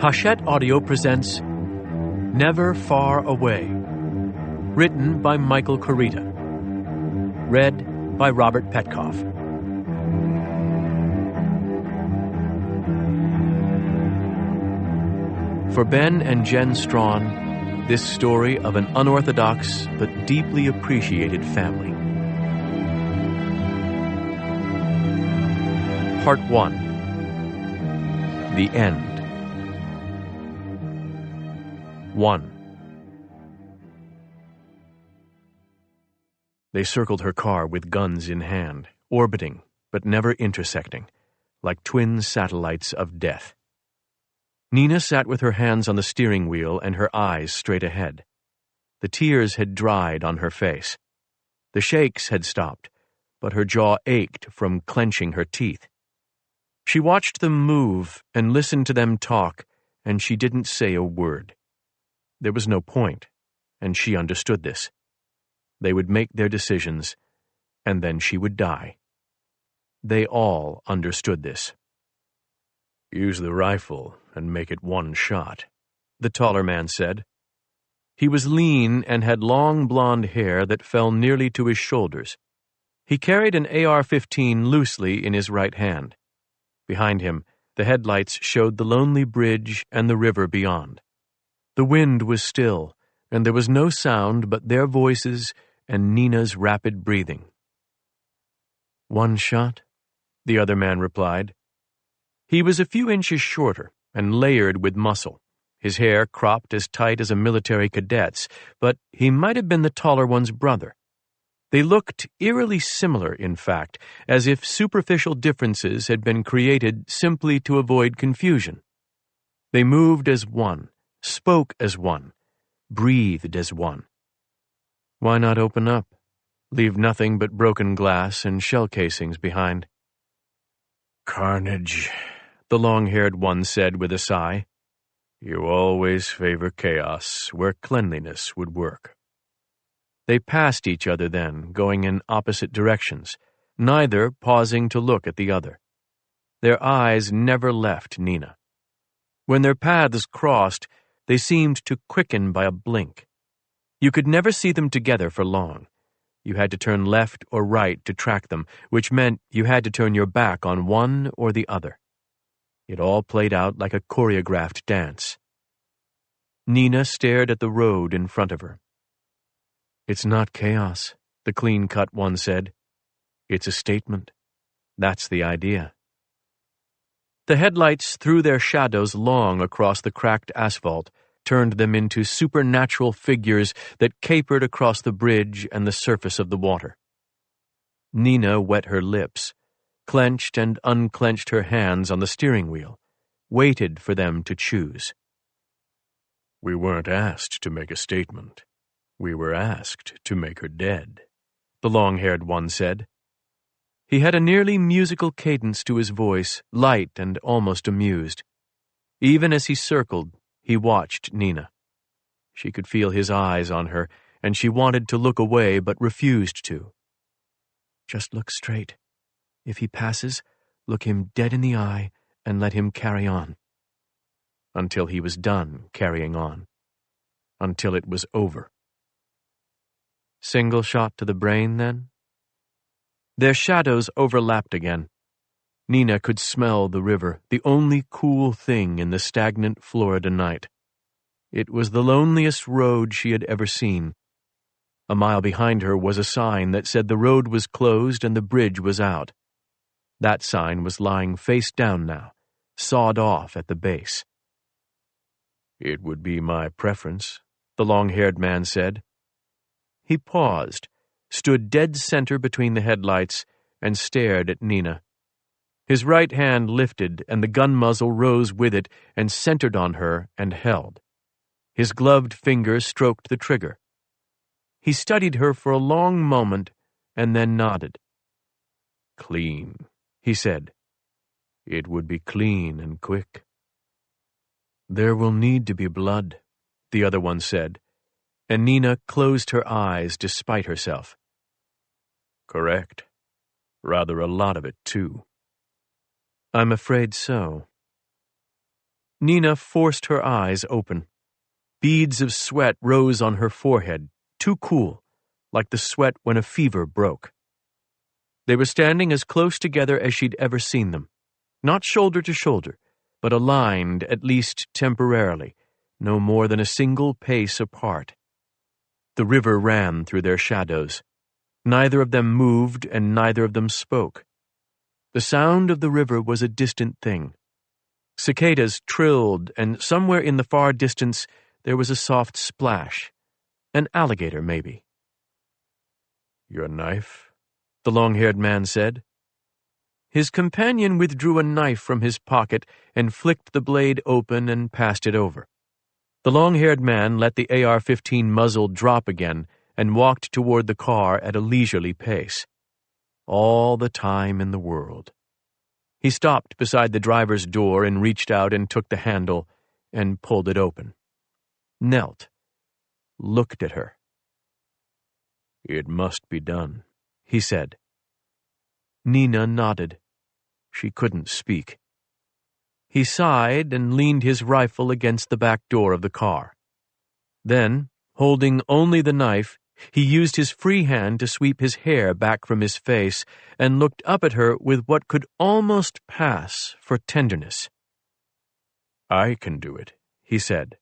Hachette Audio presents Never Far Away, written by Michael Carita, read by Robert Petkoff. For Ben and Jen Strawn, this story of an unorthodox but deeply appreciated family. Part 1. The End. 1. They circled her car with guns in hand, orbiting, but never intersecting, like twin satellites of death. Nina sat with her hands on the steering wheel and her eyes straight ahead. The tears had dried on her face. The shakes had stopped, but her jaw ached from clenching her teeth. She watched them move and listened to them talk, and she didn't say a word. There was no point, and she understood this. They would make their decisions, and then she would die. They all understood this. "Use the rifle and make it one shot," the taller man said. He was lean and had long blonde hair that fell nearly to his shoulders. He carried an AR-15 loosely in his right hand. Behind him, the headlights showed the lonely bridge and the river beyond. The wind was still, and there was no sound but their voices and Nina's rapid breathing. "One shot?" the other man replied. He was a few inches shorter and layered with muscle, his hair cropped as tight as a military cadet's, but he might have been the taller one's brother. They looked eerily similar, in fact, as if superficial differences had been created simply to avoid confusion. They moved as one, spoke as one, breathed as one. Why not open up? Leave nothing but broken glass and shell casings behind. "Carnage," the long-haired one said with a sigh. "You always favor chaos where cleanliness would work." They passed each other then, going in opposite directions, neither pausing to look at the other. Their eyes never left Nina. When their paths crossed, they seemed to quicken by a blink. You could never see them together for long. You had to turn left or right to track them, which meant you had to turn your back on one or the other. It all played out like a choreographed dance. Nina stared at the road in front of her. "It's not chaos," the clean-cut one said. "It's a statement. That's the idea." The headlights threw their shadows long across the cracked asphalt, turned them into supernatural figures that capered across the bridge and the surface of the water. Nina wet her lips, clenched and unclenched her hands on the steering wheel, waited for them to choose. "We weren't asked to make a statement. We were asked to make her dead," the long-haired one said. He had a nearly musical cadence to his voice, light and almost amused. Even as he circled, he watched Nina. She could feel his eyes on her, and she wanted to look away but refused to. "Just look straight. If he passes, look him dead in the eye and let him carry on." Until he was done carrying on. Until it was over. Single shot to the brain, then? Their shadows overlapped again. Nina could smell the river, the only cool thing in the stagnant Florida night. It was the loneliest road she had ever seen. A mile behind her was a sign that said the road was closed and the bridge was out. That sign was lying face down now, sawed off at the base. "It would be my preference," the long-haired man said. He paused, stood dead center between the headlights, and stared at Nina. His right hand lifted, and the gun muzzle rose with it and centered on her and held. His gloved fingers stroked the trigger. He studied her for a long moment and then nodded. "Clean," he said. "It would be clean and quick." "There will need to be blood," the other one said, and Nina closed her eyes despite herself. "Correct. Rather a lot of it, too." "I'm afraid so." Nina forced her eyes open. Beads of sweat rose on her forehead, too cool, like the sweat when a fever broke. They were standing as close together as she'd ever seen them, not shoulder to shoulder, but aligned at least temporarily, no more than a single pace apart. The river ran through their shadows. Neither of them moved and neither of them spoke. The sound of the river was a distant thing. Cicadas trilled, and somewhere in the far distance there was a soft splash. An alligator, maybe. "Your knife?" the long-haired man said. His companion withdrew a knife from his pocket and flicked the blade open and passed it over. The long-haired man let the AR-15 muzzle drop again and walked toward the car at a leisurely pace. All the time in the world. He stopped beside the driver's door and reached out and took the handle and pulled it open. Knelt. Looked at her. "It must be done," he said. Nina nodded. She couldn't speak. He sighed and leaned his rifle against the back door of the car. Then, holding only the knife, he used his free hand to sweep his hair back from his face and looked up at her with what could almost pass for tenderness. "I can do it," he said.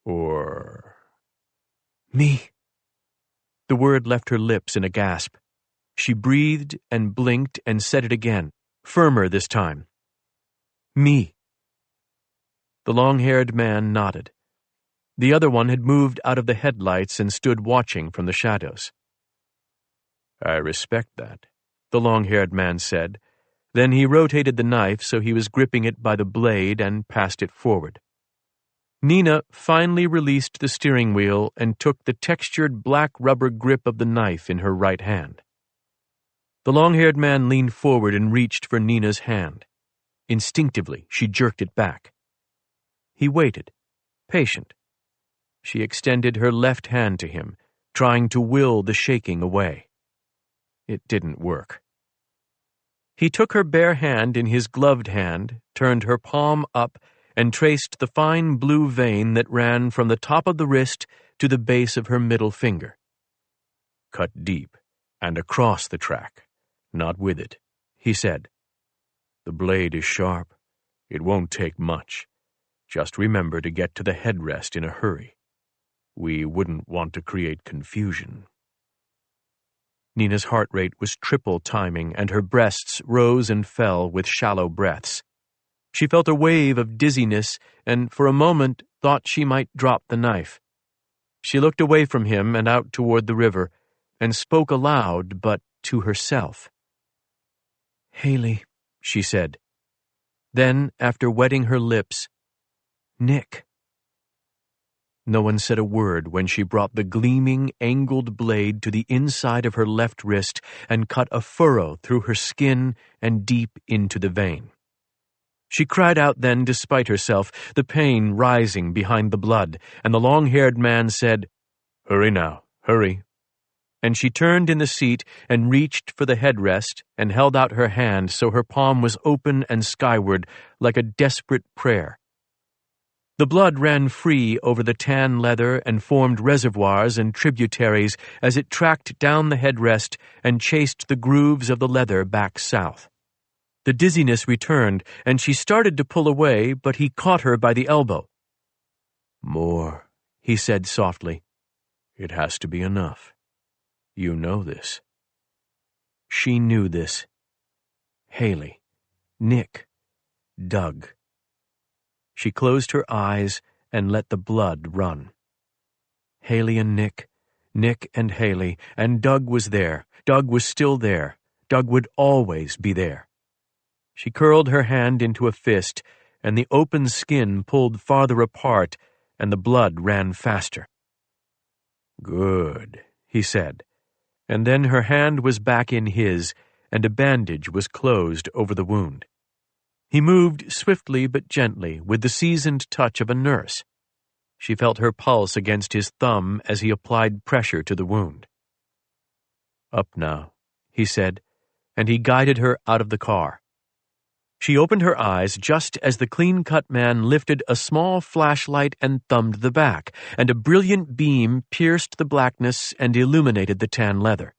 "Or—" "Me." The word left her lips in a gasp. She breathed and blinked and said it again, firmer this time. "Me." The long-haired man nodded. The other one had moved out of the headlights and stood watching from the shadows. "I respect that," the long-haired man said. Then he rotated the knife so he was gripping it by the blade and passed it forward. Nina finally released the steering wheel and took the textured black rubber grip of the knife in her right hand. The long-haired man leaned forward and reached for Nina's hand. Instinctively, she jerked it back. He waited, patient. She extended her left hand to him, trying to will the shaking away. It didn't work. He took her bare hand in his gloved hand, turned her palm up, and traced the fine blue vein that ran from the top of the wrist to the base of her middle finger. "Cut deep, and across the track, not with it," he said. "The blade is sharp. It won't take much. Just remember to get to the headrest in a hurry. We wouldn't want to create confusion." Nina's heart rate was triple timing, and her breasts rose and fell with shallow breaths. She felt a wave of dizziness and for a moment thought she might drop the knife. She looked away from him and out toward the river and spoke aloud, but to herself. "Haley," she said. Then, after wetting her lips, "Nick." No one said a word when she brought the gleaming, angled blade to the inside of her left wrist and cut a furrow through her skin and deep into the vein. She cried out then despite herself, the pain rising behind the blood, and the long-haired man said, "Hurry now, hurry." And she turned in the seat and reached for the headrest and held out her hand so her palm was open and skyward like a desperate prayer. The blood ran free over the tan leather and formed reservoirs and tributaries as it tracked down the headrest and chased the grooves of the leather back south. The dizziness returned, and she started to pull away, but he caught her by the elbow. "More," he said softly. "It has to be enough. You know this." She knew this. Haley, Nick, Doug. She closed her eyes and let the blood run. Haley and Nick, Nick and Haley, and Doug was there. Doug was still there. Doug would always be there. She curled her hand into a fist, and the open skin pulled farther apart, and the blood ran faster. "Good," he said, and then her hand was back in his, and a bandage was closed over the wound. He moved swiftly but gently, with the seasoned touch of a nurse. She felt her pulse against his thumb as he applied pressure to the wound. "Up now," he said, and he guided her out of the car. She opened her eyes just as the clean-cut man lifted a small flashlight and thumbed the back, and a brilliant beam pierced the blackness and illuminated the tan leather.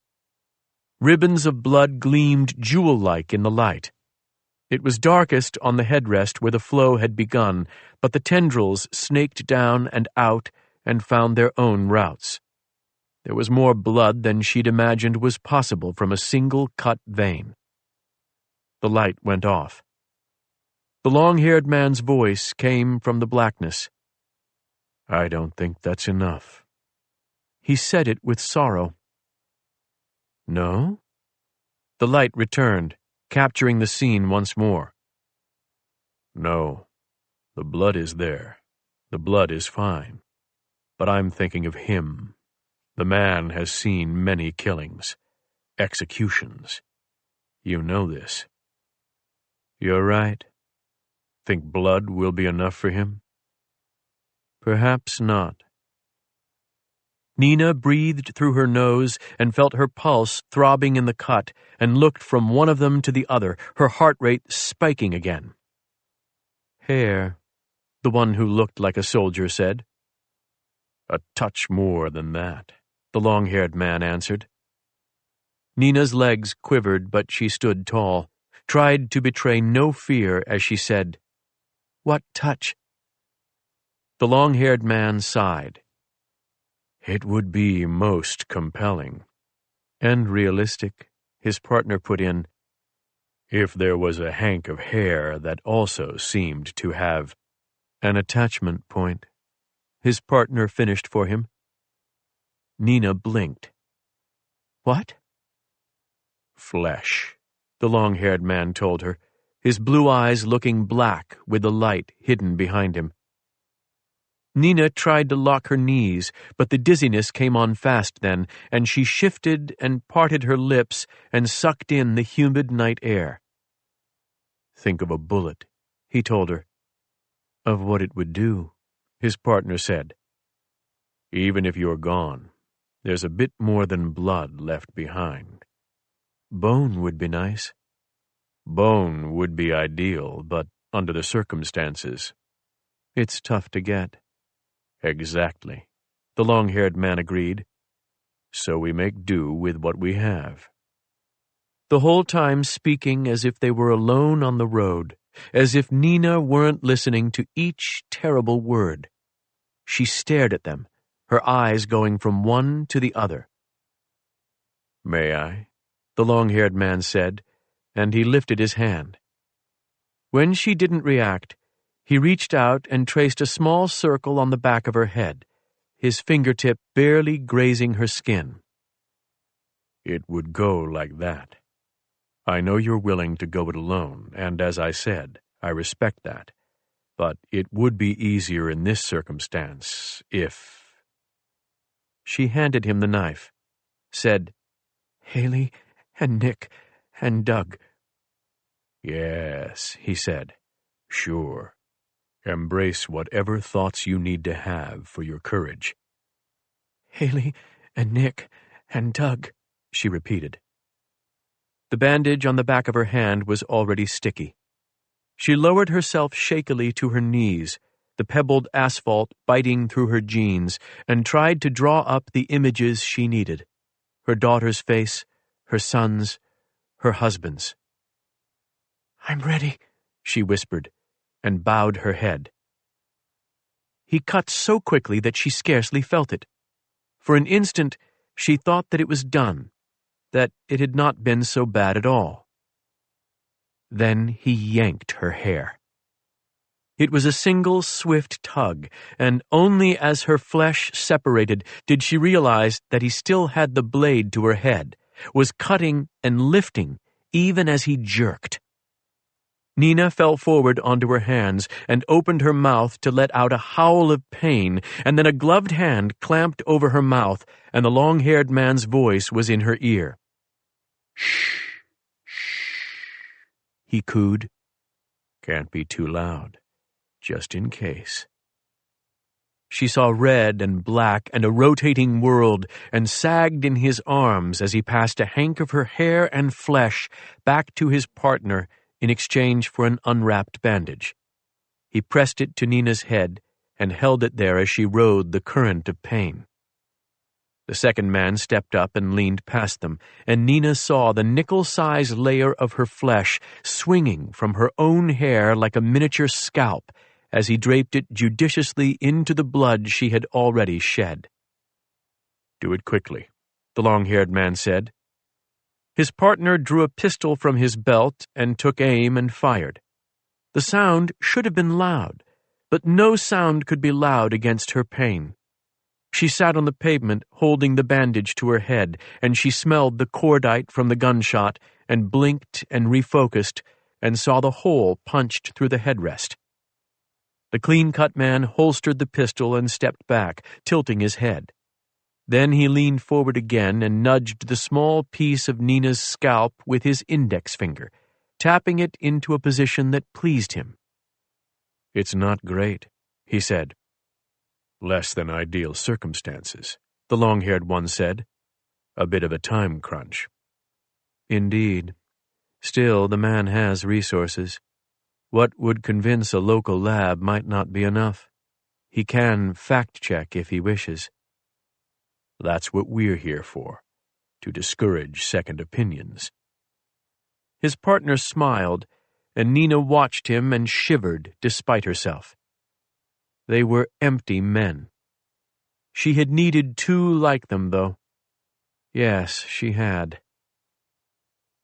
Ribbons of blood gleamed jewel-like in the light. It was darkest on the headrest where the flow had begun, but the tendrils snaked down and out and found their own routes. There was more blood than she'd imagined was possible from a single cut vein. The light went off. The long-haired man's voice came from the blackness. "I don't think that's enough." He said it with sorrow. "No?" The light returned, capturing the scene once more. "No. The blood is there. The blood is fine. But I'm thinking of him. The man has seen many killings, executions. You know this." "You're right. Think blood will be enough for him?" "Perhaps not." Nina breathed through her nose and felt her pulse throbbing in the cut and looked from one of them to the other, her heart rate spiking again. "Hair," the one who looked like a soldier said. "A touch more than that," the long-haired man answered. Nina's legs quivered, but she stood tall, tried to betray no fear as she said, "What touch?" The long-haired man sighed. "It would be most compelling." "And realistic," his partner put in, "if there was a hank of hair that also seemed to have an attachment point," his partner finished for him. Nina blinked. "What?" "Flesh," the long-haired man told her, his blue eyes looking black with the light hidden behind him. Nina tried to lock her knees, but the dizziness came on fast then, and she shifted and parted her lips and sucked in the humid night air. "Think of a bullet," he told her. "Of what it would do," his partner said. "Even if you're gone, there's a bit more than blood left behind." "Bone would be nice." "Bone would be ideal, but under the circumstances, it's tough to get." "Exactly," the long-haired man agreed. "So we make do with what we have." The whole time speaking as if they were alone on the road, as if Nina weren't listening to each terrible word. She stared at them, her eyes going from one to the other. "May I?" the long-haired man said, and he lifted his hand. When she didn't react, he reached out and traced a small circle on the back of her head, his fingertip barely grazing her skin. "It would go like that. I know you're willing to go it alone, and as I said, I respect that. But it would be easier in this circumstance if—" She handed him the knife, said, "Haley and Nick and Doug." "Yes," he said. "Sure. Embrace whatever thoughts you need to have for your courage." "Haley and Nick and Doug," she repeated. The bandage on the back of her hand was already sticky. She lowered herself shakily to her knees, the pebbled asphalt biting through her jeans, and tried to draw up the images she needed. Her daughter's face, her son's, her husband's. "I'm ready," she whispered, and bowed her head. He cut so quickly that she scarcely felt it. For an instant, she thought that it was done, that it had not been so bad at all. Then he yanked her hair. It was a single swift tug, and only as her flesh separated did she realize that he still had the blade to her head, was cutting and lifting even as he jerked. Nina fell forward onto her hands and opened her mouth to let out a howl of pain, and then a gloved hand clamped over her mouth, and the long-haired man's voice was in her ear. "Shh, shh," he cooed. "Can't be too loud, just in case." She saw red and black and a rotating world, and sagged in his arms as he passed a hank of her hair and flesh back to his partner in exchange for an unwrapped bandage. He pressed it to Nina's head and held it there as she rode the current of pain. The second man stepped up and leaned past them, and Nina saw the nickel-sized layer of her flesh swinging from her own hair like a miniature scalp as he draped it judiciously into the blood she had already shed. "Do it quickly," the long-haired man said. His partner drew a pistol from his belt and took aim and fired. The sound should have been loud, but no sound could be loud against her pain. She sat on the pavement holding the bandage to her head, and she smelled the cordite from the gunshot and blinked and refocused and saw the hole punched through the headrest. The clean-cut man holstered the pistol and stepped back, tilting his head. Then he leaned forward again and nudged the small piece of Nina's scalp with his index finger, tapping it into a position that pleased him. "It's not great," he said. "Less than ideal circumstances," the long-haired one said. "A bit of a time crunch." "Indeed. Still, the man has resources. What would convince a local lab might not be enough. He can fact-check if he wishes." "That's what we're here for, to discourage second opinions." His partner smiled, and Nina watched him and shivered despite herself. They were empty men. She had needed two like them, though. Yes, she had.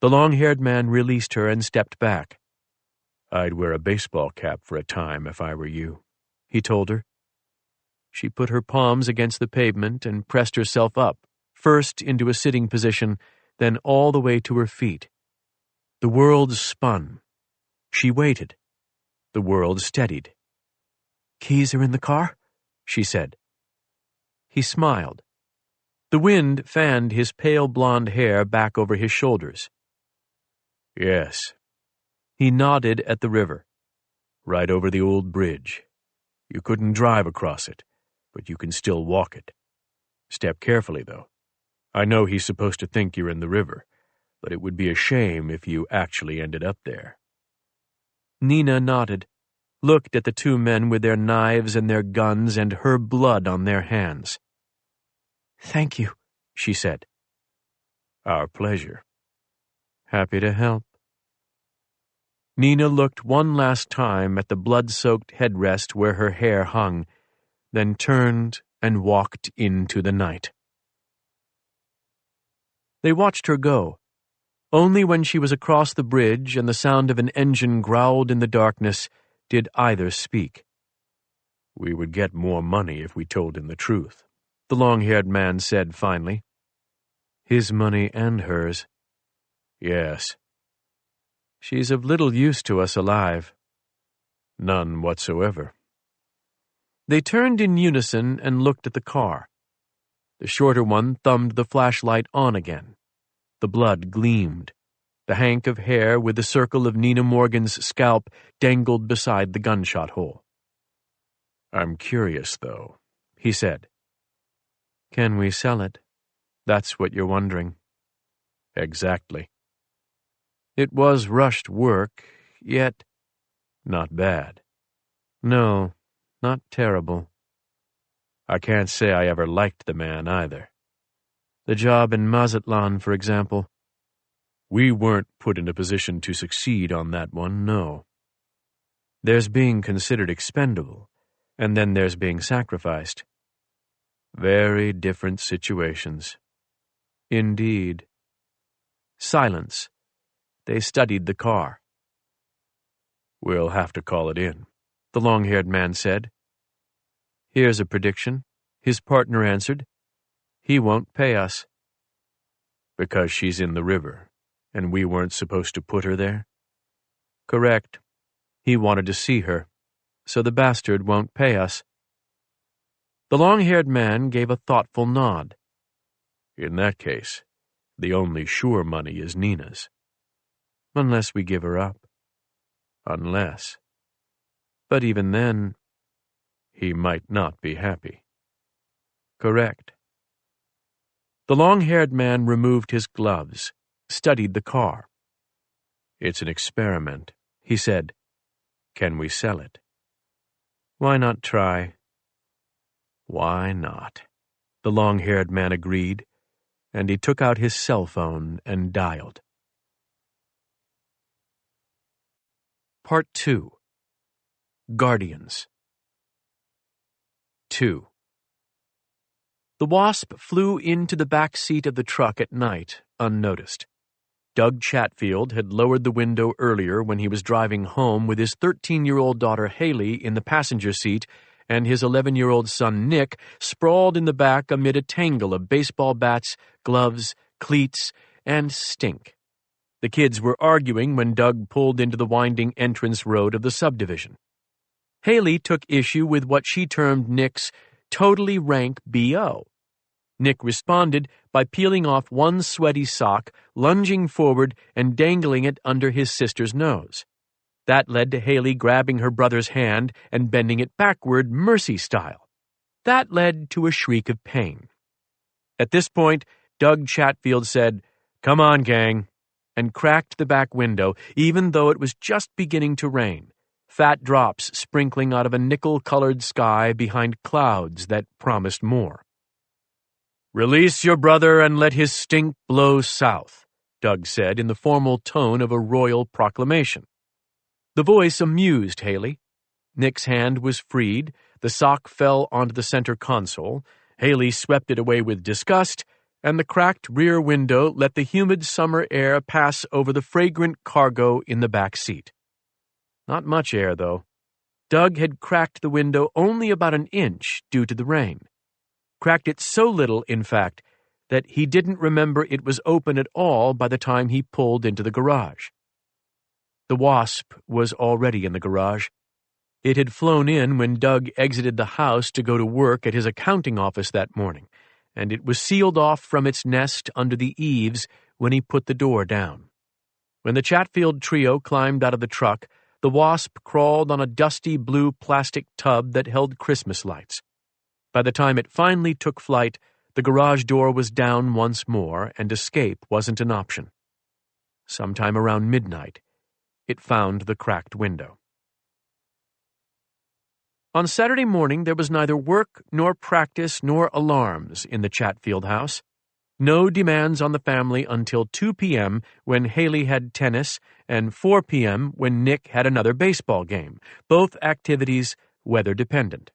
The long-haired man released her and stepped back. "I'd wear a baseball cap for a time if I were you," he told her. She put her palms against the pavement and pressed herself up, first into a sitting position, then all the way to her feet. The world spun. She waited. The world steadied. "Keys are in the car?" she said. He smiled. The wind fanned his pale blonde hair back over his shoulders. "Yes." He nodded at the river. "Right over the old bridge. You couldn't drive across it, but you can still walk it. Step carefully, though. I know he's supposed to think you're in the river, but it would be a shame if you actually ended up there." Nina nodded, looked at the two men with their knives and their guns and her blood on their hands. "Thank you," she said. "Our pleasure." "Happy to help." Nina looked one last time at the blood-soaked headrest where her hair hung, then turned and walked into the night. They watched her go. Only when she was across the bridge and the sound of an engine growled in the darkness did either speak. "We would get more money if we told him the truth," the long-haired man said finally. "His money and hers." "Yes." "She's of little use to us alive." "None whatsoever." They turned in unison and looked at the car. The shorter one thumbed the flashlight on again. The blood gleamed. The hank of hair with the circle of Nina Morgan's scalp dangled beside the gunshot hole. "I'm curious, though," he said. "Can we sell it? That's what you're wondering." "Exactly." It was rushed work, yet not bad. No, not terrible. I can't say I ever liked the man either. The job in Mazatlan, for example. We weren't put in a position to succeed on that one, no. There's being considered expendable, and then there's being sacrificed. Very different situations. Indeed. Silence. They studied the car. "We'll have to call it in," the long-haired man said. "Here's a prediction," his partner answered. "He won't pay us." "Because she's in the river, and we weren't supposed to put her there?" "Correct. He wanted to see her, so the bastard won't pay us." The long-haired man gave a thoughtful nod. "In that case, the only sure money is Nina's." "Unless we give her up." "Unless. But even then, he might not be happy." "Correct." The long-haired man removed his gloves, studied the car. "It's an experiment," he said. "Can we sell it?" "Why not try?" "Why not?" the long-haired man agreed, and he took out his cell phone and dialed. Part 2. Guardians. 2. The Wasp flew into the back seat of the truck at night, unnoticed. Doug Chatfield had lowered the window earlier when he was driving home with his 13-year-old daughter Haley in the passenger seat and his 11-year-old son Nick sprawled in the back amid a tangle of baseball bats, gloves, cleats, and stink. The kids were arguing when Doug pulled into the winding entrance road of the subdivision. Haley took issue with what she termed Nick's totally rank B.O. Nick responded by peeling off one sweaty sock, lunging forward and dangling it under his sister's nose. That led to Haley grabbing her brother's hand and bending it backward Mercy style. That led to a shriek of pain. At this point, Doug Chatfield said, "Come on, gang," and cracked the back window, even though it was just beginning to rain, fat drops sprinkling out of a nickel-colored sky behind clouds that promised more. "Release your brother and let his stink blow south," Doug said in the formal tone of a royal proclamation. The voice amused Haley. Nick's hand was freed, the sock fell onto the center console, Haley swept it away with disgust, and the cracked rear window let the humid summer air pass over the fragrant cargo in the back seat. Not much air, though. Doug had cracked the window only about an inch due to the rain. Cracked it so little, in fact, that he didn't remember it was open at all by the time he pulled into the garage. The Wasp was already in the garage. It had flown in when Doug exited the house to go to work at his accounting office that morning, and it was sealed off from its nest under the eaves when he put the door down. When the Chatfield trio climbed out of the truck, the Wasp crawled on a dusty blue plastic tub that held Christmas lights. By the time it finally took flight, the garage door was down once more, and escape wasn't an option. Sometime around midnight, it found the cracked window. On Saturday morning, there was neither work nor practice nor alarms in the Chatfield house. No demands on the family until 2 p.m. when Haley had tennis and 4 p.m. when Nick had another baseball game, both activities weather-dependent.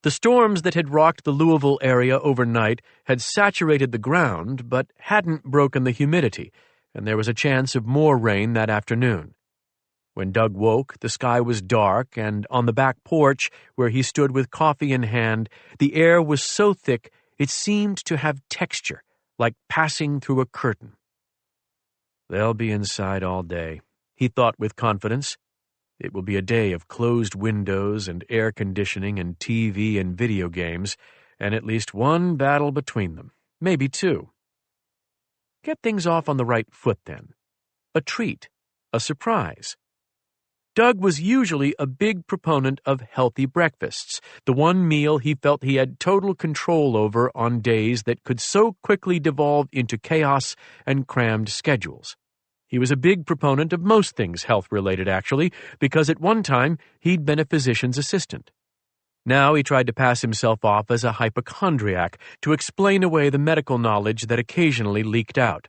The storms that had rocked the Louisville area overnight had saturated the ground but hadn't broken the humidity, and there was a chance of more rain that afternoon. When Doug woke, the sky was dark, and on the back porch, where he stood with coffee in hand, the air was so thick it seemed to have texture, like passing through a curtain. "They'll be inside all day," he thought with confidence. "It will be a day of closed windows and air conditioning and TV and video games, and at least one battle between them, maybe two." Get things off on the right foot, then. A treat, a surprise. Doug was usually a big proponent of healthy breakfasts, the one meal he felt he had total control over on days that could so quickly devolve into chaos and crammed schedules. He was a big proponent of most things health-related, actually, because at one time he'd been a physician's assistant. Now he tried to pass himself off as a hypochondriac to explain away the medical knowledge that occasionally leaked out.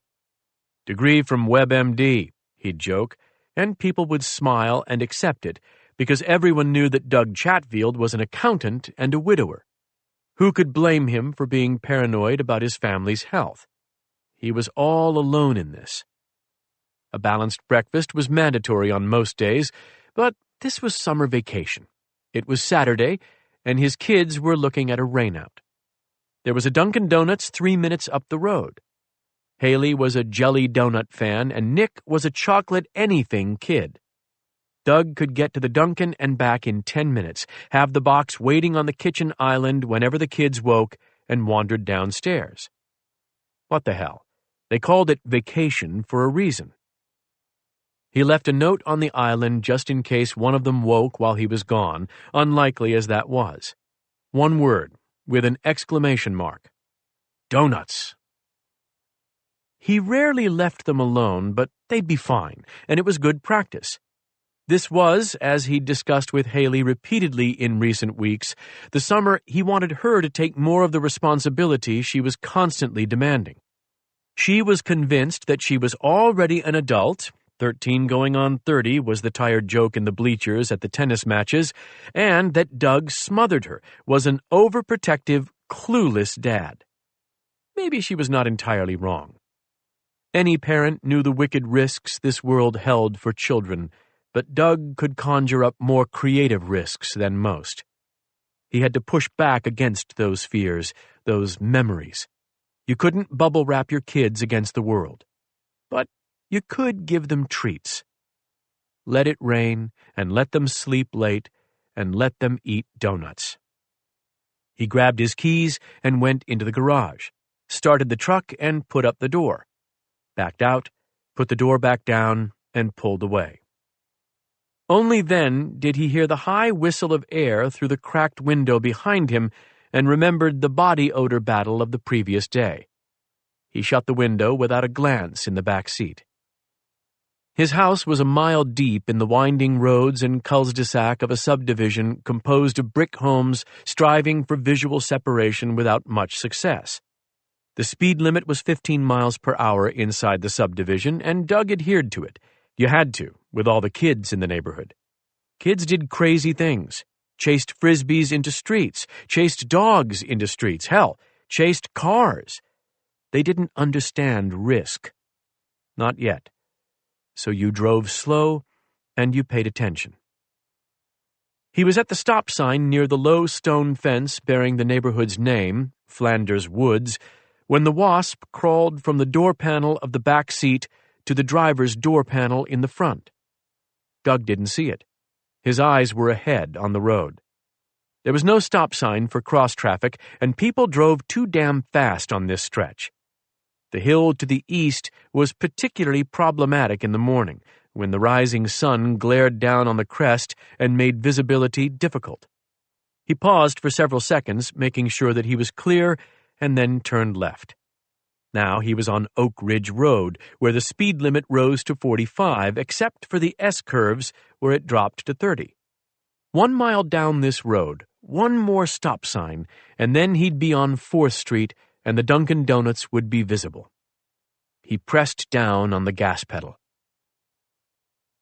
"Degree from WebMD," he'd joke, and people would smile and accept it, because everyone knew that Doug Chatfield was an accountant and a widower. Who could blame him for being paranoid about his family's health? He was all alone in this. A balanced breakfast was mandatory on most days, but this was summer vacation. It was Saturday, and his kids were looking at a rainout. There was a Dunkin' Donuts 3 minutes up the road. Haley was a jelly donut fan, and Nick was a chocolate anything kid. Doug could get to the Dunkin' and back in 10 minutes, have the box waiting on the kitchen island whenever the kids woke, and wandered downstairs. What the hell? They called it vacation for a reason. He left a note on the island just in case one of them woke while he was gone, unlikely as that was. One word, with an exclamation mark. Donuts. He rarely left them alone, but they'd be fine, and it was good practice. This was, as he'd discussed with Haley repeatedly in recent weeks, the summer he wanted her to take more of the responsibility she was constantly demanding. She was convinced that she was already an adult, 13 going on 30 was the tired joke in the bleachers at the tennis matches, and that Doug smothered her, was an overprotective, clueless dad. Maybe she was not entirely wrong. Any parent knew the wicked risks this world held for children, but Doug could conjure up more creative risks than most. He had to push back against those fears, those memories. You couldn't bubble wrap your kids against the world, but you could give them treats. Let it rain, and let them sleep late, and let them eat donuts. He grabbed his keys and went into the garage, started the truck and put up the door, backed out, put the door back down, and pulled away. Only then did he hear the high whistle of air through the cracked window behind him and remembered the body odor battle of the previous day. He shut the window without a glance in the back seat. His house was a mile deep in the winding roads and cul-de-sac of a subdivision composed of brick homes striving for visual separation without much success. The speed limit was 15 miles per hour inside the subdivision, and Doug adhered to it. You had to, with all the kids in the neighborhood. Kids did crazy things, chased frisbees into streets, chased dogs into streets, hell, chased cars. They didn't understand risk. Not yet. So you drove slow, and you paid attention. He was at the stop sign near the low stone fence bearing the neighborhood's name, Flanders Woods, when the wasp crawled from the door panel of the back seat to the driver's door panel in the front. Doug didn't see it. His eyes were ahead on the road. There was no stop sign for cross traffic, and people drove too damn fast on this stretch. The hill to the east was particularly problematic in the morning, when the rising sun glared down on the crest and made visibility difficult. He paused for several seconds, making sure that he was clear, and then turned left. Now he was on Oak Ridge Road, where the speed limit rose to 45, except for the S-curves, where it dropped to 30. 1 mile down this road, one more stop sign, and then he'd be on 4th Street, and the Dunkin' Donuts would be visible. He pressed down on the gas pedal.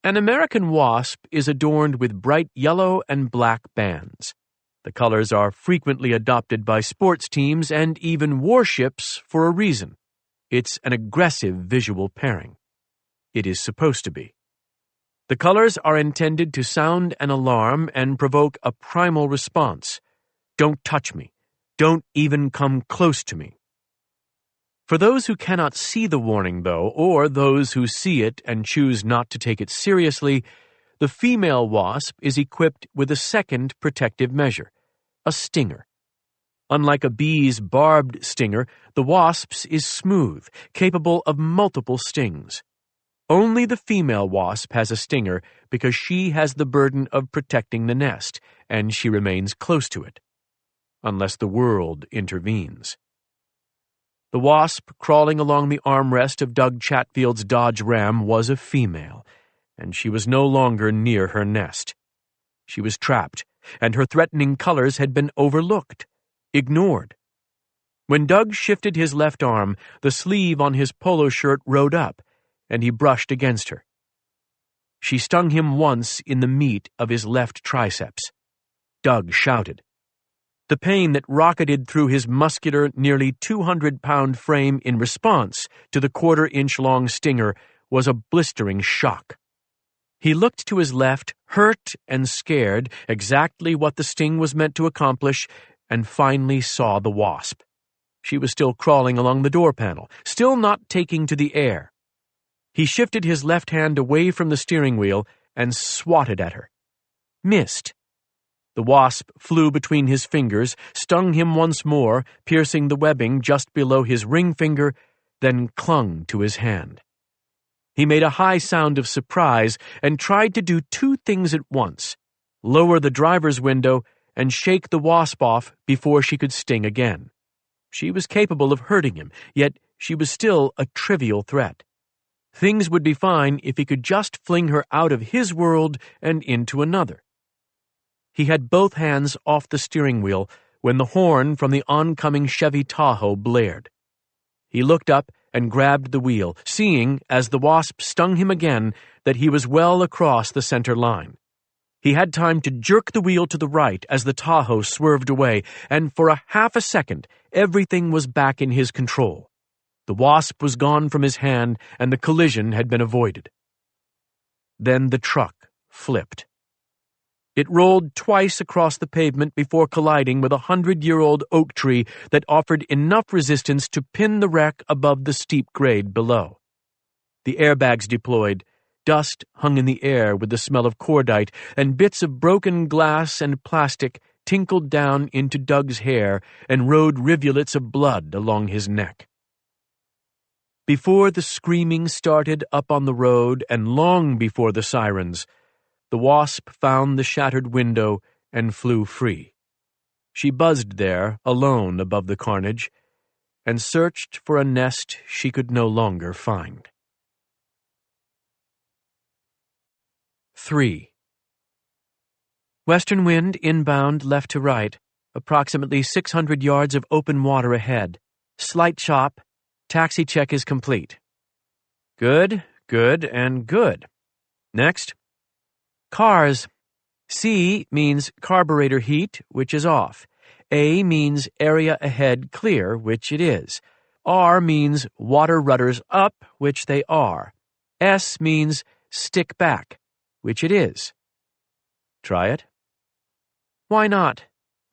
An American wasp is adorned with bright yellow and black bands. The colors are frequently adopted by sports teams and even warships for a reason. It's an aggressive visual pairing. It is supposed to be. The colors are intended to sound an alarm and provoke a primal response. Don't touch me. Don't even come close to me. For those who cannot see the warning, though, or those who see it and choose not to take it seriously, the female wasp is equipped with a second protective measure, a stinger. Unlike a bee's barbed stinger, the wasp's is smooth, capable of multiple stings. Only the female wasp has a stinger because she has the burden of protecting the nest, and she remains close to it, unless the world intervenes. The wasp crawling along the armrest of Doug Chatfield's Dodge Ram was a female, and she was no longer near her nest. She was trapped, and her threatening colors had been overlooked, ignored. When Doug shifted his left arm, the sleeve on his polo shirt rode up, and he brushed against her. She stung him once in the meat of his left triceps. Doug shouted. The pain that rocketed through his muscular, nearly 200-pound frame in response to the 1/4-inch-long stinger was a blistering shock. He looked to his left, hurt and scared, exactly what the sting was meant to accomplish, and finally saw the wasp. She was still crawling along the door panel, still not taking to the air. He shifted his left hand away from the steering wheel and swatted at her. Missed. The wasp flew between his fingers, stung him once more, piercing the webbing just below his ring finger, then clung to his hand. He made a high sound of surprise and tried to do 2 things at once: lower the driver's window and shake the wasp off before she could sting again. She was capable of hurting him, yet she was still a trivial threat. Things would be fine if he could just fling her out of his world and into another. He had both hands off the steering wheel when the horn from the oncoming Chevy Tahoe blared. He looked up and grabbed the wheel, seeing, as the Wasp stung him again, that he was well across the center line. He had time to jerk the wheel to the right as the Tahoe swerved away, and for a half a second, everything was back in his control. The Wasp was gone from his hand, and the collision had been avoided. Then the truck flipped. It rolled twice across the pavement before colliding with a 100-year-old oak tree that offered enough resistance to pin the wreck above the steep grade below. The airbags deployed. Dust hung in the air with the smell of cordite, and bits of broken glass and plastic tinkled down into Doug's hair and rode rivulets of blood along his neck. Before the screaming started up on the road and long before the sirens, the Wasp found the shattered window and flew free. She buzzed there, alone above the carnage, and searched for a nest she could no longer find. 3. Western wind inbound left to right, approximately 600 yards of open water ahead. Slight chop. Taxi check is complete. Good, good, and good. Next. Cars. C means carburetor heat, which is off. A means area ahead clear, which it is. R means water rudders up, which they are. S means stick back, which it is. Try it. Why not?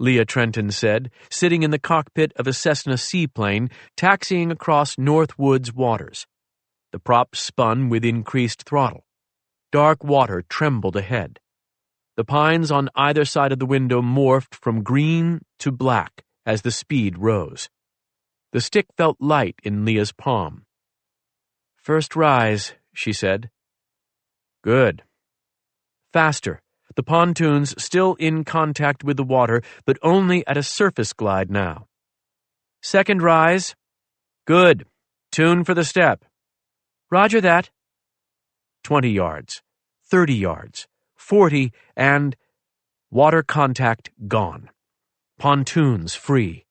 Leah Trenton said, sitting in the cockpit of a Cessna seaplane taxiing across North Woods waters. The prop spun with increased throttle. Dark water trembled ahead. The pines on either side of the window morphed from green to black as the speed rose. The stick felt light in Leah's palm. First rise, she said. Good. Faster. The pontoons still in contact with the water, but only at a surface glide now. Second rise. Good. Tune for the step. Roger that. 20 yards, 30 yards, 40, and water contact gone. Pontoons free.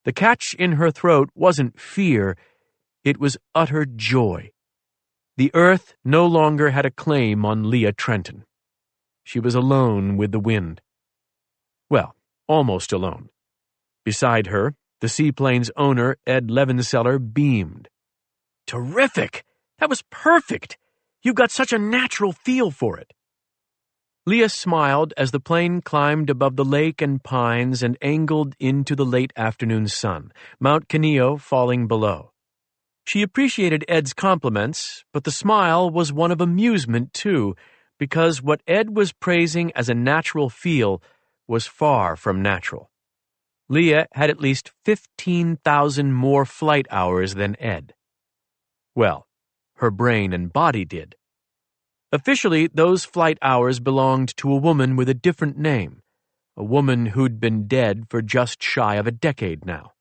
The catch in her throat wasn't fear, it was utter joy. The earth no longer had a claim on Leah Trenton. She was alone with the wind. Well, almost alone. Beside her, the seaplane's owner, Ed Levenseller, beamed. Terrific! That was perfect! You've got such a natural feel for it. Leah smiled as the plane climbed above the lake and pines and angled into the late afternoon sun, Mount Canillo falling below. She appreciated Ed's compliments, but the smile was one of amusement, too, because what Ed was praising as a natural feel was far from natural. Leah had at least 15,000 more flight hours than Ed. Well, her brain and body did. Officially, those flight hours belonged to a woman with a different name, a woman who'd been dead for just shy of a decade now.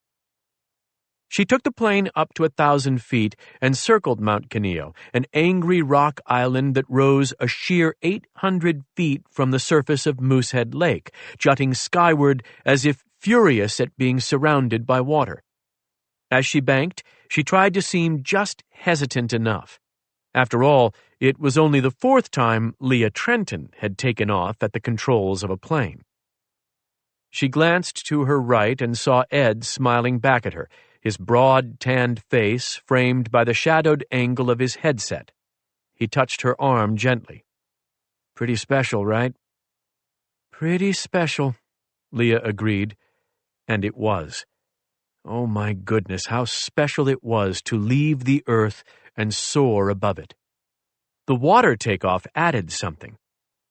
She took the plane up to 1,000 feet and circled Mount Canillo, an angry rock island that rose a sheer 800 feet from the surface of Moosehead Lake, jutting skyward as if furious at being surrounded by water. As she banked, she tried to seem just hesitant enough. After all, it was only the 4th time Leah Trenton had taken off at the controls of a plane. She glanced to her right and saw Ed smiling back at her, his broad, tanned face framed by the shadowed angle of his headset. He touched her arm gently. Pretty special, right? Pretty special, Leah agreed, and it was. Oh my goodness, how special it was to leave the earth and soar above it. The water takeoff added something.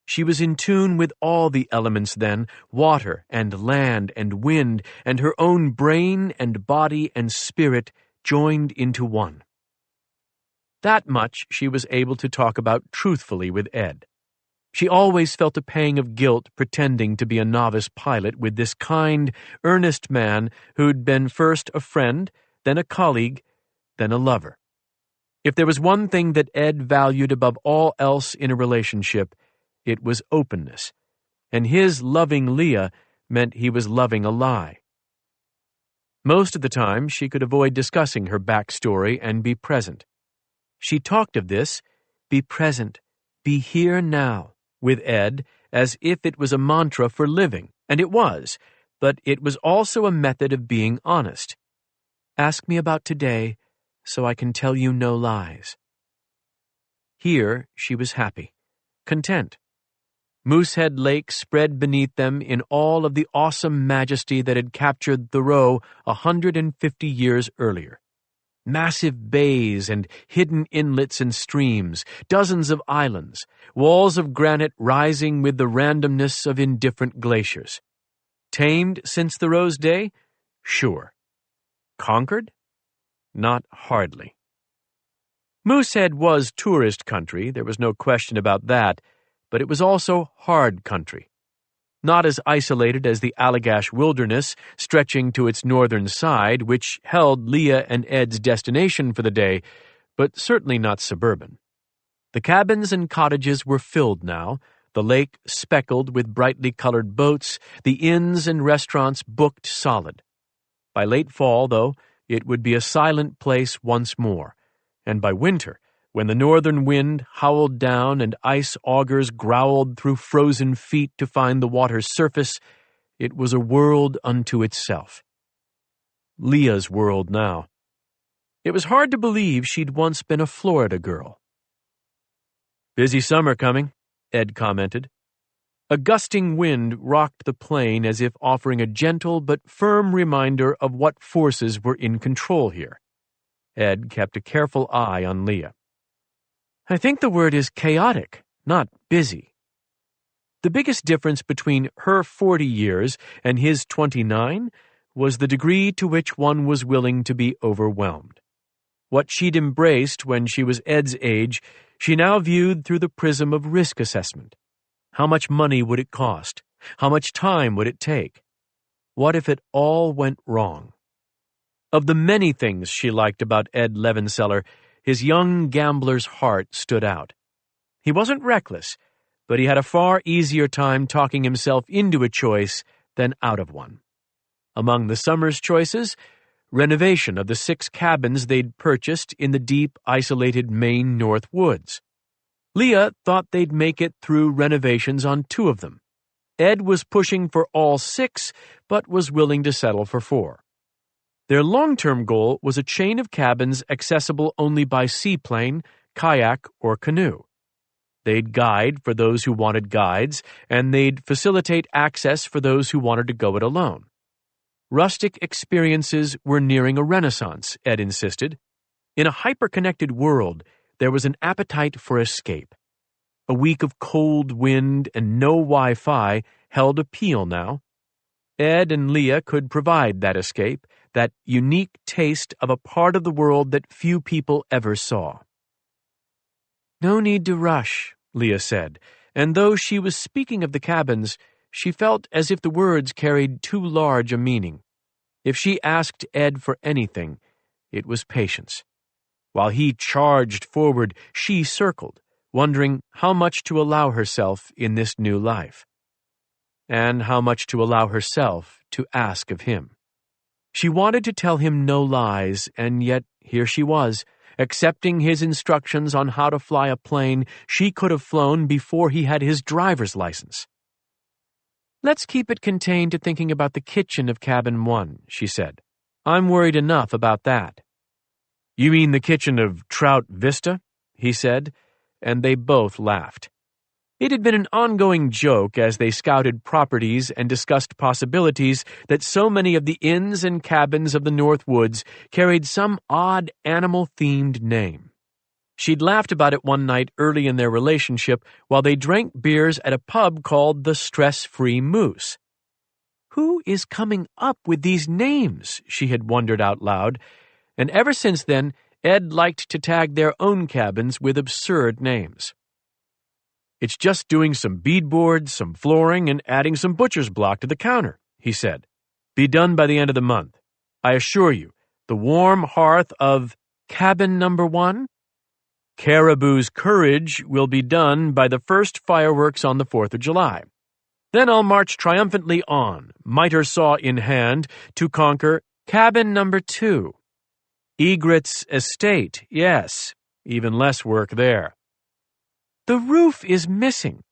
She was in tune with all the elements then, water and land and wind, and her own brain and body and spirit joined into one. That much she was able to talk about truthfully with Ed. She always felt a pang of guilt pretending to be a novice pilot with this kind, earnest man who'd been first a friend, then a colleague, than a lover. If there was one thing that Ed valued above all else in a relationship, it was openness, and his loving Leah meant he was loving a lie. Most of the time, she could avoid discussing her backstory and be present. She talked of this, be present, be here now, with Ed, as if it was a mantra for living, and it was, but it was also a method of being honest. Ask me about today, so I can tell you no lies. Here she was happy, content. Moosehead Lake spread beneath them in all of the awesome majesty that had captured Thoreau 150 years earlier. Massive bays and hidden inlets and streams, dozens of islands, walls of granite rising with the randomness of indifferent glaciers. Tamed since Thoreau's day? Sure. Conquered? Not hardly. Moosehead was tourist country, there was no question about that, but it was also hard country. Not as isolated as the Allagash Wilderness, stretching to its northern side, which held Leah and Ed's destination for the day, but certainly not suburban. The cabins and cottages were filled now, the lake speckled with brightly colored boats, the inns and restaurants booked solid. By late fall, though, it would be a silent place once more, and by winter, when the northern wind howled down and ice augers growled through frozen feet to find the water's surface, it was a world unto itself. Leah's world now. It was hard to believe she'd once been a Florida girl. Busy summer coming, Ed commented. A gusting wind rocked the plain as if offering a gentle but firm reminder of what forces were in control here. Ed kept a careful eye on Leah. I think the word is chaotic, not busy. The biggest difference between her 40 years and his 29 was the degree to which one was willing to be overwhelmed. What she'd embraced when she was Ed's age, she now viewed through the prism of risk assessment. How much money would it cost? How much time would it take? What if it all went wrong? Of the many things she liked about Ed Levenseller, his young gambler's heart stood out. He wasn't reckless, but he had a far easier time talking himself into a choice than out of one. Among the summer's choices, renovation of the 6 cabins they'd purchased in the deep, isolated Maine North Woods. Leah thought they'd make it through renovations on 2 of them. Ed was pushing for all 6, but was willing to settle for 4. Their long-term goal was a chain of cabins accessible only by seaplane, kayak, or canoe. They'd guide for those who wanted guides, and they'd facilitate access for those who wanted to go it alone. Rustic experiences were nearing a renaissance, Ed insisted. In a hyper-connected world, there was an appetite for escape. A week of cold wind and no Wi-Fi held appeal now. Ed and Leah could provide that escape, that unique taste of a part of the world that few people ever saw. No need to rush, Leah said, and though she was speaking of the cabins, she felt as if the words carried too large a meaning. If she asked Ed for anything, it was patience. While he charged forward, she circled, wondering how much to allow herself in this new life, and how much to allow herself to ask of him. She wanted to tell him no lies, and yet here she was, accepting his instructions on how to fly a plane she could have flown before he had his driver's license. Let's keep it contained to thinking about the kitchen of Cabin 1, she said. I'm worried enough about that. You mean the kitchen of Trout Vista? He said, and they both laughed. It had been an ongoing joke as they scouted properties and discussed possibilities that so many of the inns and cabins of the North Woods carried some odd animal-themed name. She'd laughed about it one night early in their relationship while they drank beers at a pub called the Stress-Free Moose. Who is coming up with these names? She had wondered out loud, and ever since then, Ed liked to tag their own cabins with absurd names. It's just doing some beadboards, some flooring, and adding some butcher's block to the counter, he said. Be done by the end of the month. I assure you, the warm hearth of cabin number 1? Caribou's courage will be done by the first fireworks on the 4th of July. Then I'll march triumphantly on, miter saw in hand, to conquer cabin number 2. Egret's estate, yes, even less work there. The roof is missing.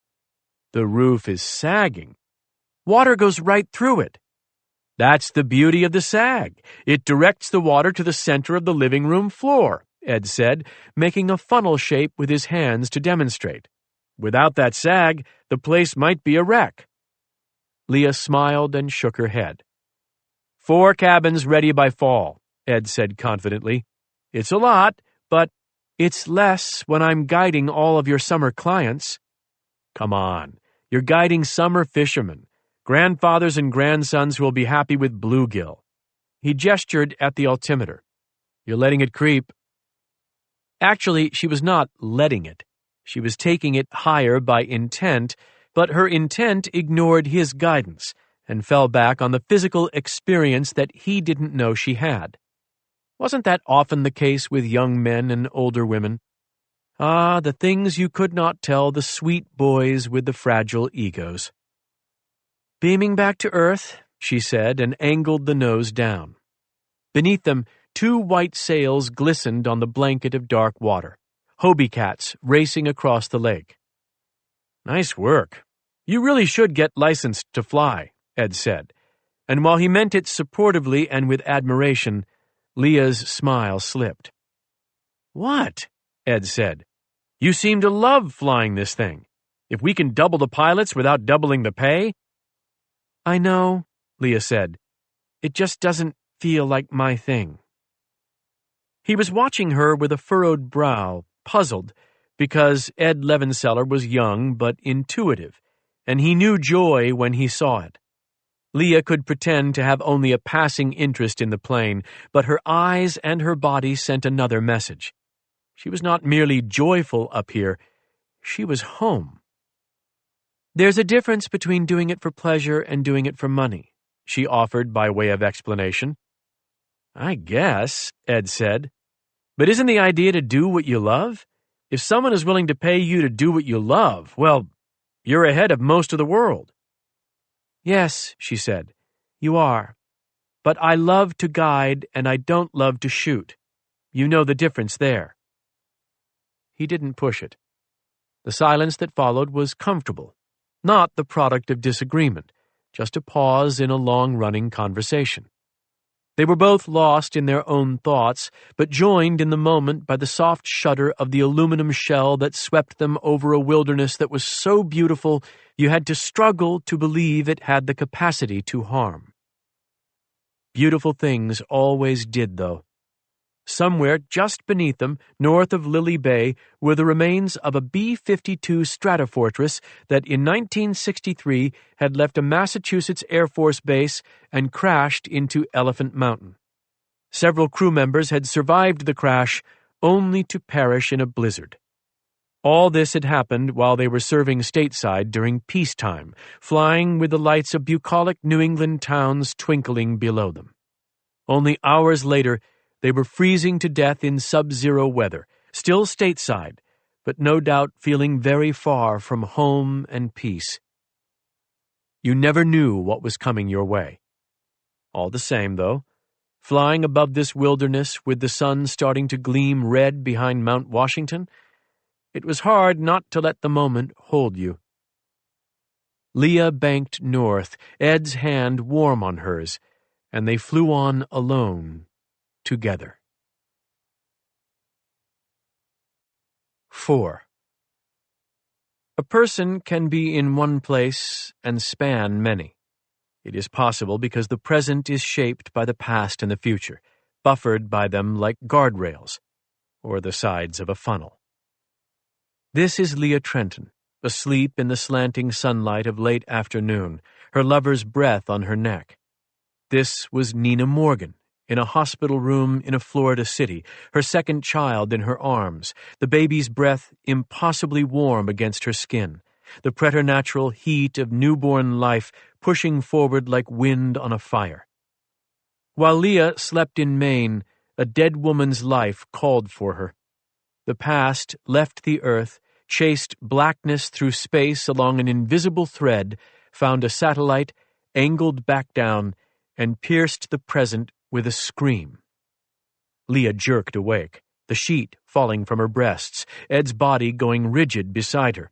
The roof is sagging. Water goes right through it. That's the beauty of the sag. It directs the water to the center of the living room floor, Ed said, making a funnel shape with his hands to demonstrate. Without that sag, the place might be a wreck. Leah smiled and shook her head. 4 cabins ready by fall, Ed said confidently. It's a lot, but it's less when I'm guiding all of your summer clients. Come on, you're guiding summer fishermen, grandfathers and grandsons who will be happy with bluegill. He gestured at the altimeter. You're letting it creep. Actually, she was not letting it. She was taking it higher by intent, but her intent ignored his guidance and fell back on the physical experience that he didn't know she had. Wasn't that often the case with young men and older women? Ah, the things you could not tell the sweet boys with the fragile egos. Beaming back to earth, she said, and angled the nose down. Beneath them, 2 white sails glistened on the blanket of dark water, Hobie cats racing across the lake. Nice work. You really should get licensed to fly, Ed said, and while he meant it supportively and with admiration, Leah's smile slipped. What? Ed said. You seem to love flying this thing. If we can double the pilots without doubling the pay? I know, Leah said. It just doesn't feel like my thing. He was watching her with a furrowed brow, puzzled, because Ed Levenseller was young but intuitive, and he knew joy when he saw it. Leah could pretend to have only a passing interest in the plane, but her eyes and her body sent another message. She was not merely joyful up here, she was home. There's a difference between doing it for pleasure and doing it for money, she offered by way of explanation. I guess, Ed said. But isn't the idea to do what you love? If someone is willing to pay you to do what you love, well, you're ahead of most of the world. Yes, she said, you are. But I love to guide and I don't love to shoot. You know the difference there. He didn't push it. The silence that followed was comfortable, not the product of disagreement, just a pause in a long-running conversation. They were both lost in their own thoughts, but joined in the moment by the soft shudder of the aluminum shell that swept them over a wilderness that was so beautiful you had to struggle to believe it had the capacity to harm. Beautiful things always did, though. Somewhere just beneath them, north of Lily Bay, were the remains of a B-52 Stratofortress that in 1963 had left a Massachusetts Air Force base and crashed into Elephant Mountain. Several crew members had survived the crash, only to perish in a blizzard. All this had happened while they were serving stateside during peacetime, flying with the lights of bucolic New England towns twinkling below them. Only hours later, they were freezing to death in sub-zero weather, still stateside, but no doubt feeling very far from home and peace. You never knew what was coming your way. All the same, though, flying above this wilderness with the sun starting to gleam red behind Mount Washington, it was hard not to let the moment hold you. Leah banked north, Ed's hand warm on hers, and they flew on alone, together. 4. A person can be in one place and span many. It is possible because the present is shaped by the past and the future, buffered by them like guardrails, or the sides of a funnel. This is Leah Trenton, asleep in the slanting sunlight of late afternoon, her lover's breath on her neck. This was Nina Morgan, in a hospital room in a Florida city, her second child in her arms, the baby's breath impossibly warm against her skin, the preternatural heat of newborn life pushing forward like wind on a fire. While Leah slept in Maine, A dead woman's life called for her. The past left the earth, chased blackness through space along an invisible thread, found a satellite, angled back down, and pierced the present with a scream. Leah jerked awake, the sheet falling from her breasts, Ed's body going rigid beside her.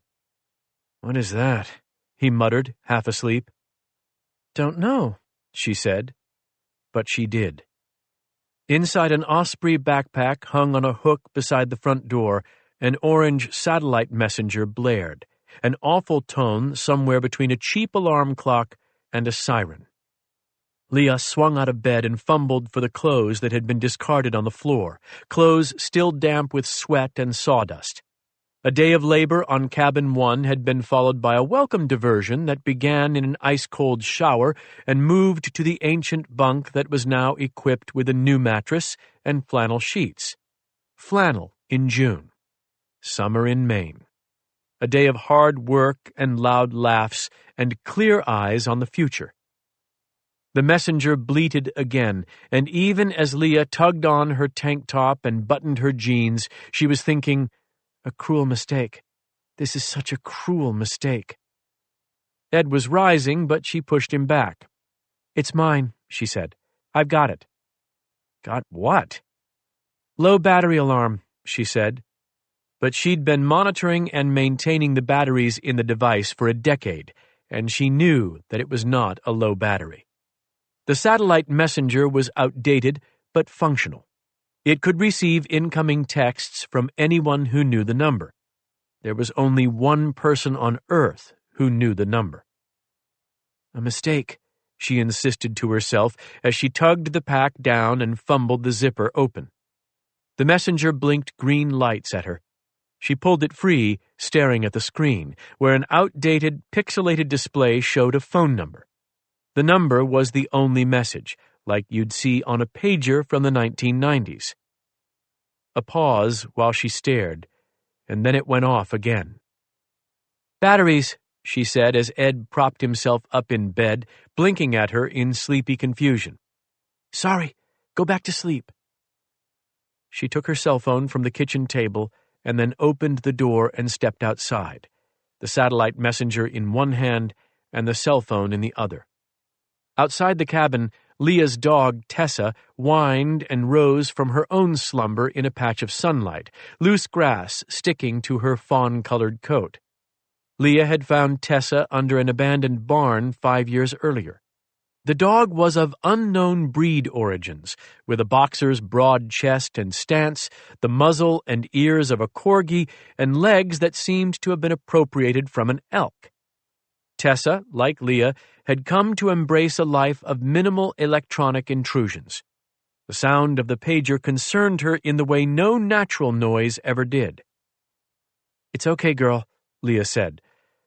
"What is that?" he muttered, half asleep. "Don't know," she said. But she did. Inside an osprey backpack hung on a hook beside the front door, an orange satellite messenger blared, an awful tone somewhere between a cheap alarm clock and a siren. Leah swung out of bed and fumbled for the clothes that had been discarded on the floor, clothes still damp with sweat and sawdust. A day of labor on Cabin 1 had been followed by a welcome diversion that began in an ice-cold shower and moved to the ancient bunk that was now equipped with a new mattress and flannel sheets. Flannel in June. Summer in Maine. A day of hard work and loud laughs and clear eyes on the future. The messenger bleated again, and even as Leah tugged on her tank top and buttoned her jeans, she was thinking, "A cruel mistake. This is such a cruel mistake." Ed was rising, but she pushed him back. "It's mine," she said. "I've got it." "Got what?" "Low battery alarm," she said. But she'd been monitoring and maintaining the batteries in the device for a decade, and she knew that it was not a low battery. The satellite messenger was outdated but functional. It could receive incoming texts from anyone who knew the number. There was only one person on Earth who knew the number. "A mistake," she insisted to herself as she tugged the pack down and fumbled the zipper open. The messenger blinked green lights at her. She pulled it free, staring at the screen, where an outdated, pixelated display showed a phone number. The number was the only message, like you'd see on a pager from the 1990s. A pause while she stared, and then it went off again. "Batteries," she said as Ed propped himself up in bed, blinking at her in sleepy confusion. "Sorry, go back to sleep." She took her cell phone from the kitchen table and then opened the door and stepped outside, the satellite messenger in one hand and the cell phone in the other. Outside the cabin, Leah's dog, Tessa, whined and rose from her own slumber in a patch of sunlight, loose grass sticking to her fawn-colored coat. Leah had found Tessa under an abandoned barn 5 years earlier. The dog was of unknown breed origins, with a boxer's broad chest and stance, the muzzle and ears of a corgi, and legs that seemed to have been appropriated from an elk. Tessa, like Leah, had come to embrace a life of minimal electronic intrusions. The sound of the pager concerned her in the way no natural noise ever did. "It's okay, girl," Leah said,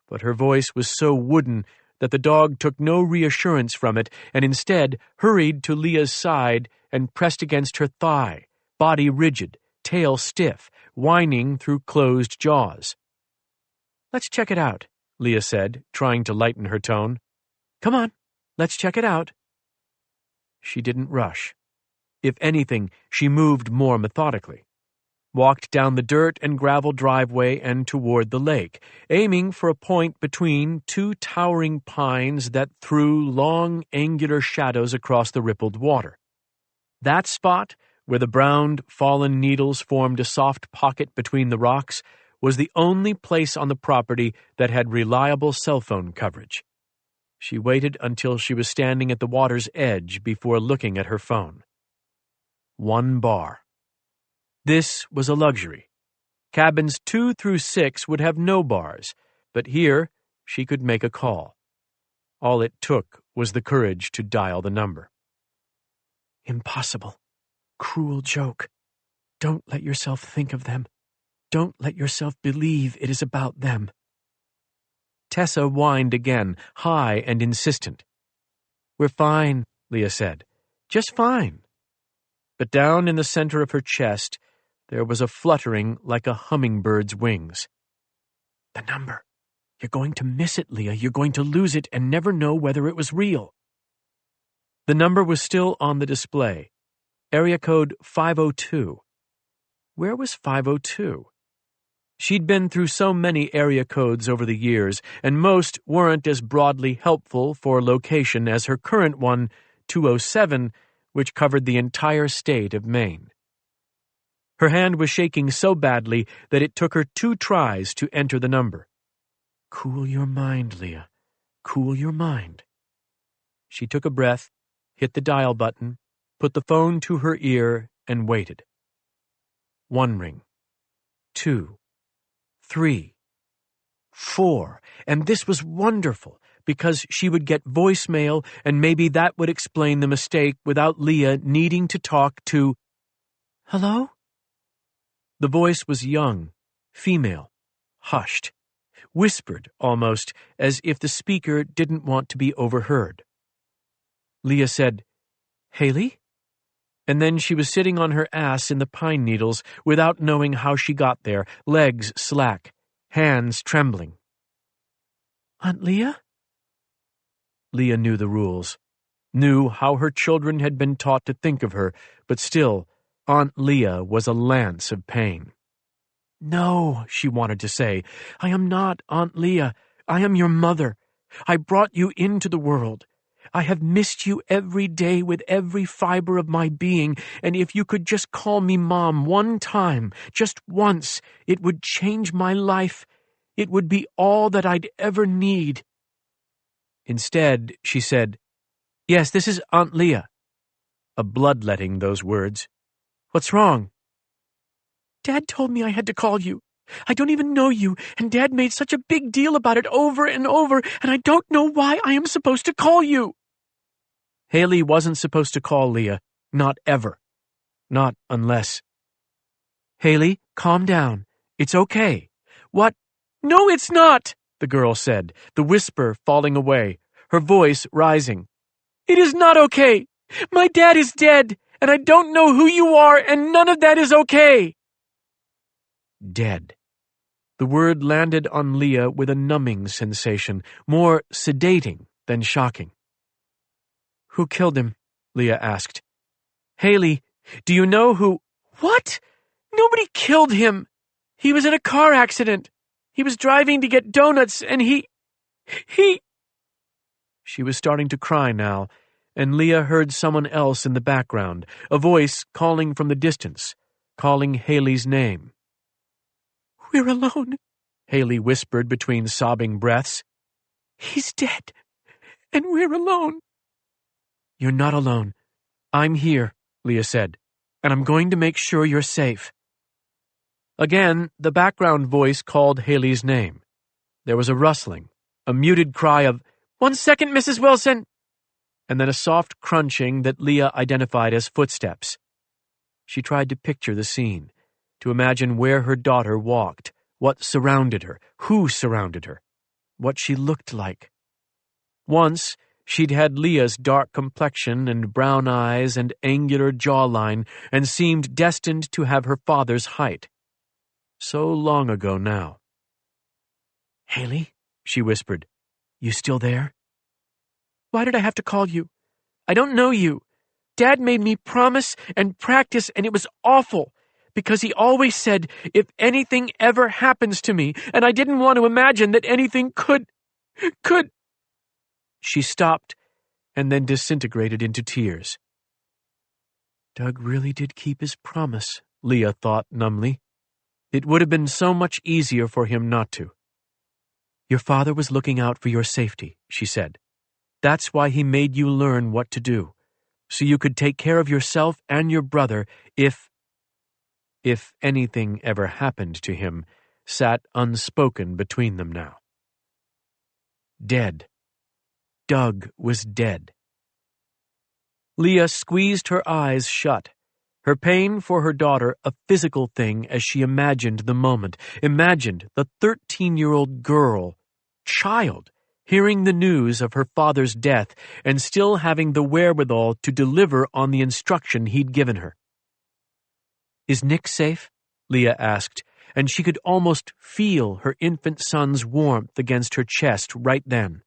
but her voice was so wooden that the dog took no reassurance from it and instead hurried to Leah's side and pressed against her thigh, body rigid, tail stiff, whining through closed jaws. "Let's check it out," Leah said, trying to lighten her tone. "Come on, let's check it out." She didn't rush. If anything, she moved more methodically. Walked down the dirt and gravel driveway and toward the lake, aiming for a point between two towering pines that threw long, angular shadows across the rippled water. That spot, where the browned, fallen needles formed a soft pocket between the rocks, was the only place on the property that had reliable cell phone coverage. She waited until she was standing at the water's edge before looking at her phone. 1 bar. This was a luxury. Cabins 2 through 6 would have no bars, but here she could make a call. All it took was the courage to dial the number. "Impossible. Cruel joke. Don't let yourself think of them. Don't let yourself believe it is about them." Tessa whined again, high and insistent. "We're fine," Leah said. "Just fine." But down in the center of her chest, there was a fluttering like a hummingbird's wings. "The number. You're going to miss it, Leah. You're going to lose it and never know whether it was real." The number was still on the display. Area code 502. Where was 502? She'd been through so many area codes over the years, and most weren't as broadly helpful for location as her current one, 207, which covered the entire state of Maine. Her hand was shaking so badly that it took her 2 tries to enter the number. Cool your mind, Leah. Cool your mind. She took a breath, hit the dial button, put the phone to her ear, and waited. 1 ring. 2. 3. 4. And this was wonderful, because she would get voicemail, and maybe that would explain the mistake without Leah needing to talk to... Hello? The voice was young, female, hushed, whispered almost, as if the speaker didn't want to be overheard. Leah said, Haley? And then she was sitting on her ass in the pine needles without knowing how she got there, legs slack, hands trembling. Aunt Leah? Leah knew the rules, knew how her children had been taught to think of her, but still, Aunt Leah was a lance of pain. No, she wanted to say, I am not Aunt Leah. I am your mother. I brought you into the world. I have missed you every day with every fiber of my being, and if you could just call me Mom one time, just once, it would change my life. It would be all that I'd ever need. Instead, she said, Yes, this is Aunt Leah. A bloodletting, those words. What's wrong? Dad told me I had to call you. I don't even know you, and Dad made such a big deal about it over and over, and I don't know why I am supposed to call you. Haley wasn't supposed to call Leah, not ever. Not unless... Haley, calm down. It's okay. What? No, it's not, the girl said, the whisper falling away, her voice rising. It is not okay. My dad is dead, and I don't know who you are, and none of that is okay. Dead. The word landed on Leah with a numbing sensation, more sedating than shocking. Who killed him? Leah asked. Haley, do you know who... What? Nobody killed him. He was in a car accident. He was driving to get donuts, and he... She was starting to cry now, and Leah heard someone else in the background, a voice calling from the distance, calling Haley's name. We're alone, Haley whispered between sobbing breaths. He's dead, and we're alone. You're not alone. I'm here, Leah said, and I'm going to make sure you're safe. Again, the background voice called Haley's name. There was a rustling, a muted cry of, 1 second, Mrs. Wilson, and then a soft crunching that Leah identified as footsteps. She tried to picture the scene, to imagine where her daughter walked, what surrounded her, who surrounded her, what she looked like. Once, she'd had Leah's dark complexion and brown eyes and angular jawline and seemed destined to have her father's height. So long ago now. Haley, she whispered, you still there? Why did I have to call you? I don't know you. Dad made me promise and practice, and it was awful, because he always said, if anything ever happens to me, and I didn't want to imagine that anything could... She stopped and then disintegrated into tears. Doug really did keep his promise, Leah thought numbly. It would have been so much easier for him not to. Your father was looking out for your safety, she said. That's why he made you learn what to do, so you could take care of yourself and your brother if anything ever happened to him, sat unspoken between them now. Dead. Doug was dead. Leah squeezed her eyes shut, her pain for her daughter a physical thing as she imagined the moment, imagined the 13-year-old girl, child, hearing the news of her father's death and still having the wherewithal to deliver on the instruction he'd given her. Is Nick safe? Leah asked, and she could almost feel her infant son's warmth against her chest right then.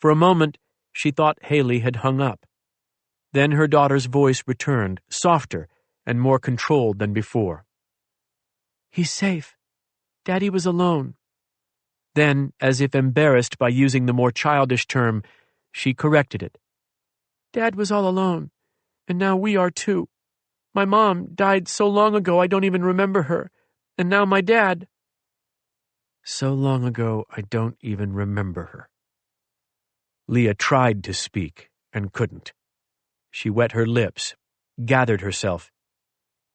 For a moment, she thought Haley had hung up. Then her daughter's voice returned, softer and more controlled than before. "He's safe. Daddy was alone." Then, as if embarrassed by using the more childish term, she corrected it. "Dad was all alone, and now we are too. My mom died so long ago I don't even remember her, and now my dad—" So long ago I don't even remember her. Leah tried to speak and couldn't. She wet her lips, gathered herself.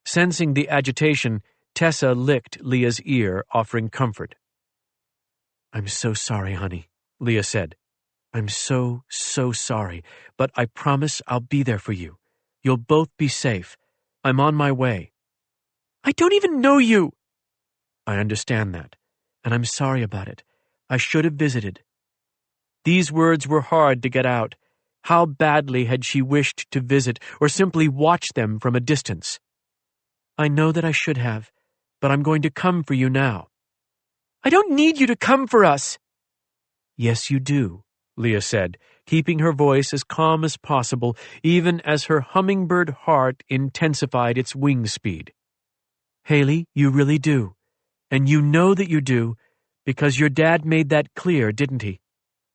Sensing the agitation, Tessa licked Leah's ear, offering comfort. "I'm so sorry, honey," Leah said. "I'm so sorry, but I promise I'll be there for you. You'll both be safe. I'm on my way." "I don't even know you." "I understand that, and I'm sorry about it. I should have visited." These words were hard to get out. How badly had she wished to visit or simply watch them from a distance. "I know that I should have, but I'm going to come for you now." "I don't need you to come for us." "Yes, you do," Leah said, keeping her voice as calm as possible, even as her hummingbird heart intensified its wing speed. "Haley, you really do. And you know that you do, because your dad made that clear, didn't he?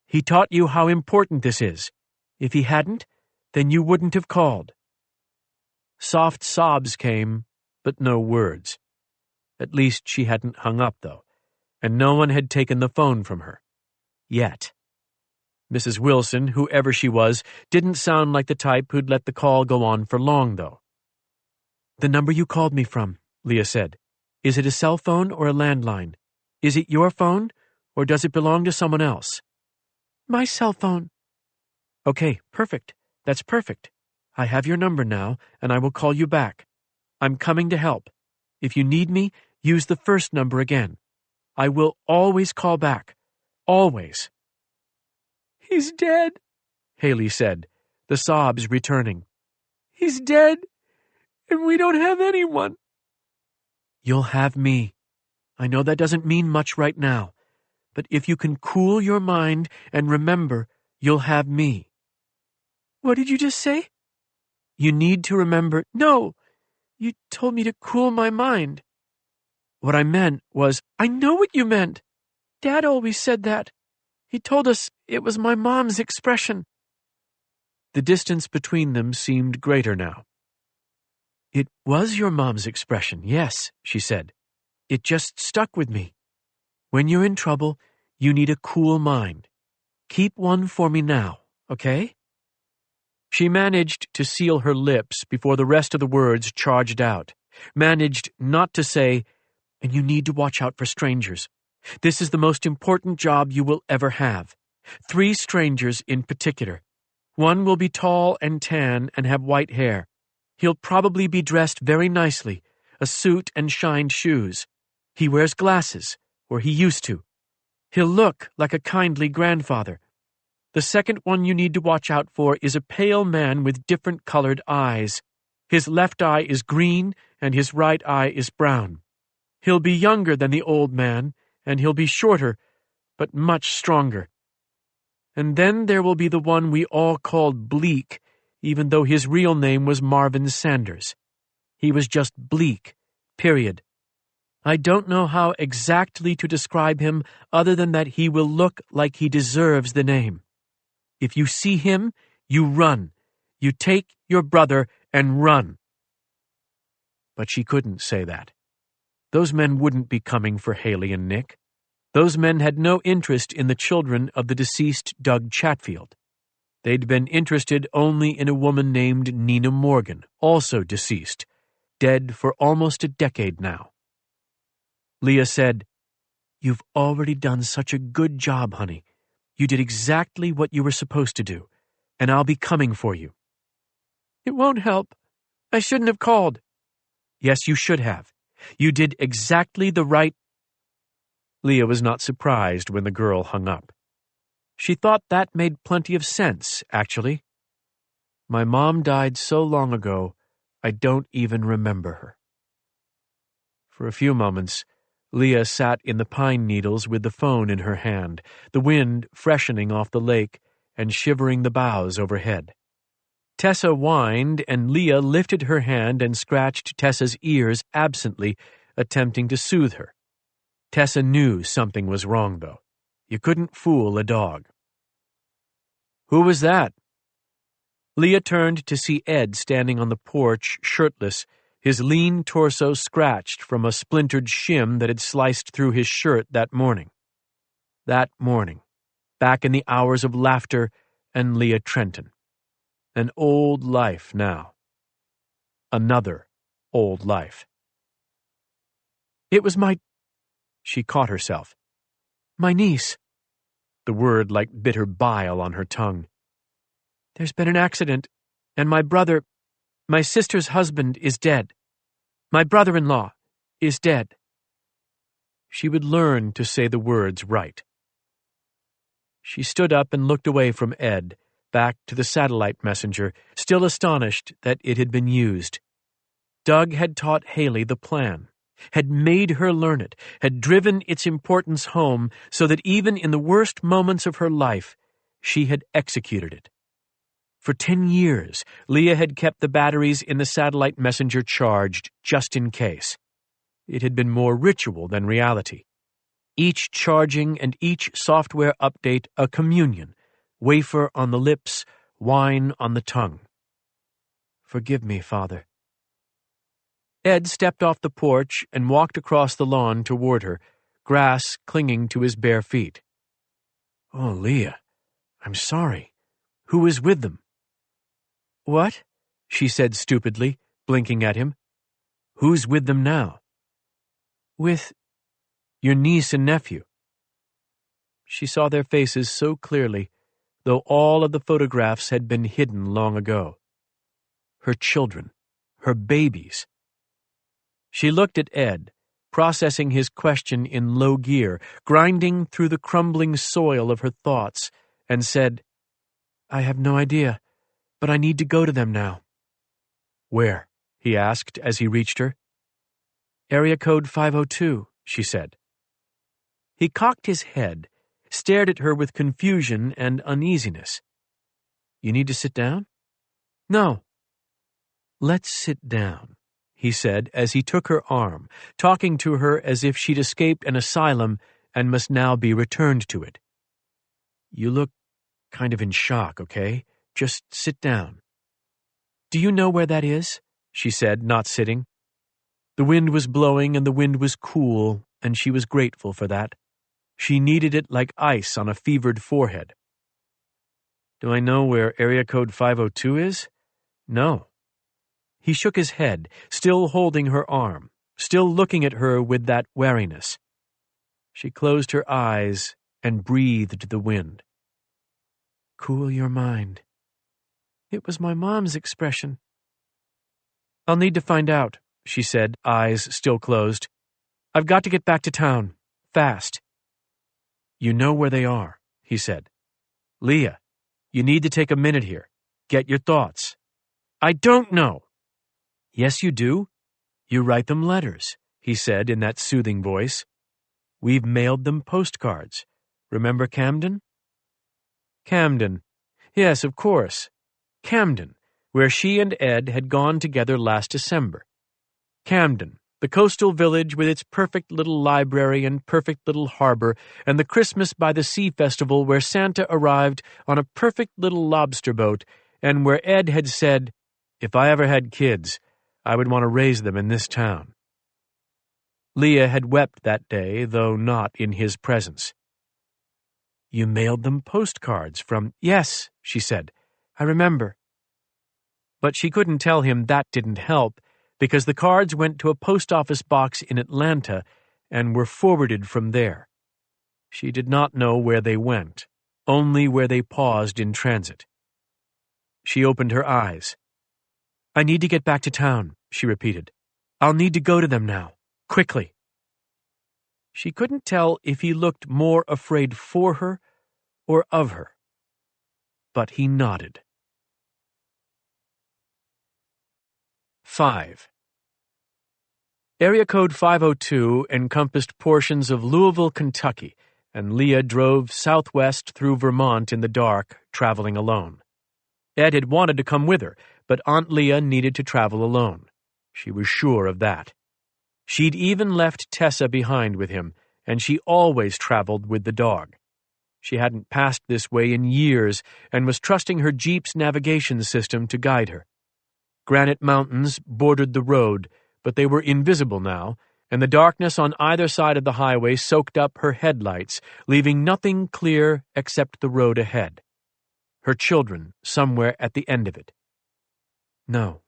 He taught you how important this is. If he hadn't, then you wouldn't have called." Soft sobs came, but no words. At least she hadn't hung up, though, and no one had taken the phone from her. Yet. Mrs. Wilson, whoever she was, didn't sound like the type who'd let the call go on for long, though. "The number you called me from," Leah said. "Is it a cell phone or a landline? Is it your phone, or does it belong to someone else?" "My cell phone." "Okay, perfect. That's perfect. I have your number now, and I will call you back. I'm coming to help. If you need me, use the first number again. I will always call back. Always." "He's dead," Haley said, the sobs returning. "He's dead, and we don't have anyone." "You'll have me. I know that doesn't mean much right now, but if you can cool your mind and remember, you'll have me." "What did you just say?" "You need to remember—" "No, you told me to cool my mind." "What I meant was—" "I know what you meant. Dad always said that. He told us it was my mom's expression." The distance between them seemed greater now. "It was your mom's expression, yes," she said. "It just stuck with me. When you're in trouble, you need a cool mind. Keep one for me now, okay?" She managed to seal her lips before the rest of the words charged out. Managed not to say, "And you need to watch out for strangers. This is the most important job you will ever have. 3 strangers in particular. One will be tall and tan and have white hair. He'll probably be dressed very nicely, a suit and shined shoes. He wears glasses, or he used to. He'll look like a kindly grandfather. The second one you need to watch out for is a pale man with different colored eyes. His left eye is green and his right eye is brown. He'll be younger than the old man, and he'll be shorter, but much stronger. And then there will be the one we all called Bleak, even though his real name was Marvin Sanders. He was just Bleak, period. I don't know how exactly to describe him other than that he will look like he deserves the name. If you see him, you run. You take your brother and run." But she couldn't say that. Those men wouldn't be coming for Haley and Nick. Those men had no interest in the children of the deceased Doug Chatfield. They'd been interested only in a woman named Nina Morgan, also deceased, dead for almost a decade now. Leah said, "You've already done such a good job, honey. You did exactly what you were supposed to do, and I'll be coming for you." "It won't help. I shouldn't have called." "Yes, you should have. You did exactly the right—" Leah was not surprised when the girl hung up. She thought that made plenty of sense, actually. "My mom died so long ago, I don't even remember her." For a few moments, Leah sat in the pine needles with the phone in her hand, the wind freshening off the lake and shivering the boughs overhead. Tessa whined, and Leah lifted her hand and scratched Tessa's ears absently, attempting to soothe her. Tessa knew something was wrong, though. You couldn't fool a dog. "Who was that?" Leah turned to see Ed standing on the porch, shirtless, his lean torso scratched from a splintered shim that had sliced through his shirt that morning. That morning, back in the hours of laughter and Leah Trenton. An old life now. Another old life. "It was my—" She caught herself. "My niece." The word like bitter bile on her tongue. "There's been an accident, and my sister's husband is dead. My brother-in-law is dead." She would learn to say the words right. She stood up and looked away from Ed, back to the satellite messenger, still astonished that it had been used. Doug had taught Haley the plan, had made her learn it, had driven its importance home so that even in the worst moments of her life, she had executed it. For 10 years, Leah had kept the batteries in the satellite messenger charged just in case. It had been more ritual than reality. Each charging and each software update a communion, wafer on the lips, wine on the tongue. "Forgive me, Father." Ed stepped off the porch and walked across the lawn toward her, grass clinging to his bare feet. "Oh, Leah, I'm sorry. Who is with them?" "What?" she said stupidly, blinking at him. "Who's with them now?" "With your niece and nephew." She saw their faces so clearly, though all of the photographs had been hidden long ago. Her children, her babies. She looked at Ed, processing his question in low gear, grinding through the crumbling soil of her thoughts, and said, "I have no idea, but I need to go to them now." "Where?" he asked as he reached her. "Area code 502, she said. He cocked his head, stared at her with confusion and uneasiness. "You need to sit down?" "No." "Let's sit down," he said as he took her arm, talking to her as if she'd escaped an asylum and must now be returned to it. "You look kind of in shock, okay? Just sit down." "Do you know where that is?" she said, not sitting. The wind was blowing and the wind was cool, and she was grateful for that. She needed it like ice on a fevered forehead. "Do I know where area code 502 is? No." He shook his head, still holding her arm, still looking at her with that wariness. She closed her eyes and breathed the wind. "Cool your mind." "It was my mom's expression." "I'll need to find out," she said, eyes still closed. "I've got to get back to town. Fast." "You know where they are," he said. "Leah, you need to take a minute here. Get your thoughts." "I don't know." "Yes, you do. You write them letters," he said in that soothing voice. "We've mailed them postcards. Remember Camden?" Camden. Yes, of course. Camden, where she and Ed had gone together last December. Camden, the coastal village with its perfect little library and perfect little harbor, and the Christmas by the Sea festival where Santa arrived on a perfect little lobster boat, and where Ed had said, "If I ever had kids, I would want to raise them in this town." Leah had wept that day, though not in his presence. "You mailed them postcards from—" "Yes," she said. "I remember." But she couldn't tell him that didn't help, because the cards went to a post office box in Atlanta and were forwarded from there. She did not know where they went, only where they paused in transit. She opened her eyes. "I need to get back to town," she repeated. "I'll need to go to them now. Quickly." She couldn't tell if he looked more afraid for her or of her. But he nodded. 5. Area code 502 encompassed portions of Louisville, Kentucky, and Leah drove southwest through Vermont in the dark, traveling alone. Ed had wanted to come with her, but Aunt Leah needed to travel alone. She was sure of that. She'd even left Tessa behind with him, and she always traveled with the dog. She hadn't passed this way in years and was trusting her Jeep's navigation system to guide her. Granite mountains bordered the road, but they were invisible now, and the darkness on either side of the highway soaked up her headlights, leaving nothing clear except the road ahead. Her children somewhere at the end of it. No,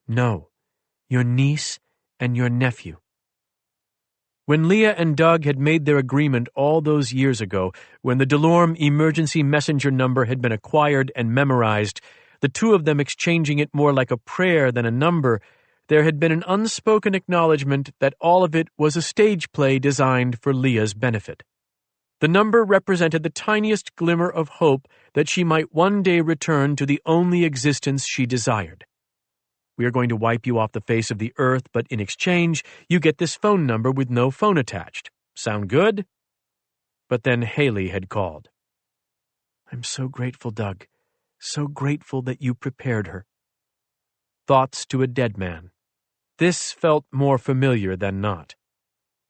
your niece and your nephew. When Leah and Doug had made their agreement all those years ago, when the Delorme emergency messenger number had been acquired and memorized, the two of them exchanging it more like a prayer than a number, there had been an unspoken acknowledgement that all of it was a stage play designed for Leah's benefit. The number represented the tiniest glimmer of hope that she might one day return to the only existence she desired. We are going to wipe you off the face of the earth, but in exchange, you get this phone number with no phone attached. Sound good? But then Haley had called. I'm so grateful, Doug. So grateful that you prepared her. Thoughts to a dead man. This felt more familiar than not.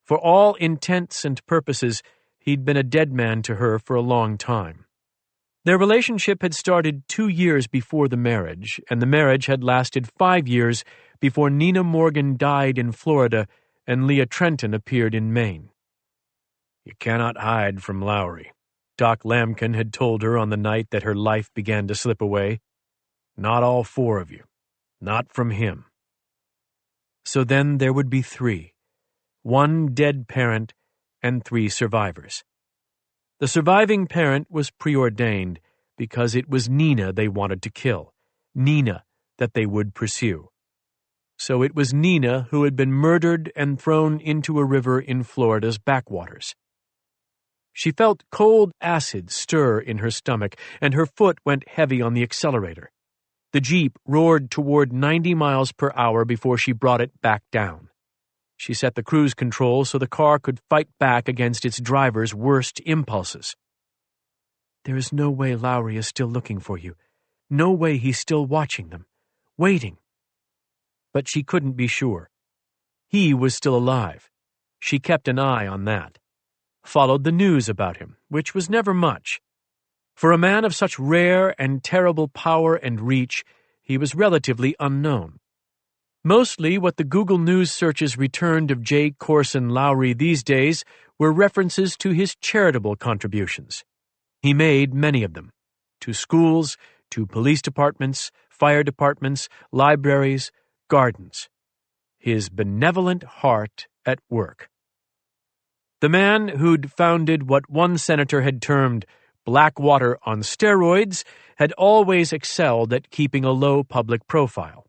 For all intents and purposes, he'd been a dead man to her for a long time. Their relationship had started 2 years before the marriage, and the marriage had lasted 5 years before Nina Morgan died in Florida and Leah Trenton appeared in Maine. You cannot hide from Lowry, Doc Lambkin had told her on the night that her life began to slip away. Not all 4 of you. Not from him. So then there would be 3. 1 dead parent and 3 survivors. The surviving parent was preordained because it was Nina they wanted to kill, Nina that they would pursue. So it was Nina who had been murdered and thrown into a river in Florida's backwaters. She felt cold acid stir in her stomach, and her foot went heavy on the accelerator. The Jeep roared toward 90 miles per hour before she brought it back down. She set the cruise control so the car could fight back against its driver's worst impulses. There is no way Lowry is still looking for you. No way he's still watching them, waiting. But she couldn't be sure. He was still alive. She kept an eye on that. Followed the news about him, which was never much. For a man of such rare and terrible power and reach, he was relatively unknown. Mostly what the Google News searches returned of J. Corson Lowry these days were references to his charitable contributions. He made many of them. To schools, to police departments, fire departments, libraries, gardens. His benevolent heart at work. The man who'd founded what one senator had termed Blackwater on steroids had always excelled at keeping a low public profile.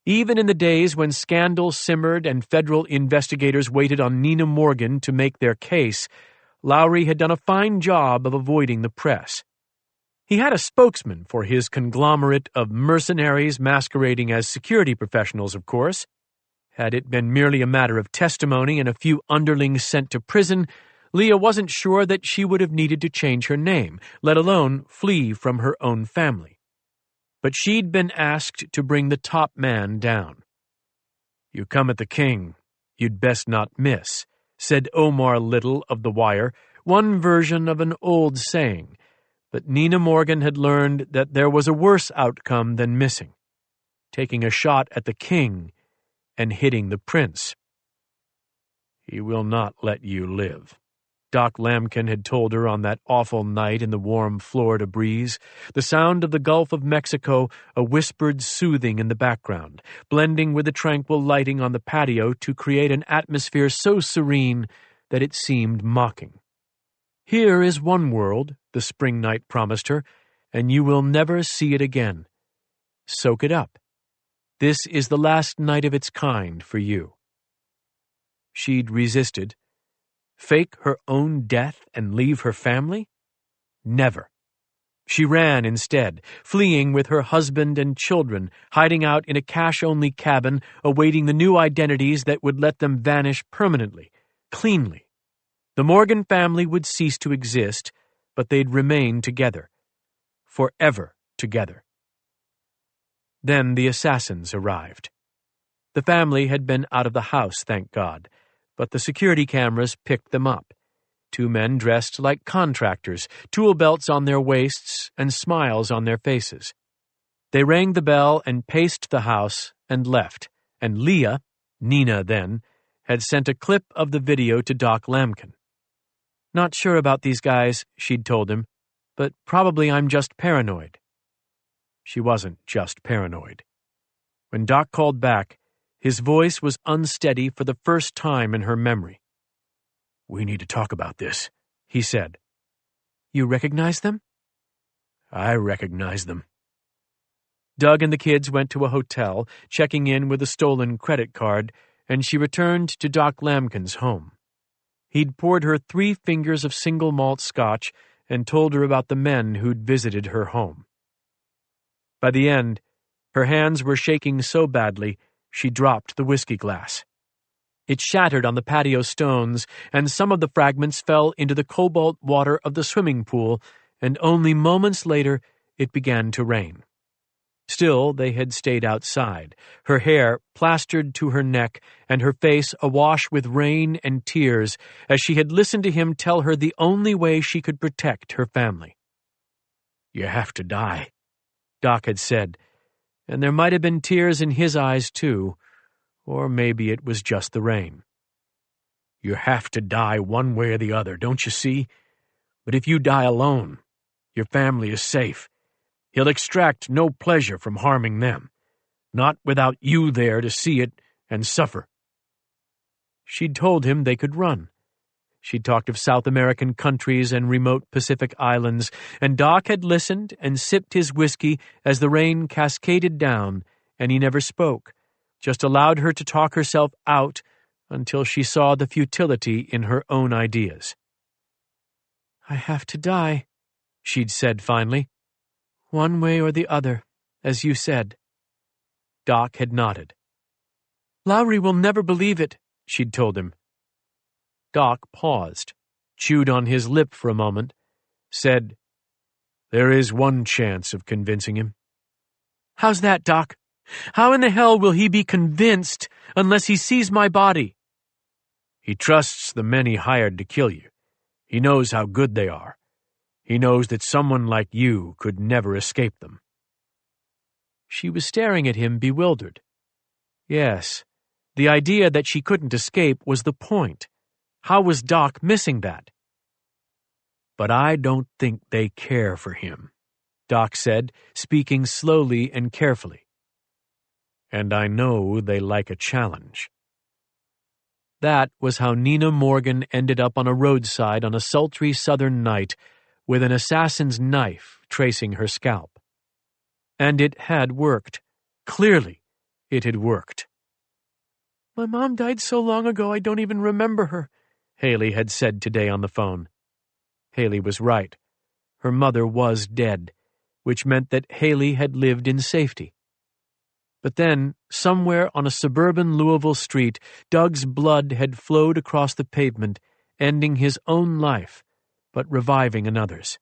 Even in the days when scandal simmered and federal investigators waited on Nina Morgan to make their case, Lowry had done a fine job of avoiding the press. He had a spokesman for his conglomerate of mercenaries masquerading as security professionals, of course. Had it been merely a matter of testimony and a few underlings sent to prison, Leah wasn't sure that she would have needed to change her name, let alone flee from her own family. But she'd been asked to bring the top man down. You come at the king, you'd best not miss, said Omar Little of The Wire, one version of an old saying. But Nina Morgan had learned that there was a worse outcome than missing, taking a shot at the king and hitting the prince. He will not let you live, Doc Lambkin had told her on that awful night in the warm Florida breeze, the sound of the Gulf of Mexico a whispered soothing in the background, blending with the tranquil lighting on the patio to create an atmosphere so serene that it seemed mocking. Here is one world, the spring night promised her, and you will never see it again. Soak it up. This is the last night of its kind for you. She'd resisted. Fake her own death and leave her family? Never. She ran instead, fleeing with her husband and children, hiding out in a cash-only cabin, awaiting the new identities that would let them vanish permanently, cleanly. The Morgan family would cease to exist, but they'd remain together. Forever together. Then the assassins arrived. The family had been out of the house, thank God, but the security cameras picked them up. 2 men dressed like contractors, tool belts on their waists and smiles on their faces. They rang the bell and paced the house and left, and Leah, Nina then, had sent a clip of the video to Doc Lamkin. "Not sure about these guys," she'd told him, "but probably I'm just paranoid." She wasn't just paranoid. When Doc called back, his voice was unsteady for the first time in her memory. "We need to talk about this," he said. "You recognize them?" "I recognize them." Doug and the kids went to a hotel, checking in with a stolen credit card, and she returned to Doc Lamkin's home. He'd poured her 3 fingers of single malt scotch and told her about the men who'd visited her home. By the end, her hands were shaking so badly, she dropped the whiskey glass. It shattered on the patio stones, and some of the fragments fell into the cobalt water of the swimming pool, and only moments later it began to rain. Still, they had stayed outside, her hair plastered to her neck and her face awash with rain and tears as she had listened to him tell her the only way she could protect her family. "You have to die," Doc had said, and there might have been tears in his eyes too, or maybe it was just the rain. "You have to die one way or the other, don't you see? But if you die alone, your family is safe. He'll extract no pleasure from harming them, not without you there to see it and suffer." She'd told him they could run. She'd talked of South American countries and remote Pacific islands, and Doc had listened and sipped his whiskey as the rain cascaded down, and he never spoke, just allowed her to talk herself out until she saw the futility in her own ideas. "I have to die," she'd said finally. "One way or the other, as you said." Doc had nodded. "Lowry will never believe it," she'd told him. Doc paused, chewed on his lip for a moment, said, "There is one chance of convincing him." "How's that, Doc? How in the hell will he be convinced unless he sees my body?" "He trusts the men he hired to kill you. He knows how good they are. He knows that someone like you could never escape them." She was staring at him, bewildered. Yes, the idea that she couldn't escape was the point. How was Doc missing that? "But I don't think they care for him," Doc said, speaking slowly and carefully. "And I know they like a challenge." That was how Nina Morgan ended up on a roadside on a sultry southern night, with an assassin's knife tracing her scalp. And it had worked. Clearly, it had worked. "My mom died so long ago I don't even remember her," Haley had said today on the phone. Haley was right. Her mother was dead, which meant that Haley had lived in safety. But then, somewhere on a suburban Louisville street, Doug's blood had flowed across the pavement, ending his own life, but reviving another's.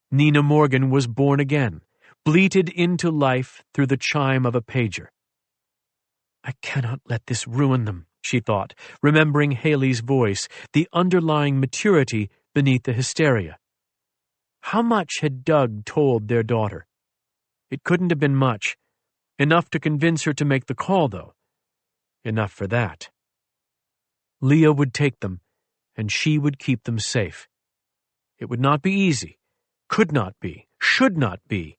Nina Morgan was born again, bleated into life through the chime of a pager. "I cannot let this ruin them," she thought, remembering Haley's voice, the underlying maturity beneath the hysteria. How much had Doug told their daughter? It couldn't have been much. Enough to convince her to make the call, though. Enough for that. Leah would take them, and she would keep them safe. It would not be easy, could not be, should not be,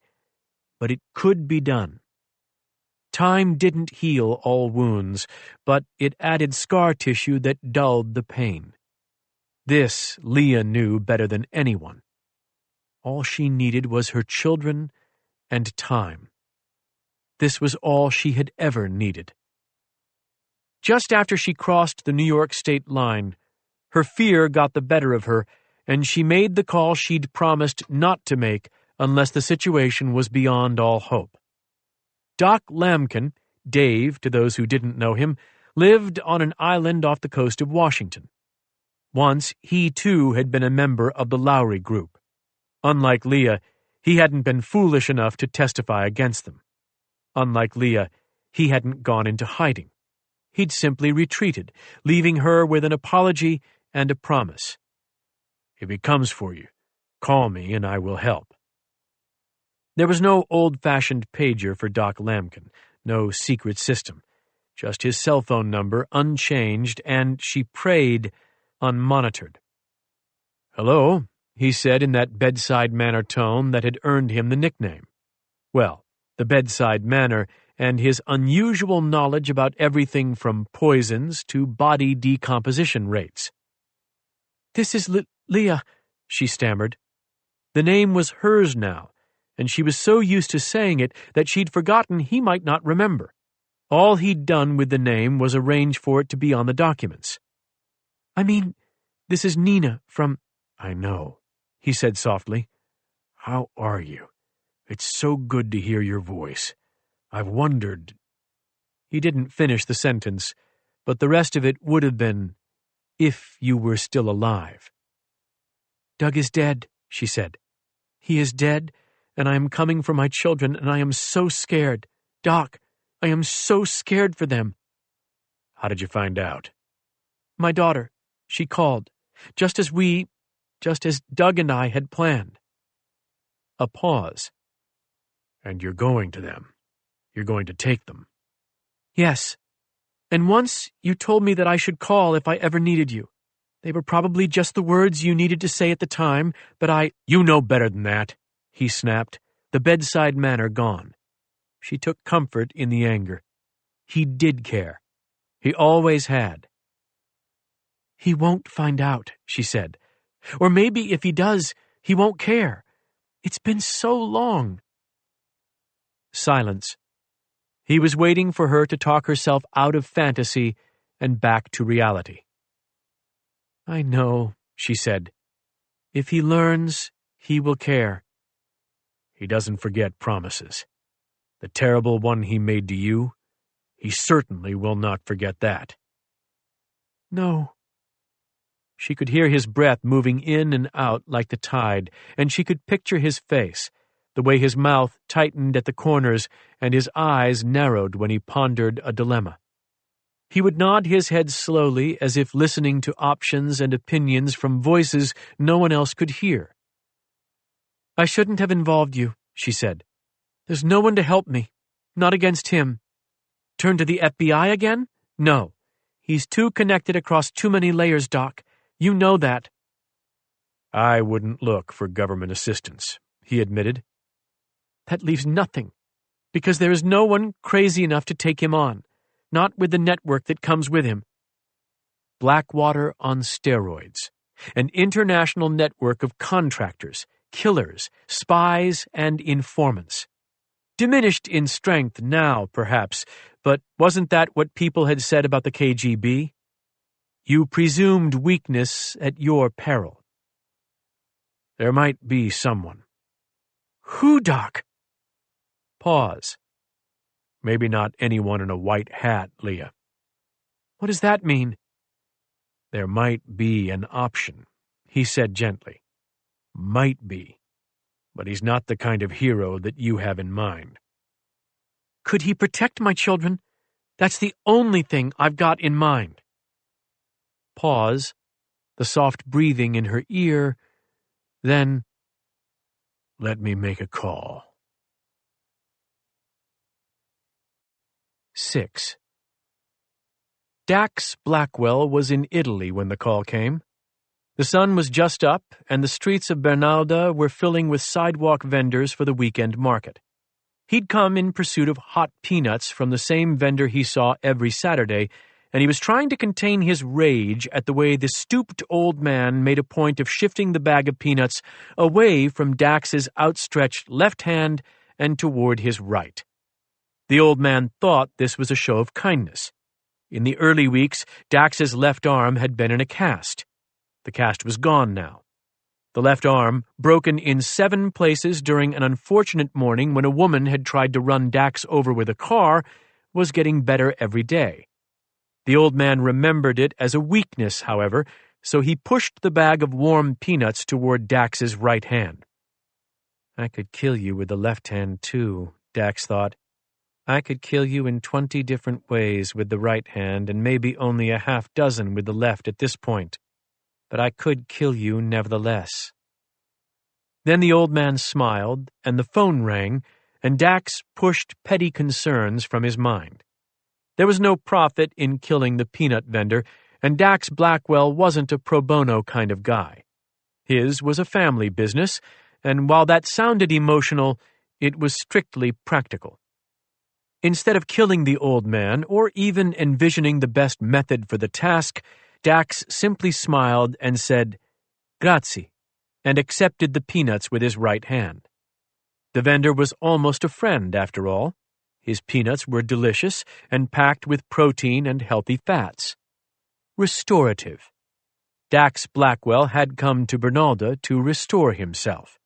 but it could be done. Time didn't heal all wounds, but it added scar tissue that dulled the pain. This Leah knew better than anyone. All she needed was her children and time. This was all she had ever needed. Just after she crossed the New York state line, her fear got the better of her, and she made the call she'd promised not to make unless the situation was beyond all hope. Doc Lamkin, Dave to those who didn't know him, lived on an island off the coast of Washington. Once, he too had been a member of the Lowry group. Unlike Leah, he hadn't been foolish enough to testify against them. Unlike Leah, he hadn't gone into hiding. He'd simply retreated, leaving her with an apology and a promise. "If he comes for you, call me and I will help." There was no old-fashioned pager for Doc Lambkin, no secret system, just his cell phone number unchanged and, she prayed, unmonitored. "Hello," he said in that bedside manner tone that had earned him the nickname. Well, the bedside manner and his unusual knowledge about everything from poisons to body decomposition rates. "This is Leah," she stammered. The name was hers now, and she was so used to saying it that she'd forgotten he might not remember. All he'd done with the name was arrange for it to be on the documents. "I mean, this is Nina from—" "I know," he said softly. "How are you? It's so good to hear your voice. I've wondered—" He didn't finish the sentence, but the rest of it would have been, "if you were still alive." "Doug is dead," she said. "He is dead, and I am coming for my children, and I am so scared. Doc, I am so scared for them." "How did you find out?" "My daughter. She called, just as Doug and I had planned." A pause. "And you're going to them? You're going to take them?" "Yes. And once you told me that I should call if I ever needed you. They were probably just the words you needed to say at the time, but I—" "You know better than that," he snapped, the bedside manner gone. She took comfort in the anger. He did care. He always had. "He won't find out," she said. "Or maybe if he does, he won't care. It's been so long." Silence. He was waiting for her to talk herself out of fantasy and back to reality. "I know," she said. "If he learns, he will care." "He doesn't forget promises. The terrible one he made to you, he certainly will not forget that." "No." She could hear his breath moving in and out like the tide, and she could picture his face, the way his mouth tightened at the corners and his eyes narrowed when he pondered a dilemma. He would nod his head slowly, as if listening to options and opinions from voices no one else could hear. "I shouldn't have involved you," she said. "There's no one to help me, not against him. Turn to the FBI again? No. He's too connected across too many layers, Doc. You know that." "I wouldn't look for government assistance," he admitted. "That leaves nothing, because there is no one crazy enough to take him on, not with the network that comes with him. Blackwater on steroids, an international network of contractors, killers, spies, and informants. Diminished in strength now, perhaps, but wasn't that what people had said about the KGB? You presumed weakness at your peril. There might be someone." "Who, Doc?" Pause. "Maybe not anyone in a white hat, Leah." "What does that mean?" "There might be an option," he said gently. "Might be. But he's not the kind of hero that you have in mind." "Could he protect my children? That's the only thing I've got in mind." Pause, the soft breathing in her ear, then, "Let me make a call." 6. Dax Blackwell was in Italy when the call came. The sun was just up, and the streets of Bernalda were filling with sidewalk vendors for the weekend market. He'd come in pursuit of hot peanuts from the same vendor he saw every Saturday, and he was trying to contain his rage at the way the stooped old man made a point of shifting the bag of peanuts away from Dax's outstretched left hand and toward his right. The old man thought this was a show of kindness. In the early weeks, Dax's left arm had been in a cast. The cast was gone now. The left arm, broken in 7 places during an unfortunate morning when a woman had tried to run Dax over with a car, was getting better every day. The old man remembered it as a weakness, however, so he pushed the bag of warm peanuts toward Dax's right hand. "I could kill you with the left hand, too," Dax thought. I could kill you in 20 different ways with the right hand and maybe only a half dozen with the left at this point, but I could kill you nevertheless. Then the old man smiled, and the phone rang, and Dax pushed petty concerns from his mind. There was no profit in killing the peanut vendor, and Dax Blackwell wasn't a pro bono kind of guy. His was a family business, and while that sounded emotional, it was strictly practical. Instead of killing the old man, or even envisioning the best method for the task, Dax simply smiled and said, "Grazie," and accepted the peanuts with his right hand. The vendor was almost a friend, after all. His peanuts were delicious and packed with protein and healthy fats. Restorative. Dax Blackwell had come to Bernalda to restore himself.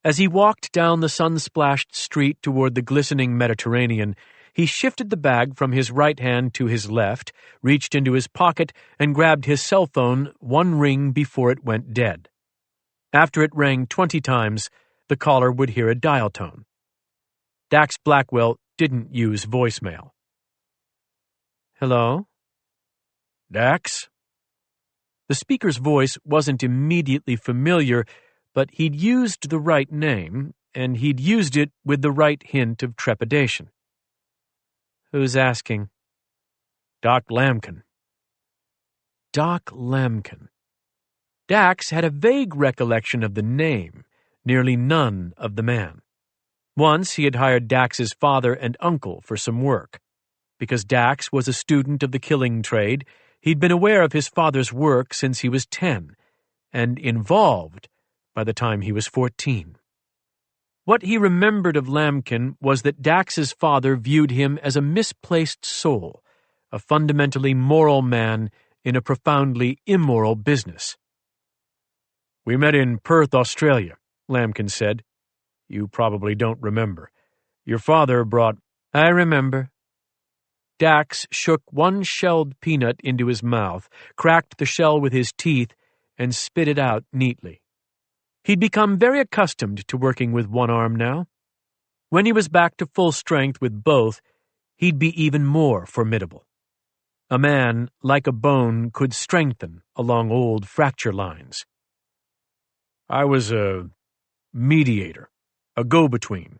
As he walked down the sun-splashed street toward the glistening Mediterranean, he shifted the bag from his right hand to his left, reached into his pocket, and grabbed his cell phone one ring before it went dead. After it rang 20 times, the caller would hear a dial tone. Dax Blackwell didn't use voicemail. "Hello? Dax?" The speaker's voice wasn't immediately familiar, but he'd used the right name, and he'd used it with the right hint of trepidation. "Who's asking?" "Doc Lamkin." Doc Lamkin. Dax had a vague recollection of the name, nearly none of the man. Once he had hired Dax's father and uncle for some work. Because Dax was a student of the killing trade, he'd been aware of his father's work since he was 10, and involved by the time he was 14. What he remembered of Lamkin was that Dax's father viewed him as a misplaced soul, a fundamentally moral man in a profoundly immoral business. "We met in Perth, Australia," Lamkin said. "You probably don't remember. Your father brought—" "I remember." Dax shook one shelled peanut into his mouth, cracked the shell with his teeth, and spit it out neatly. He'd become very accustomed to working with one arm now. When he was back to full strength with both, he'd be even more formidable. A man, like a bone, could strengthen along old fracture lines. "I was a mediator, a go-between.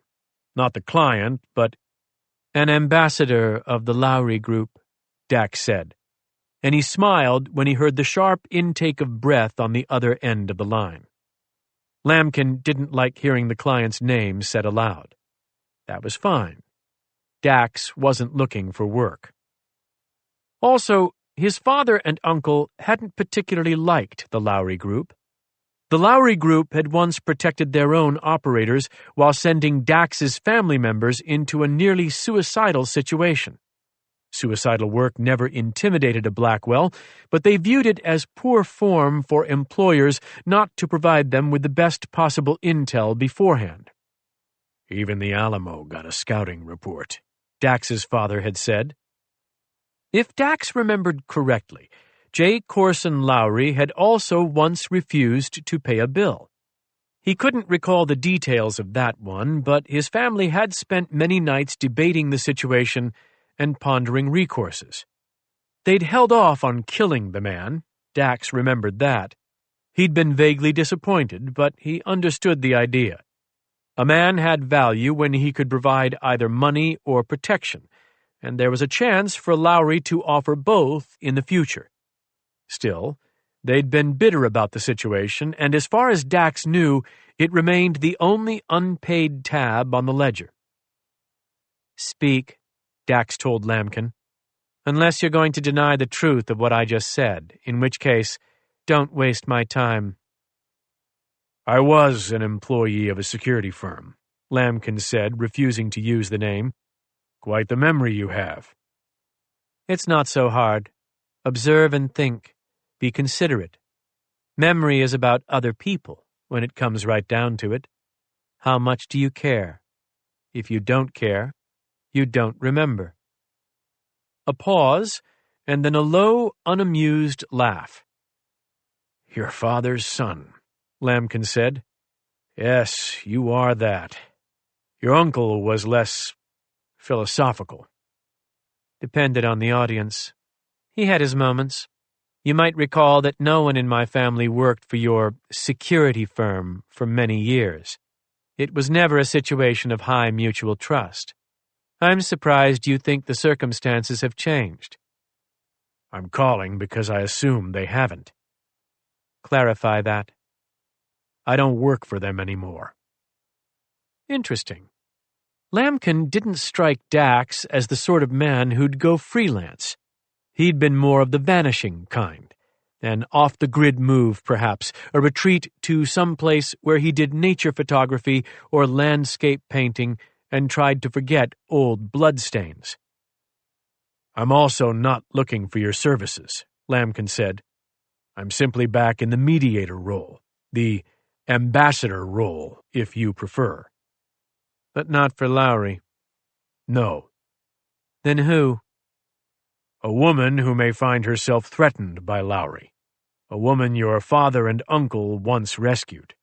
Not the client, but—" "An ambassador of the Lowry Group," Dax said, and he smiled when he heard the sharp intake of breath on the other end of the line. Lamkin didn't like hearing the client's name said aloud. That was fine. Dax wasn't looking for work. Also, his father and uncle hadn't particularly liked the Lowry Group. The Lowry Group had once protected their own operators while sending Dax's family members into a nearly suicidal situation. Suicidal work never intimidated a Blackwell, but they viewed it as poor form for employers not to provide them with the best possible intel beforehand. "Even the Alamo got a scouting report," Dax's father had said. If Dax remembered correctly, J. Corson Lowry had also once refused to pay a bill. He couldn't recall the details of that one, but his family had spent many nights debating the situation and pondering recourses. They'd held off on killing the man. Dax remembered that. He'd been vaguely disappointed, but he understood the idea. A man had value when he could provide either money or protection, and there was a chance for Lowry to offer both in the future. Still, they'd been bitter about the situation, and as far as Dax knew, it remained the only unpaid tab on the ledger. "Speak," Dax told Lamkin, "unless you're going to deny the truth of what I just said, in which case, don't waste my time." "I was an employee of a security firm," Lamkin said, refusing to use the name. "Quite the memory you have." "It's not so hard. Observe and think. Be considerate. Memory is about other people, when it comes right down to it. How much do you care? If you don't care, you don't remember." A pause, and then a low, unamused laugh. "Your father's son," Lamkin said. "Yes, you are that. Your uncle was less philosophical. Depended on the audience. He had his moments. You might recall that no one in my family worked for your security firm for many years. It was never a situation of high mutual trust. I'm surprised you think the circumstances have changed. I'm calling because I assume they haven't. Clarify that. I don't work for them anymore. Interesting. Lambkin didn't strike Dax as the sort of man who'd go freelance. He'd been more of the vanishing kind. An off-the-grid move, perhaps, a retreat to some place where he did nature photography or landscape painting and tried to forget old bloodstains. I'm also not looking for your services, Lambkin said. I'm simply back in the mediator role, the ambassador role, if you prefer. But not for Lowry. No. Then who? A woman who may find herself threatened by Lowry. A woman your father and uncle once rescued.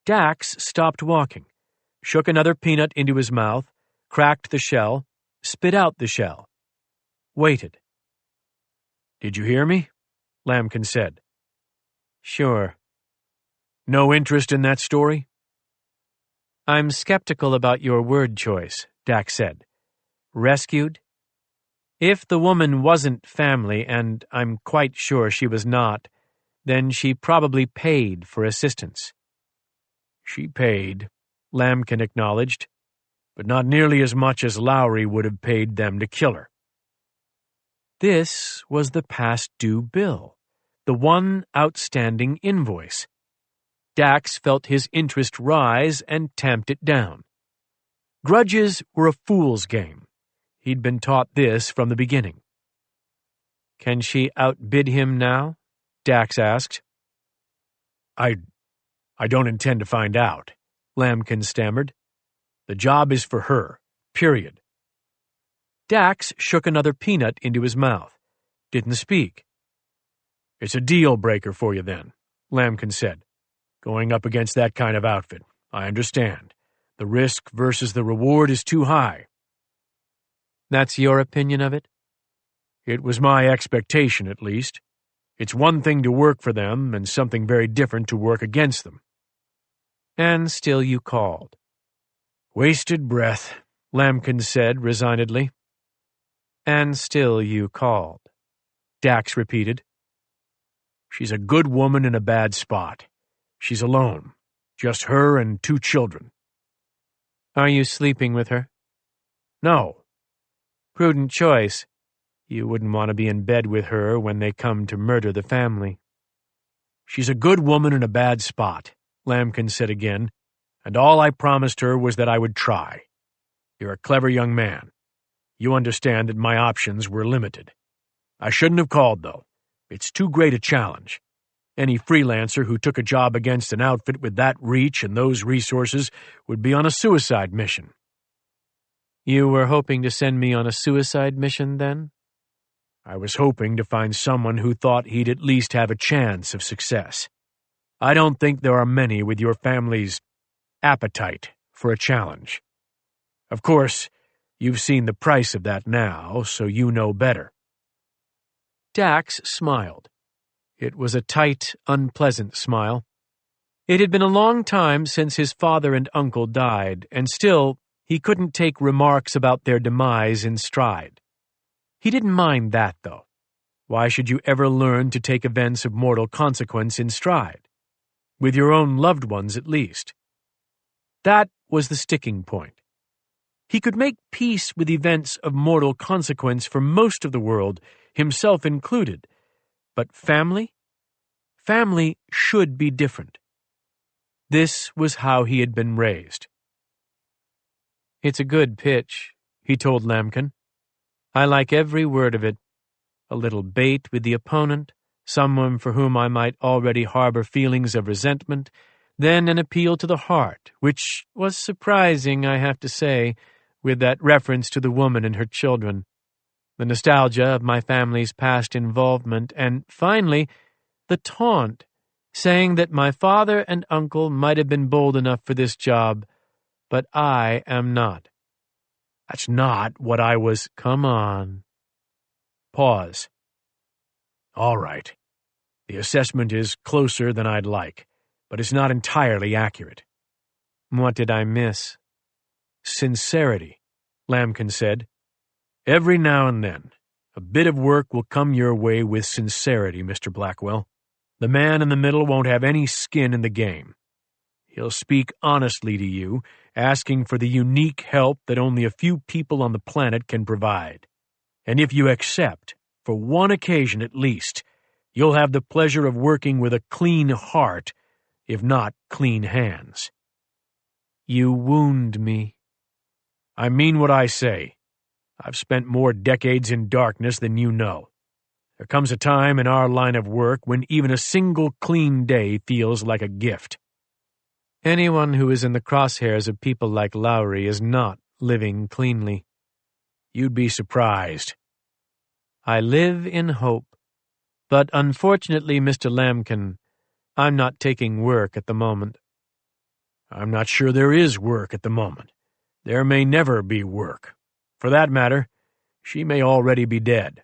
Dax stopped walking, shook another peanut into his mouth, cracked the shell, spit out the shell. Waited. Did you hear me? Lambkin said. Sure. No interest in that story? I'm skeptical about your word choice, Dax said. Rescued? If the woman wasn't family, and I'm quite sure she was not, then she probably paid for assistance. She paid, Lambkin acknowledged, but not nearly as much as Lowry would have paid them to kill her. This was the past due bill, the one outstanding invoice. Dax felt his interest rise and tamped it down. Grudges were a fool's game. He'd been taught this from the beginning. Can she outbid him now? Dax asked. I don't intend to find out, Lambkin stammered. The job is for her, period. Dax shook another peanut into his mouth. Didn't speak. It's a deal breaker for you then, Lambkin said. Going up against that kind of outfit. I understand. The risk versus the reward is too high. That's your opinion of it? It was my expectation, at least. It's one thing to work for them and something very different to work against them. And still you called. Wasted breath, Lambkin said resignedly. And still you called, Dax repeated. She's a good woman in a bad spot. She's alone. Just her and 2 children. Are you sleeping with her? No. Prudent choice. You wouldn't want to be in bed with her when they come to murder the family. She's a good woman in a bad spot, Lambkin said again, and all I promised her was that I would try. You're a clever young man. You understand that my options were limited. I shouldn't have called, though. It's too great a challenge. Any freelancer who took a job against an outfit with that reach and those resources would be on a suicide mission. You were hoping to send me on a suicide mission, then? I was hoping to find someone who thought he'd at least have a chance of success. I don't think there are many with your family's appetite for a challenge. Of course, you've seen the price of that now, so you know better. Dax smiled. It was a tight, unpleasant smile. It had been a long time since his father and uncle died, and still he couldn't take remarks about their demise in stride. He didn't mind that, though. Why should you ever learn to take events of mortal consequence in stride? With your own loved ones, at least. That was the sticking point. He could make peace with events of mortal consequence for most of the world, himself included. But family? Family should be different. This was how he had been raised. It's a good pitch, he told Lambkin. I like every word of it. A little bait with the opponent, someone for whom I might already harbor feelings of resentment, then an appeal to the heart, which was surprising, I have to say, with that reference to the woman and her children, the nostalgia of my family's past involvement, and finally, the taunt, saying that my father and uncle might have been bold enough for this job, but I am not. That's not what I was. Come on. Pause. All right. The assessment is closer than I'd like, but it's not entirely accurate. What did I miss? Sincerity, Lambkin said. Every now and then, a bit of work will come your way with sincerity, Mr. Blackwell. The man in the middle won't have any skin in the game. He'll speak honestly to you, asking for the unique help that only a few people on the planet can provide. And if you accept, for one occasion at least, you'll have the pleasure of working with a clean heart, if not clean hands. You wound me. I mean what I say. I've spent more decades in darkness than you know. There comes a time in our line of work when even a single clean day feels like a gift. Anyone who is in the crosshairs of people like Lowry is not living cleanly. You'd be surprised. I live in hope. But unfortunately, Mr. Lambkin, I'm not taking work at the moment. I'm not sure there is work at the moment. There may never be work. For that matter, she may already be dead.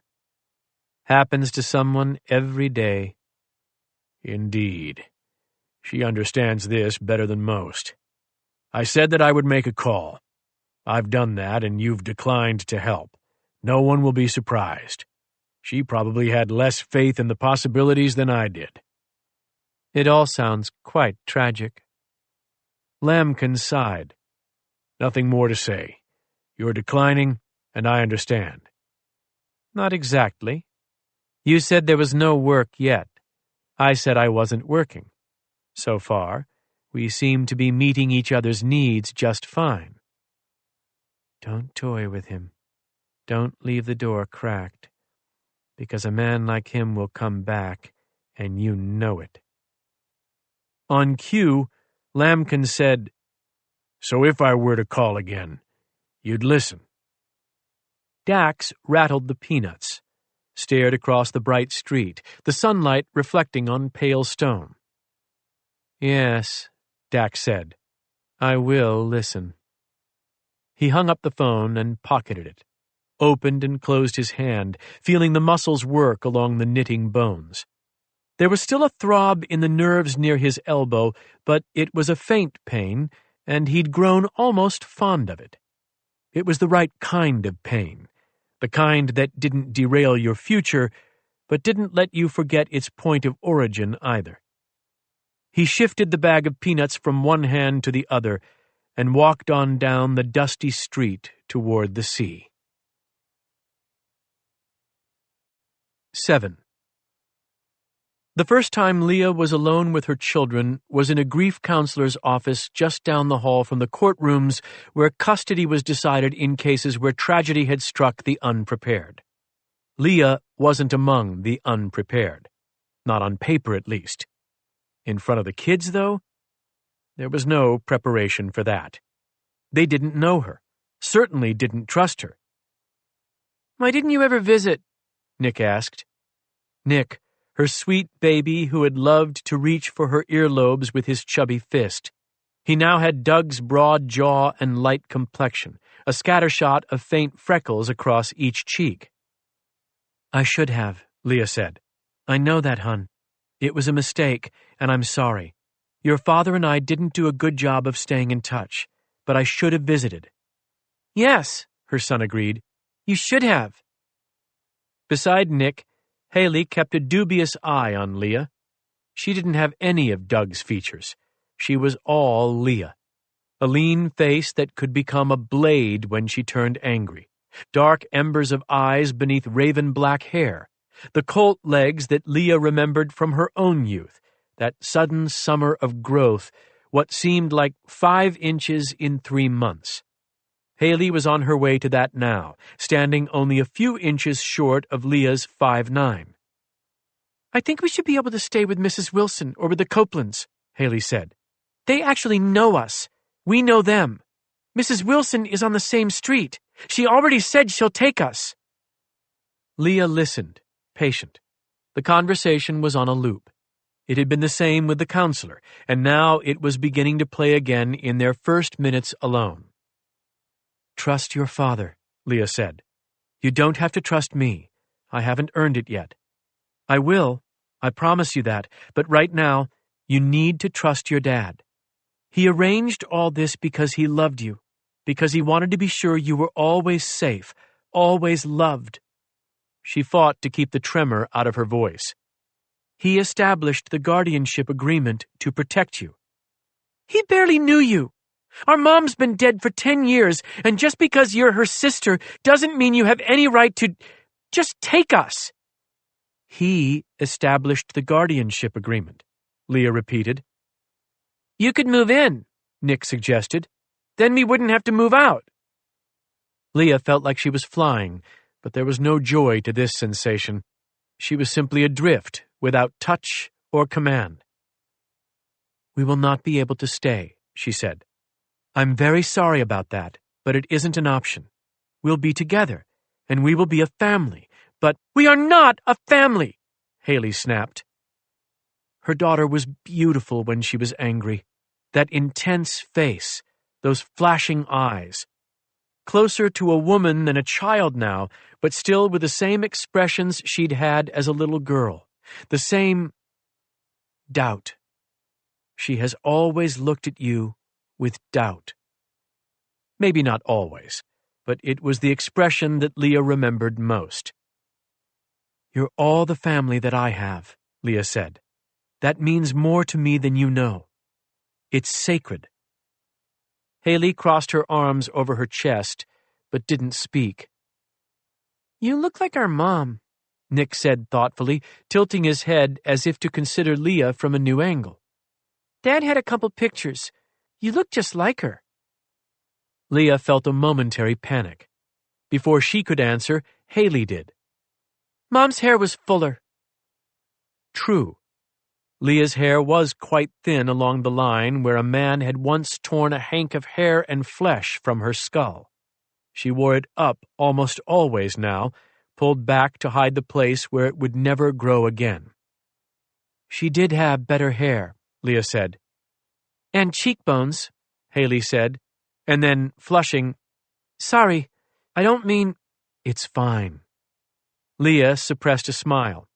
Happens to someone every day. Indeed. She understands this better than most. I said that I would make a call. I've done that, and you've declined to help. No one will be surprised. She probably had less faith in the possibilities than I did. It all sounds quite tragic. Lambkin sighed. Nothing more to say. You're declining, and I understand. Not exactly. You said there was no work yet. I said I wasn't working. So far, we seem to be meeting each other's needs just fine. Don't toy with him. Don't leave the door cracked, because a man like him will come back, and you know it. On cue, Lambkin said, So if I were to call again, you'd listen. Dax rattled the peanuts, stared across the bright street, the sunlight reflecting on pale stone. Yes, Dax said, I will listen. He hung up the phone and pocketed it, opened and closed his hand, feeling the muscles work along the knitting bones. There was still a throb in the nerves near his elbow, but it was a faint pain, and he'd grown almost fond of it. It was the right kind of pain, the kind that didn't derail your future, but didn't let you forget its point of origin either. He shifted the bag of peanuts from one hand to the other and walked on down the dusty street toward the sea. 7. The first time Leah was alone with her children was in a grief counselor's office just down the hall from the courtrooms where custody was decided in cases where tragedy had struck the unprepared. Leah wasn't among the unprepared. Not on paper, at least. In front of the kids, though, there was no preparation for that. They didn't know her, certainly didn't trust her. Why didn't you ever visit? Nick asked. Nick, her sweet baby who had loved to reach for her earlobes with his chubby fist. He now had Doug's broad jaw and light complexion, a scattershot of faint freckles across each cheek. I should have, Leah said. I know that, hon. It was a mistake, and I'm sorry. Your father and I didn't do a good job of staying in touch, but I should have visited. Yes, her son agreed. You should have. Beside Nick, Haley kept a dubious eye on Leah. She didn't have any of Doug's features. She was all Leah. A lean face that could become a blade when she turned angry. Dark embers of eyes beneath raven-black hair. The colt legs that Leah remembered from her own youth. That sudden summer of growth, what seemed like 5 inches in 3 months. Haley was on her way to that now, standing only a few inches short of Leah's 5'9". I think we should be able to stay with Mrs. Wilson or with the Copelands, Haley said. They actually know us. We know them. Mrs. Wilson is on the same street. She already said she'll take us. Leah listened, patient. The conversation was on a loop. It had been the same with the counselor, and now it was beginning to play again in their first minutes alone. trust your father," Leah said. "You don't have to trust me. I haven't earned it yet. I will, I promise you that, but right now, you need to trust your dad. He arranged all this because he loved you, because he wanted to be sure you were always safe, always loved." She fought to keep the tremor out of her voice. "He established the guardianship agreement to protect you." "He barely knew you. Our mom's been dead for 10 years, and just because you're her sister doesn't mean you have any right to just take us." "He established the guardianship agreement," Leah repeated. "You could move in," Nick suggested. "Then we wouldn't have to move out." Leah felt like she was flying, but there was no joy to this sensation. She was simply adrift, without touch or command. "We will not be able to stay," she said. "I'm very sorry about that, but it isn't an option. We'll be together, and we will be a family, but—" "We are not a family!" Haley snapped. Her daughter was beautiful when she was angry. That intense face, those flashing eyes. Closer to a woman than a child now, but still with the same expressions she'd had as a little girl. The same doubt. She has always looked at you with doubt. Maybe not always, but it was the expression that Leah remembered most. "You're all the family that I have," Leah said. "That means more to me than you know. It's sacred." Haley crossed her arms over her chest, but didn't speak. "You look like our mom," Nick said thoughtfully, tilting his head as if to consider Leah from a new angle. "Dad had a couple pictures. You look just like her." Leah felt a momentary panic. Before she could answer, Haley did. "Mom's hair was fuller." True. Leah's hair was quite thin along the line where a man had once torn a hank of hair and flesh from her skull. She wore it up almost always now, pulled back to hide the place where it would never grow again. "She did have better hair," Leah said. "And cheekbones," Haley said, and then, flushing, "Sorry, I don't mean—" "It's fine." Leah suppressed a smile.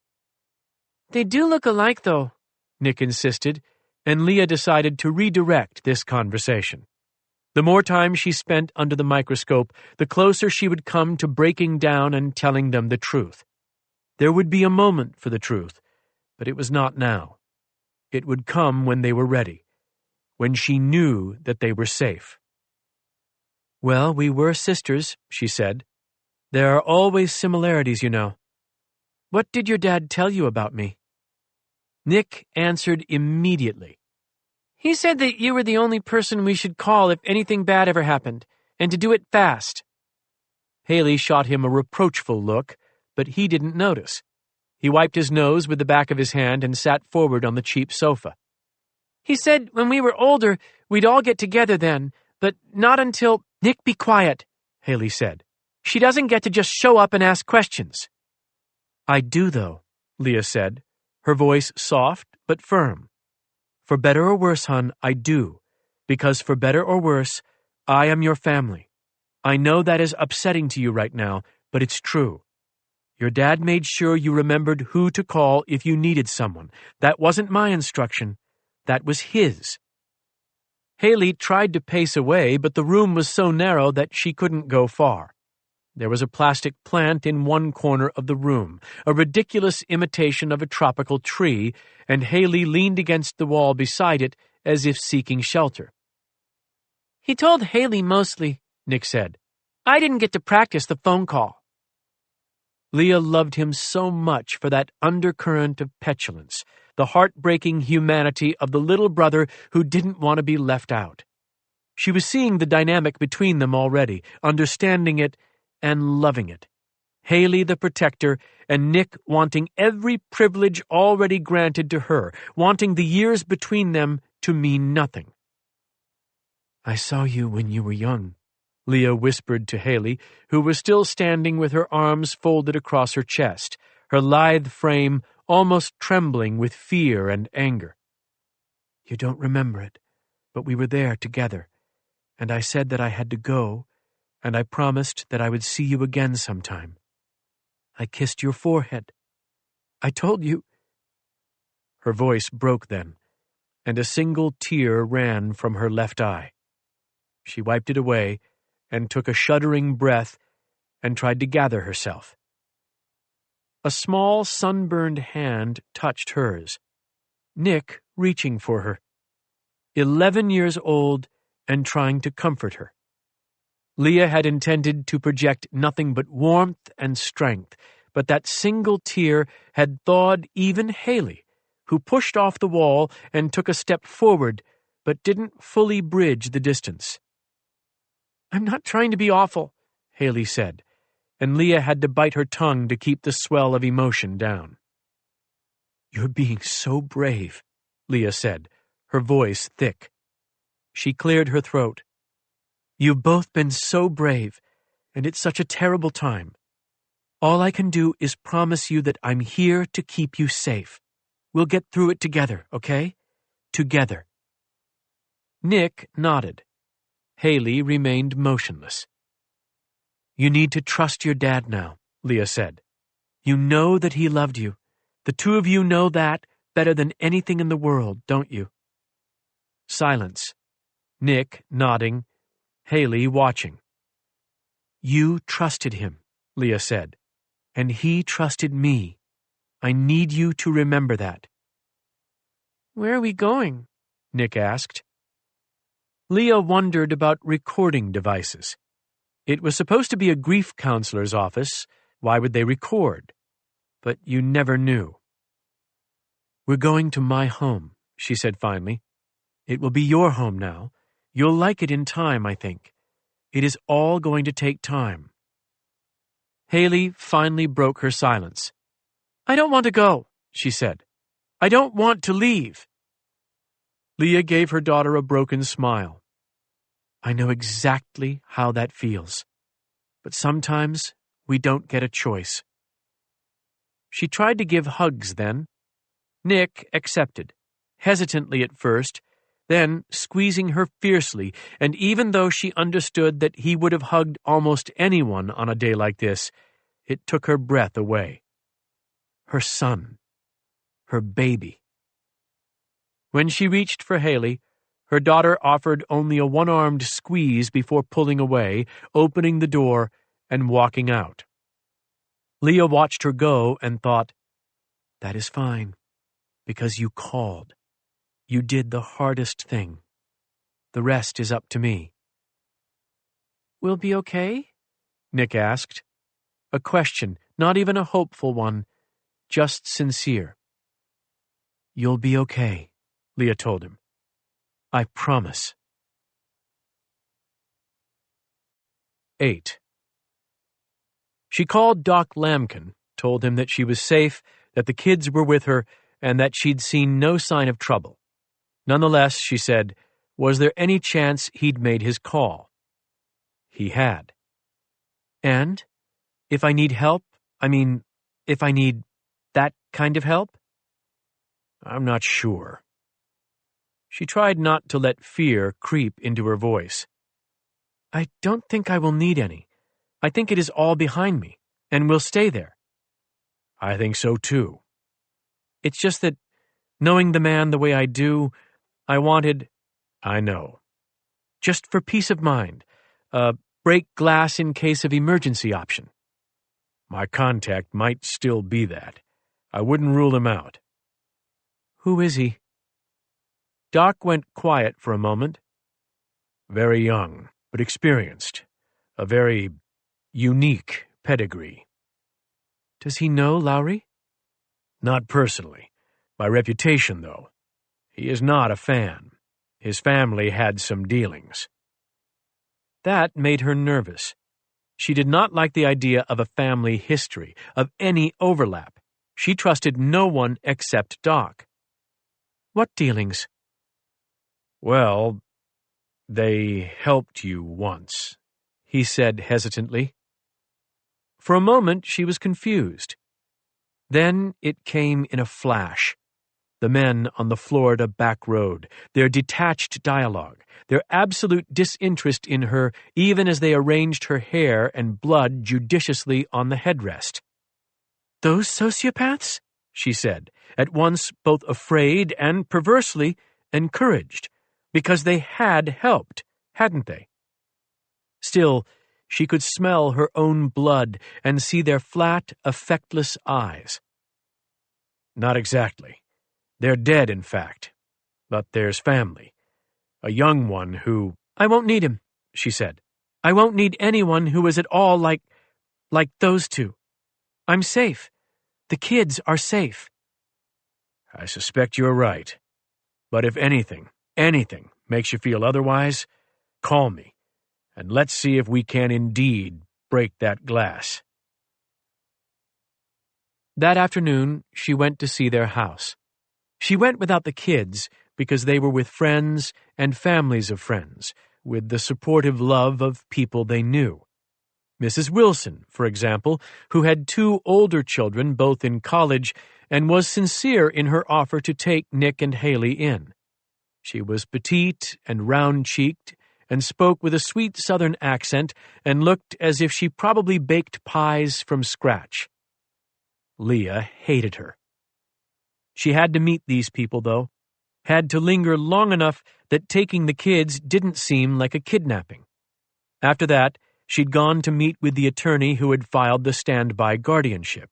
"They do look alike, though," Nick insisted, and Leah decided to redirect this conversation. The more time she spent under the microscope, the closer she would come to breaking down and telling them the truth. There would be a moment for the truth, but it was not now. It would come when they were ready, when she knew that they were safe. "Well, we were sisters," she said. "There are always similarities, you know. What did your dad tell you about me?" Nick answered immediately. "He said that you were the only person we should call if anything bad ever happened, and to do it fast." Haley shot him a reproachful look, but he didn't notice. He wiped his nose with the back of his hand and sat forward on the cheap sofa. "He said when we were older, we'd all get together then, but not until—" "Nick, be quiet," Haley said. "She doesn't get to just show up and ask questions." "I do, though," Leah said, her voice soft but firm. "For better or worse, hon, I do, because for better or worse, I am your family. I know that is upsetting to you right now, but it's true. Your dad made sure you remembered who to call if you needed someone. That wasn't my instruction. That was his." Haley tried to pace away, but the room was so narrow that she couldn't go far. There was a plastic plant in one corner of the room, a ridiculous imitation of a tropical tree, and Haley leaned against the wall beside it as if seeking shelter. "He told Haley mostly," Nick said. "I didn't get to practice the phone call." Leah loved him so much for that undercurrent of petulance, the heartbreaking humanity of the little brother who didn't want to be left out. She was seeing the dynamic between them already, understanding it and loving it. Haley the protector, and Nick wanting every privilege already granted to her, wanting the years between them to mean nothing. "I saw you when you were young," Leah whispered to Haley, who was still standing with her arms folded across her chest, her lithe frame almost trembling with fear and anger. "You don't remember it, but we were there together, and I said that I had to go, and I promised that I would see you again sometime. I kissed your forehead. I told you—" Her voice broke then, and a single tear ran from her left eye. She wiped it away and took a shuddering breath and tried to gather herself. A small sunburned hand touched hers. Nick reaching for her. 11 years old and trying to comfort her. Leah had intended to project nothing but warmth and strength, but that single tear had thawed even Haley, who pushed off the wall and took a step forward, but didn't fully bridge the distance. "I'm not trying to be awful," Haley said, and Leah had to bite her tongue to keep the swell of emotion down. "You're being so brave," Leah said, her voice thick. She cleared her throat. "You've both been so brave, and it's such a terrible time. All I can do is promise you that I'm here to keep you safe. We'll get through it together, okay? Together." Nick nodded. Haley remained motionless. "You need to trust your dad now," Leah said. "You know that he loved you. The two of you know that better than anything in the world, don't you?" Silence. Nick nodding, Haley watching. "You trusted him," Leah said, "and he trusted me. I need you to remember that." "Where are we going?" Nick asked. Leah wondered about recording devices. It was supposed to be a grief counselor's office. Why would they record? But you never knew. "We're going to my home," she said finally. "It will be your home now. You'll like it in time, I think. It is all going to take time." Haley finally broke her silence. "I don't want to go," she said. "I don't want to leave." Leah gave her daughter a broken smile. "I know exactly how that feels. But sometimes we don't get a choice." She tried to give hugs then. Nick accepted, hesitantly at first, then squeezing her fiercely, and even though she understood that he would have hugged almost anyone on a day like this, it took her breath away. Her son. Her baby. When she reached for Haley, her daughter offered only a one-armed squeeze before pulling away, opening the door, and walking out. Leah watched her go and thought, "That is fine, because you called. You did the hardest thing. The rest is up to me." "We'll be okay?" Nick asked. A question, not even a hopeful one, just sincere. "You'll be okay," Leah told him. "I promise." 8. She called Doc Lamkin, told him that she was safe, that the kids were with her, and that she'd seen no sign of trouble. Nonetheless, she said, was there any chance he'd made his call? He had. "And? If I need help, if I need that kind of help?" "I'm not sure." She tried not to let fear creep into her voice. "I don't think I will need any. I think it is all behind me, and will stay there." "I think so too." "It's just that, knowing the man the way I do, I wanted—" "I know." "Just for peace of mind. Break glass in case of emergency option." "My contact might still be that. I wouldn't rule him out." "Who is he?" Doc went quiet for a moment. "Very young, but experienced. A very unique pedigree." "Does he know Lowry?" "Not personally. By reputation, though. He is not a fan. His family had some dealings." That made her nervous. She did not like the idea of a family history, of any overlap. She trusted no one except Doc. "What dealings?" "Well, they helped you once," he said hesitantly. For a moment she was confused. Then it came in a flash. The men on the Florida back road, their detached dialogue, their absolute disinterest in her even as they arranged her hair and blood judiciously on the headrest. "Those sociopaths?" she said, at once both afraid and, perversely, encouraged, because they had helped, hadn't they? Still, she could smell her own blood and see their flat, effectless eyes. "Not exactly. They're dead, in fact. But there's family. A young one who—" "I won't need him," she said. "I won't need anyone who is at all like those two. I'm safe. The kids are safe." "I suspect you're right. But if anything makes you feel otherwise, call me, and let's see if we can indeed break that glass." That afternoon, she went to see their house. She went without the kids because they were with friends and families of friends, with the supportive love of people they knew. Mrs. Wilson, for example, who had 2 older children, both in college, and was sincere in her offer to take Nick and Haley in. She was petite and round-cheeked, and spoke with a sweet Southern accent, and looked as if she probably baked pies from scratch. Leah hated her. She had to meet these people, though, had to linger long enough that taking the kids didn't seem like a kidnapping. After that, she'd gone to meet with the attorney who had filed the standby guardianship.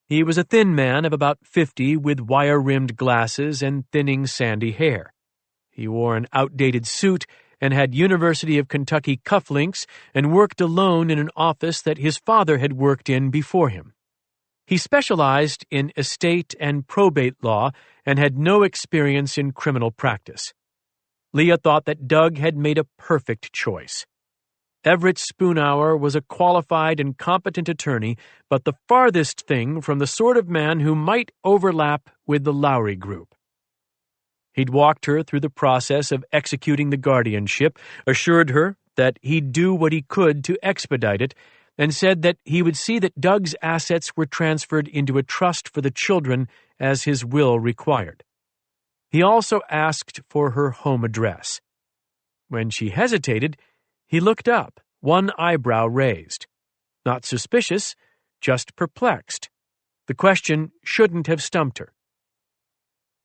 He was a thin man of about 50 with wire-rimmed glasses and thinning sandy hair. He wore an outdated suit and had University of Kentucky cufflinks and worked alone in an office that his father had worked in before him. He specialized in estate and probate law and had no experience in criminal practice. Leah thought that Doug had made a perfect choice. Everett Spoonhour was a qualified and competent attorney, but the farthest thing from the sort of man who might overlap with the Lowry Group. He'd walked her through the process of executing the guardianship, assured her that he'd do what he could to expedite it, and said that he would see that Doug's assets were transferred into a trust for the children as his will required. He also asked for her home address. When she hesitated, he looked up, one eyebrow raised. Not suspicious, just perplexed. The question shouldn't have stumped her.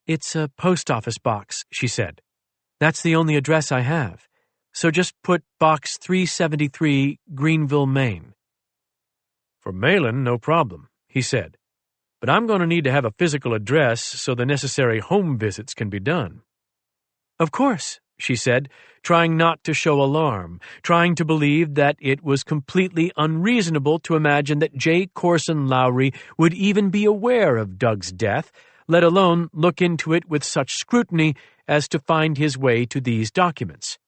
"It's a post office box," she said. "That's the only address I have. So just put Box 373, Greenville, Maine." "For mailing, no problem," he said. "But I'm going to need to have a physical address so the necessary home visits can be done." "Of course," she said, trying not to show alarm, trying to believe that it was completely unreasonable to imagine that J. Corson Lowry would even be aware of Doug's death, let alone look into it with such scrutiny as to find his way to these documents.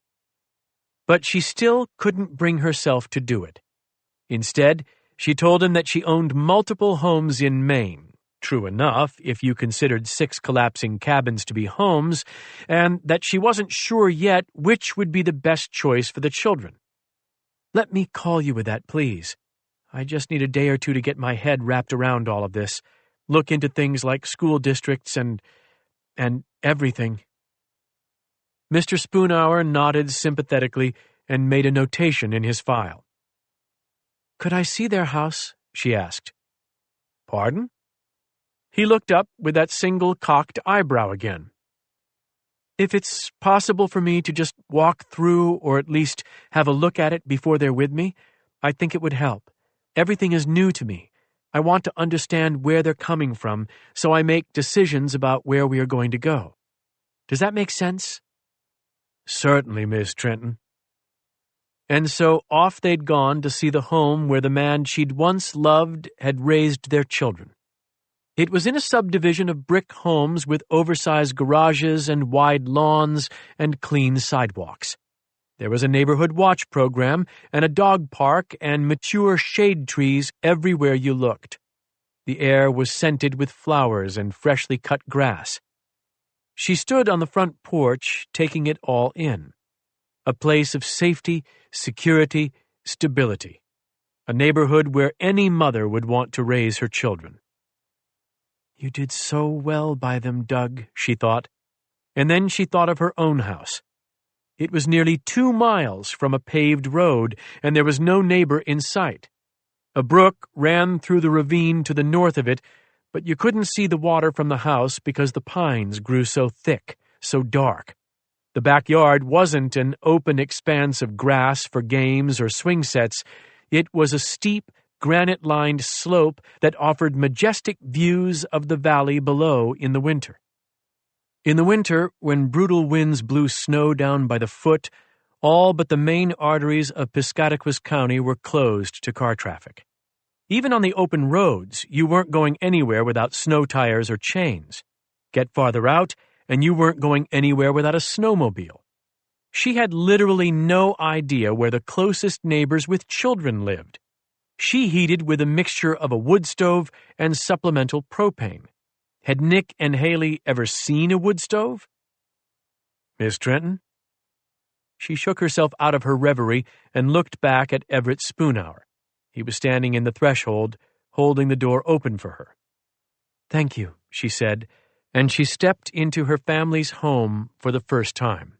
But she still couldn't bring herself to do it. Instead, she told him that she owned multiple homes in Maine, true enough if you considered 6 collapsing cabins to be homes, and that she wasn't sure yet which would be the best choice for the children. "Let me call you with that, please. I just need a day or 2 to get my head wrapped around all of this, look into things like school districts and everything." Mr. Spoonhour nodded sympathetically and made a notation in his file. "Could I see their house?" she asked. "Pardon?" He looked up with that single cocked eyebrow again. "If it's possible for me to just walk through or at least have a look at it before they're with me, I think it would help. Everything is new to me. I want to understand where they're coming from so I make decisions about where we are going to go. Does that make sense?" "Certainly, Miss Trenton." And so off they'd gone to see the home where the man she'd once loved had raised their children. It was in a subdivision of brick homes with oversized garages and wide lawns and clean sidewalks. There was a neighborhood watch program and a dog park and mature shade trees everywhere you looked. The air was scented with flowers and freshly cut grass. She stood on the front porch, taking it all in. A place of safety, security, stability. A neighborhood where any mother would want to raise her children. You did so well by them, Doug, she thought. And then she thought of her own house. It was nearly 2 miles from a paved road, and there was no neighbor in sight. A brook ran through the ravine to the north of it, but you couldn't see the water from the house because the pines grew so thick, so dark. The backyard wasn't an open expanse of grass for games or swing sets. It was a steep, granite-lined slope that offered majestic views of the valley below in the winter. In the winter, when brutal winds blew snow down by the foot, all but the main arteries of Piscataquis County were closed to car traffic. Even on the open roads, you weren't going anywhere without snow tires or chains. Get farther out, and you weren't going anywhere without a snowmobile. She had literally no idea where the closest neighbors with children lived. She heated with a mixture of a wood stove and supplemental propane. Had Nick and Haley ever seen a wood stove? Miss Trenton? She shook herself out of her reverie and looked back at Everett Spoonhour. He was standing in the threshold, holding the door open for her. Thank you, she said, and she stepped into her family's home for the first time.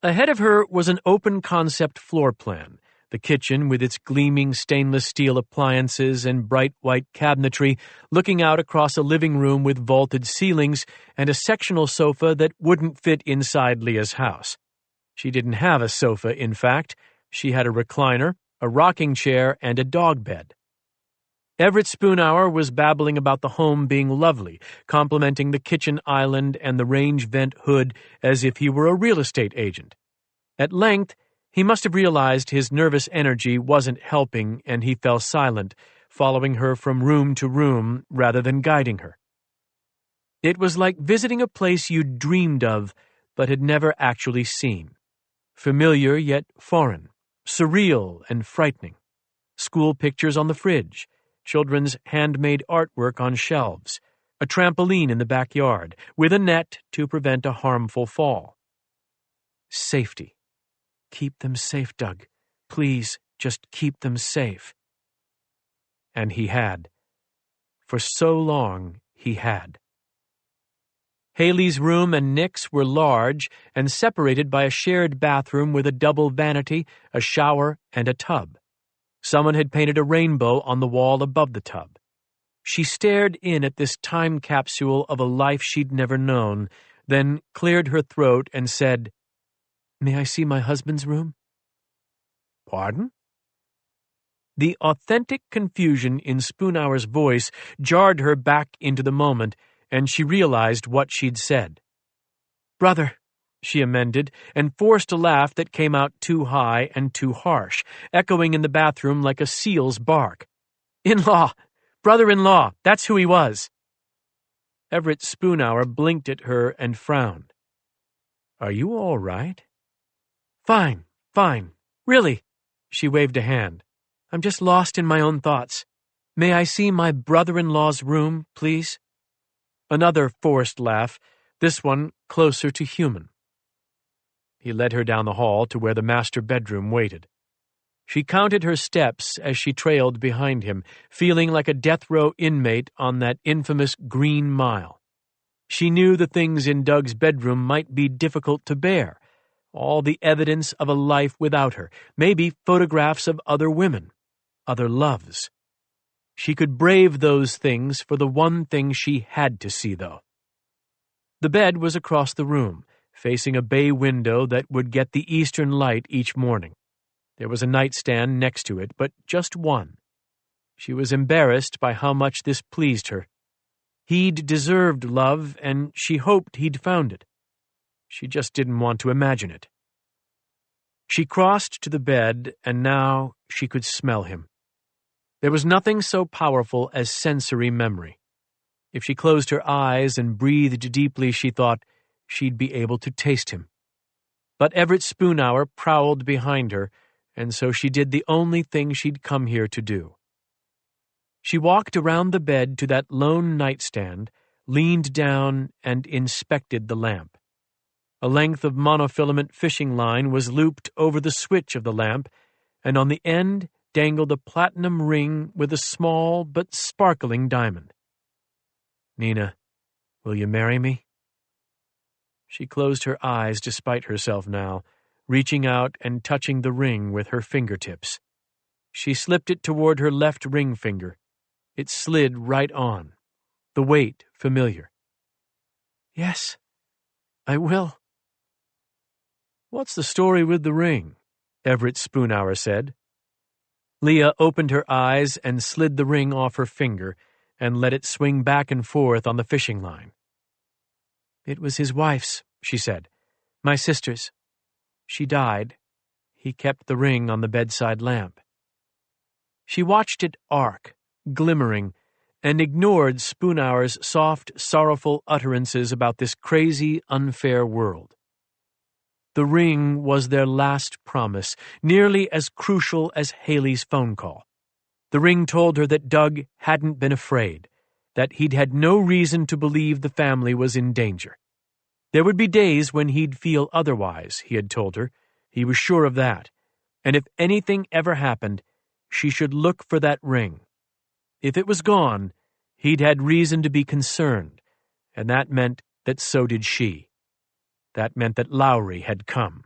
Ahead of her was an open-concept floor plan, the kitchen with its gleaming stainless steel appliances and bright white cabinetry looking out across a living room with vaulted ceilings and a sectional sofa that wouldn't fit inside Leah's house. She didn't have a sofa, in fact. She had a recliner, a rocking chair, and a dog bed. Everett Spoonhour was babbling about the home being lovely, complimenting the kitchen island and the range vent hood as if he were a real estate agent. At length, he must have realized his nervous energy wasn't helping, and he fell silent, following her from room to room rather than guiding her. It was like visiting a place you'd dreamed of but had never actually seen. Familiar yet foreign, surreal and frightening. School pictures on the fridge, children's handmade artwork on shelves, a trampoline in the backyard with a net to prevent a harmful fall. Safety. Keep them safe, Doug. Please, just keep them safe. And he had. For so long, he had. Haley's room and Nick's were large and separated by a shared bathroom with a double vanity, a shower, and a tub. Someone had painted a rainbow on the wall above the tub. She stared in at this time capsule of a life she'd never known, then cleared her throat and said, May I see my husband's room? Pardon? The authentic confusion in Spoonhour's voice jarred her back into the moment, and she realized what she'd said. Brother, she amended, and forced a laugh that came out too high and too harsh, echoing in the bathroom like a seal's bark. In-law! Brother-in-law! That's who he was! Everett Spoonhour blinked at her and frowned. Are you all right? Fine, fine. Really. She waved a hand. I'm just lost in my own thoughts. May I see my brother-in-law's room, please? Another forced laugh, this one closer to human. He led her down the hall to where the master bedroom waited. She counted her steps as she trailed behind him, feeling like a death row inmate on that infamous Green Mile. She knew the things in Doug's bedroom might be difficult to bear, all the evidence of a life without her, maybe photographs of other women, other loves. She could brave those things for the one thing she had to see, though. The bed was across the room, facing a bay window that would get the eastern light each morning. There was a nightstand next to it, but just one. She was embarrassed by how much this pleased her. He'd deserved love, and she hoped he'd found it. She just didn't want to imagine it. She crossed to the bed, and now she could smell him. There was nothing so powerful as sensory memory. If she closed her eyes and breathed deeply, she thought she'd be able to taste him. But Everett Spoonhour prowled behind her, and so she did the only thing she'd come here to do. She walked around the bed to that lone nightstand, leaned down, and inspected the lamp. A length of monofilament fishing line was looped over the switch of the lamp, and on the end dangled a platinum ring with a small but sparkling diamond. Nina, will you marry me? She closed her eyes despite herself now, reaching out and touching the ring with her fingertips. She slipped it toward her left ring finger. It slid right on, the weight familiar. Yes, I will. What's the story with the ring? Everett Spoonhour said. Leah opened her eyes and slid the ring off her finger and let it swing back and forth on the fishing line. It was his wife's, she said. My sister's. She died. He kept the ring on the bedside lamp. She watched it arc, glimmering, and ignored Spoonhour's soft, sorrowful utterances about this crazy, unfair world. The ring was their last promise, nearly as crucial as Haley's phone call. The ring told her that Doug hadn't been afraid, that he'd had no reason to believe the family was in danger. There would be days when he'd feel otherwise, he had told her. He was sure of that. And if anything ever happened, she should look for that ring. If it was gone, he'd had reason to be concerned, and that meant that so did she. That meant that Lowry had come.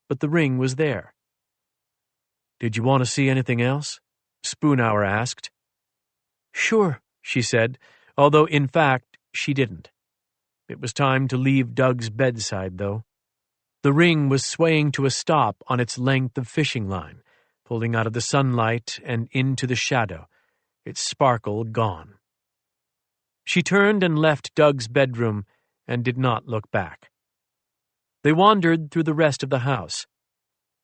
But the ring was there. Did you want to see anything else? Spoonhour asked. Sure, she said, although in fact she didn't. It was time to leave Doug's bedside, though. The ring was swaying to a stop on its length of fishing line, pulling out of the sunlight and into the shadow, its sparkle gone. She turned and left Doug's bedroom and did not look back. They wandered through the rest of the house.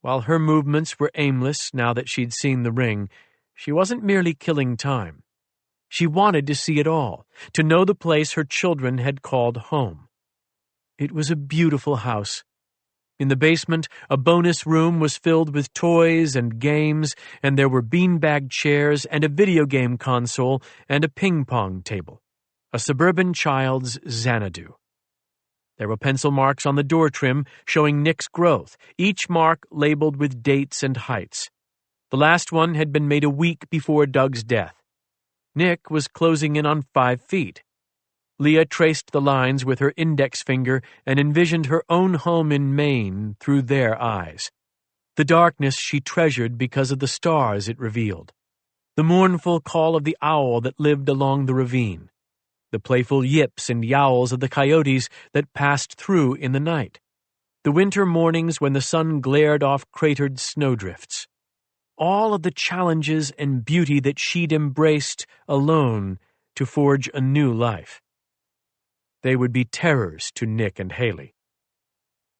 While her movements were aimless now that she'd seen the ring, she wasn't merely killing time. She wanted to see it all, to know the place her children had called home. It was a beautiful house. In the basement, a bonus room was filled with toys and games, and there were beanbag chairs and a video game console and a ping-pong table, a suburban child's Xanadu. There were pencil marks on the door trim showing Nick's growth, each mark labeled with dates and heights. The last one had been made a week before Doug's death. Nick was closing in on 5 feet. Leah traced the lines with her index finger and envisioned her own home in Maine through their eyes. The darkness she treasured because of the stars it revealed. The mournful call of the owl that lived along the ravine. The playful yips and yowls of the coyotes that passed through in the night. The winter mornings when the sun glared off cratered snowdrifts. All of the challenges and beauty that she'd embraced alone to forge a new life. They would be terrors to Nick and Haley.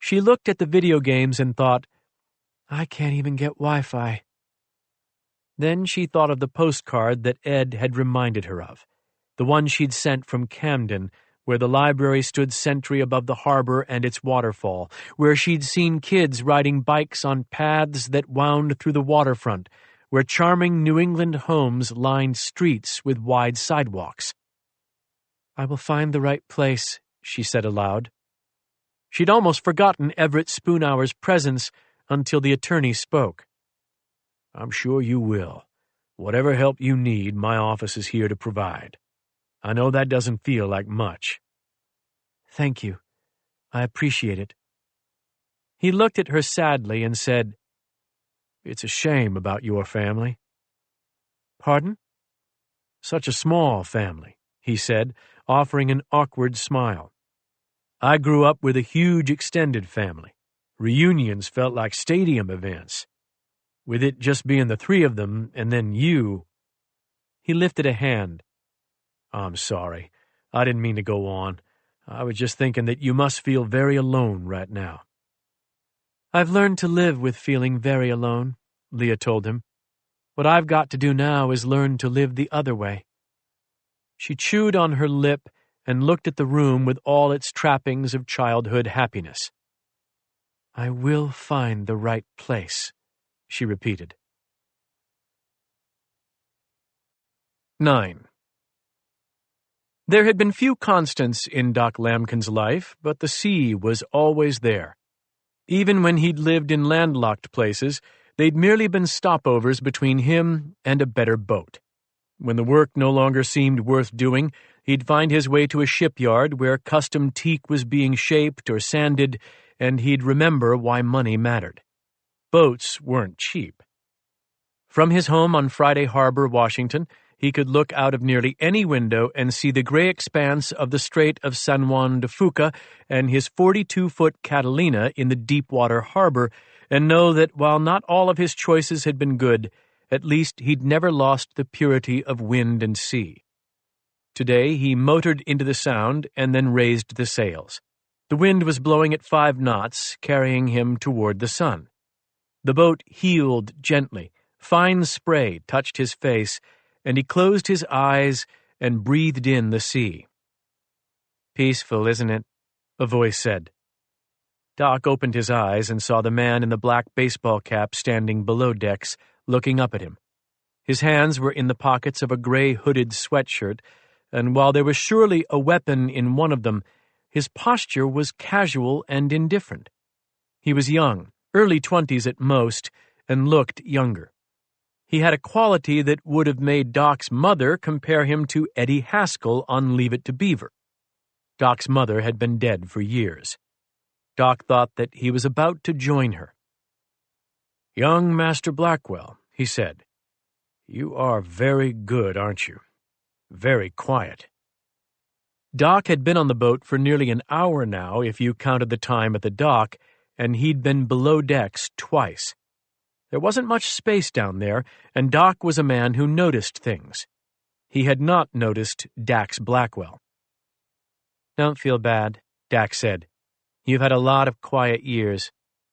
She looked at the video games and thought, I can't even get Wi-Fi. Then she thought of the postcard that Ed had reminded her of, the one she'd sent from Camden, where the library stood sentry above the harbor and its waterfall, where she'd seen kids riding bikes on paths that wound through the waterfront, where charming New England homes lined streets with wide sidewalks. I will find the right place, she said aloud. She'd almost forgotten Everett Spoonhour's presence until the attorney spoke. I'm sure you will. Whatever help you need, my office is here to provide. I know that doesn't feel like much. Thank you. I appreciate it. He looked at her sadly and said, It's a shame about your family. Pardon? Such a small family, he said, offering an awkward smile. I grew up with a huge extended family. Reunions felt like stadium events. With it just being the 3 of them, and then you. He lifted a hand. I'm sorry. I didn't mean to go on. I was just thinking that you must feel very alone right now. I've learned to live with feeling very alone, Leah told him. What I've got to do now is learn to live the other way. She chewed on her lip and looked at the room with all its trappings of childhood happiness. I will find the right place, she repeated. 9. There had been few constants in Doc Lambkin's life, but the sea was always there. Even when he'd lived in landlocked places, they'd merely been stopovers between him and a better boat. When the work no longer seemed worth doing, he'd find his way to a shipyard where custom teak was being shaped or sanded, and he'd remember why money mattered. Boats weren't cheap. From his home on Friday Harbor, Washington, he could look out of nearly any window and see the gray expanse of the Strait of San Juan de Fuca and his 42-foot Catalina in the deep-water harbor, and know that while not all of his choices had been good, at least he'd never lost the purity of wind and sea. Today he motored into the Sound and then raised the sails. The wind was blowing at 5 knots, carrying him toward the sun. The boat heeled gently. Fine spray touched his face, and he closed his eyes and breathed in the sea. "Peaceful, isn't it?" a voice said. Doc opened his eyes and saw the man in the black baseball cap standing below decks, looking up at him. His hands were in the pockets of a gray hooded sweatshirt, and while there was surely a weapon in one of them, his posture was casual and indifferent. He was young, early 20s at most, and looked younger. He had a quality that would have made Doc's mother compare him to Eddie Haskell on Leave It to Beaver. Doc's mother had been dead for years. Doc thought that he was about to join her. "Young Master Blackwell," he said, "you are very good, aren't you? Very quiet." Doc had been on the boat for nearly an hour now, if you counted the time at the dock, and he'd been below decks twice. There wasn't much space down there, and Doc was a man who noticed things. He had not noticed Dax Blackwell. "Don't feel bad," Dax said. "You've had a lot of quiet years.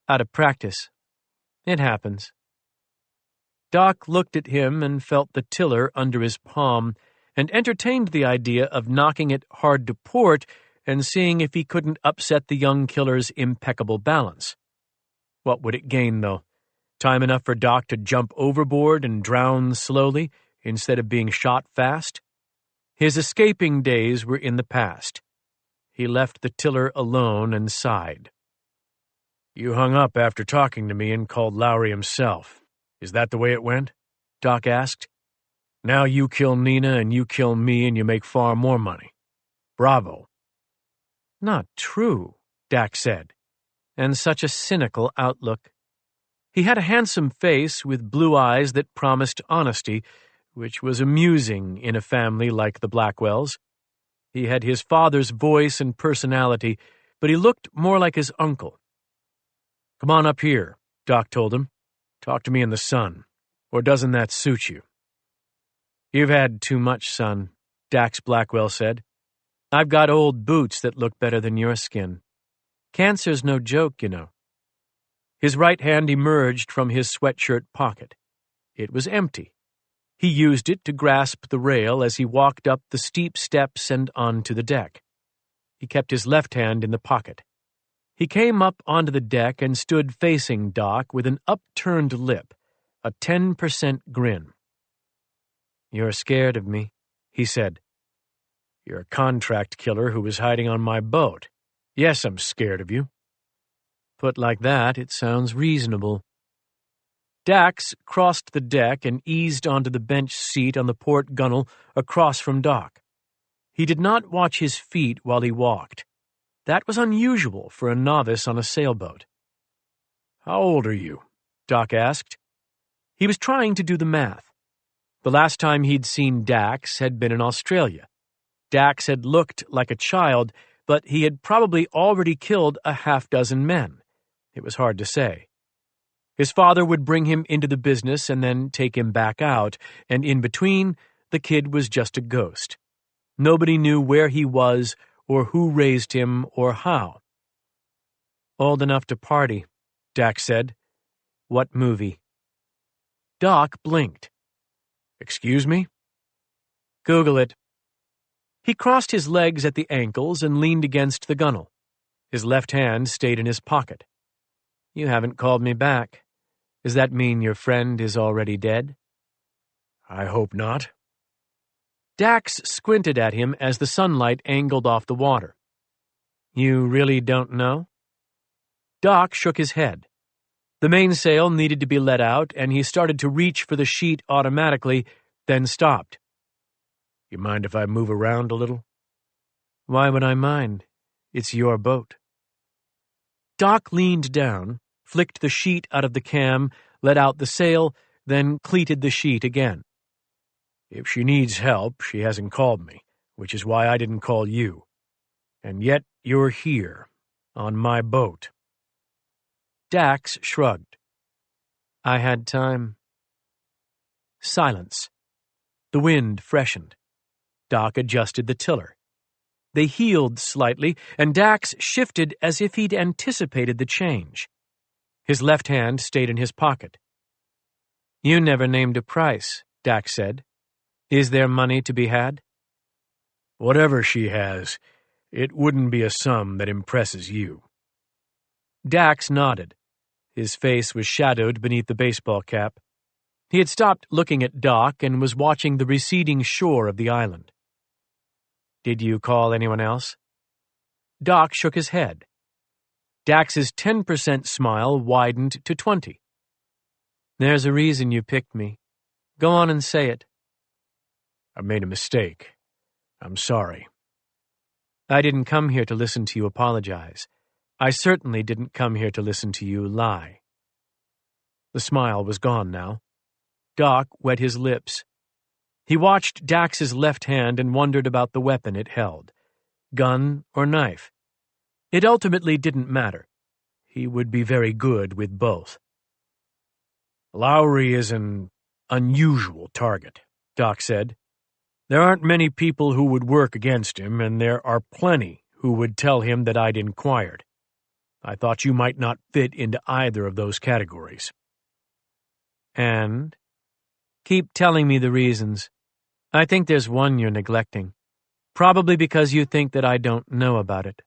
Out of practice. It happens." Doc looked at him and felt the tiller under his palm, and entertained the idea of knocking it hard to port and seeing if he couldn't upset the young killer's impeccable balance. What would it gain, though? Time enough for Doc to jump overboard and drown slowly instead of being shot fast? His escaping days were in the past. He left the tiller alone and sighed. "You hung up after talking to me and called Lowry himself. Is that the way it went?" Doc asked. "Now you kill Nina and you kill me and you make far more money. Bravo." "Not true," Dax said, and such a cynical outlook. He had a handsome face with blue eyes that promised honesty, which was amusing in a family like the Blackwells. He had his father's voice and personality, but he looked more like his uncle. "Come on up here," Doc told him. "Talk to me in the sun. Or doesn't that suit you?" "You've had too much sun," Dax Blackwell said. "I've got old boots that look better than your skin. Cancer's no joke, you know." His right hand emerged from his sweatshirt pocket. It was empty. He used it to grasp the rail as he walked up the steep steps and onto the deck. He kept his left hand in the pocket. He came up onto the deck and stood facing Doc with an upturned lip, a 10% grin. "You're scared of me," he said. "You're a contract killer who was hiding on my boat. Yes, I'm scared of you." "Put like that, it sounds reasonable." Dax crossed the deck and eased onto the bench seat on the port gunwale across from Doc. He did not watch his feet while he walked. That was unusual for a novice on a sailboat. "How old are you?" Doc asked. He was trying to do the math. The last time he'd seen Dax had been in Australia. Dax had looked like a child, but he had probably already killed a half-dozen men. It was hard to say. His father would bring him into the business and then take him back out, and in between, the kid was just a ghost. Nobody knew where he was or who raised him or how. "Old enough to party," Dax said. "What movie?" Doc blinked. "Excuse me?" "Google it." He crossed his legs at the ankles and leaned against the gunwale. His left hand stayed in his pocket. "You haven't called me back. Does that mean your friend is already dead?" "I hope not." Dax squinted at him as the sunlight angled off the water. "You really don't know?" Doc shook his head. The mainsail needed to be let out, and he started to reach for the sheet automatically, then stopped. You mind if I move around a little? Why would I mind? It's your boat. Doc leaned down, flicked the sheet out of the cam, let out the sail, then cleated the sheet again. If she needs help, she hasn't called me, which is why I didn't call you. And yet you're here, on my boat. Dax shrugged. I had time. Silence. The wind freshened. Doc adjusted the tiller. They heeled slightly, and Dax shifted as if he'd anticipated the change. His left hand stayed in his pocket. You never named a price, Dax said. Is there money to be had? Whatever she has, it wouldn't be a sum that impresses you. Dax nodded. His face was shadowed beneath the baseball cap. He had stopped looking at Doc and was watching the receding shore of the island. Did you call anyone else? Doc shook his head. Dax's 10% smile widened to 20. There's a reason you picked me. Go on and say it. I made a mistake. I'm sorry. I didn't come here to listen to you apologize. I certainly didn't come here to listen to you lie. The smile was gone now. Doc wet his lips. He watched Dax's left hand and wondered about the weapon it held. Gun or knife? It ultimately didn't matter. He would be very good with both. Lowry is an unusual target, Doc said. There aren't many people who would work against him, and there are plenty who would tell him that I'd inquired. I thought you might not fit into either of those categories. And? Keep telling me the reasons. I think there's one you're neglecting. Probably because you think that I don't know about it.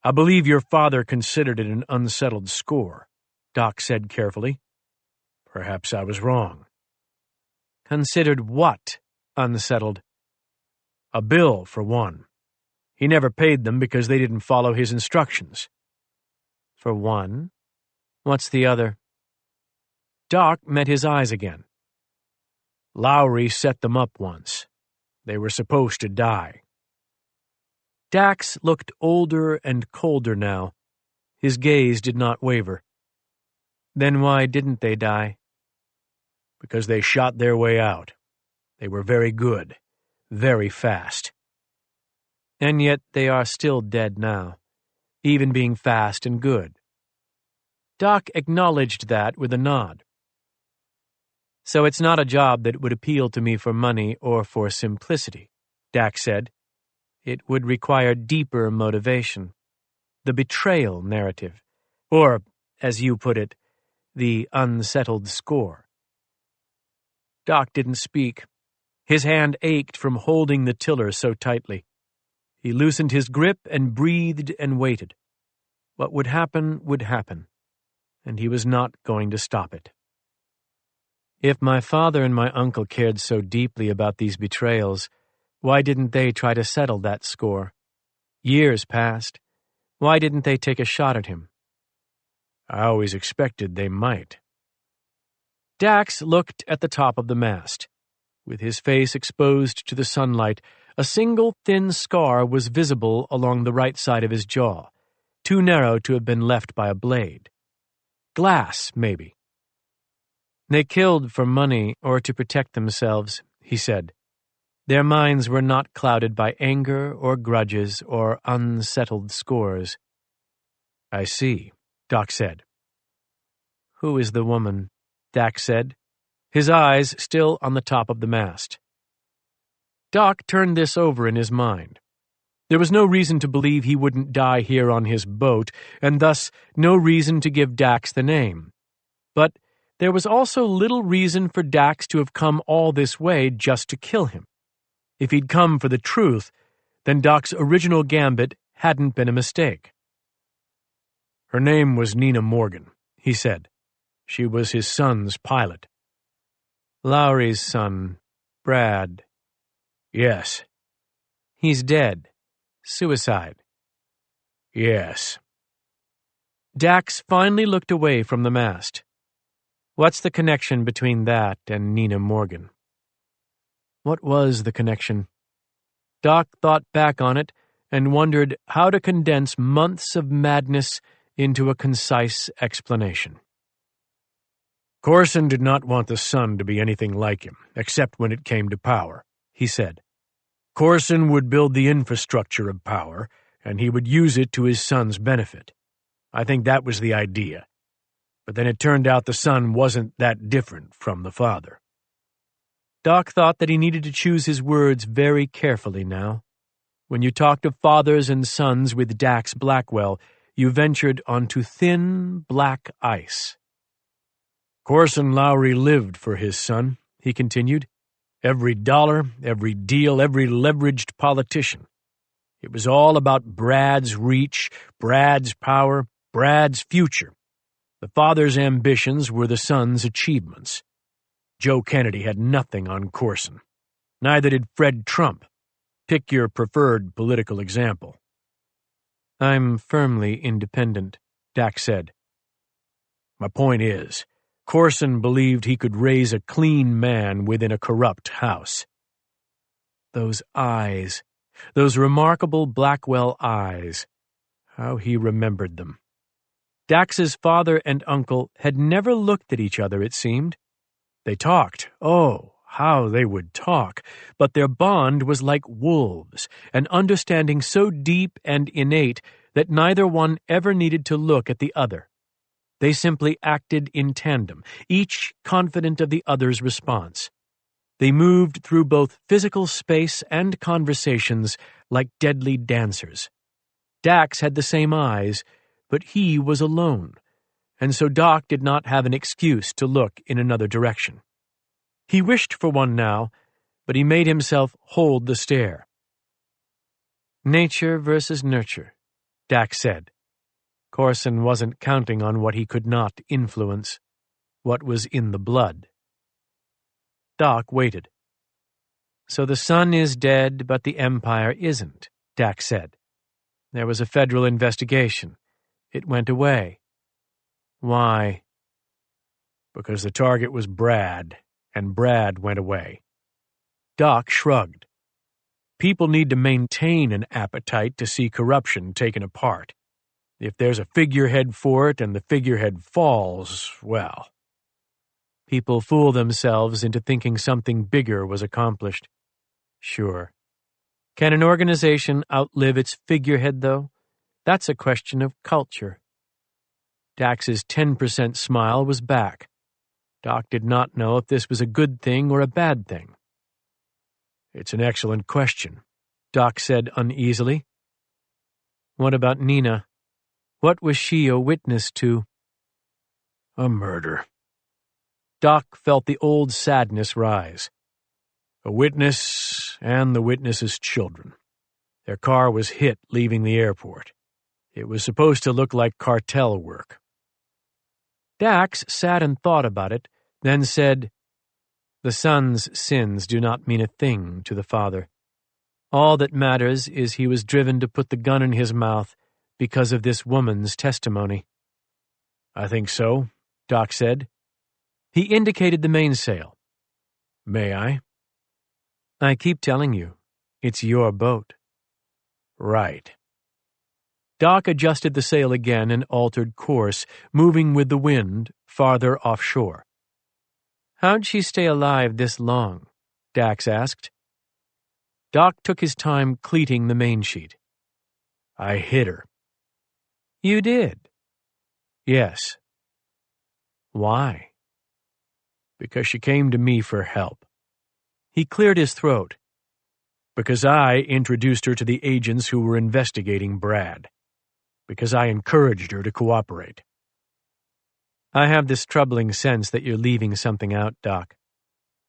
I believe your father considered it an unsettled score, Doc said carefully. Perhaps I was wrong. Considered what unsettled? A bill, for one. He never paid them because they didn't follow his instructions. For one? What's the other? Doc met his eyes again. Lowry set them up once. They were supposed to die. Dax looked older and colder now. His gaze did not waver. Then why didn't they die? Because they shot their way out. They were very good, very fast. And yet they are still dead now, even being fast and good. Doc acknowledged that with a nod. So it's not a job that would appeal to me for money or for simplicity, Dax said. It would require deeper motivation. The betrayal narrative. Or, as you put it, the unsettled score. Doc didn't speak. His hand ached from holding the tiller so tightly. He loosened his grip and breathed and waited. What would happen, and he was not going to stop it. If my father and my uncle cared so deeply about these betrayals, why didn't they try to settle that score? Years passed. Why didn't they take a shot at him? I always expected they might. Dax looked at the top of the mast. With his face exposed to the sunlight, a single thin scar was visible along the right side of his jaw, too narrow to have been left by a blade. Glass, maybe. They killed for money or to protect themselves, he said. Their minds were not clouded by anger or grudges or unsettled scores. I see, Doc said. Who is the woman? Dax said, his eyes still on the top of the mast. Doc turned this over in his mind. There was no reason to believe he wouldn't die here on his boat, and thus no reason to give Dax the name. But there was also little reason for Dax to have come all this way just to kill him. If he'd come for the truth, then Doc's original gambit hadn't been a mistake. Her name was Nina Morgan, he said. She was his son's pilot. Lowry's son, Brad. Yes. He's dead. Suicide. Yes. Dax finally looked away from the mast. What's the connection between that and Nina Morgan? What was the connection? Doc thought back on it and wondered how to condense months of madness into a concise explanation. Corson did not want the son to be anything like him, except when it came to power, he said. Corson would build the infrastructure of power, and he would use it to his son's benefit. I think that was the idea. But then it turned out the son wasn't that different from the father. Doc thought that he needed to choose his words very carefully now. When you talked of fathers and sons with Dax Blackwell, you ventured onto thin, black ice. Corson Lowry lived for his son, he continued. Every dollar, every deal, every leveraged politician. It was all about Brad's reach, Brad's power, Brad's future. The father's ambitions were the son's achievements. Joe Kennedy had nothing on Corson. Neither did Fred Trump. Pick your preferred political example. I'm firmly independent, Dax said. My point is, Corson believed he could raise a clean man within a corrupt house. Those eyes, those remarkable Blackwell eyes, how he remembered them. Dax's father and uncle had never looked at each other, it seemed. They talked, oh, how they would talk, but their bond was like wolves, an understanding so deep and innate that neither one ever needed to look at the other. They simply acted in tandem, each confident of the other's response. They moved through both physical space and conversations like deadly dancers. Dax had the same eyes, but he was alone, and so Doc did not have an excuse to look in another direction. He wished for one now, but he made himself hold the stare. Nature versus nurture, Dax said. Corson wasn't counting on what he could not influence, what was in the blood. Doc waited. So the son is dead, but the empire isn't, Dax said. There was a federal investigation. It went away. Why? Because the target was Brad, and Brad went away. Doc shrugged. People need to maintain an appetite to see corruption taken apart. If there's a figurehead for it and the figurehead falls, well. People fool themselves into thinking something bigger was accomplished. Sure. Can an organization outlive its figurehead, though? That's a question of culture. Dax's 10% smile was back. Doc did not know if this was a good thing or a bad thing. It's an excellent question, Doc said uneasily. What about Nina? What was she a witness to? A murder. Doc felt the old sadness rise. A witness and the witness's children. Their car was hit leaving the airport. It was supposed to look like cartel work. Dax sat and thought about it, then said, The son's sins do not mean a thing to the father. All that matters is he was driven to put the gun in his mouth because of this woman's testimony. I think so, Doc said. He indicated the mainsail. May I? I keep telling you, it's your boat. Right. Doc adjusted the sail again and altered course, moving with the wind farther offshore. How'd she stay alive this long? Dax asked. Doc took his time cleating the mainsheet. I hit her. You did? Yes. Why? Because she came to me for help. He cleared his throat. Because I introduced her to the agents who were investigating Brad. Because I encouraged her to cooperate. I have this troubling sense that you're leaving something out, Doc.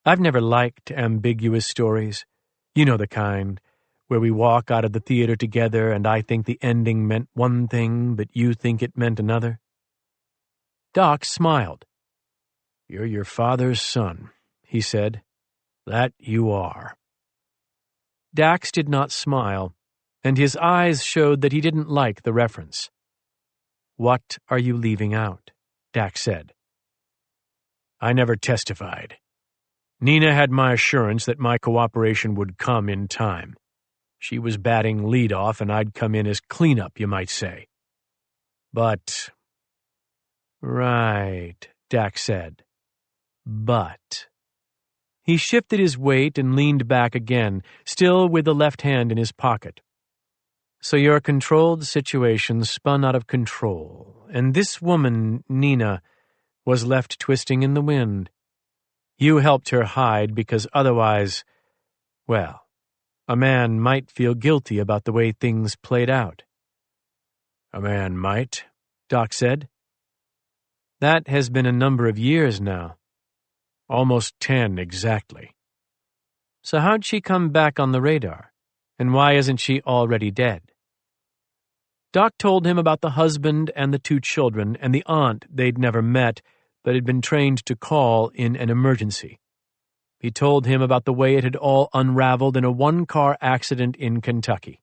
I've never liked ambiguous stories. You know the kind, where we walk out of the theater together and I think the ending meant one thing, but you think it meant another. Doc smiled. You're your father's son, he said. That you are. Dax did not smile, and his eyes showed that he didn't like the reference. What are you leaving out? Dax said. I never testified. Nina had my assurance that my cooperation would come in time. She was batting leadoff, and I'd come in as cleanup, you might say. But... Right, Dax said. But... He shifted his weight and leaned back again, still with the left hand in his pocket. So your controlled situation spun out of control, and this woman, Nina, was left twisting in the wind. You helped her hide because otherwise, well, a man might feel guilty about the way things played out. A man might, Doc said. That has been a number of years now. Almost 10 exactly. So how'd she come back on the radar? And why isn't she already dead? Doc told him about the husband and the 2 children and the aunt they'd never met but had been trained to call in an emergency. He told him about the way it had all unraveled in a 1-car accident in Kentucky.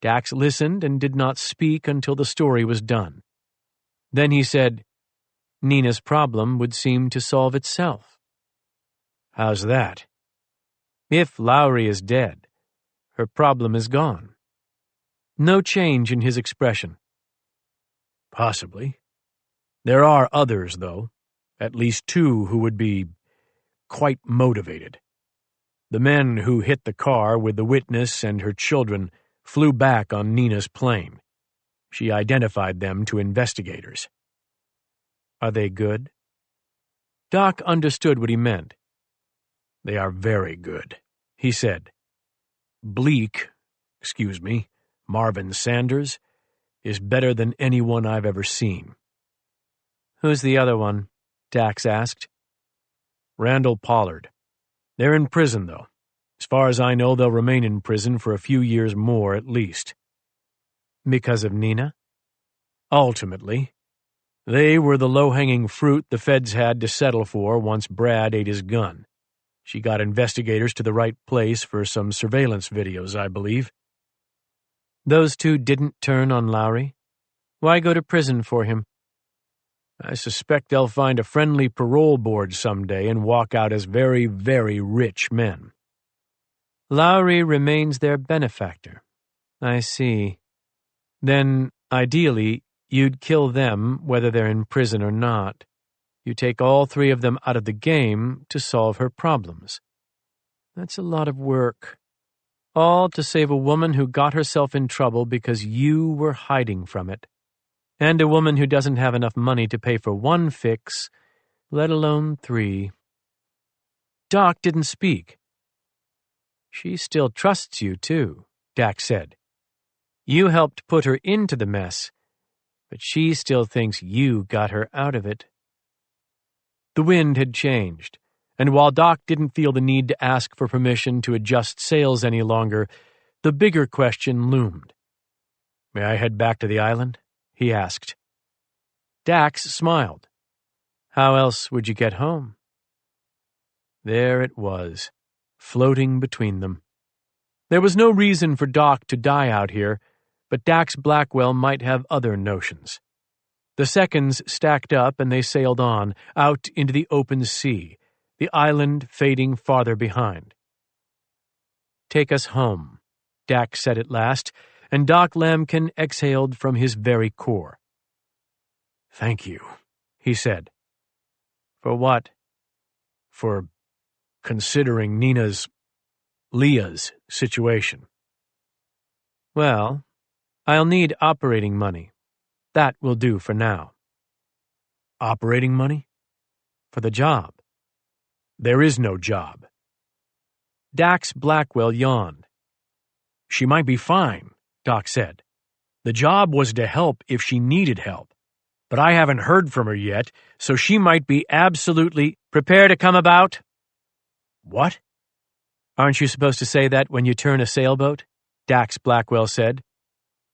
Dax listened and did not speak until the story was done. Then he said, Nina's problem would seem to solve itself. How's that? If Lowry is dead, her problem is gone. No change in his expression. Possibly. There are others, though, at least 2 who would be quite motivated. The men who hit the car with the witness and her children flew back on Nina's plane. She identified them to investigators. Are they good? Doc understood what he meant. They are very good, he said. Marvin Sanders, is better than anyone I've ever seen. Who's the other one? Dax asked. Randall Pollard. They're in prison, though. As far as I know, they'll remain in prison for a few years more at least. Because of Nina? Ultimately. They were the low-hanging fruit the feds had to settle for once Brad ate his gun. She got investigators to the right place for some surveillance videos, I believe. Those 2 didn't turn on Lowry? Why go to prison for him? I suspect they'll find a friendly parole board someday and walk out as very, very rich men. Lowry remains their benefactor. I see. Then, ideally, you'd kill them whether they're in prison or not. You take all 3 of them out of the game to solve her problems. That's a lot of work. All to save a woman who got herself in trouble because you were hiding from it. And a woman who doesn't have enough money to pay for 1 fix, let alone 3. Doc didn't speak. She still trusts you, too, Dax said. You helped put her into the mess, but she still thinks you got her out of it. The wind had changed, and while Doc didn't feel the need to ask for permission to adjust sails any longer, the bigger question loomed. May I head back to the island? He asked. Dax smiled. How else would you get home? There it was, floating between them. There was no reason for Doc to die out here, but Dax Blackwell might have other notions. The seconds stacked up and they sailed on, out into the open sea, the island fading farther behind. Take us home, Dax said at last, and Doc Lambkin exhaled from his very core. Thank you, he said. For what? For considering Leah's situation. Well, I'll need operating money. That will do for now. Operating money? For the job. There is no job. Dax Blackwell yawned. She might be fine, Doc said. The job was to help if she needed help. But I haven't heard from her yet, so she might be absolutely... Prepare to come about? What? Aren't you supposed to say that when you turn a sailboat? Dax Blackwell said.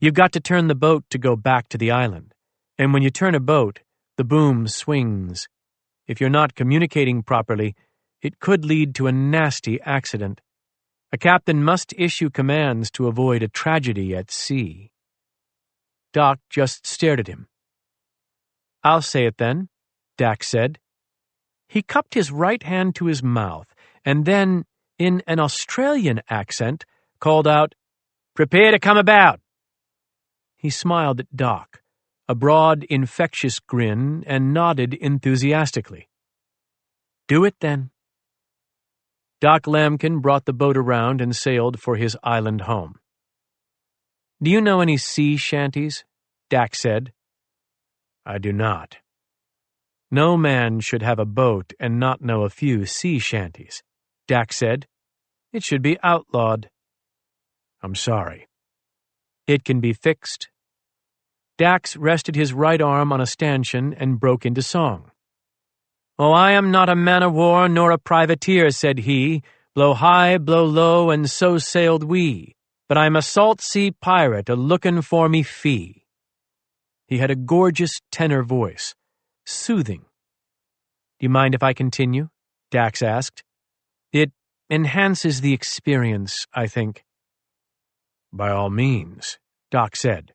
You've got to turn the boat to go back to the island. And when you turn a boat, the boom swings. If you're not communicating properly, it could lead to a nasty accident. A captain must issue commands to avoid a tragedy at sea. Doc just stared at him. I'll say it then, Dax said. He cupped his right hand to his mouth and then, in an Australian accent, called out, "Prepare to come about." He smiled at Doc, a broad, infectious grin, and nodded enthusiastically. "Do it, then." Doc Lambkin brought the boat around and sailed for his island home. "Do you know any sea shanties?" Dax said. "I do not." "No man should have a boat and not know a few sea shanties," Dax said. "It should be outlawed." "I'm sorry." "It can be fixed." Dax rested his right arm on a stanchion and broke into song. "Oh, I am not a man-of-war nor a privateer," said he. "Blow high, blow low, and so sailed we. But I'm a salt-sea pirate a-lookin' for me fee." He had a gorgeous tenor voice, soothing. "Do you mind if I continue?" Dax asked. "It enhances the experience, I think." "By all means," Doc said.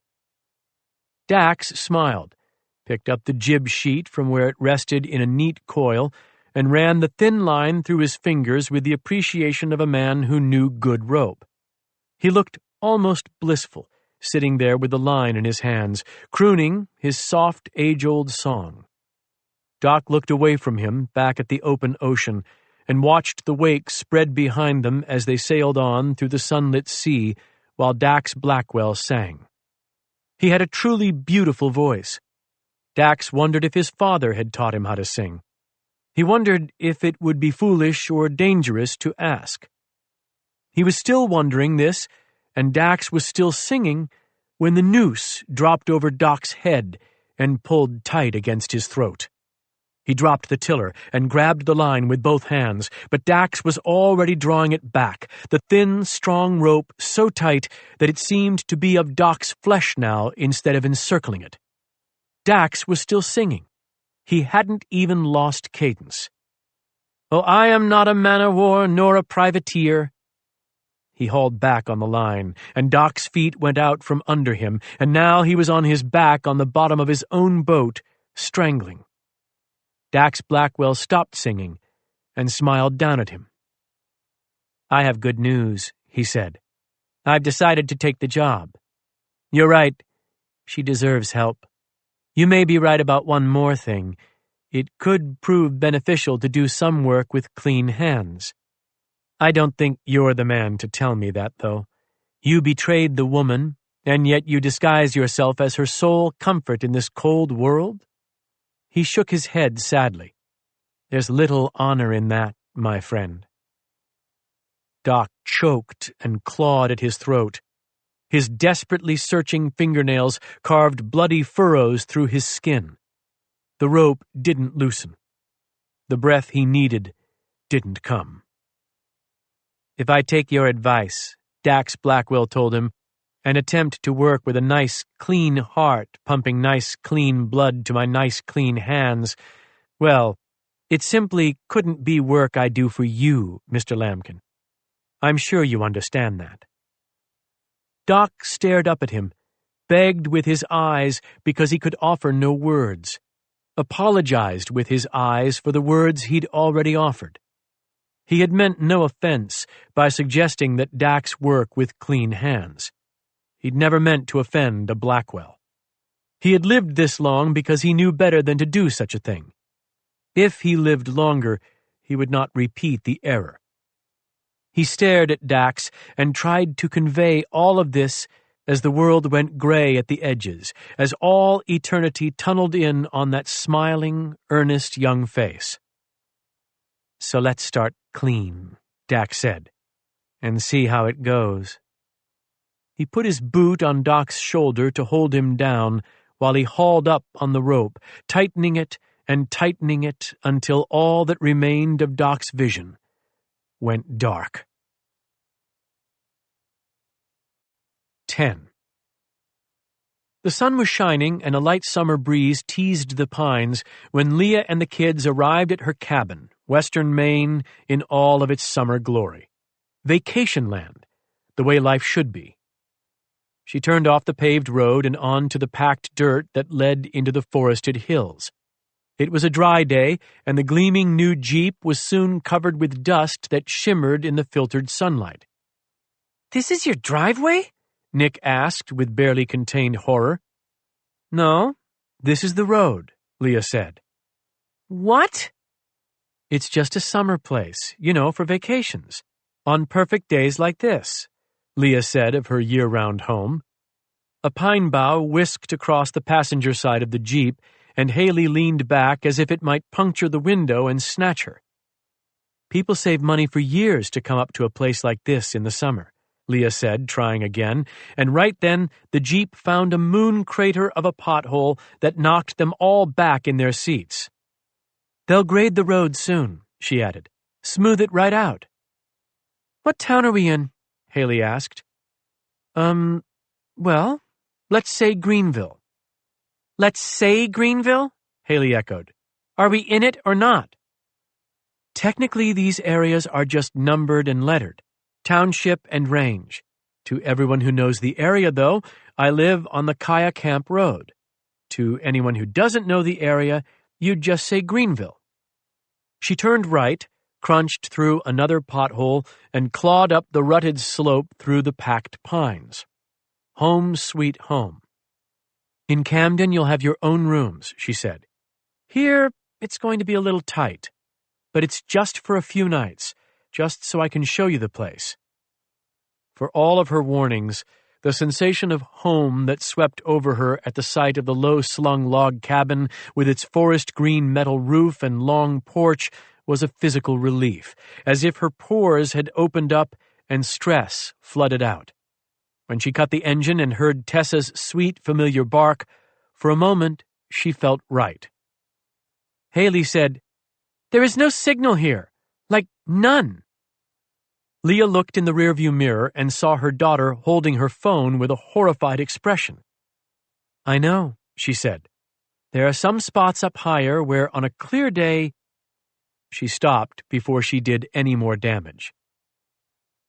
Dax smiled, picked up the jib sheet from where it rested in a neat coil, and ran the thin line through his fingers with the appreciation of a man who knew good rope. He looked almost blissful, sitting there with the line in his hands, crooning his soft, age-old song. Doc looked away from him, back at the open ocean, and watched the wake spread behind them as they sailed on through the sunlit sea, while Dax Blackwell sang. He had a truly beautiful voice. Dax wondered if his father had taught him how to sing. He wondered if it would be foolish or dangerous to ask. He was still wondering this, and Dax was still singing, when the noose dropped over Doc's head and pulled tight against his throat. He dropped the tiller and grabbed the line with both hands, but Dax was already drawing it back, the thin, strong rope so tight that it seemed to be of Doc's flesh now instead of encircling it. Dax was still singing. He hadn't even lost cadence. "Oh, I am not a man-of-war nor a privateer." He hauled back on the line, and Doc's feet went out from under him, and now he was on his back on the bottom of his own boat, strangling. Dax Blackwell stopped singing and smiled down at him. "I have good news," he said. "I've decided to take the job. You're right. She deserves help. You may be right about one more thing. It could prove beneficial to do some work with clean hands. I don't think you're the man to tell me that, though. You betrayed the woman, and yet you disguise yourself as her sole comfort in this cold world?" He shook his head sadly. "There's little honor in that, my friend." Doc choked and clawed at his throat. His desperately searching fingernails carved bloody furrows through his skin. The rope didn't loosen. The breath he needed didn't come. "If I take your advice," Dax Blackwell told him, "and attempt to work with a nice, clean heart pumping nice, clean blood to my nice, clean hands, well, it simply couldn't be work I do for you, Mr. Lambkin. I'm sure you understand that." Doc stared up at him, begged with his eyes because he could offer no words, apologized with his eyes for the words he'd already offered. He had meant no offense by suggesting that Dax work with clean hands. He'd never meant to offend a Blackwell. He had lived this long because he knew better than to do such a thing. If he lived longer, he would not repeat the error. He stared at Dax and tried to convey all of this as the world went gray at the edges, as all eternity tunneled in on that smiling, earnest young face. "So let's start clean," Dax said, "and see how it goes." He put his boot on Doc's shoulder to hold him down while he hauled up on the rope, tightening it until all that remained of Doc's vision went dark. 10. The sun was shining and a light summer breeze teased the pines when Leah and the kids arrived at her cabin, Western Maine, in all of its summer glory. Vacation land, the way life should be. She turned off the paved road and on to the packed dirt that led into the forested hills. It was a dry day, and the gleaming new Jeep was soon covered with dust that shimmered in the filtered sunlight. "This is your driveway?" Nick asked with barely contained horror. "No, this is the road," Leah said. "What?" "It's just a summer place, for vacations. On perfect days like this," Leah said of her year-round home. A pine bough whisked across the passenger side of the Jeep, and Haley leaned back as if it might puncture the window and snatch her. "People save money for years to come up to a place like this in the summer," Leah said, trying again, and right then the Jeep found a moon crater of a pothole that knocked them all back in their seats. "They'll grade the road soon," she added. "Smooth it right out." "What town are we in?" Haley asked. Well, let's say Greenville." "Let's say Greenville?" Haley echoed. "Are we in it or not?" "Technically, these areas are just numbered and lettered, township and range. To everyone who knows the area, though, I live on the Kaya Camp Road. To anyone who doesn't know the area, you'd just say Greenville." She turned right, crunched through another pothole, and clawed up the rutted slope through the packed pines. Home sweet home. "In Camden, you'll have your own rooms," she said. "Here, it's going to be a little tight. But it's just for a few nights, just so I can show you the place." For all of her warnings, the sensation of home that swept over her at the sight of the low-slung log cabin with its forest-green metal roof and long porch was a physical relief, as if her pores had opened up and stress flooded out. When she cut the engine and heard Tessa's sweet, familiar bark, for a moment she felt right. Haley said, "There is no signal here. Like, none." Leah looked in the rearview mirror and saw her daughter holding her phone with a horrified expression. "I know," she said. "There are some spots up higher where on a clear day—" She stopped before she did any more damage.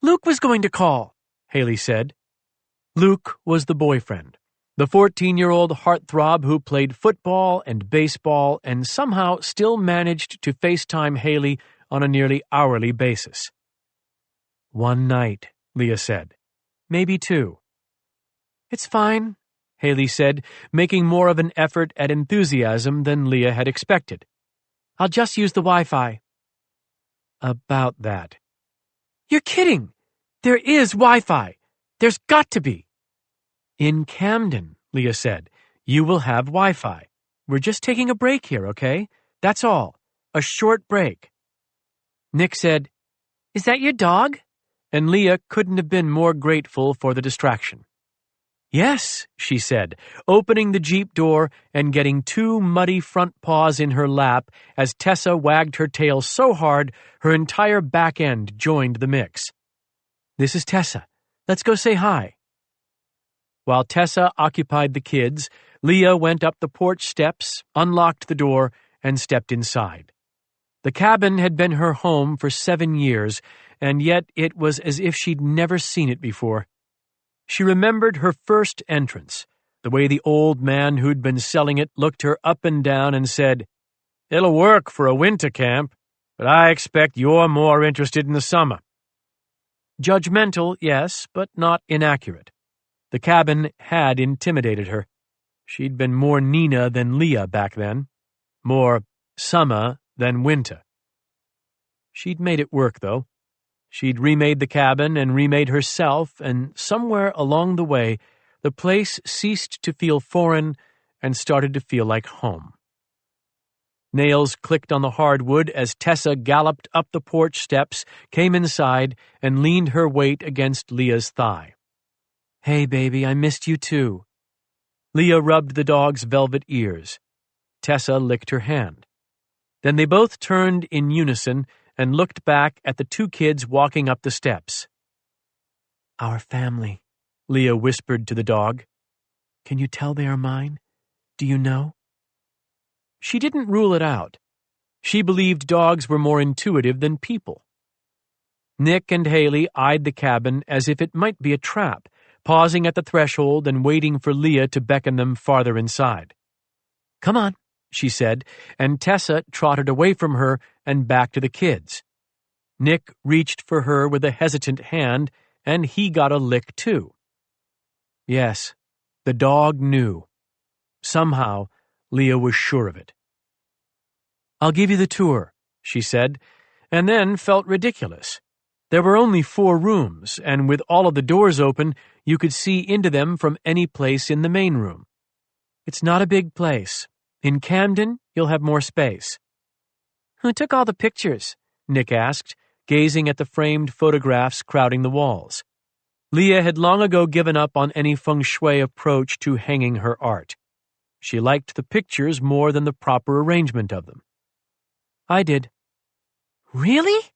"Luke was going to call," Haley said. Luke was the boyfriend, the 14-year-old heartthrob who played football and baseball and somehow still managed to FaceTime Haley on a nearly hourly basis. "One night," Leah said. "Maybe two." "It's fine," Haley said, making more of an effort at enthusiasm than Leah had expected. "I'll just use the Wi-Fi." "About that." "You're kidding! There is Wi-Fi! There's got to be!" "In Camden," Leah said, "you will have Wi-Fi. We're just taking a break here, okay? That's all. A short break." Nick said, "Is that your dog?" And Leah couldn't have been more grateful for the distraction. "Yes," she said, opening the Jeep door and getting two muddy front paws in her lap as Tessa wagged her tail so hard her entire back end joined the mix. "This is Tessa. Let's go say hi." While Tessa occupied the kids, Leah went up the porch steps, unlocked the door, and stepped inside. The cabin had been her home for 7 years, and yet it was as if she'd never seen it before. She remembered her first entrance, the way the old man who'd been selling it looked her up and down and said, "It'll work for a winter camp, but I expect you're more interested in the summer." Judgmental, yes, but not inaccurate. The cabin had intimidated her. She'd been more Nina than Leah back then, more summer than winter. She'd made it work, though. She'd remade the cabin and remade herself, and somewhere along the way, the place ceased to feel foreign and started to feel like home. Nails clicked on the hardwood as Tessa galloped up the porch steps, came inside, and leaned her weight against Leah's thigh. "Hey, baby, I missed you too." Leah rubbed the dog's velvet ears. Tessa licked her hand. Then they both turned in unison and looked back at the two kids walking up the steps. "Our family," Leah whispered to the dog. "Can you tell they are mine? Do you know?" She didn't rule it out. She believed dogs were more intuitive than people. Nick and Haley eyed the cabin as if it might be a trap, pausing at the threshold and waiting for Leah to beckon them farther inside. "Come on," she said, and Tessa trotted away from her and back to the kids. Nick reached for her with a hesitant hand, and he got a lick too. Yes, the dog knew. Somehow, Leah was sure of it. "I'll give you the tour," she said, and then felt ridiculous. There were only 4 rooms, and with all of the doors open, you could see into them from any place in the main room. "It's not a big place. In Camden, you'll have more space." "Who took all the pictures?" Nick asked, gazing at the framed photographs crowding the walls. Leah had long ago given up on any feng shui approach to hanging her art. She liked the pictures more than the proper arrangement of them. "I did." "Really?"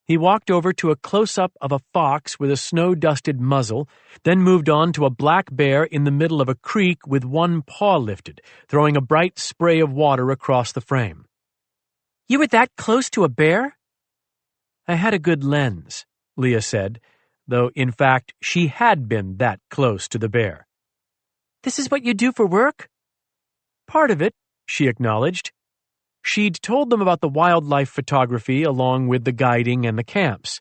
He walked over to a close-up of a fox with a snow-dusted muzzle, then moved on to a black bear in the middle of a creek with one paw lifted, throwing a bright spray of water across the frame. "You were that close to a bear?" "I had a good lens," Leah said, though in fact she had been that close to the bear. "This is what you do for work?" "Part of it," she acknowledged. She'd told them about the wildlife photography along with the guiding and the camps.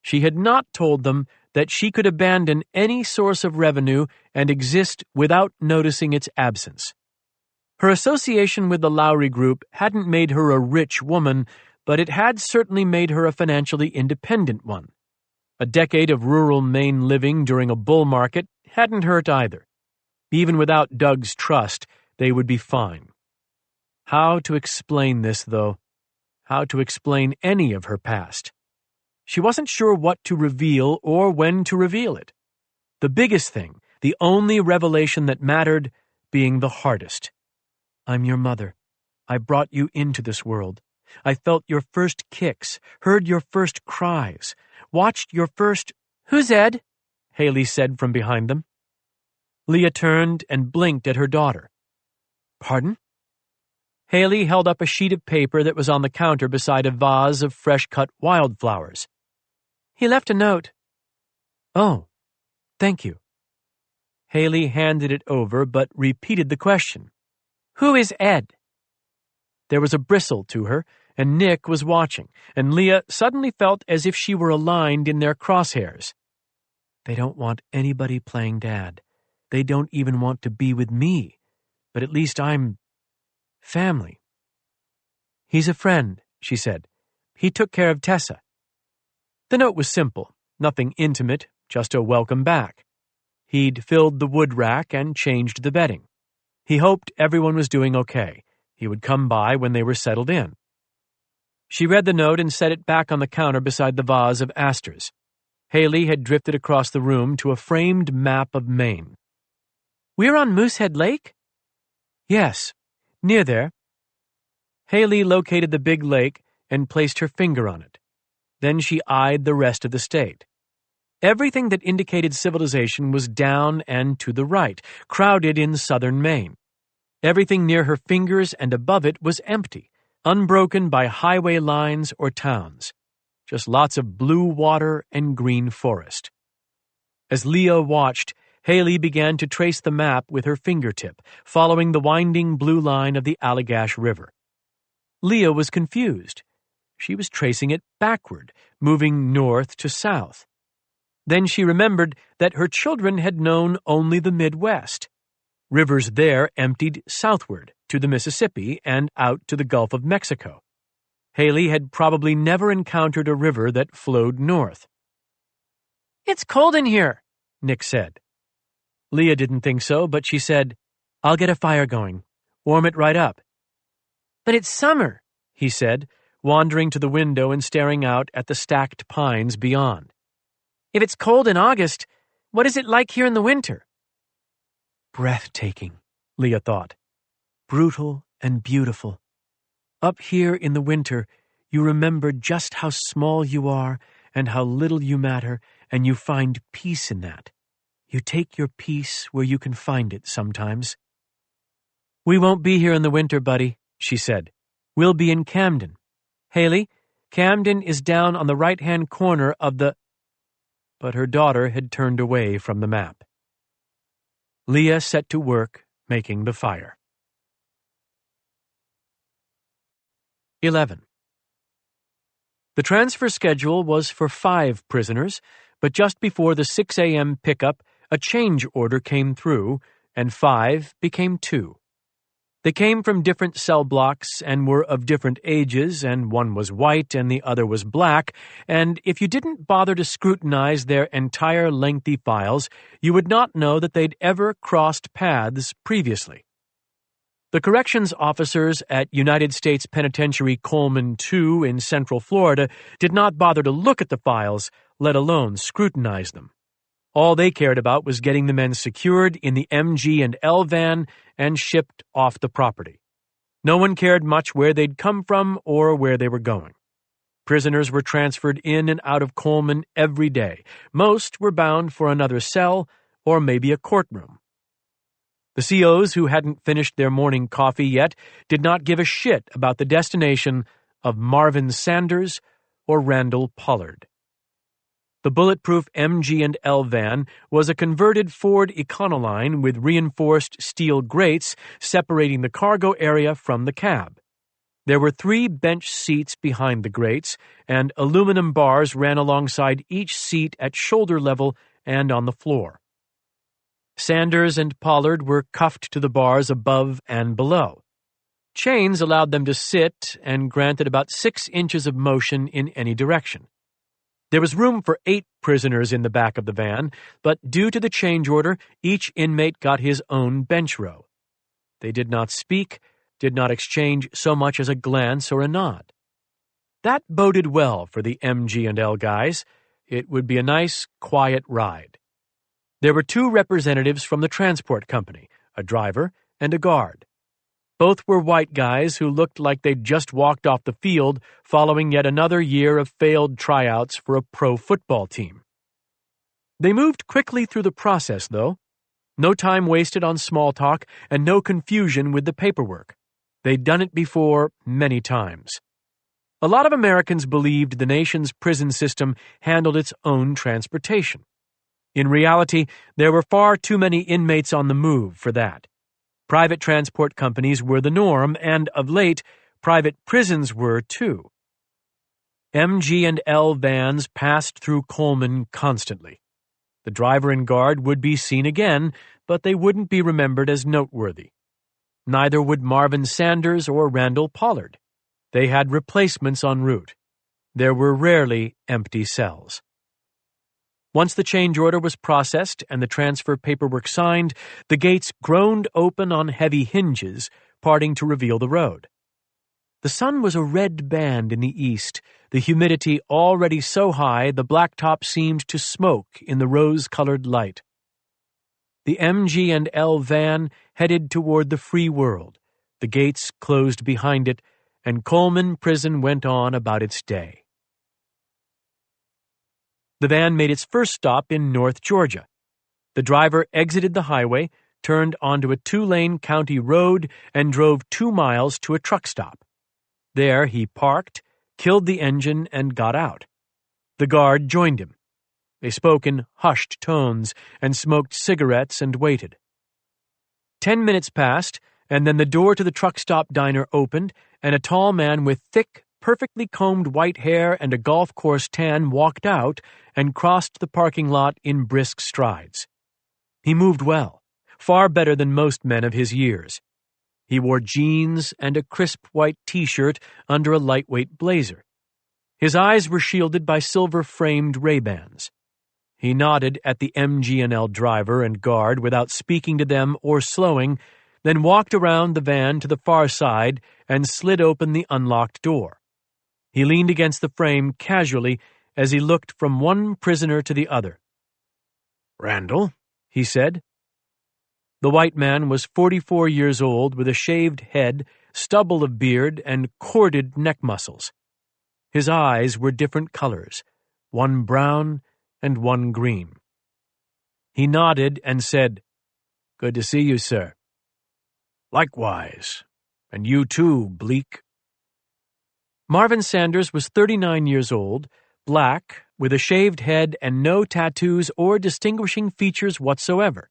She had not told them that she could abandon any source of revenue and exist without noticing its absence. Her association with the Lowry Group hadn't made her a rich woman, but it had certainly made her a financially independent one. A decade of rural Maine living during a bull market hadn't hurt either. Even without Doug's trust, they would be fine. How to explain this, though? How to explain any of her past? She wasn't sure what to reveal or when to reveal it. The biggest thing, the only revelation that mattered, being the hardest. "I'm your mother. I brought you into this world. I felt your first kicks, heard your first cries, watched your first—" "Who's Ed?" Haley said from behind them. Leah turned and blinked at her daughter. "Pardon?" Haley held up a sheet of paper that was on the counter beside a vase of fresh-cut wildflowers. "He left a note." "Oh, thank you." Haley handed it over but repeated the question. "Who is Ed?" There was a bristle to her, and Nick was watching, and Leah suddenly felt as if she were aligned in their crosshairs. They don't want anybody playing Dad. They don't even want to be with me. But at least I'm family. "He's a friend," she said. "He took care of Tessa." The note was simple, nothing intimate, just a welcome back. He'd filled the wood rack and changed the bedding. He hoped everyone was doing okay. He would come by when they were settled in. She read the note and set it back on the counter beside the vase of asters. Haley had drifted across the room to a framed map of Maine. "We're on Moosehead Lake?" "Yes, near there." Haley located the big lake and placed her finger on it. Then she eyed the rest of the state. Everything that indicated civilization was down and to the right, crowded in southern Maine. Everything near her fingers and above it was empty, unbroken by highway lines or towns. Just lots of blue water and green forest. As Leah watched, Haley began to trace the map with her fingertip, following the winding blue line of the Allagash River. Leah was confused. She was tracing it backward, moving north to south. Then she remembered that her children had known only the Midwest. Rivers there emptied southward to the Mississippi and out to the Gulf of Mexico. Haley had probably never encountered a river that flowed north. "It's cold in here," Nick said. Leah didn't think so, but she said, "I'll get a fire going. Warm it right up." "But it's summer," he said, wandering to the window and staring out at the stacked pines beyond. "If it's cold in August, what is it like here in the winter?" Breathtaking, Leah thought. Brutal and beautiful. Up here in the winter, you remember just how small you are and how little you matter, and you find peace in that. You take your peace where you can find it sometimes. "We won't be here in the winter, buddy," she said. "We'll be in Camden. Haley, Camden is down on the right-hand corner of the—" But her daughter had turned away from the map. Leah set to work making the fire. 11. The transfer schedule was for 5 prisoners, but just before the 6 a.m. pickup, a change order came through, and 5 became 2. They came from different cell blocks and were of different ages, and one was white and the other was black, and if you didn't bother to scrutinize their entire lengthy files, you would not know that they'd ever crossed paths previously. The corrections officers at United States Penitentiary Coleman II in Central Florida did not bother to look at the files, let alone scrutinize them. All they cared about was getting the men secured in the MG&L van and shipped off the property. No one cared much where they'd come from or where they were going. Prisoners were transferred in and out of Coleman every day. Most were bound for another cell or maybe a courtroom. The COs who hadn't finished their morning coffee yet did not give a shit about the destination of Marvin Sanders or Randall Pollard. The bulletproof MG&L van was a converted Ford Econoline with reinforced steel grates separating the cargo area from the cab. There were 3 bench seats behind the grates, and aluminum bars ran alongside each seat at shoulder level and on the floor. Sanders and Pollard were cuffed to the bars above and below. Chains allowed them to sit and granted about 6 inches of motion in any direction. There was room for 8 prisoners in the back of the van, but due to the change order, each inmate got his own bench row. They did not speak, did not exchange so much as a glance or a nod. That boded well for the MG&L guys. It would be a nice, quiet ride. There were 2 representatives from the transport company, a driver and a guard. Both were white guys who looked like they'd just walked off the field following yet another year of failed tryouts for a pro football team. They moved quickly through the process, though. No time wasted on small talk and no confusion with the paperwork. They'd done it before many times. A lot of Americans believed the nation's prison system handled its own transportation. In reality, there were far too many inmates on the move for that. Private transport companies were the norm, and of late, private prisons were too. MG&L vans passed through Coleman constantly. The driver and guard would be seen again, but they wouldn't be remembered as noteworthy. Neither would Marvin Sanders or Randall Pollard. They had replacements en route. There were rarely empty cells. Once the change order was processed and the transfer paperwork signed, the gates groaned open on heavy hinges, parting to reveal the road. The sun was a red band in the east, the humidity already so high the blacktop seemed to smoke in the rose-colored light. The MG&L van headed toward the free world. The gates closed behind it, and Coleman Prison went on about its day. The van made its first stop in North Georgia. The driver exited the highway, turned onto a 2-lane county road, and drove 2 miles to a truck stop. There he parked, killed the engine, and got out. The guard joined him. They spoke in hushed tones and smoked cigarettes and waited. 10 minutes passed, and then the door to the truck stop diner opened, and a tall man with thick, perfectly combed white hair and a golf course tan walked out and crossed the parking lot in brisk strides. He moved well, far better than most men of his years. He wore jeans and a crisp white t-shirt under a lightweight blazer. His eyes were shielded by silver-framed Ray-Bans. He nodded at the MG&L driver and guard without speaking to them or slowing, then walked around the van to the far side and slid open the unlocked door. He leaned against the frame casually as he looked from one prisoner to the other. "Randall," he said. The white man was 44 years old with a shaved head, stubble of beard, and corded neck muscles. His eyes were different colors, one brown and one green. He nodded and said, "Good to see you, sir." "Likewise. And you too, Bleak." Marvin Sanders was 39 years old, black, with a shaved head and no tattoos or distinguishing features whatsoever.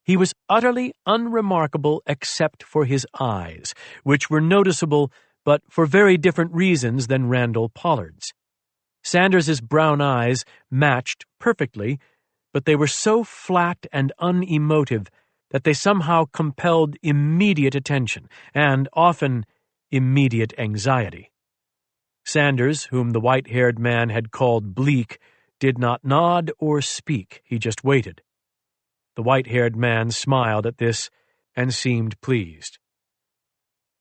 He was utterly unremarkable except for his eyes, which were noticeable but for very different reasons than Randall Pollard's. Sanders's brown eyes matched perfectly, but they were so flat and unemotive that they somehow compelled immediate attention and, often, immediate anxiety. Sanders, whom the white-haired man had called Bleak, did not nod or speak. He just waited. The white-haired man smiled at this and seemed pleased.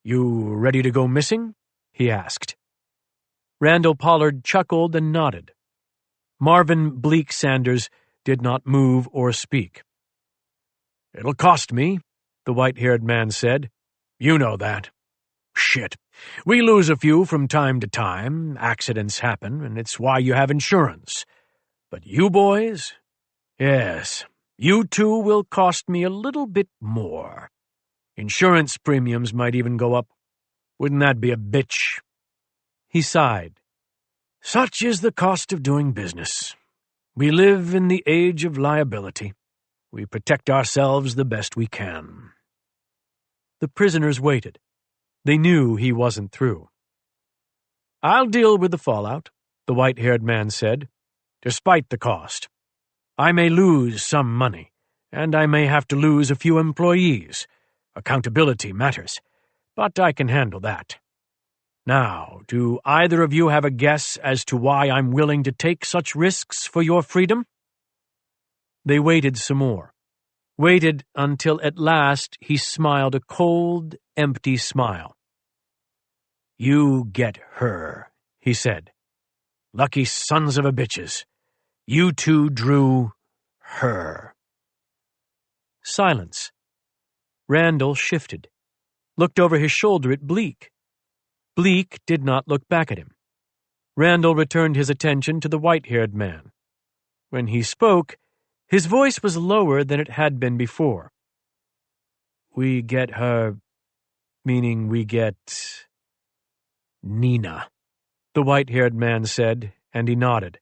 "You ready to go missing?" he asked. Randall Pollard chuckled and nodded. Marvin Bleak Sanders did not move or speak. "It'll cost me," the white-haired man said. "You know that. Shit. We lose a few from time to time. Accidents happen, and it's why you have insurance. But you boys? Yes, you two will cost me a little bit more. Insurance premiums might even go up. Wouldn't that be a bitch?" He sighed. "Such is the cost of doing business. We live in the age of liability. We protect ourselves the best we can." The prisoners waited. They knew he wasn't through. "I'll deal with the fallout," the white-haired man said, "despite the cost. I may lose some money, and I may have to lose a few employees. Accountability matters, but I can handle that. Now, do either of you have a guess as to why I'm willing to take such risks for your freedom?" They waited some more. Waited until at last he smiled a cold, empty smile. "You get her," he said. "Lucky sons of a bitches. You two drew her." Silence. Randall shifted, looked over his shoulder at Bleak. Bleak did not look back at him. Randall returned his attention to the white-haired man. When he spoke, his voice was lower than it had been before. "We get her, meaning we get Nina," the white-haired man said, and he nodded.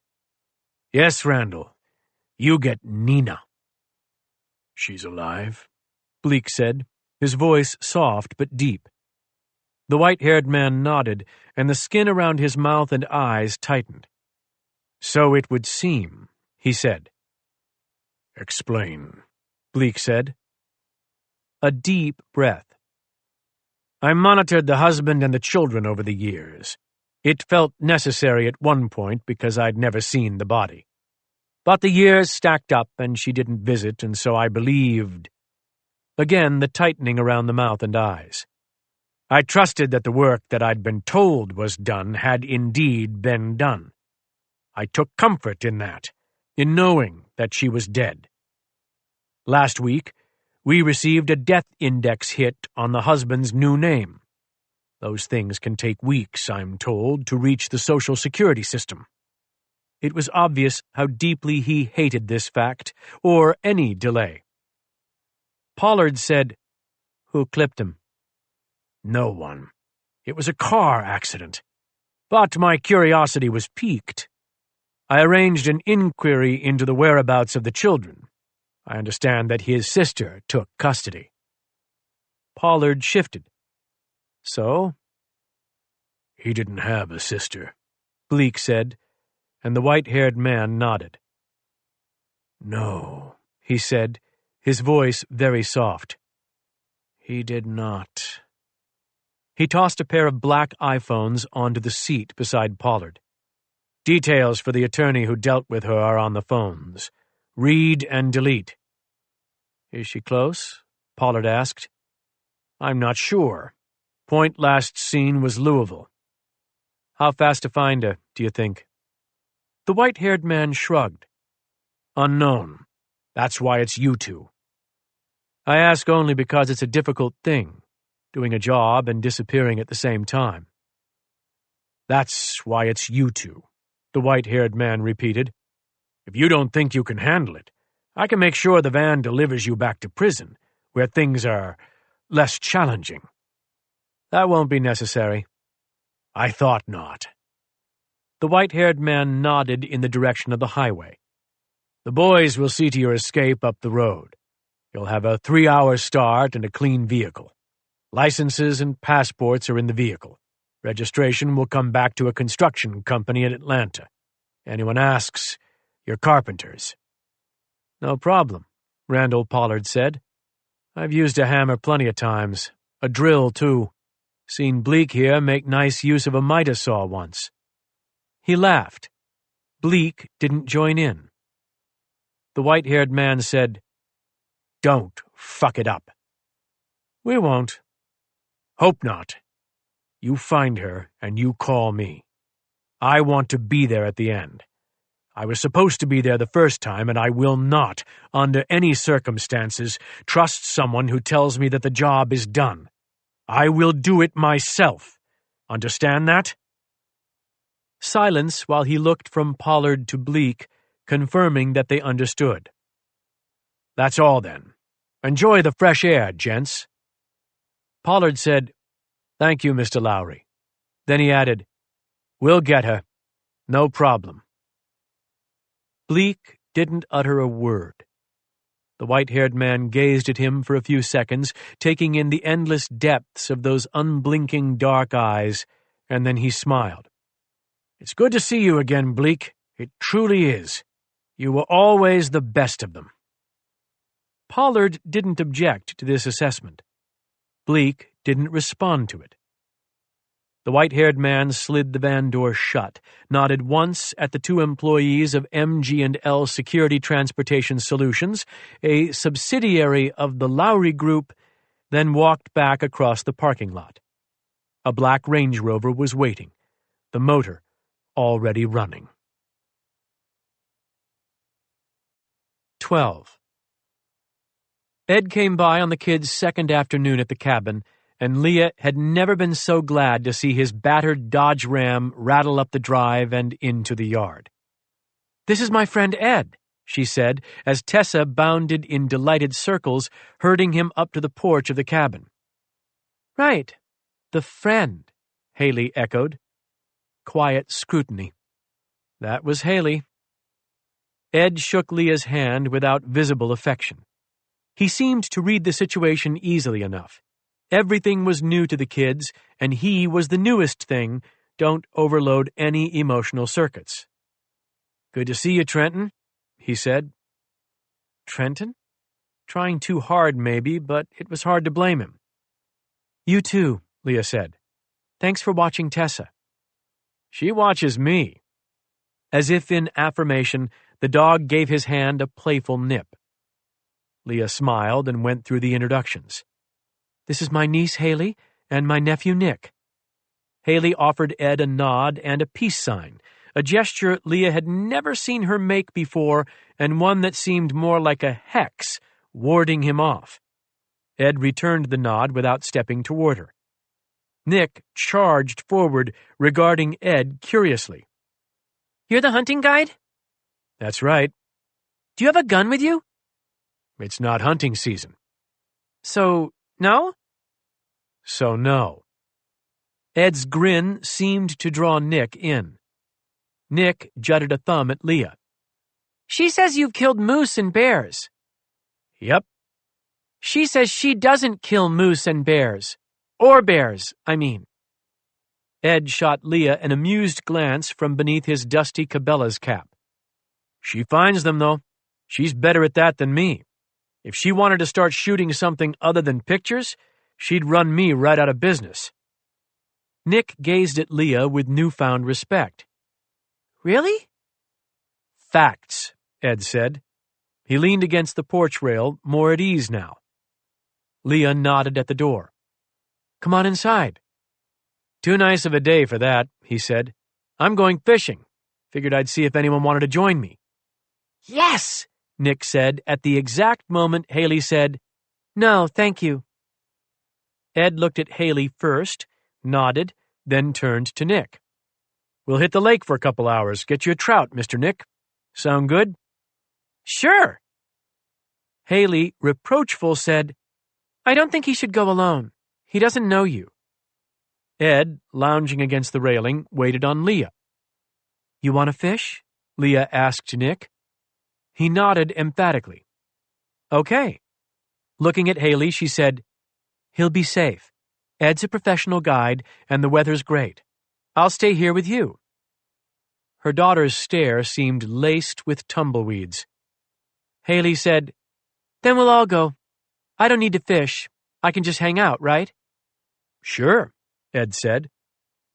"Yes, Randall, you get Nina." "She's alive," Bleak said, his voice soft but deep. The white-haired man nodded, and the skin around his mouth and eyes tightened. "So it would seem," he said. "Explain," Bleak said. A deep breath. "I monitored the husband and the children over the years. It felt necessary at one point because I'd never seen the body. But the years stacked up and she didn't visit, and so I believed." Again, the tightening around the mouth and eyes. "I trusted that the work that I'd been told was done had indeed been done. I took comfort in that, in knowing that she was dead. Last week, we received a death index hit on the husband's new name. Those things can take weeks, I'm told, to reach the Social Security system." It was obvious how deeply he hated this fact, or any delay. Pollard said, "Who clipped him?" "No one. It was a car accident. But my curiosity was piqued. I arranged an inquiry into the whereabouts of the children. I understand that his sister took custody." Pollard shifted. "So?" "He didn't have a sister," Bleak said, and the white-haired man nodded. "No," he said, his voice very soft. "He did not." He tossed a pair of black iPhones onto the seat beside Pollard. "Details for the attorney who dealt with her are on the phones. Read and delete." "Is she close?" Pollard asked. "I'm not sure. Point last seen was Louisville." "How fast to find her, do you think?" The white-haired man shrugged. "Unknown. That's why it's you two." "I ask only because it's a difficult thing, doing a job and disappearing at the same time." "That's why it's you two," the white-haired man repeated. "If you don't think you can handle it, I can make sure the van delivers you back to prison, where things are less challenging." "That won't be necessary." "I thought not." The white-haired man nodded in the direction of the highway. "The boys will see to your escape up the road. You'll have a 3-hour start and a clean vehicle. Licenses and passports are in the vehicle. Registration will come back to a construction company in Atlanta. Anyone asks, you're carpenters." "No problem," Randall Pollard said. "I've used a hammer plenty of times. A drill, too. Seen Bleak here make nice use of a miter saw once." He laughed. Bleak didn't join in. The white-haired man said, "Don't fuck it up." "We won't." "Hope not. You find her and you call me. I want to be there at the end. I was supposed to be there the first time, and I will not, under any circumstances, trust someone who tells me that the job is done. I will do it myself. Understand that?" Silence while he looked from Pollard to Bleak, confirming that they understood. "That's all, then. Enjoy the fresh air, gents." Pollard said, "Thank you, Mr. Lowry." Then he added, "We'll get her. No problem." Bleak didn't utter a word. The white-haired man gazed at him for a few seconds, taking in the endless depths of those unblinking dark eyes, and then he smiled. "It's good to see you again, Bleak. It truly is. You were always the best of them." Pollard didn't object to this assessment. Bleak didn't respond to it. The white-haired man slid the van door shut, nodded once at the two employees of MG&L Security Transportation Solutions, a subsidiary of the Lowry Group, then walked back across the parking lot. A black Range Rover was waiting, the motor already running. 12. Ed came by on the kid's second afternoon at the cabin, and Leah had never been so glad to see his battered Dodge Ram rattle up the drive and into the yard. "This is my friend Ed," she said, as Tessa bounded in delighted circles, herding him up to the porch of the cabin. "Right, the friend," Haley echoed. Quiet scrutiny. That was Haley. Ed shook Leah's hand without visible affection. He seemed to read the situation easily enough. Everything was new to the kids, and he was the newest thing. Don't overload any emotional circuits. "Good to see you, Trenton," he said. Trenton? Trying too hard, maybe, but it was hard to blame him. "You too," Leah said. "Thanks for watching Tessa." "She watches me." As if in affirmation, the dog gave his hand a playful nip. Leah smiled and went through the introductions. "This is my niece Haley and my nephew Nick." Haley offered Ed a nod and a peace sign, a gesture Leah had never seen her make before, and one that seemed more like a hex, warding him off. Ed returned the nod without stepping toward her. Nick charged forward, regarding Ed curiously. "You're the hunting guide?" "That's right." "Do you have a gun with you?" "It's not hunting season." "So, no?" "So, no." Ed's grin seemed to draw Nick in. Nick jutted a thumb at Leah. "She says you've killed moose and bears." "Yep." "She says she doesn't kill moose and bears. Or bears, I mean." Ed shot Leah an amused glance from beneath his dusty Cabela's cap. "She finds them, though. She's better at that than me. If she wanted to start shooting something other than pictures, she'd run me right out of business." Nick gazed at Leah with newfound respect. "Really?" "Facts," Ed said. He leaned against the porch rail, more at ease now. Leah nodded at the door. "Come on inside." "Too nice of a day for that," he said. "I'm going fishing. Figured I'd see if anyone wanted to join me." "Yes!" Nick said at the exact moment Haley said, "No, thank you." Ed looked at Haley first, nodded, then turned to Nick. "We'll hit the lake for a couple hours, get you a trout, Mr. Nick. Sound good?" "Sure." Haley, reproachful, said, "I don't think he should go alone. He doesn't know you." Ed, lounging against the railing, waited on Leah. "You want to fish?" Leah asked Nick. He nodded emphatically. "Okay." Looking at Haley, she said, "He'll be safe. Ed's a professional guide, and the weather's great. I'll stay here with you." Her daughter's stare seemed laced with tumbleweeds. Haley said, "Then we'll all go. I don't need to fish. I can just hang out, right?" "Sure," Ed said.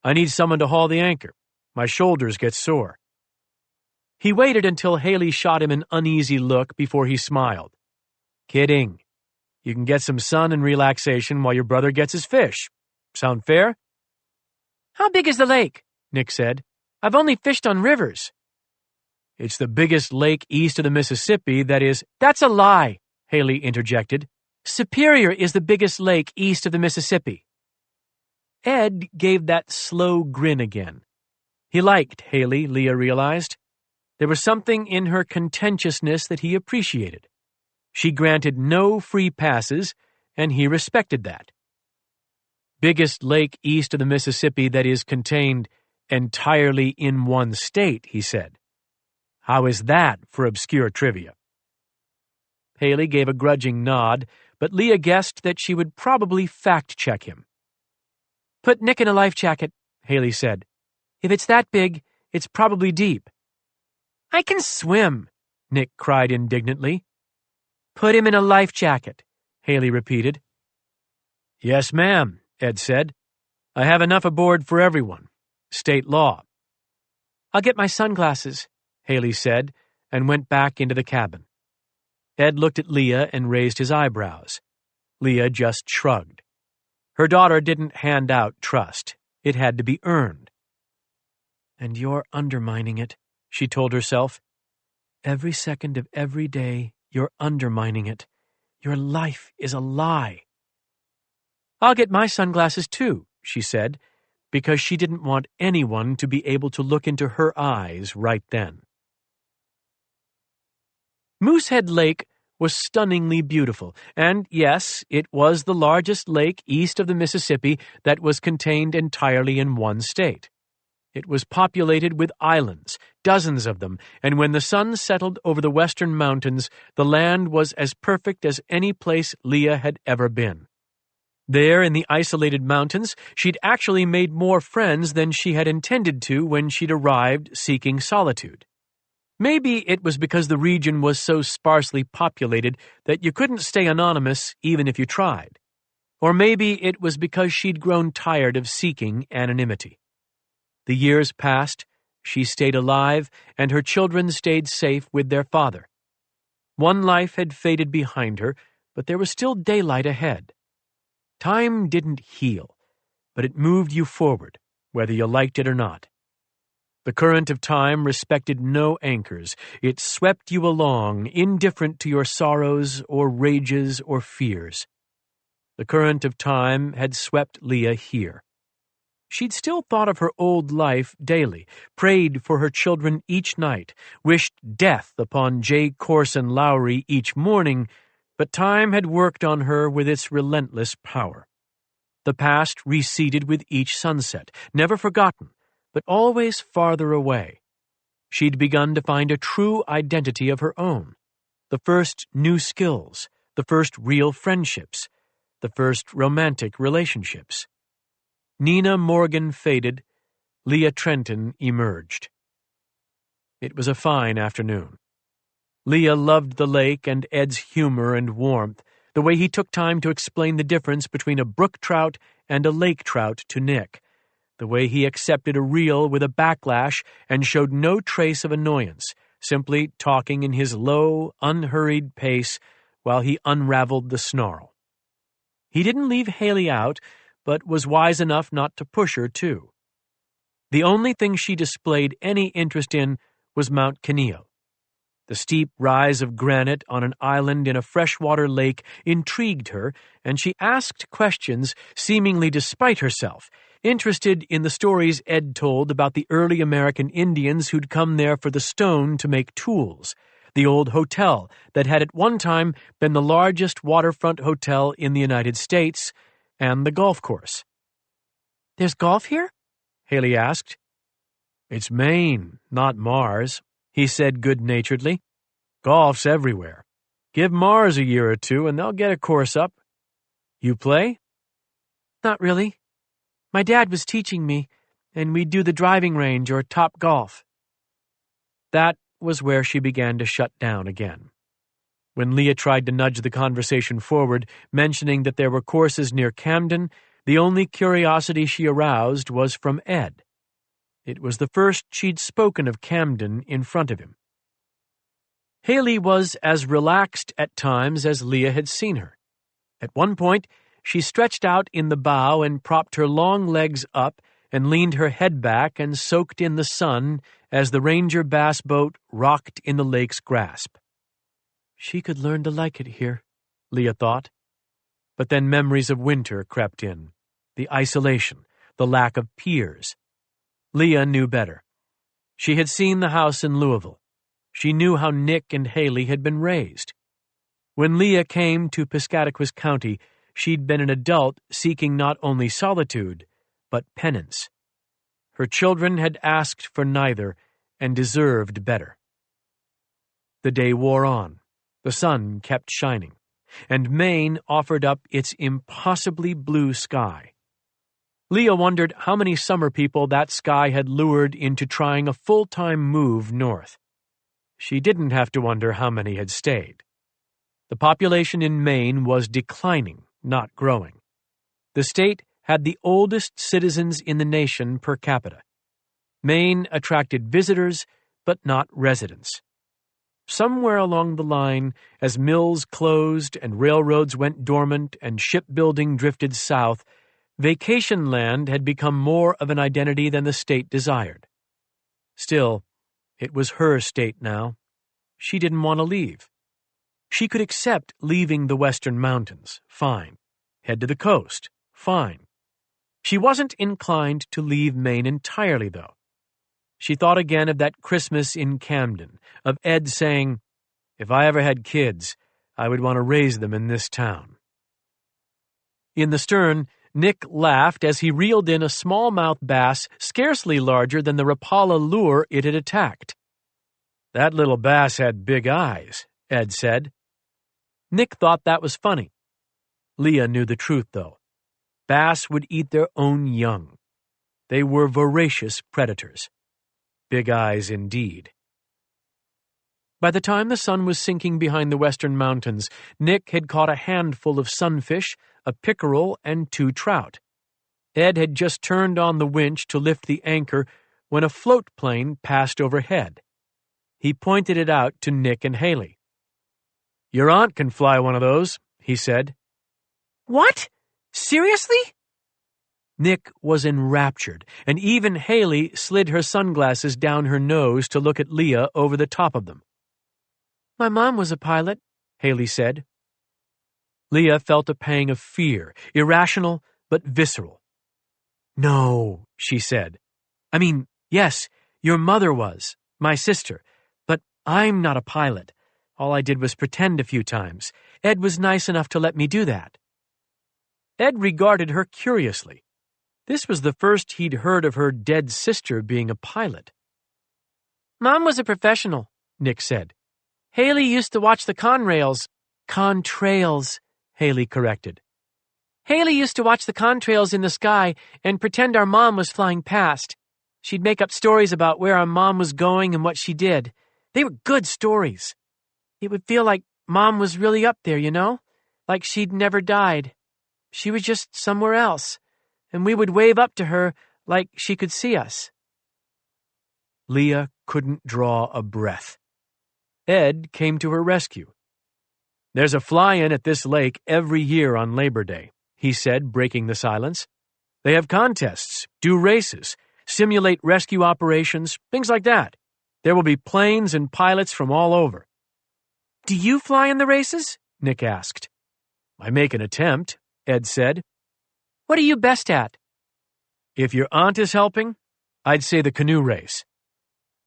"I need someone to haul the anchor. My shoulders get sore." He waited until Haley shot him an uneasy look before he smiled. "Kidding. You can get some sun and relaxation while your brother gets his fish. Sound fair?" "How big is the lake?" Nick said. "I've only fished on rivers." "It's the biggest lake east of the Mississippi that is—" "That's a lie," Haley interjected. "Superior is the biggest lake east of the Mississippi." Ed gave that slow grin again. He liked Haley, Leah realized. There was something in her contentiousness that he appreciated. She granted no free passes, and he respected that. "Biggest lake east of the Mississippi that is contained entirely in one state," he said. "How is that for obscure trivia?" Haley gave a grudging nod, but Leah guessed that she would probably fact-check him. "Put Nick in a life jacket," Haley said. "If it's that big, it's probably deep." "I can swim," Nick cried indignantly. "Put him in a life jacket," Haley repeated. "Yes, ma'am," Ed said. "I have enough aboard for everyone. State law." "I'll get my sunglasses," Haley said, and went back into the cabin. Ed looked at Leah and raised his eyebrows. Leah just shrugged. Her daughter didn't hand out trust. It had to be earned. "And you're undermining it," she told herself. "Every second of every day, you're undermining it. Your life is a lie." "I'll get my sunglasses too," she said, because she didn't want anyone to be able to look into her eyes right then. Moosehead Lake was stunningly beautiful, and yes, it was the largest lake east of the Mississippi that was contained entirely in one state. It was populated with islands, dozens of them, and when the sun settled over the western mountains, the land was as perfect as any place Leah had ever been. There in the isolated mountains, she'd actually made more friends than she had intended to when she'd arrived seeking solitude. Maybe it was because the region was so sparsely populated that you couldn't stay anonymous even if you tried. Or maybe it was because she'd grown tired of seeking anonymity. The years passed, she stayed alive, and her children stayed safe with their father. One life had faded behind her, but there was still daylight ahead. Time didn't heal, but it moved you forward, whether you liked it or not. The current of time respected no anchors. It swept you along, indifferent to your sorrows or rages or fears. The current of time had swept Leah here. She'd still thought of her old life daily, prayed for her children each night, wished death upon J. Corson Lowry each morning, but time had worked on her with its relentless power. The past receded with each sunset, never forgotten, but always farther away. She'd begun to find a true identity of her own, the first new skills, the first real friendships, the first romantic relationships. Nina Morgan faded, Leah Trenton emerged. It was a fine afternoon. Leah loved the lake and Ed's humor and warmth, the way he took time to explain the difference between a brook trout and a lake trout to Nick, the way he accepted a reel with a backlash and showed no trace of annoyance, simply talking in his low, unhurried pace while he unraveled the snarl. He didn't leave Haley out, but was wise enough not to push her, too. The only thing she displayed any interest in was Mount Kineo. The steep rise of granite on an island in a freshwater lake intrigued her, and she asked questions, seemingly despite herself, interested in the stories Ed told about the early American Indians who'd come there for the stone to make tools, the old hotel that had at one time been the largest waterfront hotel in the United States, and the golf course. "There's golf here?" Haley asked. "It's Maine, not Mars," he said good-naturedly. "Golf's everywhere. Give Mars a year or two and they'll get a course up. You play?" Not really. My dad was teaching me, and we'd do the driving range or Top Golf. That was where she began to shut down again. When Leah tried to nudge the conversation forward, mentioning that there were courses near Camden, the only curiosity she aroused was from Ed. It was the first she'd spoken of Camden in front of him. Haley was as relaxed at times as Leah had seen her. At one point, she stretched out in the bow and propped her long legs up and leaned her head back and soaked in the sun as the Ranger bass boat rocked in the lake's grasp. She could learn to like it here, Leah thought. But then memories of winter crept in, the isolation, the lack of peers. Leah knew better. She had seen the house in Louisville. She knew how Nick and Haley had been raised. When Leah came to Piscataquis County, she'd been an adult seeking not only solitude, but penance. Her children had asked for neither and deserved better. The day wore on. The sun kept shining, and Maine offered up its impossibly blue sky. Leah wondered how many summer people that sky had lured into trying a full-time move north. She didn't have to wonder how many had stayed. The population in Maine was declining, not growing. The state had the oldest citizens in the nation per capita. Maine attracted visitors, but not residents. Somewhere along the line, as mills closed and railroads went dormant and shipbuilding drifted south, vacation land had become more of an identity than the state desired. Still, it was her state now. She didn't want to leave. She could accept leaving the western mountains, fine. Head to the coast, fine. She wasn't inclined to leave Maine entirely, though. She thought again of that Christmas in Camden, of Ed saying, "If I ever had kids, I would want to raise them in this town." In the stern, Nick laughed as he reeled in a smallmouth bass scarcely larger than the Rapala lure it had attacked. "That little bass had big eyes," Ed said. Nick thought that was funny. Leah knew the truth, though. Bass would eat their own young. They were voracious predators. Big eyes indeed. By the time the sun was sinking behind the western mountains, Nick had caught a handful of sunfish, a pickerel, and 2 trout. Ed had just turned on the winch to lift the anchor when a float plane passed overhead. He pointed it out to Nick and Haley. "Your aunt can fly one of those," he said. "What? Seriously?" Nick was enraptured, and even Haley slid her sunglasses down her nose to look at Leah over the top of them. "My mom was a pilot," Haley said. Leah felt a pang of fear, irrational but visceral. "No," she said. "I mean, yes, your mother was, my sister, but I'm not a pilot. All I did was pretend a few times. Ed was nice enough to let me do that." Ed regarded her curiously. This was the first he'd heard of her dead sister being a pilot. "Mom was a professional," Nick said. "Haley used to watch the contrails." Haley corrected. "Haley used to watch the contrails in the sky and pretend our mom was flying past. She'd make up stories about where our mom was going and what she did. They were good stories. It would feel like Mom was really up there, you know? Like she'd never died. She was just somewhere else, and we would wave up to her like she could see us." Leah couldn't draw a breath. Ed came to her rescue. "There's a fly-in at this lake every year on Labor Day," he said, breaking the silence. "They have contests, do races, simulate rescue operations, things like that. There will be planes and pilots from all over." "Do you fly in the races?" Nick asked. "I make an attempt," Ed said. "What are you best at?" "If your aunt is helping, I'd say the canoe race."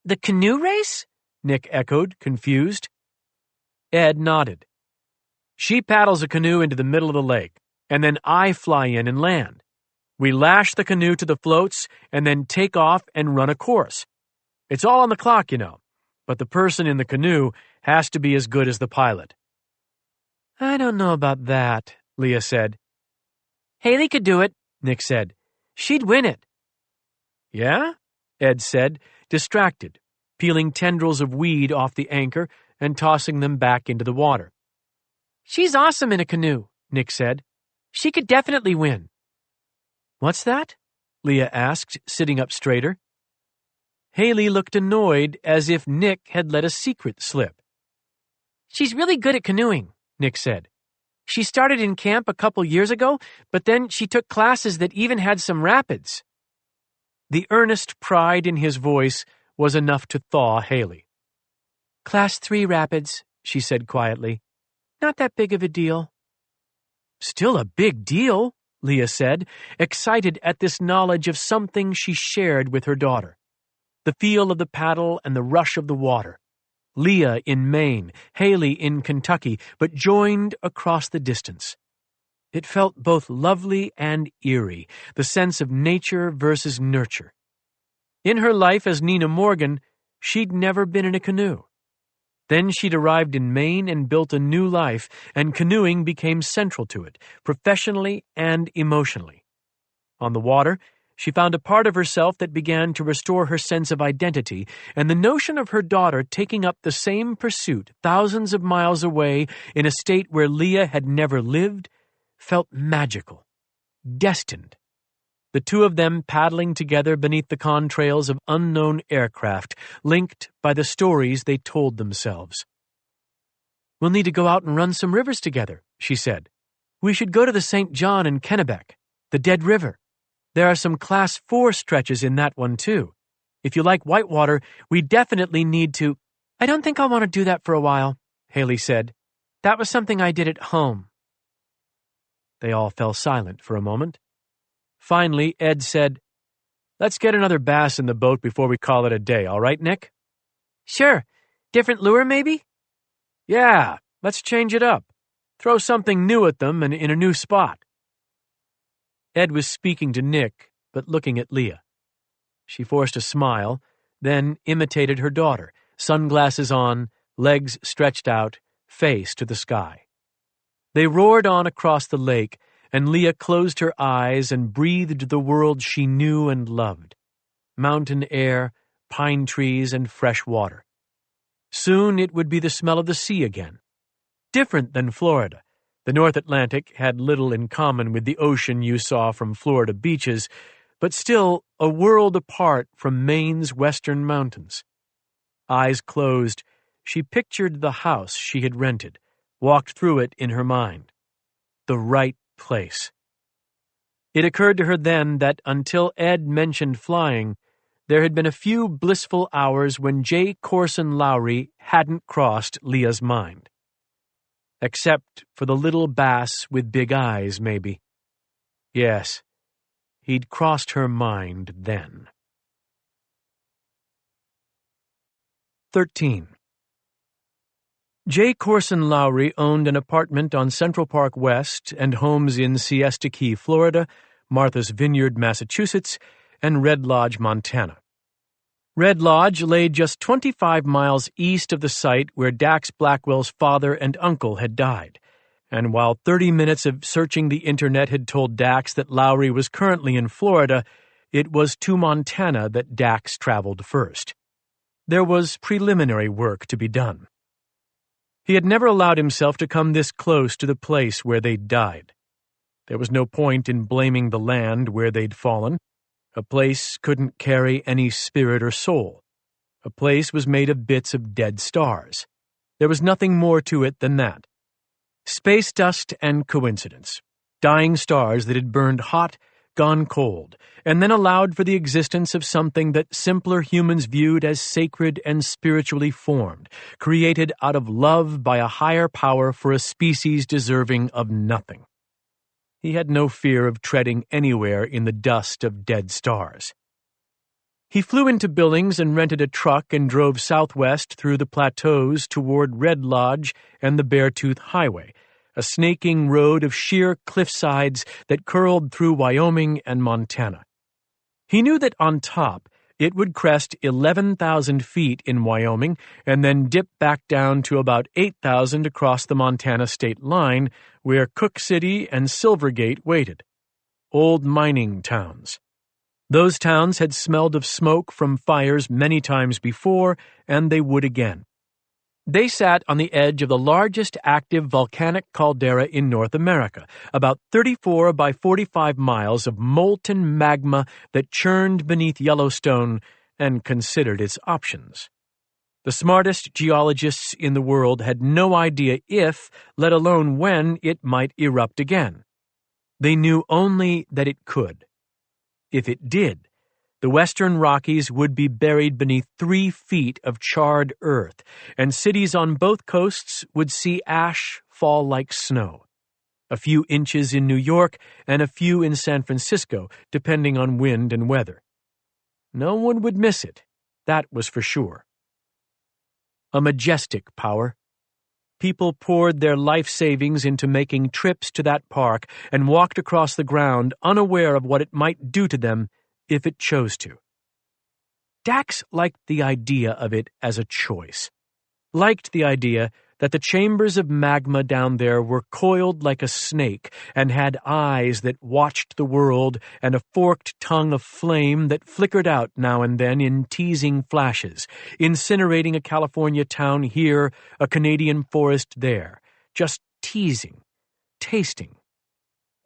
"The canoe race?" Nick echoed, confused. Ed nodded. "She paddles a canoe into the middle of the lake, and then I fly in and land. We lash the canoe to the floats and then take off and run a course. It's all on the clock, you know, but the person in the canoe has to be as good as the pilot." "I don't know about that," Leah said. "Haley could do it," Nick said. "She'd win it." "Yeah?" Ed said, distracted, peeling tendrils of weed off the anchor and tossing them back into the water. "She's awesome in a canoe," Nick said. "She could definitely win." "What's that?" Leah asked, sitting up straighter. Haley looked annoyed, as if Nick had let a secret slip. "She's really good at canoeing," Nick said. "She started in camp a couple years ago, but then she took classes that even had some rapids." The earnest pride in his voice was enough to thaw Haley. "Class 3 rapids," she said quietly. "Not that big of a deal." "Still a big deal," Leah said, excited at this knowledge of something she shared with her daughter. The feel of the paddle and the rush of the water. Leah in Maine, Haley in Kentucky, but joined across the distance. It felt both lovely and eerie, the sense of nature versus nurture. In her life as Nina Morgan, she'd never been in a canoe. Then she'd arrived in Maine and built a new life, and canoeing became central to it, professionally and emotionally. On the water, she found a part of herself that began to restore her sense of identity, and the notion of her daughter taking up the same pursuit thousands of miles away in a state where Leah had never lived felt magical, destined. The two of them paddling together beneath the contrails of unknown aircraft, linked by the stories they told themselves. "We'll need to go out and run some rivers together," she said. "We should go to the St. John and Kennebec, the Dead River. There are some Class 4 stretches in that one, too. If you like whitewater, we definitely need to—" "I don't think I'll want to do that for a while," Haley said. "That was something I did at home." They all fell silent for a moment. Finally, Ed said, "Let's get another bass in the boat before we call it a day, all right, Nick?" "Sure. Different lure, maybe?" "Yeah, let's change it up. Throw something new at them and in a new spot." Ed was speaking to Nick, but looking at Leah. She forced a smile, then imitated her daughter, sunglasses on, legs stretched out, face to the sky. They roared on across the lake, and Leah closed her eyes and breathed the world she knew and loved. Mountain air, pine trees, and fresh water. Soon it would be the smell of the sea again. Different than Florida. The North Atlantic had little in common with the ocean you saw from Florida beaches, but still a world apart from Maine's western mountains. Eyes closed, she pictured the house she had rented, walked through it in her mind. The right place. It occurred to her then that until Ed mentioned flying, there had been a few blissful hours when J. Corson Lowry hadn't crossed Leah's mind. Except for the little bass with big eyes, maybe. Yes, he'd crossed her mind then. 13. J. Corson Lowry owned an apartment on Central Park West and homes in Siesta Key, Florida, Martha's Vineyard, Massachusetts, and Red Lodge, Montana. Red Lodge lay just 25 miles east of the site where Dax Blackwell's father and uncle had died, and while 30 minutes of searching the internet had told Dax that Lowry was currently in Florida, it was to Montana that Dax traveled first. There was preliminary work to be done. He had never allowed himself to come this close to the place where they'd died. There was no point in blaming the land where they'd fallen. A place couldn't carry any spirit or soul. A place was made of bits of dead stars. There was nothing more to it than that. Space dust and coincidence. Dying stars that had burned hot, gone cold, and then allowed for the existence of something that simpler humans viewed as sacred and spiritually formed, created out of love by a higher power for a species deserving of nothing. He had no fear of treading anywhere in the dust of dead stars. He flew into Billings and rented a truck and drove southwest through the plateaus toward Red Lodge and the Beartooth Highway, a snaking road of sheer cliffsides that curled through Wyoming and Montana. He knew that on top, it would crest 11,000 feet in Wyoming and then dip back down to about 8,000 across the Montana state line, where Cook City and Silvergate waited. old mining towns. Those towns had smelled of smoke from fires many times before, and they would again. They sat on the edge of the largest active volcanic caldera in North America, about 34 by 45 miles of molten magma that churned beneath Yellowstone and considered its options. The smartest geologists in the world had no idea if, let alone when, it might erupt again. They knew only that it could. If it did, the Western Rockies would be buried beneath 3 feet of charred earth, and cities on both coasts would see ash fall like snow. A few inches in New York and a few in San Francisco, depending on wind and weather. No one would miss it, that was for sure. A majestic power. People poured their life savings into making trips to that park and walked across the ground unaware of what it might do to them if it chose to. Dax liked the idea of it as a choice. Liked the idea that the chambers of magma down there were coiled like a snake and had eyes that watched the world and a forked tongue of flame that flickered out now and then in teasing flashes, incinerating a California town here, a Canadian forest there, just teasing, tasting,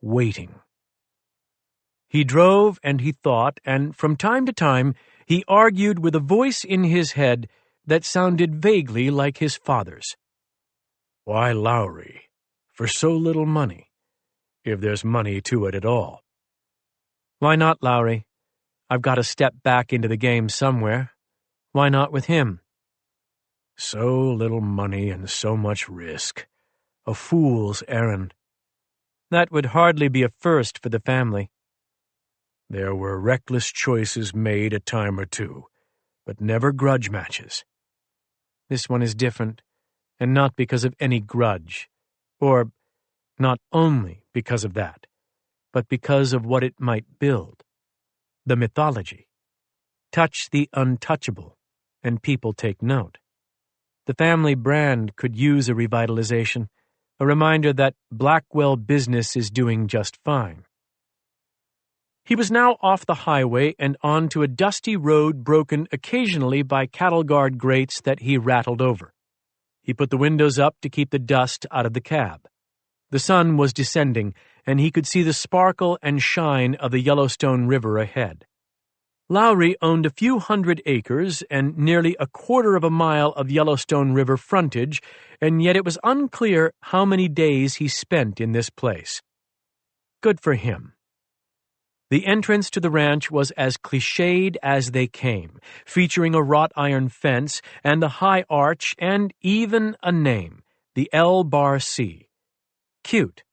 waiting. He drove and he thought, and from time to time he argued with a voice in his head that sounded vaguely like his father's. Why Lowry? For so little money, if there's money to it at all. Why not Lowry? I've got to step back into the game somewhere. Why not with him? So little money and so much risk. A fool's errand. That would hardly be a first for the family. There were reckless choices made a time or two, but never grudge matches. This one is different, and not because of any grudge, or not only because of that, but because of what it might build. The mythology. Touch the untouchable, and people take note. The family brand could use a revitalization, a reminder that Blackwell business is doing just fine. He was now off the highway and onto a dusty road broken occasionally by cattle guard grates that he rattled over. He put the windows up to keep the dust out of the cab. The sun was descending, and he could see the sparkle and shine of the Yellowstone River ahead. Lowry owned a few hundred acres and nearly a quarter of a mile of Yellowstone River frontage, and yet it was unclear how many days he spent in this place. Good for him. The entrance to the ranch was as cliched as they came, featuring a wrought iron fence and a high arch and even a name, the L-Bar-C. Cute.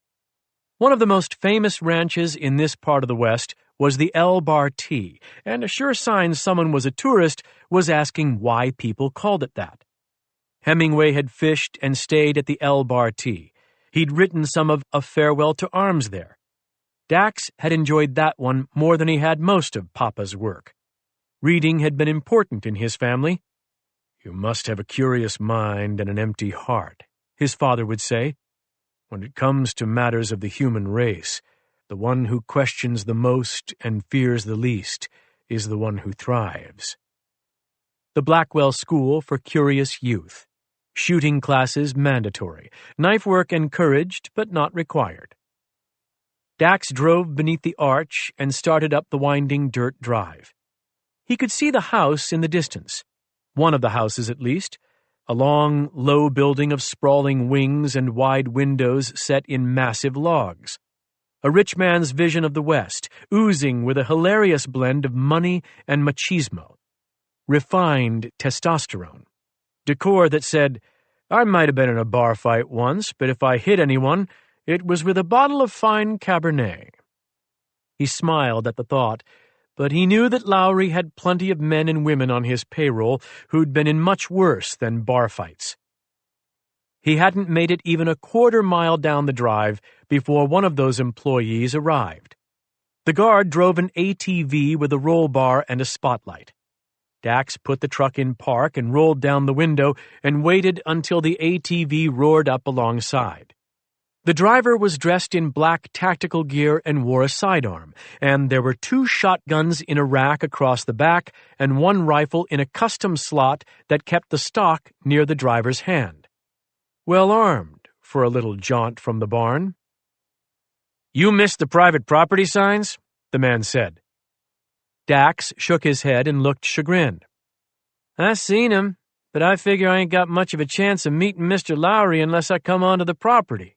One of the most famous ranches in this part of the West was the L-Bar-T, and a sure sign someone was a tourist was asking why people called it that. Hemingway had fished and stayed at the L-Bar-T. He'd written some of A Farewell to Arms there. Dax had enjoyed that one more than he had most of Papa's work. Reading had been important in his family. You must have a curious mind and an empty heart, his father would say. When it comes to matters of the human race, the one who questions the most and fears the least is the one who thrives. The Blackwell School for Curious Youth. Shooting classes mandatory. Knife work encouraged but not required. Dax drove beneath the arch and started up the winding dirt drive. He could see the house in the distance, one of the houses at least, a long, low building of sprawling wings and wide windows set in massive logs. A rich man's vision of the West, oozing with a hilarious blend of money and machismo. Refined testosterone. Decor that said, I might have been in a bar fight once, but if I hit anyone, it was with a bottle of fine Cabernet. He smiled at the thought, but he knew that Lowry had plenty of men and women on his payroll who'd been in much worse than bar fights. He hadn't made it even a quarter mile down the drive before one of those employees arrived. The guard drove an ATV with a roll bar and a spotlight. Dax put the truck in park and rolled down the window and waited until the ATV roared up alongside. The driver was dressed in black tactical gear and wore a sidearm, and there were 2 shotguns in a rack across the back and 1 rifle in a custom slot that kept the stock near the driver's hand. Well armed for a little jaunt from the barn. "You missed the private property signs?" the man said. Dax shook his head and looked chagrined. "I seen 'em, but I figure I ain't got much of a chance of meeting Mr. Lowry unless I come onto the property."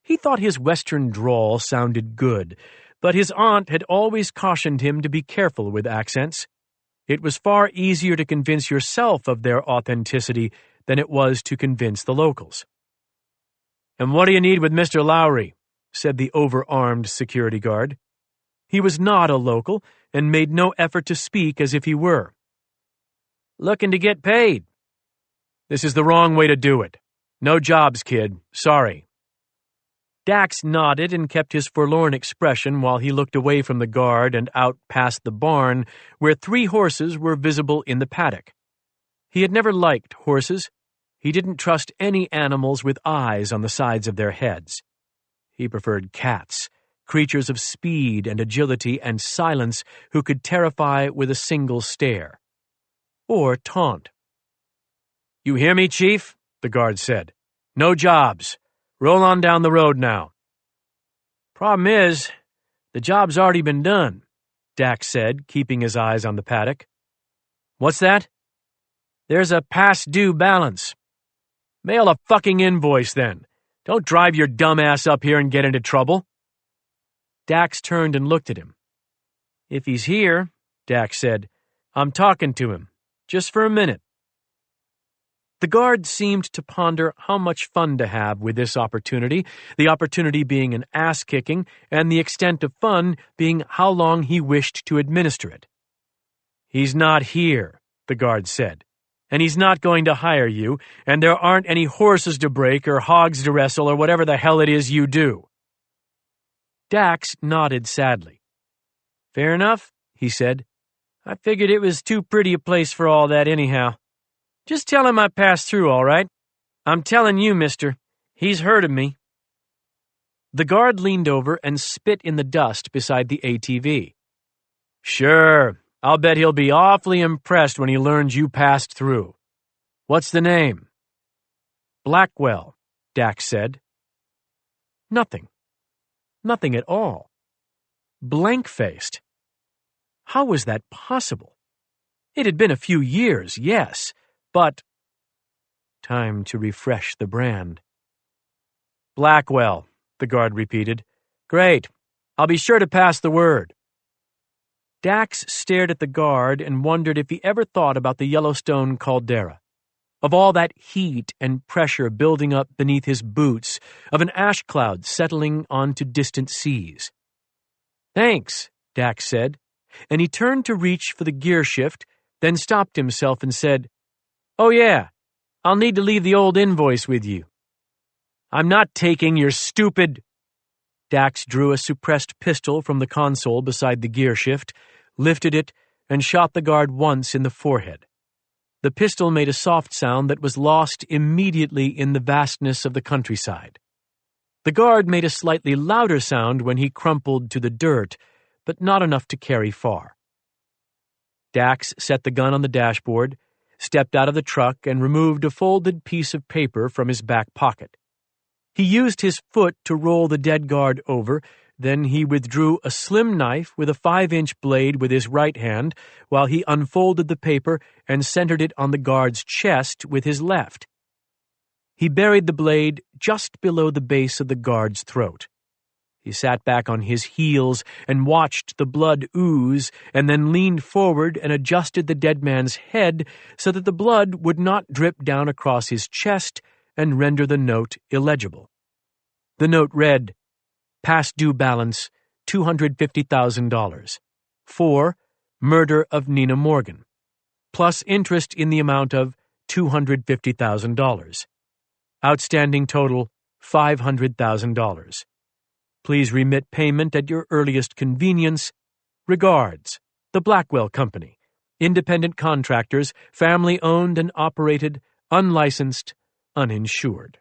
He thought his Western drawl sounded good, but his aunt had always cautioned him to be careful with accents. It was far easier to convince yourself of their authenticity than it was to convince the locals. "And what do you need with Mr. Lowry?" said the over-armed security guard. He was not a local and made no effort to speak as if he were. "Looking to get paid." "This is the wrong way to do it. No jobs, kid. Sorry." Dax nodded and kept his forlorn expression while he looked away from the guard and out past the barn, where 3 horses were visible in the paddock. He had never liked horses. He didn't trust any animals with eyes on the sides of their heads. He preferred cats, creatures of speed and agility and silence who could terrify with a single stare. Or taunt. "You hear me, Chief?" the guard said. "No jobs. Roll on down the road now." "Problem is, the job's already been done," Dax said, keeping his eyes on the paddock. "What's that?" "There's a past due balance." "Mail a fucking invoice, then. Don't drive your dumb ass up here and get into trouble." Dax turned and looked at him. "If he's here," Dax said, "I'm talking to him. Just for a minute." The guard seemed to ponder how much fun to have with this opportunity, the opportunity being an ass-kicking, and the extent of fun being how long he wished to administer it. "He's not here," the guard said, "and he's not going to hire you, and there aren't any horses to break or hogs to wrestle or whatever the hell it is you do." Dax nodded sadly. "Fair enough," he said. "I figured it was too pretty a place for all that anyhow. Just tell him I passed through, all right? I'm telling you, mister, he's heard of me." The guard leaned over and spit in the dust beside the ATV. "Sure, I'll bet he'll be awfully impressed when he learns you passed through. What's the name?" "Blackwell," Dax said. Nothing. Nothing at all. Blank-faced. How was that possible? It had been a few years, yes, but time to refresh the brand. "Blackwell," the guard repeated. "Great. I'll be sure to pass the word." Dax stared at the guard and wondered if he ever thought about the Yellowstone caldera, of all that heat and pressure building up beneath his boots, of an ash cloud settling onto distant seas. "Thanks," Dax said, and he turned to reach for the gear shift, then stopped himself and said, "Oh yeah, I'll need to leave the old invoice with you." "I'm not taking your stupid—" Dax drew a suppressed pistol from the console beside the gear shift, lifted it, and shot the guard once in the forehead. The pistol made a soft sound that was lost immediately in the vastness of the countryside. The guard made a slightly louder sound when he crumpled to the dirt, but not enough to carry far. Dax set the gun on the dashboard, stepped out of the truck, and removed a folded piece of paper from his back pocket. He used his foot to roll the dead guard over, then he withdrew a slim knife with a 5-inch blade with his right hand while he unfolded the paper and centered it on the guard's chest with his left. He buried the blade just below the base of the guard's throat. He sat back on his heels and watched the blood ooze, and then leaned forward and adjusted the dead man's head so that the blood would not drip down across his chest and render the note illegible. The note read, "Past due balance, $250,000. For murder of Nina Morgan, plus interest in the amount of $250,000. Outstanding total, $500,000. Please remit payment at your earliest convenience. Regards, the Blackwell Company. Independent contractors, family-owned and operated, unlicensed, uninsured."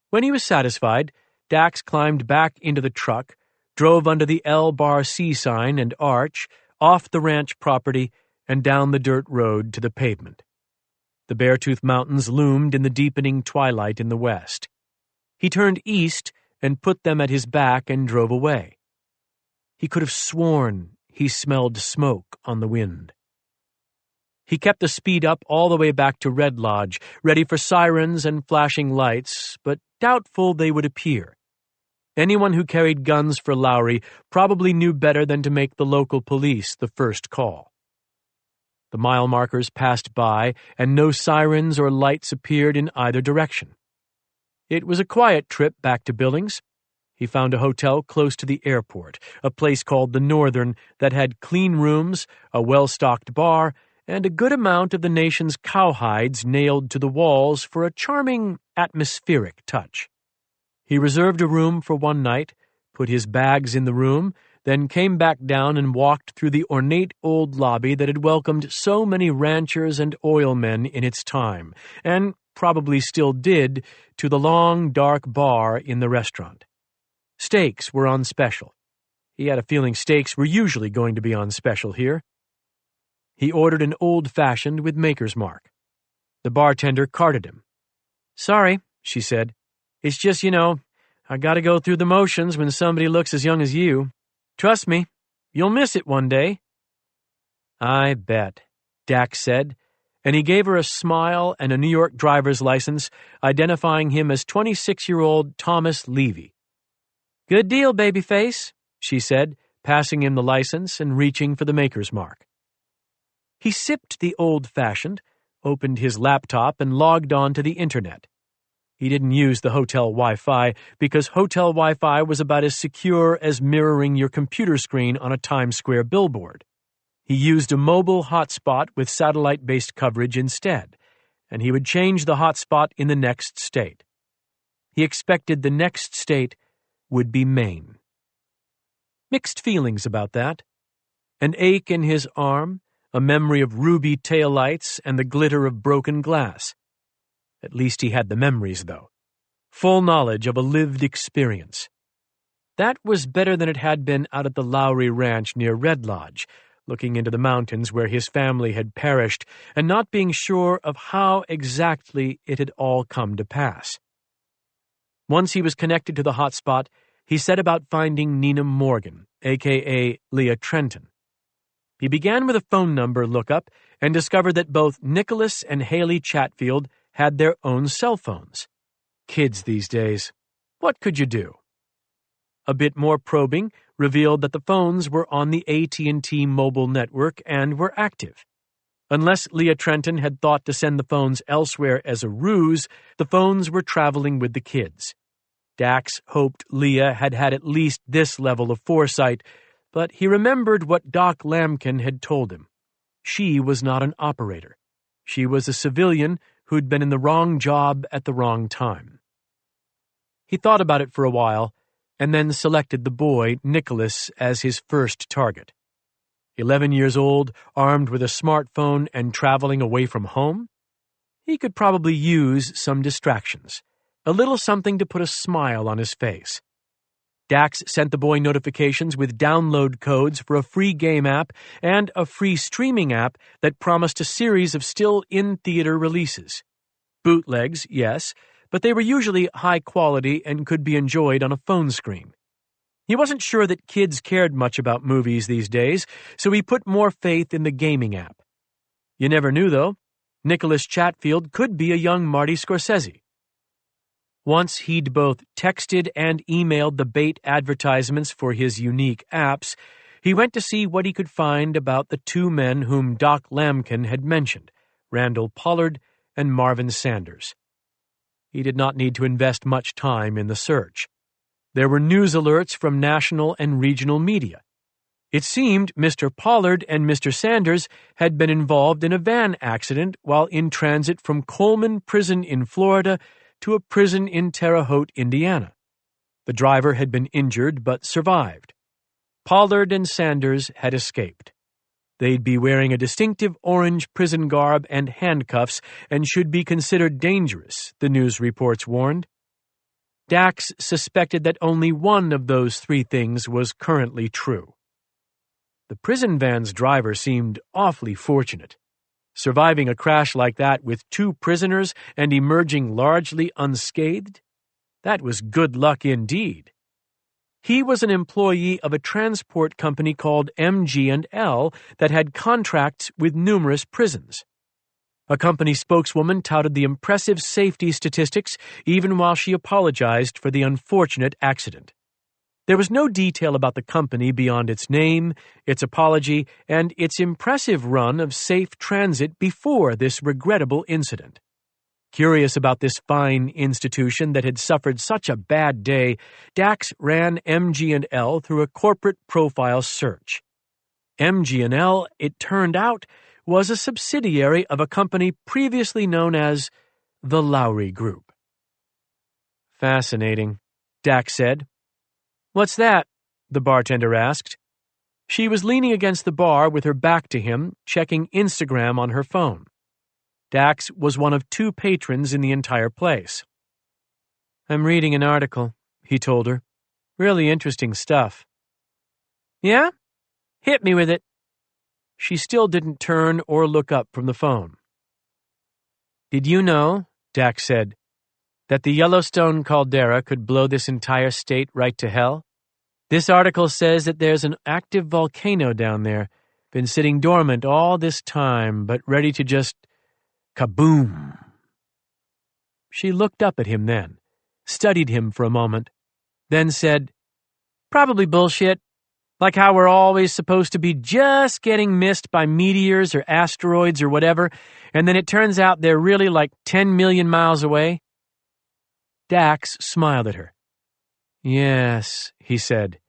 When he was satisfied, Dax climbed back into the truck, drove under the L-Bar C sign and arch, off the ranch property, and down the dirt road to the pavement. The Beartooth Mountains loomed in the deepening twilight in the west. He turned east and put them at his back and drove away. He could have sworn he smelled smoke on the wind. He kept the speed up all the way back to Red Lodge, ready for sirens and flashing lights, but doubtful they would appear. Anyone who carried guns for Lowry probably knew better than to make the local police the first call. The mile markers passed by, and no sirens or lights appeared in either direction. It was a quiet trip back to Billings. He found a hotel close to the airport, a place called the Northern that had clean rooms, a well-stocked bar, and a good amount of the nation's cowhides nailed to the walls for a charming, atmospheric touch. He reserved a room for one night, put his bags in the room, then came back down and walked through the ornate old lobby that had welcomed so many ranchers and oilmen in its time, and probably still did, to the long, dark bar in the restaurant. Steaks were on special. He had a feeling steaks were usually going to be on special here. He ordered an old-fashioned with maker's mark. The bartender carded him. "Sorry," she said. "It's just, I gotta go through the motions when somebody looks as young as you. Trust me, you'll miss it one day." "I bet," Dax said, and he gave her a smile and a New York driver's license, identifying him as 26-year-old Thomas Levy. "Good deal, babyface," she said, passing him the license and reaching for the maker's mark. He sipped the old-fashioned, opened his laptop, and logged on to the Internet. He didn't use the hotel Wi-Fi because hotel Wi-Fi was about as secure as mirroring your computer screen on a Times Square billboard. He used a mobile hotspot with satellite-based coverage instead, and he would change the hotspot in the next state. He expected the next state would be Maine. Mixed feelings about that. An ache in his arm, a memory of ruby taillights and the glitter of broken glass. At least he had the memories, though. Full knowledge of a lived experience. That was better than it had been out at the Lowry Ranch near Red Lodge, looking into the mountains where his family had perished and not being sure of how exactly it had all come to pass. Once he was connected to the hotspot, he set about finding Nina Morgan, a.k.a. Leah Trenton. He began with a phone number lookup and discovered that both Nicholas and Haley Chatfield had their own cell phones. Kids these days. What could you do? A bit more probing revealed that the phones were on the AT&T mobile network and were active. Unless Leah Trenton had thought to send the phones elsewhere as a ruse, the phones were traveling with the kids. Dax hoped Leah had had at least this level of foresight, but he remembered what Doc Lamkin had told him. She was not an operator. She was a civilian who'd been in the wrong job at the wrong time. He thought about it for a while, and then selected the boy, Nicholas, as his first target. 11 years old, armed with a smartphone and traveling away from home? He could probably use some distractions, a little something to put a smile on his face. Dax sent the boy notifications with download codes for a free game app and a free streaming app that promised a series of still-in-theater releases. Bootlegs, yes, but they were usually high quality and could be enjoyed on a phone screen. He wasn't sure that kids cared much about movies these days, so he put more faith in the gaming app. You never knew, though. Nicholas Chatfield could be a young Marty Scorsese. Once he'd both texted and emailed the bait advertisements for his unique apps, he went to see what he could find about the two men whom Doc Lamkin had mentioned, Randall Pollard and Marvin Sanders. He did not need to invest much time in the search. There were news alerts from national and regional media. It seemed Mr. Pollard and Mr. Sanders had been involved in a van accident while in transit from Coleman Prison in Florida to a prison in Terre Haute, Indiana. The driver had been injured but survived. Pollard and Sanders had escaped. They'd be wearing a distinctive orange prison garb and handcuffs and should be considered dangerous, the news reports warned. Dax suspected that only one of those three things was currently true. The prison van's driver seemed awfully fortunate. Surviving a crash like that with 2 prisoners and emerging largely unscathed? That was good luck indeed. He was an employee of a transport company called MG&L that had contracts with numerous prisons. A company spokeswoman touted the impressive safety statistics even while she apologized for the unfortunate accident. There was no detail about the company beyond its name, its apology, and its impressive run of safe transit before this regrettable incident. Curious about this fine institution that had suffered such a bad day, Dax ran MG&L through a corporate profile search. MG&L, it turned out, was a subsidiary of a company previously known as the Lowry Group. Fascinating, Dax said. What's that? The bartender asked. She was leaning against the bar with her back to him, checking Instagram on her phone. Dax was one of 2 patrons in the entire place. I'm reading an article, he told her. Really interesting stuff. Yeah? Hit me with it. She still didn't turn or look up from the phone. Did you know, Dax said, that the Yellowstone caldera could blow this entire state right to hell? This article says that there's an active volcano down there, been sitting dormant all this time, but ready to just kaboom. She looked up at him then, studied him for a moment, then said, Probably bullshit. Like how we're always supposed to be just getting missed by meteors or asteroids or whatever, and then it turns out they're really like 10 million miles away. Dax smiled at her. Yes, he said.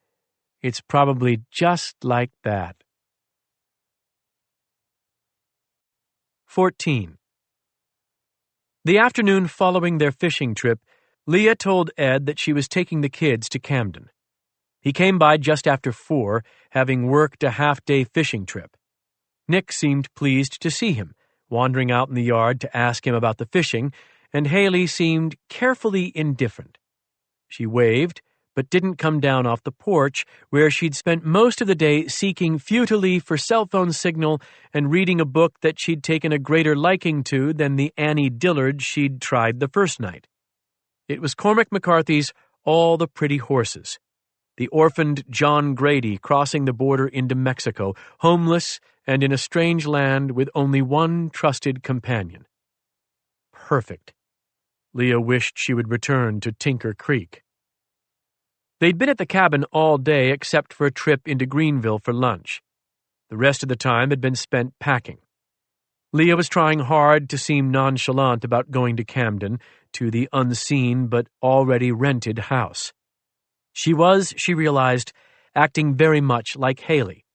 It's probably just like that. 14. The afternoon following their fishing trip, Leah told Ed that she was taking the kids to Camden. He came by just after 4, having worked a half-day fishing trip. Nick seemed pleased to see him, wandering out in the yard to ask him about the fishing, and Haley seemed carefully indifferent. She waved, but didn't come down off the porch, where she'd spent most of the day seeking futilely for cell phone signal and reading a book that she'd taken a greater liking to than the Annie Dillard she'd tried the first night. It was Cormac McCarthy's All the Pretty Horses. The orphaned John Grady crossing the border into Mexico, homeless and in a strange land with only one trusted companion. Perfect. Leah wished she would return to Tinker Creek. They'd been at the cabin all day except for a trip into Greenville for lunch. The rest of the time had been spent packing. Leah was trying hard to seem nonchalant about going to Camden, to the unseen but already rented house. She was, she realized, acting very much like Haley.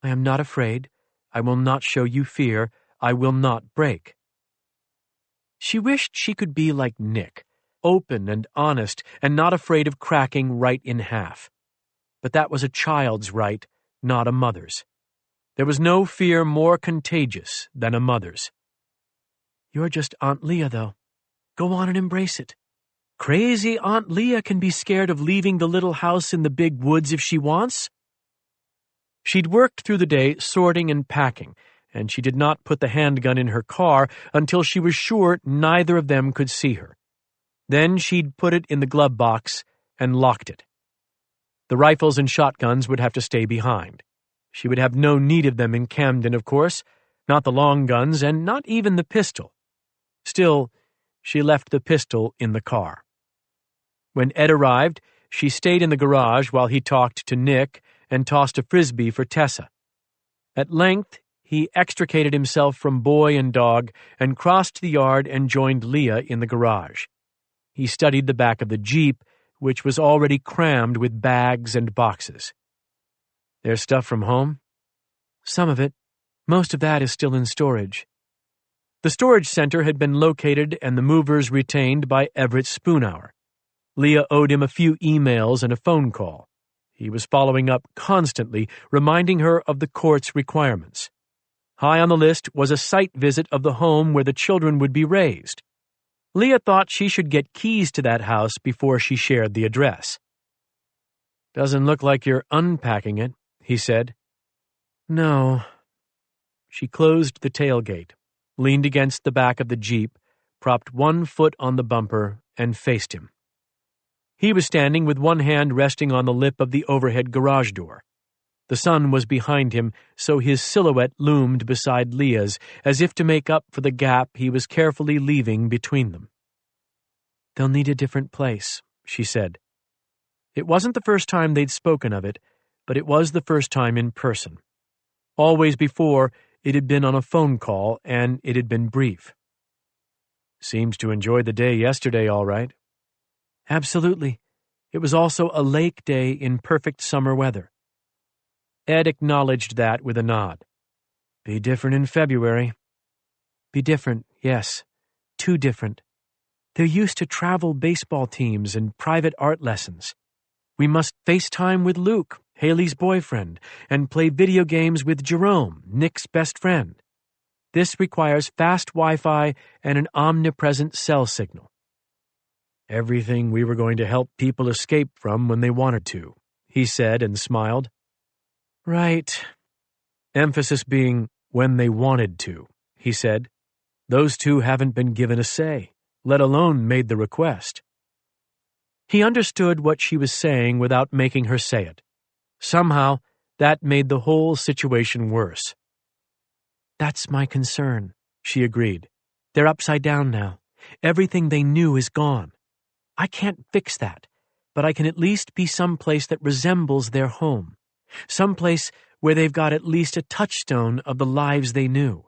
I am not afraid. I will not show you fear. I will not break. She wished she could be like Nick, open and honest and not afraid of cracking right in half. But that was a child's right, not a mother's. There was no fear more contagious than a mother's. You're just Aunt Leah, though. Go on and embrace it. Crazy Aunt Leah can be scared of leaving the little house in the big woods if she wants. She'd worked through the day sorting and packing, and she did not put the handgun in her car until she was sure neither of them could see her. Then she'd put it in the glove box and locked it. The rifles and shotguns would have to stay behind. She would have no need of them in Camden, of course, not the long guns and not even the pistol. Still, she left the pistol in the car. When Ed arrived, she stayed in the garage while he talked to Nick and tossed a frisbee for Tessa. At length, he extricated himself from boy and dog and crossed the yard and joined Leah in the garage. He studied the back of the Jeep, which was already crammed with bags and boxes. There's stuff from home? Some of it. Most of that is still in storage. The storage center had been located and the movers retained by Everett Spoonhour. Leah owed him a few emails and a phone call. He was following up constantly, reminding her of the court's requirements. High on the list was a site visit of the home where the children would be raised. Leah thought she should get keys to that house before she shared the address. "Doesn't look like you're unpacking it," he said. "No." She closed the tailgate, leaned against the back of the Jeep, propped one foot on the bumper, and faced him. He was standing with one hand resting on the lip of the overhead garage door. The sun was behind him, so his silhouette loomed beside Leah's, as if to make up for the gap he was carefully leaving between them. "They'll need a different place," she said. It wasn't the first time they'd spoken of it, but it was the first time in person. Always before, it had been on a phone call, and it had been brief. "Seems to enjoy the day yesterday, all right." "Absolutely. It was also a lake day in perfect summer weather." Ed acknowledged that with a nod. "Be different in February." "Be different, yes. Too different. They're used to travel baseball teams and private art lessons. We must FaceTime with Luke, Haley's boyfriend, and play video games with Jerome, Nick's best friend. This requires fast Wi-Fi and an omnipresent cell signal." "Everything we were going to help people escape from when they wanted to," he said and smiled. "Right." Emphasis being when they wanted to, he said. "Those two haven't been given a say, let alone made the request." He understood what she was saying without making her say it. Somehow, that made the whole situation worse. "That's my concern," she agreed. "They're upside down now. Everything they knew is gone. I can't fix that, but I can at least be someplace that resembles their home. Someplace where they've got at least a touchstone of the lives they knew."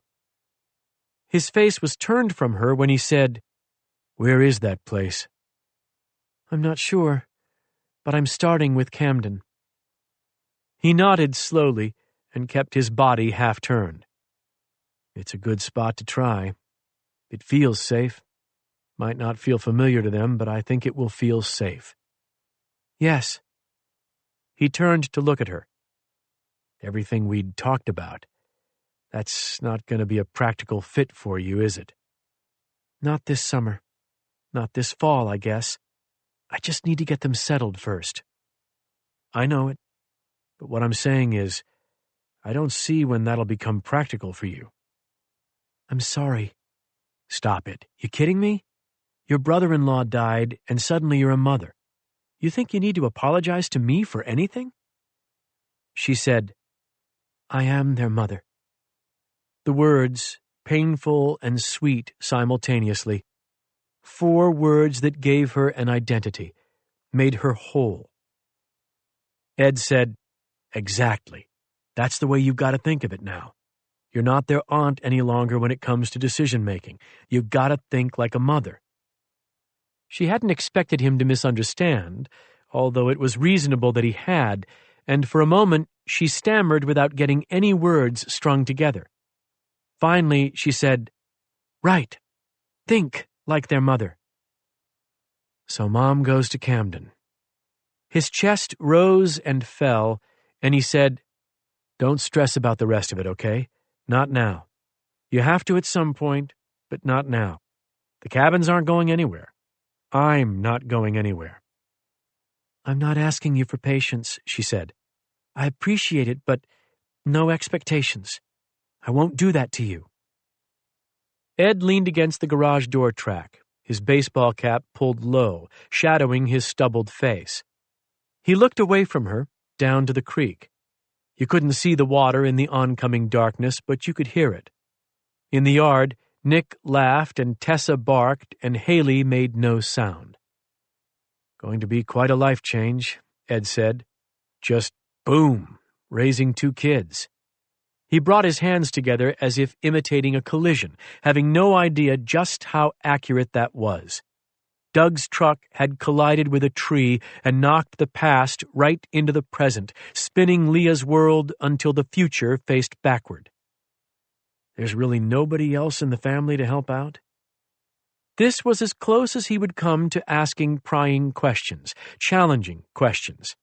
His face was turned from her when he said, "Where is that place?" "I'm not sure, but I'm starting with Camden." He nodded slowly and kept his body half-turned. "It's a good spot to try. It feels safe. Might not feel familiar to them, but I think it will feel safe." "Yes." He turned to look at her. "Everything we'd talked about, that's not going to be a practical fit for you, is it?" "Not this summer. Not this fall, I guess. I just need to get them settled first." "I know it. But what I'm saying is, I don't see when that'll become practical for you." "I'm sorry." "Stop it. You kidding me? Your brother-in-law died, and suddenly you're a mother. You think you need to apologize to me for anything?" She said, "I am their mother." The words, painful and sweet simultaneously. 4 words that gave her an identity, made her whole. Ed said, "Exactly. That's the way you've got to think of it now. You're not their aunt any longer when it comes to decision-making. You've got to think like a mother." She hadn't expected him to misunderstand, although it was reasonable that he had, and for a moment she stammered without getting any words strung together. Finally, she said, "Right. Think like their mother." "So Mom goes to Camden." His chest rose and fell, and he said, "Don't stress about the rest of it, okay? Not now. You have to at some point, but not now. The cabins aren't going anywhere. I'm not going anywhere." "I'm not asking you for patience," she said. "I appreciate it, but no expectations. I won't do that to you." Ed leaned against the garage door track, his baseball cap pulled low, shadowing his stubbled face. He looked away from her, down to the creek. You couldn't see the water in the oncoming darkness, but you could hear it. In the yard, Nick laughed and Tessa barked and Haley made no sound. "Going to be quite a life change," Ed said. "Just boom, raising 2 kids." He brought his hands together as if imitating a collision, having no idea just how accurate that was. Doug's truck had collided with a tree and knocked the past right into the present, spinning Leah's world until the future faced backward. There's really nobody else in the family to help out? This was as close as he would come to asking prying questions, challenging questions.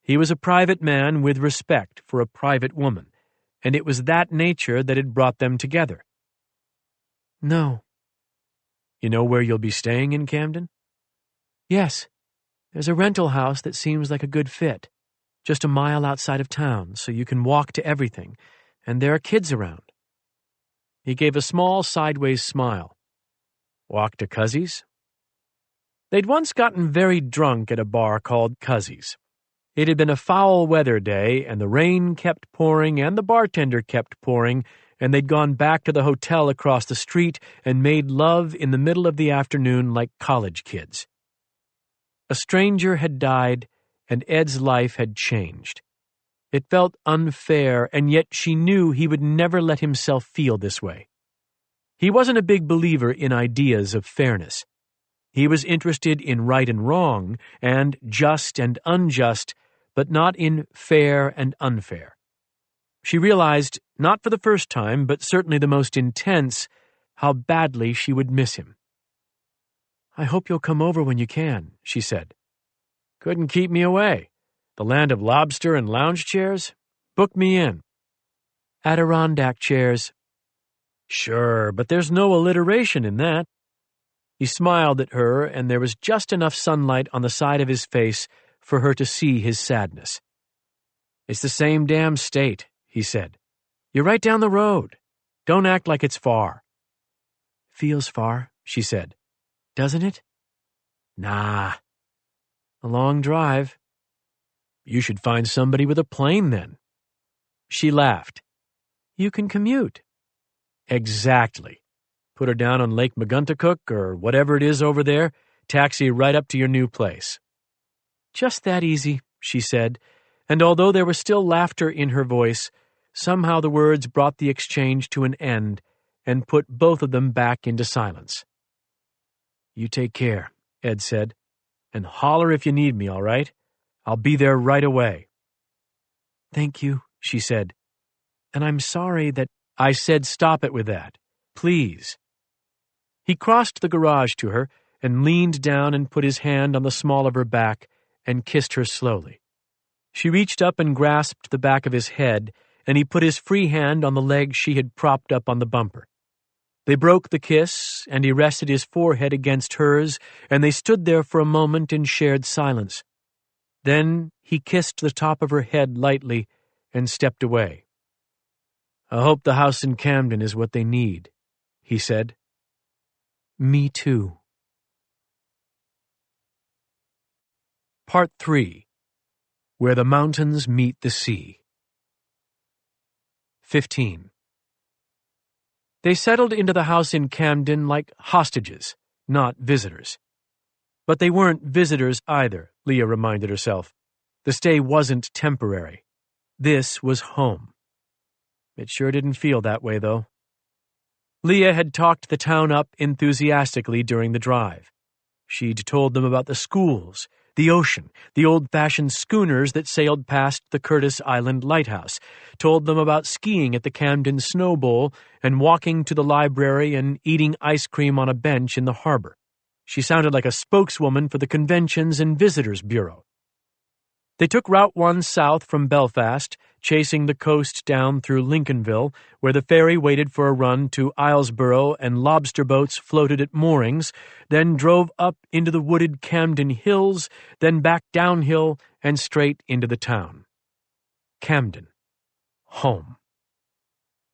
He was a private man with respect for a private woman, and it was that nature that had brought them together. "No." You know where you'll be staying in Camden? Yes. There's a rental house that seems like a good fit, just a mile outside of town, so you can walk to everything, and there are kids around. He gave a small sideways smile. Walk to Cuzzy's? They'd once gotten very drunk at a bar called Cuzzy's. It had been a foul weather day, and the rain kept pouring, and the bartender kept pouring, and they'd gone back to the hotel across the street and made love in the middle of the afternoon like college kids. A stranger had died, and Ed's life had changed. It felt unfair, and yet she knew he would never let himself feel this way. He wasn't a big believer in ideas of fairness. He was interested in right and wrong, and just and unjust, but not in fair and unfair. She realized, not for the first time, but certainly the most intense, how badly she would miss him. I hope you'll come over when you can, she said. Couldn't keep me away. The land of lobster and lounge chairs? Book me in. Adirondack chairs. Sure, but there's no alliteration in that. He smiled at her, and there was just enough sunlight on the side of his face for her to see his sadness. It's the same damn state, he said. You're right down the road. Don't act like it's far. Feels far, she said. Doesn't it? Nah. A long drive. You should find somebody with a plane then. She laughed. You can commute. Exactly. Put her down on Lake Maguntacook or whatever it is over there, taxi right up to your new place. Just that easy, she said, and although there was still laughter in her voice, somehow the words brought the exchange to an end and put both of them back into silence. You take care, Ed said, and holler if you need me, all right? I'll be there right away. Thank you, she said, and I'm sorry that I said stop it with that. Please. He crossed the garage to her and leaned down and put his hand on the small of her back and kissed her slowly. She reached up and grasped the back of his head, and he put his free hand on the leg she had propped up on the bumper. They broke the kiss, and he rested his forehead against hers, and they stood there for a moment in shared silence. Then he kissed the top of her head lightly and stepped away. I hope the house in Camden is what they need, he said. Me too. Part 3. Where the Mountains Meet the Sea. 15. They settled into the house in Camden like hostages, not visitors. But they weren't visitors either, Leah reminded herself. The stay wasn't temporary. This was home. It sure didn't feel that way, though. Leah had talked the town up enthusiastically during the drive. She'd told them about the schools, the ocean, the old-fashioned schooners that sailed past the Curtis Island lighthouse, told them about skiing at the Camden Snow Bowl and walking to the library and eating ice cream on a bench in the harbor. She sounded like a spokeswoman for the Conventions and Visitors Bureau. They took Route 1 south from Belfast, chasing the coast down through Lincolnville, where the ferry waited for a run to Islesboro and lobster boats floated at moorings, then drove up into the wooded Camden Hills, then back downhill and straight into the town. Camden. Home.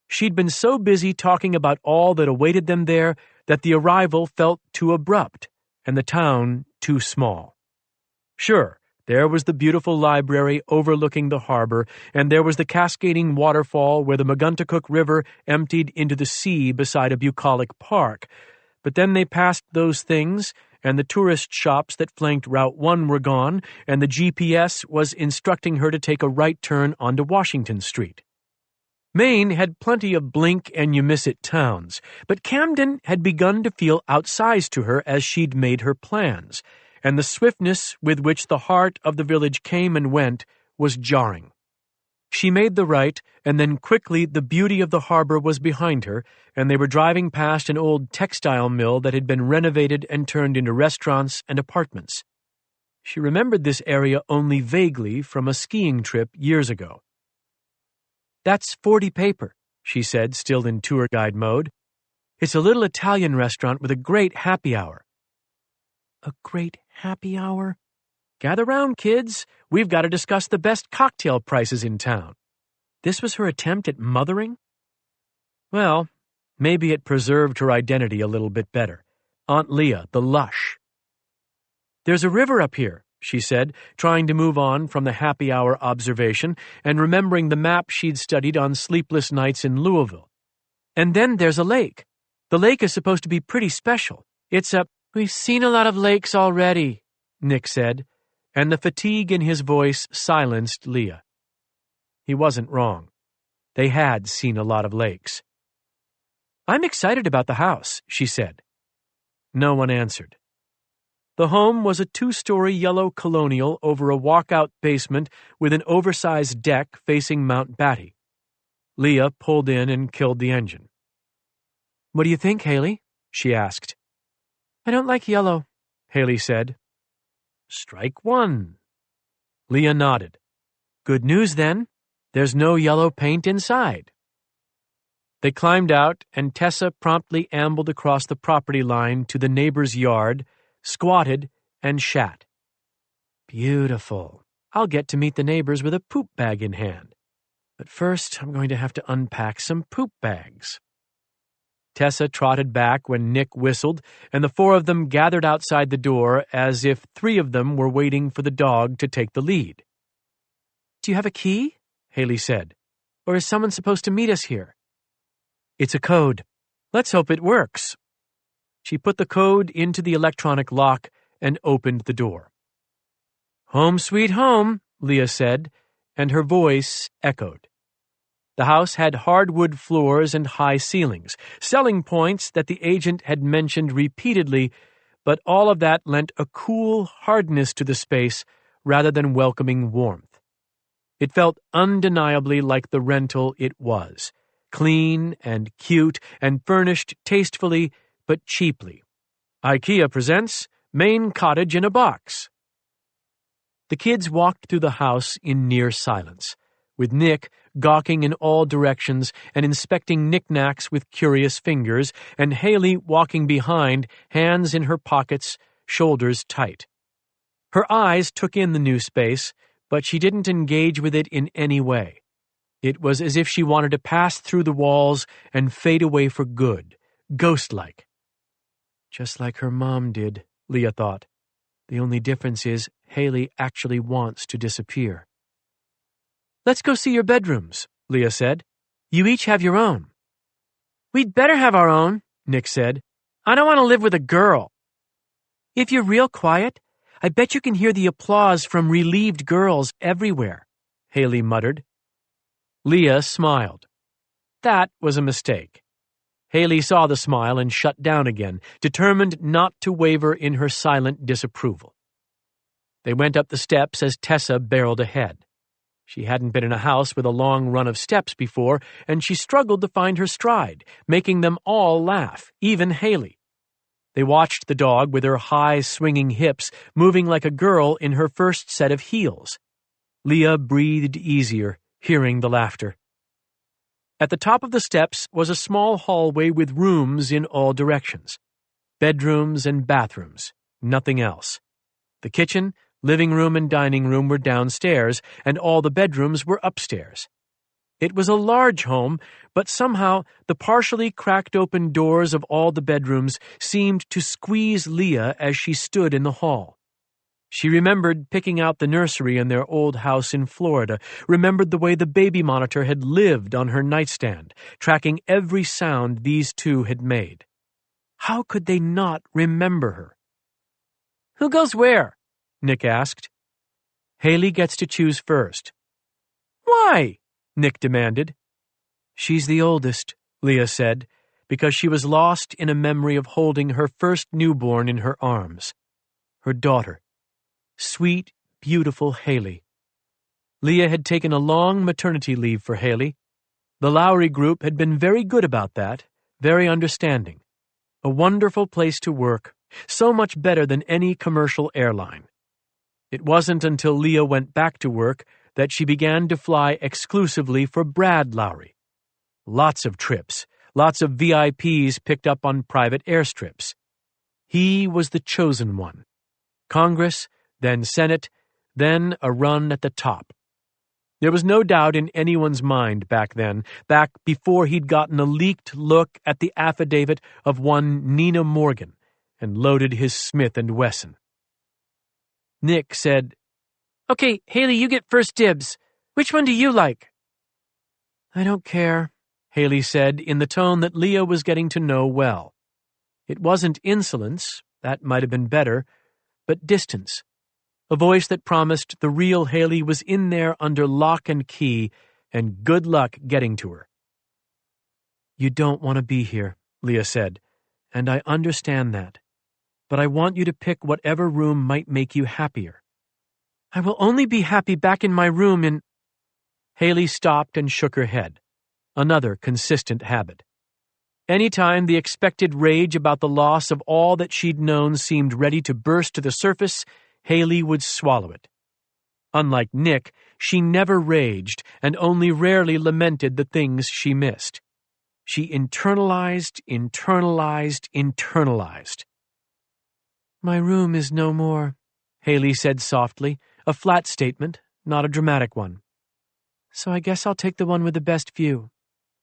She'd been so busy talking about all that awaited them there that the arrival felt too abrupt and the town too small. Sure, there was the beautiful library overlooking the harbor, and there was the cascading waterfall where the Maguntacook River emptied into the sea beside a bucolic park. But then they passed those things, and the tourist shops that flanked Route 1 were gone, and the GPS was instructing her to take a right turn onto Washington Street. Maine had plenty of blink-and-you-miss-it towns, but Camden had begun to feel outsized to her as she'd made her plans, and the swiftness with which the heart of the village came and went was jarring. She made the right, and then quickly the beauty of the harbor was behind her, and they were driving past an old textile mill that had been renovated and turned into restaurants and apartments. She remembered this area only vaguely from a skiing trip years ago. That's 40 paper, she said, still in tour guide mode. It's a little Italian restaurant with a great happy hour. A great happy hour? Gather round, kids. We've got to discuss the best cocktail prices in town. This was her attempt at mothering? Well, maybe it preserved her identity a little bit better. Aunt Leah, the lush. There's a river up here, she said, trying to move on from the happy hour observation and remembering the map she'd studied on sleepless nights in Louisville. And then there's a lake. The lake is supposed to be pretty special. We've seen a lot of lakes already, Nick said, and the fatigue in his voice silenced Leah. He wasn't wrong. They had seen a lot of lakes. I'm excited about the house, she said. No one answered. The home was a 2-story yellow colonial over a walkout basement with an oversized deck facing Mount Batty. Leah pulled in and killed the engine. What do you think, Haley? She asked. I don't like yellow, Haley said. Strike one. Leah nodded. Good news, then. There's no yellow paint inside. They climbed out, and Tessa promptly ambled across the property line to the neighbor's yard, squatted, and shat. Beautiful. I'll get to meet the neighbors with a poop bag in hand. But first, I'm going to have to unpack some poop bags. Tessa trotted back when Nick whistled, and the 4 of them gathered outside the door as if 3 of them were waiting for the dog to take the lead. Do you have a key? Haley said. Or is someone supposed to meet us here? It's a code. Let's hope it works. She put the code into the electronic lock and opened the door. Home sweet home, Leah said, and her voice echoed. The house had hardwood floors and high ceilings, selling points that the agent had mentioned repeatedly, but all of that lent a cool hardness to the space rather than welcoming warmth. It felt undeniably like the rental it was, clean and cute and furnished tastefully but cheaply. IKEA presents Maine Cottage in a Box. The kids walked through the house in near silence, with Nick gawking in all directions and inspecting knickknacks with curious fingers, and Haley walking behind, hands in her pockets, shoulders tight. Her eyes took in the new space, but she didn't engage with it in any way. It was as if she wanted to pass through the walls and fade away for good, ghost-like. Just like her mom did, Leah thought. The only difference is Haley actually wants to disappear. Let's go see your bedrooms, Leah said. You each have your own. We'd better have our own, Nick said. I don't want to live with a girl. If you're real quiet, I bet you can hear the applause from relieved girls everywhere, Haley muttered. Leah smiled. That was a mistake. Haley saw the smile and shut down again, determined not to waver in her silent disapproval. They went up the steps as Tessa barreled ahead. She hadn't been in a house with a long run of steps before, and she struggled to find her stride, making them all laugh, even Haley. They watched the dog with her high, swinging hips, moving like a girl in her first set of heels. Leah breathed easier, hearing the laughter. At the top of the steps was a small hallway with rooms in all directions. Bedrooms and bathrooms, nothing else. The kitchen, living room, and dining room were downstairs, and all the bedrooms were upstairs. It was a large home, but somehow the partially cracked open doors of all the bedrooms seemed to squeeze Leah as she stood in the hall. She remembered picking out the nursery in their old house in Florida, remembered the way the baby monitor had lived on her nightstand, tracking every sound these two had made. How could they not remember her? Who goes where? Nick asked. Haley gets to choose first. Why? Nick demanded. She's the oldest, Leah said, because she was lost in a memory of holding her first newborn in her arms. Her daughter. Sweet, beautiful Haley. Leah had taken a long maternity leave for Haley. The Lowry Group had been very good about that, very understanding. A wonderful place to work, so much better than any commercial airline. It wasn't until Leah went back to work that she began to fly exclusively for Brad Lowry. Lots of trips, Lots of VIPs picked up on private airstrips. He was the chosen one. Congress, then Senate, then a run at the top. There was no doubt in anyone's mind back then, back before he'd gotten a leaked look at the affidavit of one Nina Morgan and loaded his Smith & Wesson. Nick said, "Okay, Haley, you get first dibs. Which one do you like?" "I don't care," Haley said in the tone that Leah was getting to know well. It wasn't insolence, that might have been better, but distance. A voice that promised the real Haley was in there under lock and key, and good luck getting to her. "You don't want to be here," Leah said, "and I understand that. But I want you to pick whatever room might make you happier." "I will only be happy back in my room in—" Haley stopped and shook her head. Another consistent habit. Anytime the expected rage about the loss of all that she'd known seemed ready to burst to the surface, Haley would swallow it. Unlike Nick, she never raged and only rarely lamented the things she missed. She internalized. "My room is no more," Haley said softly, a flat statement, not a dramatic one. "So I guess I'll take the one with the best view.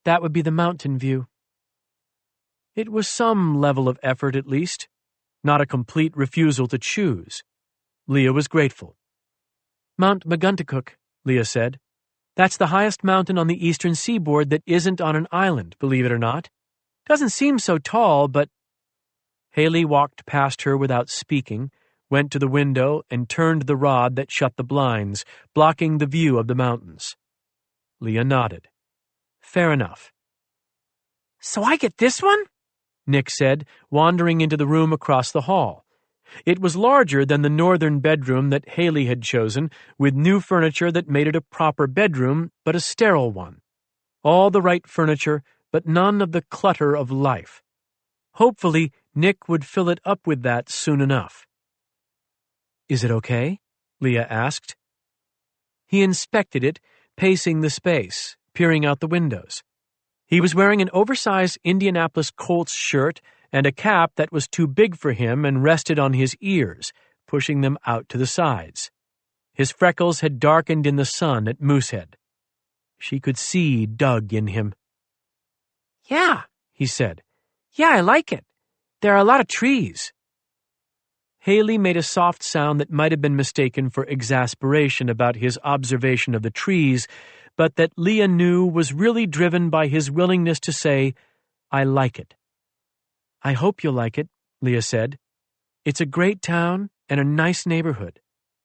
That would be the mountain view." It was some level of effort, at least, not a complete refusal to choose. Leah was grateful. "Mount Maguntacook," Leah said. "That's the highest mountain on the eastern seaboard that isn't on an island, believe it or not. Doesn't seem so tall, but—" Haley walked past her without speaking, went to the window, and turned the rod that shut the blinds, blocking the view of the mountains. Leah nodded. "Fair enough." "So I get this one?" Nick said, wandering into the room across the hall. It was larger than the northern bedroom that Haley had chosen, with new furniture that made it a proper bedroom, but a sterile one. All the right furniture, but none of the clutter of life. Hopefully, Nick would fill it up with that soon enough. "Is it okay?" Leah asked. He inspected it, pacing the space, peering out the windows. He was wearing an oversized Indianapolis Colts shirt and a cap that was too big for him and rested on his ears, pushing them out to the sides. His freckles had darkened in the sun at Moosehead. She could see Doug in him. "Yeah," he said. "Yeah, I like it. There are a lot of trees." Haley made a soft sound that might have been mistaken for exasperation about his observation of the trees, but that Leah knew was really driven by his willingness to say, "I like it." "I hope you'll like it," Leah said. "It's a great town and a nice neighborhood.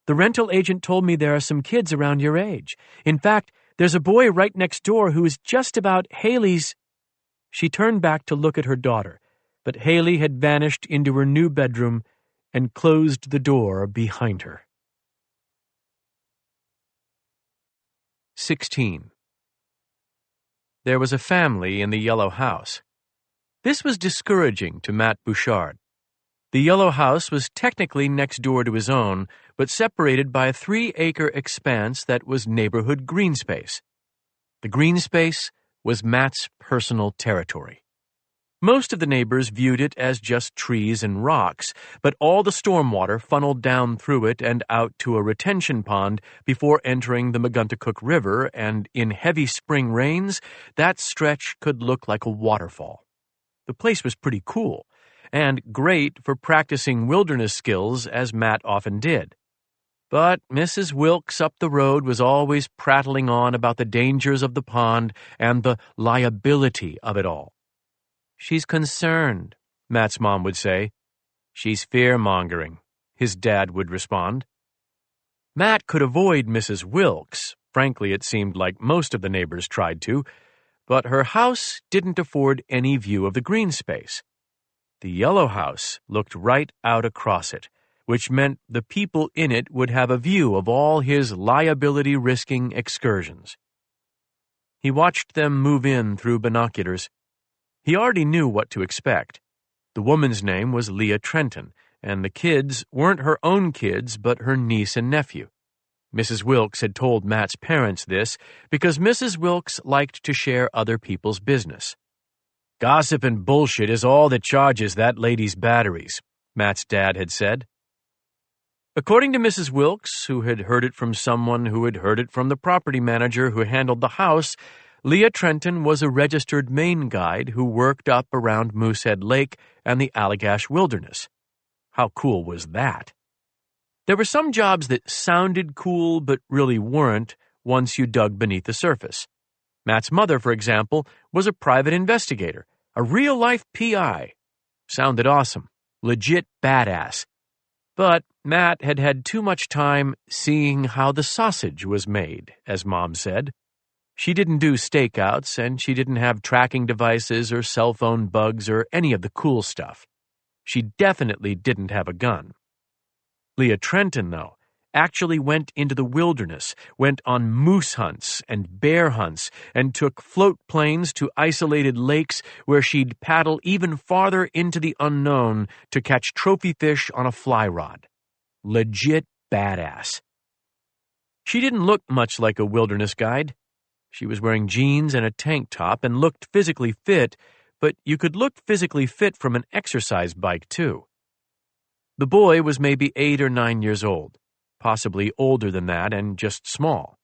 The rental agent told me there are some kids around your age. In fact, there's a boy right next door who is just about Haley's—" She turned back to look at her daughter, but Haley had vanished into her new bedroom and closed the door behind her. 16. There was a family in the yellow house. This was discouraging to Matt Bouchard. The yellow house was technically next door to his own, but separated by a 3-acre expanse that was neighborhood green space. The green space was Matt's personal territory. Most of the neighbors viewed it as just trees and rocks, but all the stormwater funneled down through it and out to a retention pond before entering the Maguntacook River, and in heavy spring rains, that stretch could look like a waterfall. The place was pretty cool, and great for practicing wilderness skills, as Matt often did. But Mrs. Wilkes up the road was always prattling on about the dangers of the pond and the liability of it all. "She's concerned," Matt's mom would say. "She's fear-mongering," his dad would respond. Matt could avoid Mrs. Wilkes. Frankly, it seemed like most of the neighbors tried to, but her house didn't afford any view of the green space. The yellow house looked right out across it, which meant the people in it would have a view of all his liability-risking excursions. He watched them move in through binoculars. He already knew what to expect. The woman's name was Leah Trenton, and the kids weren't her own kids, but her niece and nephew. Mrs. Wilkes had told Matt's parents this because Mrs. Wilkes liked to share other people's business. Gossip and bullshit is all that charges that lady's batteries, Matt's dad had said. According to Mrs. Wilkes, who had heard it from someone who had heard it from the property manager who handled the house, Leah Trenton was a registered Maine guide who worked up around Moosehead Lake and the Allagash Wilderness. How cool was that? There were some jobs that sounded cool but really weren't once you dug beneath the surface. Matt's mother, for example, was a private investigator, a real-life PI. Sounded awesome. Legit badass. But Matt had had too much time seeing how the sausage was made, as Mom said. She didn't do stakeouts, and she didn't have tracking devices or cell phone bugs or any of the cool stuff. She definitely didn't have a gun. Leah Trenton, though, actually went into the wilderness, went on moose hunts and bear hunts, and took float planes to isolated lakes where she'd paddle even farther into the unknown to catch trophy fish on a fly rod. Legit badass. She didn't look much like a wilderness guide. She was wearing jeans and a tank top and looked physically fit, but you could look physically fit from an exercise bike, too. The boy was maybe 8 or 9 years old, possibly older than that and just small.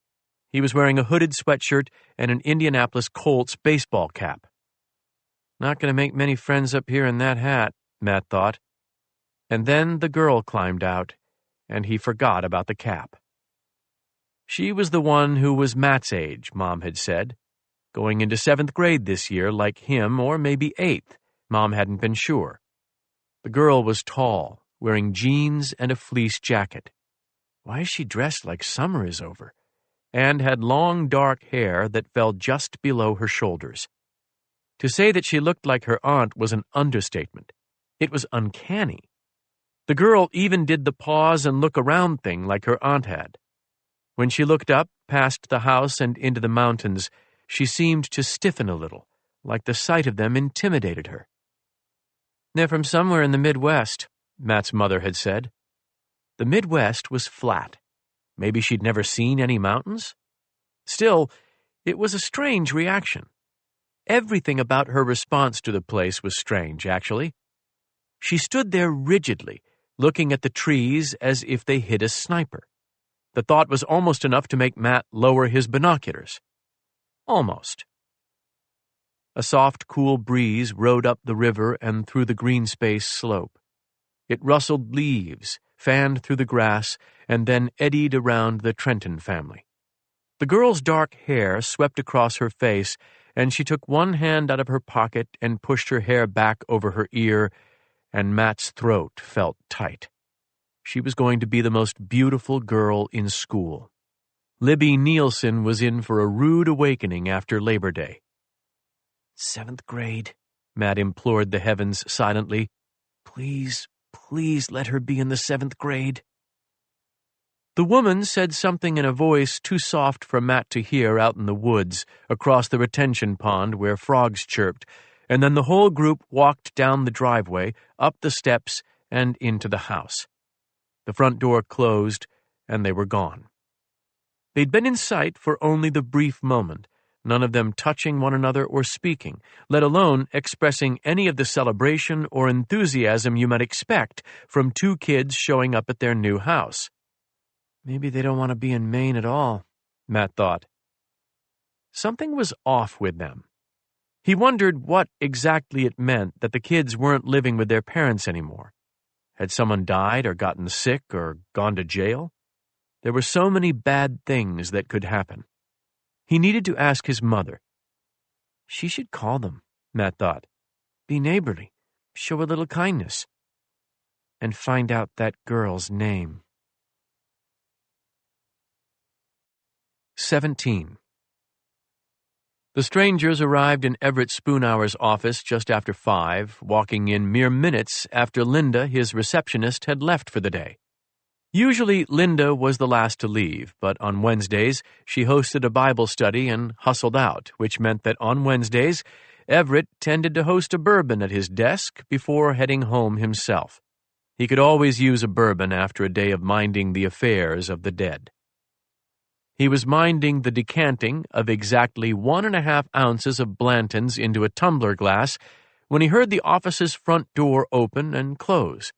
He was wearing a hooded sweatshirt and an Indianapolis Colts baseball cap. Not going to make many friends up here in that hat, Matt thought. And then the girl climbed out, and he forgot about the cap. She was the one who was Matt's age, Mom had said. Going into 7th grade this year, like him, or maybe 8th. Mom hadn't been sure. The girl was tall, wearing jeans and a fleece jacket. Why is she dressed like summer is over? And had long dark hair that fell just below her shoulders. To say that she looked like her aunt was an understatement. It was uncanny. The girl even did the pause and look around thing like her aunt had. When she looked up, past the house and into the mountains, she seemed to stiffen a little, like the sight of them intimidated her. They're from somewhere in the Midwest, Matt's mother had said. The Midwest was flat. Maybe she'd never seen any mountains? Still, it was a strange reaction. Everything about her response to the place was strange, actually. She stood there rigidly, looking at the trees as if they hid a sniper. The thought was almost enough to make Matt lower his binoculars. Almost. A soft, cool breeze rode up the river and through the green space slope. It rustled leaves, fanned through the grass, and then eddied around the Trenton family. The girl's dark hair swept across her face, and she took one hand out of her pocket and pushed her hair back over her ear, and Matt's throat felt tight. She was going to be the most beautiful girl in school. Libby Nielsen was in for a rude awakening after Labor Day. 7th grade, Matt implored the heavens silently. Please, please let her be in the 7th grade. The woman said something in a voice too soft for Matt to hear out in the woods, across the retention pond where frogs chirped, and then the whole group walked down the driveway, up the steps, and into the house. The front door closed, and they were gone. They'd been in sight for only the brief moment, none of them touching one another or speaking, let alone expressing any of the celebration or enthusiasm you might expect from two kids showing up at their new house. Maybe they don't want to be in Maine at all, Matt thought. Something was off with them. He wondered what exactly it meant that the kids weren't living with their parents anymore. Had someone died or gotten sick or gone to jail? There were so many bad things that could happen. He needed to ask his mother. She should call them, Matt thought. Be neighborly, show a little kindness, and find out that girl's name. 17. The strangers arrived in Everett Spoonhour's office just after 5, walking in mere minutes after Linda, his receptionist, had left for the day. Usually, Linda was the last to leave, but on Wednesdays, she hosted a Bible study and hustled out, which meant that on Wednesdays, Everett tended to host a bourbon at his desk before heading home himself. He could always use a bourbon after a day of minding the affairs of the dead. He was minding the decanting of exactly 1.5 ounces of Blanton's into a tumbler glass when he heard the office's front door open and close.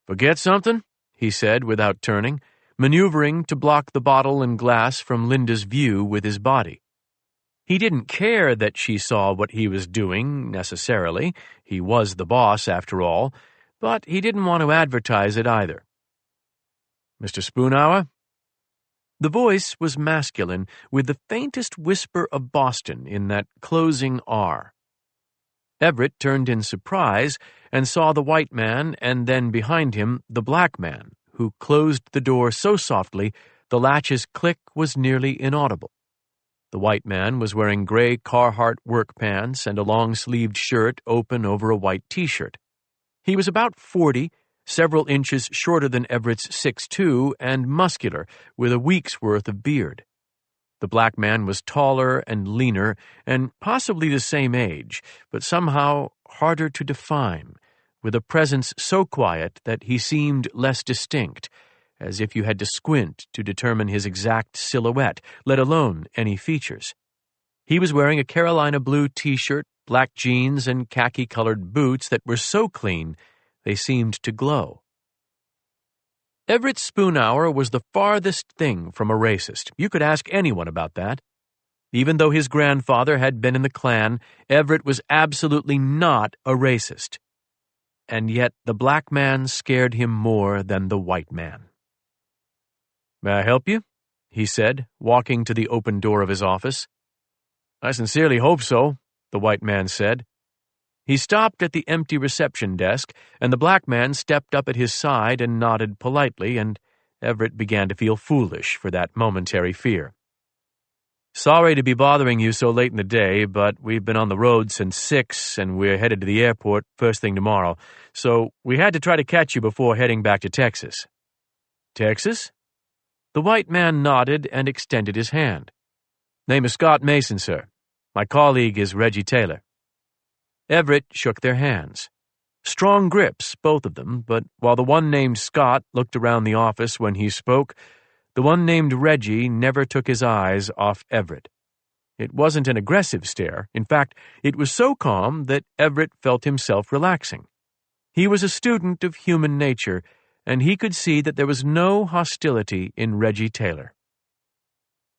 "Forget something?" he said without turning, maneuvering to block the bottle and glass from Linda's view with his body. He didn't care that she saw what he was doing, necessarily. He was the boss, after all, but he didn't want to advertise it either. "Mr. Spoonhour?" The voice was masculine, with the faintest whisper of Boston in that closing R. Everett turned in surprise and saw the white man, and then behind him the black man, who closed the door so softly the latch's click was nearly inaudible. The white man was wearing gray Carhartt work pants and a long-sleeved shirt open over a white T-shirt. He was about 40, several inches shorter than Everett's 6'2", and muscular, with a week's worth of beard. The black man was taller and leaner, and possibly the same age, but somehow harder to define, with a presence so quiet that he seemed less distinct, as if you had to squint to determine his exact silhouette, let alone any features. He was wearing a Carolina blue T-shirt, black jeans, and khaki-colored boots that were so clean they seemed to glow. Everett Spoonhour was the farthest thing from a racist. You could ask anyone about that. Even though his grandfather had been in the Klan, Everett was absolutely not a racist. And yet the black man scared him more than the white man. "May I help you?" he said, walking to the open door of his office. "I sincerely hope so," the white man said. He stopped at the empty reception desk, and the black man stepped up at his side and nodded politely, and Everett began to feel foolish for that momentary fear. "Sorry to be bothering you so late in the day, but we've been on the road since 6, and we're headed to the airport first thing tomorrow, so we had to try to catch you before heading back to Texas." "Texas?" The white man nodded and extended his hand. "Name is Scott Mason, sir. My colleague is Reggie Taylor." Everett shook their hands. Strong grips, both of them, but while the one named Scott looked around the office when he spoke, the one named Reggie never took his eyes off Everett. It wasn't an aggressive stare. In fact, it was so calm that Everett felt himself relaxing. He was a student of human nature, and he could see that there was no hostility in Reggie Taylor.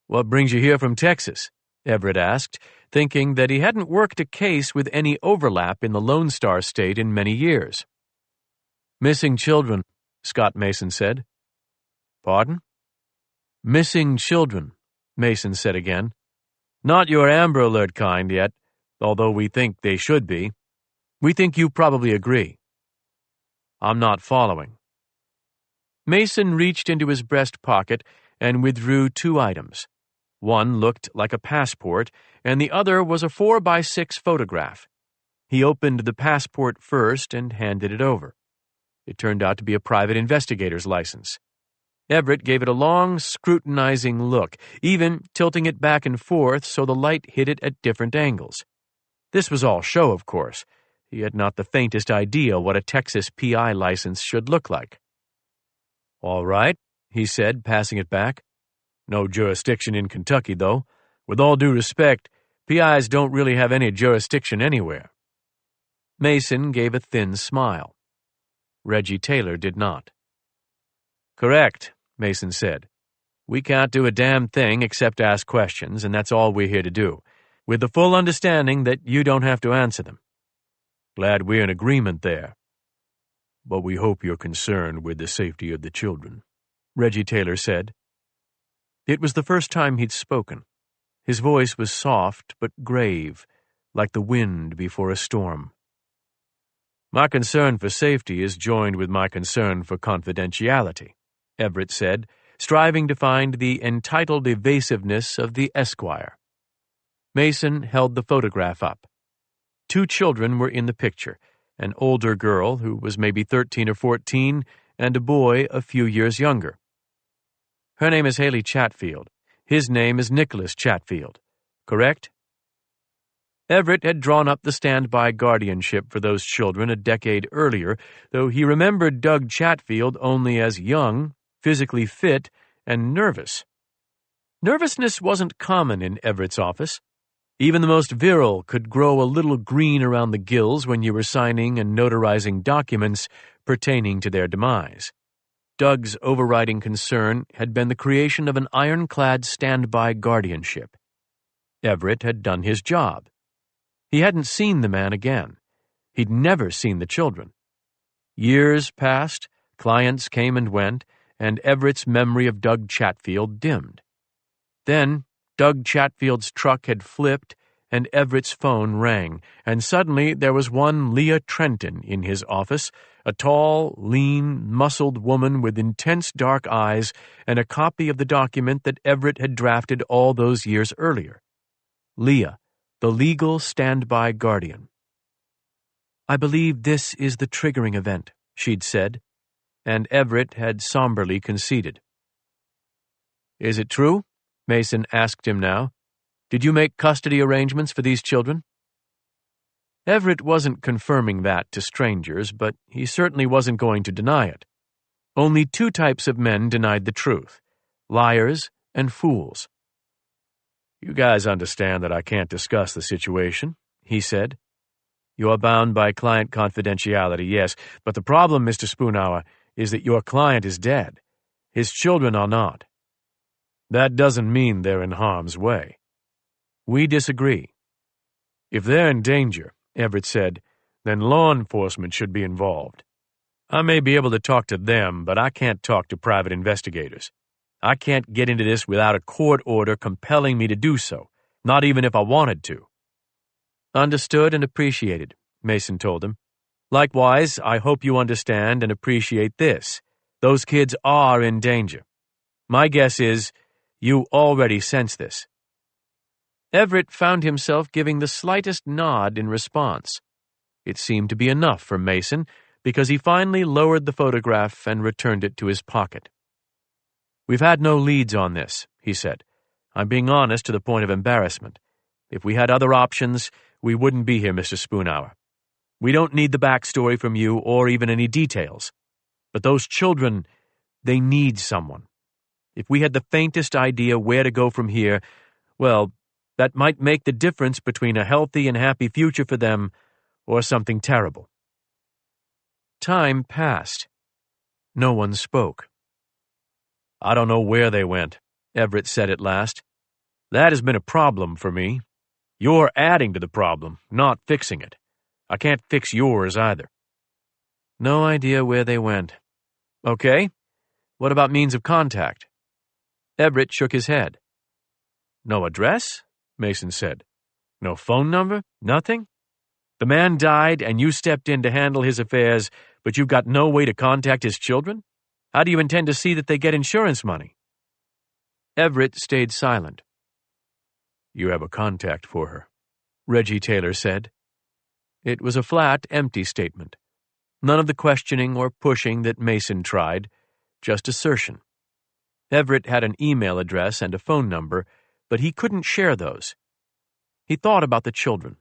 "What brings you here from Texas?" Everett asked, thinking that he hadn't worked a case with any overlap in the Lone Star State in many years. "Missing children," Scott Mason said. "Pardon?" "Missing children," Mason said again. "Not your Amber Alert kind yet, although we think they should be. We think you probably agree." "I'm not following." Mason reached into his breast pocket and withdrew 2 items. One looked like a passport, and the other was a 4x6 photograph. He opened the passport first and handed it over. It turned out to be a private investigator's license. Everett gave it a long, scrutinizing look, even tilting it back and forth so the light hit it at different angles. This was all show, of course. He had not the faintest idea what a Texas PI license should look like. "All right," he said, passing it back. "No jurisdiction in Kentucky, though. With all due respect, PIs don't really have any jurisdiction anywhere." Mason gave a thin smile. Reggie Taylor did not. "Correct," Mason said. "We can't do a damn thing except ask questions, and that's all we're here to do, with the full understanding that you don't have to answer them. Glad we're in agreement there. But we hope you're concerned with the safety of the children," Reggie Taylor said. It was the first time he'd spoken. His voice was soft but grave, like the wind before a storm. "My concern for safety is joined with my concern for confidentiality," Everett said, striving to find the entitled evasiveness of the Esquire. Mason held the photograph up. 2 children were in the picture, an older girl who was maybe 13 or 14, and a boy a few years younger. "Her name is Haley Chatfield. His name is Nicholas Chatfield. Correct?" Everett had drawn up the standby guardianship for those children a decade earlier, though he remembered Doug Chatfield only as young, physically fit, and nervous. Nervousness wasn't common in Everett's office. Even the most virile could grow a little green around the gills when you were signing and notarizing documents pertaining to their demise. Doug's overriding concern had been the creation of an ironclad standby guardianship. Everett had done his job. He hadn't seen the man again. He'd never seen the children. Years passed, clients came and went, and Everett's memory of Doug Chatfield dimmed. Then, Doug Chatfield's truck had flipped, and Everett's phone rang, and suddenly there was one Leah Trenton in his office, a tall, lean, muscled woman with intense dark eyes and a copy of the document that Everett had drafted all those years earlier. Leah, the legal standby guardian. "I believe this is the triggering event," she'd said, and Everett had somberly conceded. "Is it true?" Mason asked him now. "Did you make custody arrangements for these children?" Everett wasn't confirming that to strangers, but he certainly wasn't going to deny it. Only two types of men denied the truth: liars and fools. "You guys understand that I can't discuss the situation," he said. "You are bound by client confidentiality, yes, but the problem, Mr. Spoonhour, is that your client is dead. His children are not. That doesn't mean they're in harm's way." "We disagree." "If they're in danger," Everett said, "then law enforcement should be involved. I may be able to talk to them, but I can't talk to private investigators. I can't get into this without a court order compelling me to do so, not even if I wanted to." "Understood and appreciated," Mason told him. "Likewise, I hope you understand and appreciate this. Those kids are in danger. My guess is you already sense this." Everett found himself giving the slightest nod in response. It seemed to be enough for Mason, because he finally lowered the photograph and returned it to his pocket. "We've had no leads on this," he said. "I'm being honest to the point of embarrassment. If we had other options, we wouldn't be here, Mr. Spoonhour. We don't need the backstory from you or even any details. But those children, they need someone. If we had the faintest idea where to go from here, well, that might make the difference between a healthy and happy future for them or something terrible." Time passed. No one spoke. "I don't know where they went," Everett said at last. "That has been a problem for me. You're adding to the problem, not fixing it. I can't fix yours either." "No idea where they went." "Okay. What about means of contact?" Everett shook his head. "No address?" Mason said. "No phone number? Nothing? The man died and you stepped in to handle his affairs, but you've got no way to contact his children? How do you intend to see that they get insurance money?" Everett stayed silent. "You have a contact for her," Reggie Taylor said. It was a flat, empty statement. None of the questioning or pushing that Mason tried, just assertion. Everett had an email address and a phone number, but he couldn't share those. He thought about the children,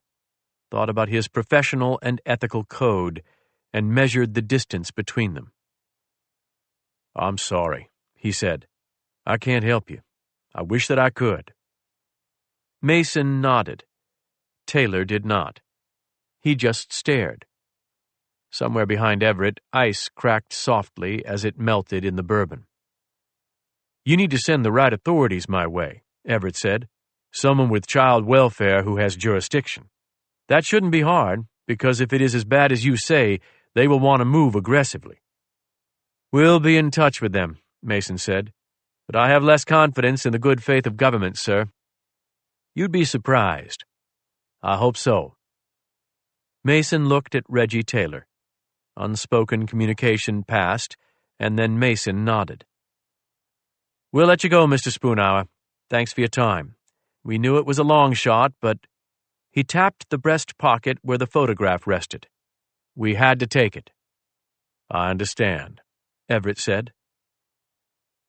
thought about his professional and ethical code, and measured the distance between them. "I'm sorry," he said. "I can't help you. I wish that I could." Mason nodded. Taylor did not. He just stared. Somewhere behind Everett, ice cracked softly as it melted in the bourbon. "You need to send the right authorities my way," Everett said. "Someone with child welfare who has jurisdiction. That shouldn't be hard, because if it is as bad as you say, they will want to move aggressively." "We'll be in touch with them," Mason said. "But I have less confidence in the good faith of government, sir." "You'd be surprised." "I hope so." Mason looked at Reggie Taylor. Unspoken communication passed, and then Mason nodded. "We'll let you go, Mr. Spoonhour. Thanks for your time. We knew it was a long shot, but—" He tapped the breast pocket where the photograph rested. "We had to take it." "I understand," Everett said.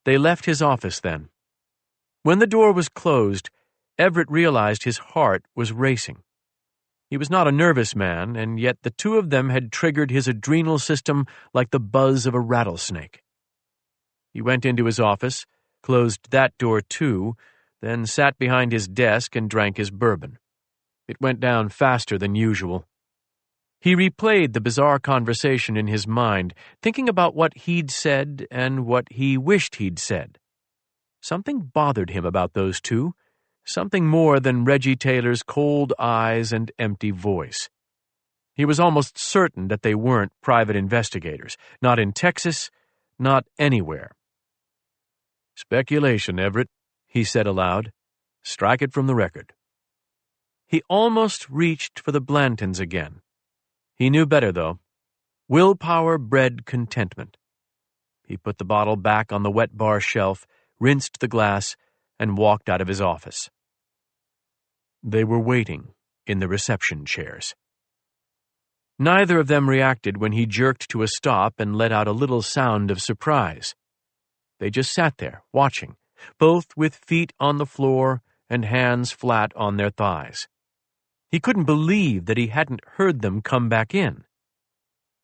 They left his office then. When the door was closed, Everett realized his heart was racing. He was not a nervous man, and yet the two of them had triggered his adrenal system like the buzz of a rattlesnake. He went into his office, closed that door too, then sat behind his desk and drank his bourbon. It went down faster than usual. He replayed the bizarre conversation in his mind, thinking about what he'd said and what he wished he'd said. Something bothered him about those two, something more than Reggie Taylor's cold eyes and empty voice. He was almost certain that they weren't private investigators, not in Texas, not anywhere. "Speculation, Everett," he said aloud. "Strike it from the record." He almost reached for the Blantons again. He knew better, though. Willpower bred contentment. He put the bottle back on the wet bar shelf, rinsed the glass, and walked out of his office. They were waiting in the reception chairs. Neither of them reacted when he jerked to a stop and let out a little sound of surprise. They just sat there, watching, both with feet on the floor and hands flat on their thighs. He couldn't believe that he hadn't heard them come back in.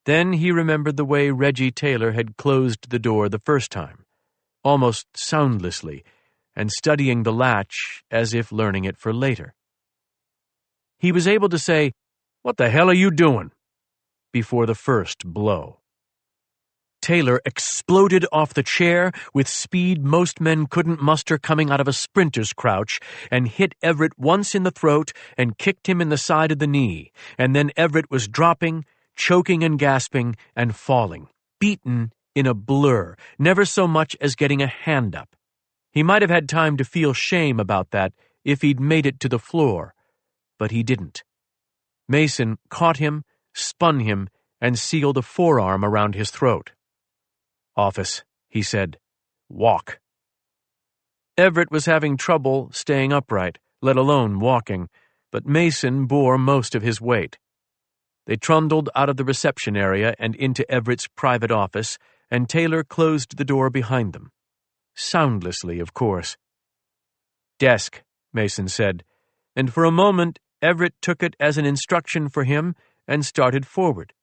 Then he remembered the way Reggie Taylor had closed the door the first time, almost soundlessly, and studying the latch as if learning it for later. He was able to say, "What the hell are you doing?" before the first blow. Taylor exploded off the chair with speed most men couldn't muster coming out of a sprinter's crouch and hit Everett once in the throat and kicked him in the side of the knee, and then Everett was dropping, choking and gasping, and falling, beaten in a blur, never so much as getting a hand up. He might have had time to feel shame about that if he'd made it to the floor, but he didn't. Mason caught him, spun him, and sealed a forearm around his throat. "Office," he said. "Walk." Everett was having trouble staying upright, let alone walking, but Mason bore most of his weight. They trundled out of the reception area and into Everett's private office, and Taylor closed the door behind them. Soundlessly, of course. "Desk," Mason said, and for a moment Everett took it as an instruction for him and started forward.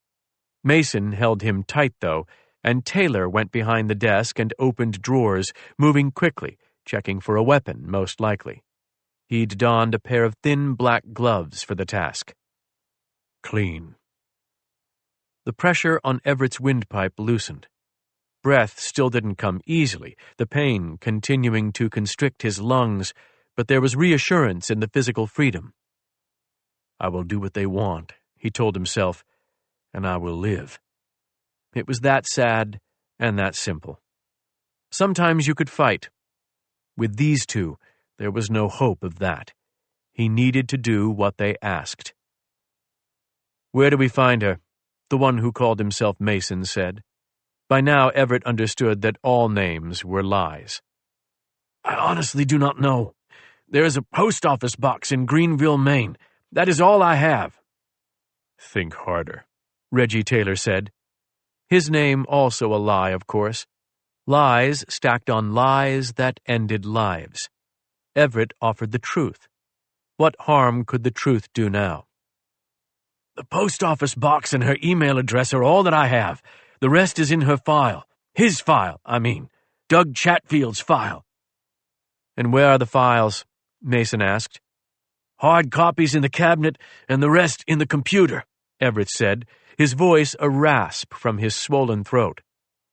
Mason held him tight, though, and Taylor went behind the desk and opened drawers, moving quickly, checking for a weapon, most likely. He'd donned a pair of thin black gloves for the task. Clean. The pressure on Everett's windpipe loosened. Breath still didn't come easily, the pain continuing to constrict his lungs, but there was reassurance in the physical freedom. "I will do what they want," he told himself, "and I will live." It was that sad and that simple. Sometimes you could fight. With these two, there was no hope of that. He needed to do what they asked. "Where do we find her?" the one who called himself Mason said. By now, Everett understood that all names were lies. "I honestly do not know. There is a post office box in Greenville, Maine. That is all I have." "Think harder," Reggie Taylor said. His name also a lie, of course. Lies stacked on lies that ended lives. Everett offered the truth. What harm could the truth do now? "The post office box and her email address are all that I have. The rest is in her file. His file, I mean. Doug Chatfield's file." "And where are the files?" Mason asked. "Hard copies in the cabinet and the rest in the computer," Everett said, his voice a rasp from his swollen throat.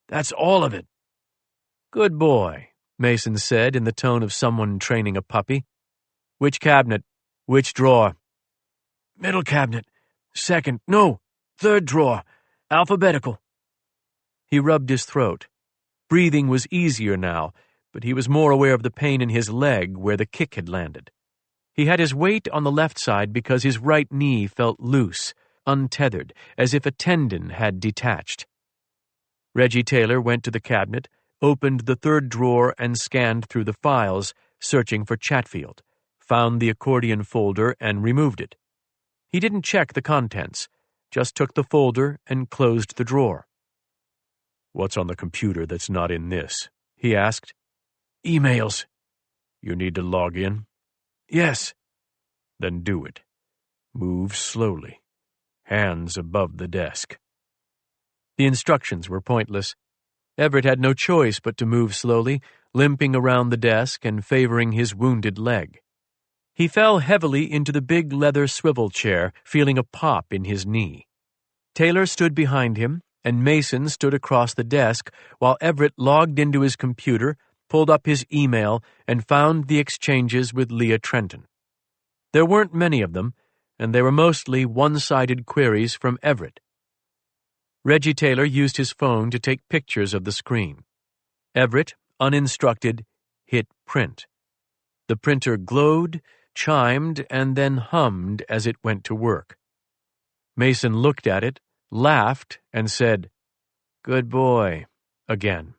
"That's all of it." "Good boy," Mason said in the tone of someone training a puppy. "Which cabinet? Which drawer?" "Middle cabinet. Third drawer. Alphabetical." He rubbed his throat. Breathing was easier now, but he was more aware of the pain in his leg where the kick had landed. He had his weight on the left side because his right knee felt loose, untethered, as if a tendon had detached. Reggie Taylor went to the cabinet, opened the third drawer and scanned through the files, searching for Chatfield, found the accordion folder and removed it. He didn't check the contents, just took the folder and closed the drawer. "What's on the computer that's not in this?" he asked. "Emails." "You need to log in?" "Yes." "Then do it. Move slowly. Hands above the desk." The instructions were pointless. Everett had no choice but to move slowly, limping around the desk and favoring his wounded leg. He fell heavily into the big leather swivel chair, feeling a pop in his knee. Taylor stood behind him, and Mason stood across the desk while Everett logged into his computer, pulled up his email, and found the exchanges with Leah Trenton. There weren't many of them, and they were mostly one-sided queries from Everett. Reggie Taylor used his phone to take pictures of the screen. Everett, uninstructed, hit print. The printer glowed, chimed, and then hummed as it went to work. Mason looked at it, laughed, and said, "Good boy," again.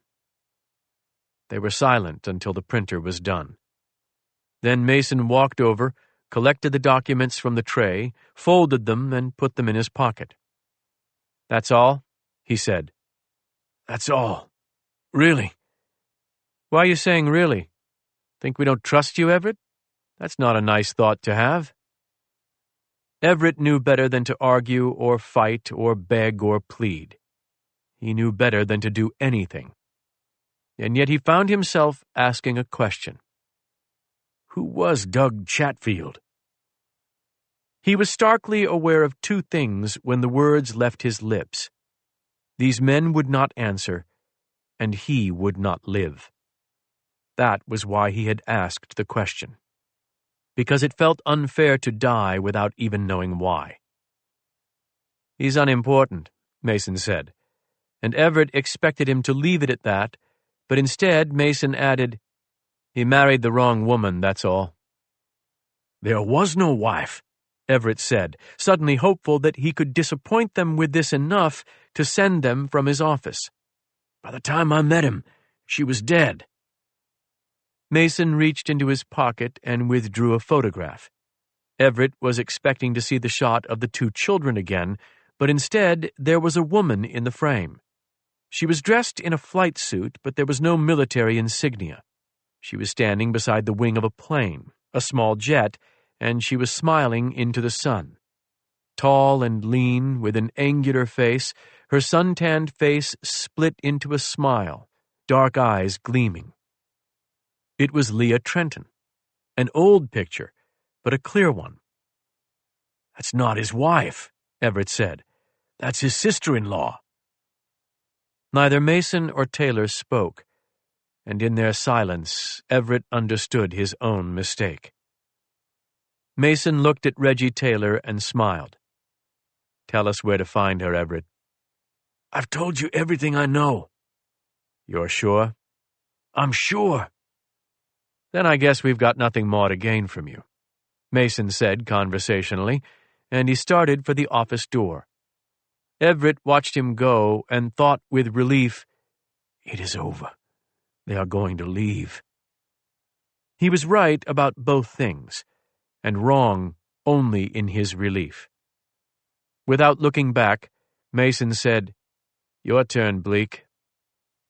They were silent until the printer was done. Then Mason walked over, collected the documents from the tray, folded them, and put them in his pocket. "That's all?" he said. "That's all. Really." "Why are you saying really? Think we don't trust you, Everett? That's not a nice thought to have." Everett knew better than to argue or fight or beg or plead. He knew better than to do anything. And yet he found himself asking a question. Who was Doug Chatfield? He was starkly aware of two things when the words left his lips. These men would not answer, and he would not live. That was why he had asked the question. Because it felt unfair to die without even knowing why. "He's unimportant," Mason said, and Everett expected him to leave it at that, but instead Mason added, "He married the wrong woman, that's all." "There was no wife," Everett said, suddenly hopeful that he could disappoint them with this enough to send them from his office. "By the time I met him, she was dead." Mason reached into his pocket and withdrew a photograph. Everett was expecting to see the shot of the two children again, but instead there was a woman in the frame. She was dressed in a flight suit, but there was no military insignia. She was standing beside the wing of a plane, a small jet, and she was smiling into the sun. Tall and lean, with an angular face, her suntanned face split into a smile, dark eyes gleaming. It was Leah Trenton, an old picture, but a clear one. "That's not his wife," Everett said. "That's his sister-in-law." Neither Mason or Taylor spoke, and in their silence, Everett understood his own mistake. Mason looked at Reggie Taylor and smiled. "Tell us where to find her, Everett." "I've told you everything I know." "You're sure?" "I'm sure." "Then I guess we've got nothing more to gain from you," Mason said conversationally, and he started for the office door. Everett watched him go and thought with relief, "It is over. They are going to leave." He was right about both things, and wrong only in his relief. Without looking back, Mason said, "Your turn, Bleak."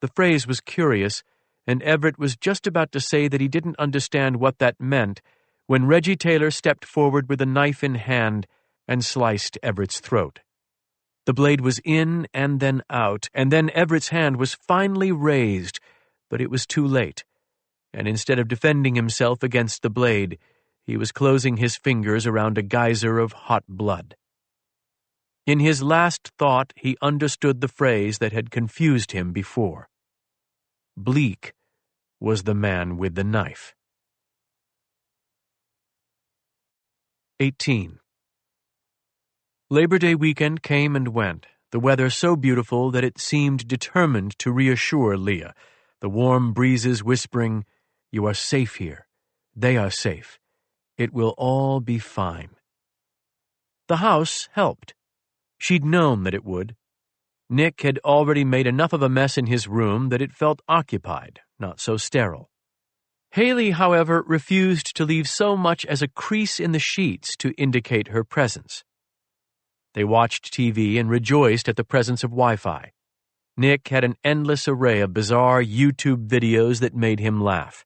The phrase was curious, and Everett was just about to say that he didn't understand what that meant when Reggie Taylor stepped forward with a knife in hand and sliced Everett's throat. The blade was in and then out, and then Everett's hand was finally raised, but it was too late, and instead of defending himself against the blade, he was closing his fingers around a geyser of hot blood. In his last thought, he understood the phrase that had confused him before. Bleak was the man with the knife. 18. Labor Day weekend came and went, the weather so beautiful that it seemed determined to reassure Leah, the warm breezes whispering, "You are safe here. They are safe. It will all be fine." The house helped. She'd known that it would. Nick had already made enough of a mess in his room that it felt occupied, not so sterile. Haley, however, refused to leave so much as a crease in the sheets to indicate her presence. They watched TV and rejoiced at the presence of Wi-Fi. Nick had an endless array of bizarre YouTube videos that made him laugh.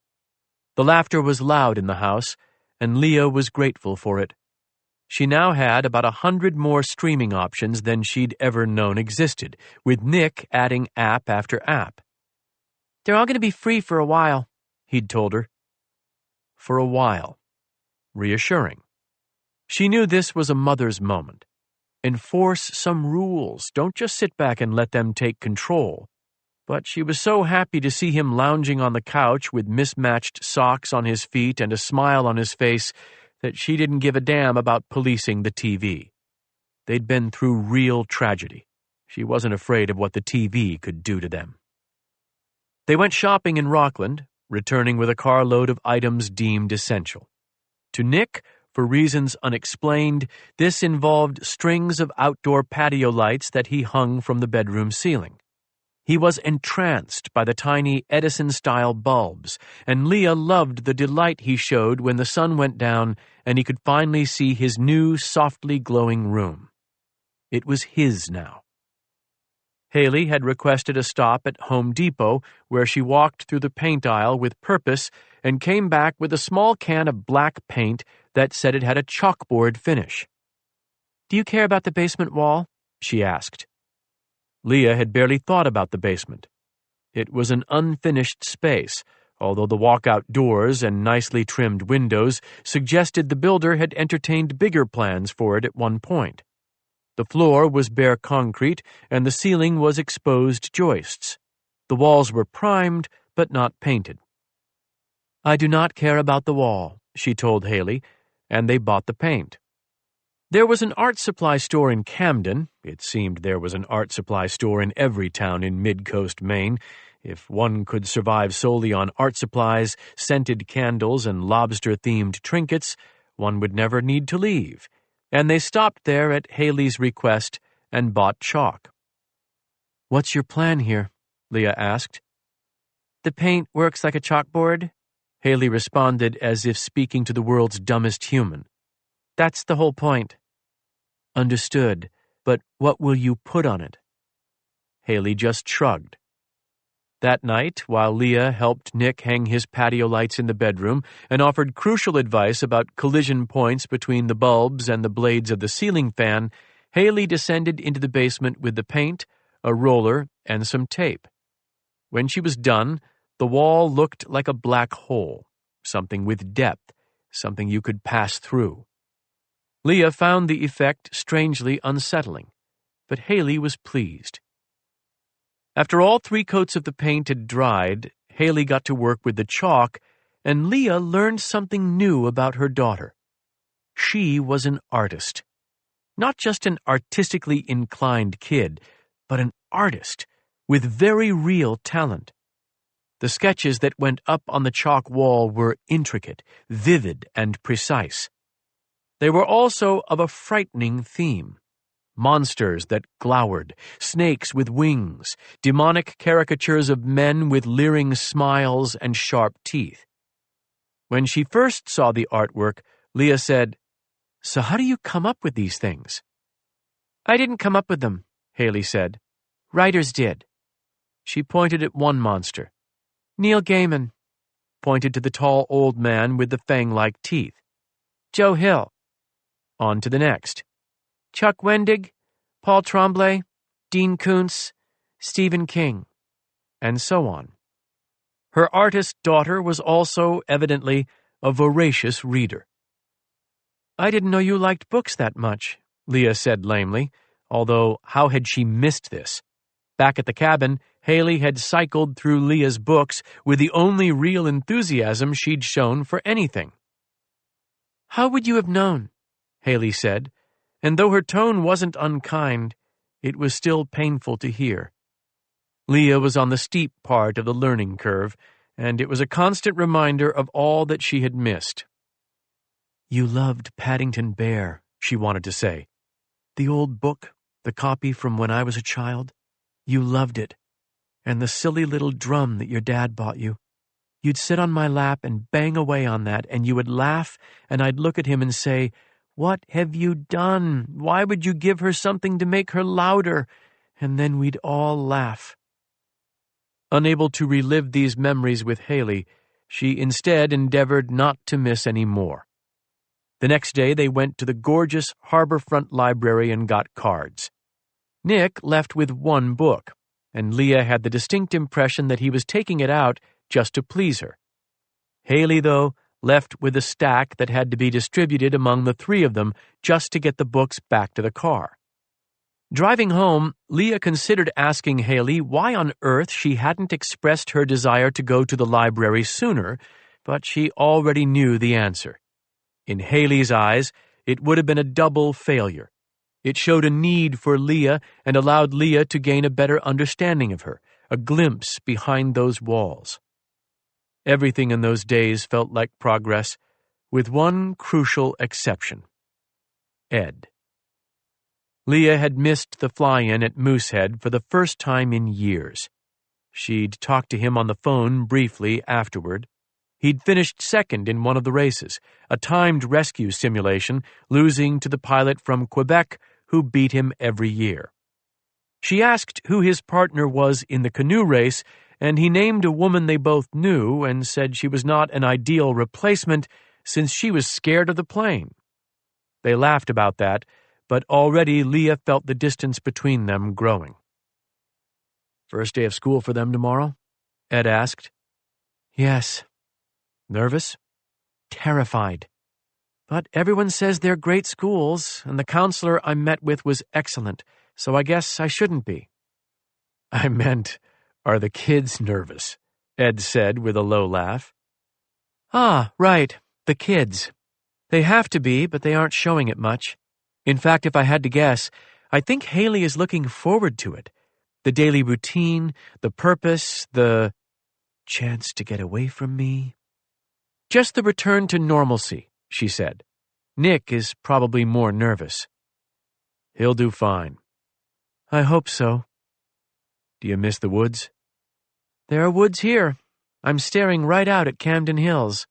The laughter was loud in the house, and Leah was grateful for it. She now had about 100 more streaming options than she'd ever known existed, with Nick adding app after app. "They're all going to be free for a while," he'd told her. For a while. Reassuring. She knew this was a mother's moment. Enforce some rules. Don't just sit back and let them take control. But she was so happy to see him lounging on the couch with mismatched socks on his feet and a smile on his face that she didn't give a damn about policing the TV. They'd been through real tragedy. She wasn't afraid of what the TV could do to them. They went shopping in Rockland, returning with a carload of items deemed essential. To Nick, for reasons unexplained, this involved strings of outdoor patio lights that he hung from the bedroom ceiling. He was entranced by the tiny Edison-style bulbs, and Leah loved the delight he showed when the sun went down and he could finally see his new, softly glowing room. It was his now. Haley had requested a stop at Home Depot, where she walked through the paint aisle with purpose and came back with a small can of black paint that said it had a chalkboard finish. "Do you care about the basement wall?" she asked. Leah had barely thought about the basement. It was an unfinished space, although the walkout doors and nicely trimmed windows suggested the builder had entertained bigger plans for it at one point. The floor was bare concrete, and the ceiling was exposed joists. The walls were primed, but not painted. "I do not care about the wall," she told Haley, and they bought the paint. There was an art supply store in Camden. It seemed there was an art supply store in every town in mid-coast Maine. If one could survive solely on art supplies, scented candles, and lobster-themed trinkets, one would never need to leave. And they stopped there at Haley's request and bought chalk. "What's your plan here?" Leah asked. "The paint works like a chalkboard," Haley responded as if speaking to the world's dumbest human. "That's the whole point." "Understood, but what will you put on it?" Haley just shrugged. That night, while Leah helped Nick hang his patio lights in the bedroom and offered crucial advice about collision points between the bulbs and the blades of the ceiling fan, Haley descended into the basement with the paint, a roller, and some tape. When she was done, the wall looked like a black hole, something with depth, something you could pass through. Leah found the effect strangely unsettling, but Haley was pleased. After all 3 coats of the paint had dried, Haley got to work with the chalk, and Leah learned something new about her daughter. She was an artist. Not just an artistically inclined kid, but an artist with very real talent. The sketches that went up on the chalk wall were intricate, vivid, and precise. They were also of a frightening theme. Monsters that glowered, snakes with wings, demonic caricatures of men with leering smiles and sharp teeth. When she first saw the artwork, Leah said, "So how do you come up with these things?" "I didn't come up with them," Haley said. "Writers did." She pointed at one monster. "Neil Gaiman," pointed to the tall old man with the fang-like teeth. "Joe Hill." On to the next. "Chuck Wendig, Paul Tremblay, Dean Koontz, Stephen King," and so on. Her artist daughter was also, evidently, a voracious reader. "I didn't know you liked books that much," Leah said lamely, although how had she missed this? Back at the cabin, Haley had cycled through Leah's books with the only real enthusiasm she'd shown for anything. "How would you have known?" Haley said, and though her tone wasn't unkind, it was still painful to hear. Leah was on the steep part of the learning curve, and it was a constant reminder of all that she had missed. "You loved Paddington Bear," she wanted to say. "The old book, the copy from when I was a child. You loved it. And the silly little drum that your dad bought you. You'd sit on my lap and bang away on that, and you would laugh, and I'd look at him and say, 'What have you done? Why would you give her something to make her louder?' And then we'd all laugh." Unable to relive these memories with Haley, she instead endeavored not to miss any more. The next day they went to the gorgeous Harborfront Library and got cards. Nick left with 1 book, and Leah had the distinct impression that he was taking it out just to please her. Haley, though, left with a stack that had to be distributed among the three of them just to get the books back to the car. Driving home, Leah considered asking Haley why on earth she hadn't expressed her desire to go to the library sooner, but she already knew the answer. In Haley's eyes, it would have been a double failure. It showed a need for Leah and allowed Leah to gain a better understanding of her, a glimpse behind those walls. Everything in those days felt like progress, with one crucial exception: Ed. Leah had missed the fly-in at Moosehead for the first time in years. She'd talked to him on the phone briefly afterward. He'd finished second in one of the races, a timed rescue simulation, losing to the pilot from Quebec who beat him every year. She asked who his partner was in the canoe race, and he named a woman they both knew and said she was not an ideal replacement since she was scared of the plane. They laughed about that, but already Leah felt the distance between them growing. "First day of school for them tomorrow?" Ed asked. "Yes." "Nervous?" "Terrified. But everyone says they're great schools, and the counselor I met with was excellent, so I guess I shouldn't be." "I meant, are the kids nervous?" Ed said with a low laugh. "Ah, right, the kids. They have to be, but they aren't showing it much. In fact, if I had to guess, I think Haley is looking forward to it. The daily routine, the purpose, the chance to get away from me. Just the return to normalcy," she said. "Nick is probably more nervous." "He'll do fine." "I hope so." "Do you miss the woods?" "There are woods here. I'm staring right out at Camden Hills."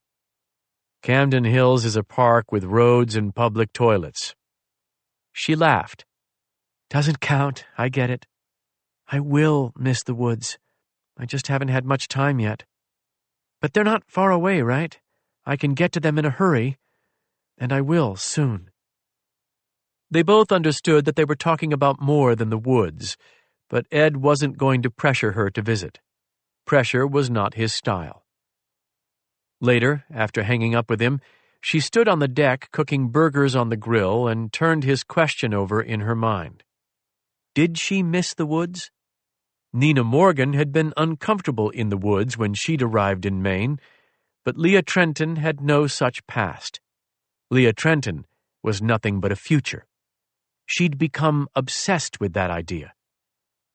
"Camden Hills is a park with roads and public toilets." She laughed. "Doesn't count, I get it. I will miss the woods. I just haven't had much time yet. But they're not far away, right? I can get to them in a hurry, and I will soon." They both understood that they were talking about more than the woods, but Ed wasn't going to pressure her to visit. Pressure was not his style. Later, after hanging up with him, she stood on the deck cooking burgers on the grill and turned his question over in her mind. Did she miss the woods? Nina Morgan had been uncomfortable in the woods when she'd arrived in Maine, but Leah Trenton had no such past. Leah Trenton was nothing but a future. She'd become obsessed with that idea.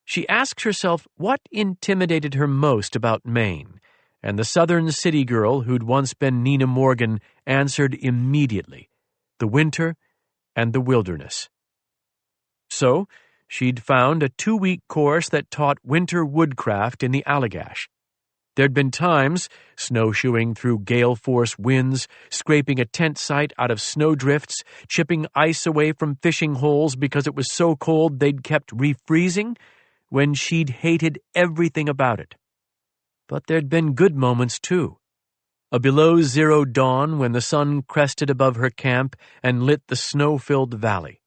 She asked herself what intimidated her most about Maine, and the southern city girl who'd once been Nina Morgan answered immediately: the winter and the wilderness. So, she'd found a 2-week course that taught winter woodcraft in the Allagash. There'd been times, snowshoeing through gale-force winds, scraping a tent site out of snowdrifts, chipping ice away from fishing holes because it was so cold they'd kept refreezing, when she'd hated everything about it. But there'd been good moments, too. A below-zero dawn when the sun crested above her camp and lit the snow-filled valley.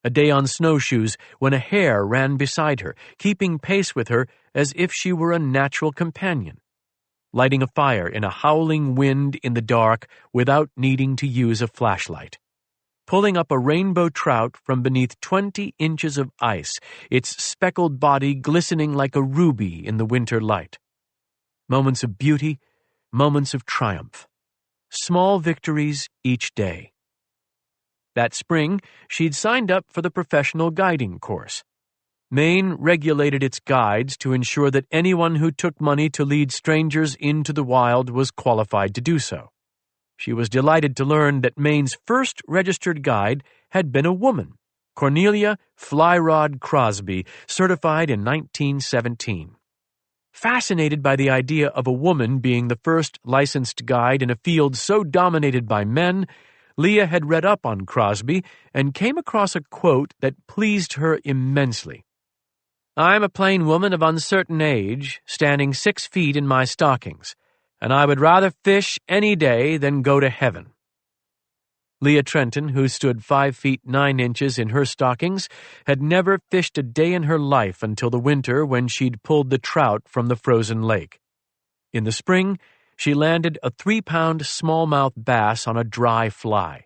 A day on snowshoes when a hare ran beside her, keeping pace with her as if she were a natural companion. Lighting a fire in a howling wind in the dark without needing to use a flashlight. Pulling up a rainbow trout from beneath 20 inches of ice, its speckled body glistening like a ruby in the winter light. Moments of beauty, moments of triumph. Small victories each day. That spring, she'd signed up for the professional guiding course. Maine regulated its guides to ensure that anyone who took money to lead strangers into the wild was qualified to do so. She was delighted to learn that Maine's first registered guide had been a woman, Cornelia Flyrod Crosby, certified in 1917. Fascinated by the idea of a woman being the first licensed guide in a field so dominated by men, Leah had read up on Crosby and came across a quote that pleased her immensely. "I'm a plain woman of uncertain age, standing 6 feet in my stockings, and I would rather fish any day than go to heaven." Leah Trenton, who stood 5 feet 9 inches in her stockings, had never fished a day in her life until the winter when she'd pulled the trout from the frozen lake. In the spring, she landed a 3-pound smallmouth bass on a dry fly.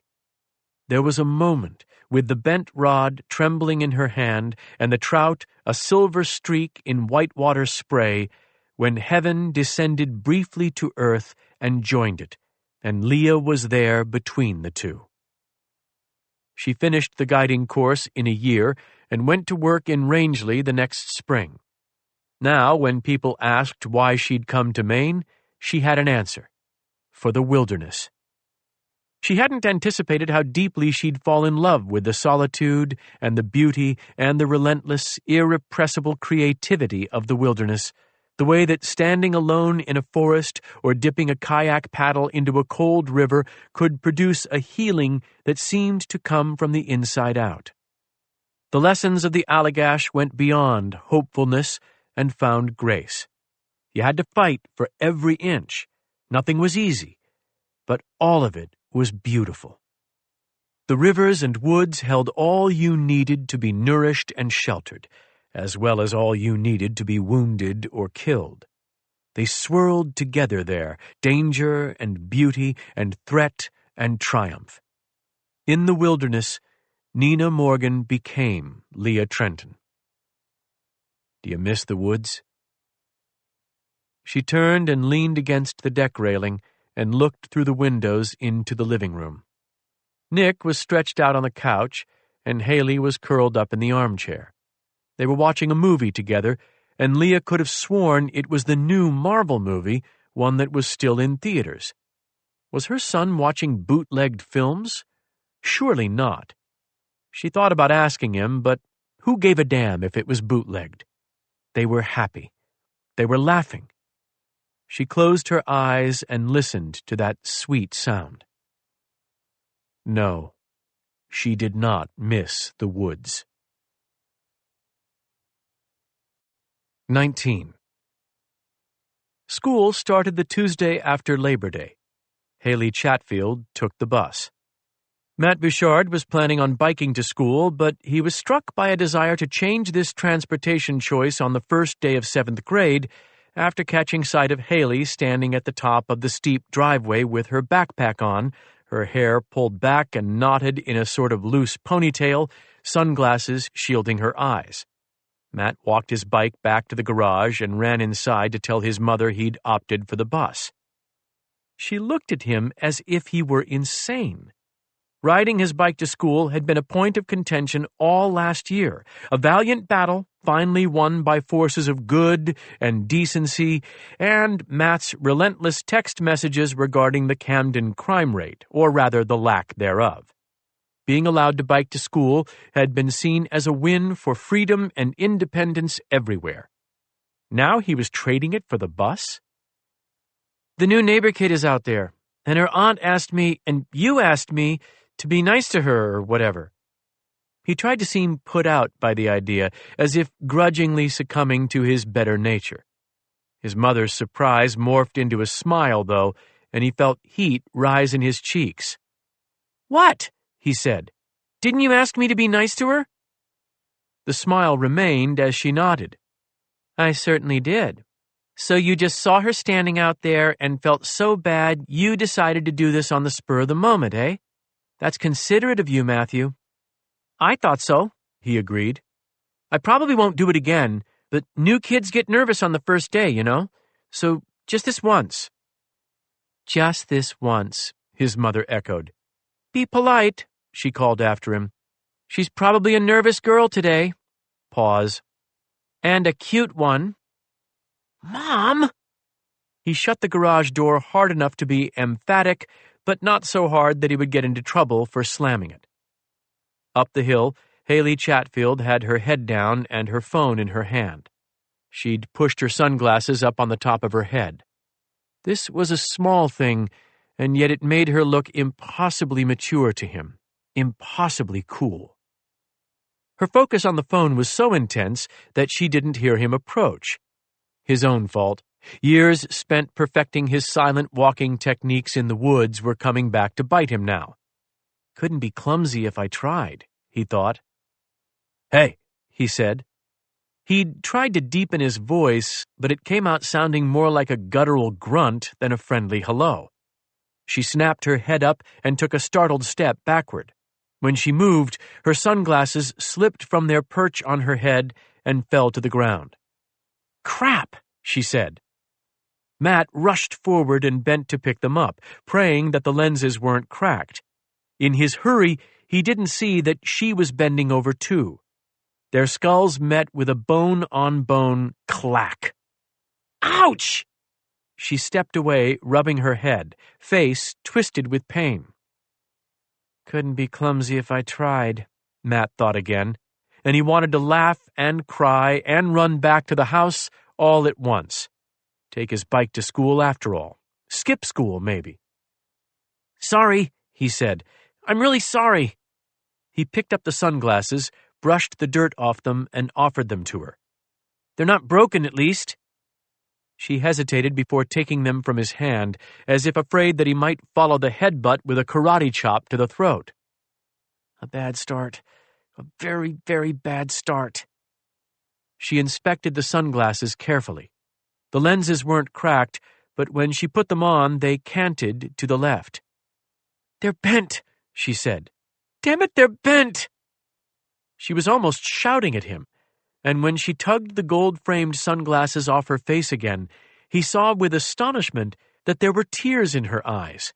There was a moment, with the bent rod trembling in her hand and the trout a silver streak in whitewater spray, when heaven descended briefly to earth and joined it, and Leah was there between the two. She finished the guiding course in a year and went to work in Rangeley the next spring. Now, when people asked why she'd come to Maine, she had an answer: for the wilderness. She hadn't anticipated how deeply she'd fall in love with the solitude and the beauty and the relentless, irrepressible creativity of the wilderness, the way that standing alone in a forest or dipping a kayak paddle into a cold river could produce a healing that seemed to come from the inside out. The lessons of the Allagash went beyond hopefulness and found grace. You had to fight for every inch. Nothing was easy, but all of it was beautiful. The rivers and woods held all you needed to be nourished and sheltered, as well as all you needed to be wounded or killed. They swirled together there, danger and beauty and threat and triumph. In the wilderness, Nina Morgan became Leah Trenton. Do you miss the woods? She turned and leaned against the deck railing and looked through the windows into the living room. Nick was stretched out on the couch, and Haley was curled up in the armchair. They were watching a movie together, and Leah could have sworn it was the new Marvel movie, one that was still in theaters. Was her son watching bootlegged films? Surely not. She thought about asking him, but who gave a damn if it was bootlegged? They were happy. They were laughing. She closed her eyes and listened to that sweet sound. No, she did not miss the woods. 19. School started the Tuesday after Labor Day. Haley Chatfield took the bus. Matt Bouchard was planning on biking to school, but he was struck by a desire to change this transportation choice on the first day of 7th grade after catching sight of Haley standing at the top of the steep driveway with her backpack on, her hair pulled back and knotted in a sort of loose ponytail, sunglasses shielding her eyes. Matt walked his bike back to the garage and ran inside to tell his mother he'd opted for the bus. She looked at him as if he were insane. Riding his bike to school had been a point of contention all last year, a valiant battle finally won by forces of good and decency, and Matt's relentless text messages regarding the Camden crime rate, or rather the lack thereof. Being allowed to bike to school had been seen as a win for freedom and independence everywhere. Now he was trading it for the bus? The new neighbor kid is out there, and her aunt asked me, and you asked me, to be nice to her or whatever. He tried to seem put out by the idea, as if grudgingly succumbing to his better nature. His mother's surprise morphed into a smile, though, and he felt heat rise in his cheeks. "What?" he said. "Didn't you ask me to be nice to her?" The smile remained as she nodded. "I certainly did. So you just saw her standing out there and felt so bad you decided to do this on the spur of the moment, eh? That's considerate of you, Matthew." "I thought so," he agreed. "I probably won't do it again, but new kids get nervous on the first day, you know? So just this once." "Just this once," his mother echoed. "Be polite," she called after him. "She's probably a nervous girl today." Pause. "And a cute one." "Mom!" He shut the garage door hard enough to be emphatic, but not so hard that he would get into trouble for slamming it. Up the hill, Haley Chatfield had her head down and her phone in her hand. She'd pushed her sunglasses up on the top of her head. This was a small thing, and yet it made her look impossibly mature to him, impossibly cool. Her focus on the phone was so intense that she didn't hear him approach. His own fault. Years spent perfecting his silent walking techniques in the woods were coming back to bite him now. Couldn't be clumsy if I tried, he thought. "Hey," he said. He'd tried to deepen his voice, but it came out sounding more like a guttural grunt than a friendly hello. She snapped her head up and took a startled step backward. When she moved, her sunglasses slipped from their perch on her head and fell to the ground. "Crap," she said. Matt rushed forward and bent to pick them up, praying that the lenses weren't cracked. In his hurry, he didn't see that she was bending over too. Their skulls met with a bone-on-bone clack. "Ouch!" She stepped away, rubbing her head, face twisted with pain. Couldn't be clumsy if I tried, Matt thought again, and he wanted to laugh and cry and run back to the house all at once. Take his bike to school after all. Skip school, maybe. "Sorry," he said. "I'm really sorry." He picked up the sunglasses, brushed the dirt off them, and offered them to her. "They're not broken, at least." She hesitated before taking them from his hand, as if afraid that he might follow the headbutt with a karate chop to the throat. A bad start. A very, very bad start. She inspected the sunglasses carefully. The lenses weren't cracked, but when she put them on, they canted to the left. "They're bent," she said. "Damn it, they're bent!" She was almost shouting at him, and when she tugged the gold-framed sunglasses off her face again, he saw with astonishment that there were tears in her eyes.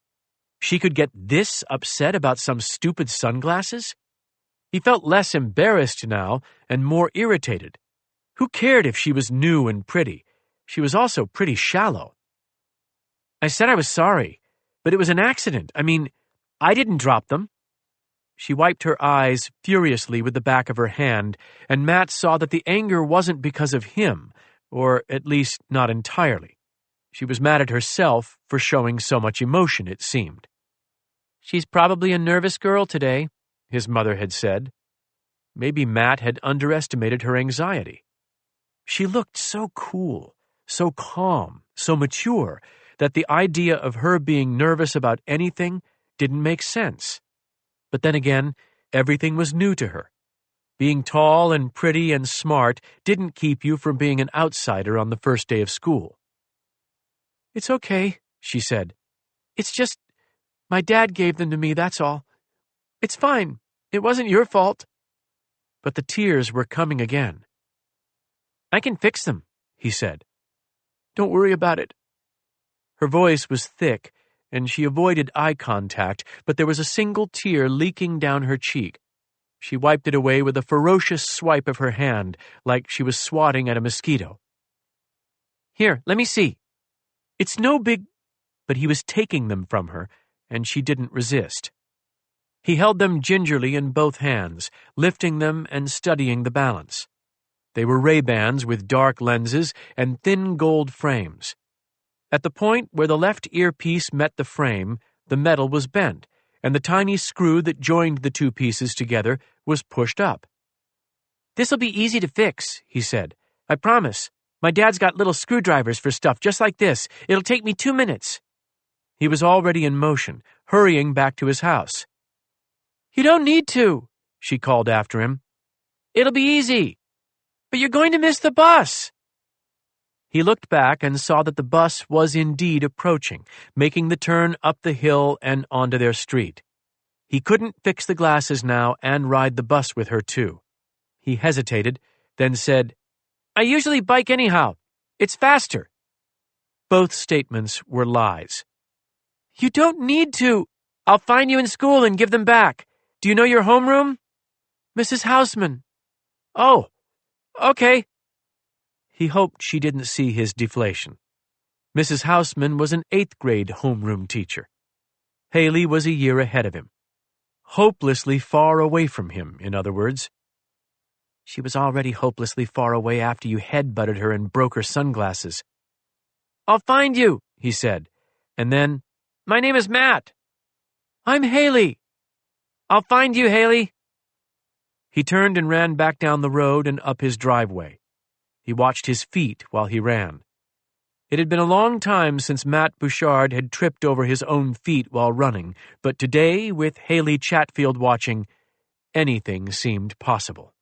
She could get this upset about some stupid sunglasses? He felt less embarrassed now and more irritated. Who cared if she was new and pretty? She was also pretty shallow. "I said I was sorry, but it was an accident. I mean, I didn't drop them." She wiped her eyes furiously with the back of her hand, and Matt saw that the anger wasn't because of him, or at least not entirely. She was mad at herself for showing so much emotion, it seemed. "She's probably a nervous girl today," his mother had said. Maybe Matt had underestimated her anxiety. She looked so cool, so calm, so mature, that the idea of her being nervous about anything didn't make sense. But then again, everything was new to her. Being tall and pretty and smart didn't keep you from being an outsider on the first day of school. "It's okay," she said. "It's just, my dad gave them to me, that's all. It's fine. It wasn't your fault." But the tears were coming again. "I can fix them," he said. "Don't worry about it." Her voice was thick, and she avoided eye contact, but there was a single tear leaking down her cheek. She wiped it away with a ferocious swipe of her hand, like she was swatting at a mosquito. "Here, let me see." "It's no big—" But he was taking them from her, and she didn't resist. He held them gingerly in both hands, lifting them and studying the balance. They were Ray-Bans with dark lenses and thin gold frames. At the point where the left earpiece met the frame, the metal was bent, and the tiny screw that joined the two pieces together was pushed up. "This'll be easy to fix," he said. "I promise. My dad's got little screwdrivers for stuff just like this. It'll take me 2 minutes." He was already in motion, hurrying back to his house. "You don't need to," she called after him. "It'll be easy. But you're going to miss the bus." He looked back and saw that the bus was indeed approaching, making the turn up the hill and onto their street. He couldn't fix the glasses now and ride the bus with her too. He hesitated, then said, "I usually bike anyhow. It's faster." Both statements were lies. "You don't need to. I'll find you in school and give them back. Do you know your homeroom?" "Mrs. Houseman." "Oh, okay." He hoped she didn't see his deflation. Mrs. Houseman was an 8th grade homeroom teacher. Haley was a year ahead of him. Hopelessly far away from him, in other words. She was already hopelessly far away after you head-butted her and broke her sunglasses. "I'll find you," he said, and then, "My name is Matt." "I'm Haley." "I'll find you, Haley." He turned and ran back down the road and up his driveway. He watched his feet while he ran. It had been a long time since Matt Bouchard had tripped over his own feet while running, but today, with Haley Chatfield watching, anything seemed possible.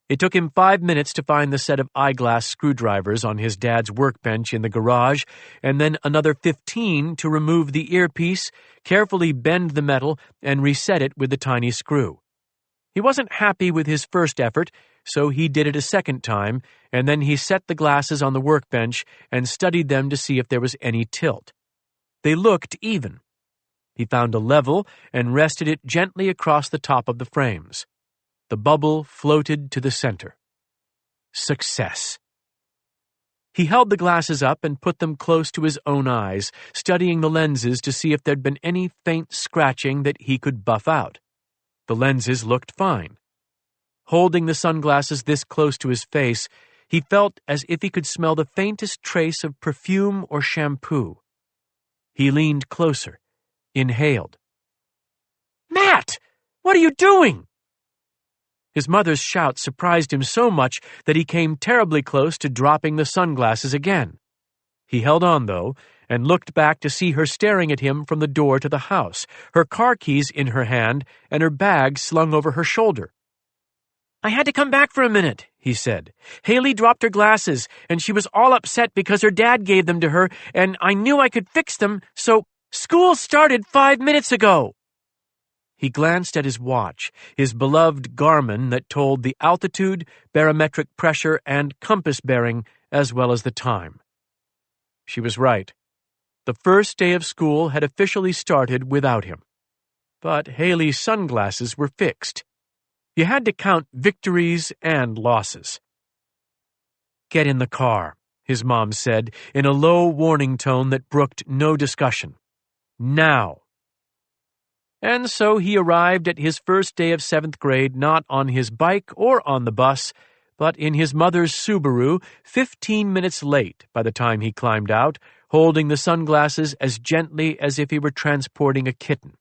It took him 5 minutes to find the set of eyeglass screwdrivers on his dad's workbench in the garage, and then another 15 to remove the earpiece, carefully bend the metal, and reset it with the tiny screw. He wasn't happy with his first effort, so he did it a second time, and then he set the glasses on the workbench and studied them to see if there was any tilt. They looked even. He found a level and rested it gently across the top of the frames. The bubble floated to the center. Success. He held the glasses up and put them close to his own eyes, studying the lenses to see if there'd been any faint scratching that he could buff out. The lenses looked fine. Holding the sunglasses this close to his face, he felt as if he could smell the faintest trace of perfume or shampoo. He leaned closer, inhaled. "Matt! What are you doing?" His mother's shout surprised him so much that he came terribly close to dropping the sunglasses again. He held on, though, and looked back to see her staring at him from the door to the house, her car keys in her hand and her bag slung over her shoulder. "I had to come back for a minute," he said. "Haley dropped her glasses, and she was all upset because her dad gave them to her, and I knew I could fix them, so school started 5 minutes ago." He glanced at his watch, his beloved Garmin that told the altitude, barometric pressure, and compass bearing, as well as the time. She was right. The first day of school had officially started without him. But Haley's sunglasses were fixed. You had to count victories and losses. "Get in the car," his mom said, in a low warning tone that brooked no discussion. "Now." And so he arrived at his first day of 7th grade not on his bike or on the bus, but in his mother's Subaru, 15 minutes late by the time he climbed out, holding the sunglasses as gently as if he were transporting a kitten.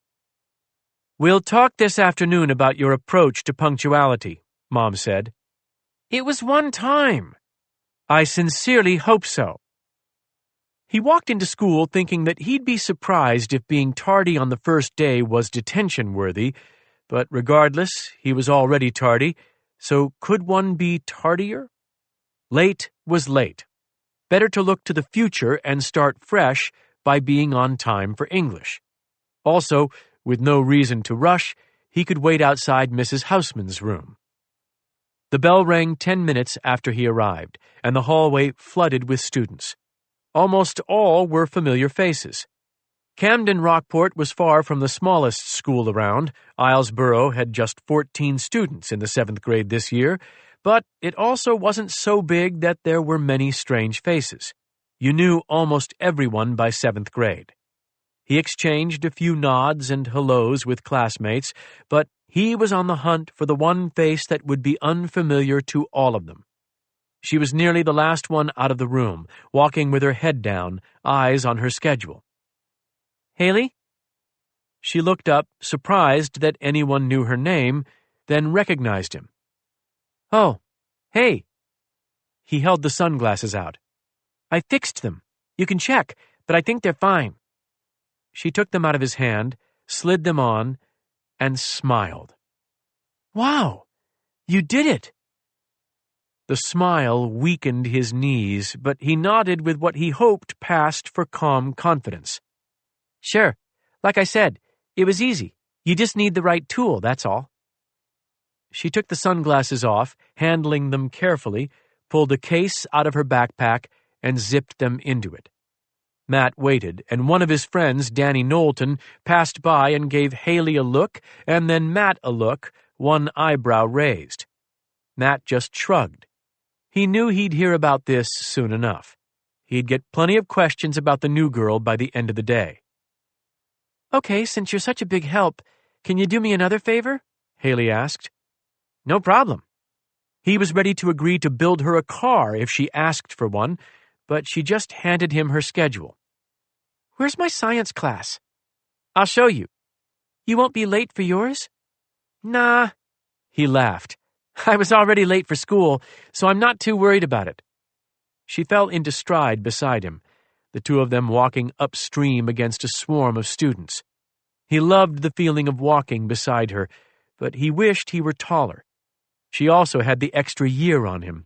"We'll talk this afternoon about your approach to punctuality," Mom said. "It was one time." "I sincerely hope so." He walked into school thinking that he'd be surprised if being tardy on the first day was detention-worthy, but regardless, he was already tardy, so could one be tardier? Late was late. Better to look to the future and start fresh by being on time for English. Also, with no reason to rush, he could wait outside Mrs. Houseman's room. The bell rang 10 minutes after he arrived, and the hallway flooded with students. Almost all were familiar faces. Camden Rockport was far from the smallest school around. Islesboro had just 14 students in the 7th grade this year, but it also wasn't so big that there were many strange faces. You knew almost everyone by 7th grade. He exchanged a few nods and hellos with classmates, but he was on the hunt for the one face that would be unfamiliar to all of them. She was nearly the last one out of the room, walking with her head down, eyes on her schedule. "Haley?" She looked up, surprised that anyone knew her name, then recognized him. "Oh, hey." He held the sunglasses out. "I fixed them. You can check, but I think they're fine." She took them out of his hand, slid them on, and smiled. "Wow, you did it." The smile weakened his knees, but he nodded with what he hoped passed for calm confidence. "Sure. Like I said, it was easy. You just need the right tool, that's all." She took the sunglasses off, handling them carefully, pulled a case out of her backpack, and zipped them into it. Matt waited, and one of his friends, Danny Knowlton, passed by and gave Haley a look, and then Matt a look, one eyebrow raised. Matt just shrugged. He knew he'd hear about this soon enough. He'd get plenty of questions about the new girl by the end of the day. "Okay, since you're such a big help, can you do me another favor?" Haley asked. "No problem." He was ready to agree to build her a car if she asked for one, but she just handed him her schedule. "Where's my science class?" "I'll show you." "You won't be late for yours?" "Nah." He laughed. "I was already late for school, so I'm not too worried about it." She fell into stride beside him, the two of them walking upstream against a swarm of students. He loved the feeling of walking beside her, but he wished he were taller. She also had the extra year on him.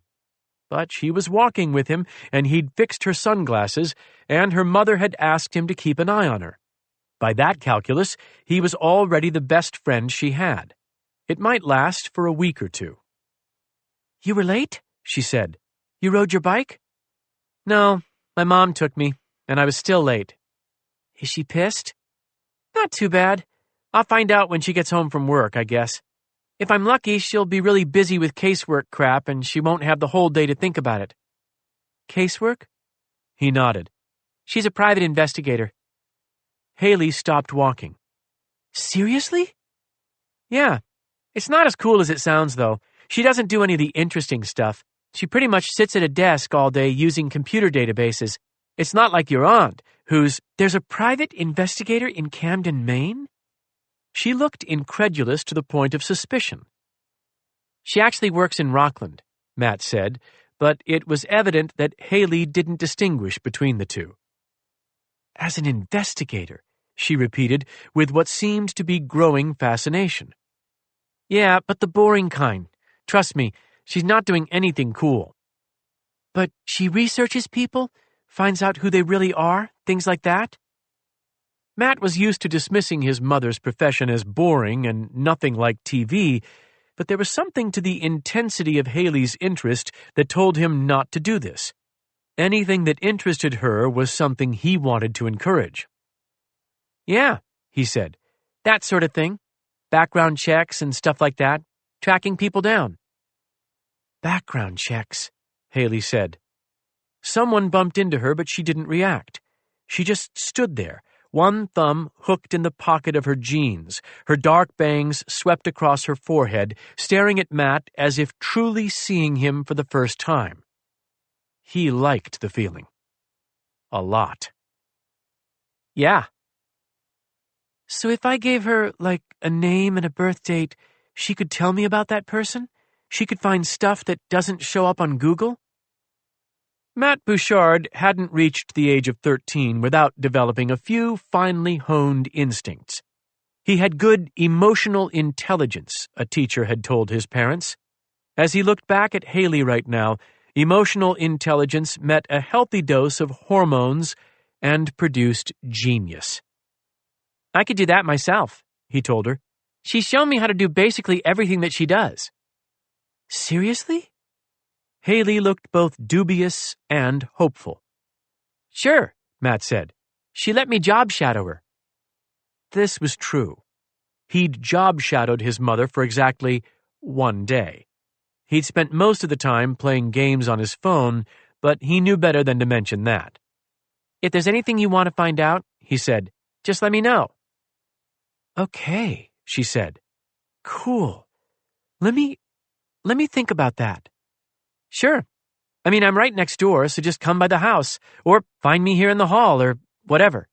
But she was walking with him, and he'd fixed her sunglasses, and her mother had asked him to keep an eye on her. By that calculus, he was already the best friend she had. It might last for a week or two. "You were late?" she said. "You rode your bike?" "No, my mom took me, and I was still late." "Is she pissed?" "Not too bad. I'll find out when she gets home from work, I guess. If I'm lucky, she'll be really busy with casework crap, and she won't have the whole day to think about it." "Casework?" He nodded. "She's a private investigator." Haley stopped walking. "Seriously?" "Yeah. It's not as cool as it sounds, though. She doesn't do any of the interesting stuff. She pretty much sits at a desk all day using computer databases. It's not like your aunt, who's... There's a private investigator in Camden, Maine?" She looked incredulous to the point of suspicion. "She actually works in Rockland," Matt said, but it was evident that Haley didn't distinguish between the two. "As an investigator," she repeated with what seemed to be growing fascination. "Yeah, but the boring kind. Trust me, she's not doing anything cool." "But she researches people? Finds out who they really are? Things like that?" Matt was used to dismissing his mother's profession as boring and nothing like TV, but there was something to the intensity of Haley's interest that told him not to do this. Anything that interested her was something he wanted to encourage. "Yeah," he said. "That sort of thing. Background checks and stuff like that. Tracking people down." "Background checks," Haley said. Someone bumped into her, but she didn't react. She just stood there, one thumb hooked in the pocket of her jeans, her dark bangs swept across her forehead, staring at Matt as if truly seeing him for the first time. He liked the feeling. A lot. "Yeah." "So if I gave her, like, a name and a birth date, she could tell me about that person? She could find stuff that doesn't show up on Google?" Matt Bouchard hadn't reached the age of 13 without developing a few finely honed instincts. He had good emotional intelligence, a teacher had told his parents. As he looked back at Haley right now, emotional intelligence met a healthy dose of hormones and produced genius. "I could do that myself," he told her. "She's shown me how to do basically everything that she does." "Seriously?" Haley looked both dubious and hopeful. "Sure," Matt said. "She let me job shadow her." This was true. He'd job shadowed his mother for exactly one day. He'd spent most of the time playing games on his phone, but he knew better than to mention that. "If there's anything you want to find out," he said, "just let me know." "Okay," she said. "Cool. Let me think about that." "Sure. I mean, I'm right next door, so just come by the house, or find me here in the hall, or whatever."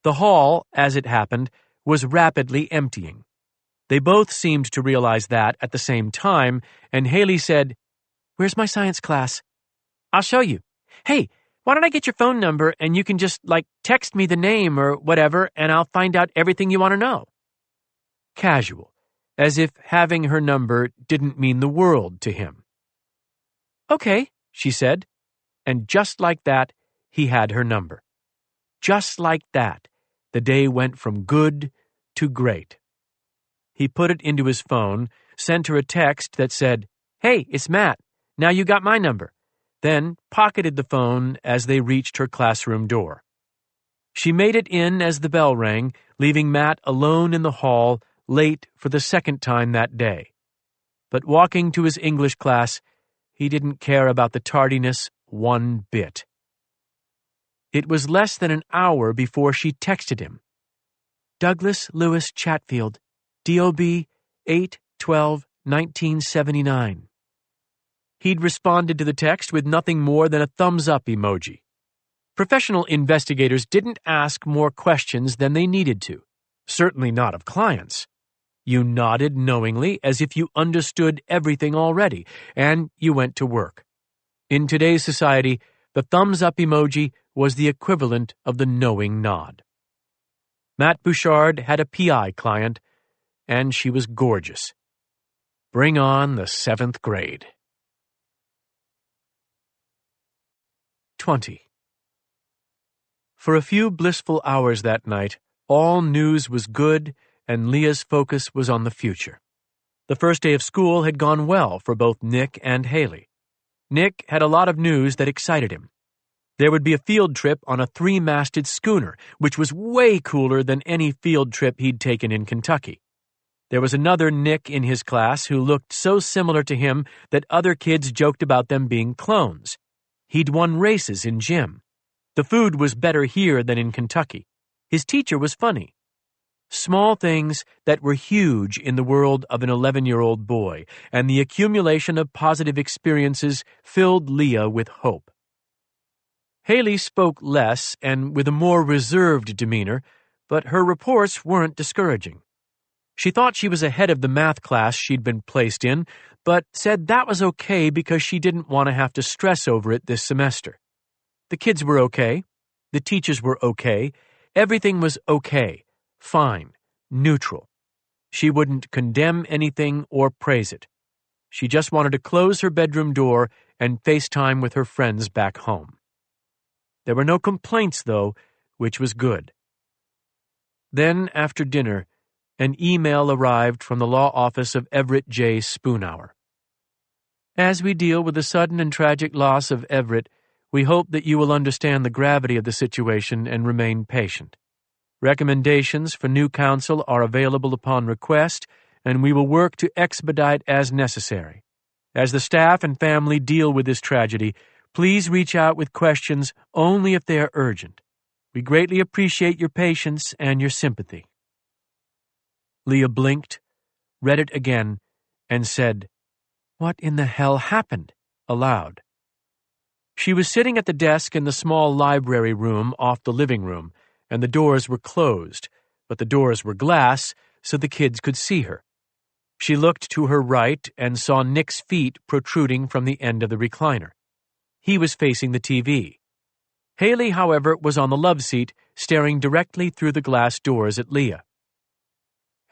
The hall, as it happened, was rapidly emptying. They both seemed to realize that at the same time, and Haley said, "Where's my science class?" "I'll show you. Hey, why don't I get your phone number and you can just, text me the name or whatever, and I'll find out everything you want to know." Casual, as if having her number didn't mean the world to him. "Okay," she said, and just like that, he had her number. Just like that, the day went from good to great. He put it into his phone, sent her a text that said, "Hey, it's Matt. Now you got my number," then pocketed the phone as they reached her classroom door. She made it in as the bell rang, leaving Matt alone in the hall, late for the second time that day. But walking to his English class, he didn't care about the tardiness one bit. It was less than an hour before she texted him. "Douglas Lewis Chatfield, DOB 8/12/1979. He'd responded to the text with nothing more than a thumbs-up emoji. Professional investigators didn't ask more questions than they needed to, certainly not of clients. You nodded knowingly as if you understood everything already, and you went to work. In today's society, the thumbs-up emoji was the equivalent of the knowing nod. Matt Bouchard had a PI client, and she was gorgeous. Bring on the 7th grade. 20. For a few blissful hours that night, all news was good, and Leah's focus was on the future. The first day of school had gone well for both Nick and Haley. Nick had a lot of news that excited him. There would be a field trip on a 3-masted schooner, which was way cooler than any field trip he'd taken in Kentucky. There was another Nick in his class who looked so similar to him that other kids joked about them being clones. He'd won races in gym. The food was better here than in Kentucky. His teacher was funny. Small things that were huge in the world of an 11-year-old boy, and the accumulation of positive experiences filled Leah with hope. Haley spoke less and with a more reserved demeanor, but her reports weren't discouraging. She thought she was ahead of the math class she'd been placed in, but said that was okay because she didn't want to have to stress over it this semester. The kids were okay. The teachers were okay. Everything was okay, fine, neutral. She wouldn't condemn anything or praise it. She just wanted to close her bedroom door and FaceTime with her friends back home. There were no complaints, though, which was good. Then, after dinner, an email arrived from the law office of Everett J. Spoonhour. As we deal with the sudden and tragic loss of Everett, we hope that you will understand the gravity of the situation and remain patient. Recommendations for new counsel are available upon request, and we will work to expedite as necessary. As the staff and family deal with this tragedy, please reach out with questions only if they are urgent. We greatly appreciate your patience and your sympathy. Leah blinked, read it again, and said, "What in the hell happened?" aloud. She was sitting at the desk in the small library room off the living room, and the doors were closed, but the doors were glass, so the kids could see her. She looked to her right and saw Nick's feet protruding from the end of the recliner. He was facing the TV. Haley, however, was on the love seat, staring directly through the glass doors at Leah.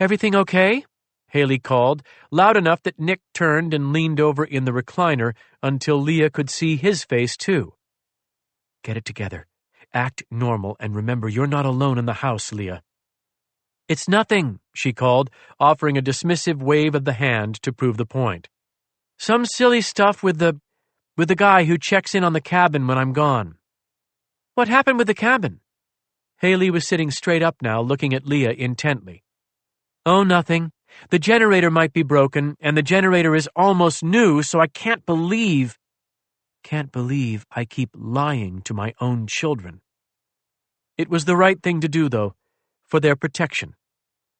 "Everything okay?" Haley called, loud enough that Nick turned and leaned over in the recliner until Leah could see his face, too. "Get it together. Act normal, and remember you're not alone in the house, Leah." "It's nothing," she called, offering a dismissive wave of the hand to prove the point. "Some silly stuff with the guy who checks in on the cabin when I'm gone." "What happened with the cabin?" Haley was sitting straight up now, looking at Leah intently. "Oh, nothing. The generator might be broken, and the generator is almost new, so I can't believe I keep lying to my own children." It was the right thing to do, though, for their protection.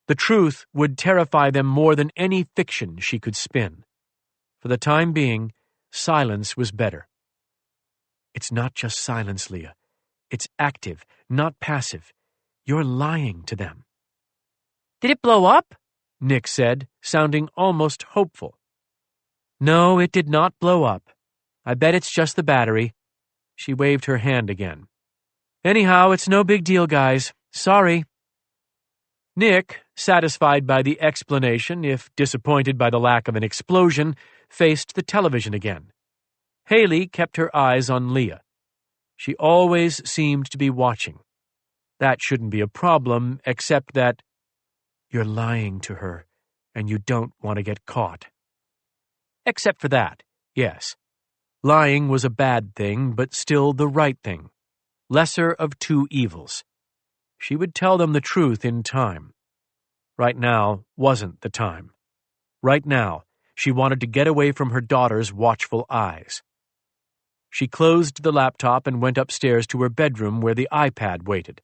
The truth would terrify them more than any fiction she could spin. For the time being, silence was better. "It's not just silence, Leah. It's active, not passive. You're lying to them." "Did it blow up?" Nick said, sounding almost hopeful. "No, it did not blow up. I bet it's just the battery." She waved her hand again. "Anyhow, it's no big deal, guys. Sorry." Nick, satisfied by the explanation, if disappointed by the lack of an explosion, faced the television again. Haley kept her eyes on Leah. She always seemed to be watching. That shouldn't be a problem, except that you're lying to her, and you don't want to get caught. Except for that, yes. Lying was a bad thing, but still the right thing. Lesser of two evils. She would tell them the truth in time. Right now wasn't the time. Right now, she wanted to get away from her daughter's watchful eyes. She closed the laptop and went upstairs to her bedroom where the iPad waited.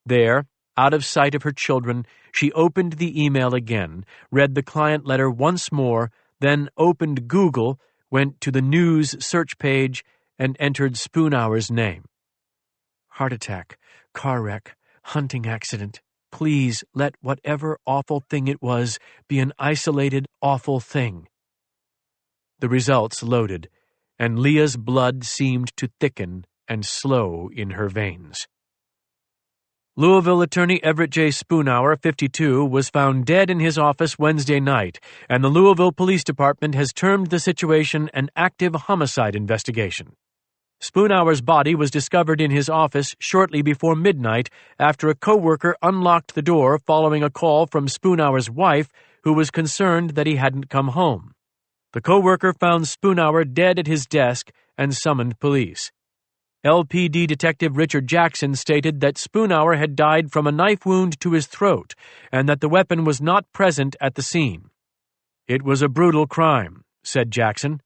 There, out of sight of her children, she opened the email again, read the client letter once more, then opened Google, went to the news search page, and entered Spoonhour's name. Heart attack, car wreck, hunting accident. Please let whatever awful thing it was be an isolated, awful thing. The results loaded, and Leah's blood seemed to thicken and slow in her veins. Louisville attorney Everett J. Spoonhour, 52, was found dead in his office Wednesday night, and the Louisville Police Department has termed the situation an active homicide investigation. Spoonhour's body was discovered in his office shortly before midnight after a co-worker unlocked the door following a call from Spoonhour's wife, who was concerned that he hadn't come home. The co-worker found Spoonhour dead at his desk and summoned police. LPD Detective Richard Jackson stated that Spoonhour had died from a knife wound to his throat and that the weapon was not present at the scene. "It was a brutal crime," said Jackson.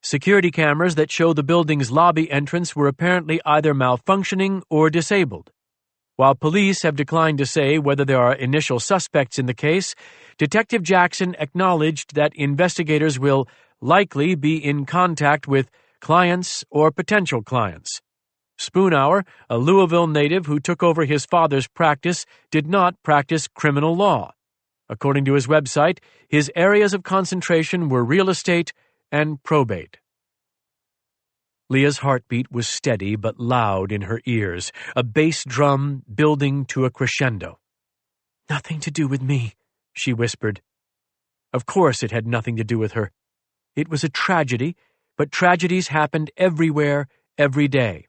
Security cameras that show the building's lobby entrance were apparently either malfunctioning or disabled. While police have declined to say whether there are initial suspects in the case, Detective Jackson acknowledged that investigators will likely be in contact with clients or potential clients. Spoonhour, a Louisville native who took over his father's practice, did not practice criminal law. According to his website, his areas of concentration were real estate and probate. Leah's heartbeat was steady but loud in her ears, a bass drum building to a crescendo. "Nothing to do with me," she whispered. Of course it had nothing to do with her. It was a tragedy, but tragedies happened everywhere, every day.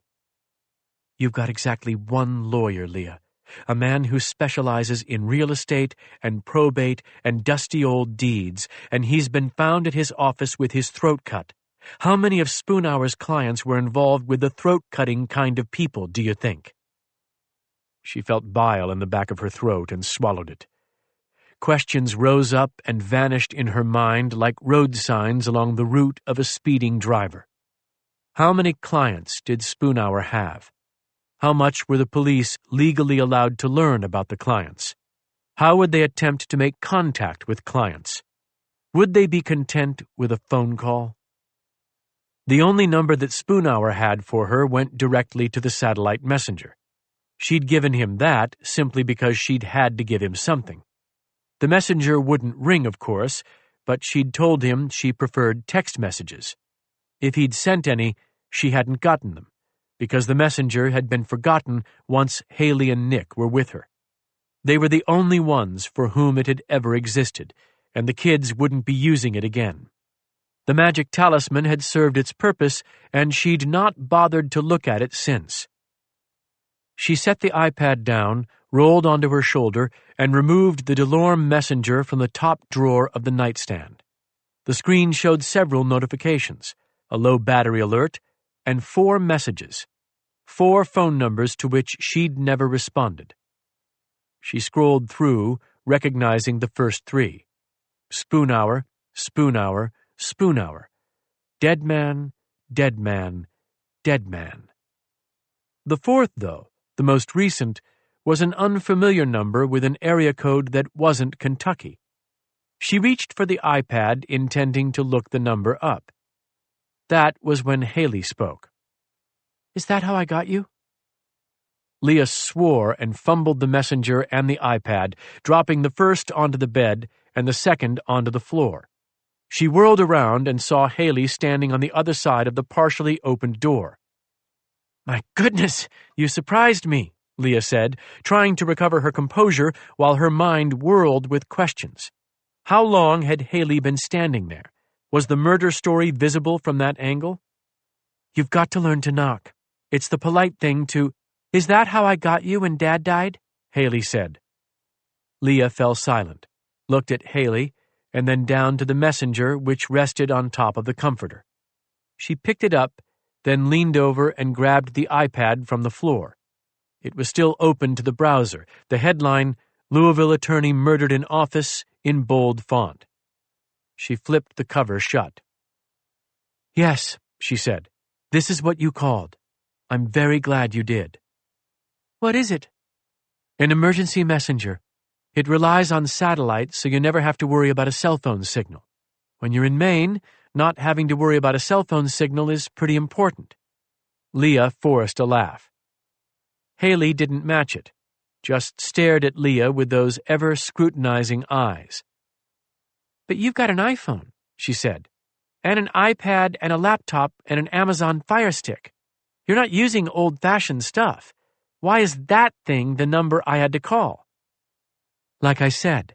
"You've got exactly one lawyer, Leah, a man who specializes in real estate and probate and dusty old deeds, and he's been found at his office with his throat cut. How many of Spoonhour's clients were involved with the throat-cutting kind of people, do you think?" She felt bile in the back of her throat and swallowed it. Questions rose up and vanished in her mind like road signs along the route of a speeding driver. How many clients did Spoonhour have? How much were the police legally allowed to learn about the clients? How would they attempt to make contact with clients? Would they be content with a phone call? The only number that Spoonhour had for her went directly to the satellite messenger. She'd given him that simply because she'd had to give him something. The messenger wouldn't ring, of course, but she'd told him she preferred text messages. If he'd sent any, she hadn't gotten them, because the messenger had been forgotten once Haley and Nick were with her. They were the only ones for whom it had ever existed, and the kids wouldn't be using it again. The magic talisman had served its purpose, and she'd not bothered to look at it since. She set the iPad down, rolled onto her shoulder, and removed the Delorme messenger from the top drawer of the nightstand. The screen showed several notifications, a low battery alert, and 4 messages, 4 phone numbers to which she'd never responded. She scrolled through, recognizing the first 3. Spoonhour, Spoonhour, Spoonhour. Dead man, dead man, dead man. The 4th, though, the most recent, was an unfamiliar number with an area code that wasn't Kentucky. She reached for the iPad, intending to look the number up. That was when Haley spoke. "Is that how I got you?" Leah swore and fumbled the messenger and the iPad, dropping the first onto the bed and the second onto the floor. She whirled around and saw Haley standing on the other side of the partially opened door. "My goodness, you surprised me," Leah said, trying to recover her composure while her mind whirled with questions. How long had Haley been standing there? Was the murder story visible from that angle? "You've got to learn to knock. It's the polite thing to—" "Is that how I got you when Dad died?" Haley said. Leah fell silent, looked at Haley, and then down to the messenger which rested on top of the comforter. She picked it up, then leaned over and grabbed the iPad from the floor. It was still open to the browser, the headline, "Louisville Attorney Murdered in Office," in bold font. She flipped the cover shut. "Yes," she said, "this is what you called. I'm very glad you did." "What is it?" "An emergency messenger. It relies on satellite, so you never have to worry about a cell phone signal. When you're in Maine, not having to worry about a cell phone signal is pretty important." Leah forced a laugh. Haley didn't match it, just stared at Leah with those ever-scrutinizing eyes. "But you've got an iPhone," she said, "and an iPad and a laptop and an Amazon Fire Stick. You're not using old-fashioned stuff. Why is that thing the number I had to call? Like I said,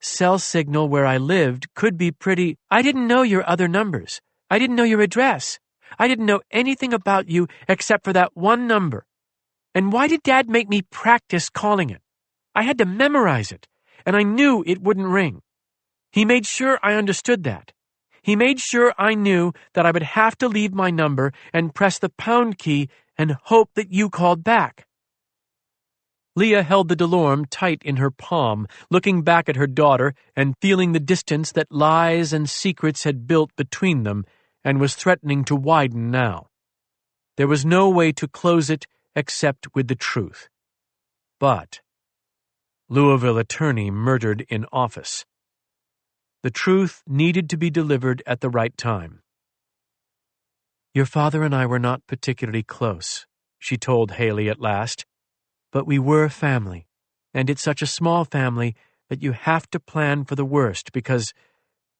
cell signal where I lived could be pretty. I didn't know your other numbers. I didn't know your address. I didn't know anything about you except for that one number. And why did Dad make me practice calling it? I had to memorize it, and I knew it wouldn't ring. He made sure I understood that. He made sure I knew that I would have to leave my number and press the pound key and hope that you called back. Leah held the DeLorme tight in her palm, looking back at her daughter and feeling the distance that lies and secrets had built between them and was threatening to widen now. There was no way to close it except with the truth. But Louisville attorney murdered in office. The truth needed to be delivered at the right time. Your father and I were not particularly close, she told Haley at last, but we were family, and it's such a small family that you have to plan for the worst because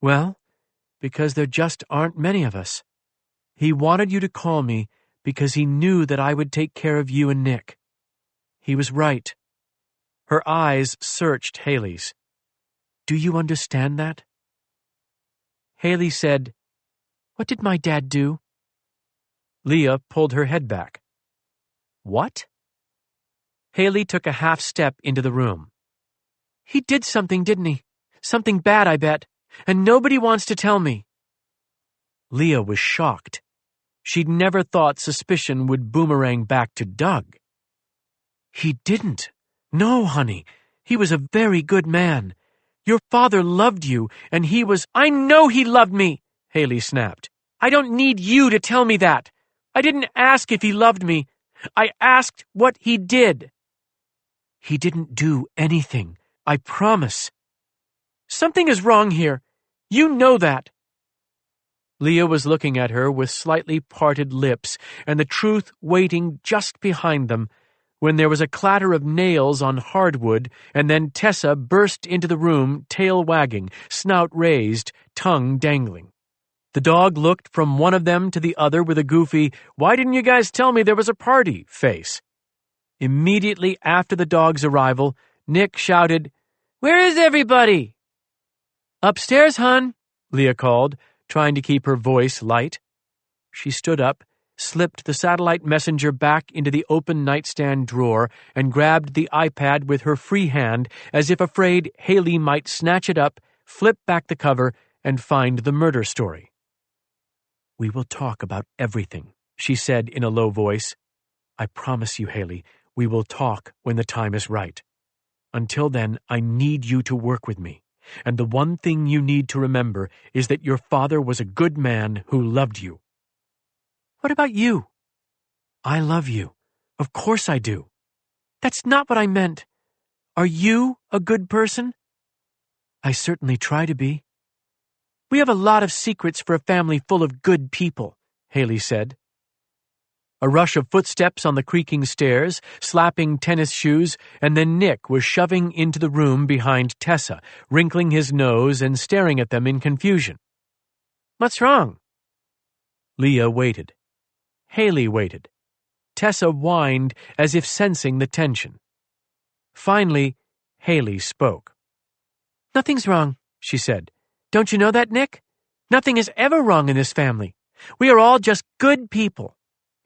there just aren't many of us. He wanted you to call me because he knew that I would take care of you and Nick. He was right. Her eyes searched Haley's. Do you understand that? Haley said, What did my dad do? Leah pulled her head back. What? Haley took a half step into the room. He did something, didn't he? Something bad, I bet. And nobody wants to tell me. Leah was shocked. She'd never thought suspicion would boomerang back to Doug. He didn't. No, honey. He was a very good man. Your father loved you, and he was— I know he loved me, Haley snapped. I don't need you to tell me that. I didn't ask if he loved me. I asked what he did. He didn't do anything, I promise. Something is wrong here. You know that. Leah was looking at her with slightly parted lips and the truth waiting just behind them when there was a clatter of nails on hardwood and then Tessa burst into the room, tail wagging, snout raised, tongue dangling. The dog looked from one of them to the other with a goofy, "Why didn't you guys tell me there was a party?" face. Immediately after the dog's arrival, Nick shouted, "Where is everybody?" "Upstairs, hon," Leah called, trying to keep her voice light. She stood up, slipped the satellite messenger back into the open nightstand drawer, and grabbed the iPad with her free hand as if afraid Haley might snatch it up, flip back the cover, and find the murder story. "We will talk about everything," she said in a low voice. "I promise you, Haley, we will talk when the time is right. Until then, I need you to work with me. And the one thing you need to remember is that your father was a good man who loved you." "What about you?" "I love you. Of course I do." "That's not what I meant. Are you a good person?" "I certainly try to be." "We have a lot of secrets for a family full of good people," Haley said. A rush of footsteps on the creaking stairs, slapping tennis shoes, and then Nick was shoving into the room behind Tessa, wrinkling his nose and staring at them in confusion. "What's wrong?" Leah waited. Haley waited. Tessa whined as if sensing the tension. Finally, Haley spoke. "Nothing's wrong," she said. "Don't you know that, Nick? Nothing is ever wrong in this family. We are all just good people.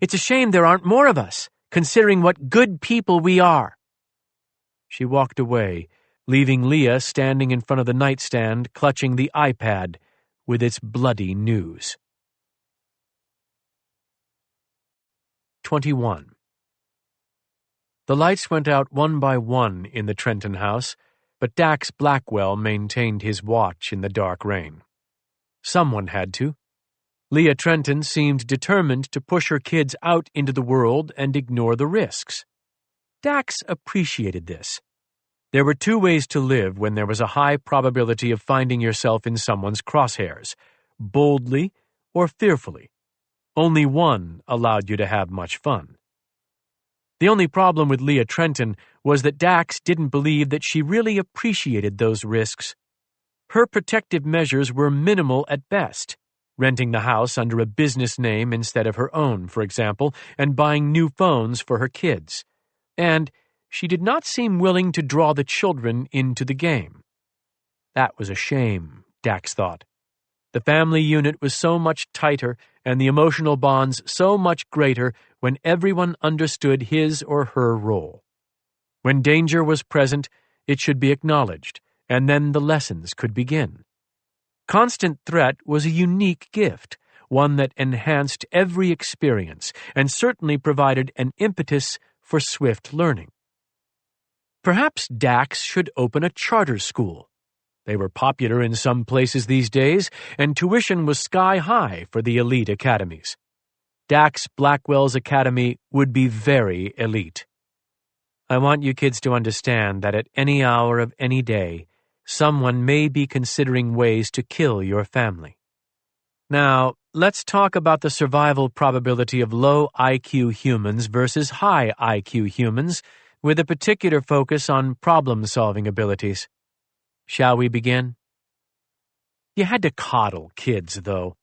It's a shame there aren't more of us, considering what good people we are." She walked away, leaving Leah standing in front of the nightstand, clutching the iPad with its bloody news. 21. The lights went out one by one in the Trenton house, but Dax Blackwell maintained his watch in the dark rain. Someone had to. Leah Trenton seemed determined to push her kids out into the world and ignore the risks. Dax appreciated this. There were two ways to live when there was a high probability of finding yourself in someone's crosshairs, boldly or fearfully. Only one allowed you to have much fun. The only problem with Leah Trenton was that Dax didn't believe that she really appreciated those risks. Her protective measures were minimal at best, renting the house under a business name instead of her own, for example, and buying new phones for her kids. and she did not seem willing to draw the children into the game. That was a shame, Dax thought. The family unit was so much tighter and the emotional bonds so much greater when everyone understood his or her role. When danger was present, it should be acknowledged, and then the lessons could begin. Constant threat was a unique gift, one that enhanced every experience and certainly provided an impetus for swift learning. Perhaps Dax should open a charter school. They were popular in some places these days, and tuition was sky-high for the elite academies. Dax Blackwell's academy would be very elite. I want you kids to understand that at any hour of any day, someone may be considering ways to kill your family. Now, let's talk about the survival probability of low IQ humans versus high IQ humans, with a particular focus on problem-solving abilities. Shall we begin? You had to coddle kids, though.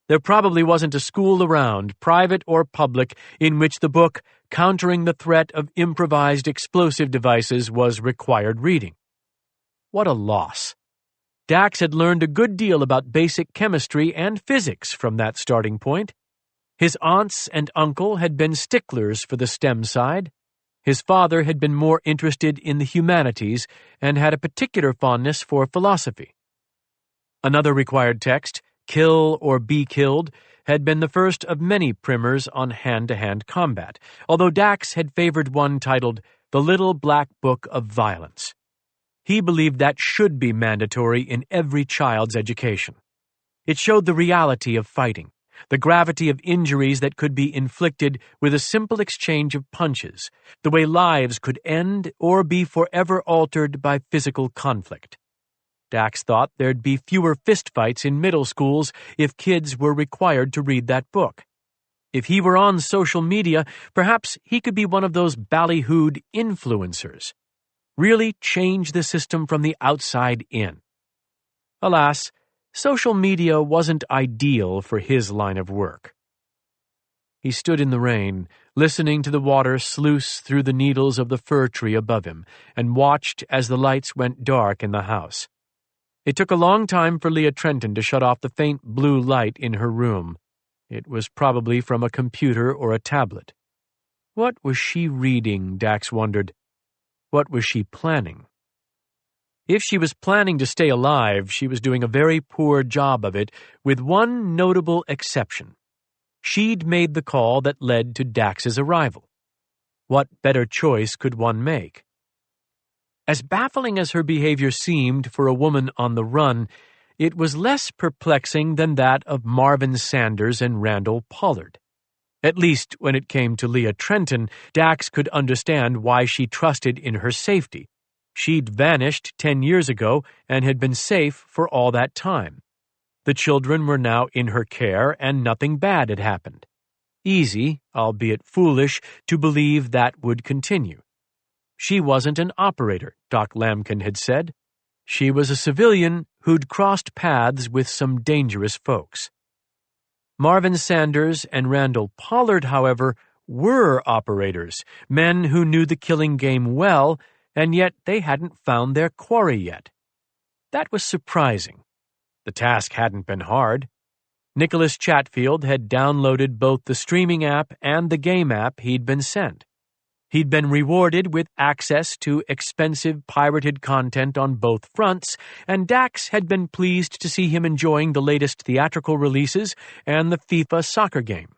There probably wasn't a school around, private or public, in which the book Countering the Threat of Improvised Explosive Devices was required reading. What a loss. Dax had learned a good deal about basic chemistry and physics from that starting point. His aunts and uncle had been sticklers for the STEM side. His father had been more interested in the humanities and had a particular fondness for philosophy. Another required text, Kill or Be Killed, had been the first of many primers on hand-to-hand combat, although Dax had favored one titled The Little Black Book of Violence. He believed that should be mandatory in every child's education. It showed the reality of fighting, the gravity of injuries that could be inflicted with a simple exchange of punches, the way lives could end or be forever altered by physical conflict. Dax thought there'd be fewer fistfights in middle schools if kids were required to read that book. If he were on social media, perhaps he could be one of those ballyhooed influencers. Really change the system from the outside in. Alas, social media wasn't ideal for his line of work. He stood in the rain, listening to the water sluice through the needles of the fir tree above him, and watched as the lights went dark in the house. It took a long time for Leah Trenton to shut off the faint blue light in her room. It was probably from a computer or a tablet. What was she reading, Dax wondered. What was she planning? If she was planning to stay alive, she was doing a very poor job of it, with one notable exception. She'd made the call that led to Dax's arrival. What better choice could one make? As baffling as her behavior seemed for a woman on the run, it was less perplexing than that of Marvin Sanders and Randall Pollard. At least when it came to Leah Trenton, Dax could understand why she trusted in her safety. She'd vanished 10 years ago and had been safe for all that time. The children were now in her care and nothing bad had happened. Easy, albeit foolish, to believe that would continue. She wasn't an operator, Doc Lamkin had said. She was a civilian who'd crossed paths with some dangerous folks. Marvin Sanders and Randall Pollard, however, were operators, men who knew the killing game well, and yet they hadn't found their quarry yet. That was surprising. The task hadn't been hard. Nicholas Chatfield had downloaded both the streaming app and the game app he'd been sent. He'd been rewarded with access to expensive pirated content on both fronts, and Dax had been pleased to see him enjoying the latest theatrical releases and the FIFA soccer game.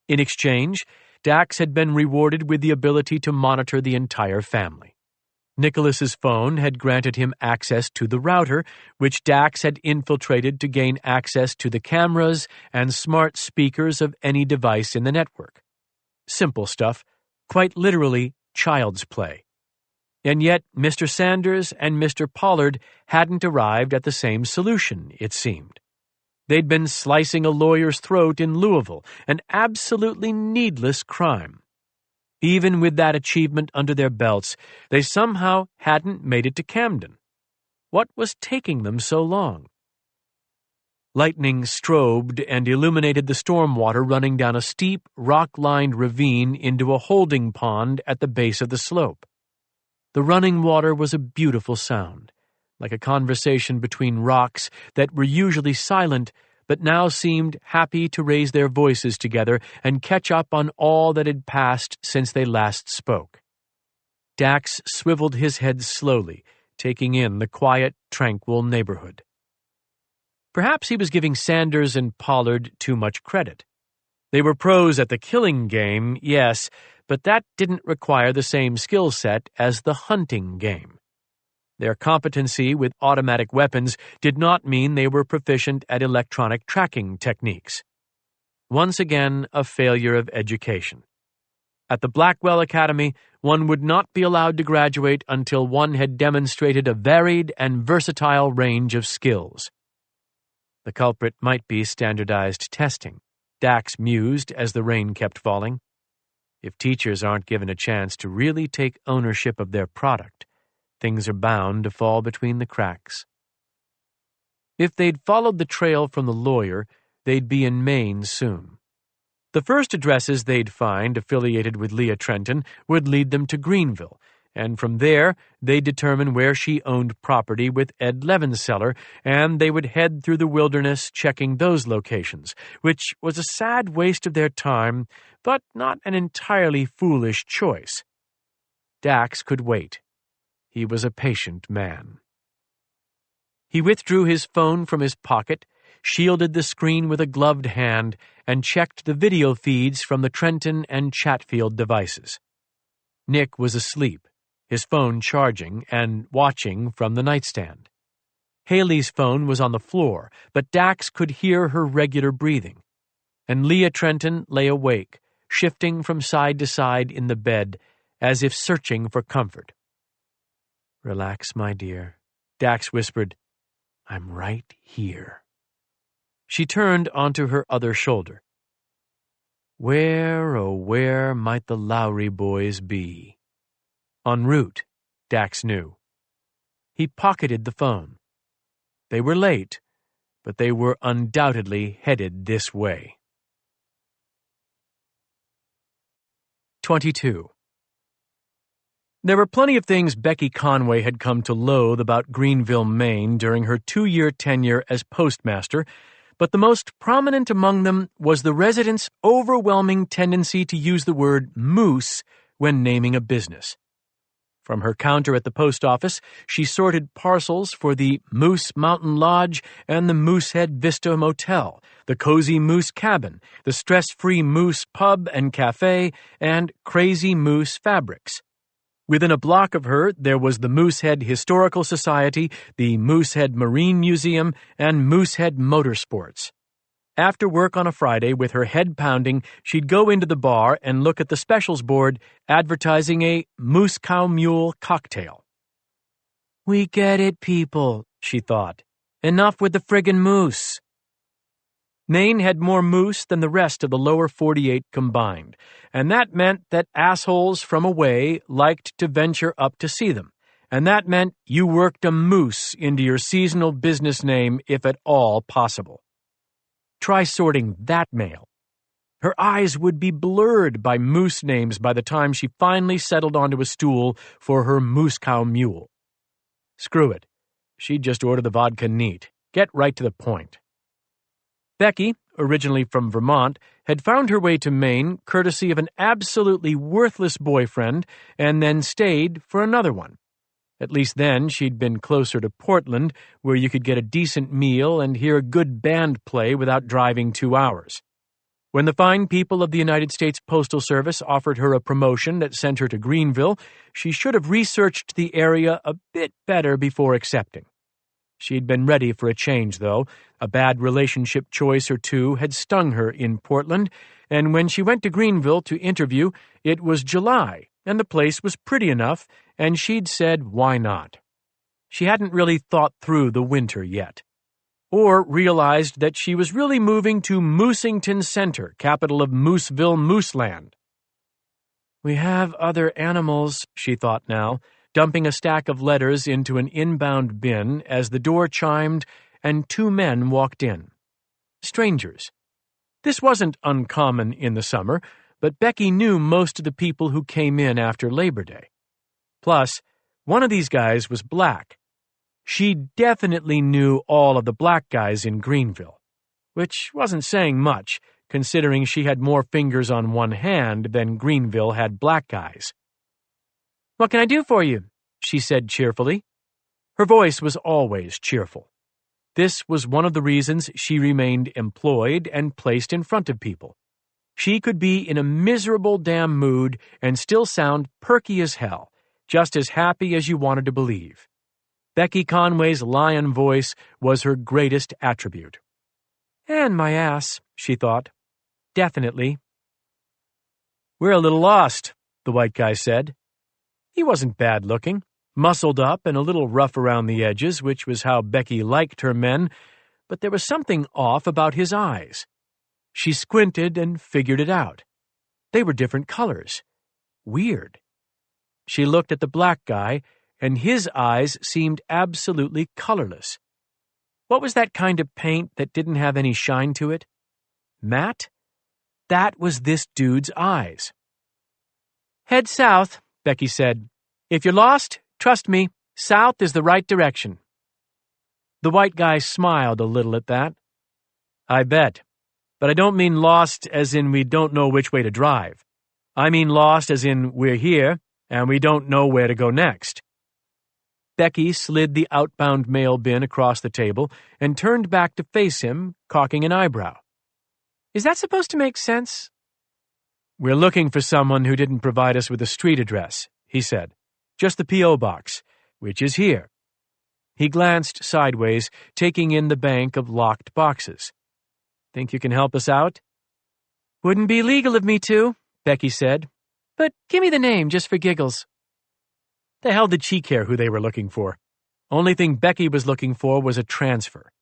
In exchange, Dax had been rewarded with the ability to monitor the entire family. Nicholas's phone had granted him access to the router, which Dax had infiltrated to gain access to the cameras and smart speakers of any device in the network. Simple stuff. Quite literally, child's play. And yet, Mr. Sanders and Mr. Pollard hadn't arrived at the same solution, it seemed. They'd been slicing a lawyer's throat in Louisville, an absolutely needless crime. Even with that achievement under their belts, they somehow hadn't made it to Camden. What was taking them so long? Lightning strobed and illuminated the storm water running down a steep, rock-lined ravine into a holding pond at the base of the slope. The running water was a beautiful sound, like a conversation between rocks that were usually silent but now seemed happy to raise their voices together and catch up on all that had passed since they last spoke. Dax swiveled his head slowly, taking in the quiet, tranquil neighborhood. Perhaps he was giving Sanders and Pollard too much credit. They were pros at the killing game, yes, but that didn't require the same skill set as the hunting game. Their competency with automatic weapons did not mean they were proficient at electronic tracking techniques. Once again, a failure of education. At the Blackwell Academy, one would not be allowed to graduate until one had demonstrated a varied and versatile range of skills. The culprit might be standardized testing, Dax mused as the rain kept falling. If teachers aren't given a chance to really take ownership of their product, things are bound to fall between the cracks. If they'd followed the trail from the lawyer, they'd be in Maine soon. The first addresses they'd find affiliated with Leah Trenton would lead them to Greenville, and from there they'd determine where she owned property with Ed Levenseller, and they would head through the wilderness checking those locations, which was a sad waste of their time, but not an entirely foolish choice. Dax could wait. He was a patient man. He withdrew his phone from his pocket, shielded the screen with a gloved hand, and checked the video feeds from the Trenton and Chatfield devices. Nick was asleep, his phone charging and watching from the nightstand. Haley's phone was on the floor, but Dax could hear her regular breathing. And Leah Trenton lay awake, shifting from side to side in the bed, as if searching for comfort. "Relax, my dear," Dax whispered. "I'm right here." She turned onto her other shoulder. Where, oh where might the Lowry boys be? En route, Dax knew. He pocketed the phone. They were late, but they were undoubtedly headed this way. 22. There were plenty of things Becky Conway had come to loathe about Greenville, Maine during her 2-year tenure as postmaster, but the most prominent among them was the residents' overwhelming tendency to use the word moose when naming a business. From her counter at the post office, she sorted parcels for the Moose Mountain Lodge and the Moosehead Vista Motel, the Cozy Moose Cabin, the Stress-Free Moose Pub and Cafe, and Crazy Moose Fabrics. Within a block of her, there was the Moosehead Historical Society, the Moosehead Marine Museum, and Moosehead Motorsports. After work on a Friday, with her head pounding, she'd go into the bar and look at the specials board advertising a Moose Cow Mule cocktail. "We get it, people," she thought. "Enough with the friggin' moose." Maine had more moose than the rest of the lower 48 combined, and that meant that assholes from away liked to venture up to see them, and that meant you worked a moose into your seasonal business name if at all possible. Try sorting that mail. Her eyes would be blurred by moose names by the time she finally settled onto a stool for her Moose Cow Mule. Screw it. She'd just order the vodka neat. Get right to the point. Becky, originally from Vermont, had found her way to Maine courtesy of an absolutely worthless boyfriend and then stayed for another one. At least then she'd been closer to Portland, where you could get a decent meal and hear a good band play without driving 2 hours. When the fine people of the United States Postal Service offered her a promotion that sent her to Greenville, she should have researched the area a bit better before accepting. She'd been ready for a change, though. A bad relationship choice or two had stung her in Portland, and when she went to Greenville to interview, it was July, and the place was pretty enough, and she'd said, why not? She hadn't really thought through the winter yet, or realized that she was really moving to Moosington Center, capital of Mooseville, Mooseland. We have other animals, she thought now, dumping a stack of letters into an inbound bin as the door chimed and 2 men walked in. strangers. This wasn't uncommon in the summer, but Becky knew most of the people who came in after Labor Day. Plus, one of these guys was black. She definitely knew all of the black guys in Greenville, which wasn't saying much, considering she had more fingers on one hand than Greenville had black guys. "What can I do for you?" she said cheerfully. Her voice was always cheerful. This was one of the reasons she remained employed and placed in front of people. She could be in a miserable damn mood and still sound perky as hell, just as happy as you wanted to believe. Becky Conway's lion voice was her greatest attribute. "And my ass," she thought. "Definitely." "We're a little lost," the white guy said. He wasn't bad-looking, muscled up and a little rough around the edges, which was how Becky liked her men, but there was something off about his eyes. She squinted and figured it out. They were different colors. Weird. She looked at the black guy, and his eyes seemed absolutely colorless. What was that kind of paint that didn't have any shine to it? Matte? That was this dude's eyes. "Head south," Becky said. "If you're lost, trust me, south is the right direction." The white guy smiled a little at that. "I bet. But I don't mean lost as in we don't know which way to drive. I mean lost as in we're here, and we don't know where to go next." Becky slid the outbound mail bin across the table and turned back to face him, cocking an eyebrow. "Is that supposed to make sense?" "We're looking for someone who didn't provide us with a street address," he said. "Just the P.O. box, which is here." He glanced sideways, taking in the bank of locked boxes. "Think you can help us out?" "Wouldn't be legal of me to," Becky said. "But give me the name just for giggles." The hell did she care who they were looking for? Only thing Becky was looking for was a transfer.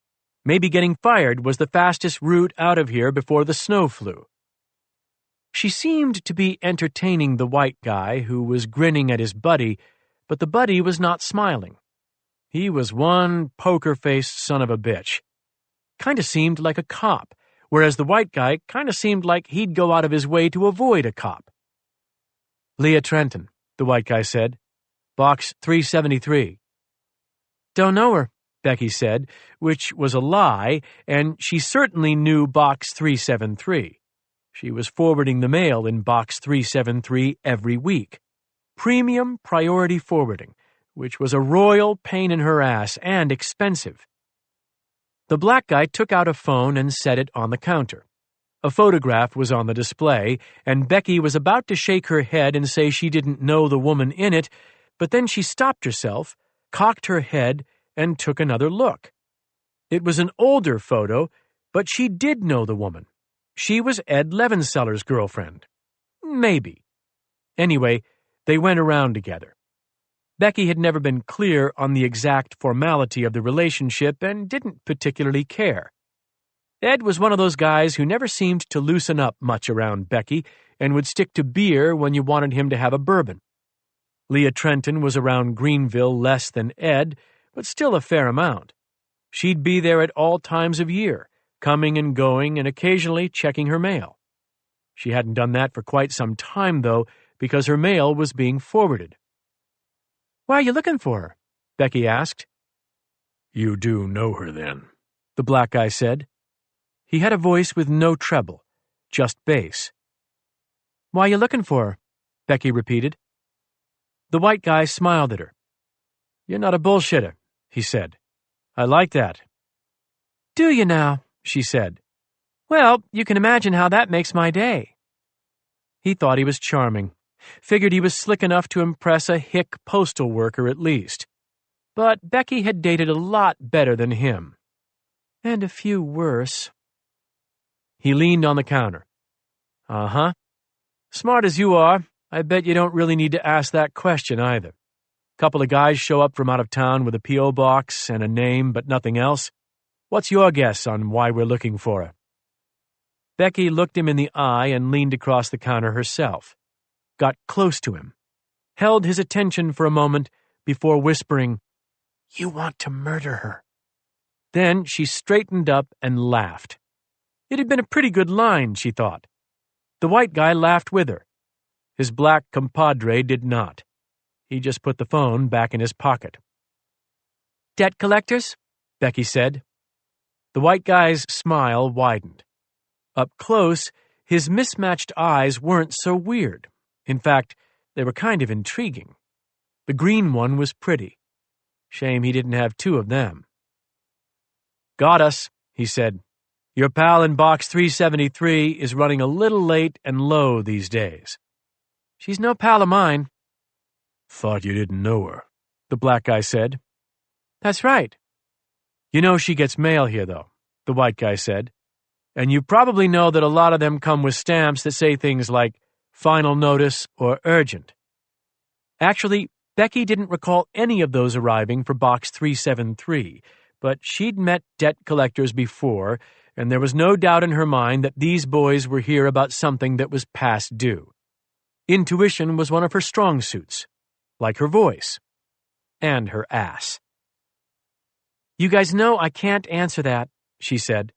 Maybe getting fired was the fastest route out of here before the snow flew. She seemed to be entertaining the white guy who was grinning at his buddy, but the buddy was not smiling. He was one poker-faced son of a bitch. Kinda seemed like a cop, whereas the white guy kinda seemed like he'd go out of his way to avoid a cop. "Leah Trenton," the white guy said. "Box 373. "Don't know her," Becky said, which was a lie, and she certainly knew Box 373. She was forwarding the mail in Box 373 every week. Premium priority forwarding, which was a royal pain in her ass and expensive. The black guy took out a phone and set it on the counter. A photograph was on the display, and Becky was about to shake her head and say she didn't know the woman in it, but then she stopped herself, cocked her head, and took another look. It was an older photo, but she did know the woman. She was Ed Levenseller's girlfriend. Maybe. Anyway, they went around together. Becky had never been clear on the exact formality of the relationship and didn't particularly care. Ed was one of those guys who never seemed to loosen up much around Becky and would stick to beer when you wanted him to have a bourbon. Leah Trenton was around Greenville less than Ed, but still a fair amount. She'd be there at all times of year, coming and going and occasionally checking her mail. She hadn't done that for quite some time, though, because her mail was being forwarded. "Why are you looking for her?" Becky asked. "You do know her, then," the black guy said. He had a voice with no treble, just bass. "Why are you looking for her?" Becky repeated. The white guy smiled at her. "You're not a bullshitter," he said. "I like that." "Do you now?" she said. "Well, you can imagine how that makes my day." He thought he was charming. Figured he was slick enough to impress a hick postal worker at least. But Becky had dated a lot better than him. And a few worse. He leaned on the counter. "Uh-huh. Smart as you are, I bet you don't really need to ask that question either. Couple of guys show up from out of town with a P.O. box and a name but nothing else. What's your guess on why we're looking for her?" Becky looked him in the eye and leaned across the counter herself. Got close to him. Held his attention for a moment before whispering, "You want to murder her." Then she straightened up and laughed. It had been a pretty good line, she thought. The white guy laughed with her. His black compadre did not. He just put the phone back in his pocket. "Debt collectors?" Becky said. The white guy's smile widened. Up close, his mismatched eyes weren't so weird. In fact, they were kind of intriguing. The green one was pretty. Shame he didn't have two of them. "Got us," he said. "Your pal in box 373 is running a little late and low these days." "She's no pal of mine." "Thought you didn't know her," the black guy said. "That's right." "You know she gets mail here, though," the white guy said. "And you probably know that a lot of them come with stamps that say things like final notice or urgent." Actually, Becky didn't recall any of those arriving for box 373, but she'd met debt collectors before, and there was no doubt in her mind that these boys were here about something that was past due. Intuition was one of her strong suits, like her voice. And her ass. "You guys know I can't answer that," she said.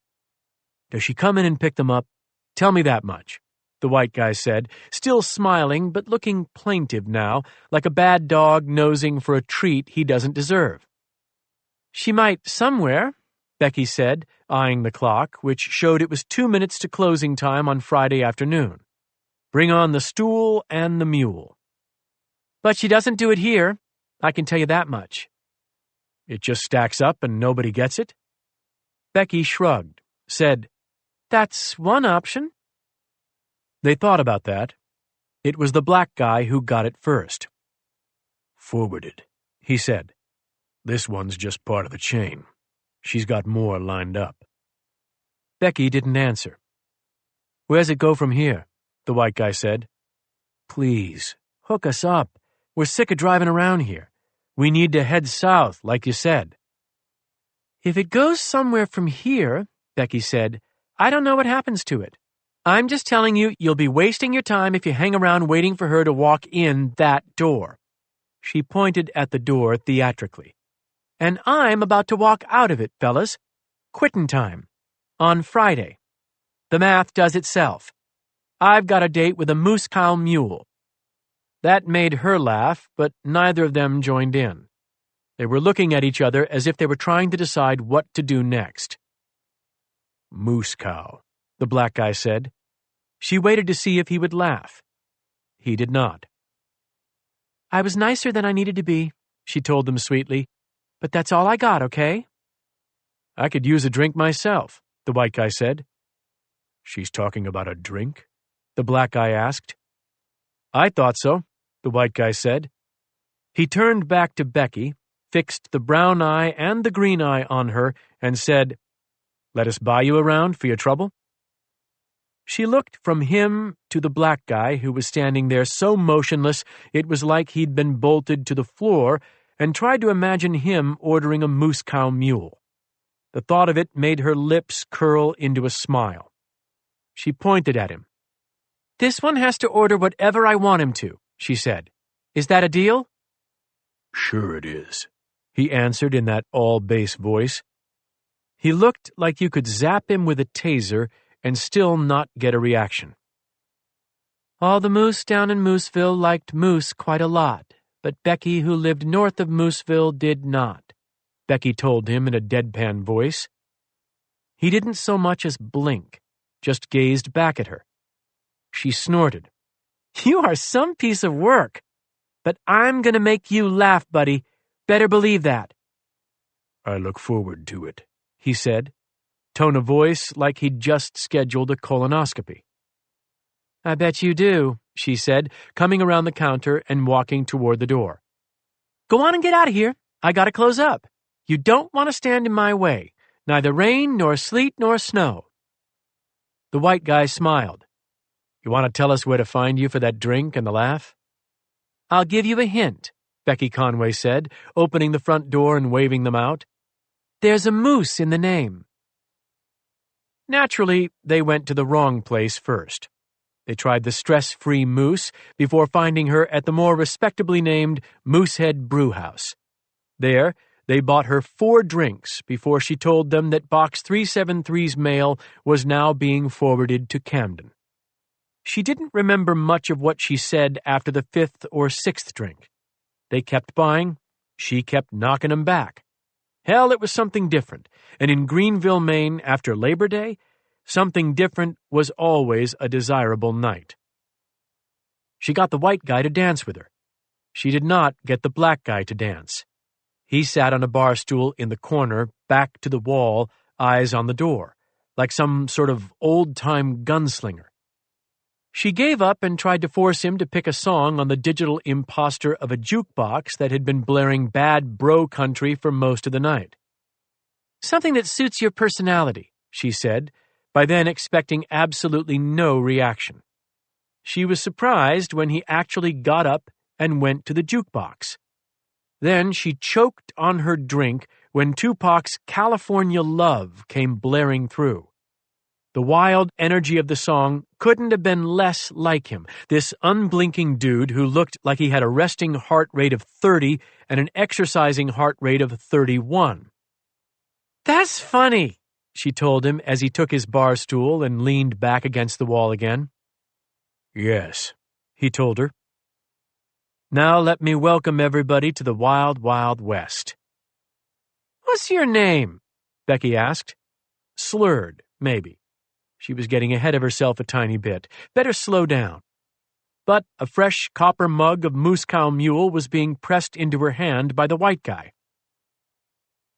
"Does she come in and pick them up? Tell me that much," the white guy said, still smiling but looking plaintive now, like a bad dog nosing for a treat he doesn't deserve. "She might somewhere," Becky said, eyeing the clock, which showed it was 2 minutes to closing time on Friday afternoon. Bring on the stool and the mule. "But she doesn't do it here, I can tell you that much." "It just stacks up and nobody gets it?" Becky shrugged, said, "That's one option." They thought about that. It was the black guy who got it first. "Forwarded," he said. "This one's just part of the chain. She's got more lined up." Becky didn't answer. "Where's it go from here?" the white guy said. "Please, hook us up. We're sick of driving around here. We need to head south, like you said." "If it goes somewhere from here," Becky said, "I don't know what happens to it. I'm just telling you, you'll be wasting your time if you hang around waiting for her to walk in that door." She pointed at the door theatrically. "And I'm about to walk out of it, fellas. Quittin' time. On Friday. The math does itself. I've got a date with a moose cow mule." That made her laugh, but neither of them joined in. They were looking at each other as if they were trying to decide what to do next. "Moose cow," the black guy said. She waited to see if he would laugh. He did not. "I was nicer than I needed to be," she told them sweetly, "but that's all I got, okay?" "I could use a drink myself," the white guy said. "She's talking about a drink?" the black guy asked. "I thought so," the white guy said. He turned back to Becky, fixed the brown eye and the green eye on her, and said, "Let us buy you around for your trouble?" She looked from him to the black guy who was standing there so motionless it was like he'd been bolted to the floor, and tried to imagine him ordering a moose cow mule. The thought of it made her lips curl into a smile. She pointed at him. "This one has to order whatever I want him to," she said. "Is that a deal?" "Sure it is," he answered in that all-bass voice. He looked like you could zap him with a taser and still not get a reaction. "All the moose down in Mooseville liked moose quite a lot, but Becky, who lived north of Mooseville, did not," Becky told him in a deadpan voice. He didn't so much as blink, just gazed back at her. She snorted. "You are some piece of work. But I'm going to make you laugh, buddy. Better believe that." "I look forward to it," he said, tone of voice like he'd just scheduled a colonoscopy. "I bet you do," she said, coming around the counter and walking toward the door. "Go on and get out of here. I gotta close up. You don't want to stand in my way. Neither rain, nor sleet, nor snow." The white guy smiled. "You want to tell us where to find you for that drink and the laugh?" "I'll give you a hint," Becky Conway said, opening the front door and waving them out. "There's a moose in the name." Naturally, they went to the wrong place first. They tried the stress-free Moose before finding her at the more respectably named Moosehead Brewhouse. There, They bought her 4 drinks before she told them that Box 373's mail was now being forwarded to Camden. She didn't remember much of what she said after the 5th or 6th drink. They kept buying. She kept knocking them back. Hell, it was something different, and in Greenville, Maine, after Labor Day, something different was always a desirable night. She got the white guy to dance with her. She did not get the black guy to dance. He sat on a bar stool in the corner, back to the wall, eyes on the door, like some sort of old-time gunslinger. She gave up and tried to force him to pick a song on the digital imposter of a jukebox that had been blaring bad bro country for most of the night. "Something that suits your personality," she said, by then expecting absolutely no reaction. She was surprised when he actually got up and went to the jukebox. Then she choked on her drink when Tupac's California Love came blaring through. The wild energy of the song couldn't have been less like him, this unblinking dude who looked like he had a resting heart rate of 30 and an exercising heart rate of 31. "That's funny," she told him as he took his bar stool and leaned back against the wall again. "Yes," he told her. "Now let me welcome everybody to the Wild, Wild West." "What's your name?" Becky asked. Slurred, maybe. She was getting ahead of herself a tiny bit. Better slow down. But a fresh copper mug of Moose Cow Mule was being pressed into her hand by the white guy.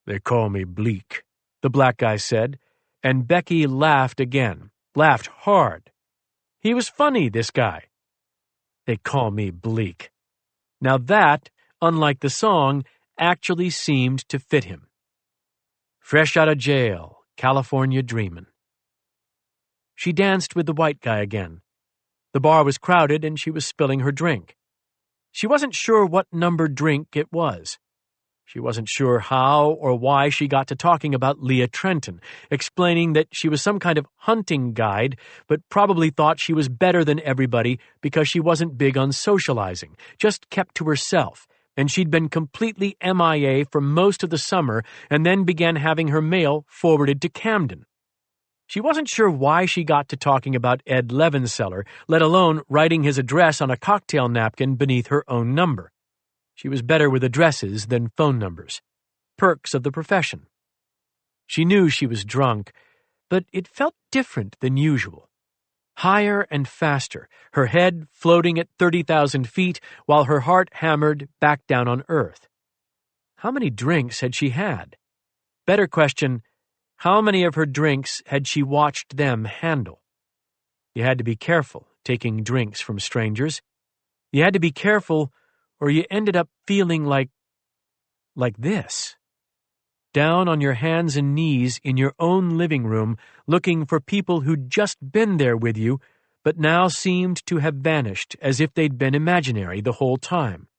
"They call me Bleak," the black guy said, and Becky laughed again, laughed hard. He was funny, this guy. "They call me Bleak." Now that, unlike the song, actually seemed to fit him. Fresh out of jail, California dreamin'. She danced with the white guy again. The bar was crowded and she was spilling her drink. She wasn't sure what number drink it was. She wasn't sure how or why she got to talking about Leah Trenton, explaining that she was some kind of hunting guide, but probably thought she was better than everybody because she wasn't big on socializing, just kept to herself, and she'd been completely MIA for most of the summer and then began having her mail forwarded to Camden. She wasn't sure why she got to talking about Ed Levenseller, let alone writing his address on a cocktail napkin beneath her own number. She was better with addresses than phone numbers. Perks of the profession. She knew she was drunk, but it felt different than usual. Higher and faster, her head floating at 30,000 feet while her heart hammered back down on earth. How many drinks had she had? Better question, how many of her drinks had she watched them handle? You had to be careful taking drinks from strangers. You had to be careful or you ended up feeling like this. Down on your hands and knees in your own living room, looking for people who'd just been there with you, but now seemed to have vanished as if they'd been imaginary the whole time.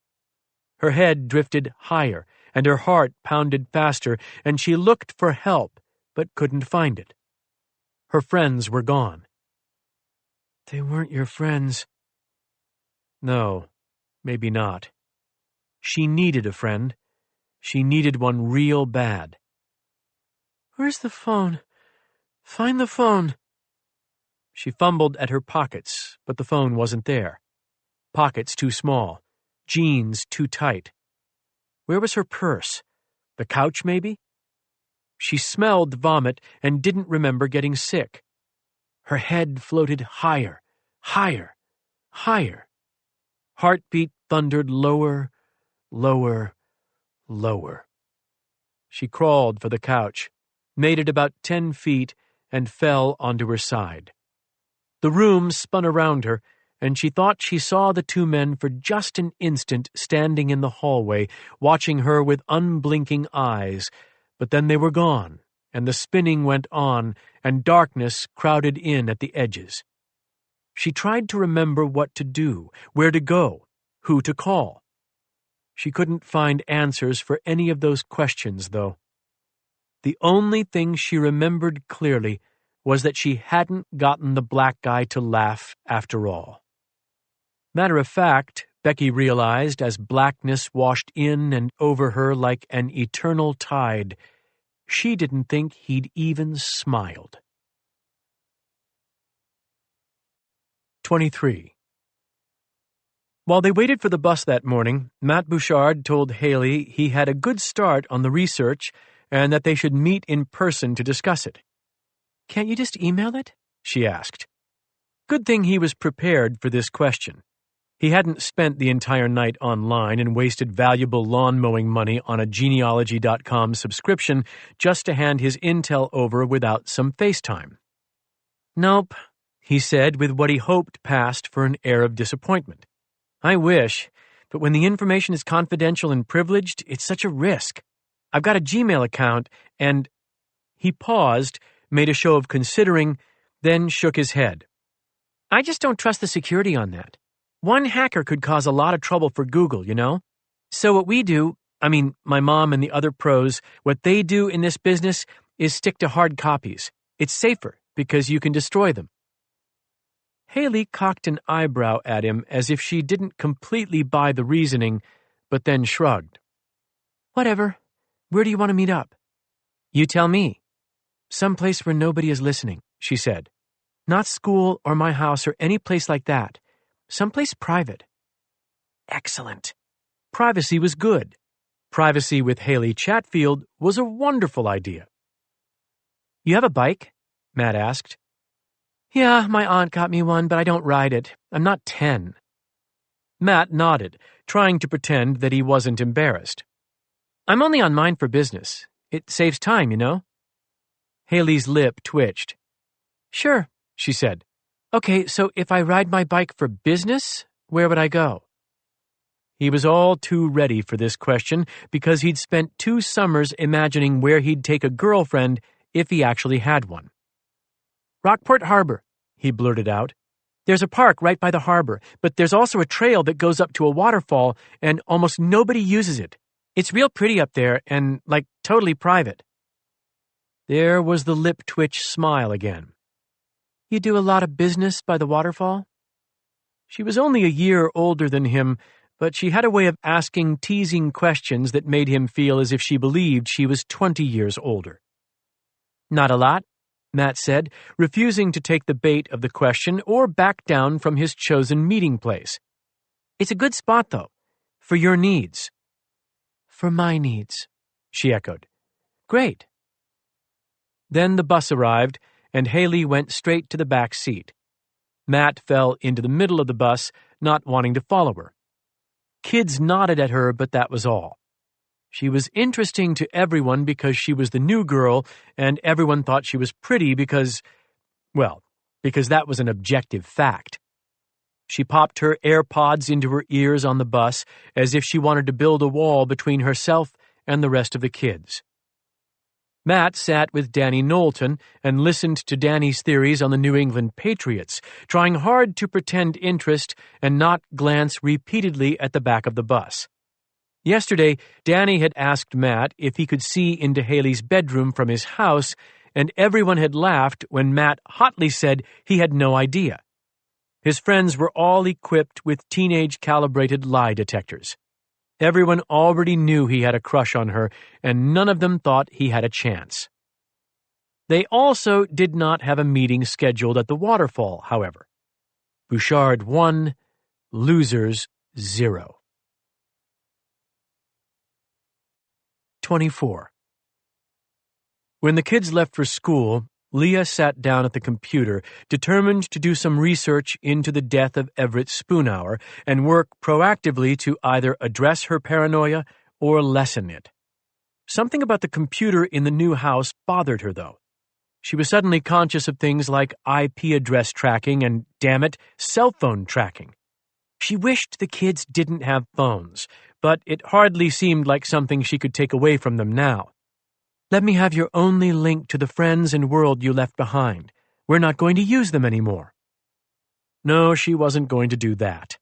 Her head drifted higher, and her heart pounded faster, and she looked for help, but couldn't find it. Her friends were gone. They weren't your friends. No, maybe not. She needed a friend. She needed one real bad. Where's the phone? Find the phone. She fumbled at her pockets, but the phone wasn't there. Pockets too small. Jeans too tight. Where was her purse? The couch, maybe? She smelled vomit and didn't remember getting sick. Her head floated higher, higher, higher. Heartbeat thundered lower, lower, lower. She crawled for the couch, made it about 10 feet, and fell onto her side. The room spun around her, and she thought she saw the 2 men for just an instant standing in the hallway, watching her with unblinking eyes, but then they were gone, and the spinning went on, and darkness crowded in at the edges. She tried to remember what to do, where to go, who to call. She couldn't find answers for any of those questions, though. The only thing she remembered clearly was that she hadn't gotten the black guy to laugh after all. Matter of fact, Becky realized as blackness washed in and over her like an eternal tide. She didn't think he'd even smiled. 23. While they waited for the bus that morning, Matt Bouchard told Haley he had a good start on the research and that they should meet in person to discuss it. "Can't you just email it?" she asked. Good thing he was prepared for this question. He hadn't spent the entire night online and wasted valuable lawn mowing money on a genealogy.com subscription just to hand his intel over without some FaceTime. "Nope," he said with what he hoped passed for an air of disappointment. "I wish, but when the information is confidential and privileged, it's such a risk. I've got a Gmail account and—" He paused, made a show of considering, then shook his head. "I just don't trust the security on that. One hacker could cause a lot of trouble for Google, you know? So what we do, my mom and the other pros, what they do in this business is stick to hard copies. It's safer because you can destroy them." Haley cocked an eyebrow at him as if she didn't completely buy the reasoning, but then shrugged. "Whatever. Where do you want to meet up?" "You tell me." "Someplace where nobody is listening," she said. "Not school or my house or any place like that. Someplace private." Excellent. Privacy was good. Privacy with Haley Chatfield was a wonderful idea. "You have a bike?" Matt asked. "Yeah, my aunt got me one, but I don't ride it. I'm not 10. Matt nodded, trying to pretend that he wasn't embarrassed. "I'm only on mine for business. It saves time, you know?" Haley's lip twitched. "Sure," she said. "Okay, so if I ride my bike for business, where would I go?" He was all too ready for this question because he'd spent 2 summers imagining where he'd take a girlfriend if he actually had one. "Rockport Harbor," he blurted out. "There's a park right by the harbor, but there's also a trail that goes up to a waterfall, and almost nobody uses it. It's real pretty up there and, totally private." There was the lip twitch smile again. "You do a lot of business by the waterfall?" She was only a year older than him, but she had a way of asking teasing questions that made him feel as if she believed she was 20 years older. "Not a lot," Matt said, refusing to take the bait of the question or back down from his chosen meeting place. "It's a good spot, though, for your needs." "For my needs," she echoed. "Great." Then the bus arrived, and Haley went straight to the back seat. Matt fell into the middle of the bus, not wanting to follow her. Kids nodded at her, but that was all. She was interesting to everyone because she was the new girl, and everyone thought she was pretty because that was an objective fact. She popped her AirPods into her ears on the bus as if she wanted to build a wall between herself and the rest of the kids. Matt sat with Danny Knowlton and listened to Danny's theories on the New England Patriots, trying hard to pretend interest and not glance repeatedly at the back of the bus. Yesterday, Danny had asked Matt if he could see into Haley's bedroom from his house, and everyone had laughed when Matt hotly said he had no idea. His friends were all equipped with teenage-calibrated lie detectors. Everyone already knew he had a crush on her, and none of them thought he had a chance. They also did not have a meeting scheduled at the waterfall, however. Bouchard 1, losers 0. 24. When the kids left for school, Leah sat down at the computer, determined to do some research into the death of Everett Spoonhour and work proactively to either address her paranoia or lessen it. Something about the computer in the new house bothered her, though. She was suddenly conscious of things like IP address tracking and, damn it, cell phone tracking. She wished the kids didn't have phones, but it hardly seemed like something she could take away from them now. "Let me have your only link to the friends and world you left behind. We're not going to use them anymore." No, she wasn't going to do that.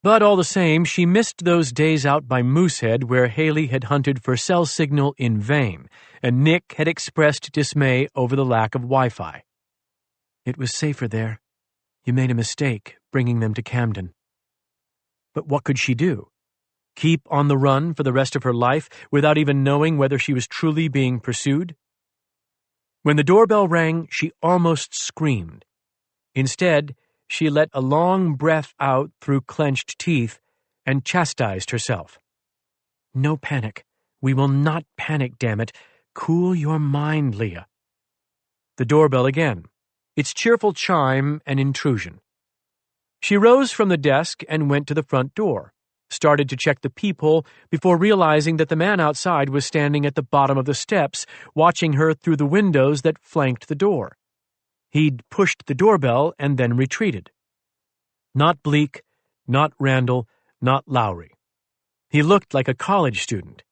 But all the same, she missed those days out by Moosehead where Haley had hunted for cell signal in vain, and Nick had expressed dismay over the lack of Wi-Fi. "It was safer there. You made a mistake bringing them to Camden." But what could she do? Keep on the run for the rest of her life without even knowing whether she was truly being pursued? When the doorbell rang, she almost screamed. Instead, she let a long breath out through clenched teeth and chastised herself. No panic. We will not panic, damn it. Cool your mind, Leah. The doorbell again. Its cheerful chime an intrusion. She rose from the desk and went to the front door, started to check the peephole before realizing that the man outside was standing at the bottom of the steps, watching her through the windows that flanked the door. He'd pushed the doorbell and then retreated. Not Bleak, not Randall, not Lowry. He looked like a college student.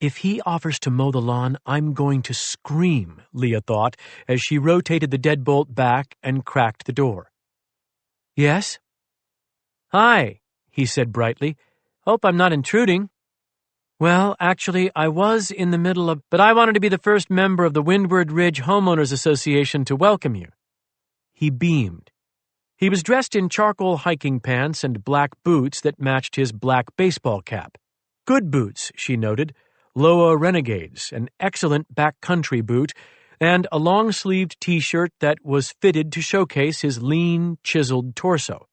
If he offers to mow the lawn, I'm going to scream, Leah thought, as she rotated the deadbolt back and cracked the door. Yes? Hi, he said brightly. Hope I'm not intruding. Well, actually, I was in the middle of, but I wanted to be the first member of the Windward Ridge Homeowners Association to welcome you. He beamed. He was dressed in charcoal hiking pants and black boots that matched his black baseball cap. Good boots, she noted. Loa Renegades, an excellent backcountry boot, and a long-sleeved T-shirt that was fitted to showcase his lean, chiseled torso.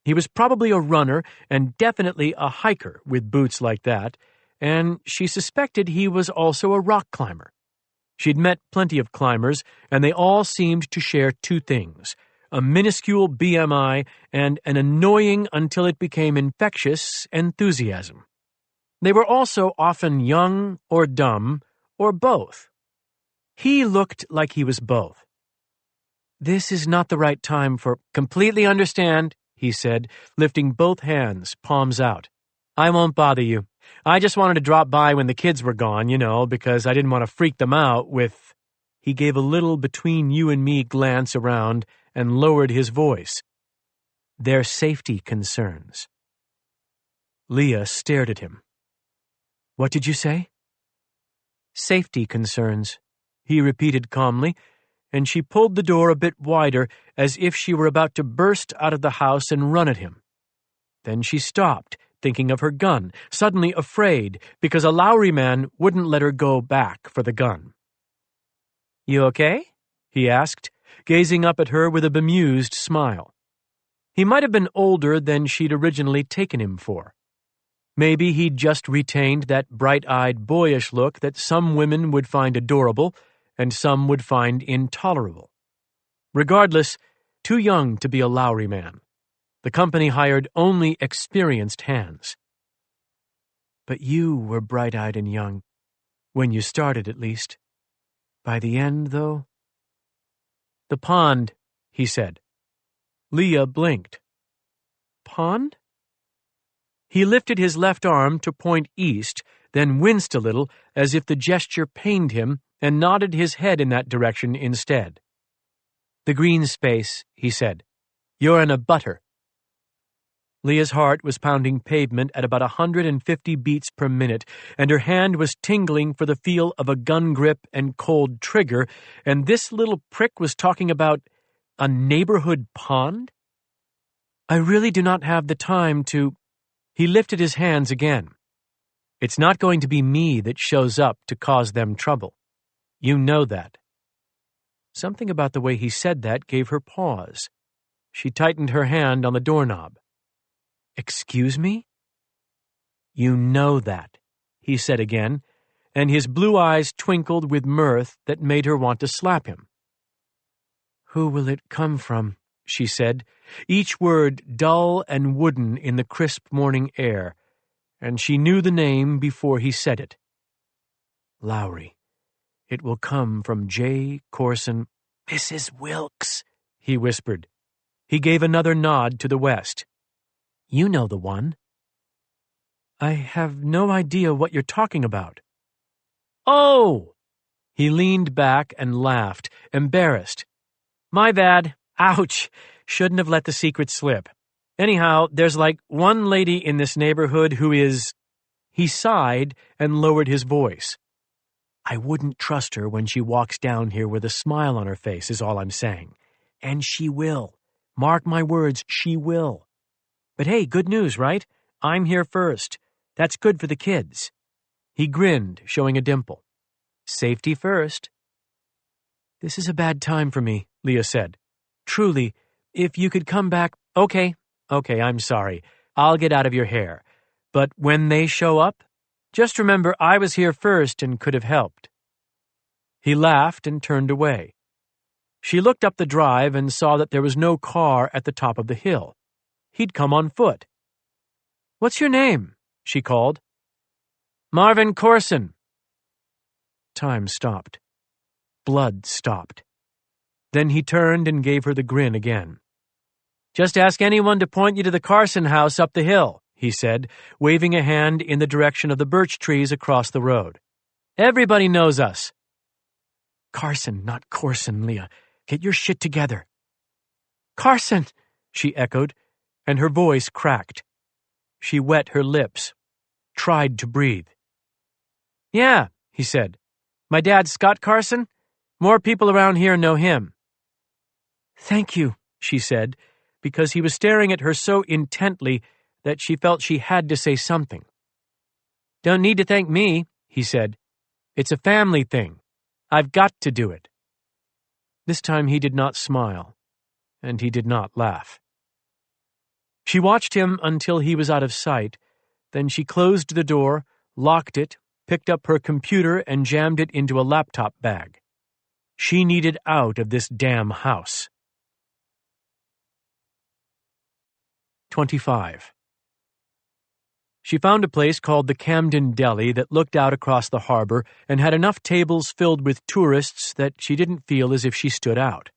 He was probably a runner and definitely a hiker with boots like that, and she suspected he was also a rock climber. She'd met plenty of climbers, and they all seemed to share two things: a minuscule BMI and an annoying until it became infectious enthusiasm. They were also often young or dumb, or both. He looked like he was both. This is not the right time for... Completely understand, he said, lifting both hands, palms out. I won't bother you. I just wanted to drop by when the kids were gone, because I didn't want to freak them out with... He gave a little between-you-and-me glance around and lowered his voice. Their safety concerns. Leah stared at him. What did you say? Safety concerns, he repeated calmly, and she pulled the door a bit wider as if she were about to burst out of the house and run at him. Then she stopped, thinking of her gun, suddenly afraid because a Lowry man wouldn't let her go back for the gun. You okay? He asked, gazing up at her with a bemused smile. He might have been older than she'd originally taken him for. Maybe he'd just retained that bright-eyed, boyish look that some women would find adorable and some would find intolerable. Regardless, too young to be a Lowry man. The company hired only experienced hands. But you were bright-eyed and young, when you started at least. By the end, though? The pond, he said. Leah blinked. Pond? He lifted his left arm to point east, then winced a little as if the gesture pained him and nodded his head in that direction instead. The green space, he said. You're in a butter. Leah's heart was pounding pavement at about 150 beats per minute, and her hand was tingling for the feel of a gun grip and cold trigger, and this little prick was talking about a neighborhood pond? I really do not have the time to... He lifted his hands again. It's not going to be me that shows up to cause them trouble. You know that. Something about the way he said that gave her pause. She tightened her hand on the doorknob. Excuse me? You know that, he said again, and his blue eyes twinkled with mirth that made her want to slap him. Who will it come from? She said, each word dull and wooden in the crisp morning air, and she knew the name before he said it. Lowry. It will come from J. Corson. Mrs. Wilkes, he whispered. He gave another nod to the west. You know the one. I have no idea what you're talking about. Oh! He leaned back and laughed, embarrassed. My bad. Ouch! Shouldn't have let the secret slip. Anyhow, there's like one lady in this neighborhood who is... He sighed and lowered his voice. I wouldn't trust her when she walks down here with a smile on her face, is all I'm saying. And she will. Mark my words, she will. But hey, good news, right? I'm here first. That's good for the kids." He grinned, showing a dimple. "Safety first." "This is a bad time for me," Leah said. "Truly, if you could come back—" Okay, I'm sorry. I'll get out of your hair. But when they show up, just remember I was here first and could have helped." He laughed and turned away. She looked up the drive and saw that there was no car at the top of the hill. He'd come on foot. "What's your name?" she called. "Marvin Corson." Time stopped. Blood stopped. Then he turned and gave her the grin again. "Just ask anyone to point you to the Carson house up the hill," he said, waving a hand in the direction of the birch trees across the road. "Everybody knows us." "Carson, not Corson, Leah. Get your shit together." "Carson," she echoed, and her voice cracked. She wet her lips, tried to breathe. "Yeah," he said. "My dad's Scott Carson. More people around here know him." "Thank you," she said, because he was staring at her so intently that she felt she had to say something. "Don't need to thank me," he said. "It's a family thing. I've got to do it." This time he did not smile, and he did not laugh. She watched him until he was out of sight, then she closed the door, locked it, picked up her computer and jammed it into a laptop bag. She needed out of this damn house. 25. She found a place called the Camden Deli that looked out across the harbor and had enough tables filled with tourists that she didn't feel as if she stood out.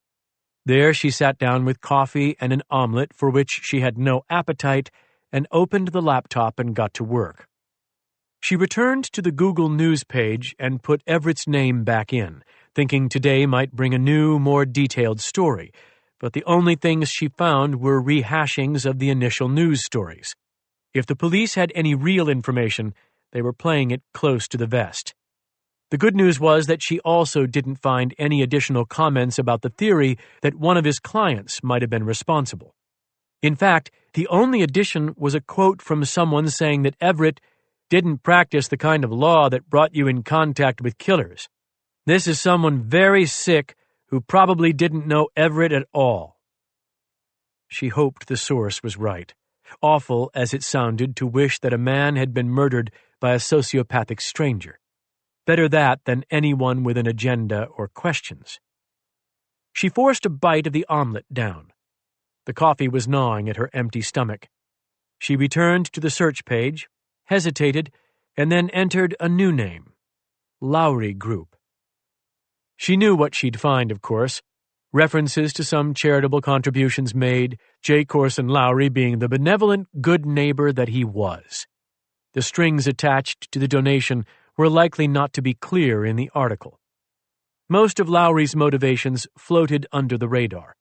There she sat down with coffee and an omelet for which she had no appetite and opened the laptop and got to work. She returned to the Google News page and put Everett's name back in, thinking today might bring a new, more detailed story, but the only things she found were rehashings of the initial news stories. If the police had any real information, they were playing it close to the vest. The good news was that she also didn't find any additional comments about the theory that one of his clients might have been responsible. In fact, the only addition was a quote from someone saying that Everett didn't practice the kind of law that brought you in contact with killers. This is someone very sick who probably didn't know Everett at all. She hoped the source was right, awful as it sounded to wish that a man had been murdered by a sociopathic stranger. Better that than anyone with an agenda or questions. She forced a bite of the omelet down. The coffee was gnawing at her empty stomach. She returned to the search page, hesitated, and then entered a new name, Lowry Group. She knew what she'd find, of course. References to some charitable contributions made, J. Corson Lowry being the benevolent good neighbor that he was. The strings attached to the donation were likely not to be clear in the article. Most of Lowry's motivations floated under the radar.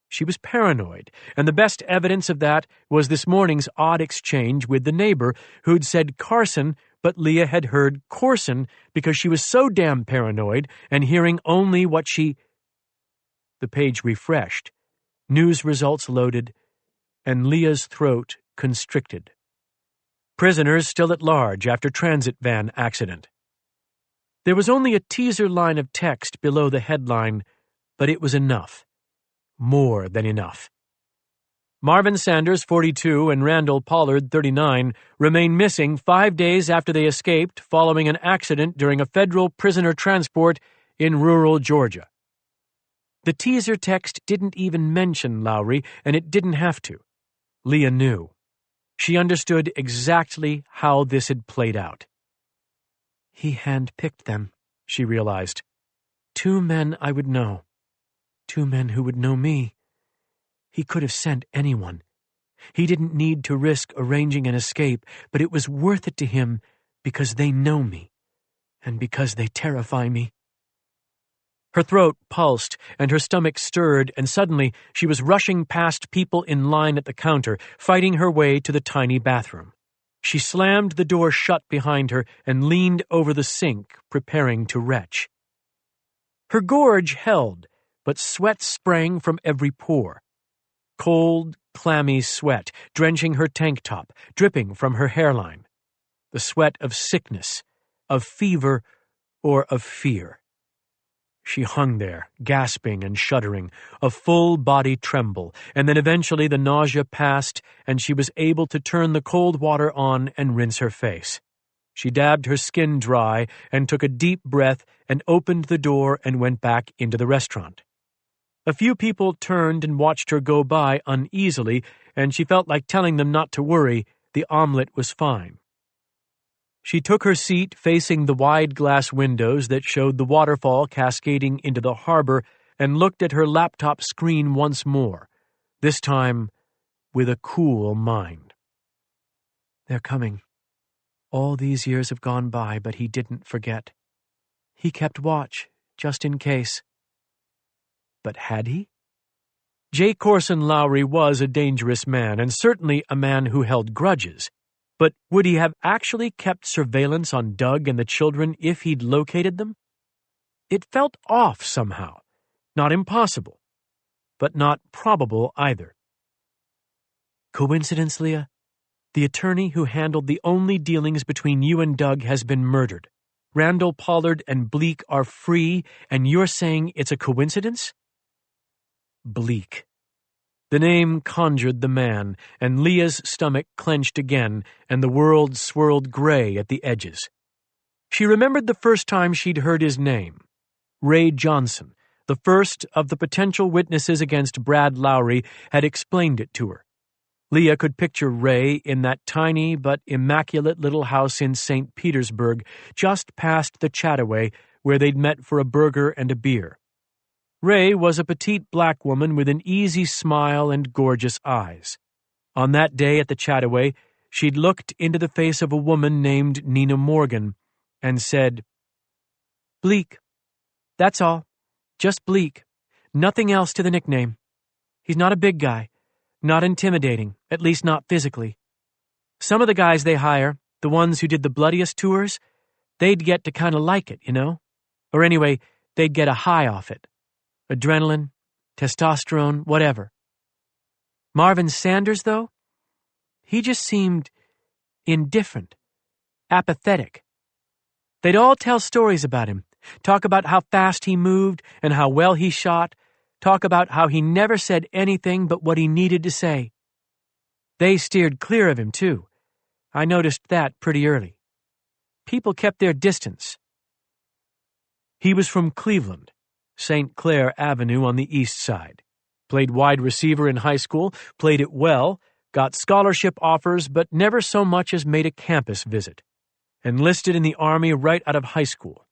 She was paranoid, and the best evidence of that was this morning's odd exchange with the neighbor who'd said Carson, but Leah had heard Corson because she was so damn paranoid and hearing only what she... The page refreshed, news results loaded, and Leah's throat constricted. Prisoners still at large after transit van accident. There was only a teaser line of text below the headline, but it was enough. More than enough. Marvin Sanders, 42, and Randall Pollard, 39, remain missing 5 days after they escaped following an accident during a federal prisoner transport in rural Georgia. The teaser text didn't even mention Lowry, and it didn't have to. Leah knew. She understood exactly how this had played out. He handpicked them, she realized. 2 men I would know. 2 men who would know me. He could have sent anyone. He didn't need to risk arranging an escape, but it was worth it to him because they know me, and because they terrify me. Her throat pulsed, and her stomach stirred, and suddenly she was rushing past people in line at the counter, fighting her way to the tiny bathroom. She slammed the door shut behind her and leaned over the sink, preparing to retch. Her gorge held, but sweat sprang from every pore. cold, clammy sweat, drenching her tank top, dripping from her hairline. The sweat of sickness, of fever, or of fear. She hung there, gasping and shuddering, a full body tremble, and then eventually the nausea passed and she was able to turn the cold water on and rinse her face. She dabbed her skin dry and took a deep breath and opened the door and went back into the restaurant. A few people turned and watched her go by uneasily, and she felt like telling them not to worry, the omelet was fine. She took her seat facing the wide glass windows that showed the waterfall cascading into the harbor and looked at her laptop screen once more, this time with a cool mind. They're coming. All these years have gone by, but he didn't forget. He kept watch, just in case. But had he? J. Corson Lowry was a dangerous man, and certainly a man who held grudges. But would he have actually kept surveillance on Doug and the children if he'd located them? It felt off somehow. Not impossible, but not probable either. Coincidence, Leah? The attorney who handled the only dealings between you and Doug has been murdered. Randall Pollard and Bleak are free, and you're saying it's a coincidence? Bleak. The name conjured the man, and Leah's stomach clenched again, and the world swirled gray at the edges. She remembered the first time she'd heard his name. Ray Johnson, the first of the potential witnesses against Brad Lowry, had explained it to her. Leah could picture Ray in that tiny but immaculate little house in St. Petersburg, just past the Chataway, where they'd met for a burger and a beer. Ray was a petite black woman with an easy smile and gorgeous eyes. On that day at the Chataway, she'd looked into the face of a woman named Nina Morgan and said, "Bleak. That's all. Just Bleak. Nothing else to the nickname. He's not a big guy. Not intimidating, at least not physically. Some of the guys they hire, the ones who did the bloodiest tours, they'd get to kind of like it, you know? Or anyway, they'd get a high off it. Adrenaline, testosterone, whatever. Marvin Sanders, though? He just seemed indifferent, apathetic. They'd all tell stories about him, talk about how fast he moved and how well he shot, talk about how he never said anything but what he needed to say. They steered clear of him, too. I noticed that pretty early. People kept their distance. He was from Cleveland, St. Clair Avenue on the east side. Played wide receiver in high school, played it well, got scholarship offers, but never so much as made a campus visit. Enlisted in the Army right out of high school.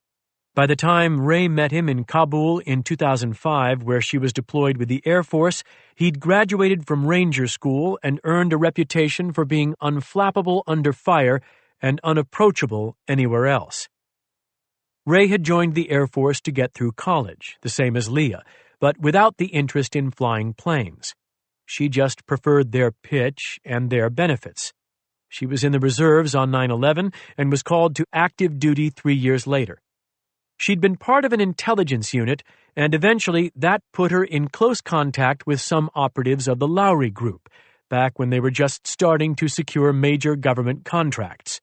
By the time Ray met him in Kabul in 2005, where she was deployed with the Air Force, he'd graduated from Ranger School and earned a reputation for being unflappable under fire and unapproachable anywhere else. Ray had joined the Air Force to get through college, the same as Leah, but without the interest in flying planes. She just preferred their pitch and their benefits. She was in the reserves on 9/11 and was called to active duty 3 years later. She'd been part of an intelligence unit, and eventually that put her in close contact with some operatives of the Lowry Group, back when they were just starting to secure major government contracts.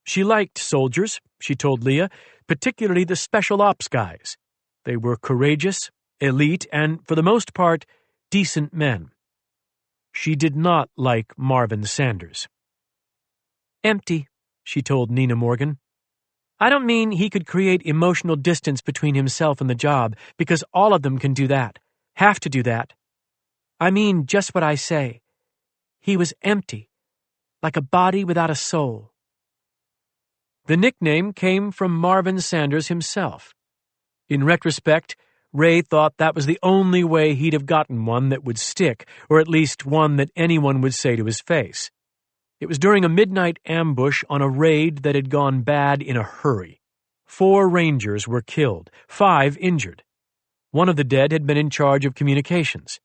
She liked soldiers, she told Leah, particularly the special ops guys. They were courageous, elite, and, for the most part, decent men. She did not like Marvin Sanders. Empty, she told Nina Morgan. I don't mean he could create emotional distance between himself and the job, because all of them can do that, have to do that. I mean just what I say. He was empty, like a body without a soul. The nickname came from Marvin Sanders himself. In retrospect, Ray thought that was the only way he'd have gotten one that would stick, or at least one that anyone would say to his face. It was during a midnight ambush on a raid that had gone bad in a hurry. 4 Rangers were killed, 5 injured. One of the dead had been in charge of communications.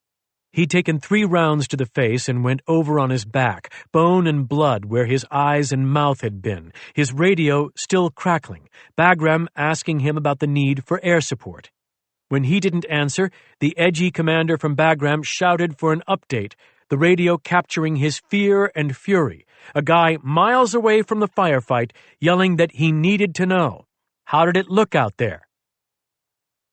He'd taken 3 rounds to the face and went over on his back, bone and blood where his eyes and mouth had been, his radio still crackling, Bagram asking him about the need for air support. When he didn't answer, the edgy commander from Bagram shouted for an update, the radio capturing his fear and fury, a guy miles away from the firefight yelling that he needed to know. How did it look out there?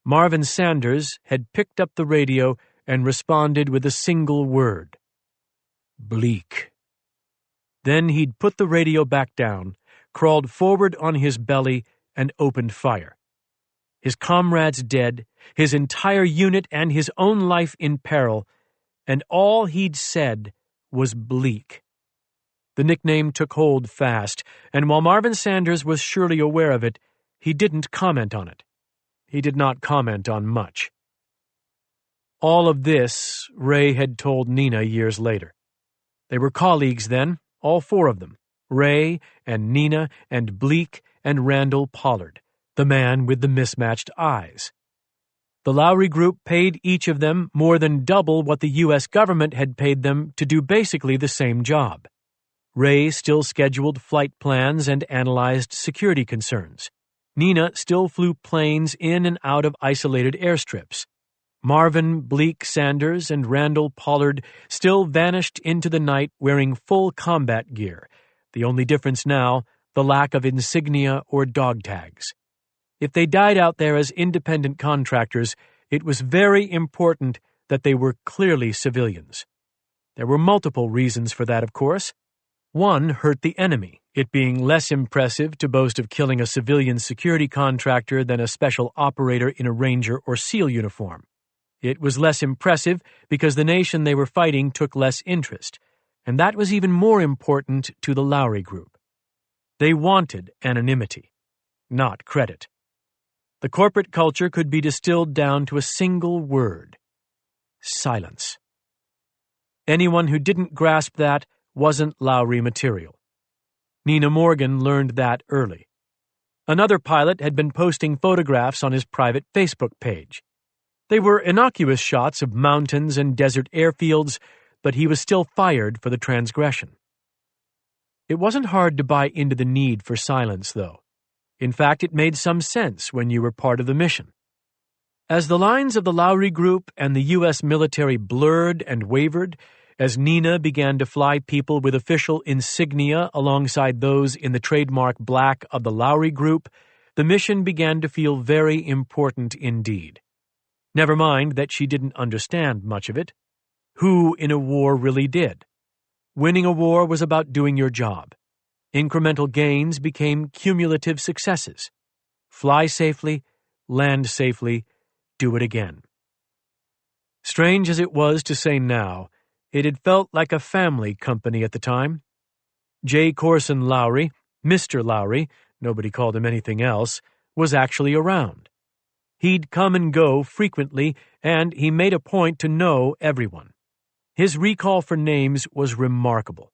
Marvin Sanders had picked up the radio and responded with a single word. Bleak. Then he'd put the radio back down, crawled forward on his belly, and opened fire. His comrades dead, his entire unit and his own life in peril, and all he'd said was bleak. The nickname took hold fast, and while Marvin Sanders was surely aware of it, he didn't comment on it. He did not comment on much. All of this Ray had told Nina years later. They were colleagues then, all four of them, Ray and Nina and Bleak and Randall Pollard, the man with the mismatched eyes. The Lowry Group paid each of them more than double what the U.S. government had paid them to do basically the same job. Ray still scheduled flight plans and analyzed security concerns. Nina still flew planes in and out of isolated airstrips. Marvin, Bleak, Sanders, and Randall Pollard still vanished into the night wearing full combat gear, the only difference now, the lack of insignia or dog tags. If they died out there as independent contractors, it was very important that they were clearly civilians. There were multiple reasons for that, of course. One hurt the enemy, it being less impressive to boast of killing a civilian security contractor than a special operator in a Ranger or SEAL uniform. It was less impressive because the nation they were fighting took less interest, and that was even more important to the Lowry Group. They wanted anonymity, not credit. The corporate culture could be distilled down to a single word: silence. Anyone who didn't grasp that wasn't Lowry material. Nina Morgan learned that early. Another pilot had been posting photographs on his private Facebook page. They were innocuous shots of mountains and desert airfields, but he was still fired for the transgression. It wasn't hard to buy into the need for silence, though. In fact, it made some sense when you were part of the mission. As the lines of the Lowry Group and the U.S. military blurred and wavered, as Nina began to fly people with official insignia alongside those in the trademark black of the Lowry Group, the mission began to feel very important indeed. Never mind that she didn't understand much of it. Who in a war really did? Winning a war was about doing your job. Incremental gains became cumulative successes. Fly safely, land safely, do it again. Strange as it was to say now, it had felt like a family company at the time. J. Corson Lowry, Mr. Lowry, nobody called him anything else, was actually around. He'd come and go frequently, and he made a point to know everyone. His recall for names was remarkable.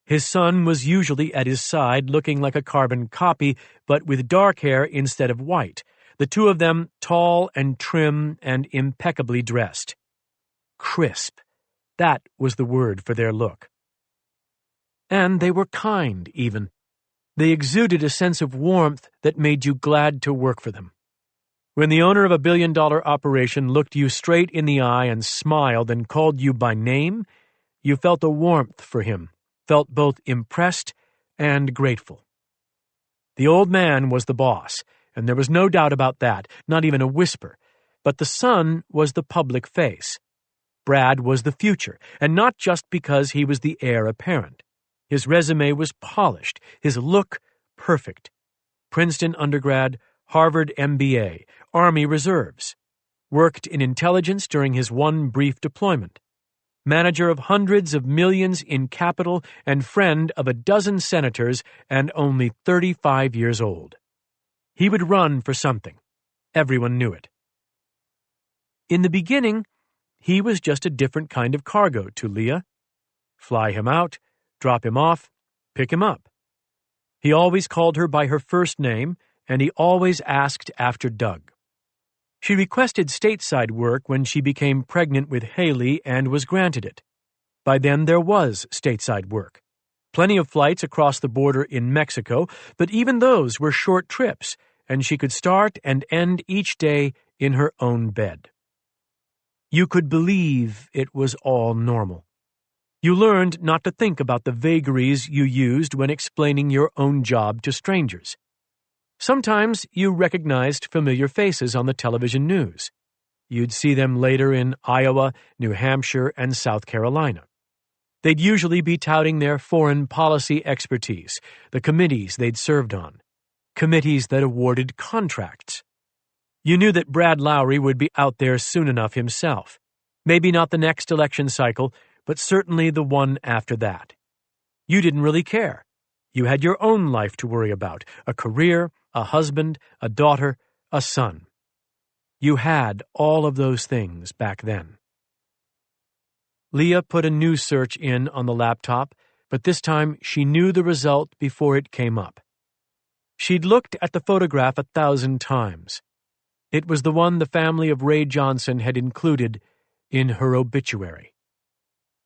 His son was usually at his side looking like a carbon copy, but with dark hair instead of white, the two of them tall and trim and impeccably dressed. Crisp. That was the word for their look. And they were kind, even. They exuded a sense of warmth that made you glad to work for them. When the owner of a billion-dollar operation looked you straight in the eye and smiled and called you by name, you felt a warmth for him, felt both impressed and grateful. The old man was the boss, and there was no doubt about that, not even a whisper, but the son was the public face. Brad was the future, and not just because he was the heir apparent. His resume was polished, his look perfect. Princeton undergrad, Harvard MBA, Army Reserves. Worked in intelligence during his one brief deployment. Manager of hundreds of millions in capital and friend of a dozen senators and only 35 years old. He would run for something. Everyone knew it. In the beginning, he was just a different kind of cargo to Leah. Fly him out, drop him off, pick him up. He always called her by her first name, and he always asked after Doug. She requested stateside work when she became pregnant with Haley and was granted it. By then there was stateside work. Plenty of flights across the border in Mexico, but even those were short trips, and she could start and end each day in her own bed. You could believe it was all normal. You learned not to think about the vagaries you used when explaining your own job to strangers. Sometimes you recognized familiar faces on the television news. You'd see them later in Iowa, New Hampshire, and South Carolina. They'd usually be touting their foreign policy expertise, the committees they'd served on, committees that awarded contracts. You knew that Brad Lowry would be out there soon enough himself. Maybe not the next election cycle, but certainly the one after that. You didn't really care. You had your own life to worry about, a career, a husband, a daughter, a son. You had all of those things back then. Leah put a news search in on the laptop, but this time she knew the result before it came up. She'd looked at the photograph 1,000 times. It was the one the family of Ray Johnson had included in her obituary.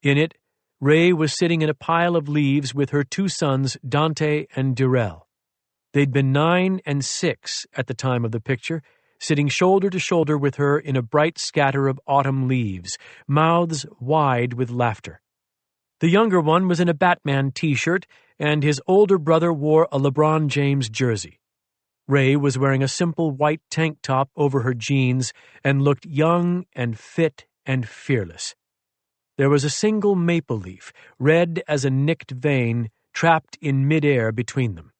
In it, Ray was sitting in a pile of leaves with her 2 sons, Dante and Darrell. They'd been 9 and 6 at the time of the picture, sitting shoulder to shoulder with her in a bright scatter of autumn leaves, mouths wide with laughter. The younger one was in a Batman t-shirt, and his older brother wore a LeBron James jersey. Ray was wearing a simple white tank top over her jeans and looked young and fit and fearless. There was a single maple leaf, red as a nicked vein, trapped in midair between them.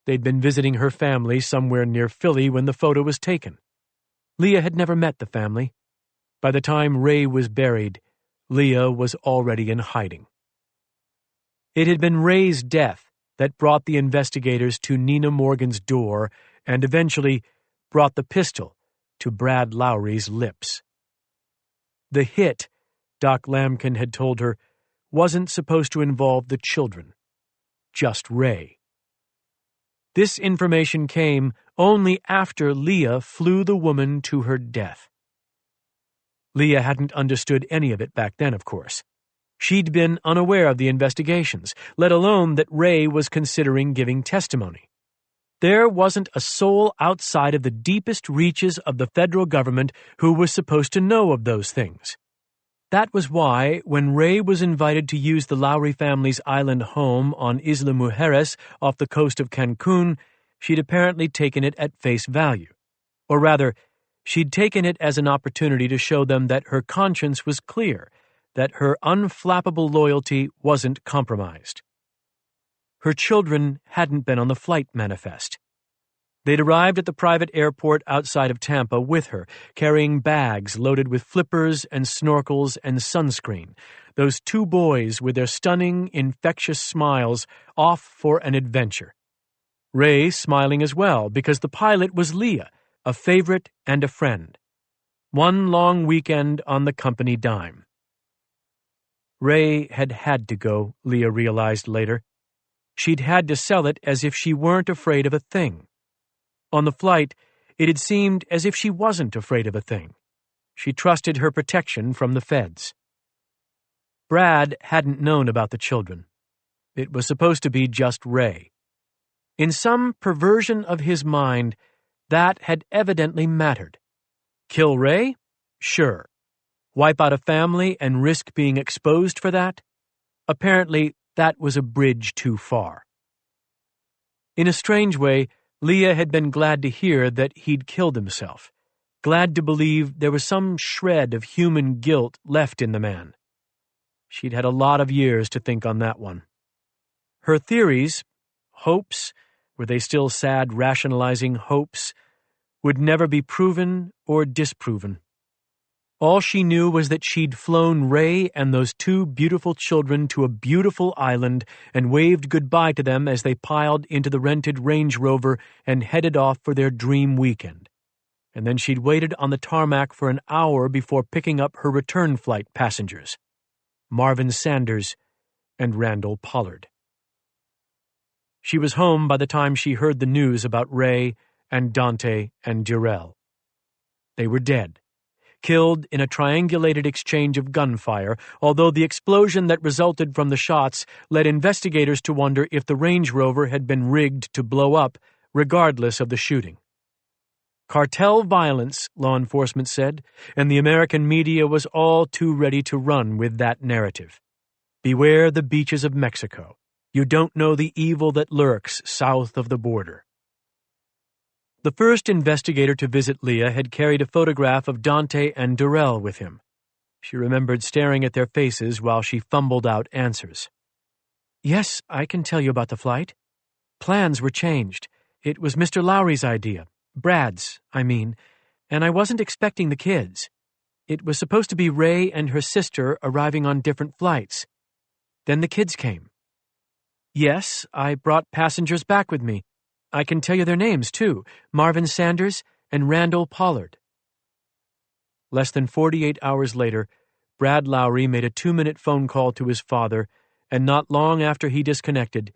They'd been visiting her family somewhere near Philly when the photo was taken. Leah had never met the family. By the time Ray was buried, Leah was already in hiding. It had been Ray's death that brought the investigators to Nina Morgan's door and eventually brought the pistol to Brad Lowry's lips. The hit, Doc Lamkin had told her, wasn't supposed to involve the children, just Ray. This information came only after Leah flew the woman to her death. Leah hadn't understood any of it back then, of course. She'd been unaware of the investigations, let alone that Ray was considering giving testimony. There wasn't a soul outside of the deepest reaches of the federal government who was supposed to know of those things. That was why, when Ray was invited to use the Lowry family's island home on Isla Mujeres off the coast of Cancun, she'd apparently taken it at face value. Or rather, she'd taken it as an opportunity to show them that her conscience was clear, that her unflappable loyalty wasn't compromised. Her children hadn't been on the flight manifest. They'd arrived at the private airport outside of Tampa with her, carrying bags loaded with flippers and snorkels and sunscreen, those 2 boys with their stunning, infectious smiles off for an adventure. Ray smiling as well, because the pilot was Leah, a favorite and a friend. One long weekend on the company dime. Ray had to go, Leah realized later. She'd had to sell it as if she weren't afraid of a thing. On the flight, it had seemed as if she wasn't afraid of a thing. She trusted her protection from the feds. Brad hadn't known about the children. It was supposed to be just Ray. In some perversion of his mind, that had evidently mattered. Kill Ray? Sure. Wipe out a family and risk being exposed for that? Apparently, that was a bridge too far. In a strange way, Leah had been glad to hear that he'd killed himself, glad to believe there was some shred of human guilt left in the man. She'd had a lot of years to think on that one. Her theories, hopes, were they still sad rationalizing hopes, would never be proven or disproven. All she knew was that she'd flown Ray and those 2 beautiful children to a beautiful island and waved goodbye to them as they piled into the rented Range Rover and headed off for their dream weekend. And then she'd waited on the tarmac for an hour before picking up her return flight passengers, Marvin Sanders and Randall Pollard. She was home by the time she heard the news about Ray and Dante and Darrell. They were dead. Killed in a triangulated exchange of gunfire, although the explosion that resulted from the shots led investigators to wonder if the Range Rover had been rigged to blow up, regardless of the shooting. Cartel violence, law enforcement said, and the American media was all too ready to run with that narrative. Beware the beaches of Mexico. You don't know the evil that lurks south of the border. The first investigator to visit Leah had carried a photograph of Dante and Durrell with him. She remembered staring at their faces while she fumbled out answers. Yes, I can tell you about the flight. Plans were changed. It was Mr. Lowry's idea. Brad's, I mean, and I wasn't expecting the kids. It was supposed to be Ray and her sister arriving on different flights. Then the kids came. Yes, I brought passengers back with me. I can tell you their names, too, Marvin Sanders and Randall Pollard. Less than 48 hours later, Brad Lowry made a 2-minute phone call to his father, and not long after he disconnected,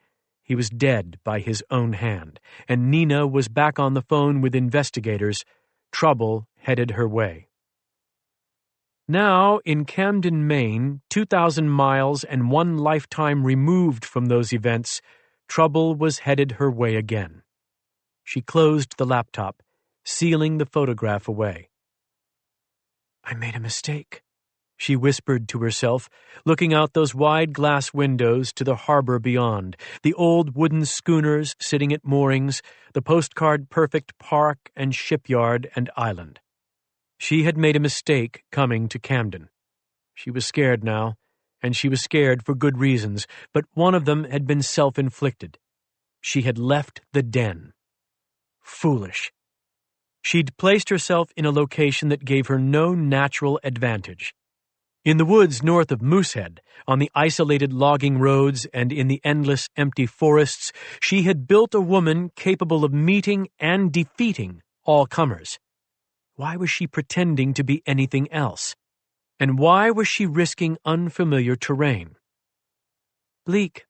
he was dead by his own hand, and Nina was back on the phone with investigators. Trouble headed her way. Now, in Camden, Maine, 2,000 miles and one lifetime removed from those events, trouble was headed her way again. She closed the laptop, sealing the photograph away. I made a mistake, she whispered to herself, looking out those wide glass windows to the harbor beyond, the old wooden schooners sitting at moorings, the postcard-perfect park and shipyard and island. She had made a mistake coming to Camden. She was scared now, and she was scared for good reasons, but one of them had been self-inflicted. She had left the den. Foolish. She'd placed herself in a location that gave her no natural advantage. In the woods north of Moosehead, on the isolated logging roads and in the endless empty forests, she had built a woman capable of meeting and defeating all comers. Why was she pretending to be anything else? And why was she risking unfamiliar terrain? Bleak.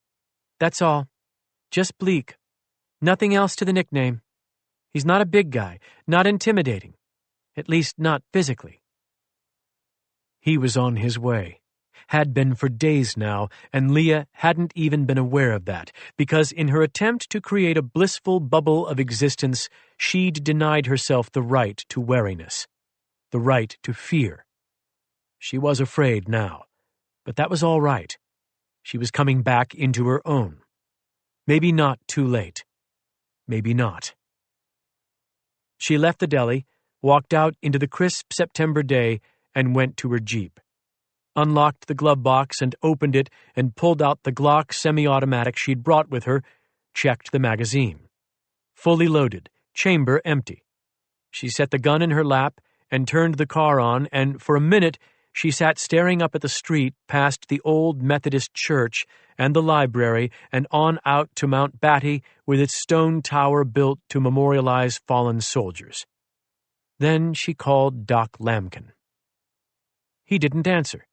That's all. Just Bleak. Nothing else to the nickname. He's not a big guy, not intimidating. At least not physically. He was on his way. Had been for days now, and Leah hadn't even been aware of that, because in her attempt to create a blissful bubble of existence, she'd denied herself the right to wariness, the right to fear. She was afraid now, but that was all right. She was coming back into her own. Maybe not too late. Maybe not. She left the deli, walked out into the crisp September day, and went to her Jeep. Unlocked the glove box and opened it and pulled out the Glock semi-automatic she'd brought with her, checked the magazine. Fully loaded, chamber empty. She set the gun in her lap and turned the car on, and for a minute she sat staring up at the street past the old Methodist church and the library and on out to Mount Batty with its stone tower built to memorialize fallen soldiers. Then she called Doc Lamkin. He didn't answer.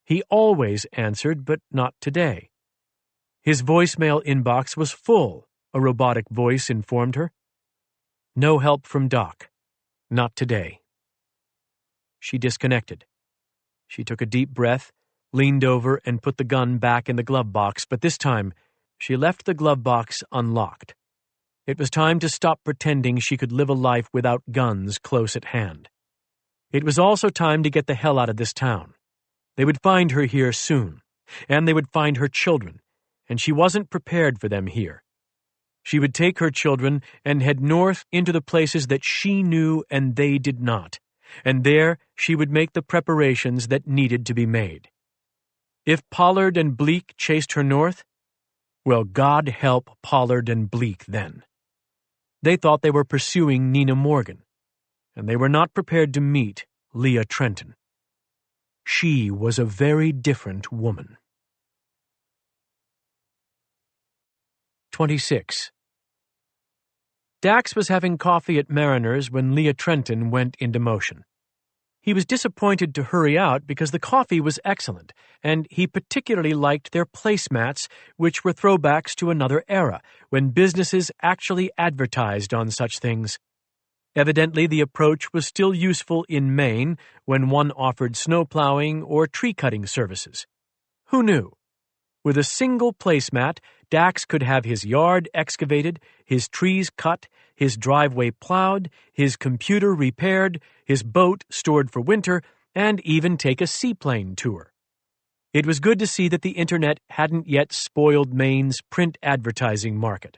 He always answered, but not today. His voicemail inbox was full, a robotic voice informed her. No help from Doc. Not today. She disconnected. She took a deep breath, leaned over, and put the gun back in the glove box, but this time she left the glove box unlocked. It was time to stop pretending she could live a life without guns close at hand. It was also time to get the hell out of this town. They would find her here soon, and they would find her children, and she wasn't prepared for them here. She would take her children and head north into the places that she knew and they did not, and there she would make the preparations that needed to be made. If Pollard and Bleak chased her north, well, God help Pollard and Bleak then. They thought they were pursuing Nina Morgan, and they were not prepared to meet Leah Trenton. She was a very different woman. 26. Dax was having coffee at Mariner's when Leah Trenton went into motion. He was disappointed to hurry out because the coffee was excellent, and he particularly liked their placemats, which were throwbacks to another era, when businesses actually advertised on such things. Evidently, the approach was still useful in Maine when one offered snow plowing or tree cutting services. Who knew? With a single placemat, Dax could have his yard excavated, his trees cut, his driveway plowed, his computer repaired, his boat stored for winter, and even take a seaplane tour. It was good to see that the internet hadn't yet spoiled Maine's print advertising market.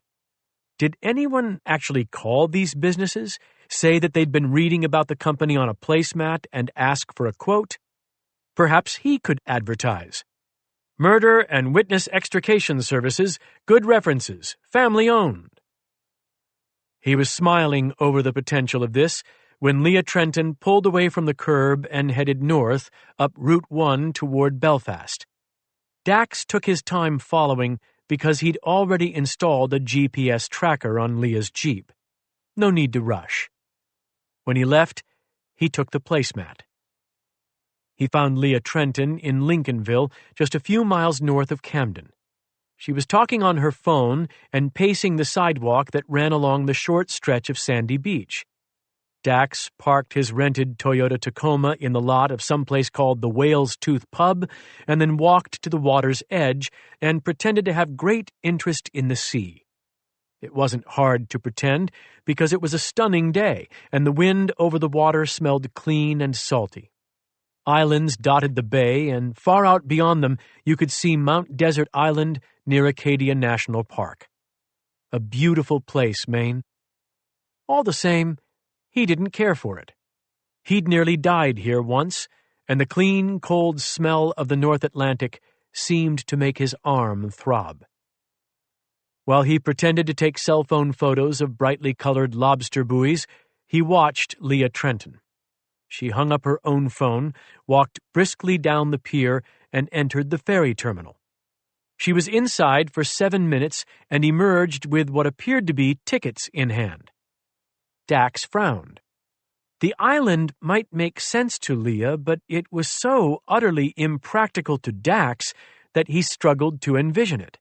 Did anyone actually call these businesses, say that they'd been reading about the company on a placemat and ask for a quote? Perhaps he could advertise. Murder and witness extrication services, good references, family-owned. He was smiling over the potential of this when Leah Trenton pulled away from the curb and headed north up Route 1 toward Belfast. Dax took his time following because he'd already installed a GPS tracker on Leah's Jeep. No need to rush. When he left, he took the placemat. He found Leah Trenton in Lincolnville, just a few miles north of Camden. She was talking on her phone and pacing the sidewalk that ran along the short stretch of sandy beach. Dax parked his rented Toyota Tacoma in the lot of someplace called the Whale's Tooth Pub and then walked to the water's edge and pretended to have great interest in the sea. It wasn't hard to pretend because it was a stunning day and the wind over the water smelled clean and salty. Islands dotted the bay, and far out beyond them you could see Mount Desert Island near Acadia National Park. A beautiful place, Maine. All the same, he didn't care for it. He'd nearly died here once, and the clean, cold smell of the North Atlantic seemed to make his arm throb. While he pretended to take cell phone photos of brightly colored lobster buoys, he watched Leah Trenton. She hung up her own phone, walked briskly down the pier, and entered the ferry terminal. She was inside for 7 minutes and emerged with what appeared to be tickets in hand. Dax frowned. The island might make sense to Leah, but it was so utterly impractical to Dax that he struggled to envision it.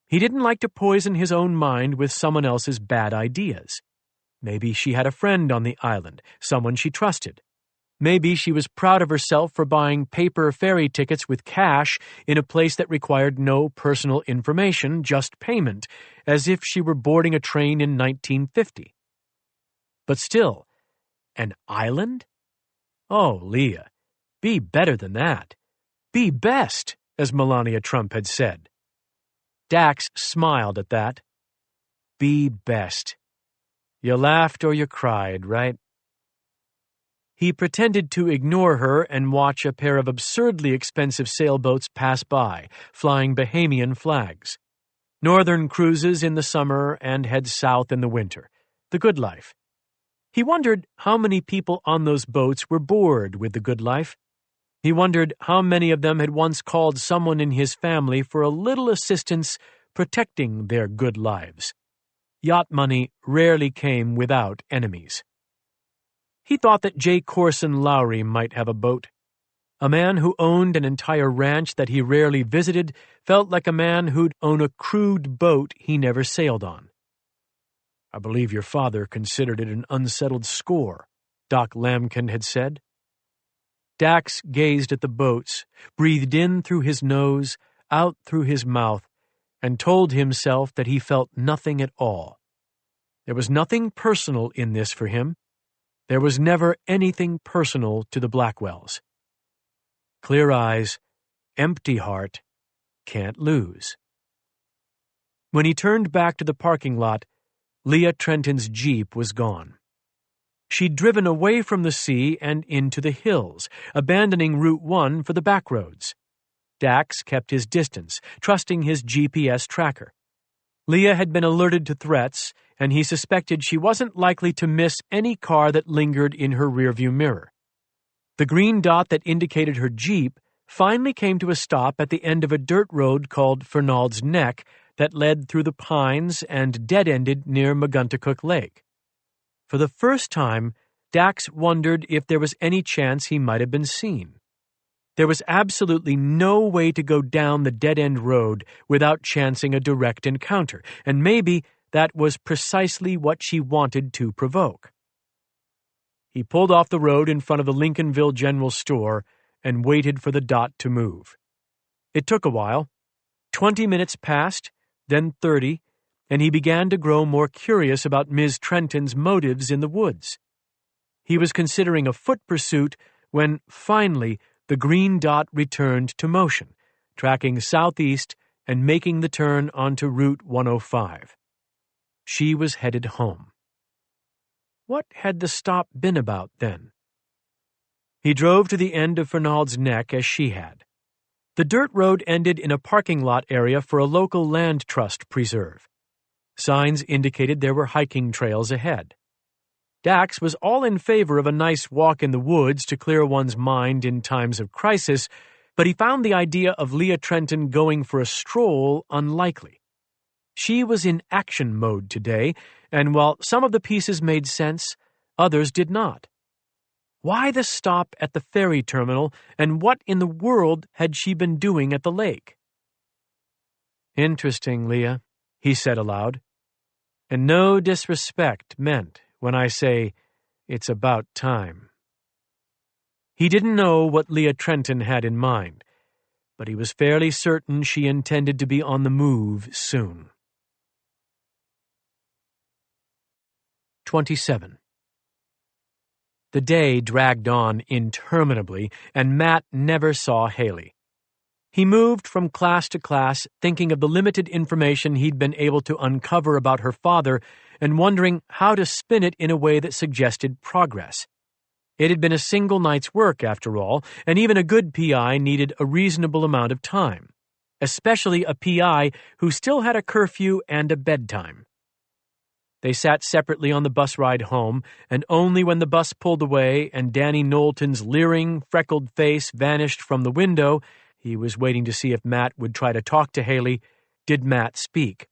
He didn't like to poison his own mind with someone else's bad ideas. Maybe she had a friend on the island, someone she trusted. Maybe she was proud of herself for buying paper ferry tickets with cash in a place that required no personal information, just payment, as if she were boarding a train in 1950. But still, an island? Oh, Leah, be better than that. Be best, as Melania Trump had said. Dax smiled at that. Be best. You laughed or you cried, right? He pretended to ignore her and watch a pair of absurdly expensive sailboats pass by, flying Bahamian flags. Northern cruises in the summer and head south in the winter. The good life. He wondered how many people on those boats were bored with the good life. He wondered how many of them had once called someone in his family for a little assistance protecting their good lives. Yacht money rarely came without enemies. He thought that J. Corson Lowry might have a boat. A man who owned an entire ranch that he rarely visited felt like a man who'd own a crude boat he never sailed on. I believe your father considered it an unsettled score, Doc Lambkin had said. Dax gazed at the boats, breathed in through his nose, out through his mouth, and told himself that he felt nothing at all. There was nothing personal in this for him. There was never anything personal to the Blackwells. Clear eyes, empty heart, can't lose. When he turned back to the parking lot, Leah Trenton's Jeep was gone. She'd driven away from the sea and into the hills, abandoning Route 1 for the back roads. Dax kept his distance, trusting his GPS tracker. Leah had been alerted to threats, and he suspected she wasn't likely to miss any car that lingered in her rearview mirror. The green dot that indicated her Jeep finally came to a stop at the end of a dirt road called Fernald's Neck that led through the pines and dead-ended near Maguntacook Lake. For the first time, Dax wondered if there was any chance he might have been seen. There was absolutely no way to go down the dead-end road without chancing a direct encounter, and maybe that was precisely what she wanted to provoke. He pulled off the road in front of the Lincolnville General Store and waited for the dot to move. It took a while. 20 minutes passed, then 30, and he began to grow more curious about Ms. Trenton's motives in the woods. He was considering a foot pursuit when, finally, the green dot returned to motion, tracking southeast and making the turn onto Route 105. She was headed home. What had the stop been about, then? He drove to the end of Fernald's Neck as she had. The dirt road ended in a parking lot area for a local land trust preserve. Signs indicated there were hiking trails ahead. Dax was all in favor of a nice walk in the woods to clear one's mind in times of crisis, but he found the idea of Leah Trenton going for a stroll unlikely. She was in action mode today, and while some of the pieces made sense, others did not. Why the stop at the ferry terminal, and what in the world had she been doing at the lake? "Interesting, Leah," he said aloud. "And no disrespect meant when I say it's about time." He didn't know what Leah Trenton had in mind, but he was fairly certain she intended to be on the move soon. 27. The day dragged on interminably, and Matt never saw Haley. He moved from class to class, thinking of the limited information he'd been able to uncover about her father and wondering how to spin it in a way that suggested progress. It had been a single night's work, after all, and even a good PI needed a reasonable amount of time, especially a PI who still had a curfew and a bedtime. They sat separately on the bus ride home, and only when the bus pulled away and Danny Knowlton's leering, freckled face vanished from the window — he was waiting to see if Matt would try to talk to Haley — did Matt speak.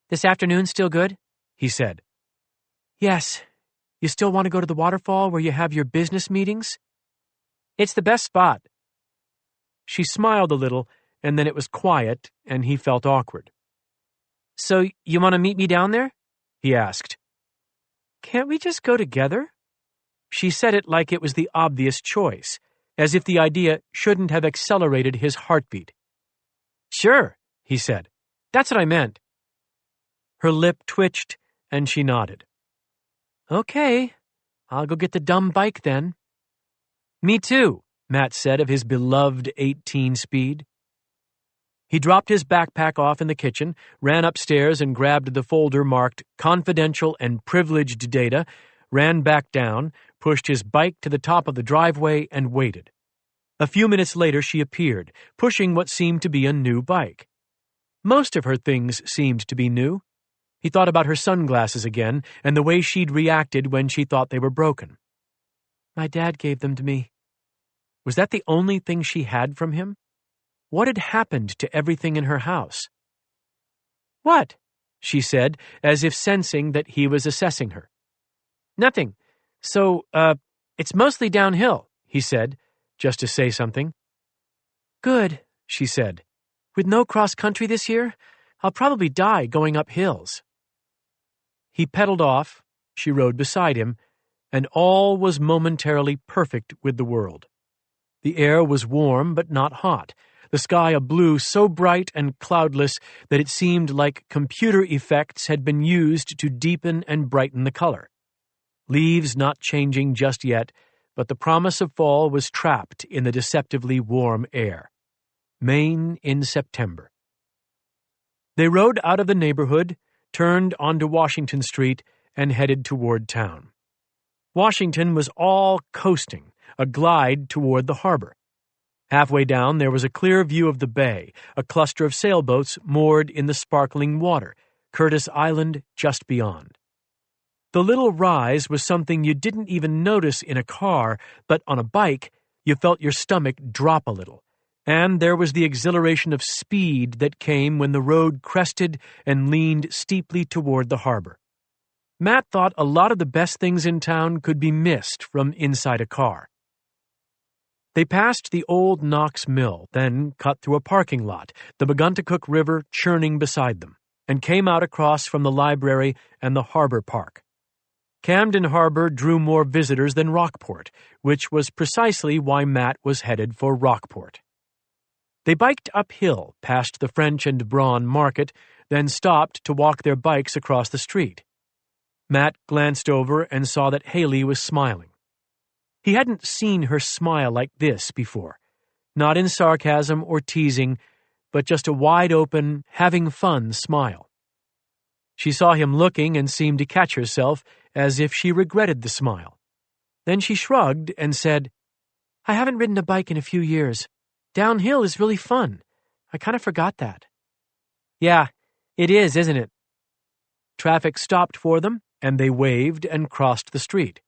"This afternoon still good?" he said. "Yes. You still want to go to the waterfall where you have your business meetings?" "It's the best spot." She smiled a little, and then it was quiet, and he felt awkward. "So you want to meet me down there?" he asked. "Can't we just go together?" She said it like it was the obvious choice, as if the idea shouldn't have accelerated his heartbeat. "Sure," he said. "That's what I meant." Her lip twitched, and she nodded. "Okay, I'll go get the dumb bike then." "Me too," Matt said of his beloved 18 speed. He dropped his backpack off in the kitchen, ran upstairs and grabbed the folder marked Confidential and Privileged Data, ran back down, pushed his bike to the top of the driveway, and waited. A few minutes later she appeared, pushing what seemed to be a new bike. Most of her things seemed to be new. He thought about her sunglasses again, and the way she'd reacted when she thought they were broken. "My dad gave them to me." Was that the only thing she had from him? What had happened to everything in her house? "What?" she said, as if sensing that he was assessing her. "Nothing. So, it's mostly downhill," he said, just to say something. "Good," she said. "With no cross-country this year, I'll probably die going up hills." He pedaled off, she rode beside him, and all was momentarily perfect with the world. The air was warm but not hot, the sky a blue so bright and cloudless that it seemed like computer effects had been used to deepen and brighten the color. Leaves not changing just yet, but the promise of fall was trapped in the deceptively warm air. Maine in September. They rode out of the neighborhood, turned onto Washington Street, and headed toward town. Washington was all coasting, a glide toward the harbor. Halfway down there was a clear view of the bay, a cluster of sailboats moored in the sparkling water, Curtis Island just beyond. The little rise was something you didn't even notice in a car, but on a bike you felt your stomach drop a little, and there was the exhilaration of speed that came when the road crested and leaned steeply toward the harbor. Matt thought a lot of the best things in town could be missed from inside a car. They passed the old Knox Mill, then cut through a parking lot, the Megunticook River churning beside them, and came out across from the library and the harbor park. Camden Harbor drew more visitors than Rockport, which was precisely why Matt was headed for Rockport. They biked uphill past the French and Braun Market, then stopped to walk their bikes across the street. Matt glanced over and saw that Haley was smiling. He hadn't seen her smile like this before, not in sarcasm or teasing, but just a wide-open, having-fun smile. She saw him looking and seemed to catch herself as if she regretted the smile. Then she shrugged and said, "I haven't ridden a bike in a few years. Downhill is really fun. I kind of forgot that." "Yeah, it is, isn't it?" Traffic stopped for them, and they waved and crossed the street.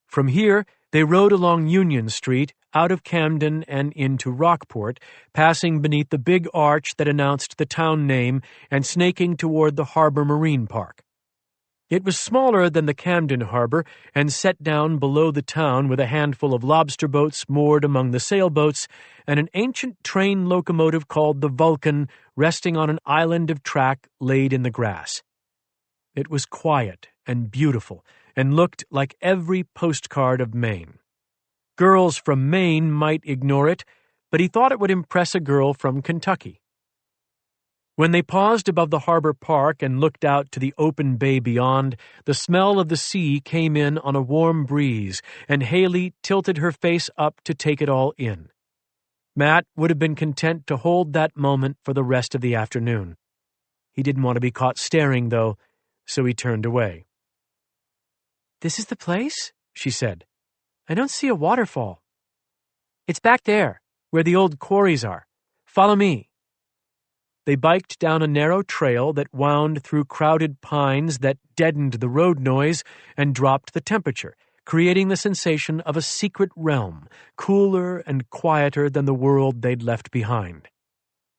From here, they rode along Union Street, out of Camden and into Rockport, passing beneath the big arch that announced the town name and snaking toward the Harbor Marine Park. It was smaller than the Camden Harbor and set down below the town with a handful of lobster boats moored among the sailboats and an ancient train locomotive called the Vulcan resting on an island of track laid in the grass. It was quiet and beautiful and looked like every postcard of Maine. Girls from Maine might ignore it, but he thought it would impress a girl from Kentucky. When they paused above the harbor park and looked out to the open bay beyond, the smell of the sea came in on a warm breeze, and Haley tilted her face up to take it all in. Matt would have been content to hold that moment for the rest of the afternoon. He didn't want to be caught staring, though, so he turned away. "This is the place?" she said. "I don't see a waterfall." "It's back there, where the old quarries are. Follow me." They biked down a narrow trail that wound through crowded pines that deadened the road noise and dropped the temperature, creating the sensation of a secret realm, cooler and quieter than the world they'd left behind.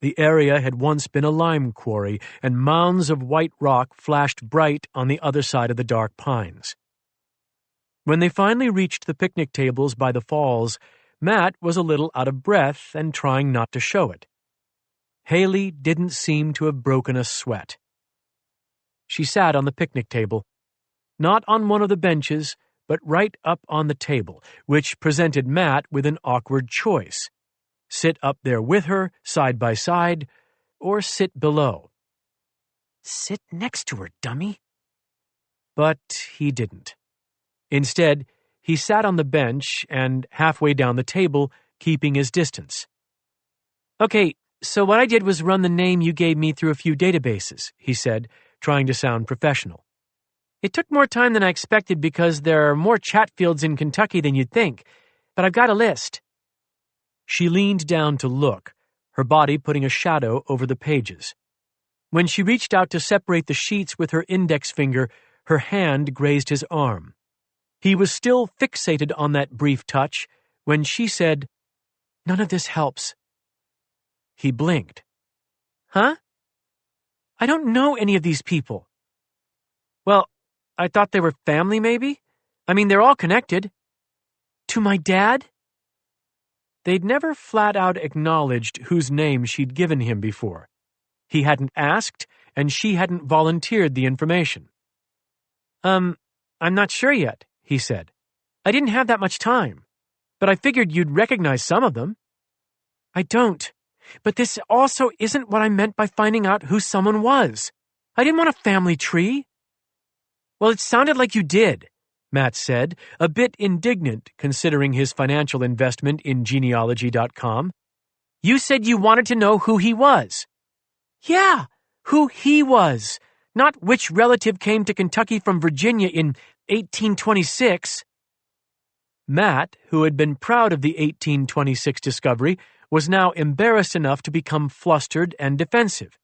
The area had once been a lime quarry, and mounds of white rock flashed bright on the other side of the dark pines. When they finally reached the picnic tables by the falls, Matt was a little out of breath and trying not to show it. Haley didn't seem to have broken a sweat. She sat on the picnic table, not on one of the benches, but right up on the table, which presented Matt with an awkward choice. Sit up there with her, side by side, or sit below. "Sit next to her, dummy." But he didn't. Instead, he sat on the bench and halfway down the table, keeping his distance. "Okay, so what I did was run the name you gave me through a few databases," he said, trying to sound professional. "It took more time than I expected because there are more Chatfields in Kentucky than you'd think, but I've got a list." She leaned down to look, her body putting a shadow over the pages. When she reached out to separate the sheets with her index finger, her hand grazed his arm. He was still fixated on that brief touch when she said, "None of this helps." He blinked. "Huh? I don't know any of these people." "Well, I thought they were family, maybe? I mean, they're all connected." "To my dad?" They'd never flat out acknowledged whose name she'd given him before. He hadn't asked, and she hadn't volunteered the information. I'm not sure yet," he said. "I didn't have that much time, but I figured you'd recognize some of them." "I don't. But this also isn't what I meant by finding out who someone was. I didn't want a family tree." "Well, it sounded like you did," Matt said, a bit indignant considering his financial investment in genealogy.com. "You said you wanted to know who he was." "Yeah, who he was, not which relative came to Kentucky from Virginia in 1826. Matt, who had been proud of the 1826 discovery, was now embarrassed enough to become flustered and defensive.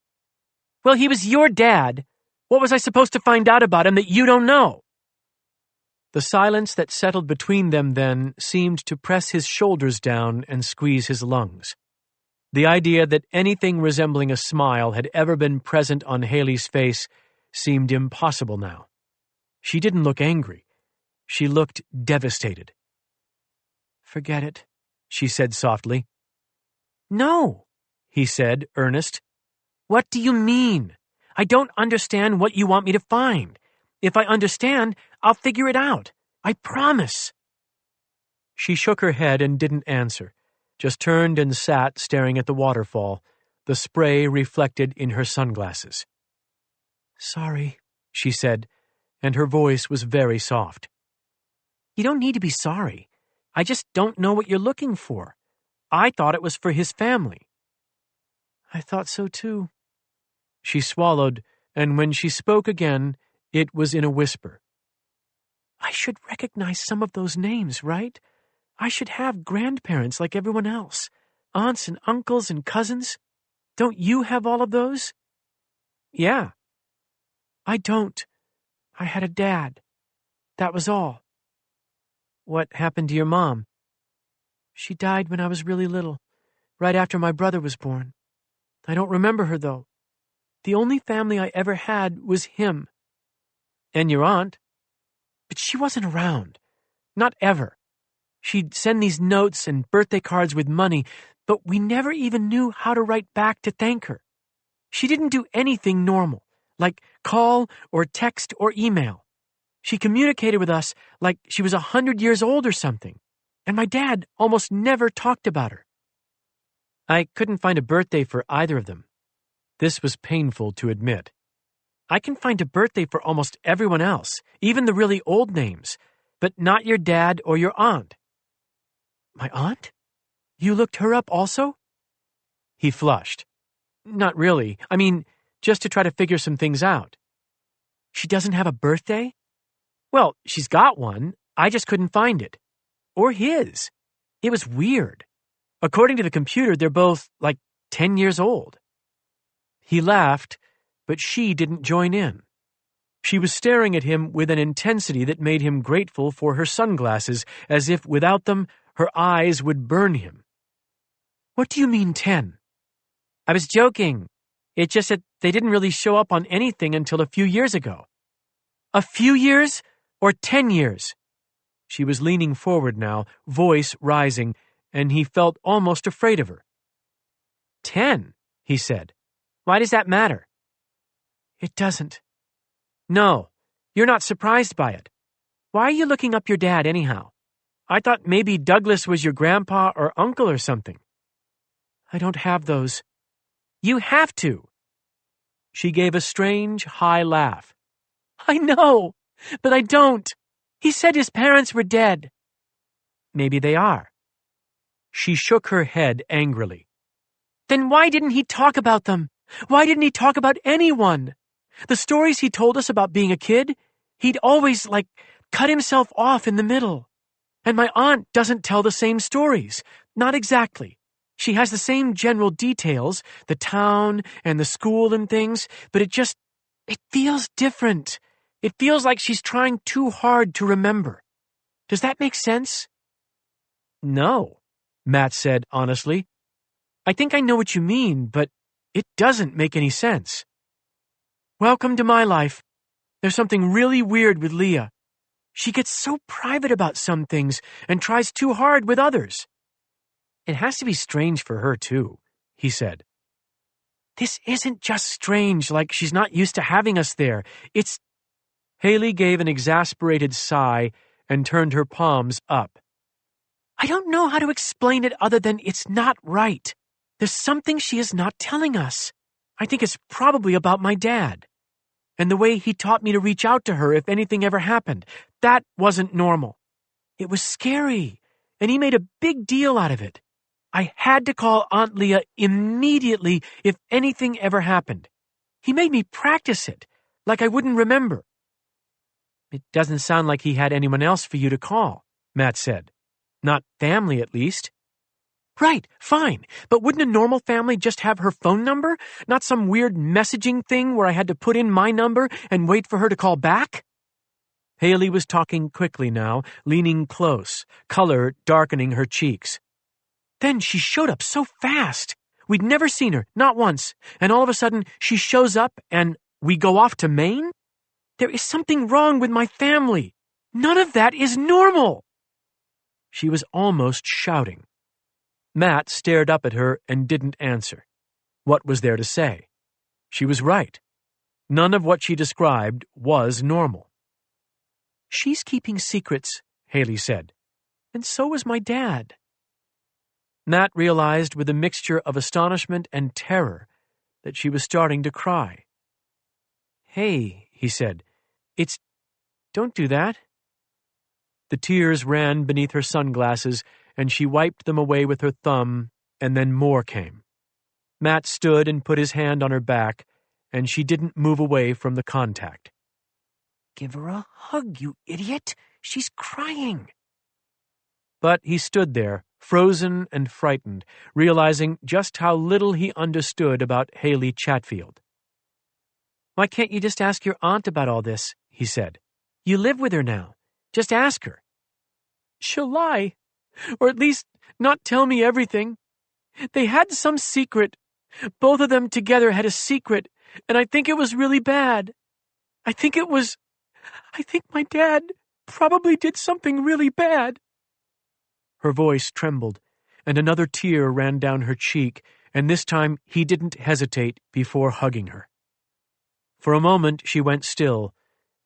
"Well, he was your dad. What was I supposed to find out about him that you don't know?" The silence that settled between them then seemed to press his shoulders down and squeeze his lungs. The idea that anything resembling a smile had ever been present on Haley's face seemed impossible now. She didn't look angry. She looked devastated. "Forget it," she said softly. "No," he said, earnest. "What do you mean? I don't understand what you want me to find. If I understand, I'll figure it out. I promise." She shook her head and didn't answer, just turned and sat staring at the waterfall, the spray reflected in her sunglasses. Sorry, she said, and her voice was very soft. You don't need to be sorry. I just don't know what you're looking for. I thought it was for his family. I thought so too. She swallowed, and when she spoke again, it was in a whisper. I should recognize some of those names, right? I should have grandparents like everyone else, aunts and uncles and cousins. Don't you have all of those? Yeah. I don't. I had a dad. That was all. What happened to your mom? She died when I was really little, right after my brother was born. I don't remember her, though. The only family I ever had was him. And your aunt? But she wasn't around. Not ever. She'd send these notes and birthday cards with money, but we never even knew how to write back to thank her. She didn't do anything normal, like call or text or email. She communicated with us like she was 100 years old or something, and my dad almost never talked about her. I couldn't find a birthday for either of them. This was painful to admit. I can find a birthday for almost everyone else, even the really old names, but not your dad or your aunt. My aunt? You looked her up also? He flushed. Not really. I mean, just to try to figure some things out. She doesn't have a birthday? Well, she's got one. I just couldn't find it. Or his. It was weird. According to the computer, they're both, 10 years old. He laughed, but she didn't join in. She was staring at him with an intensity that made him grateful for her sunglasses, as if without them, her eyes would burn him. What do you mean 10? I was joking. It's just that they didn't really show up on anything until a few years ago. A few years or 10 years? She was leaning forward now, voice rising, and he felt almost afraid of her. 10, he said. Why does that matter? It doesn't. No, you're not surprised by it. Why are you looking up your dad anyhow? I thought maybe Douglas was your grandpa or uncle or something. I don't have those. You have to. She gave a strange, high laugh. I know, but I don't. He said his parents were dead. Maybe they are. She shook her head angrily. Then why didn't he talk about them? Why didn't he talk about anyone? The stories he told us about being a kid, he'd always, cut himself off in the middle. And my aunt doesn't tell the same stories. Not exactly. She has the same general details, the town and the school and things, but it feels different. It feels like she's trying too hard to remember. Does that make sense? No, Matt said honestly. I think I know what you mean, but it doesn't make any sense. Welcome to my life. There's something really weird with Leah. She gets so private about some things and tries too hard with others. It has to be strange for her, too, he said. This isn't just strange, like she's not used to having us there. It's... Haley gave an exasperated sigh and turned her palms up. I don't know how to explain it other than it's not right. There's something she is not telling us. I think it's probably about my dad. And the way he taught me to reach out to her if anything ever happened, that wasn't normal. It was scary, and he made a big deal out of it. I had to call Aunt Leah immediately if anything ever happened. He made me practice it, like I wouldn't remember. It doesn't sound like he had anyone else for you to call, Matt said. Not family, at least. Right, fine, but wouldn't a normal family just have her phone number? Not some weird messaging thing where I had to put in my number and wait for her to call back? Haley was talking quickly now, leaning close, color darkening her cheeks. Then she showed up so fast. We'd never seen her, not once, and all of a sudden she shows up and we go off to Maine? There is something wrong with my family. None of that is normal. She was almost shouting. Matt stared up at her and didn't answer. What was there to say? She was right. None of what she described was normal. She's keeping secrets, Haley said. And so was my dad. Matt realized with a mixture of astonishment and terror that she was starting to cry. Hey, he said. Don't do that. The tears ran beneath her sunglasses, and she wiped them away with her thumb, and then more came. Matt stood and put his hand on her back, and she didn't move away from the contact. Give her a hug, you idiot! She's crying! But he stood there, frozen and frightened, realizing just how little he understood about Haley Chatfield. Why can't you just ask your aunt about all this? He said. You live with her now. Just ask her. She'll lie, or at least not tell me everything. They had some secret. Both of them together had a secret, and I think it was really bad. I think my dad probably did something really bad. Her voice trembled, and another tear ran down her cheek, and this time he didn't hesitate before hugging her. For a moment she went still,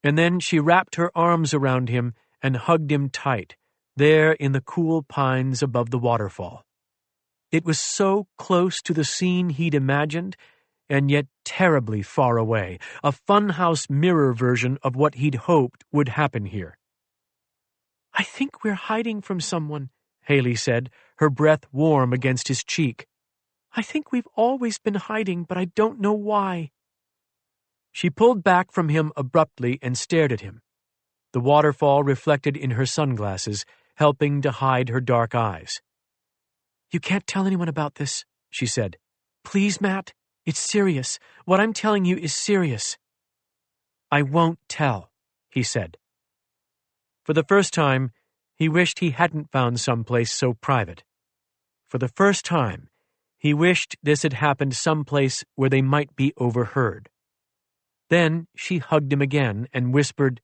and then she wrapped her arms around him and hugged him tight, there in the cool pines above the waterfall. It was so close to the scene he'd imagined, and yet terribly far away, a funhouse mirror version of what he'd hoped would happen here. I think we're hiding from someone, Haley said, her breath warm against his cheek. I think we've always been hiding, but I don't know why. She pulled back from him abruptly and stared at him, the waterfall reflected in her sunglasses, helping to hide her dark eyes. You can't tell anyone about this, she said. Please, Matt, it's serious. What I'm telling you is serious. I won't tell, he said. For the first time, he wished he hadn't found someplace so private. For the first time, he wished this had happened someplace where they might be overheard. Then she hugged him again and whispered,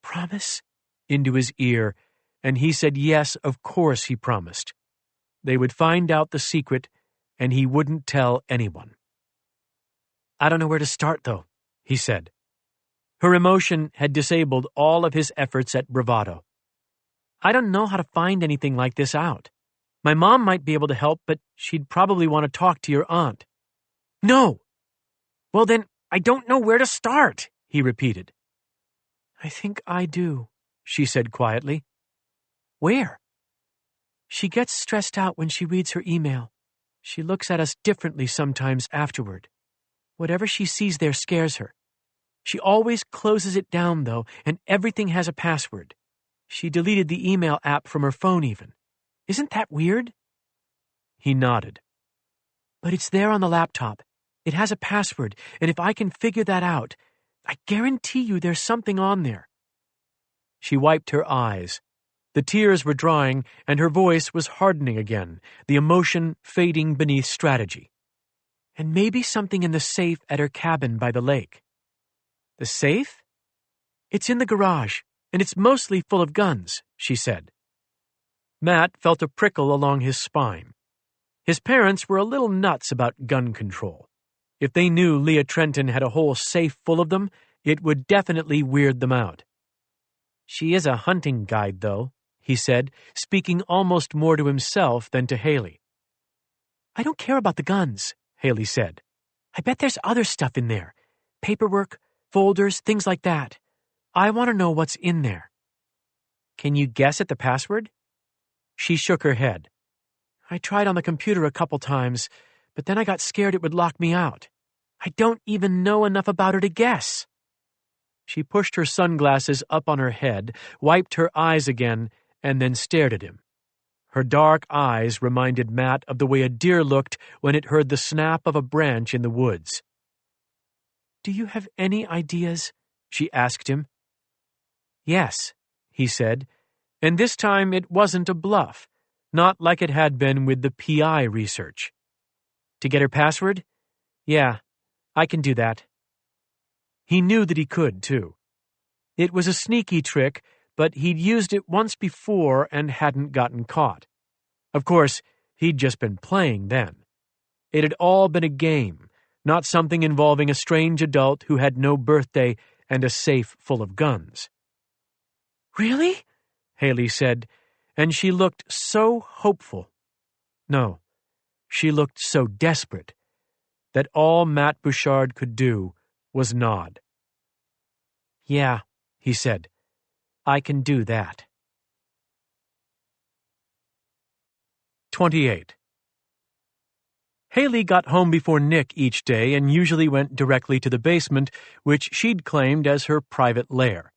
Promise? Into his ear, and he said yes, of course he promised. They would find out the secret, and he wouldn't tell anyone. I don't know where to start, though, he said. Her emotion had disabled all of his efforts at bravado. I don't know how to find anything like this out. My mom might be able to help, but she'd probably want to talk to your aunt. No! Well then, I don't know where to start, he repeated. I think I do, she said quietly. Where? She gets stressed out when she reads her email. She looks at us differently sometimes afterward. Whatever she sees there scares her. She always closes it down, though, and everything has a password. She deleted the email app from her phone even. Isn't that weird? He nodded. But it's there on the laptop. It has a password, and if I can figure that out, I guarantee you there's something on there. She wiped her eyes. The tears were drying, and her voice was hardening again, the emotion fading beneath strategy. And maybe something in the safe at her cabin by the lake. The safe? It's in the garage, and it's mostly full of guns, she said. Matt felt a prickle along his spine. His parents were a little nuts about gun control. If they knew Leah Trenton had a whole safe full of them, it would definitely weird them out. She is a hunting guide, though, he said, speaking almost more to himself than to Haley. I don't care about the guns, Haley said. I bet there's other stuff in there. Paperwork, folders, things like that. I want to know what's in there. Can you guess at the password? She shook her head. I tried on the computer a couple times, but then I got scared it would lock me out. I don't even know enough about her to guess. She pushed her sunglasses up on her head, wiped her eyes again, and then stared at him. Her dark eyes reminded Matt of the way a deer looked when it heard the snap of a branch in the woods. Do you have any ideas? She asked him. Yes, he said, and this time it wasn't a bluff, not like it had been with the PI research. To get her password? Yeah, I can do that. He knew that he could, too. It was a sneaky trick, but he'd used it once before and hadn't gotten caught. Of course, he'd just been playing then. It had all been a game, not something involving a strange adult who had no birthday and a safe full of guns. Really? Haley said, and she looked so hopeful. No, she looked so desperate that all Matt Bouchard could do was nod. Yeah, he said. I can do that. 28. Haley got home before Nick each day and usually went directly to the basement, which she'd claimed as her private lair.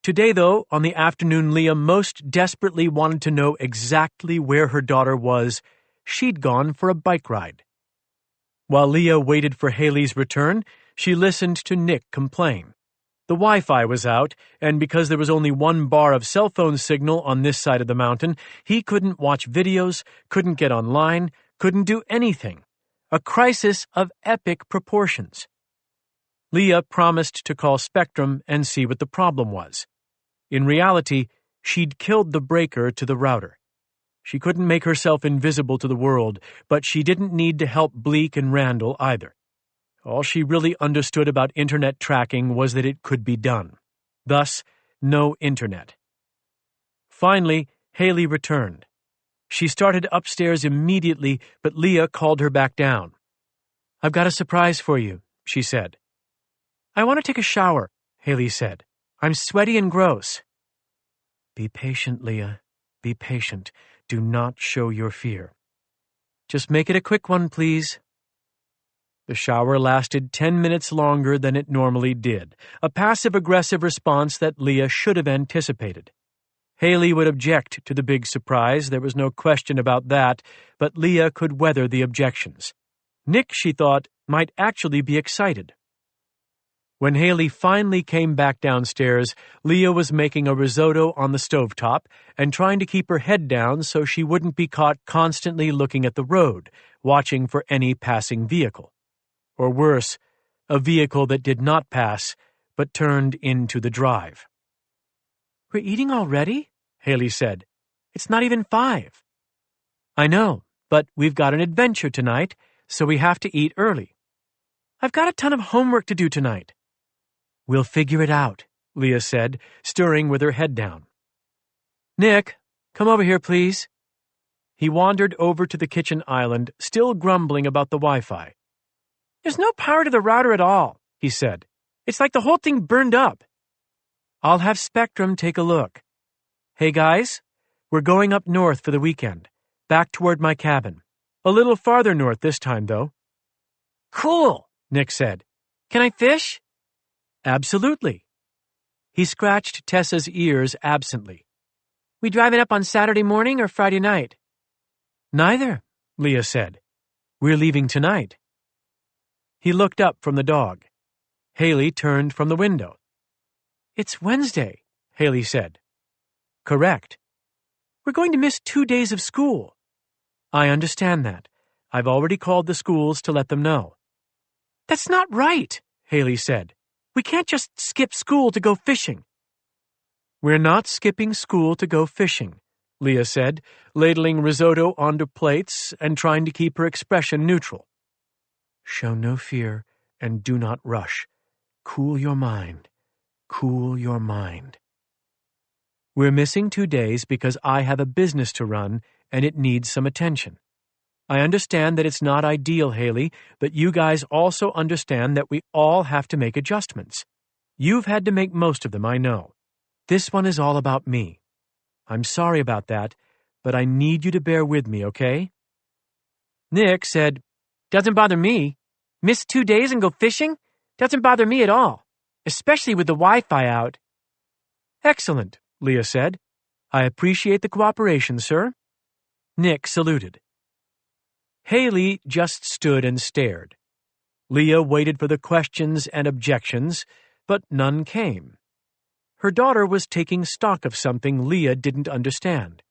Today, though, on the afternoon Leah most desperately wanted to know exactly where her daughter was, she'd gone for a bike ride. While Leah waited for Haley's return, she listened to Nick complain. The Wi-Fi was out, and because there was only one bar of cell phone signal on this side of the mountain, he couldn't watch videos, couldn't get online, couldn't do anything. A crisis of epic proportions. Leah promised to call Spectrum and see what the problem was. In reality, she'd killed the breaker to the router. She couldn't make herself invisible to the world, but she didn't need to help Bleak and Randall either. All she really understood about internet tracking was that it could be done. Thus, no internet. Finally, Haley returned. She started upstairs immediately, but Leah called her back down. "I've got a surprise for you," she said. "I want to take a shower," Haley said. "I'm sweaty and gross." "Be patient, Leah. Be patient. Do not show your fear." "Just make it a quick one, please." The shower lasted 10 minutes longer than it normally did, a passive-aggressive response that Leah should have anticipated. Haley would object to the big surprise, there was no question about that, but Leah could weather the objections. Nick, she thought, might actually be excited. When Haley finally came back downstairs, Leah was making a risotto on the stovetop and trying to keep her head down so she wouldn't be caught constantly looking at the road, watching for any passing vehicle. Or worse, a vehicle that did not pass, but turned into the drive. "We're eating already?" Haley said. "It's not even 5. "I know, but we've got an adventure tonight, so we have to eat early." "I've got a ton of homework to do tonight." "We'll figure it out," Leah said, stirring with her head down. "Nick, come over here, please." He wandered over to the kitchen island, still grumbling about the Wi-Fi. "There's no power to the router at all," he said. "It's like the whole thing burned up." "I'll have Spectrum take a look." "Hey guys, we're going up north for the weekend, back toward my cabin. A little farther north this time, though." "Cool," Nick said. "Can I fish?" "Absolutely." He scratched Tessa's ears absently. "We driving up on Saturday morning or Friday night?" "Neither," Leah said. "We're leaving tonight." He looked up from the dog. Haley turned from the window. "It's Wednesday," Haley said. "Correct." "We're going to miss 2 days of school." "I understand that. I've already called the schools to let them know." "That's not right," Haley said. "We can't just skip school to go fishing." "We're not skipping school to go fishing," Leah said, ladling risotto onto plates and trying to keep her expression neutral. "Show no fear and do not rush. Cool your mind. Cool your mind. We're missing 2 days because I have a business to run and it needs some attention. I understand that it's not ideal, Haley, but you guys also understand that we all have to make adjustments. You've had to make most of them, I know. This one is all about me. I'm sorry about that, but I need you to bear with me, okay?" Nick said, "Doesn't bother me. Miss 2 days and go fishing? Doesn't bother me at all, especially with the Wi-Fi out." "Excellent," Leah said. "I appreciate the cooperation, sir." Nick saluted. Haley just stood and stared. Leah waited for the questions and objections, but none came. Her daughter was taking stock of something Leah didn't understand.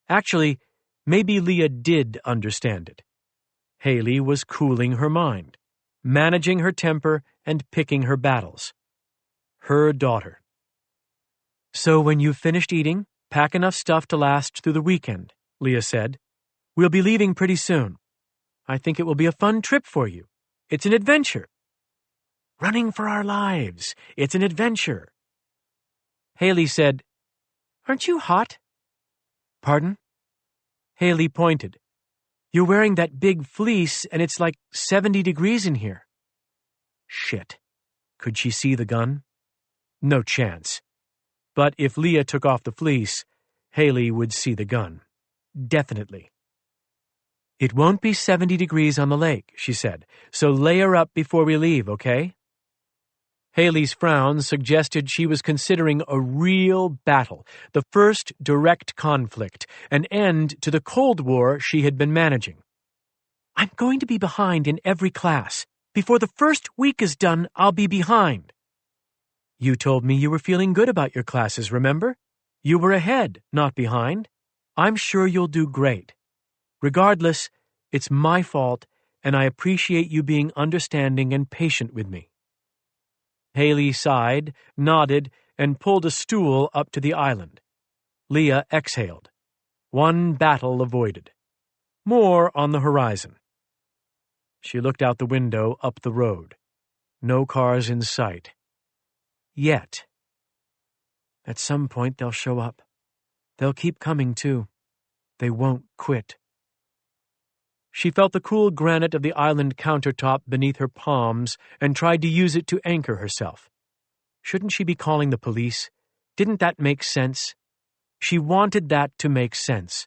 Actually, maybe Leah did understand it. Haley was cooling her mind, managing her temper and picking her battles. Her daughter. "So when you've finished eating, pack enough stuff to last through the weekend," Leah said. "We'll be leaving pretty soon. I think it will be a fun trip for you. It's an adventure. Running for our lives. It's an adventure." Haley said, "Aren't you hot?" "Pardon?" Haley pointed. "You're wearing that big fleece and it's like 70 degrees in here." Shit. Could she see the gun? No chance. But if Leah took off the fleece, Haley would see the gun. Definitely. "It won't be 70 degrees on the lake," she said, "so layer up before we leave, okay?" Haley's frown suggested she was considering a real battle, the first direct conflict, an end to the Cold War she had been managing. "I'm going to be behind in every class. Before the first week is done, I'll be behind." "You told me you were feeling good about your classes, remember? You were ahead, not behind. I'm sure you'll do great. Regardless, it's my fault, and I appreciate you being understanding and patient with me." Haley sighed, nodded, and pulled a stool up to the island. Leah exhaled. One battle avoided. More on the horizon. She looked out the window up the road. No cars in sight. Yet. At some point they'll show up. They'll keep coming, too. They won't quit. She felt the cool granite of the island countertop beneath her palms and tried to use it to anchor herself. Shouldn't she be calling the police? Didn't that make sense? She wanted that to make sense.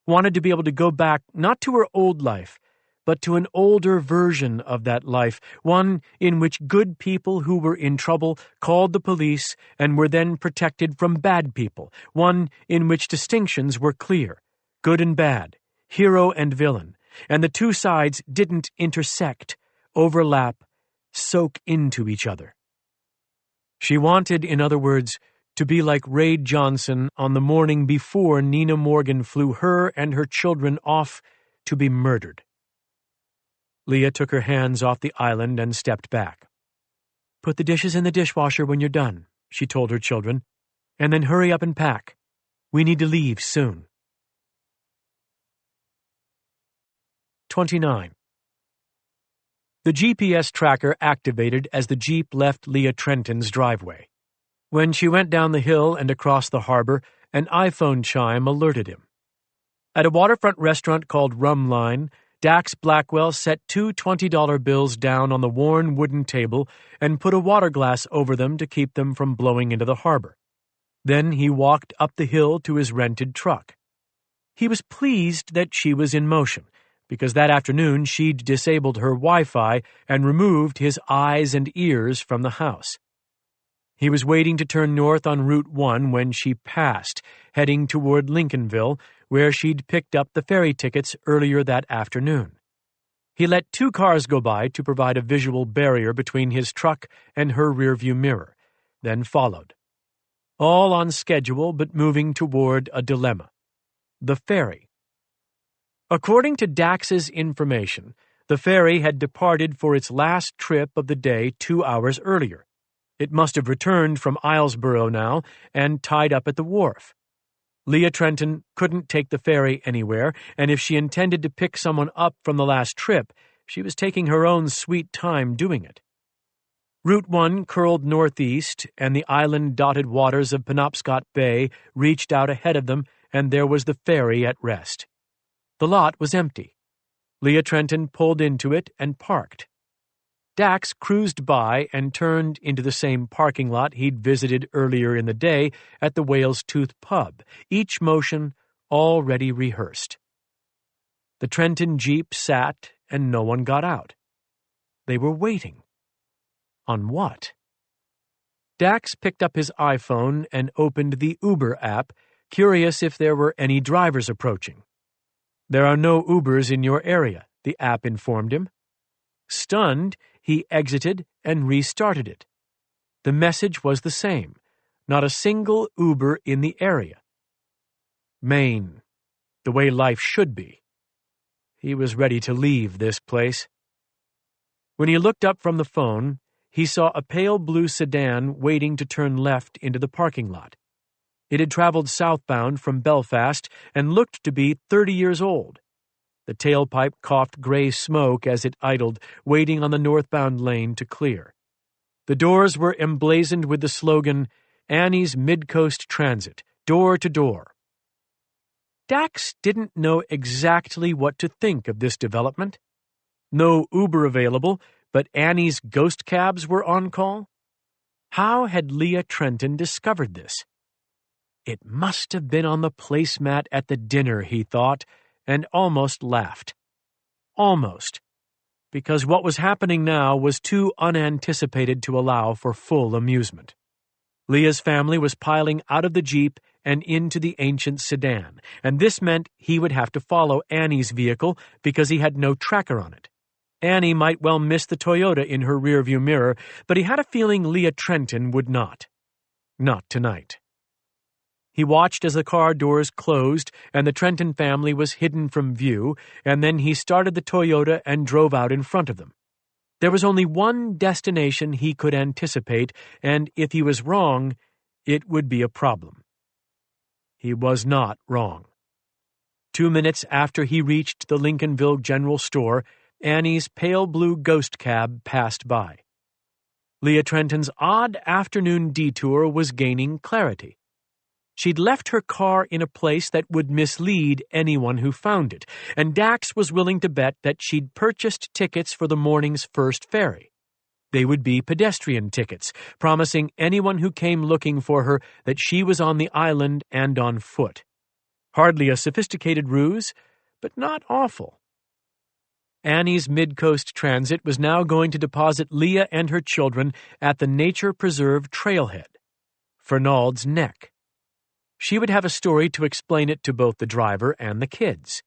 Wanted to be able to go back not to her old life, but to an older version of that life, one in which good people who were in trouble called the police and were then protected from bad people, one in which distinctions were clear, good and bad, hero and villain, and the two sides didn't intersect, overlap, soak into each other. She wanted, in other words, to be like Ray Johnson on the morning before Nina Morgan flew her and her children off to be murdered. Leah took her hands off the island and stepped back. "Put the dishes in the dishwasher when you're done," she told her children, "and then hurry up and pack. We need to leave soon." 29. The GPS tracker activated as the Jeep left Leah Trenton's driveway. When she went down the hill and across the harbor, an iPhone chime alerted him. At a waterfront restaurant called Rum Line, Dax Blackwell set two $20 bills down on the worn wooden table and put a water glass over them to keep them from blowing into the harbor. Then he walked up the hill to his rented truck. He was pleased that she was in motion, because that afternoon she'd disabled her Wi-Fi and removed his eyes and ears from the house. He was waiting to turn north on Route 1 when she passed, heading toward Lincolnville, where she'd picked up the ferry tickets earlier that afternoon. He let two cars go by to provide a visual barrier between his truck and her rearview mirror, then followed. All on schedule but moving toward a dilemma. The ferry. According to Dax's information, the ferry had departed for its last trip of the day 2 hours earlier. It must have returned from Islesboro now and tied up at the wharf. Leah Trenton couldn't take the ferry anywhere, and if she intended to pick someone up from the last trip, she was taking her own sweet time doing it. Route 1 curled northeast, and the island-dotted waters of Penobscot Bay reached out ahead of them, and there was the ferry at rest. The lot was empty. Leah Trenton pulled into it and parked. Dax cruised by and turned into the same parking lot he'd visited earlier in the day at the Whale's Tooth Pub, each motion already rehearsed. The Trenton Jeep sat and no one got out. They were waiting. On what? Dax picked up his iPhone and opened the Uber app, curious if there were any drivers approaching. "There are no Ubers in your area," the app informed him. Stunned, he exited and restarted it. The message was the same. Not a single Uber in the area. Maine. The way life should be. He was ready to leave this place. When he looked up from the phone, he saw a pale blue sedan waiting to turn left into the parking lot. It had traveled southbound from Belfast and looked to be 30 years old. The tailpipe coughed gray smoke as it idled, waiting on the northbound lane to clear. The doors were emblazoned with the slogan, "Annie's Mid-Coast Transit, door to door." Dax didn't know exactly what to think of this development. No Uber available, but Annie's ghost cabs were on call? How had Leah Trenton discovered this? It must have been on the placemat at the dinner, he thought, and almost laughed. Almost, because what was happening now was too unanticipated to allow for full amusement. Leah's family was piling out of the Jeep and into the ancient sedan, and this meant he would have to follow Annie's vehicle because he had no tracker on it. Annie might well miss the Toyota in her rearview mirror, but he had a feeling Leah Trenton would not. Not tonight. He watched as the car doors closed and the Trenton family was hidden from view, and then he started the Toyota and drove out in front of them. There was only one destination he could anticipate, and if he was wrong, it would be a problem. He was not wrong. 2 minutes after he reached the Lincolnville General Store, Annie's pale blue ghost cab passed by. Leah Trenton's odd afternoon detour was gaining clarity. She'd left her car in a place that would mislead anyone who found it, and Dax was willing to bet that she'd purchased tickets for the morning's first ferry. They would be pedestrian tickets, promising anyone who came looking for her that she was on the island and on foot. Hardly a sophisticated ruse, but not awful. Annie's Mid-Coast Transit was now going to deposit Leah and her children at the Nature Preserve trailhead, Fernald's Neck. She would have a story to explain it to both the driver and the kids.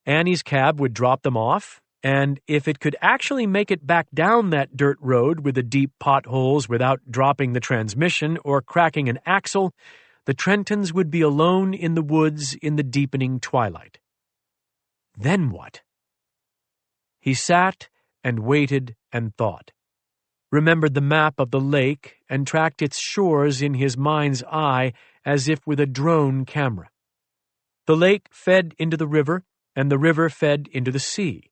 Annie's cab would drop them off, and if it could actually make it back down that dirt road with the deep potholes without dropping the transmission or cracking an axle, the Trentons would be alone in the woods in the deepening twilight. Then what? He sat and waited and thought, remembered the map of the lake and tracked its shores in his mind's eye as if with a drone camera. The lake fed into the river, and the river fed into the sea.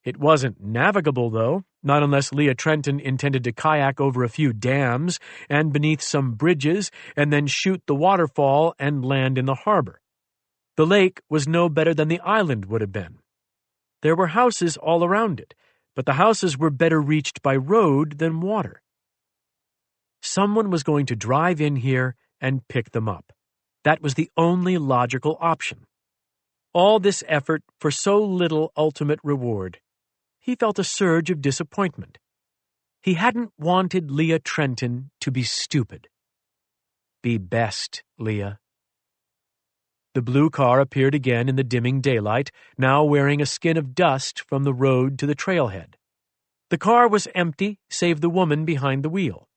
It wasn't navigable, though, not unless Leah Trenton intended to kayak over a few dams and beneath some bridges and then shoot the waterfall and land in the harbor. The lake was no better than the island would have been. There were houses all around it, but the houses were better reached by road than water. Someone was going to drive in here and pick them up. That was the only logical option. All this effort for so little ultimate reward. He felt a surge of disappointment. He hadn't wanted Leah Trenton to be stupid. Be best, Leah. The blue car appeared again in the dimming daylight, now wearing a skin of dust from the road to the trailhead. The car was empty, save the woman behind the wheel.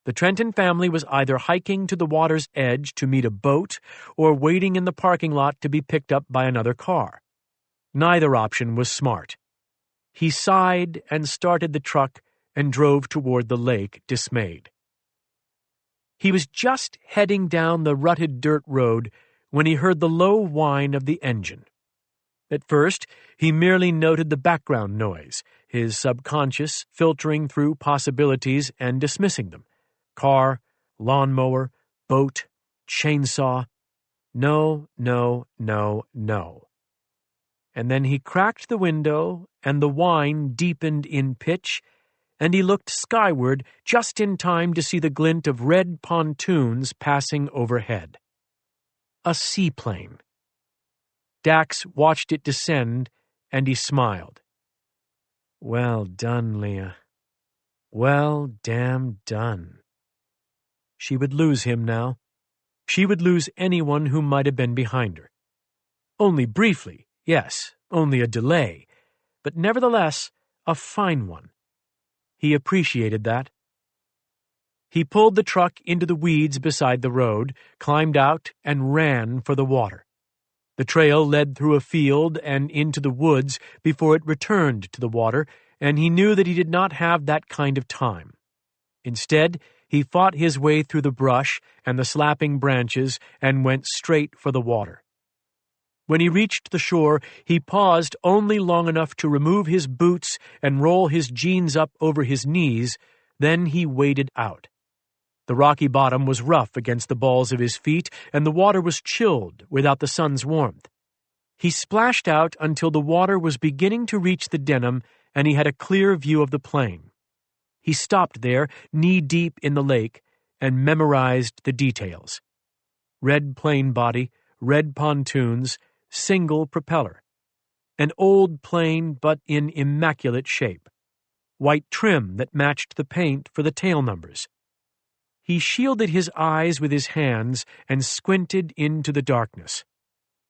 The Trenton family was either hiking to the water's edge to meet a boat or waiting in the parking lot to be picked up by another car. Neither option was smart. He sighed and started the truck and drove toward the lake, dismayed. He was just heading down the rutted dirt road when he heard the low whine of the engine. At first, he merely noted the background noise, his subconscious filtering through possibilities and dismissing them. Car, lawnmower, boat, chainsaw. No, no, no, no. And then he cracked the window, and the whine deepened in pitch, and he looked skyward just in time to see the glint of red pontoons passing overhead. A seaplane. Dax watched it descend, and he smiled. Well done, Leah. Well damn done. She would lose him now. She would lose anyone who might have been behind her. Only briefly, yes, only a delay, but nevertheless a fine one. He appreciated that. He pulled the truck into the weeds beside the road, climbed out, and ran for the water. The trail led through a field and into the woods before it returned to the water, and he knew that he did not have that kind of time. Instead, he fought his way through the brush and the slapping branches and went straight for the water. When he reached the shore, he paused only long enough to remove his boots and roll his jeans up over his knees, then he waded out. The rocky bottom was rough against the balls of his feet, and the water was chilled without the sun's warmth. He splashed out until the water was beginning to reach the denim, and he had a clear view of the plain. He stopped there, knee-deep in the lake, and memorized the details. Red plane body, red pontoons, single propeller. An old plane, but in immaculate shape. White trim that matched the paint for the tail numbers. He shielded his eyes with his hands and squinted into the darkness.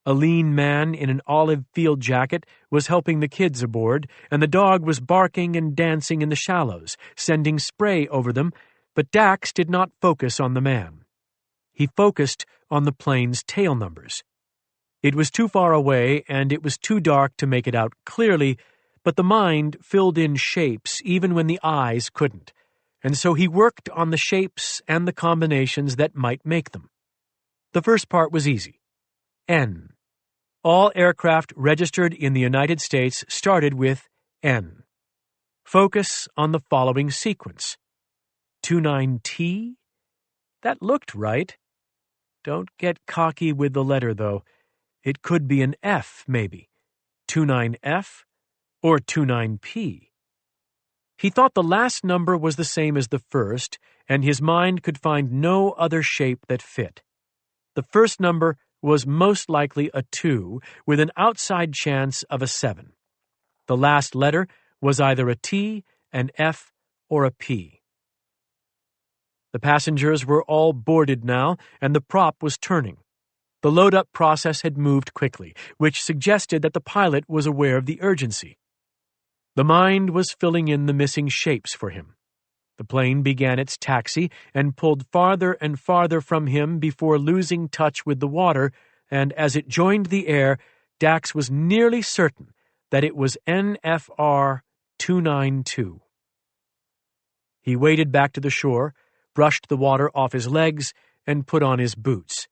A lean man in an olive field jacket was helping the kids aboard, and the dog was barking and dancing in the shallows, sending spray over them, but Dax did not focus on the man. He focused on the plane's tail numbers. It was too far away, and it was too dark to make it out clearly, but the mind filled in shapes even when the eyes couldn't, and so he worked on the shapes and the combinations that might make them. The first part was easy. N. All aircraft registered in the United States started with N. Focus on the following sequence. 29T? That looked right. Don't get cocky with the letter, though. It could be an F, maybe. 29F or 29P. He thought the last number was the same as the first, and his mind could find no other shape that fit. The first number was most likely a 2, with an outside chance of a 7. The last letter was either a T, an F, or a P. The passengers were all boarded now, and the prop was turning. The load-up process had moved quickly, which suggested that the pilot was aware of the urgency. The mind was filling in the missing shapes for him. The plane began its taxi and pulled farther and farther from him before losing touch with the water, and as it joined the air, Dax was nearly certain that it was NFR 292. He waded back to the shore, brushed the water off his legs, and put on his boots.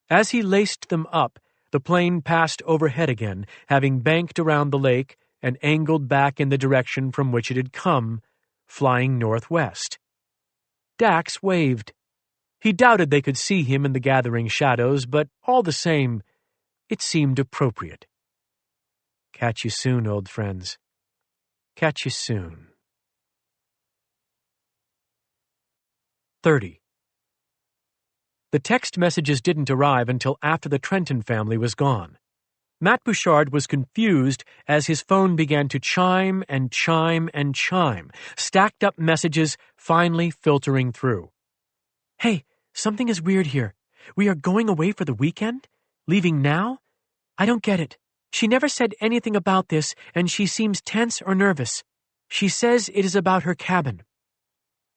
As he laced them up, the plane passed overhead again, having banked around the lake and angled back in the direction from which it had come, flying northwest. Dax waved. He doubted they could see him in the gathering shadows, but all the same, it seemed appropriate. Catch you soon, old friends. Catch you soon. 30. The text messages didn't arrive until after the Trenton family was gone. Matt Bouchard was confused as his phone began to chime and chime and chime, stacked up messages finally filtering through. Hey, something is weird here. We are going away for the weekend? Leaving now? I don't get it. She never said anything about this, and she seems tense or nervous. She says it is about her cabin.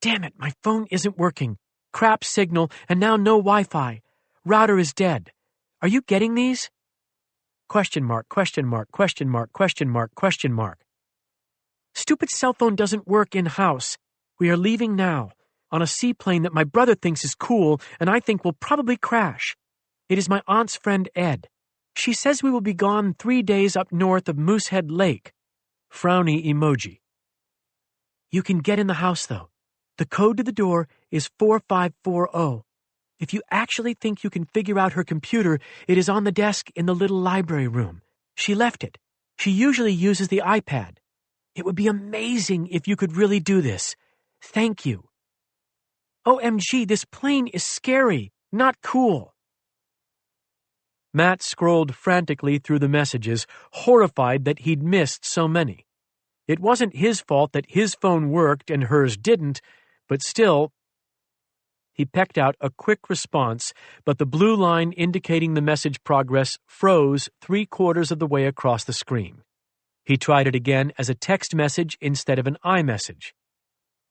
Damn it, my phone isn't working. Crap signal, and now no Wi-Fi. Router is dead. Are you getting these? Question mark, question mark, question mark, question mark, question mark. Stupid cell phone doesn't work in-house. We are leaving now, on a seaplane that my brother thinks is cool and I think will probably crash. It is my aunt's friend Ed. She says we will be gone 3 days up north of Moosehead Lake. Frowny emoji. You can get in the house, though. The code to the door is 4540. If you actually think you can figure out her computer, it is on the desk in the little library room. She left it. She usually uses the iPad. It would be amazing if you could really do this. Thank you. OMG, this plane is scary, not cool. Matt scrolled frantically through the messages, horrified that he'd missed so many. It wasn't his fault that his phone worked and hers didn't, but still... He pecked out a quick response, but the blue line indicating the message progress froze 3/4 of the way across the screen. He tried it again as a text message instead of an iMessage.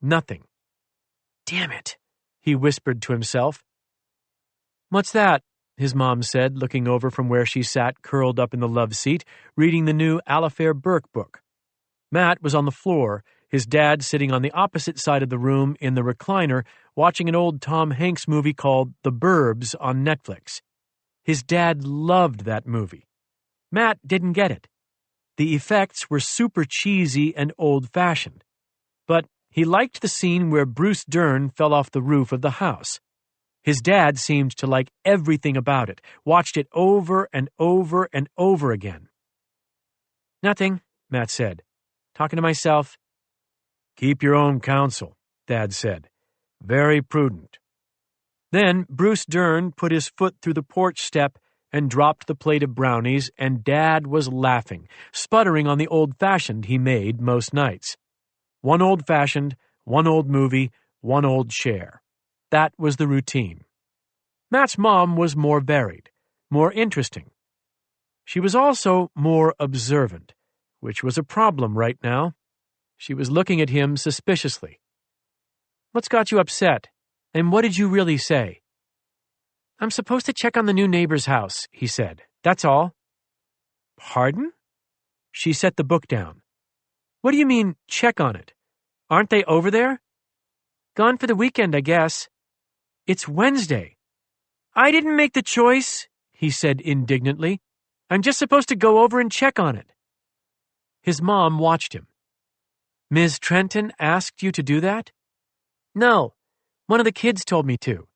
Nothing. Damn it, he whispered to himself. What's that? His mom said, looking over from where she sat curled up in the love seat, reading the new Alifair Burke book. Matt was on the floor, his dad sitting on the opposite side of the room in the recliner, watching an old Tom Hanks movie called The Burbs on Netflix. His dad loved that movie. Matt didn't get it. The effects were super cheesy and old-fashioned. But he liked the scene where Bruce Dern fell off the roof of the house. His dad seemed to like everything about it, watched it over and over and over again. Nothing, Matt said. Talking to myself. Keep your own counsel, Dad said. Very prudent. Then Bruce Dern put his foot through the porch step and dropped the plate of brownies, and Dad was laughing, sputtering on the old-fashioned he made most nights. One old-fashioned, one old movie, one old chair. That was the routine. Matt's mom was more varied, more interesting. She was also more observant, which was a problem right now. She was looking at him suspiciously. What's got you upset? And what did you really say? I'm supposed to check on the new neighbor's house, he said. That's all. Pardon? She set the book down. What do you mean, check on it? Aren't they over there? Gone for the weekend, I guess. It's Wednesday. I didn't make the choice, he said indignantly. I'm just supposed to go over and check on it. His mom watched him. Ms. Trenton asked you to do that? No, one of the kids told me to.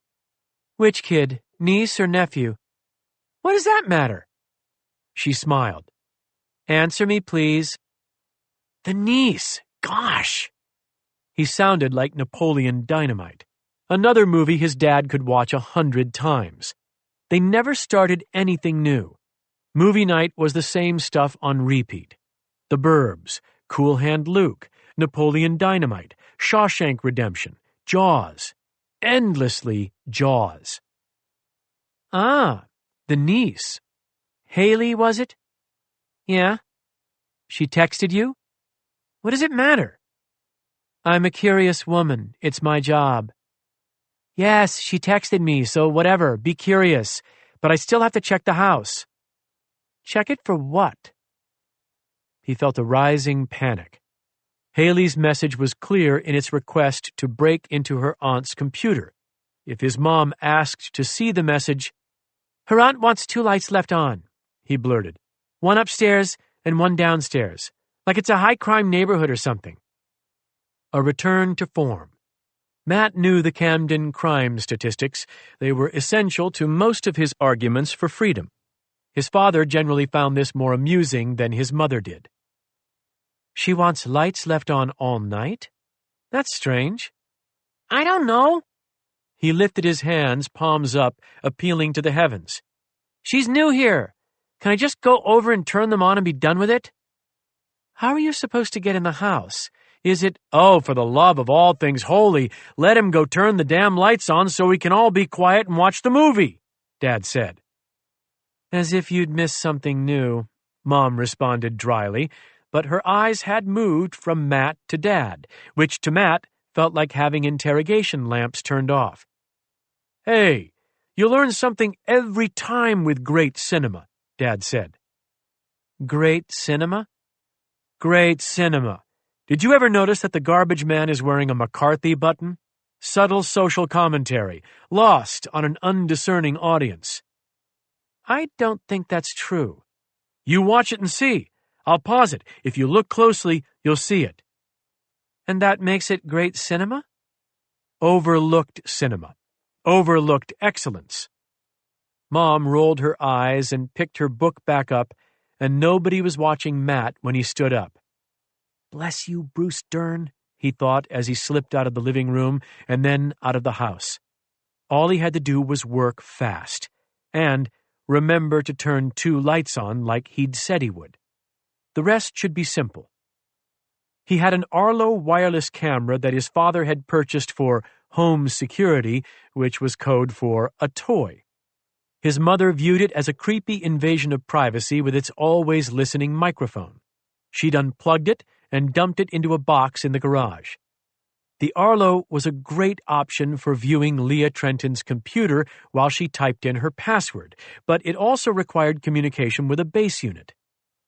Which kid, niece or nephew? What does that matter? She smiled. Answer me, please. The niece, gosh. He sounded like Napoleon Dynamite, another movie his dad could watch 100 times. They never started anything new. Movie night was the same stuff on repeat. The Burbs, Cool Hand Luke, Napoleon Dynamite, Shawshank Redemption, Jaws. Endlessly Jaws. Ah, the niece. Haley, was it? Yeah. She texted you? What does it matter? I'm a curious woman. It's my job. Yes, she texted me, so whatever, be curious. But I still have to check the house. Check it for what? He felt a rising panic. Haley's message was clear in its request to break into her aunt's computer. If his mom asked to see the message, her aunt wants 2 lights left on, he blurted. One upstairs and one downstairs, like it's a high-crime neighborhood or something. A return to form. Matt knew the Camden crime statistics. They were essential to most of his arguments for freedom. His father generally found this more amusing than his mother did. She wants lights left on all night? That's strange. I don't know. He lifted his hands, palms up, appealing to the heavens. She's new here. Can I just go over and turn them on and be done with it? How are you supposed to get in the house? Is it, oh, for the love of all things holy, let him go turn the damn lights on so we can all be quiet and watch the movie, Dad said. As if you'd missed something new, Mom responded dryly, but her eyes had moved from Matt to Dad, which to Matt felt like having interrogation lamps turned off. Hey, you learn something every time with great cinema, Dad said. Great cinema? Great cinema. Did you ever notice that the garbage man is wearing a McCarthy button? Subtle social commentary, lost on an undiscerning audience. I don't think that's true. You watch it and see. I'll pause it. If you look closely, you'll see it. And that makes it great cinema? Overlooked cinema. Overlooked excellence. Mom rolled her eyes and picked her book back up, and nobody was watching Matt when he stood up. Bless you, Bruce Dern, he thought as he slipped out of the living room and then out of the house. All he had to do was work fast, and remember to turn 2 lights on like he'd said he would. The rest should be simple. He had an Arlo wireless camera that his father had purchased for home security, which was code for a toy. His mother viewed it as a creepy invasion of privacy with its always listening microphone. She'd unplugged it and dumped it into a box in the garage. The Arlo was a great option for viewing Leah Trenton's computer while she typed in her password, but it also required communication with a base unit.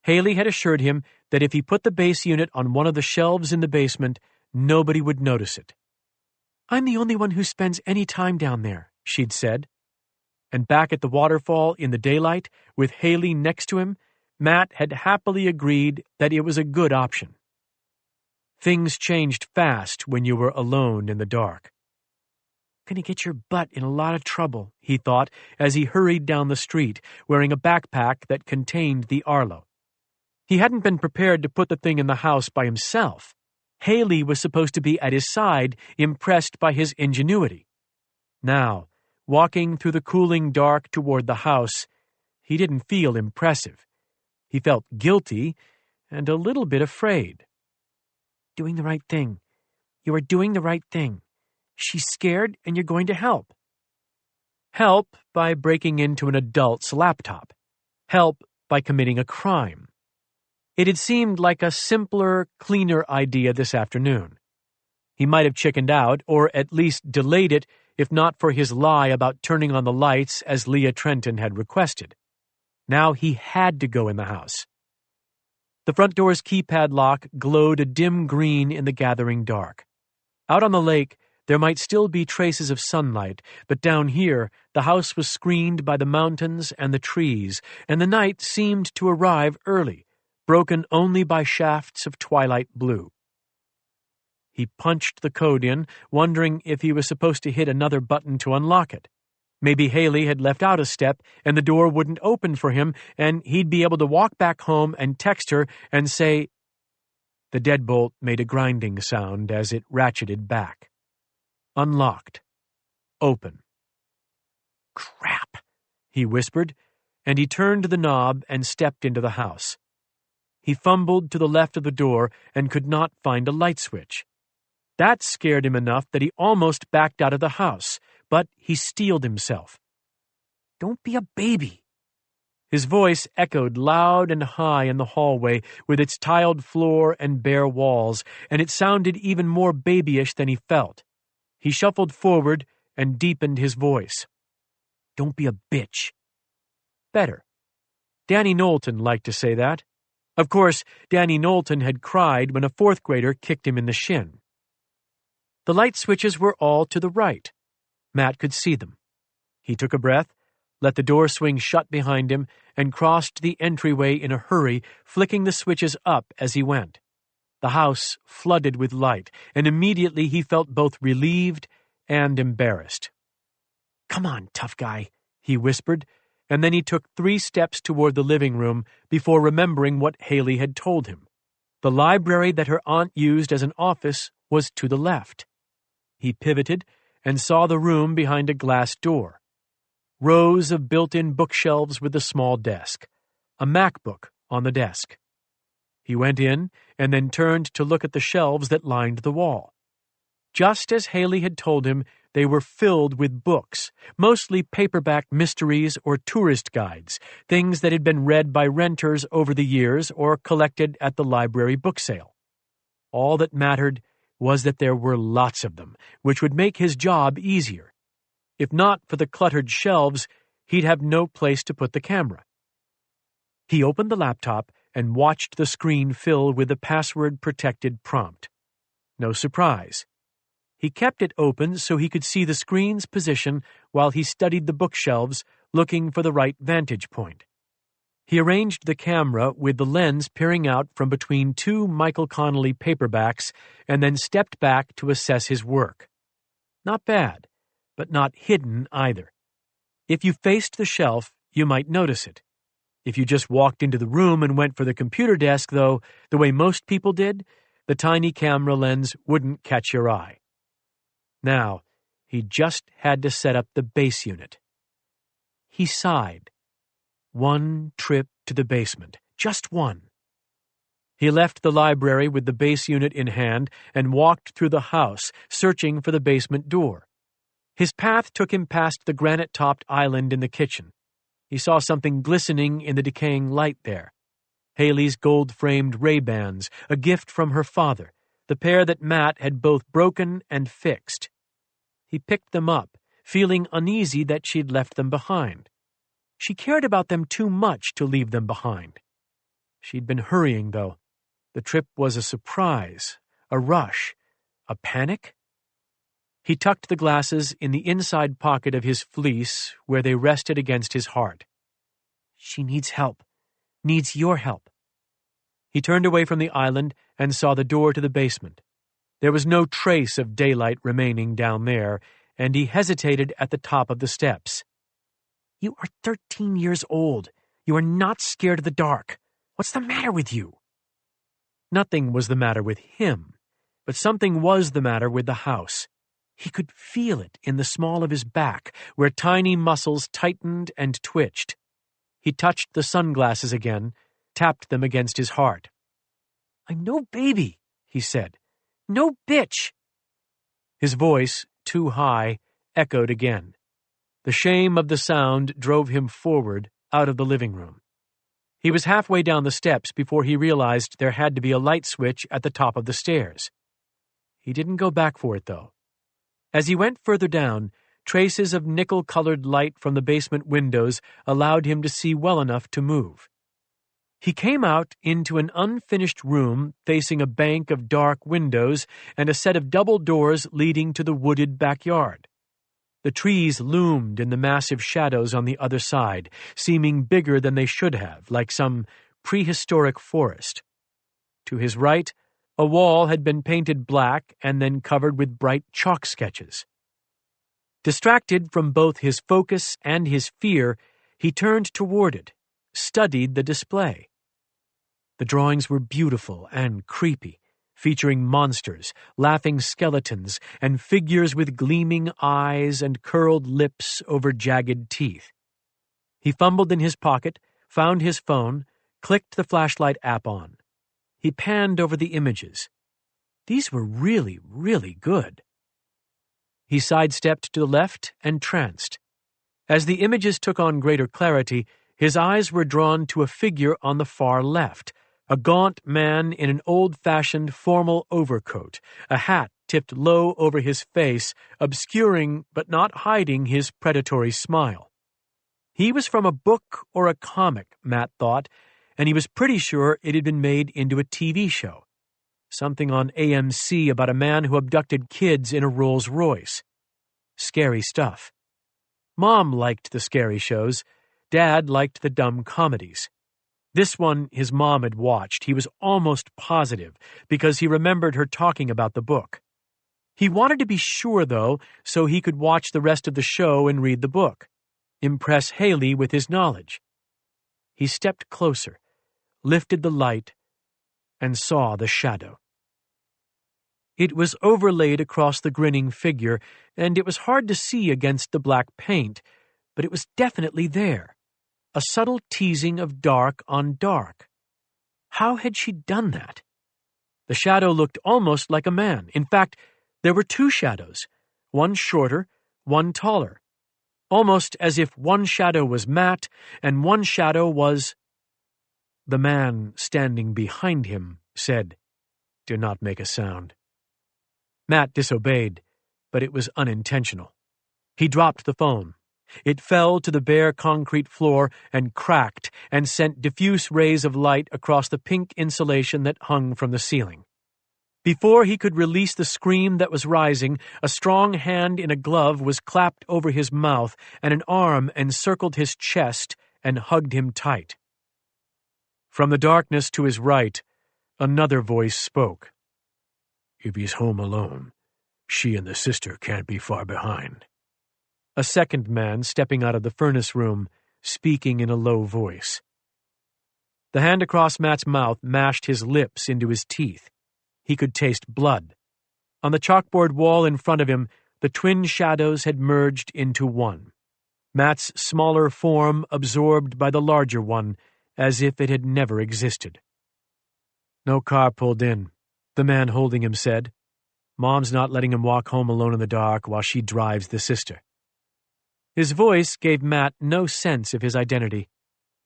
Haley had assured him that if he put the base unit on one of the shelves in the basement, nobody would notice it. I'm the only one who spends any time down there, she'd said. And back at the waterfall in the daylight, with Haley next to him, Matt had happily agreed that it was a good option. Things changed fast when you were alone in the dark. Gonna get your butt in a lot of trouble, he thought as he hurried down the street, wearing a backpack that contained the Arlo. He hadn't been prepared to put the thing in the house by himself. Haley was supposed to be at his side, impressed by his ingenuity. Now, walking through the cooling dark toward the house, he didn't feel impressive. He felt guilty and a little bit afraid. Doing the right thing. You are doing the right thing. She's scared and you're going to help. Help by breaking into an adult's laptop. Help by committing a crime. It had seemed like a simpler, cleaner idea this afternoon. He might have chickened out, or at least delayed it, if not for his lie about turning on the lights as Leah Trenton had requested. Now he had to go in the house. The front door's keypad lock glowed a dim green in the gathering dark. Out on the lake, there might still be traces of sunlight, but down here, the house was screened by the mountains and the trees, and the night seemed to arrive early, broken only by shafts of twilight blue. He punched the code in, wondering if he was supposed to hit another button to unlock it. Maybe Haley had left out a step and the door wouldn't open for him, and he'd be able to walk back home and text her and say... The deadbolt made a grinding sound as it ratcheted back. Unlocked. Open. Crap, he whispered, and he turned the knob and stepped into the house. He fumbled to the left of the door and could not find a light switch. That scared him enough that he almost backed out of the house, but he steeled himself. Don't be a baby. His voice echoed loud and high in the hallway with its tiled floor and bare walls, and it sounded even more babyish than he felt. He shuffled forward and deepened his voice. Don't be a bitch. Better. Danny Knowlton liked to say that. Of course, Danny Knowlton had cried when a fourth grader kicked him in the shin. The light switches were all to the right. Matt could see them. He took a breath, let the door swing shut behind him, and crossed the entryway in a hurry, flicking the switches up as he went. The house flooded with light, and immediately he felt both relieved and embarrassed. Come on, tough guy, he whispered, and then he took 3 steps toward the living room before remembering what Haley had told him. The library that her aunt used as an office was to the left. He pivoted and saw the room behind a glass door. Rows of built-in bookshelves with a small desk. A MacBook on the desk. He went in and then turned to look at the shelves that lined the wall. Just as Haley had told him, they were filled with books, mostly paperback mysteries or tourist guides, things that had been read by renters over the years or collected at the library book sale. All that mattered was that there were lots of them, which would make his job easier. If not for the cluttered shelves, he'd have no place to put the camera. He opened the laptop and watched the screen fill with the password-protected prompt. No surprise. He kept it open so he could see the screen's position while he studied the bookshelves, looking for the right vantage point. He arranged the camera with the lens peering out from between 2 Michael Connelly paperbacks and then stepped back to assess his work. Not bad, but not hidden either. If you faced the shelf, you might notice it. If you just walked into the room and went for the computer desk, though, the way most people did, the tiny camera lens wouldn't catch your eye. Now, he just had to set up the base unit. He sighed. 1 trip to the basement. Just 1. He left the library with the base unit in hand and walked through the house, searching for the basement door. His path took him past the granite-topped island in the kitchen. He saw something glistening in the decaying light there. Haley's gold-framed Ray-Bans, a gift from her father, the pair that Matt had both broken and fixed. He picked them up, feeling uneasy that she'd left them behind. She cared about them too much to leave them behind. She'd been hurrying, though. The trip was a surprise, a rush, a panic. He tucked the glasses in the inside pocket of his fleece where they rested against his heart. She needs help. Needs your help. He turned away from the island and saw the door to the basement. There was no trace of daylight remaining down there, and he hesitated at the top of the steps. You are 13 years old. You are not scared of the dark. What's the matter with you? Nothing was the matter with him. but something was the matter with the house. He could feel it in the small of his back, where tiny muscles tightened and twitched. He touched the sunglasses again, tapped them against his heart. "I'm no baby," he said. "No bitch." His voice, too high, echoed again. The shame of the sound drove him forward out of the living room. He was halfway down the steps before he realized there had to be a light switch at the top of the stairs. He didn't go back for it, though. As he went further down, traces of nickel-colored light from the basement windows allowed him to see well enough to move. He came out into an unfinished room facing a bank of dark windows and a set of double doors leading to the wooded backyard. The trees loomed in the massive shadows on the other side, seeming bigger than they should have, like some prehistoric forest. To his right, a wall had been painted black and then covered with bright chalk sketches. Distracted from both his focus and his fear, he turned toward it, studied the display. The drawings were beautiful and creepy, featuring monsters, laughing skeletons, and figures with gleaming eyes and curled lips over jagged teeth. He fumbled in his pocket, found his phone, clicked the flashlight app on. He panned over the images. These were really, really good. He sidestepped to the left and tranced. As the images took on greater clarity, his eyes were drawn to a figure on the far left, a gaunt man in an old-fashioned formal overcoat, a hat tipped low over his face, obscuring but not hiding his predatory smile. He was from a book or a comic, Matt thought, and he was pretty sure it had been made into a TV show. Something on AMC about a man who abducted kids in a Rolls-Royce. Scary stuff. Mom liked the scary shows. Dad liked the dumb comedies. This one his mom had watched, he was almost positive, because he remembered her talking about the book. He wanted to be sure, though, so he could watch the rest of the show and read the book. Impress Haley with his knowledge. He stepped closer, lifted the light, and saw the shadow. It was overlaid across the grinning figure, and it was hard to see against the black paint, but it was definitely there. A subtle teasing of dark on dark. How had she done that? The shadow looked almost like a man. In fact, there were two shadows, one shorter, one taller. Almost as if one shadow was Matt and one shadow was... The man standing behind him said, "Do not make a sound." Matt disobeyed, but it was unintentional. He dropped the phone. It fell to the bare concrete floor and cracked and sent diffuse rays of light across the pink insulation that hung from the ceiling. Before he could release the scream that was rising, a strong hand in a glove was clapped over his mouth and an arm encircled his chest and hugged him tight. From the darkness to his right, another voice spoke. "If he's home alone, she and the sister can't be far behind." A second man stepping out of the furnace room, speaking in a low voice. The hand across Matt's mouth mashed his lips into his teeth. He could taste blood. On the chalkboard wall in front of him, the twin shadows had merged into one. Matt's smaller form absorbed by the larger one, as if it had never existed. "No car pulled in," the man holding him said. "Mom's not letting him walk home alone in the dark while she drives the sister." His voice gave Matt no sense of his identity.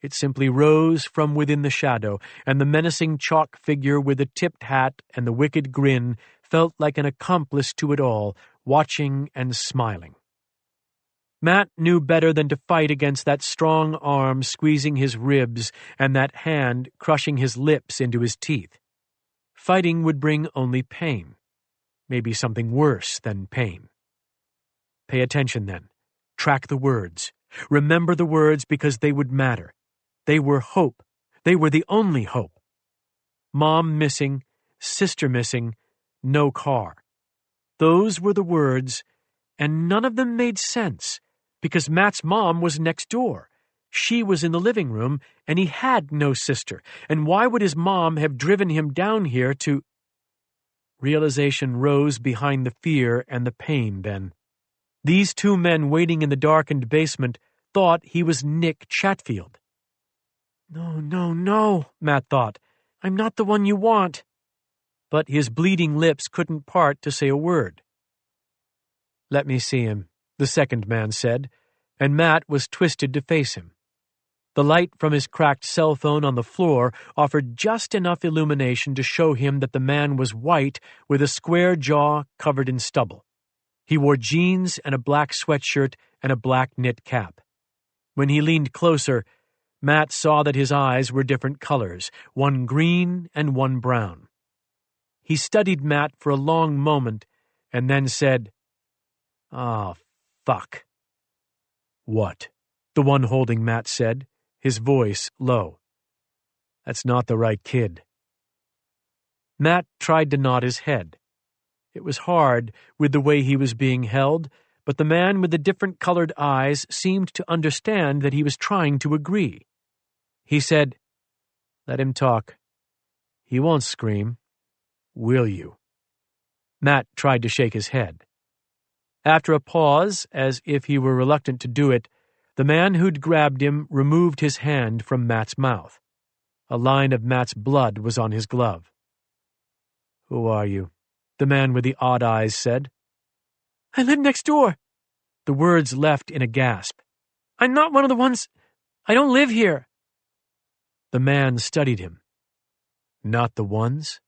It simply rose from within the shadow, and the menacing chalk figure with the tipped hat and the wicked grin felt like an accomplice to it all, watching and smiling. Matt knew better than to fight against that strong arm squeezing his ribs and that hand crushing his lips into his teeth. Fighting would bring only pain. Maybe something worse than pain. Pay attention, then. Track the words. Remember the words because they would matter. They were hope. They were the only hope. Mom missing, sister missing, no car. Those were the words, and none of them made sense, because Matt's mom was next door. She was in the living room, and he had no sister, and why would his mom have driven him down here to... Realization rose behind the fear and the pain then. These two men waiting in the darkened basement thought he was Nick Chatfield. No, no, no, Matt thought. I'm not the one you want. But his bleeding lips couldn't part to say a word. Let me see him, the second man said, and Matt was twisted to face him. The light from his cracked cell phone on the floor offered just enough illumination to show him that the man was white with a square jaw covered in stubble. He wore jeans and a black sweatshirt and a black knit cap. When he leaned closer, Matt saw that his eyes were different colors, one green and one brown. He studied Matt for a long moment and then said, "Ah, fuck." "What?" the one holding Matt said, his voice low. "That's not the right kid." Matt tried to nod his head. It was hard with the way he was being held, but the man with the different colored eyes seemed to understand that he was trying to agree. He said, "Let him talk. He won't scream. Will you?" Matt tried to shake his head. After a pause, as if he were reluctant to do it, the man who'd grabbed him removed his hand from Matt's mouth. A line of Matt's blood was on his glove. "Who are you?" the man with the odd eyes said. "I live next door." The words left in a gasp. "I'm not one of the ones. I don't live here." The man studied him. "Not the ones?"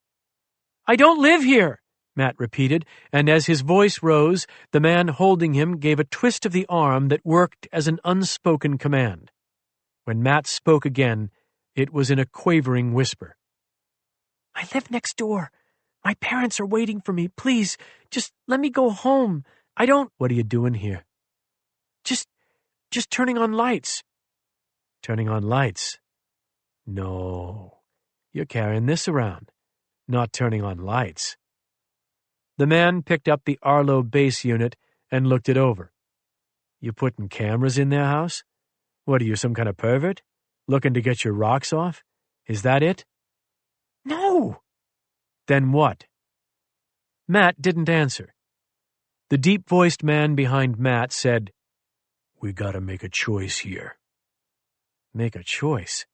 "I don't live here," Matt repeated, and as his voice rose, the man holding him gave a twist of the arm that worked as an unspoken command. When Matt spoke again, it was in a quavering whisper. "I live next door. My parents are waiting for me. Please, just let me go home. I don't—" "What are you doing here?" Just turning on lights." "Turning on lights? No. You're carrying this around. Not turning on lights." The man picked up the Arlo base unit and looked it over. "You putting cameras in their house? What are you, some kind of pervert? Looking to get your rocks off? Is that it?" "No." "Then what?" Matt didn't answer. The deep-voiced man behind Matt said, "We gotta make a choice here." Make a choice?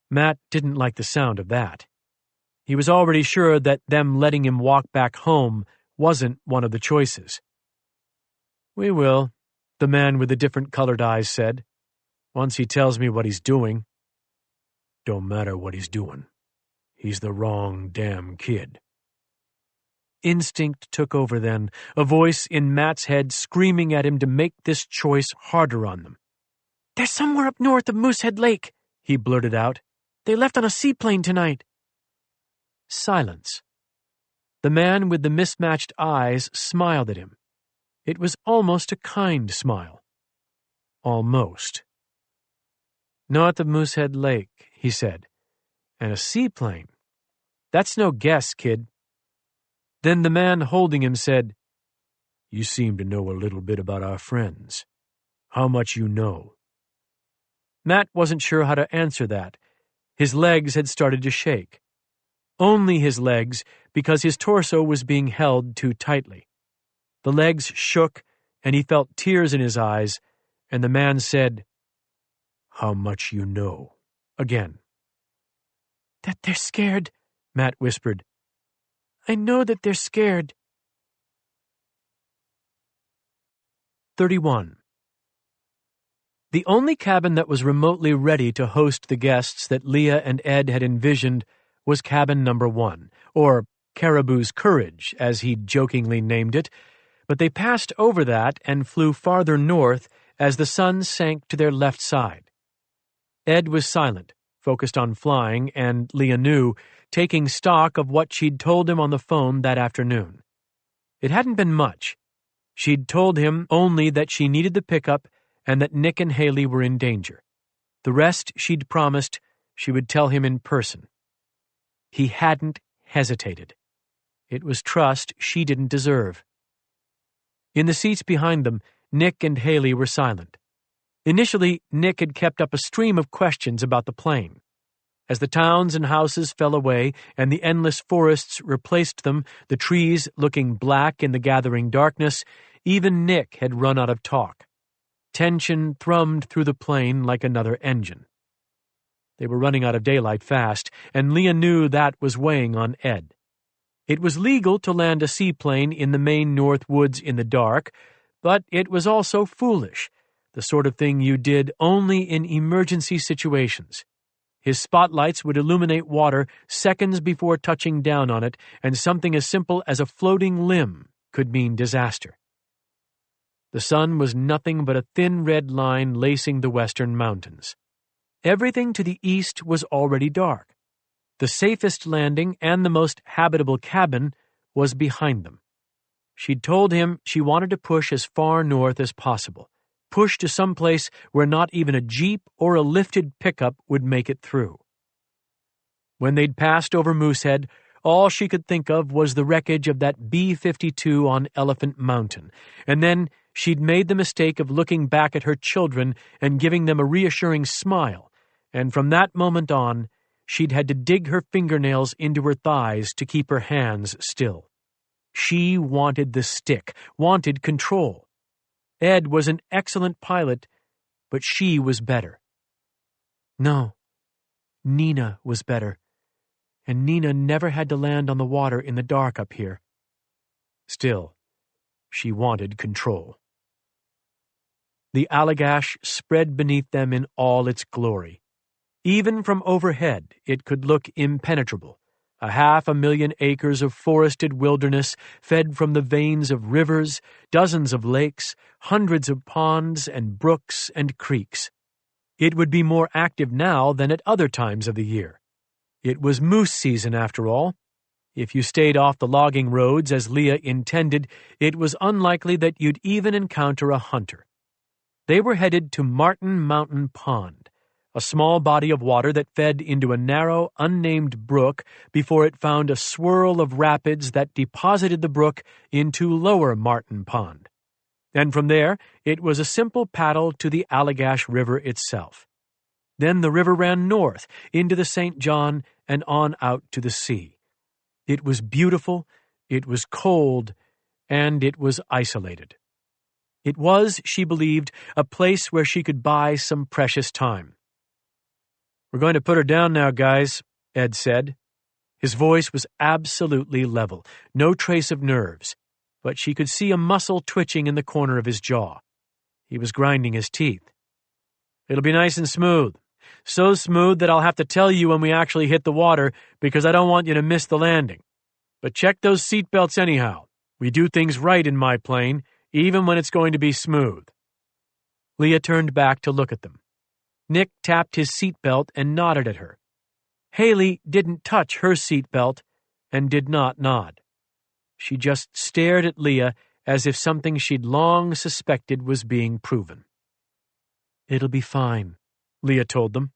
Matt didn't like the sound of that. He was already sure that them letting him walk back home wasn't one of the choices. "We will," the man with the different colored eyes said, "once he tells me what he's doing." "Don't matter what he's doing. He's the wrong damn kid." Instinct took over then, a voice in Matt's head screaming at him to make this choice harder on them. "They're somewhere up north of Moosehead Lake," he blurted out. "They left on a seaplane tonight." Silence. The man with the mismatched eyes smiled at him. It was almost a kind smile. Almost. "North of Moosehead Lake," he said. "And a seaplane. That's no guess, kid." Then the man holding him said, "You seem to know a little bit about our friends. How much you know?" Matt wasn't sure how to answer that. His legs had started to shake. Only his legs, because his torso was being held too tightly. The legs shook, and he felt tears in his eyes, and the man said, "How much you know?" again. "That they're scared," Matt whispered. "I know that they're scared." 31. The only cabin that was remotely ready to host the guests that Leah and Ed had envisioned was cabin number 1, or Caribou's Courage, as he'd jokingly named it, but they passed over that and flew farther north as the sun sank to their left side. Ed was silent, focused on flying, and Leah knew, taking stock of what she'd told him on the phone that afternoon. It hadn't been much. She'd told him only that she needed the pickup and that Nick and Haley were in danger. The rest she'd promised she would tell him in person. He hadn't hesitated. It was trust she didn't deserve. In the seats behind them, Nick and Haley were silent. Initially, Nick had kept up a stream of questions about the plane. As the towns and houses fell away and the endless forests replaced them, the trees looking black in the gathering darkness, even Nick had run out of talk. Tension thrummed through the plane like another engine. They were running out of daylight fast, and Leah knew that was weighing on Ed. It was legal to land a seaplane in the Maine North Woods in the dark, but it was also foolish, the sort of thing you did only in emergency situations. His spotlights would illuminate water seconds before touching down on it, and something as simple as a floating limb could mean disaster. The sun was nothing but a thin red line lacing the western mountains. Everything to the east was already dark. The safest landing and the most habitable cabin was behind them. She'd told him she wanted to push as far north as possible. Push to some place where not even a jeep or a lifted pickup would make it through. When they'd passed over Moosehead, all she could think of was the wreckage of that B-52 on Elephant Mountain, and then she'd made the mistake of looking back at her children and giving them a reassuring smile, and from that moment on, she'd had to dig her fingernails into her thighs to keep her hands still. She wanted the stick, wanted control. Ed was an excellent pilot, but she was better. No, Nina was better, and Nina never had to land on the water in the dark up here. Still, she wanted control. The Allagash spread beneath them in all its glory. Even from overhead, it could look impenetrable. 500,000 acres of forested wilderness fed from the veins of rivers, dozens of lakes, hundreds of ponds and brooks and creeks. It would be more active now than at other times of the year. It was moose season, after all. If you stayed off the logging roads as Leah intended, it was unlikely that you'd even encounter a hunter. They were headed to Martin Mountain Pond, a small body of water that fed into a narrow, unnamed brook before it found a swirl of rapids that deposited the brook into Lower Martin Pond. And from there, it was a simple paddle to the Allagash River itself. Then the river ran north into the St. John and on out to the sea. It was beautiful, it was cold, and it was isolated. It was, she believed, a place where she could buy some precious time. "We're going to put her down now, guys," Ed said. His voice was absolutely level, no trace of nerves, but she could see a muscle twitching in the corner of his jaw. He was grinding his teeth. "It'll be nice and smooth. So smooth that I'll have to tell you when we actually hit the water because I don't want you to miss the landing. But check those seatbelts anyhow. We do things right in my plane, even when it's going to be smooth." Leah turned back to look at them. Nick tapped his seatbelt and nodded at her. Haley didn't touch her seatbelt and did not nod. She just stared at Leah as if something she'd long suspected was being proven. "It'll be fine," Leah told them.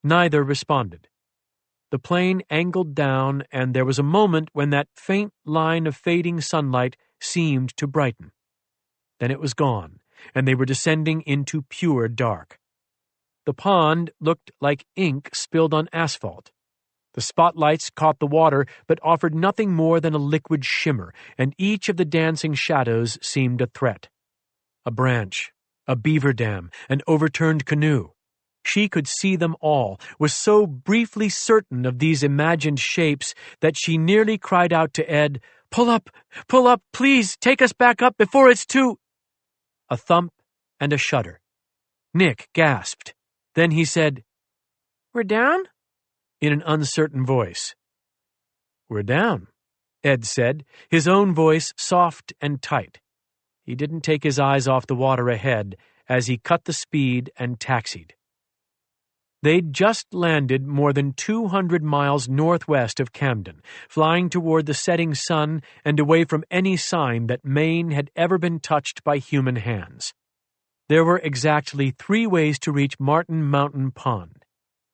Neither responded. The plane angled down, and there was a moment when that faint line of fading sunlight seemed to brighten. Then it was gone, and they were descending into pure dark. The pond looked like ink spilled on asphalt. The spotlights caught the water, but offered nothing more than a liquid shimmer, and each of the dancing shadows seemed a threat. A branch, a beaver dam, an overturned canoe. She could see them all, was so briefly certain of these imagined shapes that she nearly cried out to Ed, pull up, please, take us back up before it's too—" A thump and a shudder. Nick gasped. Then he said, "We're down?" in an uncertain voice. "We're down," Ed said, his own voice soft and tight. He didn't take his eyes off the water ahead as he cut the speed and taxied. They'd just landed more than 200 miles northwest of Camden, flying toward the setting sun and away from any sign that Maine had ever been touched by human hands. There were exactly 3 ways to reach Martin Mountain Pond: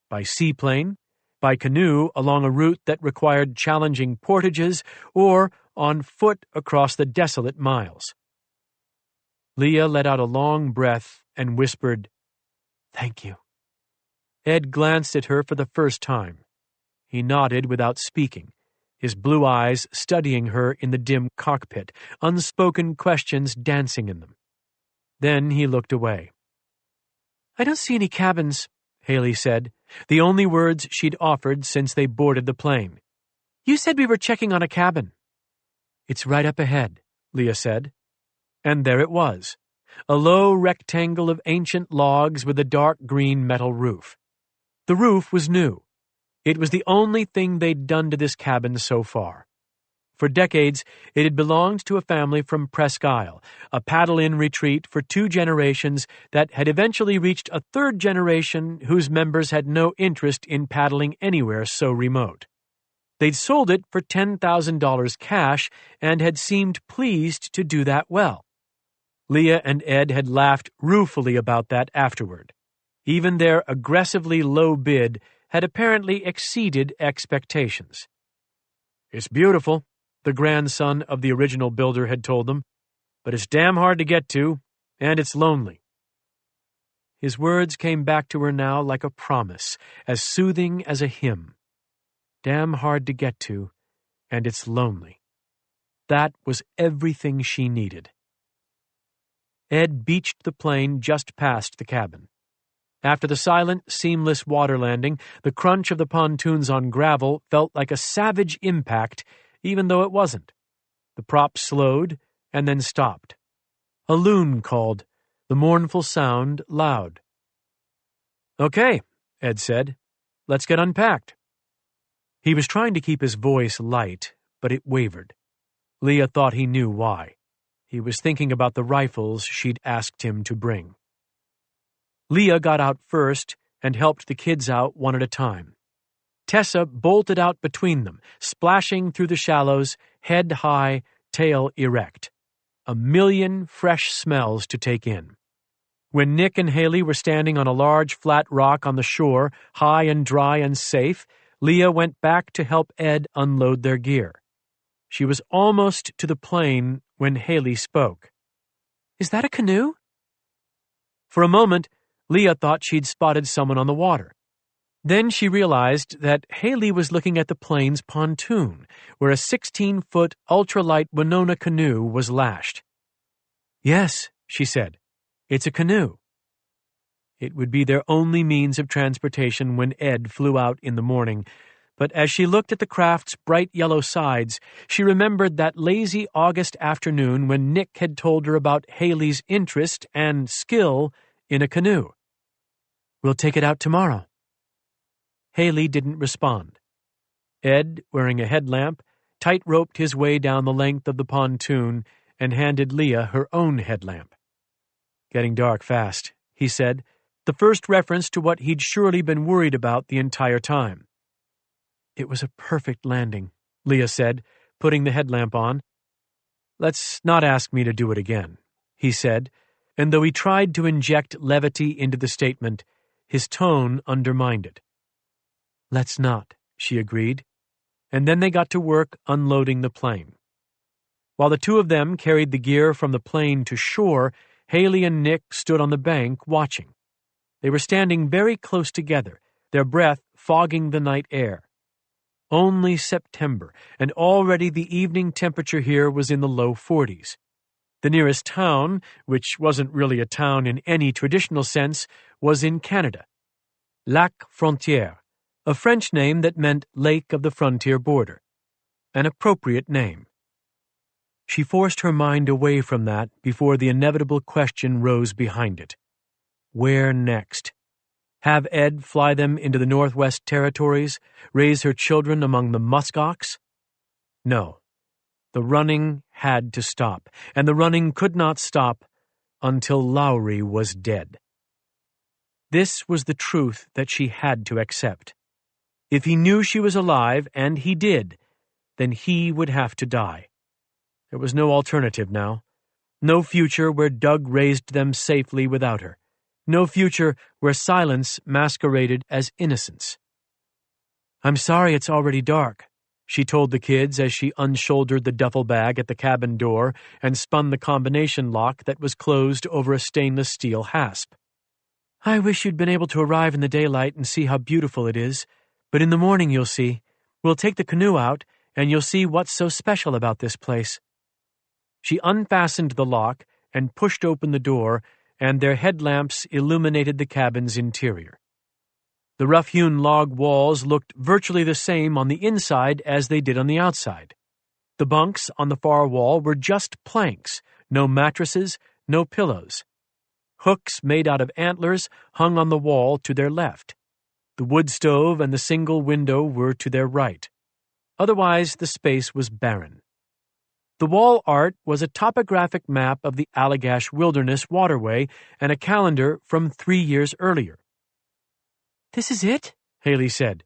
by seaplane, by canoe along a route that required challenging portages, or on foot across the desolate miles. Leah let out a long breath and whispered, "Thank you." Ed glanced at her for the first time. He nodded without speaking, his blue eyes studying her in the dim cockpit, unspoken questions dancing in them. Then he looked away. "I don't see any cabins," Haley said, the only words she'd offered since they boarded the plane. "You said we were checking on a cabin." "It's right up ahead," Leah said. And there it was, a low rectangle of ancient logs with a dark green metal roof. The roof was new. It was the only thing they'd done to this cabin so far. For decades, it had belonged to a family from Presque Isle, a paddle-in retreat for 2 generations that had eventually reached a 3rd generation whose members had no interest in paddling anywhere so remote. They'd sold it for $10,000 cash and had seemed pleased to do that well. Leah and Ed had laughed ruefully about that afterward. Even their aggressively low bid had apparently exceeded expectations. "It's beautiful," the grandson of the original builder had told them, "but it's damn hard to get to, and it's lonely." His words came back to her now like a promise, as soothing as a hymn. Damn hard to get to, and it's lonely. That was everything she needed. Ed beached the plane just past the cabin. After the silent, seamless water landing, the crunch of the pontoons on gravel felt like a savage impact, even though it wasn't. The prop slowed and then stopped. A loon called, the mournful sound loud. "Okay," Ed said. "Let's get unpacked." He was trying to keep his voice light, but it wavered. Leah thought he knew why. He was thinking about the rifles she'd asked him to bring. Leah got out first and helped the kids out one at a time. Tessa bolted out between them, splashing through the shallows, head high, tail erect. A million fresh smells to take in. When Nick and Haley were standing on a large flat rock on the shore, high and dry and safe, Leah went back to help Ed unload their gear. She was almost to the plane when Haley spoke. "Is that a canoe?" For a moment, Leah thought she'd spotted someone on the water. Then she realized that Haley was looking at the plane's pontoon, where a 16-foot ultralight Winona canoe was lashed. "Yes," she said, "it's a canoe." It would be their only means of transportation when Ed flew out in the morning, but as she looked at the craft's bright yellow sides, she remembered that lazy August afternoon when Nick had told her about Haley's interest and skill in a canoe. "We'll take it out tomorrow." Haley didn't respond. Ed, wearing a headlamp, tight-roped his way down the length of the pontoon and handed Leah her own headlamp. "Getting dark fast," he said, the first reference to what he'd surely been worried about the entire time. "It was a perfect landing," Leah said, putting the headlamp on. "Let's not ask me to do it again," he said, and though he tried to inject levity into the statement, his tone undermined it. "Let's not," she agreed, and then they got to work unloading the plane. While the two of them carried the gear from the plane to shore, Haley and Nick stood on the bank watching. They were standing very close together, their breath fogging the night air. Only September, and already the evening temperature here was in the low 40s. The nearest town, which wasn't really a town in any traditional sense, was in Canada. Lac Frontière, a French name that meant Lake of the Frontier Border. An appropriate name. She forced her mind away from that before the inevitable question rose behind it. Where next? Have Ed fly them into the Northwest Territories, raise her children among the muskox? No. The running had to stop, and the running could not stop until Lowry was dead. This was the truth that she had to accept. If he knew she was alive, and he did, then he would have to die. There was no alternative now. No future where Doug raised them safely without her. No future where silence masqueraded as innocence. "I'm sorry it's already dark," she told the kids as she unshouldered the duffel bag at the cabin door and spun the combination lock that was closed over a stainless steel hasp. I wish you'd been able to arrive in the daylight and see how beautiful it is, but in the morning you'll see. We'll take the canoe out, and you'll see what's so special about this place." She unfastened the lock and pushed open the door, and their headlamps illuminated the cabin's interior. The rough-hewn log walls looked virtually the same on the inside as they did on the outside. The bunks on the far wall were just planks, no mattresses, no pillows. Hooks made out of antlers hung on the wall to their left. The wood stove and the single window were to their right. Otherwise, the space was barren. The wall art was a topographic map of the Allagash Wilderness waterway and a calendar from 3 years earlier. "This is it?" Haley said.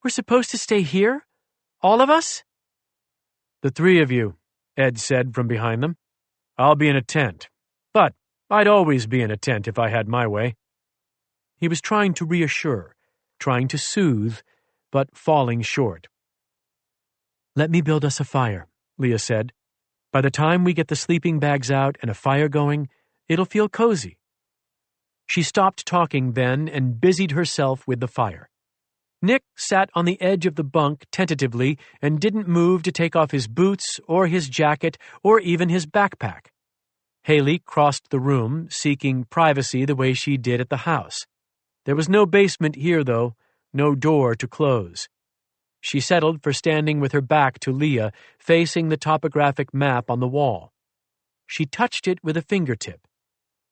"We're supposed to stay here? All of us?" "The 3 of you," Ed said from behind them. "I'll be in a tent. But I'd always be in a tent if I had my way." He was trying to reassure, trying to soothe, but falling short. "Let me build us a fire," Leah said. "By the time we get the sleeping bags out and a fire going, it'll feel cozy." She stopped talking then and busied herself with the fire. Nick sat on the edge of the bunk tentatively and didn't move to take off his boots or his jacket or even his backpack. Haley crossed the room, seeking privacy the way she did at the house. There was no basement here, though, no door to close. She settled for standing with her back to Leah, facing the topographic map on the wall. She touched it with a fingertip.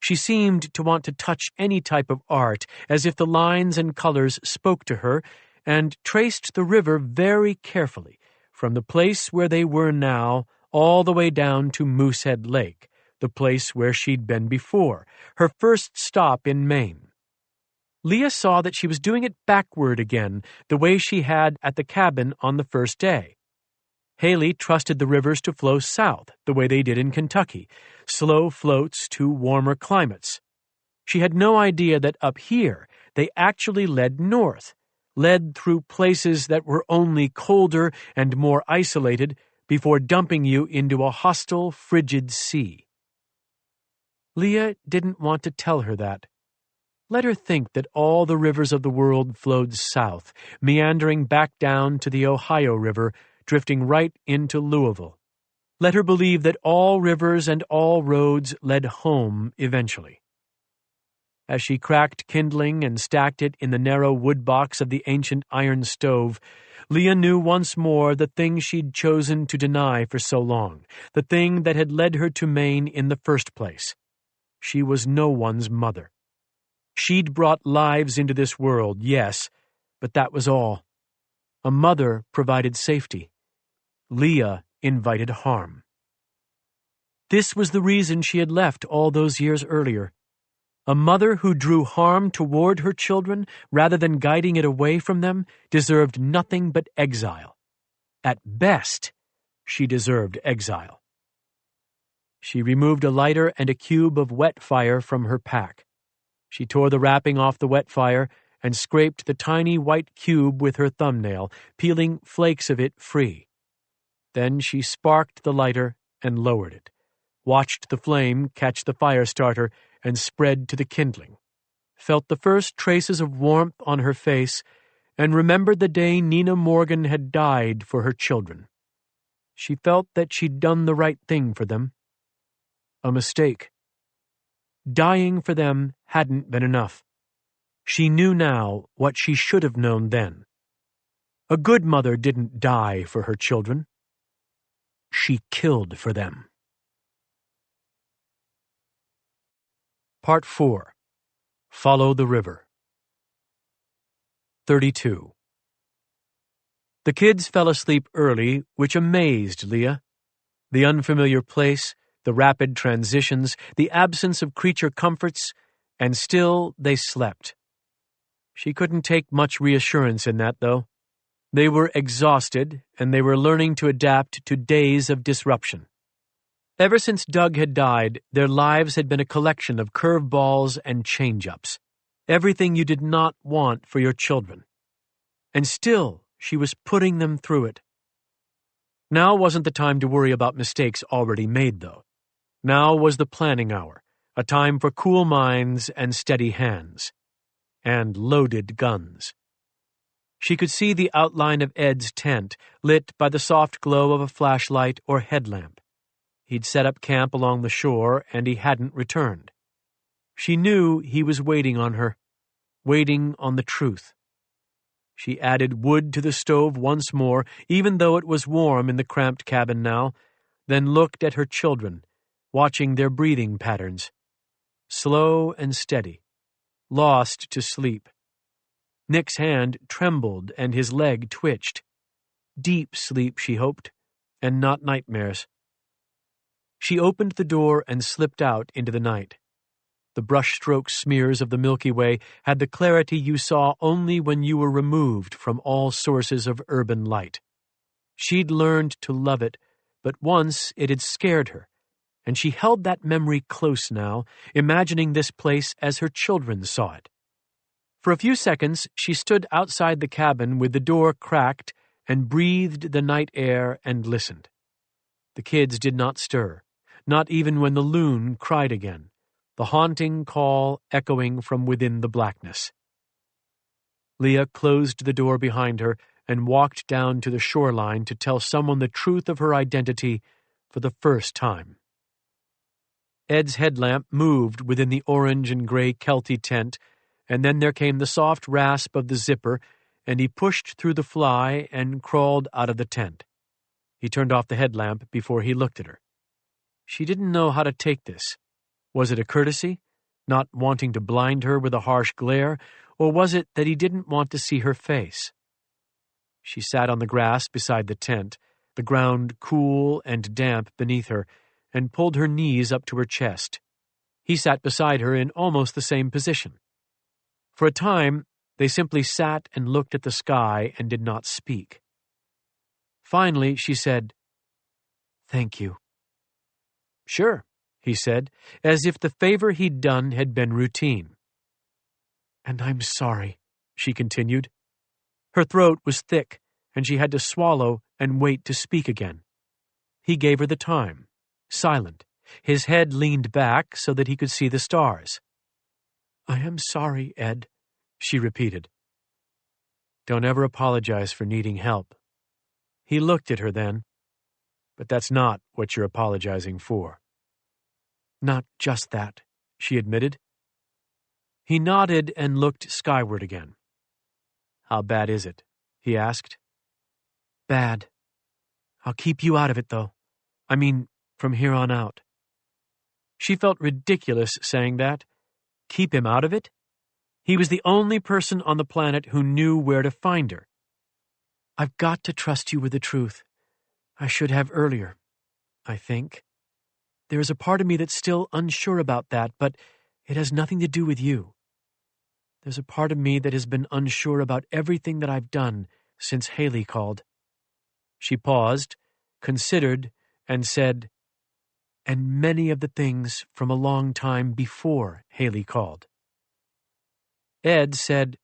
She seemed to want to touch any type of art, as if the lines and colors spoke to her, and traced the river very carefully, from the place where they were now all the way down to Moosehead Lake, the place where she'd been before, her first stop in Maine. Leah saw that she was doing it backward again, the way she had at the cabin on the first day. Haley trusted the rivers to flow south, the way they did in Kentucky, slow floats to warmer climates. She had no idea that up here they actually led north, led through places that were only colder and more isolated before dumping you into a hostile, frigid sea. Leah didn't want to tell her that. Let her think that all the rivers of the world flowed south, meandering back down to the Ohio River, drifting right into Louisville. Let her believe that all rivers and all roads led home eventually. As she cracked kindling and stacked it in the narrow wood box of the ancient iron stove, Leah knew once more the thing she'd chosen to deny for so long, the thing that had led her to Maine in the first place. She was no one's mother. She'd brought lives into this world, yes, but that was all. A mother provided safety. Leah invited harm. This was the reason she had left all those years earlier. A mother who drew harm toward her children rather than guiding it away from them deserved nothing but exile. At best, she deserved exile. She removed a lighter and a cube of wet fire from her pack. She tore the wrapping off the wet fire and scraped the tiny white cube with her thumbnail, peeling flakes of it free. Then she sparked the lighter and lowered it, watched the flame catch the fire starter and spread to the kindling, felt the first traces of warmth on her face, and remembered the day Nina Morgan had died for her children. She felt that she'd done the right thing for them. A mistake. Dying for them hadn't been enough. She knew now what she should have known then. A good mother didn't die for her children. She killed for them. Part 4. Follow the River. 32. The kids fell asleep early, which amazed Leah. The unfamiliar place, the rapid transitions, the absence of creature comforts, and still they slept. She couldn't take much reassurance in that, though. They were exhausted, and they were learning to adapt to days of disruption. Ever since Doug had died, their lives had been a collection of curveballs and change-ups. Everything you did not want for your children. And still, she was putting them through it. Now wasn't the time to worry about mistakes already made, though. Now was the planning hour, a time for cool minds and steady hands. and loaded guns. She could see the outline of Ed's tent, lit by the soft glow of a flashlight or headlamp. He'd set up camp along the shore, and he hadn't returned. She knew he was waiting on her, waiting on the truth. She added wood to the stove once more, even though it was warm in the cramped cabin now, then looked at her children, watching their breathing patterns. Slow and steady, lost to sleep. Nick's hand trembled and his leg twitched. Deep sleep, she hoped, and not nightmares. She opened the door and slipped out into the night. The brushstroke smears of the Milky Way had the clarity you saw only when you were removed from all sources of urban light. She'd learned to love it, but once it had scared her, and she held that memory close now, imagining this place as her children saw it. For a few seconds, she stood outside the cabin with the door cracked and breathed the night air and listened. The kids did not stir, not even when the loon cried again, the haunting call echoing from within the blackness. Leah closed the door behind her and walked down to the shoreline to tell someone the truth of her identity for the first time. Ed's headlamp moved within the orange and gray Kelty tent, and then there came the soft rasp of the zipper, and he pushed through the fly and crawled out of the tent. He turned off the headlamp before he looked at her. She didn't know how to take this. Was it a courtesy, not wanting to blind her with a harsh glare, or was it that he didn't want to see her face? She sat on the grass beside the tent, the ground cool and damp beneath her, and pulled her knees up to her chest. He sat beside her in almost the same position. For a time, they simply sat and looked at the sky and did not speak. Finally, she said, "Thank you." "Sure," he said, as if the favor he'd done had been routine. "And I'm sorry," she continued. Her throat was thick, and she had to swallow and wait to speak again. He gave her the time, silent, his head leaned back so that he could see the stars. "I am sorry, Ed," she repeated. "Don't ever apologize for needing help." He looked at her then. "But that's not what you're apologizing for." "Not just that," she admitted. He nodded and looked skyward again. "How bad is it?" he asked. "Bad. I'll keep you out of it, though. I mean, from here on out." She felt ridiculous saying that. Keep him out of it? He was the only person on the planet who knew where to find her. "I've got to trust you with the truth. I should have earlier, I think. There is a part of me that's still unsure about that, but it has nothing to do with you. There's a part of me that has been unsure about everything that I've done since Haley called." She paused, considered, and said, "And many of the things from a long time before Haley called." Ed said,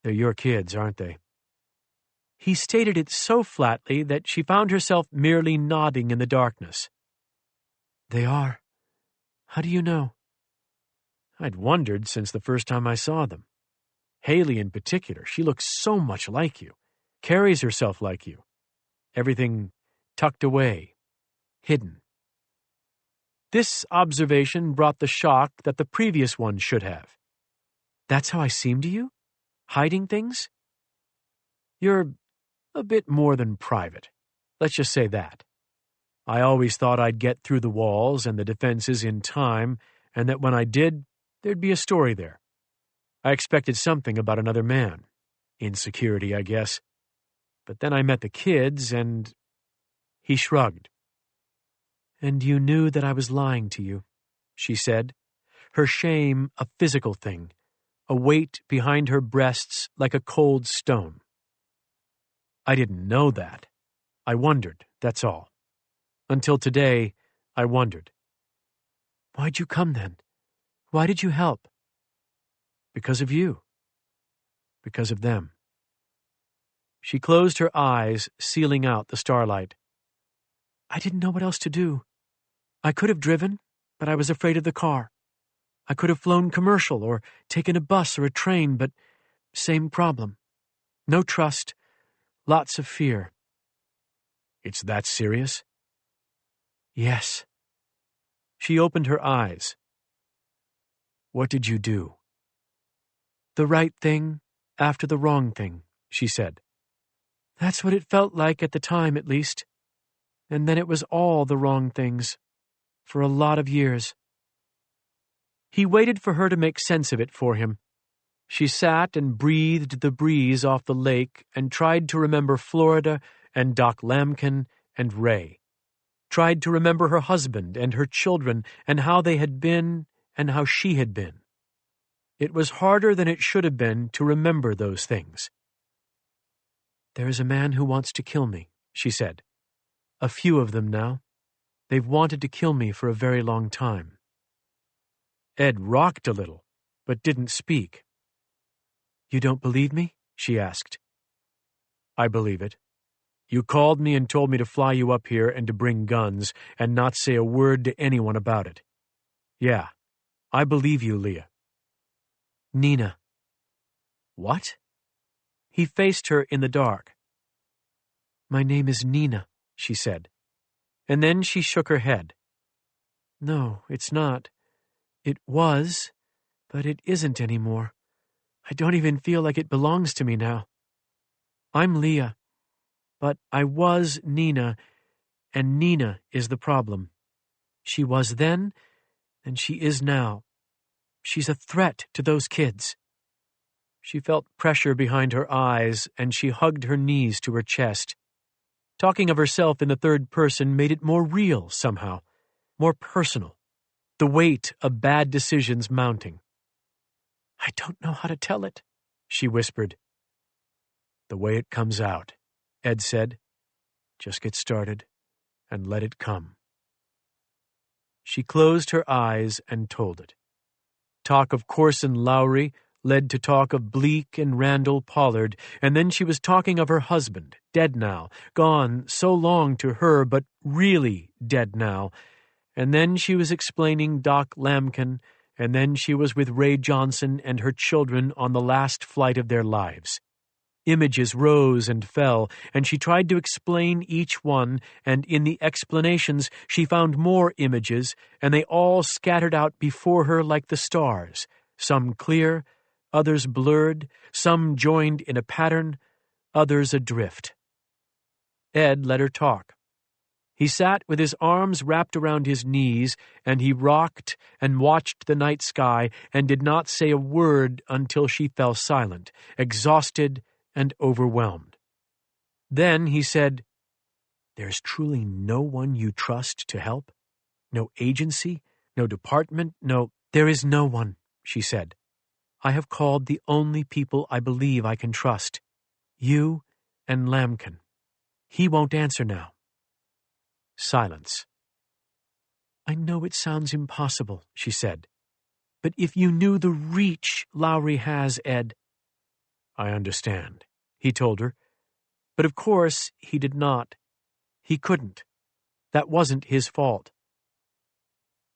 "They're your kids, aren't they?" He stated it so flatly that she found herself merely nodding in the darkness. "They are. How do you know?" "I'd wondered since the first time I saw them. Haley in particular, she looks so much like you, carries herself like you. Everything tucked away, hidden." This observation brought the shock that the previous one should have. "That's how I seem to you? Hiding things?" "You're a bit more than private. Let's just say that. I always thought I'd get through the walls and the defenses in time, and that when I did, there'd be a story there. I expected something about another man. Insecurity, I guess. But then I met the kids, and..." He shrugged. "And you knew that I was lying to you," she said, her shame a physical thing, a weight behind her breasts like a cold stone. "I didn't know that. I wondered, that's all. Until today, I wondered." "Why'd you come then? Why did you help?" "Because of you. Because of them." She closed her eyes, sealing out the starlight. "I didn't know what else to do. I could have driven, but I was afraid of the car. I could have flown commercial or taken a bus or a train, but same problem. No trust, lots of fear. It's that serious? Yes. She opened her eyes. What did you do? The right thing after the wrong thing, she said. That's what it felt like at the time, at least. And then it was all the wrong things, for a lot of years. He waited for her to make sense of it for him. She sat and breathed the breeze off the lake and tried to remember Florida and Doc Lamkin and Ray. Tried to remember her husband and her children and how they had been and how she had been. It was harder than it should have been to remember those things. There is a man who wants to kill me, she said. A few of them now. They've wanted to kill me for a very long time. Ed rocked a little, but didn't speak. You don't believe me? She asked. I believe it. You called me and told me to fly you up here and to bring guns and not say a word to anyone about it. Yeah, I believe you, Leah. Nina. What? He faced her in the dark. My name is Nina, she said. And then she shook her head. No, it's not. It was, but it isn't anymore. I don't even feel like it belongs to me now. I'm Leah, but I was Nina, and Nina is the problem. She was then, and she is now. She's a threat to those kids. She felt pressure behind her eyes, and she hugged her knees to her chest. Talking of herself in the third person made it more real somehow, more personal, the weight of bad decisions mounting. I don't know how to tell it, she whispered. The way it comes out, Ed said. Just get started and let it come. She closed her eyes and told it. Talk of Corson Lowry led to talk of Bleak and Randall Pollard, and then she was talking of her husband, dead now, gone so long to her, but really dead now. And then she was explaining Doc Lamkin, and then she was with Ray Johnson and her children on the last flight of their lives. Images rose and fell, and she tried to explain each one, and in the explanations she found more images, and they all scattered out before her like the stars, some clear, others blurred, some joined in a pattern, others adrift. Ed let her talk. He sat with his arms wrapped around his knees, and he rocked and watched the night sky and did not say a word until she fell silent, exhausted and overwhelmed. Then he said, There's truly no one you trust to help? No agency? No department? No, there is no one, she said. I have called the only people I believe I can trust. You and Lamkin. He won't answer now. Silence. I know it sounds impossible, she said. But if you knew the reach Lowry has, Ed. I understand, he told her. But of course he did not. He couldn't. That wasn't his fault.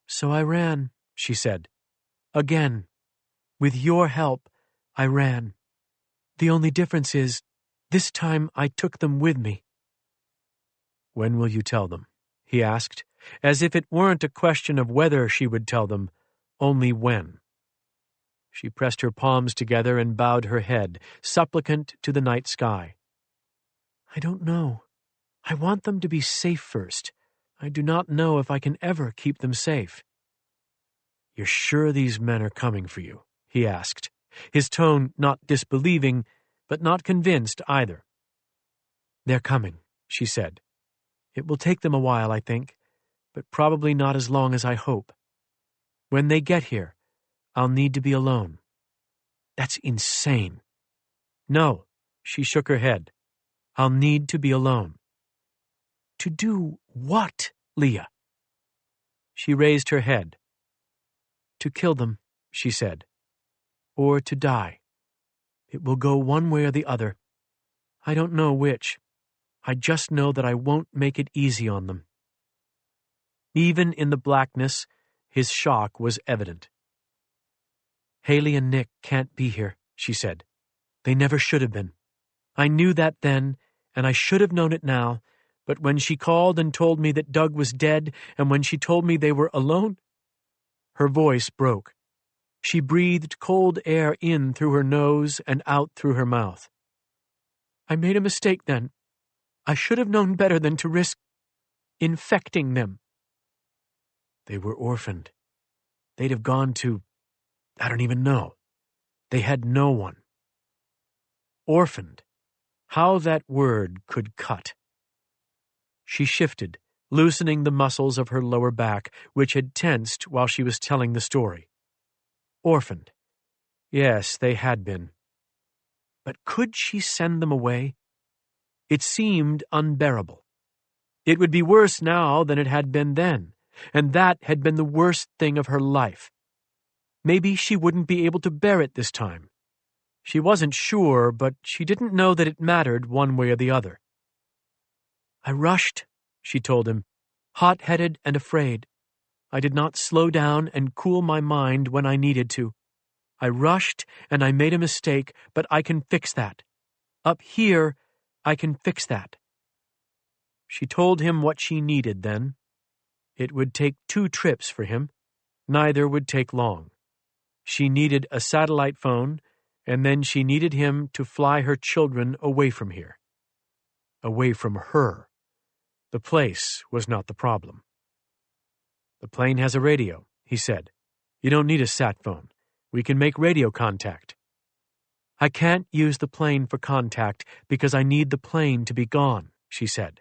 So I ran, she said. Again. With your help, I ran. The only difference is, this time I took them with me. When will you tell them? He asked, as if it weren't a question of whether she would tell them, only when. She pressed her palms together and bowed her head, supplicant to the night sky. I don't know. I want them to be safe first. I do not know if I can ever keep them safe. You're sure these men are coming for you? He asked, his tone not disbelieving, but not convinced either. They're coming, she said. It will take them a while, I think, but probably not as long as I hope. When they get here, I'll need to be alone. That's insane. No, she shook her head. I'll need to be alone. To do what, Leah? She raised her head. To kill them, she said. Or to die. It will go one way or the other. I don't know which. I just know that I won't make it easy on them. Even in the blackness, his shock was evident. Haley and Nick can't be here, she said. They never should have been. I knew that then, and I should have known it now, but when she called and told me that Doug was dead, and when she told me they were alone, her voice broke. She breathed cold air in through her nose and out through her mouth. I made a mistake then. I should have known better than to risk infecting them. They were orphaned. They'd have gone to, I don't even know. They had no one. Orphaned. How that word could cut. She shifted, loosening the muscles of her lower back, which had tensed while she was telling the story. Orphaned. Yes, they had been. But could she send them away? It seemed unbearable. It would be worse now than it had been then, and that had been the worst thing of her life. Maybe she wouldn't be able to bear it this time. She wasn't sure, but she didn't know that it mattered one way or the other. I rushed, she told him, hot-headed and afraid. I did not slow down and cool my mind when I needed to. I rushed and I made a mistake, but I can fix that. Up here, I can fix that. She told him what she needed then. It would take 2 trips for him. Neither would take long. She needed a satellite phone, and then she needed him to fly her children away from here. Away from her. The place was not the problem. The plane has a radio, he said. You don't need a sat phone. We can make radio contact. I can't use the plane for contact because I need the plane to be gone, she said.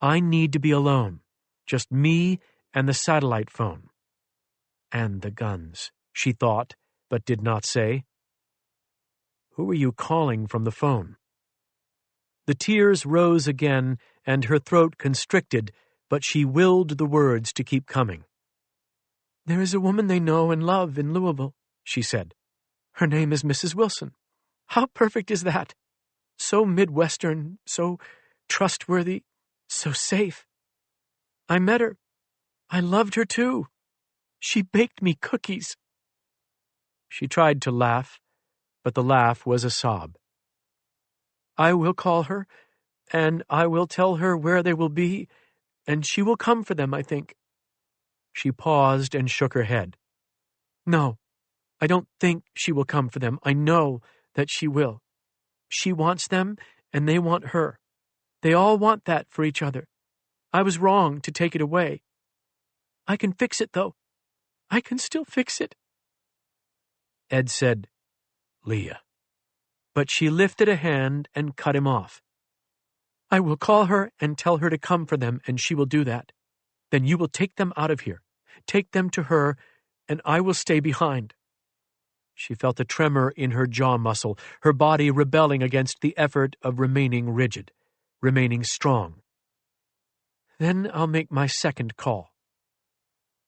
I need to be alone. Just me and the satellite phone. And the guns, she thought, but did not say. Who are you calling from the phone? The tears rose again, and her throat constricted, but she willed the words to keep coming. There is a woman they know and love in Louisville, she said. Her name is Mrs. Wilson. How perfect is that? So Midwestern, so trustworthy, so safe. I met her. I loved her too. She baked me cookies. She tried to laugh, but the laugh was a sob. I will call her, and I will tell her where they will be, and she will come for them, I think. She paused and shook her head. No, I don't think she will come for them. I know that she will. She wants them, and they want her. They all want that for each other. I was wrong to take it away. I can fix it, though. I can still fix it. Ed said, Leah. But she lifted a hand and cut him off. I will call her and tell her to come for them, and she will do that. Then you will take them out of here. Take them to her, and I will stay behind. She felt a tremor in her jaw muscle, her body rebelling against the effort of remaining rigid, remaining strong. Then I'll make my second call.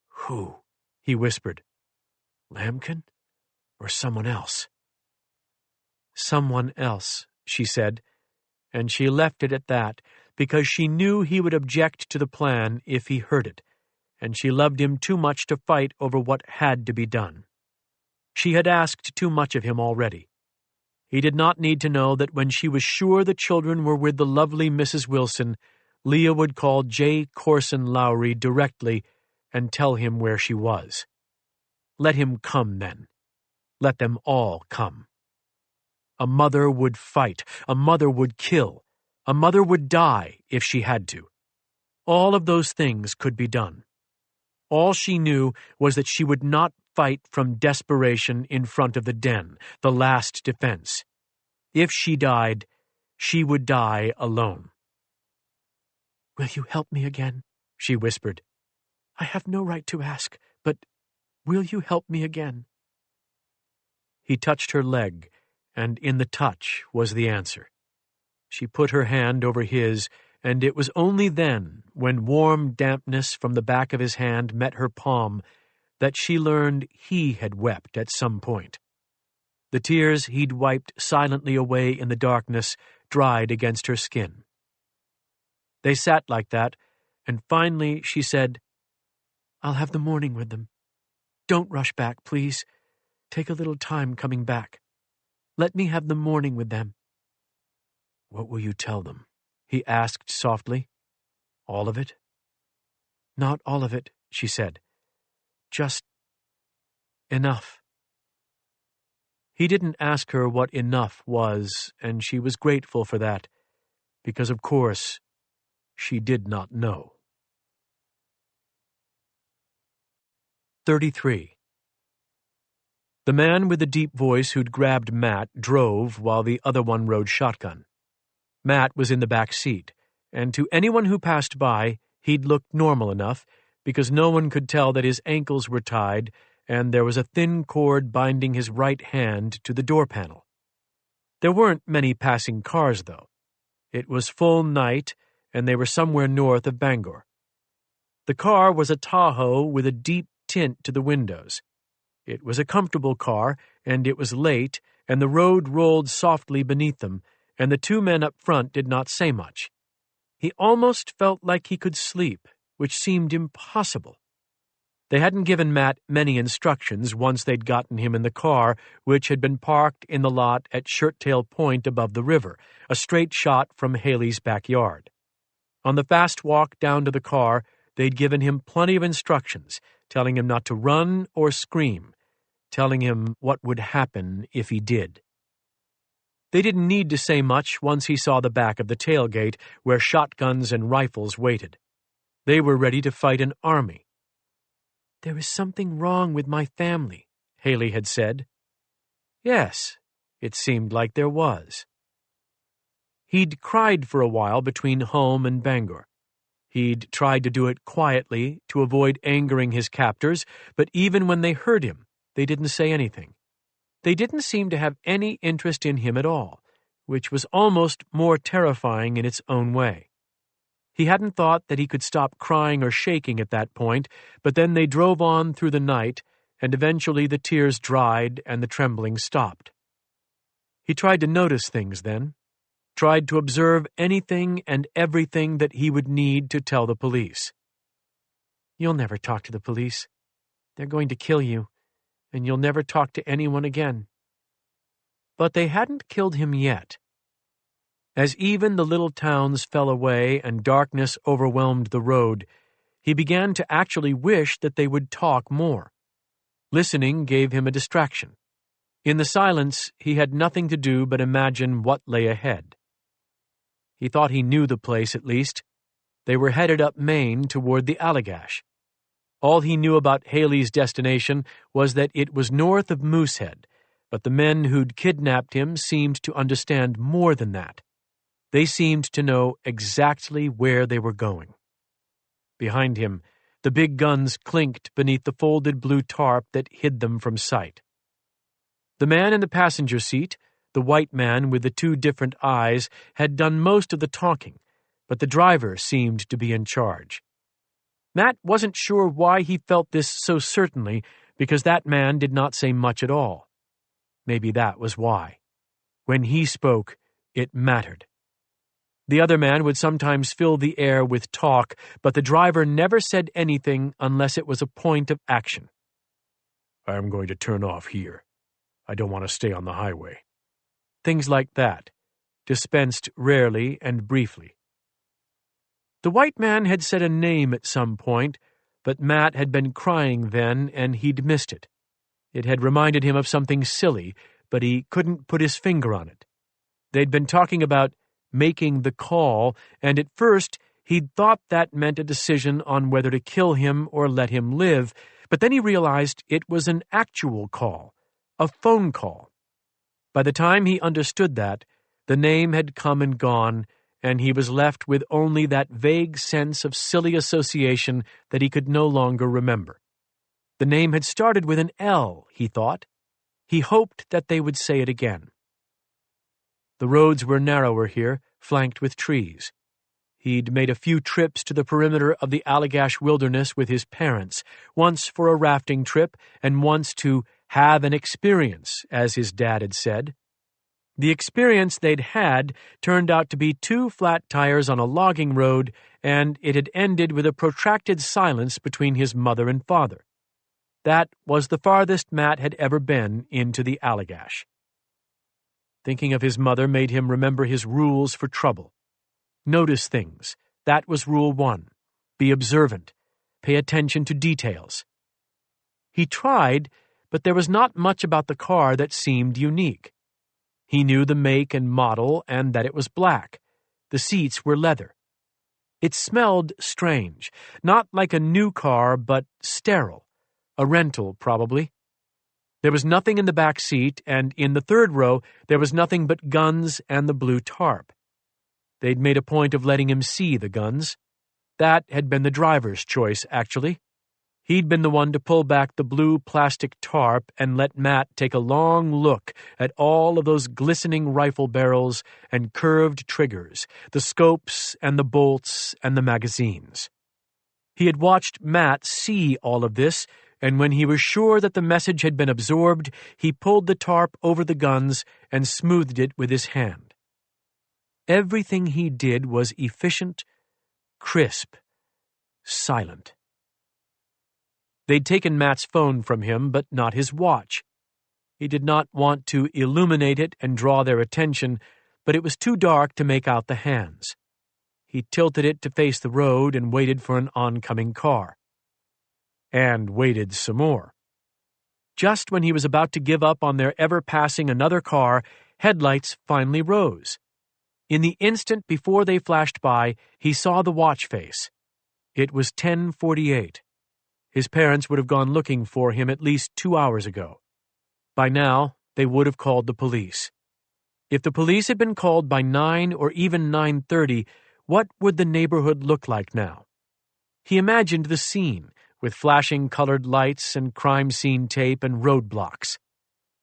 Who? He whispered. Lambkin? Or someone else? Someone else, she said, and she left it at that, because she knew he would object to the plan if he heard it, and she loved him too much to fight over what had to be done. She had asked too much of him already. He did not need to know that when she was sure the children were with the lovely Mrs. Wilson, Leah would call J. Corson Lowry directly and tell him where she was. Let him come then. Let them all come. A mother would fight. A mother would kill. A mother would die if she had to. All of those things could be done. All she knew was that she would not fight from desperation in front of the den, the last defense. If she died, she would die alone. Will you help me again? She whispered. I have no right to ask, but will you help me again? He touched her leg, and in the touch was the answer. She put her hand over his, and it was only then, when warm dampness from the back of his hand met her palm, that she learned he had wept at some point. The tears he'd wiped silently away in the darkness dried against her skin. They sat like that, and finally she said, I'll have the morning with them. Don't rush back, please. Take a little time coming back. Let me have the morning with them." "What will you tell them?" he asked softly. "All of it?" "Not all of it," she said. "Just enough." He didn't ask her what enough was, and she was grateful for that, because of course she did not know. 33. The man with the deep voice who'd grabbed Matt drove while the other one rode shotgun. Matt was in the back seat, and to anyone who passed by, he'd looked normal enough because no one could tell that his ankles were tied and there was a thin cord binding his right hand to the door panel. There weren't many passing cars, though. It was full night, and they were somewhere north of Bangor. The car was a Tahoe with a deep tint to the windows. It was a comfortable car, and it was late, and the road rolled softly beneath them, and the two men up front did not say much. He almost felt like he could sleep, which seemed impossible. They hadn't given Matt many instructions once they'd gotten him in the car, which had been parked in the lot at Shirttail Point above the river, a straight shot from Haley's backyard. On the fast walk down to the car, they'd given him plenty of instructions, telling him not to run or scream, telling him what would happen if he did. They didn't need to say much once he saw the back of the tailgate where shotguns and rifles waited. They were ready to fight an army. "There is something wrong with my family," Haley had said. Yes, it seemed like there was. He'd cried for a while between home and Bangor. He'd tried to do it quietly to avoid angering his captors, but even when they heard him, they didn't say anything. They didn't seem to have any interest in him at all, which was almost more terrifying in its own way. He hadn't thought that he could stop crying or shaking at that point, but then they drove on through the night, and eventually the tears dried and the trembling stopped. He tried to notice things then, tried to observe anything and everything that he would need to tell the police. "You'll never talk to the police. They're going to kill you, and you'll never talk to anyone again." But they hadn't killed him yet. As even the little towns fell away and darkness overwhelmed the road, he began to actually wish that they would talk more. Listening gave him a distraction. In the silence, he had nothing to do but imagine what lay ahead. He thought he knew the place at least. They were headed up Maine toward the Allagash. All he knew about Haley's destination was that it was north of Moosehead, but the men who'd kidnapped him seemed to understand more than that. They seemed to know exactly where they were going. Behind him, the big guns clinked beneath the folded blue tarp that hid them from sight. The man in the passenger seat, the white man with the two different eyes, had done most of the talking, but the driver seemed to be in charge. Matt wasn't sure why he felt this so certainly, because that man did not say much at all. Maybe that was why. When he spoke, it mattered. The other man would sometimes fill the air with talk, but the driver never said anything unless it was a point of action. "I'm going to turn off here. I don't want to stay on the highway." Things like that, dispensed rarely and briefly. The white man had said a name at some point, but Matt had been crying then and he'd missed it. It had reminded him of something silly, but he couldn't put his finger on it. They'd been talking about making the call, and at first he'd thought that meant a decision on whether to kill him or let him live, but then he realized it was an actual call, a phone call. By the time he understood that, the name had come and gone, and he was left with only that vague sense of silly association that he could no longer remember. The name had started with an L, he thought. He hoped that they would say it again. The roads were narrower here, flanked with trees. He'd made a few trips to the perimeter of the Allagash wilderness with his parents, once for a rafting trip and once to have an experience, as his dad had said. The experience they'd had turned out to be 2 flat tires on a logging road, and it had ended with a protracted silence between his mother and father. That was the farthest Matt had ever been into the Allagash. Thinking of his mother made him remember his rules for trouble. Notice things. That was Rule 1. Be observant. Pay attention to details. He tried, but there was not much about the car that seemed unique. He knew the make and model and that it was black. The seats were leather. It smelled strange, not like a new car, but sterile. A rental, probably. There was nothing in the back seat, and in the third row there was nothing but guns and the blue tarp. They'd made a point of letting him see the guns. That had been the driver's choice, actually. He'd been the one to pull back the blue plastic tarp and let Matt take a long look at all of those glistening rifle barrels and curved triggers, the scopes and the bolts and the magazines. He had watched Matt see all of this, and when he was sure that the message had been absorbed, he pulled the tarp over the guns and smoothed it with his hand. Everything he did was efficient, crisp, silent. They'd taken Matt's phone from him, but not his watch. He did not want to illuminate it and draw their attention, but it was too dark to make out the hands. He tilted it to face the road and waited for an oncoming car. And waited some more. Just when he was about to give up on their ever passing another car, headlights finally rose. In the instant before they flashed by, he saw the watch face. It was 10:48. His parents would have gone looking for him at least 2 hours ago. By now, they would have called the police. If the police had been called by 9 or even 9:30, what would the neighborhood look like now? He imagined the scene, with flashing colored lights and crime scene tape and roadblocks.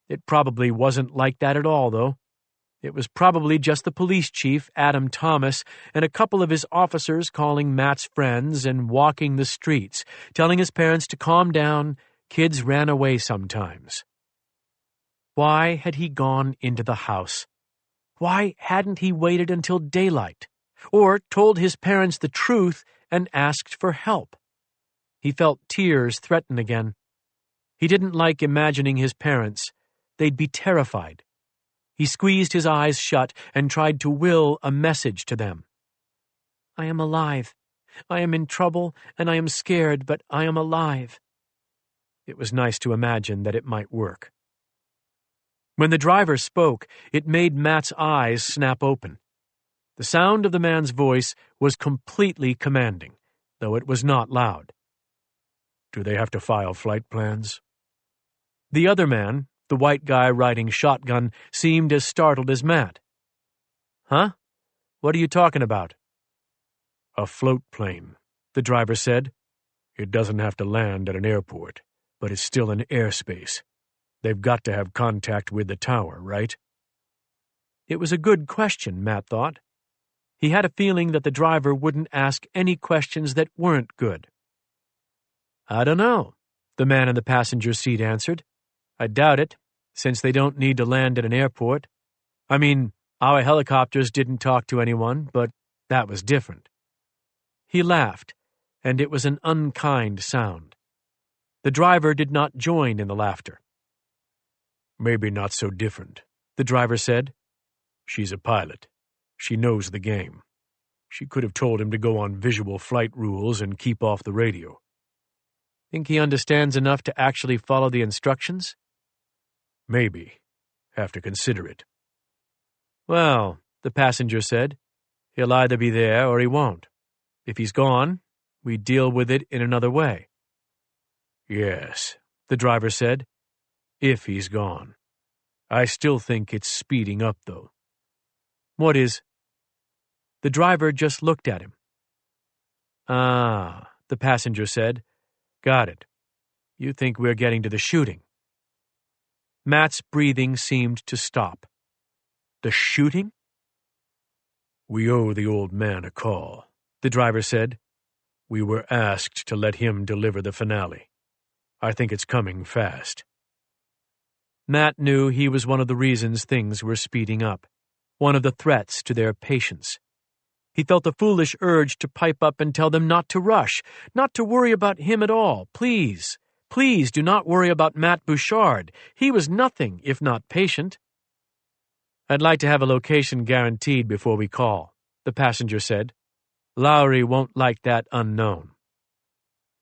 It probably wasn't like that at all, though. It was probably just the police chief, Adam Thomas, and a couple of his officers calling Matt's friends and walking the streets, telling his parents to calm down. Kids ran away sometimes. Why had he gone into the house? Why hadn't he waited until daylight? Or told his parents the truth and asked for help? He felt tears threaten again. He didn't like imagining his parents. They'd be terrified. He squeezed his eyes shut and tried to will a message to them. I am alive. I am in trouble, and I am scared, but I am alive. It was nice to imagine that it might work. When the driver spoke, it made Matt's eyes snap open. The sound of the man's voice was completely commanding, though it was not loud. Do they have to file flight plans? The other man, the white guy riding shotgun, seemed as startled as Matt. Huh? What are you talking about? A float plane, the driver said. It doesn't have to land at an airport, but it's still in airspace. They've got to have contact with the tower, right? It was a good question, Matt thought. He had a feeling that the driver wouldn't ask any questions that weren't good. I don't know, the man in the passenger seat answered. I doubt it, since they don't need to land at an airport. I mean, our helicopters didn't talk to anyone, but that was different. He laughed, and it was an unkind sound. The driver did not join in the laughter. Maybe not so different, the driver said. She's a pilot. She knows the game. She could have told him to go on visual flight rules and keep off the radio. Think he understands enough to actually follow the instructions? Maybe. Have to consider it. Well, the passenger said, he'll either be there or he won't. If he's gone, we deal with it in another way. Yes, the driver said, if he's gone. I still think it's speeding up, though. What is? The driver just looked at him. Ah, the passenger said. Got it. You think we're getting to the shooting. Matt's breathing seemed to stop. The shooting? We owe the old man a call, the driver said. We were asked to let him deliver the finale. I think it's coming fast. Matt knew he was one of the reasons things were speeding up, one of the threats to their patience. He felt a foolish urge to pipe up and tell them not to rush, not to worry about him at all, please. Please do not worry about Matt Bouchard. He was nothing if not patient. I'd like to have a location guaranteed before we call, the passenger said. Lowry won't like that unknown.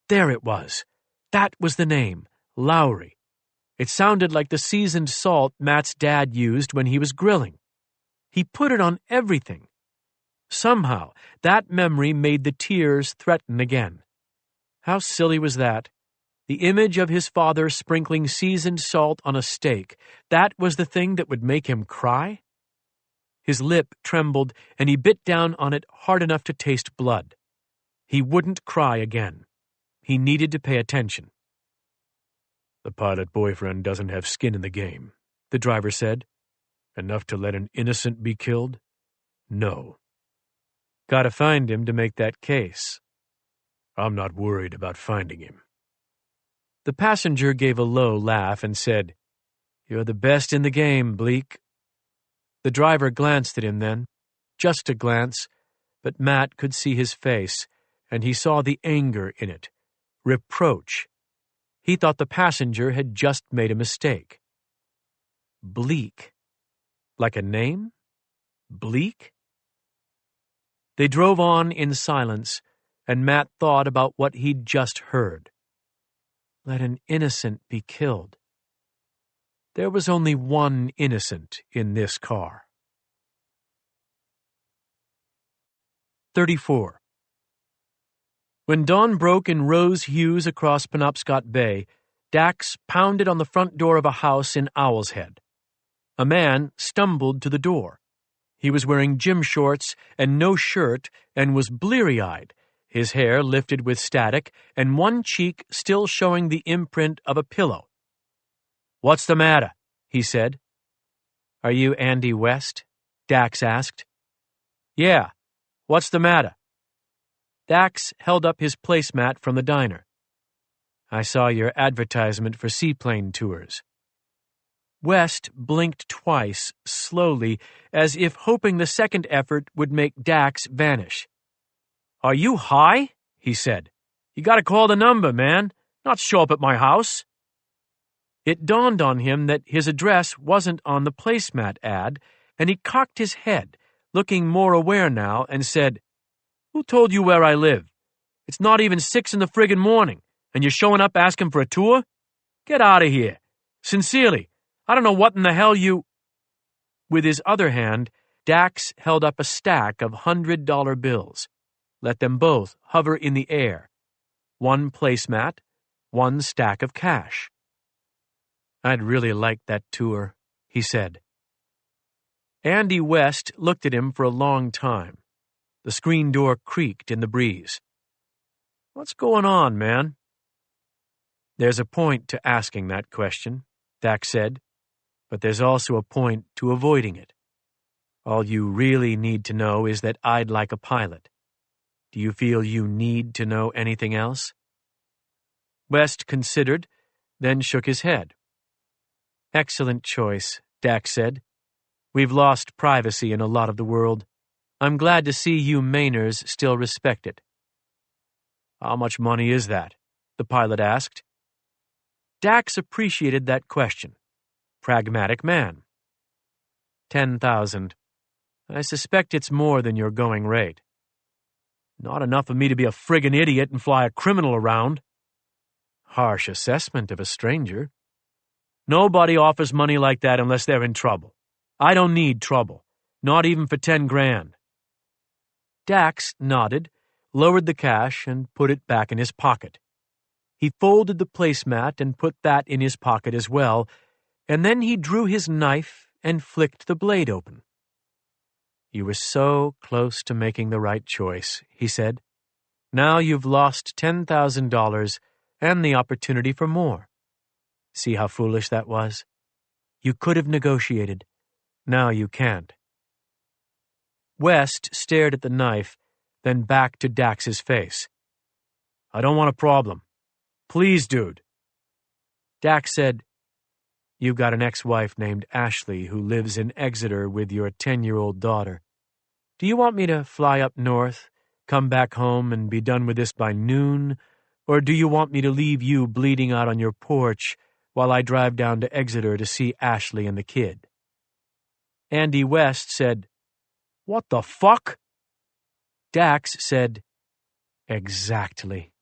There it was. That was the name, Lowry. It sounded like the seasoned salt Matt's dad used when he was grilling. He put it on everything. Somehow, that memory made the tears threaten again. How silly was that? The image of his father sprinkling seasoned salt on a steak, that was the thing that would make him cry? His lip trembled, and he bit down on it hard enough to taste blood. He wouldn't cry again. He needed to pay attention. The pilot boyfriend doesn't have skin in the game, the driver said. Enough to let an innocent be killed? No. Gotta find him to make that case. I'm not worried about finding him. The passenger gave a low laugh and said, You're the best in the game, Bleak. The driver glanced at him then, just a glance, but Matt could see his face, and he saw the anger in it, reproach. He thought the passenger had just made a mistake. Bleak. Like a name? Bleak? They drove on in silence, and Matt thought about what he'd just heard. Let an innocent be killed. There was only one innocent in this car. 34. When dawn broke in rose hues across Penobscot Bay, Dax pounded on the front door of a house in Owl's Head. A man stumbled to the door. He was wearing gym shorts and no shirt and was bleary-eyed, his hair lifted with static and one cheek still showing the imprint of a pillow. "What's the matter?" he said. "Are you Andy West?" Dax asked. "Yeah. What's the matter?" Dax held up his placemat from the diner. "I saw your advertisement for seaplane tours." West blinked twice, slowly, as if hoping the second effort would make Dax vanish. "Are you high?" he said. "You gotta call the number, man, not show up at my house." It dawned on him that his address wasn't on the placemat ad, and he cocked his head, looking more aware now, and said, "Who told you where I live? It's not even 6 in the friggin' morning, and you're showing up asking for a tour? Get out of here. Sincerely, I don't know what in the hell you—" With his other hand, Dax held up a stack of $100 bills. Let them both hover in the air. One placemat, one stack of cash. "I'd really like that tour," he said. Andy West looked at him for a long time. The screen door creaked in the breeze. "What's going on, man?" "There's a point to asking that question," Dax said, "but there's also a point to avoiding it. All you really need to know is that I'd like a pilot. Do you feel you need to know anything else?" West considered, then shook his head. "Excellent choice," Dax said. "We've lost privacy in a lot of the world. I'm glad to see you Mainers still respect it." "How much money is that?" the pilot asked. Dax appreciated that question. Pragmatic man. 10,000. I suspect it's more than your going rate." "Not enough of me to be a friggin' idiot and fly a criminal around." "Harsh assessment of a stranger." "Nobody offers money like that unless they're in trouble. I don't need trouble, not even for 10 grand. Dax nodded, lowered the cash, and put it back in his pocket. He folded the placemat and put that in his pocket as well, and then he drew his knife and flicked the blade open. "You were so close to making the right choice," he said. "Now you've lost $10,000 and the opportunity for more. See how foolish that was? You could have negotiated. Now you can't." West stared at the knife, then back to Dax's face. "I don't want a problem. Please, dude." Dax said, "You've got an ex-wife named Ashley who lives in Exeter with your 10-year-old daughter. Do you want me to fly up north, come back home, and be done with this by noon, Or do you want me to leave you bleeding out on your porch while I drive down to Exeter to see Ashley and the kid?" Andy West said, "What the fuck?" Dax said, "Exactly."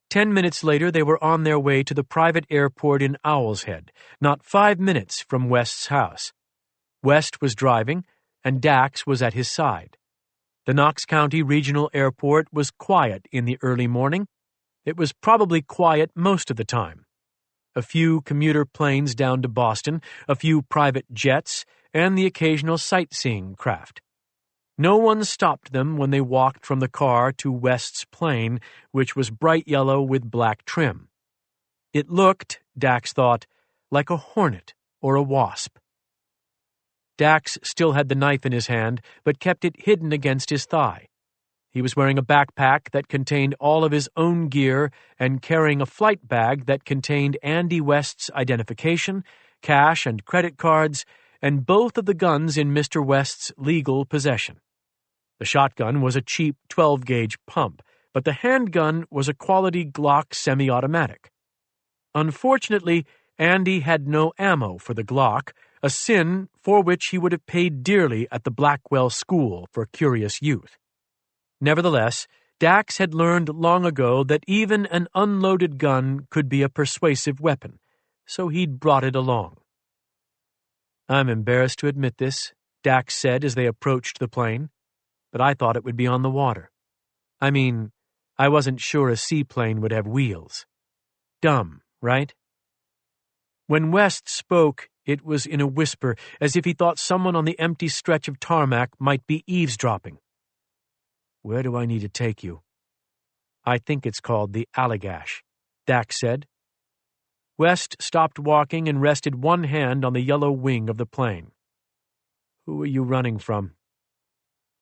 10 minutes later, they were on their way to the private airport in Owlshead, not 5 minutes from West's house. West was driving, and Dax was at his side. The Knox County Regional Airport was quiet in the early morning. It was probably quiet most of the time. A few commuter planes down to Boston, a few private jets, and the occasional sightseeing craft. No one stopped them when they walked from the car to West's plane, which was bright yellow with black trim. It looked, Dax thought, like a hornet or a wasp. Dax still had the knife in his hand, but kept it hidden against his thigh. He was wearing a backpack that contained all of his own gear and carrying a flight bag that contained Andy West's identification, cash and credit cards, and both of the guns in Mr. West's legal possession. The shotgun was a cheap 12-gauge pump, but the handgun was a quality Glock semi-automatic. Unfortunately, Andy had no ammo for the Glock, a sin for which he would have paid dearly at the Blackwell School for Curious Youth. Nevertheless, Dax had learned long ago that even an unloaded gun could be a persuasive weapon, so he'd brought it along. "I'm embarrassed to admit this," Dax said as they approached the plane, "but I thought it would be on the water. I mean, I wasn't sure a seaplane would have wheels. Dumb, right?" When West spoke, it was in a whisper, as if he thought someone on the empty stretch of tarmac might be eavesdropping. "Where do I need to take you?" "I think it's called the Allagash," Dax said. West stopped walking and rested one hand on the yellow wing of the plane. "Who are you running from?"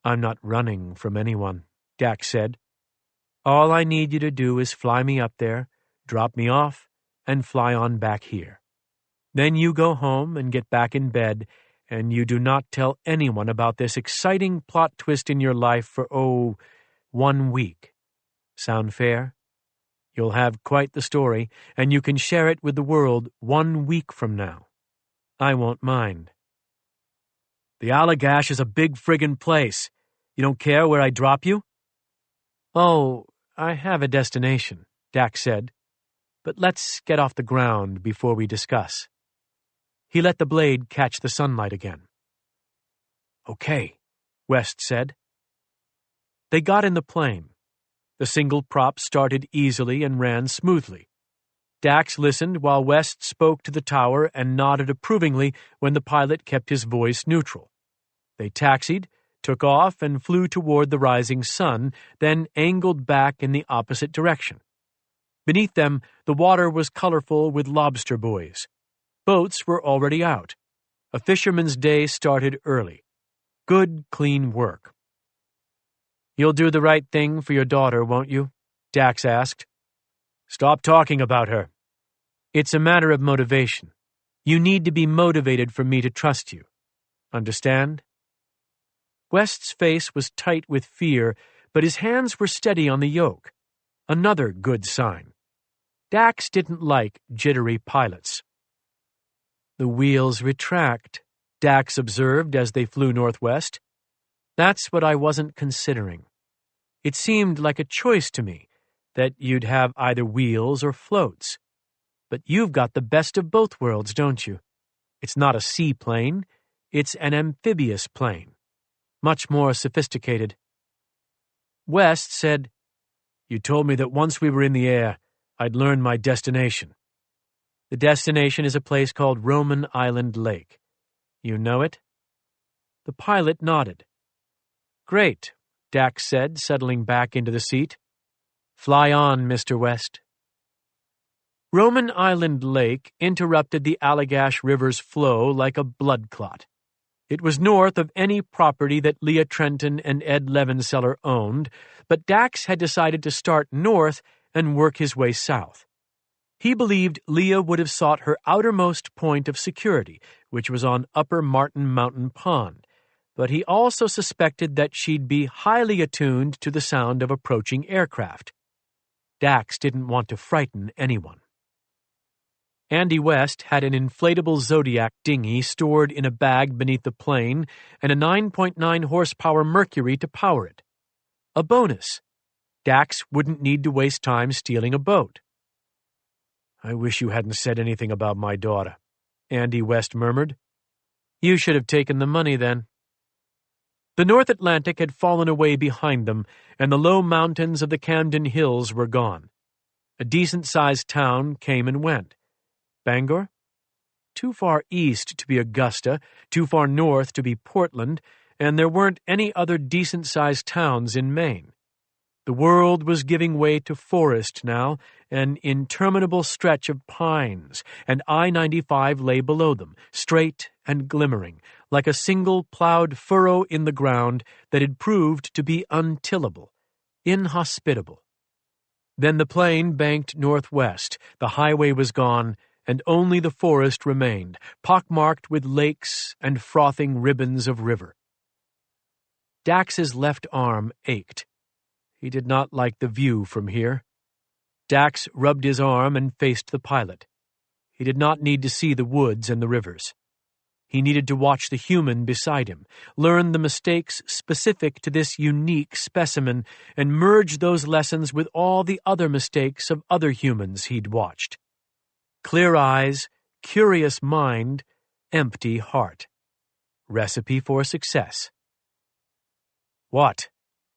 "I'm not running from anyone," Dax said. "All I need you to do is fly me up there, drop me off, and fly on back here. Then you go home and get back in bed, and you do not tell anyone about this exciting plot twist in your life for, 1 week. Sound fair? You'll have quite the story, and you can share it with the world 1 week from now. I won't mind." "The Allagash is a big friggin' place. You don't care where I drop you?" "Oh, I have a destination," Dax said. "But let's get off the ground before we discuss." He let the blade catch the sunlight again. "Okay," West said. They got in the plane. The single prop started easily and ran smoothly. Dax listened while West spoke to the tower and nodded approvingly when the pilot kept his voice neutral. They taxied, took off, and flew toward the rising sun, then angled back in the opposite direction. Beneath them, the water was colorful with lobster buoys. Boats were already out. A fisherman's day started early. Good, clean work. "You'll do the right thing for your daughter, won't you?" Dax asked. "Stop talking about her." "It's a matter of motivation. You need to be motivated for me to trust you. Understand?" West's face was tight with fear, but his hands were steady on the yoke. Another good sign. Dax didn't like jittery pilots. "The wheels retract," Dax observed as they flew northwest. "That's what I wasn't considering. It seemed like a choice to me, that you'd have either wheels or floats. But you've got the best of both worlds, don't you? It's not a seaplane, it's an amphibious plane. Much more sophisticated." West said, "You told me that once we were in the air, I'd learn my destination." "The destination is a place called Roman Island Lake. You know it?" The pilot nodded. "Great," Dax said, settling back into the seat. "Fly on, Mr. West." Roman Island Lake interrupted the Allagash River's flow like a blood clot. It was north of any property that Leah Trenton and Ed Levenseller owned, but Dax had decided to start north and work his way south. He believed Leah would have sought her outermost point of security, which was on Upper Martin Mountain Pond, but he also suspected that she'd be highly attuned to the sound of approaching aircraft. Dax didn't want to frighten anyone. Andy West had an inflatable Zodiac dinghy stored in a bag beneath the plane and a 9.9 horsepower Mercury to power it. A bonus. Dax wouldn't need to waste time stealing a boat. "I wish you hadn't said anything about my daughter," Andy West murmured. "You should have taken the money then." The North Atlantic had fallen away behind them, and the low mountains of the Camden Hills were gone. A decent-sized town came and went. Bangor? Too far east to be Augusta, too far north to be Portland, and there weren't any other decent-sized towns in Maine. The world was giving way to forest now, an interminable stretch of pines, and I-95 lay below them, straight and glimmering, like a single plowed furrow in the ground that had proved to be untillable, inhospitable. Then the plane banked northwest, the highway was gone, and only the forest remained, pockmarked with lakes and frothing ribbons of river. Dax's left arm ached. He did not like the view from here. Dax rubbed his arm and faced the pilot. He did not need to see the woods and the rivers. He needed to watch the human beside him, learn the mistakes specific to this unique specimen, and merge those lessons with all the other mistakes of other humans he'd watched. Clear eyes, curious mind, empty heart. Recipe for success. "What?"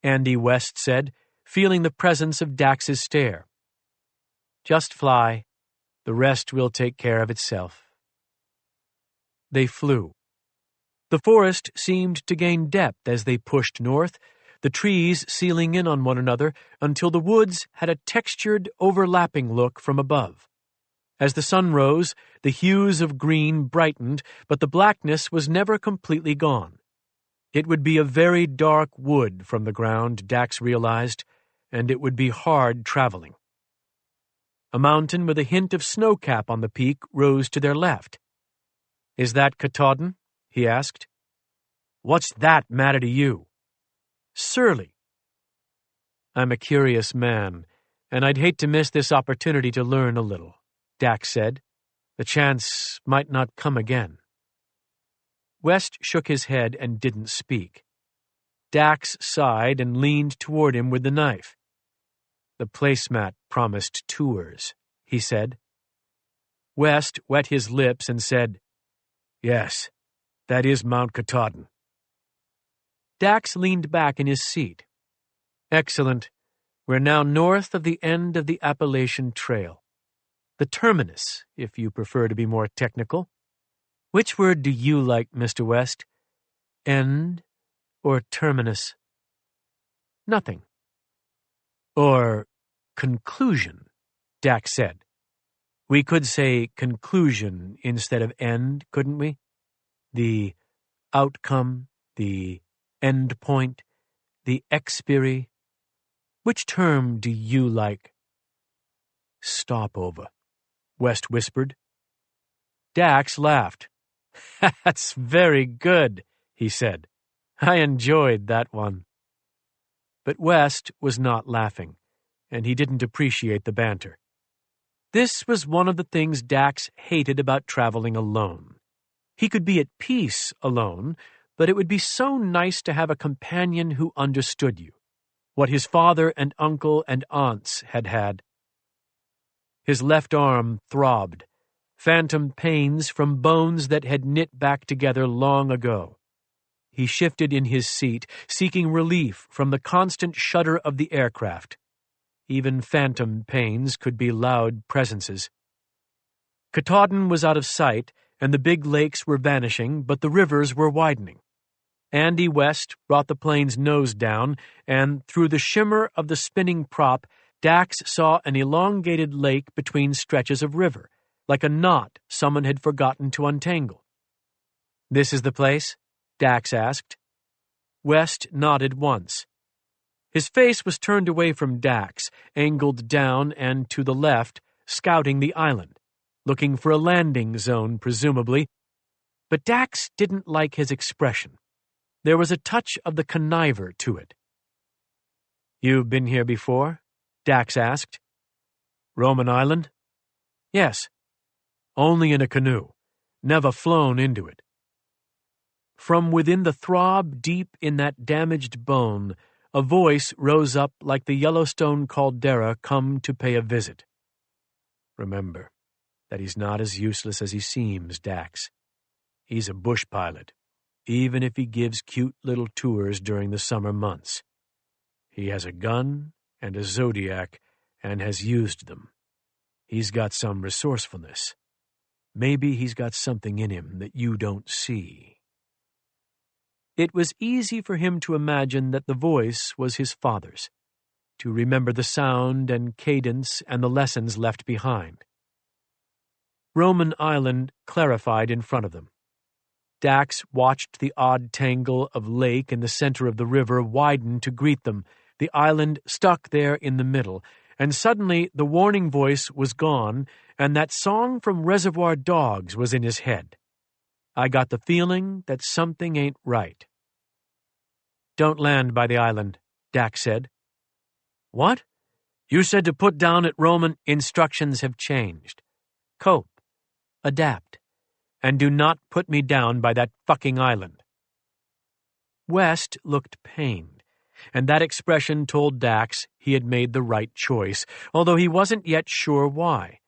Andy West said, feeling the presence of Dax's stare. "Just fly. The rest will take care of itself." They flew. The forest seemed to gain depth as they pushed north, the trees sealing in on one another until the woods had a textured, overlapping look from above. As the sun rose, the hues of green brightened, but the blackness was never completely gone. It would be a very dark wood from the ground, Dax realized, and it would be hard traveling. A mountain with a hint of snowcap on the peak rose to their left. "Is that Katahdin?" he asked. "What's that matter to you?" "Surly." "I'm a curious man, and I'd hate to miss this opportunity to learn a little," Dax said. "The chance might not come again." West shook his head and didn't speak. Dax sighed and leaned toward him with the knife. "The placemat promised tours," he said. West wet his lips and said, "Yes, that is Mount Katahdin." Dax leaned back in his seat. "Excellent. We're now north of the end of the Appalachian Trail. The terminus, if you prefer to be more technical. Which word do you like, Mr. West? End or terminus?" "Nothing." "Or conclusion," Dax said. "We could say conclusion instead of end, couldn't we? The outcome, the end point, the expiry. Which term do you like?" "Stopover," West whispered. Dax laughed. "That's very good," he said. "I enjoyed that one." But West was not laughing, and he didn't appreciate the banter. This was one of the things Dax hated about traveling alone. He could be at peace alone, but it would be so nice to have a companion who understood you, what his father and uncle and aunts had had. His left arm throbbed, phantom pains from bones that had knit back together long ago. He shifted in his seat, seeking relief from the constant shudder of the aircraft. Even phantom pains could be loud presences. Katahdin was out of sight, and the big lakes were vanishing, but the rivers were widening. Andy West brought the plane's nose down, and through the shimmer of the spinning prop, Dax saw an elongated lake between stretches of river, like a knot someone had forgotten to untangle. "This is the place?" Dax asked. West nodded once. His face was turned away from Dax, angled down and to the left, scouting the island, looking for a landing zone, presumably. But Dax didn't like his expression. There was a touch of the conniver to it. "You've been here before?" Dax asked. Roman Island? Yes. Only in a canoe. Never flown into it. From within the throb deep in that damaged bone, a voice rose up like the Yellowstone caldera come to pay a visit. Remember that he's not as useless as he seems, Dax. He's a bush pilot, even if he gives cute little tours during the summer months. He has a gun and a Zodiac and has used them. He's got some resourcefulness. Maybe he's got something in him that you don't see. It was easy for him to imagine that the voice was his father's, to remember the sound and cadence and the lessons left behind. Roman Island clarified in front of them. Dax watched the odd tangle of lake in the center of the river widen to greet them, the island stuck there in the middle, and suddenly the warning voice was gone, and that song from Reservoir Dogs was in his head. I got the feeling that something ain't right. Don't land by the island, Dax said. What? You said to put down at Roman. Instructions have changed. Cope. Adapt. And do not put me down by that fucking island. West looked pained, and that expression told Dax he had made the right choice, although he wasn't yet sure why.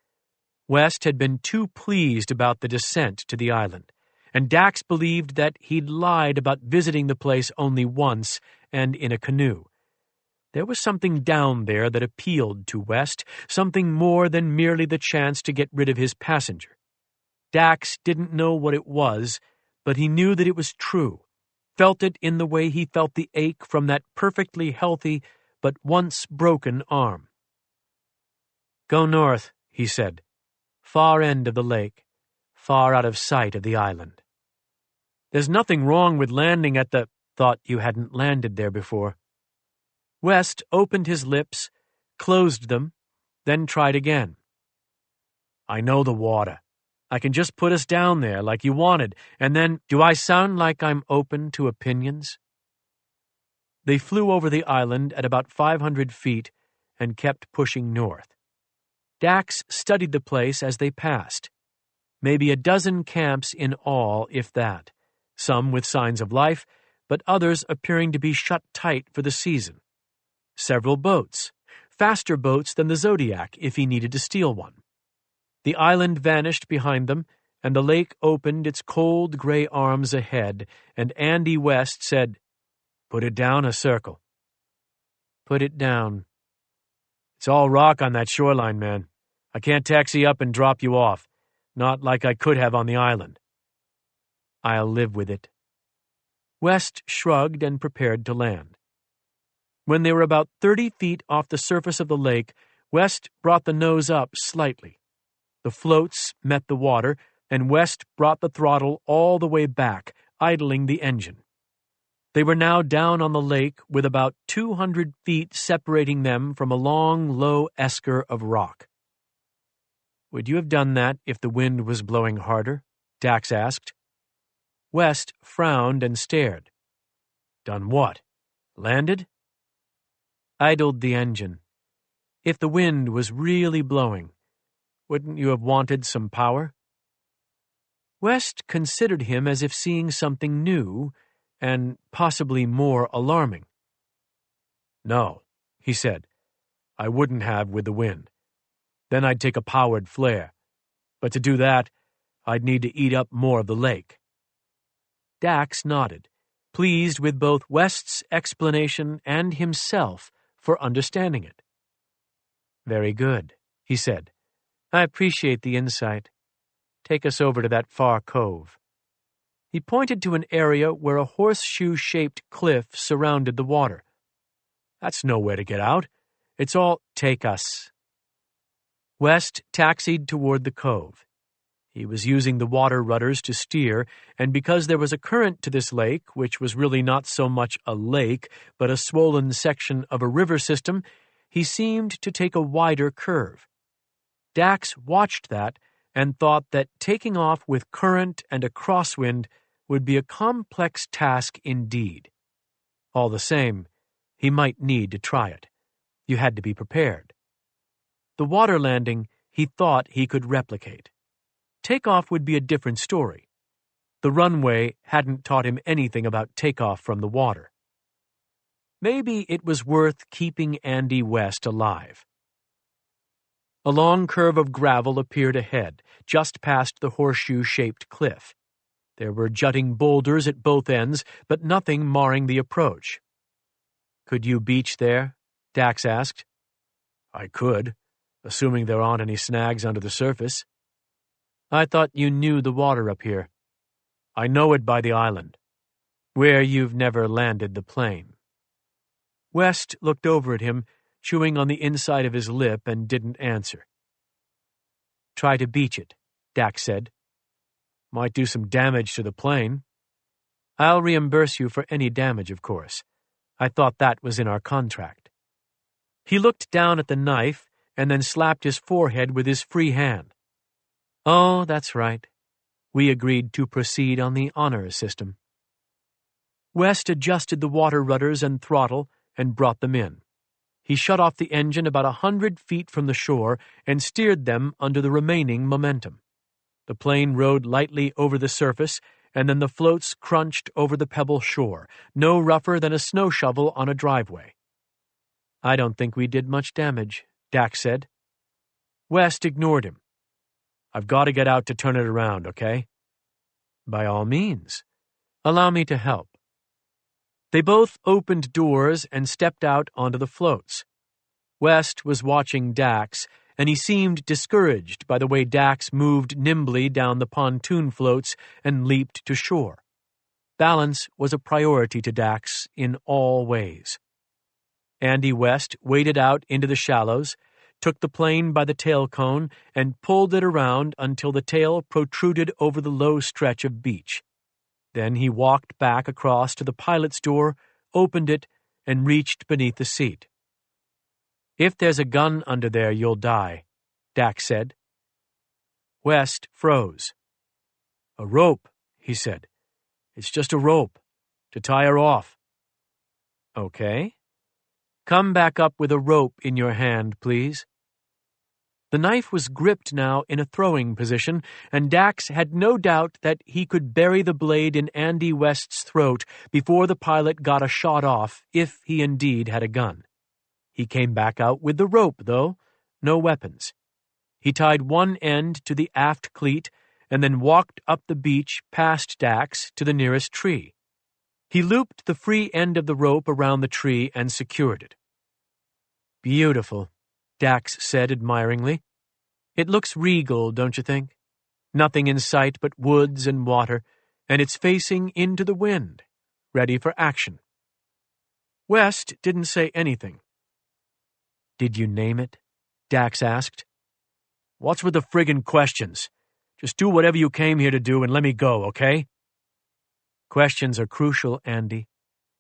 West had been too pleased about the descent to the island, and Dax believed that he'd lied about visiting the place only once and in a canoe. There was something down there that appealed to West, something more than merely the chance to get rid of his passenger. Dax didn't know what it was, but he knew that it was true, felt it in the way he felt the ache from that perfectly healthy but once broken arm. Go north, he said. Far end of the lake, far out of sight of the island. There's nothing wrong with landing at the... Thought you hadn't landed there before. West opened his lips, closed them, then tried again. I know the water. I can just put us down there like you wanted, and then... Do I sound like I'm open to opinions? They flew over the island at about 500 feet and kept pushing north. Dax studied the place as they passed. Maybe a dozen camps in all, if that, some with signs of life, but others appearing to be shut tight for the season. Several boats, faster boats than the Zodiac if he needed to steal one. The island vanished behind them, and the lake opened its cold gray arms ahead, and Andy West said, Put it down a circle. Put it down. It's all rock on that shoreline, man. I can't taxi up and drop you off, not like I could have on the island. I'll live with it. West shrugged and prepared to land. When they were about 30 feet off the surface of the lake, West brought the nose up slightly. The floats met the water, and West brought the throttle all the way back, idling the engine. They were now down on the lake with about 200 feet separating them from a long, low esker of rock. Would you have done that if the wind was blowing harder? Dax asked. West frowned and stared. Done what? Landed? Idled the engine. If the wind was really blowing, wouldn't you have wanted some power? West considered him as if seeing something new and possibly more alarming. No, he said. I wouldn't have with the wind. Then I'd take a powered flare. But to do that, I'd need to eat up more of the lake. Dax nodded, pleased with both West's explanation and himself for understanding it. Very good, he said. I appreciate the insight. Take us over to that far cove. He pointed to an area where a horseshoe-shaped cliff surrounded the water. That's nowhere to get out. It's all... Take us. West taxied toward the cove. He was using the water rudders to steer, and because there was a current to this lake, which was really not so much a lake, but a swollen section of a river system, he seemed to take a wider curve. Dax watched that and thought that taking off with current and a crosswind would be a complex task indeed. All the same, he might need to try it. You had to be prepared. The water landing he thought he could replicate. Takeoff would be a different story. The runway hadn't taught him anything about takeoff from the water. Maybe it was worth keeping Andy West alive. A long curve of gravel appeared ahead, just past the horseshoe-shaped cliff. There were jutting boulders at both ends, but nothing marring the approach. "Could you beach there?" Dax asked. "I could, assuming there aren't any snags under the surface." "I thought you knew the water up here." "I know it by the island." "Where you've never landed the plane." West looked over at him, chewing on the inside of his lip, and didn't answer. "Try to beach it," Dax said. "Might do some damage to the plane." "I'll reimburse you for any damage, of course. I thought that was in our contract." He looked down at the knife and then slapped his forehead with his free hand. "Oh, that's right. We agreed to proceed on the honor system." West adjusted the water rudders and throttle and brought them in. He shut off the engine about 100 feet from the shore and steered them under the remaining momentum. The plane rode lightly over the surface, and then the floats crunched over the pebble shore, no rougher than a snow shovel on a driveway. "I don't think we did much damage," Dax said. West ignored him. "I've got to get out to turn it around, okay?" "By all means. Allow me to help." They both opened doors and stepped out onto the floats. West was watching Dax, and he seemed discouraged by the way Dax moved nimbly down the pontoon floats and leaped to shore. Balance was a priority to Dax in all ways. Andy West waded out into the shallows, took the plane by the tail cone, and pulled it around until the tail protruded over the low stretch of beach. Then he walked back across to the pilot's door, opened it, and reached beneath the seat. "If there's a gun under there, you'll die," Dax said. West froze. "A rope," he said. "It's just a rope, to tie her off." "Okay. Come back up with a rope in your hand, please." The knife was gripped now in a throwing position, and Dax had no doubt that he could bury the blade in Andy West's throat before the pilot got a shot off, if he indeed had a gun. He came back out with the rope, though, no weapons. He tied one end to the aft cleat and then walked up the beach past Dax to the nearest tree. He looped the free end of the rope around the tree and secured it. "Beautiful," Dax said admiringly. "It looks regal, don't you think? Nothing in sight but woods and water, and it's facing into the wind, ready for action." West didn't say anything. "Did you name it?" Dax asked. "What's with the friggin' questions? Just do whatever you came here to do and let me go, okay?" "Questions are crucial, Andy.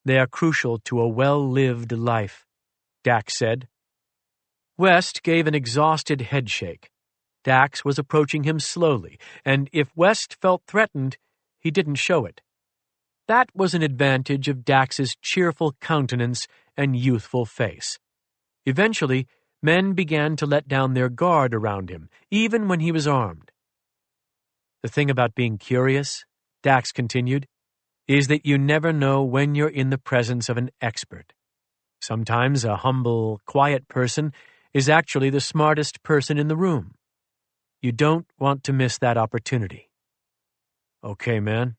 They are crucial to a well-lived life," Dax said. West gave an exhausted headshake. Dax was approaching him slowly, and if West felt threatened, he didn't show it. That was an advantage of Dax's cheerful countenance and youthful face. Eventually, men began to let down their guard around him, even when he was armed. "The thing about being curious," Dax continued, "is that you never know when you're in the presence of an expert. Sometimes a humble, quiet person is actually the smartest person in the room. You don't want to miss that opportunity." "Okay, man."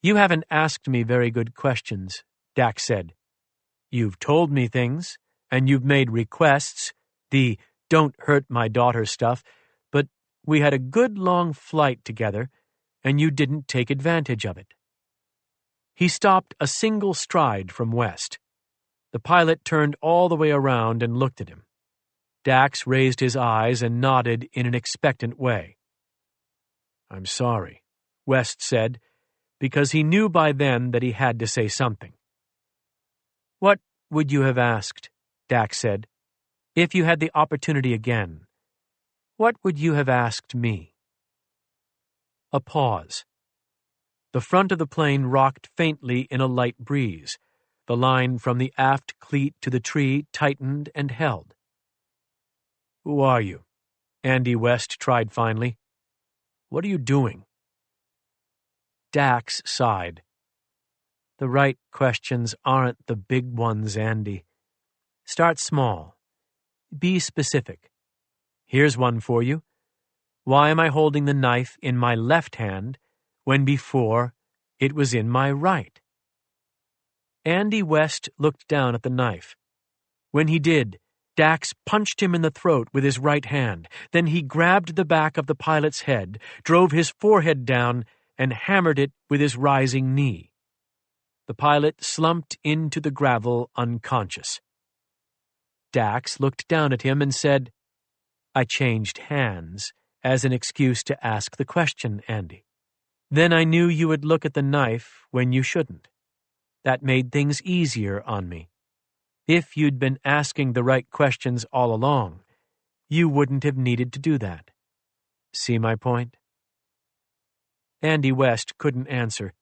"You haven't asked me very good questions," Dax said. "You've told me things, and you've made requests, the don't hurt my daughter stuff, but we had a good long flight together, and you didn't take advantage of it." He stopped a single stride from West. The pilot turned all the way around and looked at him. Dax raised his eyes and nodded in an expectant way. "I'm sorry," West said, because he knew by then that he had to say something. "What would you have asked?" Dax said. "If you had the opportunity again, what would you have asked me?" A pause. The front of the plane rocked faintly in a light breeze. The line from the aft cleat to the tree tightened and held. Who are you? Andy West tried finally. What are you doing? Dax sighed. The right questions aren't the big ones, Andy. Start small. Be specific. Here's one for you. Why am I holding the knife in my left hand when before it was in my right? Andy West looked down at the knife. When he did, Dax punched him in the throat with his right hand. Then he grabbed the back of the pilot's head, drove his forehead down, and hammered it with his rising knee. The pilot slumped into the gravel unconscious. Dax looked down at him and said, I changed hands as an excuse to ask the question, Andy. Then I knew you would look at the knife when you shouldn't. That made things easier on me. If you'd been asking the right questions all along, you wouldn't have needed to do that. See my point? Andy West couldn't answer.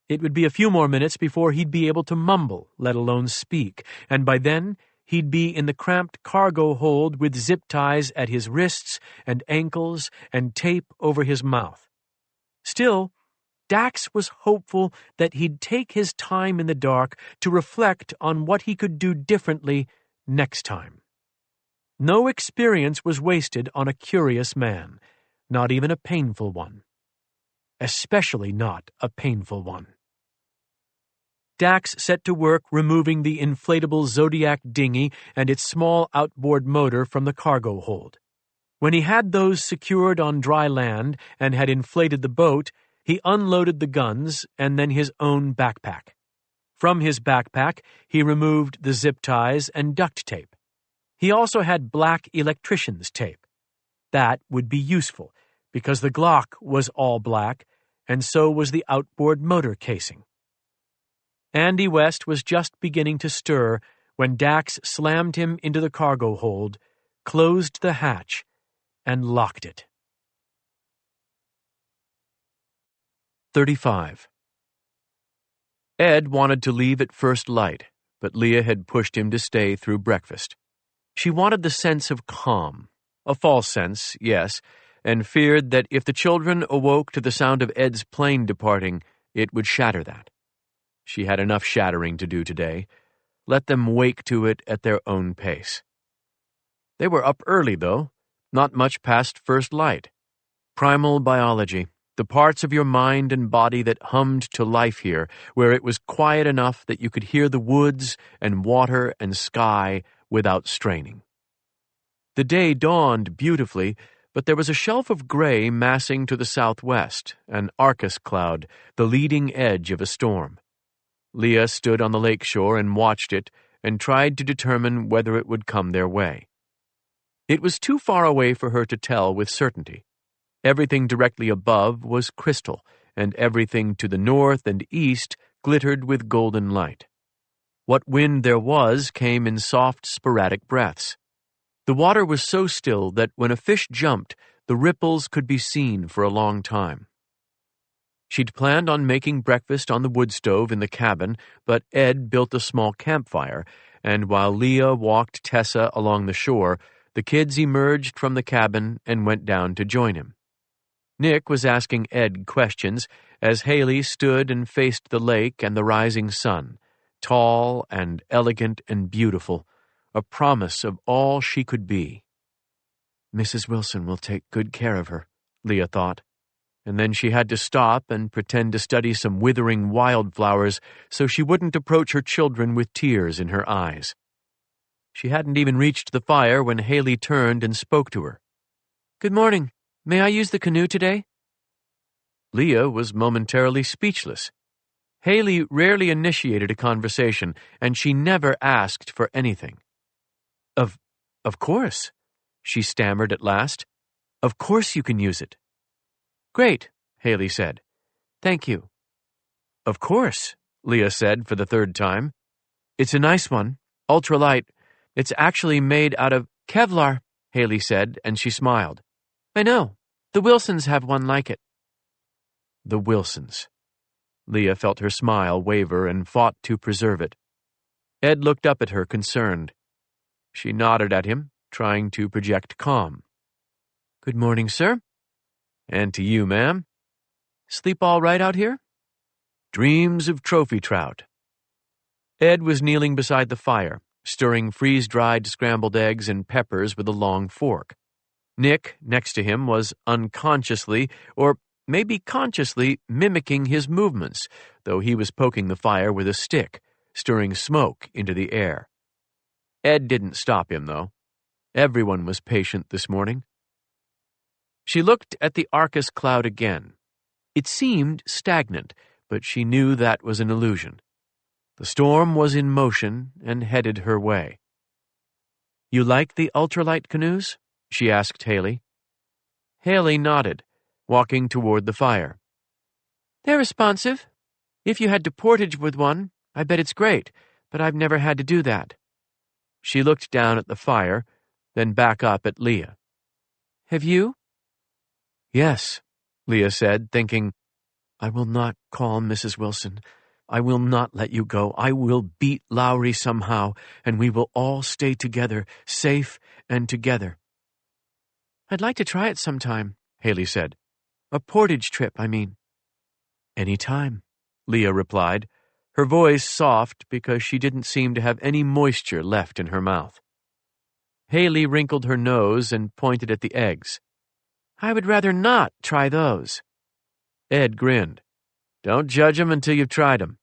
It would be a few more minutes before he'd be able to mumble, let alone speak, and by then he'd be in the cramped cargo hold with zip ties at his wrists and ankles and tape over his mouth. Still, Dax was hopeful that he'd take his time in the dark to reflect on what he could do differently next time. No experience was wasted on a curious man, not even a painful one. Especially not a painful one. Dax set to work removing the inflatable Zodiac dinghy and its small outboard motor from the cargo hold. When he had those secured on dry land and had inflated the boat, he unloaded the guns and then his own backpack. From his backpack, he removed the zip ties and duct tape. He also had black electrician's tape. That would be useful, because the Glock was all black, and so was the outboard motor casing. Andy West was just beginning to stir when Dax slammed him into the cargo hold, closed the hatch, and locked it. 35. Ed wanted to leave at first light, but Leah had pushed him to stay through breakfast. She wanted the sense of calm, a false sense, yes, and feared that if the children awoke to the sound of Ed's plane departing, it would shatter that. She had enough shattering to do today. Let them wake to it at their own pace. They were up early, though, not much past first light. Primal biology, the parts of your mind and body that hummed to life here, where it was quiet enough that you could hear the woods and water and sky without straining. The day dawned beautifully, but there was a shelf of gray massing to the southwest, an Arcus cloud, the leading edge of a storm. Leah stood on the lake shore and watched it and tried to determine whether it would come their way. It was too far away for her to tell with certainty. Everything directly above was crystal, and everything to the north and east glittered with golden light. What wind there was came in soft, sporadic breaths. The water was so still that when a fish jumped, the ripples could be seen for a long time. She'd planned on making breakfast on the wood stove in the cabin, but Ed built a small campfire, and while Leah walked Tessa along the shore, the kids emerged from the cabin and went down to join him. Nick was asking Ed questions as Haley stood and faced the lake and the rising sun, tall and elegant and beautiful, a promise of all she could be. Mrs. Wilson will take good care of her, Leah thought. And then she had to stop and pretend to study some withering wildflowers so she wouldn't approach her children with tears in her eyes. She hadn't even reached the fire when Haley turned and spoke to her. "Good morning. May I use the canoe today?" Leah was momentarily speechless. Haley rarely initiated a conversation, and she never asked for anything. Of course," she stammered at last. "Of course you can use it." "Great," Haley said. "Thank you." "Of course," Leah said for the third time. "It's a nice one, ultralight. It's actually made out of Kevlar," Haley said, and she smiled. "I know. The Wilsons have one like it." The Wilsons. Leah felt her smile waver and fought to preserve it. Ed looked up at her, concerned. She nodded at him, trying to project calm. "Good morning, sir." "And to you, ma'am." "Sleep all right out here?" "Dreams of trophy trout." Ed was kneeling beside the fire, stirring freeze-dried scrambled eggs and peppers with a long fork. Nick, next to him, was unconsciously, or maybe consciously, mimicking his movements, though he was poking the fire with a stick, stirring smoke into the air. Ed didn't stop him, though. Everyone was patient this morning. She looked at the Arcus cloud again. It seemed stagnant, but she knew that was an illusion. The storm was in motion and headed her way. "You like the ultralight canoes?" she asked Haley. Haley nodded, walking toward the fire. "They're responsive. If you had to portage with one, I bet it's great, but I've never had to do that." She looked down at the fire, then back up at Leah. "Have you?" "Yes," Leah said, thinking, "I will not call Mrs. Wilson. I will not let you go. I will beat Lowry somehow, and we will all stay together, safe and together." "I'd like to try it sometime," Haley said. "A portage trip, I mean." "Any time," Leah replied, her voice soft because she didn't seem to have any moisture left in her mouth. Haley wrinkled her nose and pointed at the eggs. "I would rather not try those." Ed grinned. "Don't judge them until you've tried them."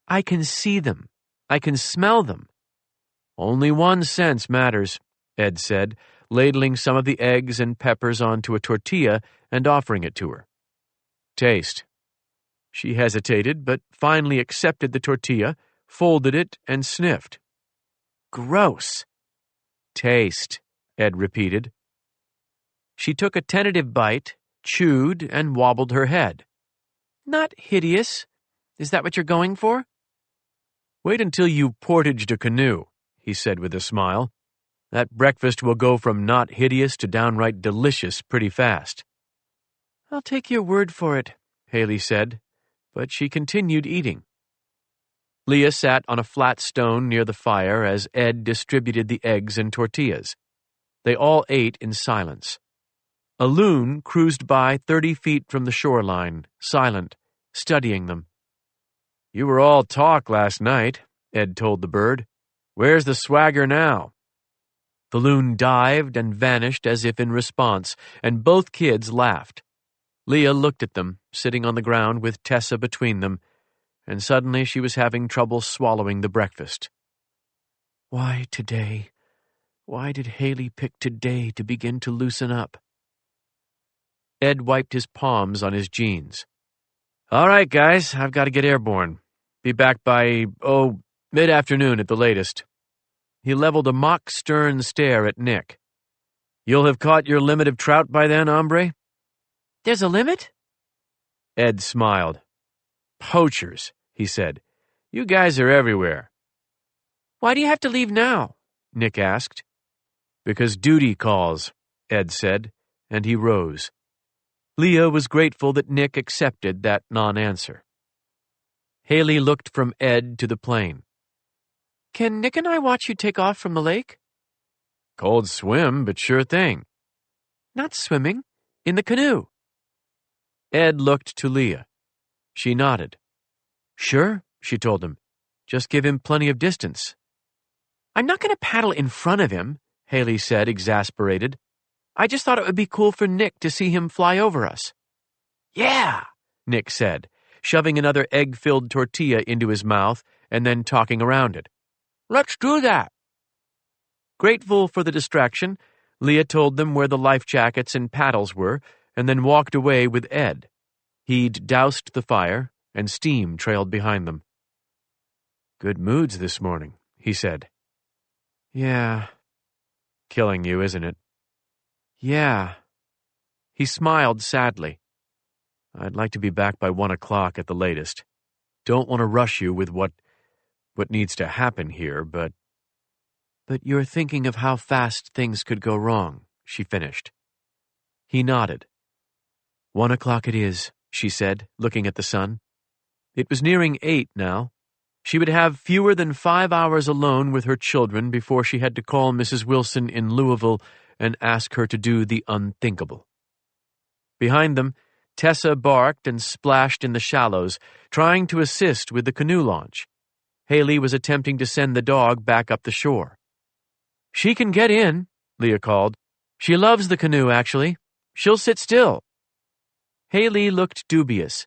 "I can see them. I can smell them." "Only one sense matters," Ed said, ladling some of the eggs and peppers onto a tortilla and offering it to her. "Taste." She hesitated, but finally accepted the tortilla, folded it, and sniffed. "Gross." "Taste," Ed repeated. She took a tentative bite, chewed, and wobbled her head. "Not hideous. Is that what you're going for?" "Wait until you've portaged a canoe," he said with a smile. "That breakfast will go from not hideous to downright delicious pretty fast." "I'll take your word for it," Haley said, but she continued eating. Leah sat on a flat stone near the fire as Ed distributed the eggs and tortillas. They all ate in silence. A loon cruised by 30 feet from the shoreline, silent, studying them. "You were all talk last night," Ed told the bird. "Where's the swagger now?" The loon dived and vanished as if in response, and both kids laughed. Leah looked at them, sitting on the ground with Tessa between them, and suddenly she was having trouble swallowing the breakfast. Why today? Why did Haley pick today to begin to loosen up? Ed wiped his palms on his jeans. "All right, guys, I've got to get airborne. Be back by, mid-afternoon at the latest." He leveled a mock stern stare at Nick. "You'll have caught your limit of trout by then, hombre?" "There's a limit?" Ed smiled. "Poachers," he said. "You guys are everywhere." "Why do you have to leave now?" Nick asked. "Because duty calls," Ed said, and he rose. Leah was grateful that Nick accepted that non-answer. Haley looked from Ed to the plane. "Can Nick and I watch you take off from the lake?" "Cold swim, but sure thing." "Not swimming. In the canoe." Ed looked to Leah. She nodded. "Sure," she told him. "Just give him plenty of distance." "I'm not going to paddle in front of him," Haley said, exasperated. "I just thought it would be cool for Nick to see him fly over us." "Yeah," Nick said, shoving another egg-filled tortilla into his mouth and then talking around it. "Let's do that." Grateful for the distraction, Leah told them where the life jackets and paddles were and then walked away with Ed. He'd doused the fire, and steam trailed behind them. "Good moods this morning," he said. "Yeah." "Killing you, isn't it?" "Yeah." He smiled sadly. "I'd like to be back by 1 o'clock at the latest. Don't want to rush you with what needs to happen here, but..." "But you're thinking of how fast things could go wrong," she finished. He nodded. 1 o'clock it is, she said, looking at the sun. It was nearing 8 now. She would have fewer than 5 hours alone with her children before she had to call Mrs. Wilson in Louisville and ask her to do the unthinkable. Behind them, Tessa barked and splashed in the shallows, trying to assist with the canoe launch. Haley was attempting to send the dog back up the shore. "She can get in," Leah called. "She loves the canoe, actually. She'll sit still." Haley looked dubious.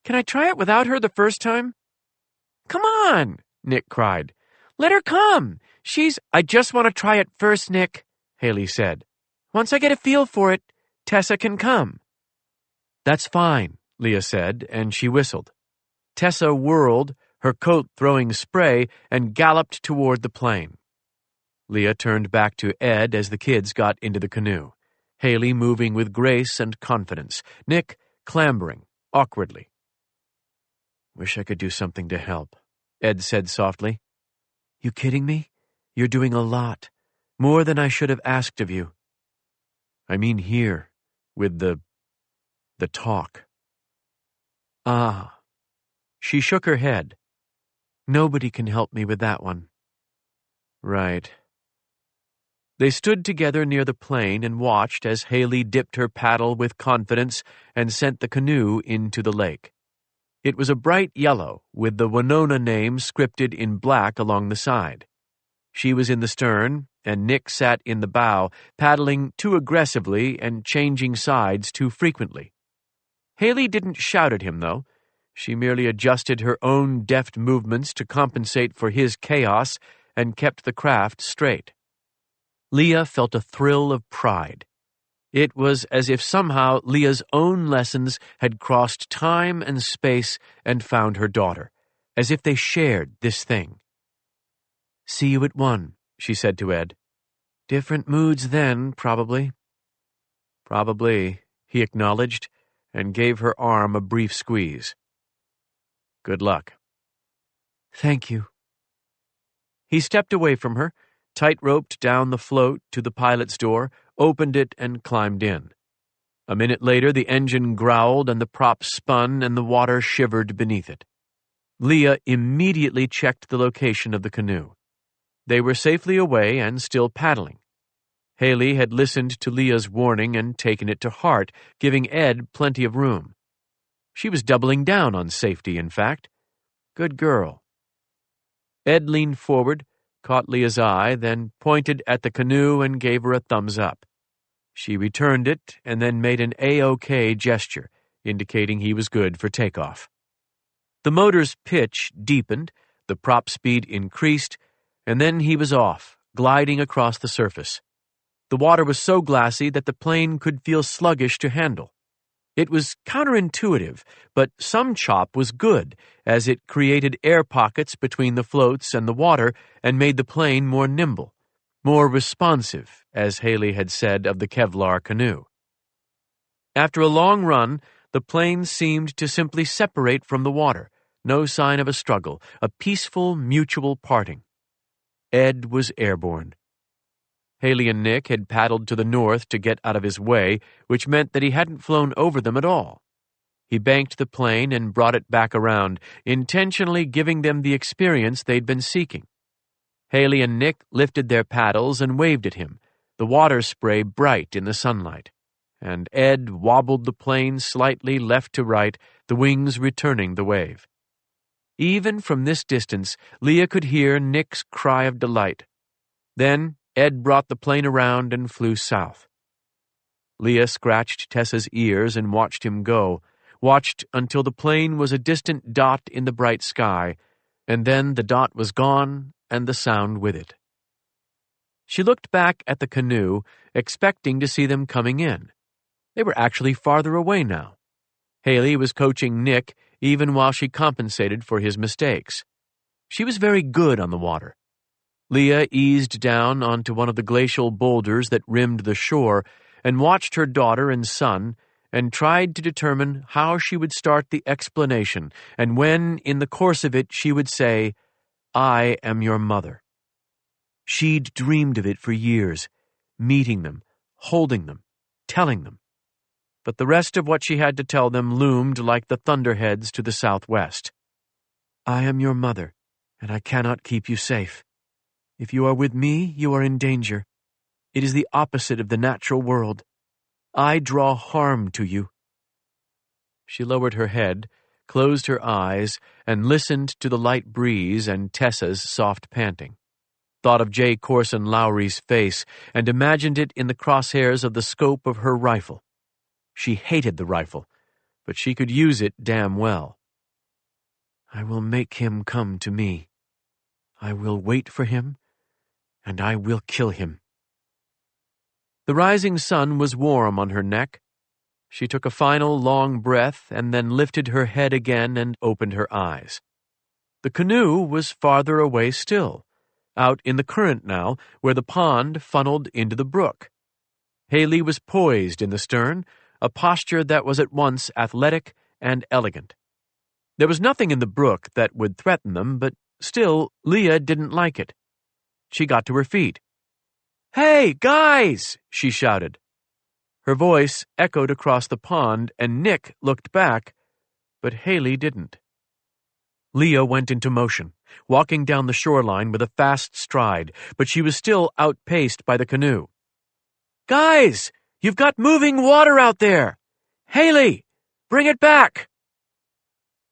"Can I try it without her the first time?" "Come on," Nick cried. "Let her come. I just want to try it first, Nick," Haley said. "Once I get a feel for it, Tessa can come." "That's fine," Leah said, and she whistled. Tessa whirled, her coat throwing spray, and galloped toward the plane. Leah turned back to Ed as the kids got into the canoe, Haley moving with grace and confidence, Nick clambering awkwardly. "Wish I could do something to help," Ed said softly. "You kidding me? You're doing a lot. More than I should have asked of you." "I mean here, with the talk." "Ah." She shook her head. "Nobody can help me with that one." "Right." They stood together near the plane and watched as Haley dipped her paddle with confidence and sent the canoe into the lake. It was a bright yellow, with the Winona name scripted in black along the side. She was in the stern, and Nick sat in the bow, paddling too aggressively and changing sides too frequently. Haley didn't shout at him, though. She merely adjusted her own deft movements to compensate for his chaos and kept the craft straight. Leah felt a thrill of pride. It was as if somehow Leah's own lessons had crossed time and space and found her daughter, as if they shared this thing. "See you at 1," she said to Ed. "Different moods then, probably." "Probably," he acknowledged, and gave her arm a brief squeeze. "Good luck." "Thank you." He stepped away from her, tight-roped down the float to the pilot's door, opened it, and climbed in. A minute later, the engine growled and the prop spun and the water shivered beneath it. Leah immediately checked the location of the canoe. They were safely away and still paddling. Haley had listened to Leah's warning and taken it to heart, giving Ed plenty of room. She was doubling down on safety, in fact. Good girl. Ed leaned forward, caught Leah's eye, then pointed at the canoe and gave her a thumbs up. She returned it and then made an A-OK gesture, indicating he was good for takeoff. The motor's pitch deepened, the prop speed increased, and then he was off, gliding across the surface. The water was so glassy that the plane could feel sluggish to handle. It was counterintuitive, but some chop was good, as it created air pockets between the floats and the water and made the plane more nimble, more responsive, as Haley had said of the Kevlar canoe. After a long run, the plane seemed to simply separate from the water, no sign of a struggle, a peaceful mutual parting. Ed was airborne. Haley and Nick had paddled to the north to get out of his way, which meant that he hadn't flown over them at all. He banked the plane and brought it back around, intentionally giving them the experience they'd been seeking. Haley and Nick lifted their paddles and waved at him, the water spray bright in the sunlight, and Ed wobbled the plane slightly left to right, the wings returning the wave. Even from this distance, Leah could hear Nick's cry of delight. Then Ed brought the plane around and flew south. Leah scratched Tessa's ears and watched him go, watched until the plane was a distant dot in the bright sky, and then the dot was gone and the sound with it. She looked back at the canoe, expecting to see them coming in. They were actually farther away now. Haley was coaching Nick even while she compensated for his mistakes. She was very good on the water. Leah eased down onto one of the glacial boulders that rimmed the shore and watched her daughter and son and tried to determine how she would start the explanation and when, in the course of it, she would say, "I am your mother." She'd dreamed of it for years, meeting them, holding them, telling them. But the rest of what she had to tell them loomed like the thunderheads to the southwest. I am your mother, and I cannot keep you safe. If you are with me, you are in danger. It is the opposite of the natural world. I draw harm to you." She lowered her head, closed her eyes, and listened to the light breeze and Tessa's soft panting. Thought of J. Corson Lowry's face and imagined it in the crosshairs of the scope of her rifle. She hated the rifle, but she could use it damn well. I will make him come to me. I will wait for him, and I will kill him. The rising sun was warm on her neck. She took a final long breath and then lifted her head again and opened her eyes. The canoe was farther away still, out in the current now, where the pond funneled into the brook. Haley was poised in the stern, a posture that was at once athletic and elegant. There was nothing in the brook that would threaten them, but still Leah didn't like it. She got to her feet. "Hey, guys!" she shouted. Her voice echoed across the pond, and Nick looked back, but Haley didn't. Leah went into motion, walking down the shoreline with a fast stride, but she was still outpaced by the canoe. "Guys, you've got moving water out there! Haley, bring it back!"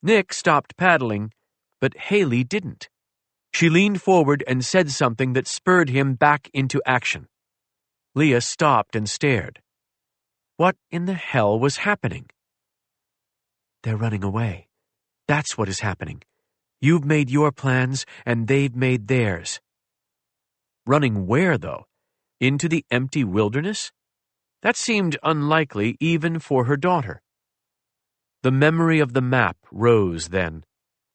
Nick stopped paddling, but Haley didn't. She leaned forward and said something that spurred him back into action. Leah stopped and stared. What in the hell was happening? "They're running away. That's what is happening. You've made your plans, and they've made theirs." Running where, though? Into the empty wilderness? That seemed unlikely even for her daughter. The memory of the map rose then.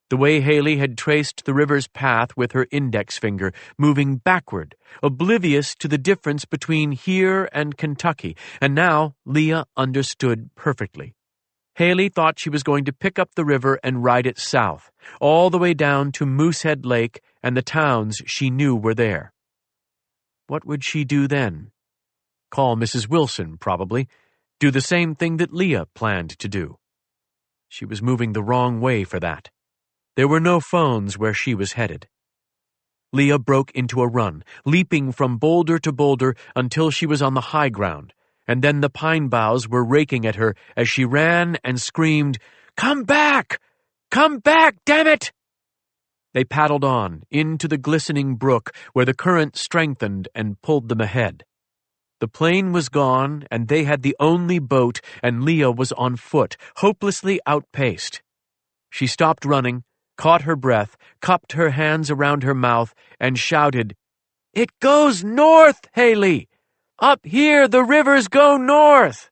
The way Haley had traced the river's path with her index finger, moving backward, oblivious to the difference between here and Kentucky, and now Leah understood perfectly. Haley thought she was going to pick up the river and ride it south, all the way down to Moosehead Lake and the towns she knew were there. What would she do then? Call Mrs. Wilson, probably. Do the same thing that Leah planned to do. She was moving the wrong way for that. There were no phones where she was headed. Leah broke into a run, leaping from boulder to boulder until she was on the high ground, and then the pine boughs were raking at her as she ran and screamed, "Come back! Come back, damn it!" They paddled on, into the glistening brook where the current strengthened and pulled them ahead. The plane was gone, and they had the only boat, and Leah was on foot, hopelessly outpaced. She stopped running, caught her breath, cupped her hands around her mouth, and shouted, "It goes north, Haley! Up here the rivers go north!"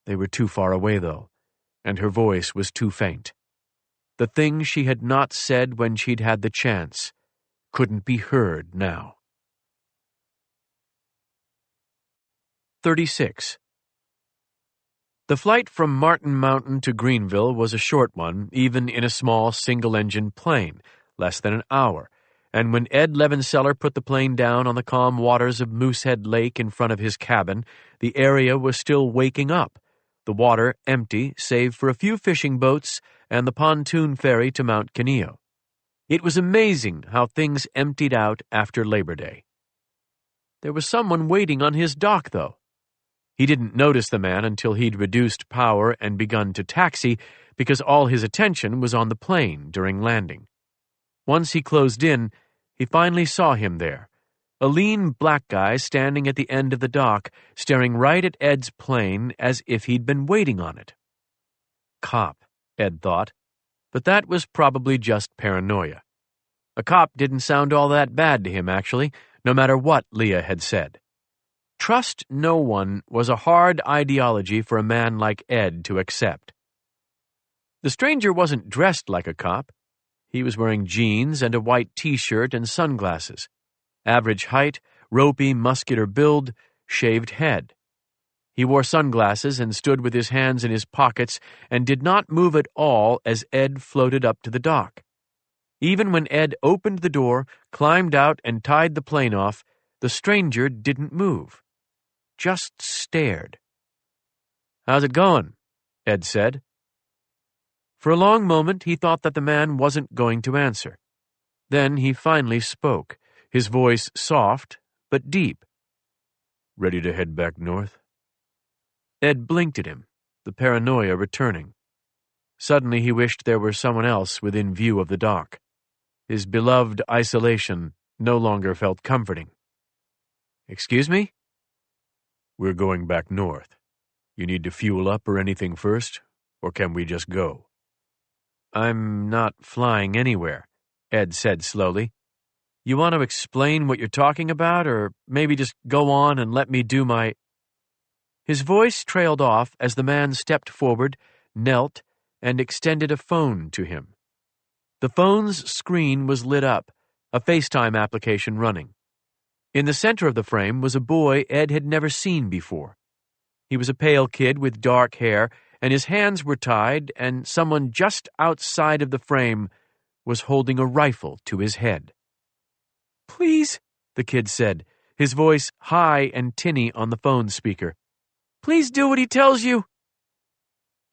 They were too far away, though, and her voice was too faint. The thing she had not said when she'd had the chance couldn't be heard now. 36. The flight from Martin Mountain to Greenville was a short one, even in a small single-engine plane, less than an hour, and when Ed Levenseller put the plane down on the calm waters of Moosehead Lake in front of his cabin, the area was still waking up, the water empty save for a few fishing boats and the pontoon ferry to Mount Kineo. It was amazing how things emptied out after Labor Day. There was someone waiting on his dock, though. He didn't notice the man until he'd reduced power and begun to taxi because all his attention was on the plane during landing. Once he closed in, he finally saw him there, a lean black guy standing at the end of the dock, staring right at Ed's plane as if he'd been waiting on it. Cop, Ed thought, but that was probably just paranoia. A cop didn't sound all that bad to him, actually, no matter what Leah had said. Trust no one was a hard ideology for a man like Ed to accept. The stranger wasn't dressed like a cop. He was wearing jeans and a white t-shirt and sunglasses. Average height, ropey, muscular build, shaved head. He wore sunglasses and stood with his hands in his pockets and did not move at all as Ed floated up to the dock. Even when Ed opened the door, climbed out, and tied the plane off, the stranger didn't move. Just stared. "How's it going?" Ed said. For a long moment he thought that the man wasn't going to answer. Then he finally spoke, his voice soft but deep. "Ready to head back north?" Ed blinked at him, the paranoia returning. Suddenly he wished there were someone else within view of the dock. His beloved isolation no longer felt comforting. "Excuse me?" "We're going back north. You need to fuel up or anything first, or can we just go?" "I'm not flying anywhere," Ed said slowly. "You want to explain what you're talking about, or maybe just go on and let me do my—" His voice trailed off as the man stepped forward, knelt, and extended a phone to him. The phone's screen was lit up, a FaceTime application running. In the center of the frame was a boy Ed had never seen before. He was a pale kid with dark hair, and his hands were tied, and someone just outside of the frame was holding a rifle to his head. "Please," the kid said, his voice high and tinny on the phone speaker. "Please do what he tells you."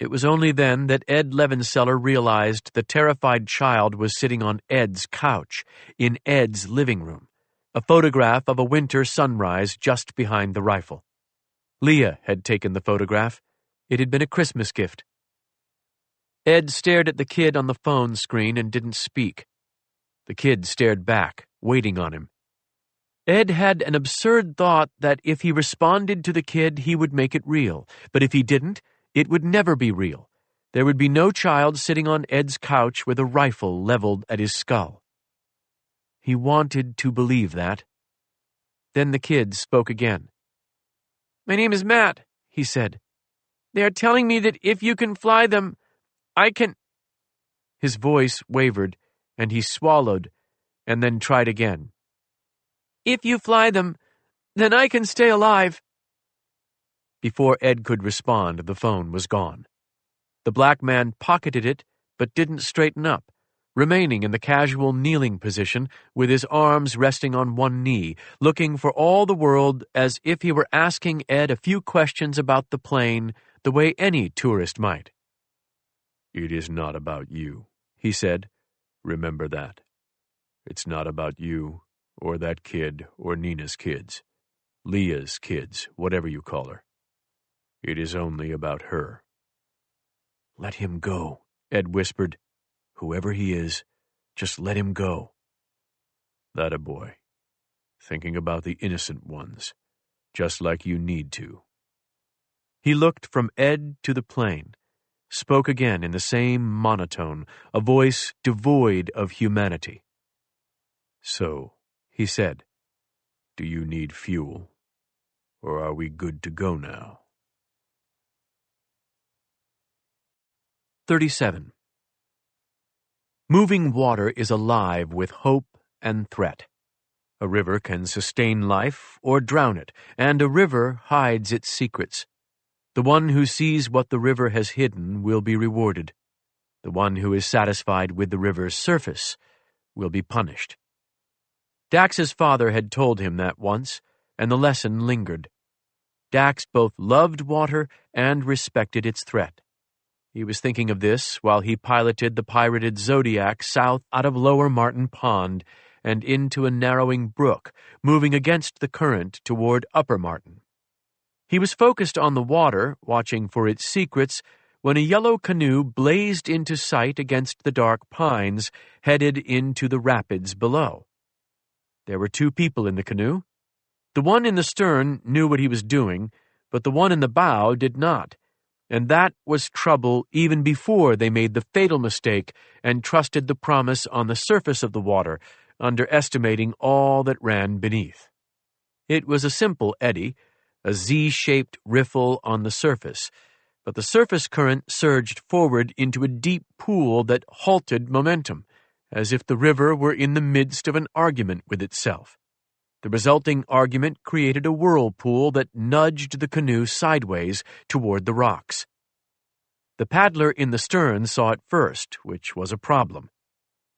It was only then that Ed Levenseller realized the terrified child was sitting on Ed's couch, in Ed's living room, a photograph of a winter sunrise just behind the rifle. Leah had taken the photograph. It had been a Christmas gift. Ed stared at the kid on the phone screen and didn't speak. The kid stared back, waiting on him. Ed had an absurd thought that if he responded to the kid, he would make it real. But if he didn't, it would never be real. There would be no child sitting on Ed's couch with a rifle leveled at his skull. He wanted to believe that. Then the kid spoke again. "My name is Matt," he said. "They are telling me that if you can fly them, I can—" His voice wavered, and he swallowed, and then tried again. "If you fly them, then I can stay alive." Before Ed could respond, the phone was gone. The black man pocketed it, but didn't straighten up, remaining in the casual kneeling position with his arms resting on one knee, looking for all the world as if he were asking Ed a few questions about the plane the way any tourist might. "It is not about you," he said. "Remember that. It's not about you, or that kid, or Nina's kids. Leah's kids, whatever you call her. It is only about her." "Let him go," Ed whispered. "Whoever he is, just let him go." "That a boy. Thinking about the innocent ones, just like you need to." He looked from Ed to the plane, spoke again in the same monotone, a voice devoid of humanity. "So," he said, "do you need fuel? Or are we good to go now?" 37. Moving water is alive with hope and threat. A river can sustain life or drown it, and a river hides its secrets. The one who sees what the river has hidden will be rewarded. The one who is satisfied with the river's surface will be punished. Dax's father had told him that once, and the lesson lingered. Dax both loved water and respected its threat. He was thinking of this while he piloted the pirated Zodiac south out of Lower Martin Pond and into a narrowing brook, moving against the current toward Upper Martin. He was focused on the water, watching for its secrets, when a yellow canoe blazed into sight against the dark pines, headed into the rapids below. There were 2 people in the canoe. The one in the stern knew what he was doing, but the one in the bow did not. And that was trouble even before they made the fatal mistake and trusted the promise on the surface of the water, underestimating all that ran beneath. It was a simple eddy, a Z-shaped riffle on the surface, but the surface current surged forward into a deep pool that halted momentum, as if the river were in the midst of an argument with itself. The resulting argument created a whirlpool that nudged the canoe sideways toward the rocks. The paddler in the stern saw it first, which was a problem.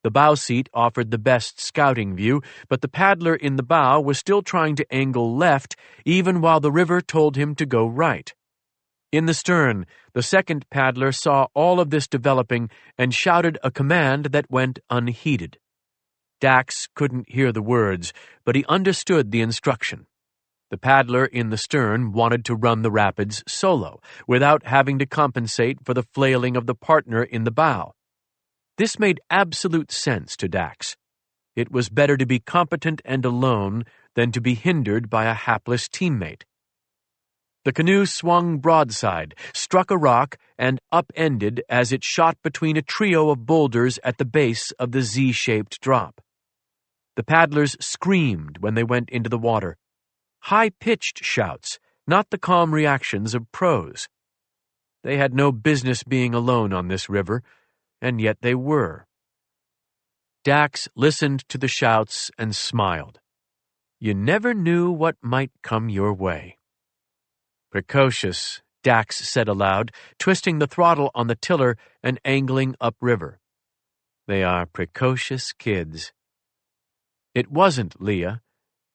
The bow seat offered the best scouting view, but the paddler in the bow was still trying to angle left even while the river told him to go right. In the stern, the second paddler saw all of this developing and shouted a command that went unheeded. Dax couldn't hear the words, but he understood the instruction. The paddler in the stern wanted to run the rapids solo, without having to compensate for the flailing of the partner in the bow. This made absolute sense to Dax. It was better to be competent and alone than to be hindered by a hapless teammate. The canoe swung broadside, struck a rock, and upended as it shot between a trio of boulders at the base of the Z-shaped drop. The paddlers screamed when they went into the water. High-pitched shouts, not the calm reactions of pros. They had no business being alone on this river, and yet they were. Dax listened to the shouts and smiled. You never knew what might come your way. Precocious, Dax said aloud, twisting the throttle on the tiller and angling upriver. They are precocious kids. It wasn't Leah,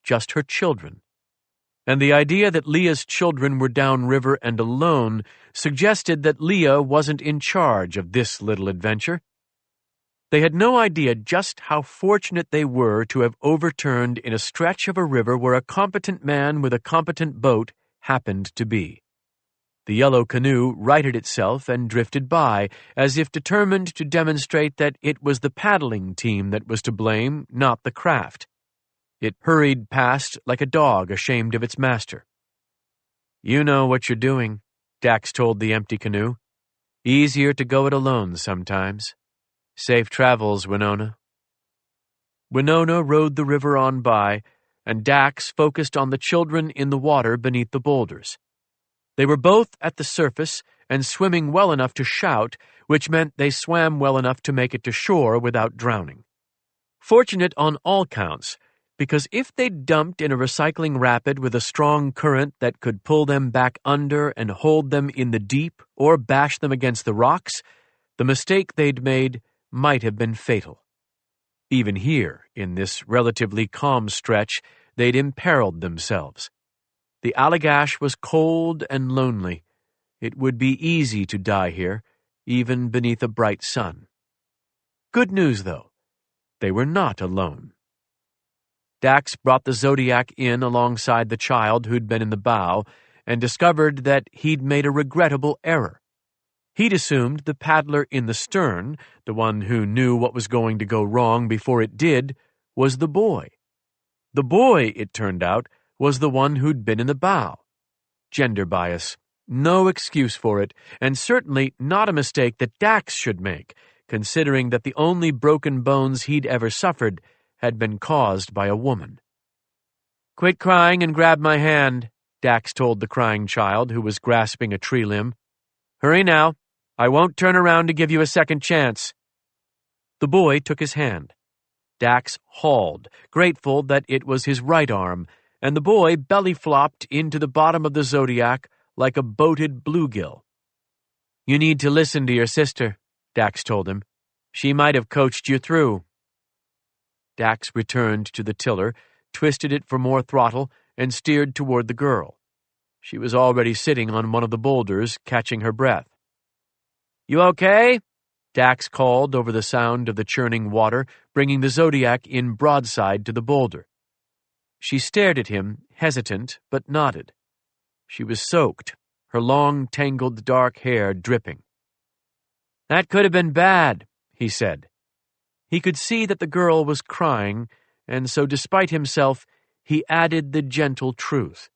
just her children. And the idea that Leah's children were downriver and alone suggested that Leah wasn't in charge of this little adventure. They had no idea just how fortunate they were to have overturned in a stretch of a river where a competent man with a competent boat happened to be. The yellow canoe righted itself and drifted by, as if determined to demonstrate that it was the paddling team that was to blame, not the craft. It hurried past like a dog ashamed of its master. You know what you're doing, Dax told the empty canoe. Easier to go it alone sometimes. Safe travels, Winona. Winona rode the river on by, and Dax focused on the children in the water beneath the boulders. They were both at the surface and swimming well enough to shout, which meant they swam well enough to make it to shore without drowning. Fortunate on all counts, because if they'd dumped in a recycling rapid with a strong current that could pull them back under and hold them in the deep or bash them against the rocks, the mistake they'd made might have been fatal. Even here, in this relatively calm stretch, they'd imperiled themselves. The Allagash was cold and lonely. It would be easy to die here, even beneath a bright sun. Good news, though. They were not alone. Dax brought the Zodiac in alongside the child who'd been in the bow and discovered that he'd made a regrettable error. He'd assumed the paddler in the stern, the one who knew what was going to go wrong before it did, was the boy. The boy, it turned out, was the one who'd been in the bow. Gender bias. No excuse for it, and certainly not a mistake that Dax should make, considering that the only broken bones he'd ever suffered had been caused by a woman. Quit crying and grab my hand, Dax told the crying child who was grasping a tree limb. Hurry now. I won't turn around to give you a second chance. The boy took his hand. Dax hauled, grateful that it was his right arm, and the boy belly-flopped into the bottom of the Zodiac like a boated bluegill. You need to listen to your sister, Dax told him. She might have coached you through. Dax returned to the tiller, twisted it for more throttle, and steered toward the girl. She was already sitting on one of the boulders, catching her breath. You okay? Dax called over the sound of the churning water, bringing the Zodiac in broadside to the boulder. She stared at him, hesitant, but nodded. She was soaked, her long, tangled dark hair dripping. That could have been bad, he said. He could see that the girl was crying, and so despite himself, he added the gentle truth.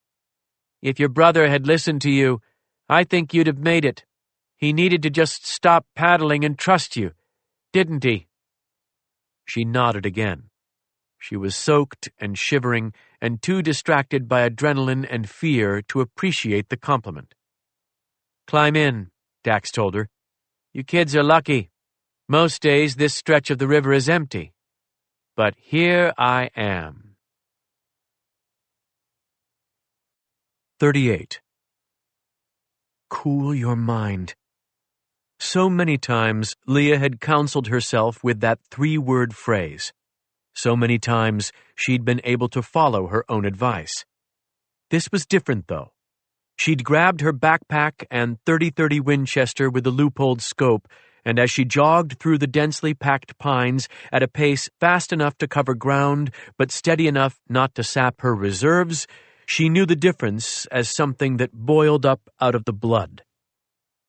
If your brother had listened to you, I think you'd have made it. He needed to just stop paddling and trust you, didn't he? She nodded again. She was soaked and shivering and too distracted by adrenaline and fear to appreciate the compliment. Climb in, Dax told her. You kids are lucky. Most days this stretch of the river is empty. But here I am. 38. Cool your mind. So many times Leah had counseled herself with that three-word phrase. So many times she'd been able to follow her own advice. This was different, though. She'd grabbed her backpack and 30-30 Winchester with the loopholed scope, and as she jogged through the densely packed pines at a pace fast enough to cover ground but steady enough not to sap her reserves, she knew the difference as something that boiled up out of the blood.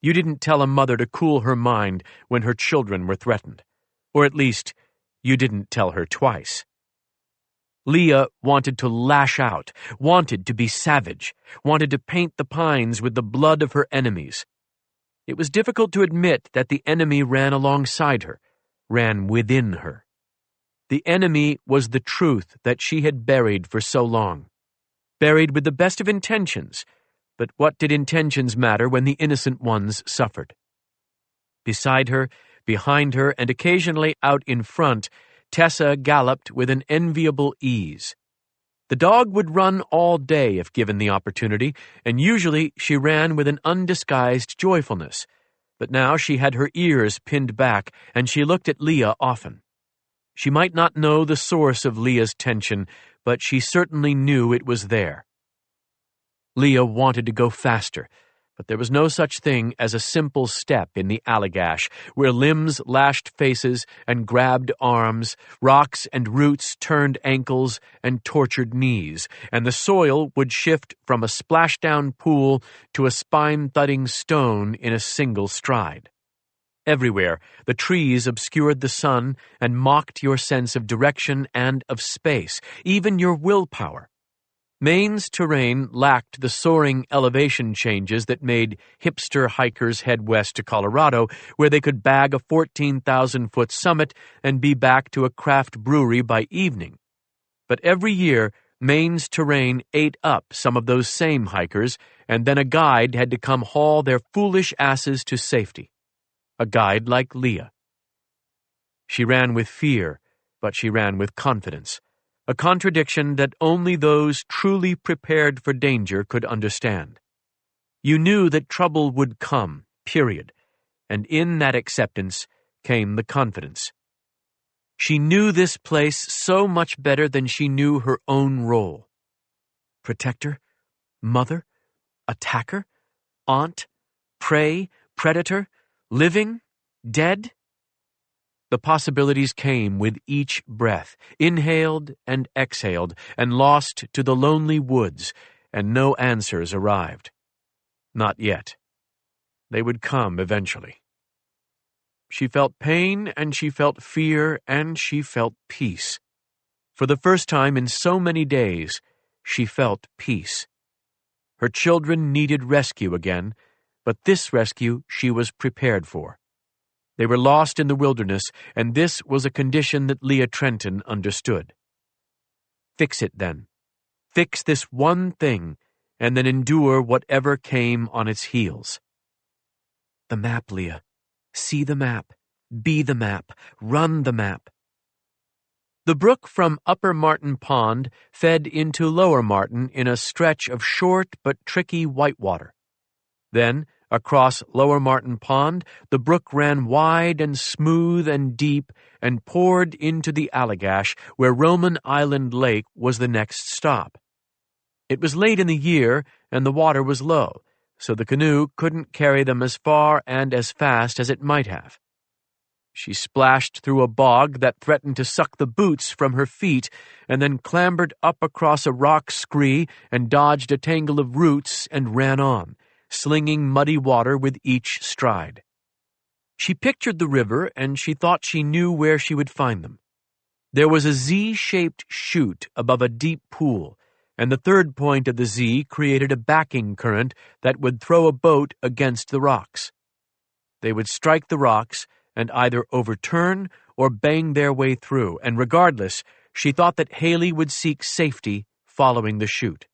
You didn't tell a mother to cool her mind when her children were threatened. Or at least, you didn't tell her twice. Leah wanted to lash out, wanted to be savage, wanted to paint the pines with the blood of her enemies. It was difficult to admit that the enemy ran alongside her, ran within her. The enemy was the truth that she had buried for so long. Buried with the best of intentions, but what did intentions matter when the innocent ones suffered? Beside her, behind her, and occasionally out in front, Tessa galloped with an enviable ease. The dog would run all day if given the opportunity, and usually she ran with an undisguised joyfulness. But now she had her ears pinned back, and she looked at Leah often. She might not know the source of Leah's tension, but she certainly knew it was there. Leah wanted to go faster, but there was no such thing as a simple step in the Allagash, where limbs lashed faces and grabbed arms, rocks and roots turned ankles and tortured knees, and the soil would shift from a splashdown pool to a spine-thudding stone in a single stride. Everywhere, the trees obscured the sun and mocked your sense of direction and of space, even your willpower. Maine's terrain lacked the soaring elevation changes that made hipster hikers head west to Colorado, where they could bag a 14,000-foot summit and be back to a craft brewery by evening. But every year, Maine's terrain ate up some of those same hikers, and then a guide had to come haul their foolish asses to safety. A guide like Leah. She ran with fear, but she ran with confidence. A contradiction that only those truly prepared for danger could understand. You knew that trouble would come, period, and in that acceptance came the confidence. She knew this place so much better than she knew her own role. Protector, mother, attacker, aunt, prey, predator, living, dead. The possibilities came with each breath, inhaled and exhaled, and lost to the lonely woods, and no answers arrived. Not yet. They would come eventually. She felt pain, and she felt fear, and she felt peace. For the first time in so many days, she felt peace. Her children needed rescue again, but this rescue she was prepared for. They were lost in the wilderness, and this was a condition that Leah Trenton understood. Fix it then. Fix this one thing, and then endure whatever came on its heels. The map, Leah. See the map. Be the map. Run the map. The brook from Upper Martin Pond fed into Lower Martin in a stretch of short but tricky whitewater. Then, across Lower Martin Pond, the brook ran wide and smooth and deep and poured into the Allagash, where Roman Island Lake was the next stop. It was late in the year, and the water was low, so the canoe couldn't carry them as far and as fast as it might have. She splashed through a bog that threatened to suck the boots from her feet, and then clambered up across a rock scree and dodged a tangle of roots and ran on, slinging muddy water with each stride. She pictured the river, and she thought she knew where she would find them. There was a Z-shaped chute above a deep pool, and the third point of the Z created a backing current that would throw a boat against the rocks. They would strike the rocks and either overturn or bang their way through, and regardless, she thought that Haley would seek safety following the chute.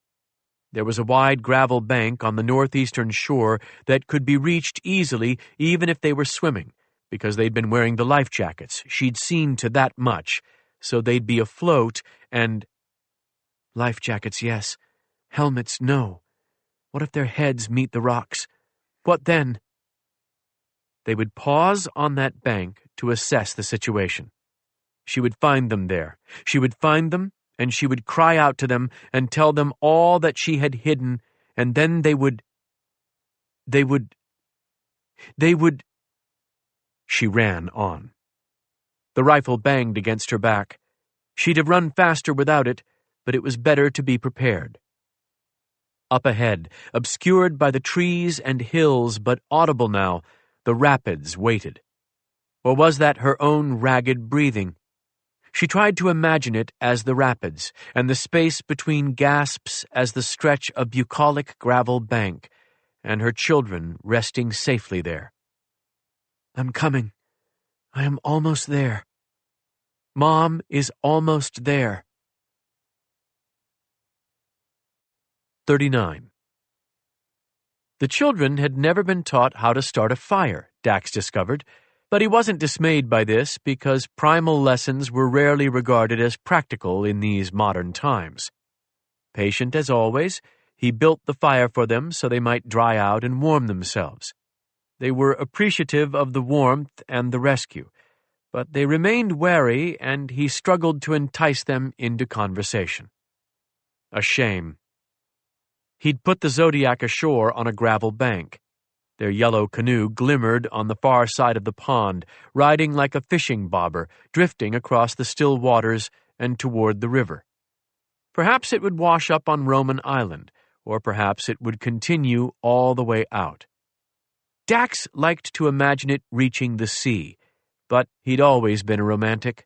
There was a wide gravel bank on the northeastern shore that could be reached easily even if they were swimming, because they'd been wearing the life jackets. She'd seen to that much, so they'd be afloat and... Life jackets, yes. Helmets, no. What if their heads meet the rocks? What then? They would pause on that bank to assess the situation. She would find them there. She would find them, and she would cry out to them and tell them all that she had hidden, and then they would They would. She ran on. The rifle banged against her back. She'd have run faster without it, but it was better to be prepared. Up ahead, obscured by the trees and hills but audible now, the rapids waited. Or was that her own ragged breathing? She tried to imagine it as the rapids, and the space between gasps as the stretch of bucolic gravel bank, and her children resting safely there. I'm coming. I am almost there. Mom is almost there. 39. The children had never been taught how to start a fire, Dax discovered, but he wasn't dismayed by this because primal lessons were rarely regarded as practical in these modern times. Patient as always, he built the fire for them so they might dry out and warm themselves. They were appreciative of the warmth and the rescue, but they remained wary and he struggled to entice them into conversation. A shame. He'd put the Zodiac ashore on a gravel bank. Their yellow canoe glimmered on the far side of the pond, riding like a fishing bobber, drifting across the still waters and toward the river. Perhaps it would wash up on Roman Island, or perhaps it would continue all the way out. Dax liked to imagine it reaching the sea, but he'd always been a romantic.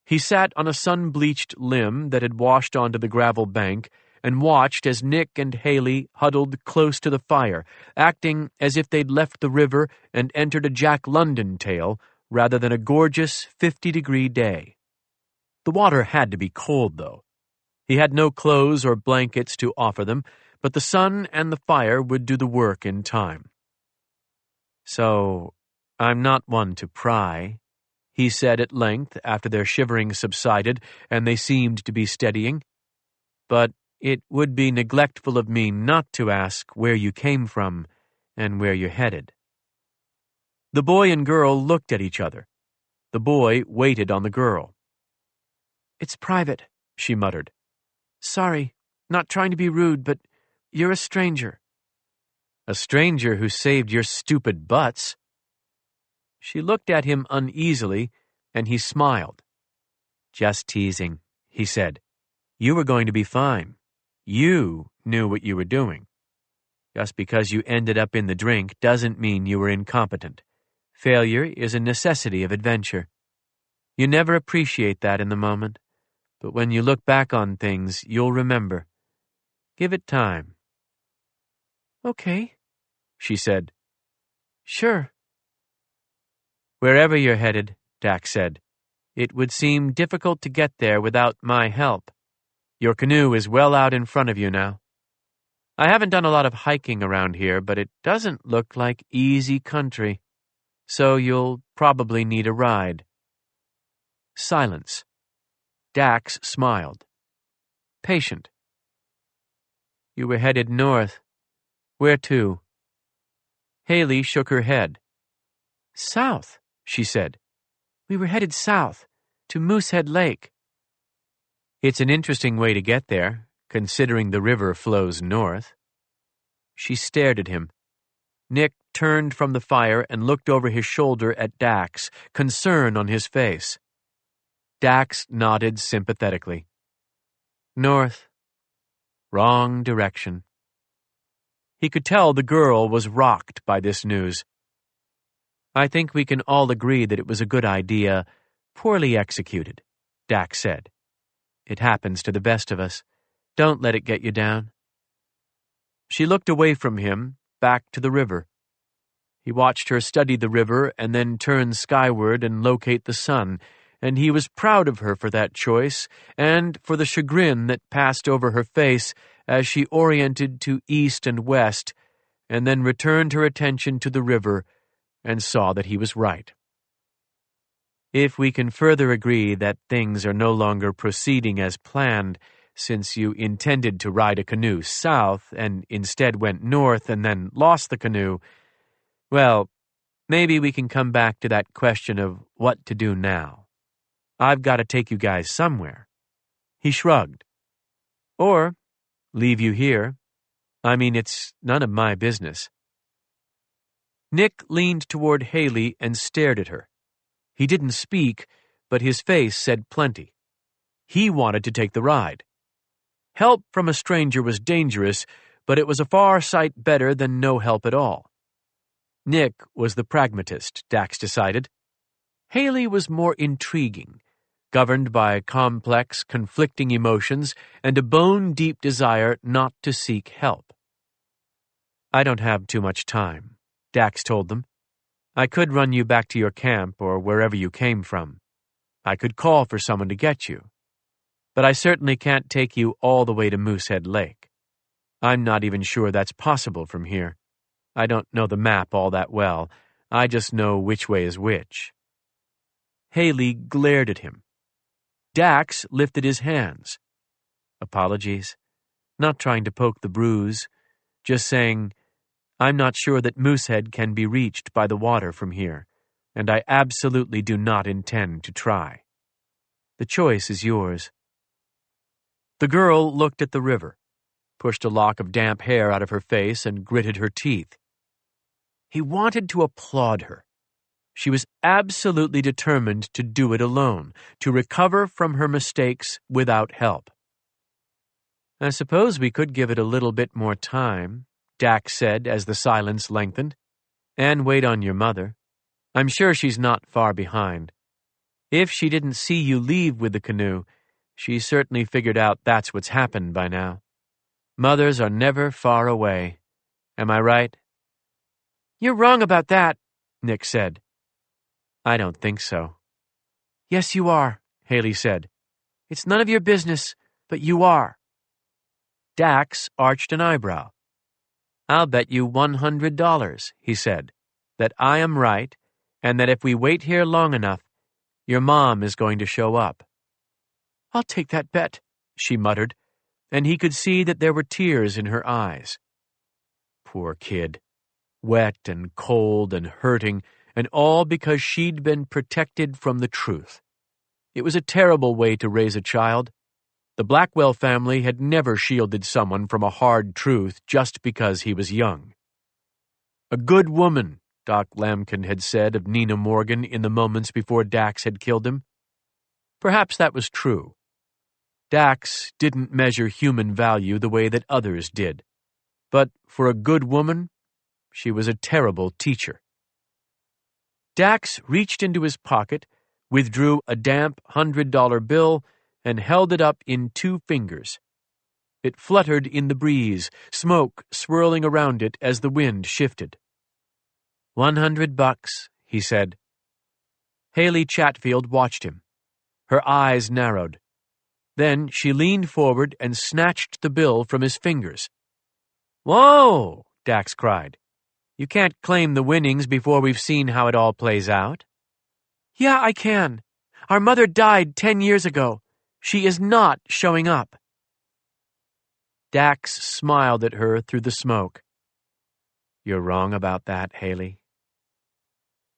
He sat on a sun-bleached limb that had washed onto the gravel bank and watched as Nick and Haley huddled close to the fire, acting as if they'd left the river and entered a Jack London tale rather than a gorgeous 50-degree day. The water had to be cold, though. He had no clothes or blankets to offer them, but the sun and the fire would do the work in time. So, I'm not one to pry, he said at length after their shivering subsided and they seemed to be steadying. But it would be neglectful of me not to ask where you came from and where you're headed. The boy and girl looked at each other. The boy waited on the girl. It's private, she muttered. Sorry, not trying to be rude, but you're a stranger. A stranger who saved your stupid butts. She looked at him uneasily, and he smiled. Just teasing, he said. You were going to be fine. You knew what you were doing. Just because you ended up in the drink doesn't mean you were incompetent. Failure is a necessity of adventure. You never appreciate that in the moment, but when you look back on things, you'll remember. Give it time. Okay, she said. Sure. Wherever you're headed, Dax said, it would seem difficult to get there without my help. Your canoe is well out in front of you now. I haven't done a lot of hiking around here, but it doesn't look like easy country, so you'll probably need a ride. Silence. Dax smiled. Patient. You were headed north. Where to? Haley shook her head. South, she said. We were headed south, to Moosehead Lake. It's an interesting way to get there, considering the river flows north. She stared at him. Nick turned from the fire and looked over his shoulder at Dax, concern on his face. Dax nodded sympathetically. North. Wrong direction. He could tell the girl was rocked by this news. I think we can all agree that it was a good idea, poorly executed, Dax said. It happens to the best of us. Don't let it get you down. She looked away from him, back to the river. He watched her study the river and then turn skyward and locate the sun, and he was proud of her for that choice and for the chagrin that passed over her face as she oriented to east and west, and then returned her attention to the river and saw that he was right. If we can further agree that things are no longer proceeding as planned, since you intended to ride a canoe south and instead went north and then lost the canoe, well, maybe we can come back to that question of what to do now. I've got to take you guys somewhere. He shrugged. Or leave you here. I mean, it's none of my business." Nick leaned toward Haley and stared at her. He didn't speak, but his face said plenty. He wanted to take the ride. Help from a stranger was dangerous, but it was a far sight better than no help at all. Nick was the pragmatist, Dax decided. Haley was more intriguing, governed by complex, conflicting emotions and a bone-deep desire not to seek help. "I don't have too much time," Dax told them. "I could run you back to your camp or wherever you came from. I could call for someone to get you. But I certainly can't take you all the way to Moosehead Lake. I'm not even sure that's possible from here. I don't know the map all that well. I just know which way is which." Haley glared at him. Dax lifted his hands. "Apologies. Not trying to poke the bruise. Just saying, I'm not sure that Moosehead can be reached by the water from here, and I absolutely do not intend to try. The choice is yours." The girl looked at the river, pushed a lock of damp hair out of her face, and gritted her teeth. He wanted to applaud her. She was absolutely determined to do it alone, to recover from her mistakes without help. "I suppose we could give it a little bit more time," Dax said as the silence lengthened, "and wait on your mother. I'm sure she's not far behind. If she didn't see you leave with the canoe, she certainly figured out that's what's happened by now. Mothers are never far away. Am I right?" "You're wrong about that," Nick said. "I don't think so." "Yes, you are," Haley said. "It's none of your business, but you are." Dax arched an eyebrow. "I'll bet you $100, he said, "that I am right, and that if we wait here long enough, your mom is going to show up." "I'll take that bet," she muttered, and he could see that there were tears in her eyes. Poor kid. Wet and cold and hurting, and all because she'd been protected from the truth. It was a terrible way to raise a child. The Blackwell family had never shielded someone from a hard truth just because he was young. A good woman, Doc Lambkin had said of Nina Morgan in the moments before Dax had killed him. Perhaps that was true. Dax didn't measure human value the way that others did. But for a good woman, she was a terrible teacher. Dax reached into his pocket, withdrew a damp $100 bill, and held it up in 2 fingers. It fluttered in the breeze, smoke swirling around it as the wind shifted. $100, he said. Haley Chatfield watched him. Her eyes narrowed. Then she leaned forward and snatched the bill from his fingers. "Whoa!" Dax cried. "You can't claim the winnings before we've seen how it all plays out." "Yeah, I can. Our mother died 10 years ago. She is not showing up." Dax smiled at her through the smoke. "You're wrong about that, Haley."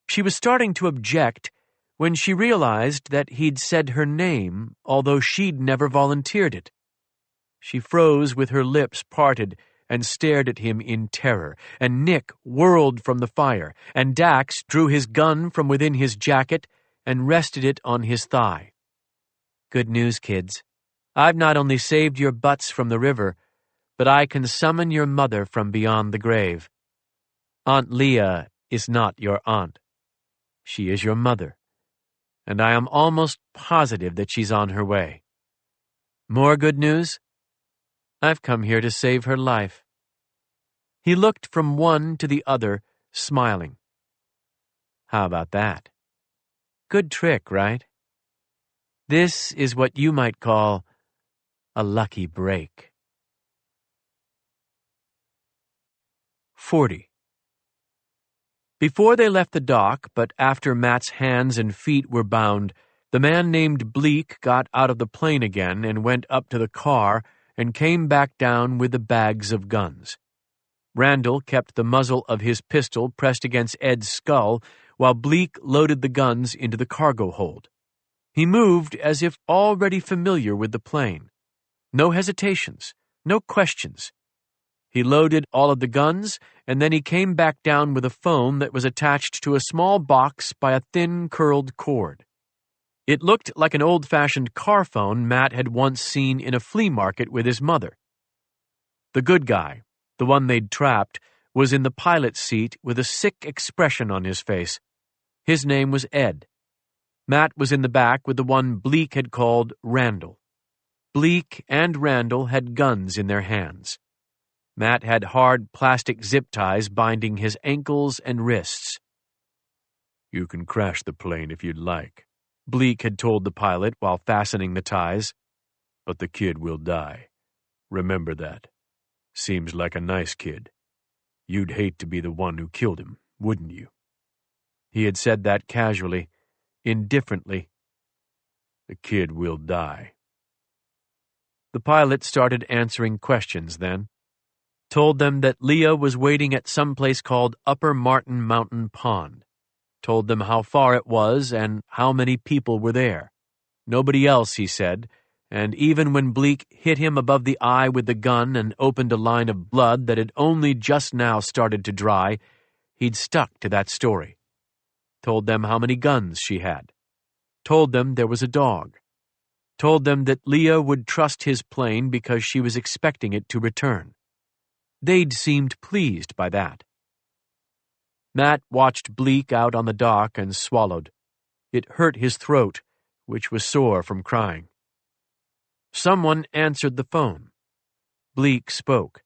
She was starting to object when she realized that he'd said her name, although she'd never volunteered it. She froze with her lips parted and stared at him in terror, and Nick whirled from the fire, and Dax drew his gun from within his jacket and rested it on his thigh. "Good news, kids. I've not only saved your butts from the river, but I can summon your mother from beyond the grave. Aunt Leah is not your aunt. She is your mother, and I am almost positive that she's on her way. More good news? I've come here to save her life." He looked from one to the other, smiling. "How about that? Good trick, right? This is what you might call a lucky break." 40. Before they left the dock, but after Matt's hands and feet were bound, the man named Bleak got out of the plane again and went up to the car and came back down with the bags of guns. Randall kept the muzzle of his pistol pressed against Ed's skull while Bleak loaded the guns into the cargo hold. He moved as if already familiar with the plane. No hesitations, no questions. He loaded all of the guns, and then he came back down with a phone that was attached to a small box by a thin, curled cord. It looked like an old-fashioned car phone Matt had once seen in a flea market with his mother. The good guy, the one they'd trapped, was in the pilot's seat with a sick expression on his face. His name was Ed. Matt was in the back with the one Bleak had called Randall. Bleak and Randall had guns in their hands. Matt had hard plastic zip ties binding his ankles and wrists. "You can crash the plane if you'd like," Bleak had told the pilot while fastening the ties. "But the kid will die. Remember that. Seems like a nice kid. You'd hate to be the one who killed him, wouldn't you?" He had said that casually, indifferently. "The kid will die." The pilot started answering questions then. Told them that Leah was waiting at some place called Upper Martin Mountain Pond. Told them how far it was and how many people were there. Nobody else, he said, and even when Bleak hit him above the eye with the gun and opened a line of blood that had only just now started to dry, he'd stuck to that story. Told them how many guns she had. Told them there was a dog. Told them that Leah would trust his plane because she was expecting it to return. They'd seemed pleased by that. Matt watched Bleak out on the dock and swallowed. It hurt his throat, which was sore from crying. Someone answered the phone. Bleak spoke.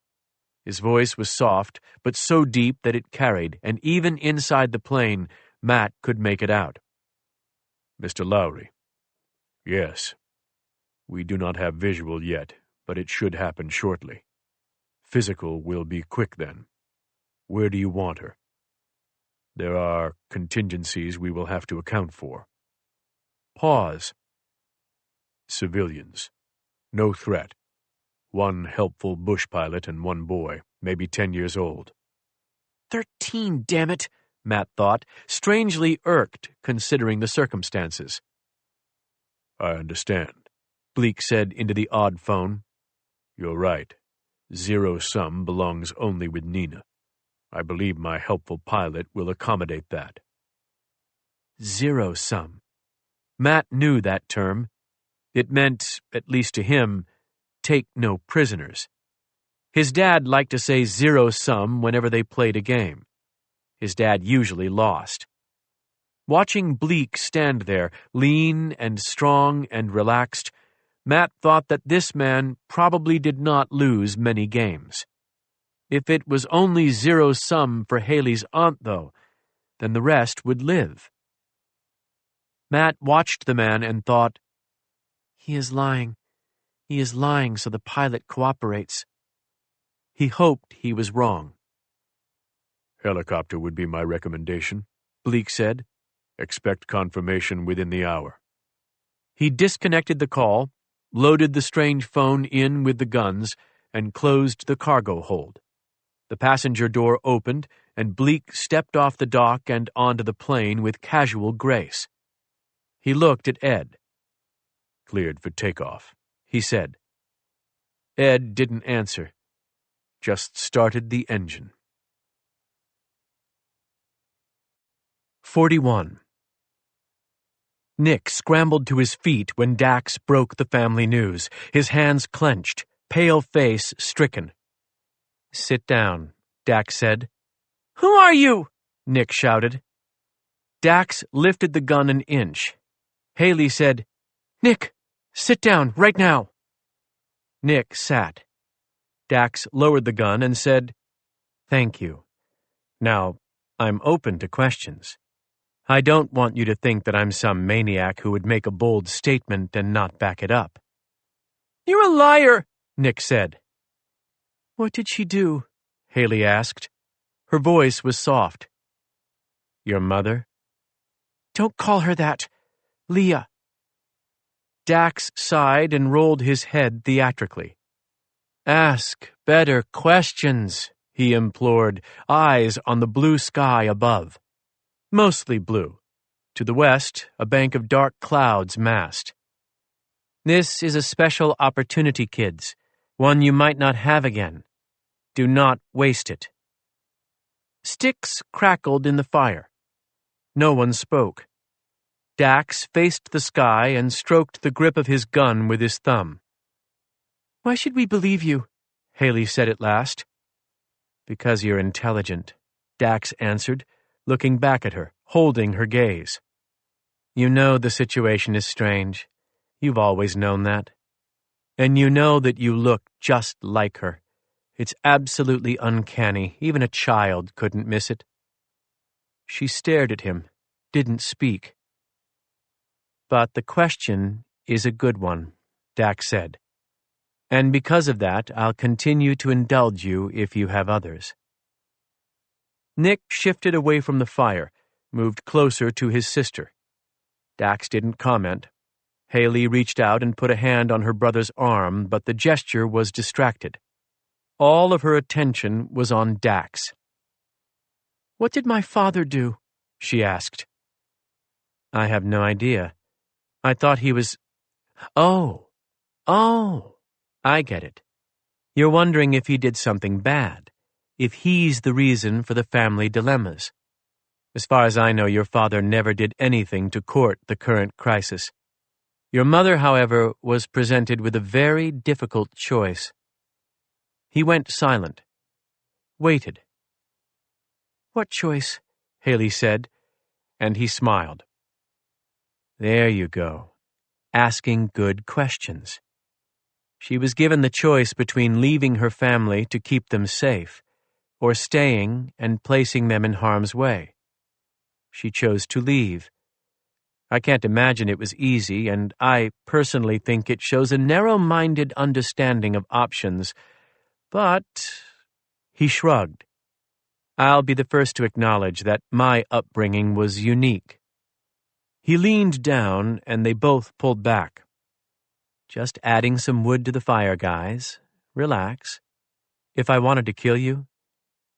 His voice was soft, but so deep that it carried, and even inside the plane, Matt could make it out. "Mr. Lowry." "Yes. We do not have visual yet, but it should happen shortly. Physical will be quick then. Where do you want her?" "There are contingencies we will have to account for." Pause. "Civilians. No threat. One helpful bush pilot and one boy, maybe 10 years old." 13, damn it, Matt thought, strangely irked considering the circumstances. "I understand," Bleak said into the odd phone. "You're right. Zero sum belongs only with Nina. I believe my helpful pilot will accommodate that." Zero sum. Matt knew that term. It meant, at least to him, take no prisoners. His dad liked to say zero sum whenever they played a game. His dad usually lost. Watching Bleak stand there, lean and strong and relaxed, Matt thought that this man probably did not lose many games. If it was only zero sum for Haley's aunt, though, then the rest would live. Matt watched the man and thought, "He is lying. He is lying so the pilot cooperates." He hoped he was wrong. "Helicopter would be my recommendation," Bleak said. "Expect confirmation within the hour." He disconnected the call, loaded the strange phone in with the guns, and closed the cargo hold. The passenger door opened, and Bleak stepped off the dock and onto the plane with casual grace. He looked at Ed. "Cleared for takeoff," he said. Ed didn't answer, just started the engine. 41. Nick scrambled to his feet when Dax broke the family news, his hands clenched, pale face stricken. "Sit down," Dax said. "Who are you?" Nick shouted. Dax lifted the gun an inch. Haley said, "Nick, sit down right now." Nick sat. Dax lowered the gun and said, "Thank you. Now, I'm open to questions. I don't want you to think that I'm some maniac who would make a bold statement and not back it up." "You're a liar," Nick said. "What did she do?" Haley asked. Her voice was soft. "Your mother?" "Don't call her that. Leah." Dax sighed and rolled his head theatrically. "Ask better questions," he implored, eyes on the blue sky above. Mostly blue. To the west, a bank of dark clouds massed. "This is a special opportunity, kids. One you might not have again. Do not waste it. Sticks crackled in the fire. No one spoke. Dax faced the sky and stroked the grip of his gun with his thumb. "Why should we believe you?" Haley said at last. "Because you're intelligent," Dax answered, looking back at her, holding her gaze. "You know the situation is strange. You've always known that. And you know that you look just like her. It's absolutely uncanny. Even a child couldn't miss it." She stared at him, didn't speak. "But the question is a good one," Dax said. "And because of that, I'll continue to indulge you if you have others." Nick shifted away from the fire, moved closer to his sister. Dax didn't comment. Haley reached out and put a hand on her brother's arm, but the gesture was distracted. All of her attention was on Dax. "What did my father do?" she asked. "I have no idea. I thought he was... Oh, I get it. You're wondering if he did something bad, if he's the reason for the family dilemmas. As far as I know, your father never did anything to court the current crisis. Your mother, however, was presented with a very difficult choice." He went silent. Waited. "What choice?" Haley said, and he smiled. "There you go. Asking good questions. She was given the choice between leaving her family to keep them safe, or staying and placing them in harm's way. She chose to leave. I can't imagine it was easy, and I personally think it shows a narrow-minded understanding of options, but..." He shrugged. "I'll be the first to acknowledge that my upbringing was unique." He leaned down, and they both pulled back. "Just adding some wood to the fire, guys. Relax. If I wanted to kill you,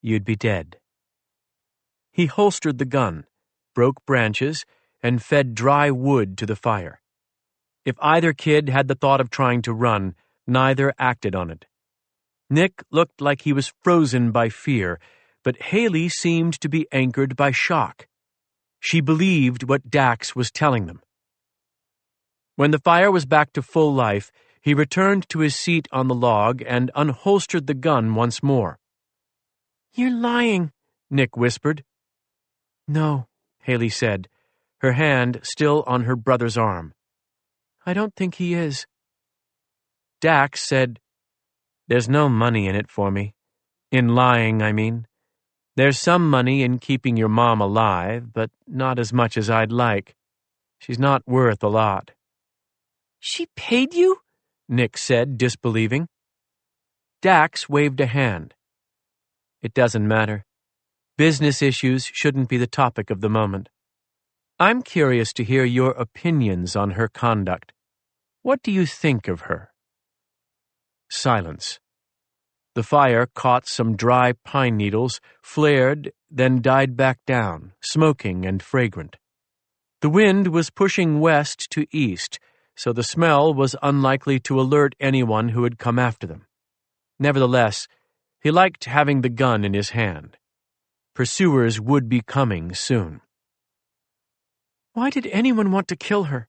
you'd be dead." He holstered the gun, broke branches, and fed dry wood to the fire. If either kid had the thought of trying to run, neither acted on it. Nick looked like he was frozen by fear, but Haley seemed to be anchored by shock. She believed what Dax was telling them. When the fire was back to full life, he returned to his seat on the log and unholstered the gun once more. "You're lying," Nick whispered. "No," Haley said, her hand still on her brother's arm. "I don't think he is." Dax said, "There's no money in it for me. In lying, I mean. There's some money in keeping your mom alive, but not as much as I'd like. She's not worth a lot." "She paid you?" Nick said, disbelieving. Dax waved a hand. "It doesn't matter. Business issues shouldn't be the topic of the moment. I'm curious to hear your opinions on her conduct. What do you think of her?" Silence. The fire caught some dry pine needles, flared, then died back down, smoking and fragrant. The wind was pushing west to east, so the smell was unlikely to alert anyone who had come after them. Nevertheless, he liked having the gun in his hand. Pursuers would be coming soon. "Why did anyone want to kill her?"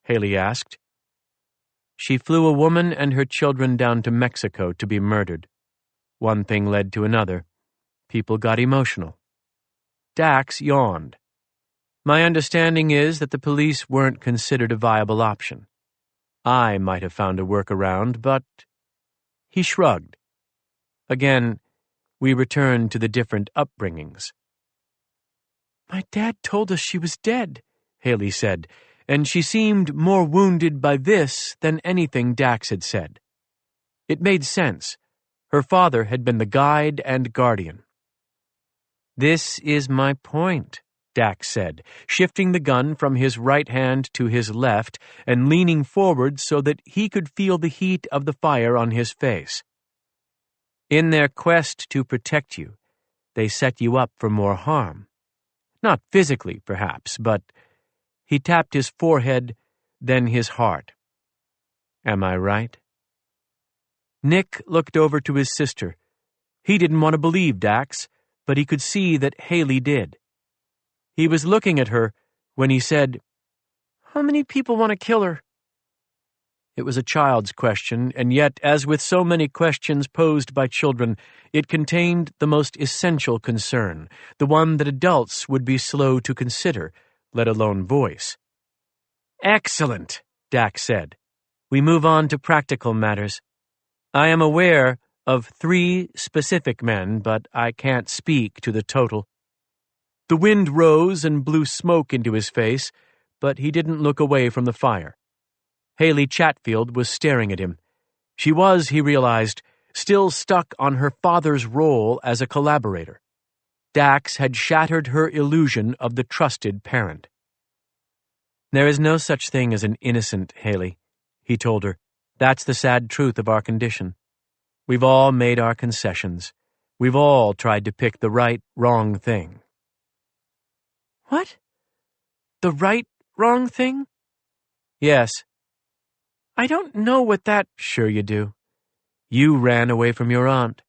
Haley asked. "She flew a woman and her children down to Mexico to be murdered. One thing led to another. People got emotional." Dax yawned. "My understanding is that the police weren't considered a viable option. I might have found a workaround, but..." He shrugged. Again, we returned to the different upbringings. "My dad told us she was dead," Haley said, and she seemed more wounded by this than anything Dax had said. It made sense. Her father had been the guide and guardian. "This is my point," Dax said, shifting the gun from his right hand to his left and leaning forward so that he could feel the heat of the fire on his face. "In their quest to protect you, they set you up for more harm. Not physically, perhaps, but..." He tapped his forehead, then his heart. "Am I right?" Nick looked over to his sister, He didn't want to believe Dax, but he could see that Haley did. He was looking at her when he said, "How many people want to kill her?" It was a child's question, and yet, as with so many questions posed by children, it contained the most essential concern, the one that adults would be slow to consider, let alone voice. "Excellent," Dax said. "We move on to practical matters. I am aware of 3 specific men, but I can't speak to the total." The wind rose and blew smoke into his face, but he didn't look away from the fire. Haley Chatfield was staring at him. She was, he realized, still stuck on her father's role as a collaborator. Dax had shattered her illusion of the trusted parent. "There is no such thing as an innocent, Haley," he told her. "That's the sad truth of our condition. We've all made our concessions. We've all tried to pick the right, wrong thing." "What? The right, wrong thing?" "Yes." "I don't know what that—" "Sure you do. You ran away from your aunt.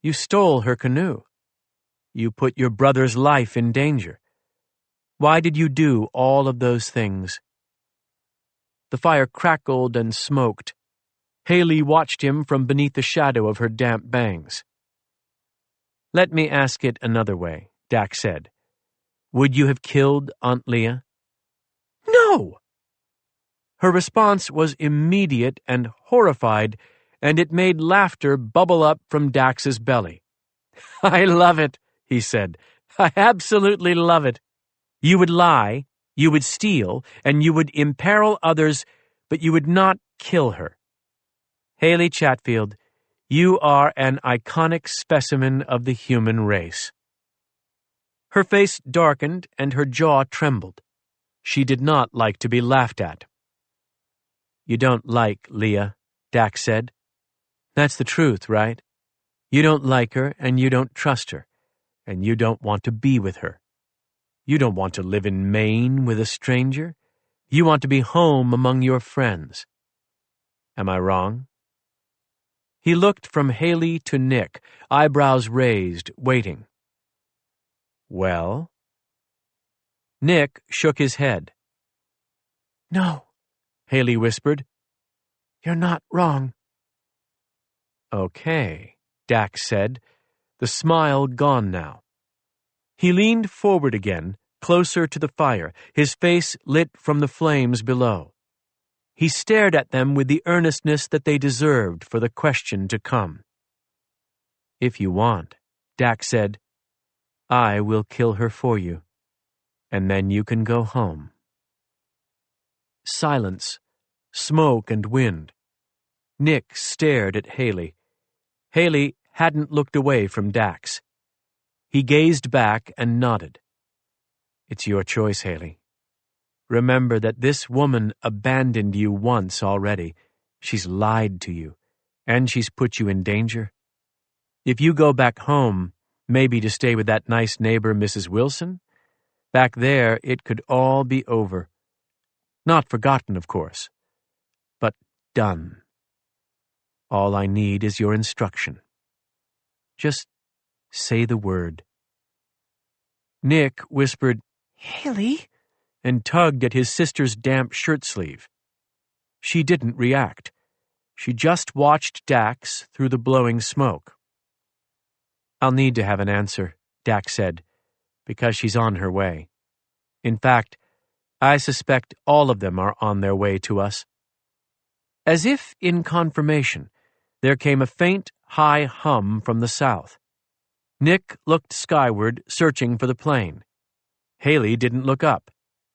You stole her canoe. You put your brother's life in danger. Why did you do all of those things?" The fire crackled and smoked. Haley watched him from beneath the shadow of her damp bangs. "Let me ask it another way," Dax said. "Would you have killed Aunt Leah?" "No!" Her response was immediate and horrified, and it made laughter bubble up from Dax's belly. "I love it," he said. "I absolutely love it. You would lie, you would steal, and you would imperil others, but you would not kill her. Haley Chatfield, you are an iconic specimen of the human race." Her face darkened and her jaw trembled. She did not like to be laughed at. "You don't like Leah," Dax said. "That's the truth, right? You don't like her and you don't trust her, and you don't want to be with her. You don't want to live in Maine with a stranger. You want to be home among your friends. Am I wrong?" He looked from Haley to Nick, eyebrows raised, waiting. "Well?" Nick shook his head. "No," Haley whispered. "You're not wrong." "Okay," Dax said, the smile gone now. He leaned forward again, closer to the fire, his face lit from the flames below. He stared at them with the earnestness that they deserved for the question to come. "If you want," Dax said, "I will kill her for you, and then you can go home." Silence, smoke and wind. Nick stared at Haley. Haley hadn't looked away from Dax. He gazed back and nodded. "It's your choice, Haley. Remember that this woman abandoned you once already. She's lied to you, and she's put you in danger. If you go back home, maybe to stay with that nice neighbor, Mrs. Wilson, back there it could all be over. Not forgotten, of course, but done. All I need is your instruction. Just say the word." Nick whispered, "Haley," and tugged at his sister's damp shirt sleeve. She didn't react. She just watched Dax through the blowing smoke. "I'll need to have an answer," Dax said, "because she's on her way. In fact, I suspect all of them are on their way to us." As if in confirmation, there came a faint, high hum from the south. Nick looked skyward, searching for the plane. Haley didn't look up.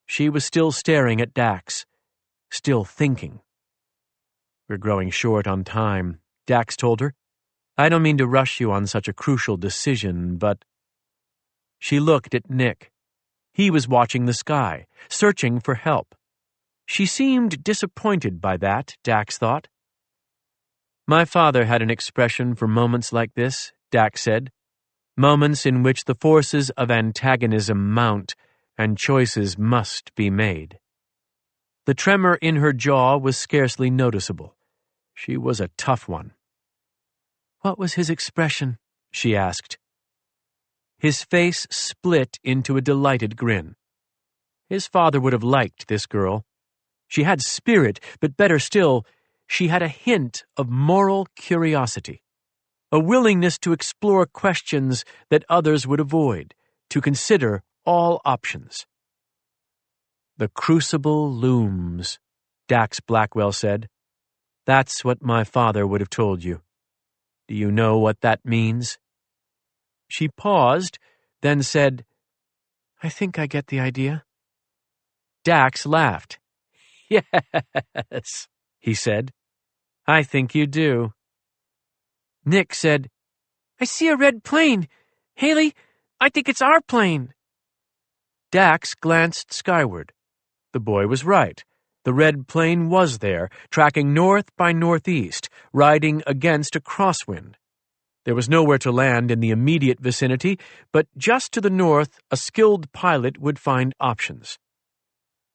She was still staring at Dax, still thinking. "We're growing short on time," Dax told her. "I don't mean to rush you on such a crucial decision, but—" She looked at Nick. He was watching the sky, searching for help. She seemed disappointed by that, Dax thought. "My father had an expression for moments like this," Dax said. "Moments in which the forces of antagonism mount and choices must be made." The tremor in her jaw was scarcely noticeable. She was a tough one. "What was his expression?" she asked. His face split into a delighted grin. His father would have liked this girl. She had spirit, but better still, she had a hint of moral curiosity, a willingness to explore questions that others would avoid, to consider all options. "The crucible looms," Dax Blackwell said. "That's what my father would have told you. Do you know what that means?" She paused, then said, "I think I get the idea." Dax laughed. "Yes," he said. "I think you do." Nick said, "I see a red plane. Haley, I think it's our plane." Dax glanced skyward. The boy was right. The red plane was there, tracking north by northeast, riding against a crosswind. There was nowhere to land in the immediate vicinity, but just to the north, a skilled pilot would find options.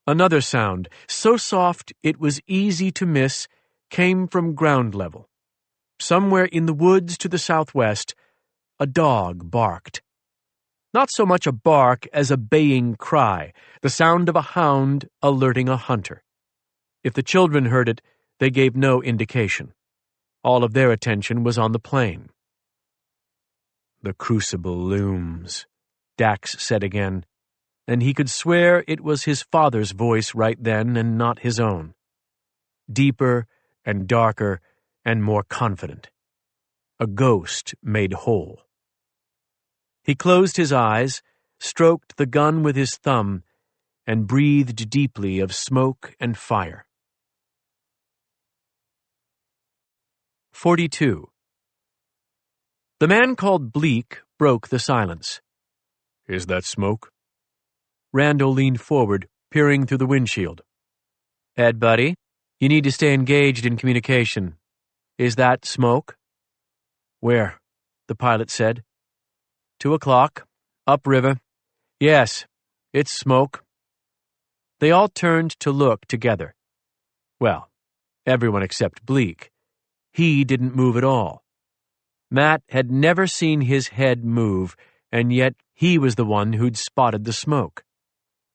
Another sound, so soft it was easy to miss, came from ground level. Somewhere in the woods to the southwest, a dog barked. Not so much a bark as a baying cry, the sound of a hound alerting a hunter. If the children heard it, they gave no indication. All of their attention was on the plane. "The crucible looms," Dax said again, and he could swear it was his father's voice right then and not his own. Deeper and darker and more confident. A ghost made whole. He closed his eyes, stroked the gun with his thumb, and breathed deeply of smoke and fire. 42. The man called Bleak broke the silence. "Is that smoke?" Randall leaned forward, peering through the windshield. "Ed, buddy, you need to stay engaged in communication. Is that smoke?" "Where?" the pilot said. 2:00, upriver. "Yes, it's smoke." They all turned to look together. Well, everyone except Bleak. He didn't move at all. Matt had never seen his head move, and yet he was the one who'd spotted the smoke.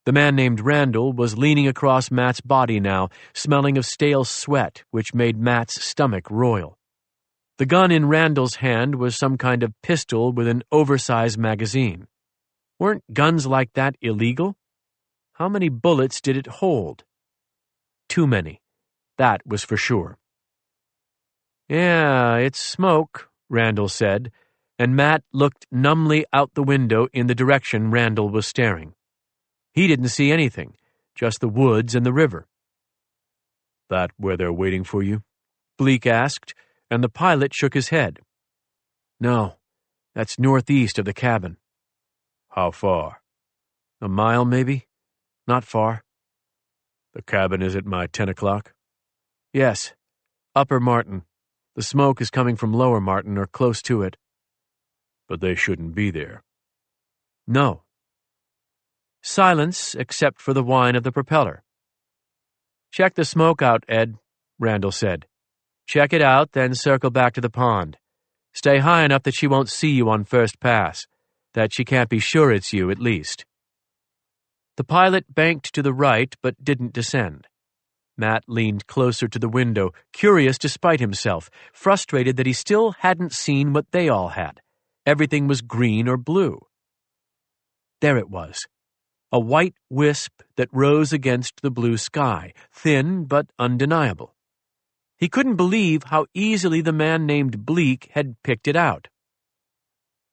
The man named Randall was leaning across Matt's body now, smelling of stale sweat, which made Matt's stomach roil. The gun in Randall's hand was some kind of pistol with an oversized magazine. Weren't guns like that illegal? How many bullets did it hold? Too many. That was for sure. "Yeah, it's smoke," Randall said, and Matt looked numbly out the window in the direction Randall was staring. He didn't see anything, just the woods and the river. "That where they're waiting for you?" Bleak asked, and the pilot shook his head. "No, that's northeast of the cabin." "How far?" "A mile, maybe. Not far." "The cabin is at my 10:00?" "Yes, Upper Martin. The smoke is coming from Lower Martin or close to it." "But they shouldn't be there." "No." Silence except for the whine of the propeller. "Check the smoke out, Ed," Randall said. "Check it out, then circle back to the pond. Stay high enough that she won't see you on first pass, that she can't be sure it's you at least." The pilot banked to the right but didn't descend. Matt leaned closer to the window, curious despite himself, frustrated that he still hadn't seen what they all had. Everything was green or blue. There it was. A white wisp that rose against the blue sky, thin but undeniable. He couldn't believe how easily the man named Bleak had picked it out.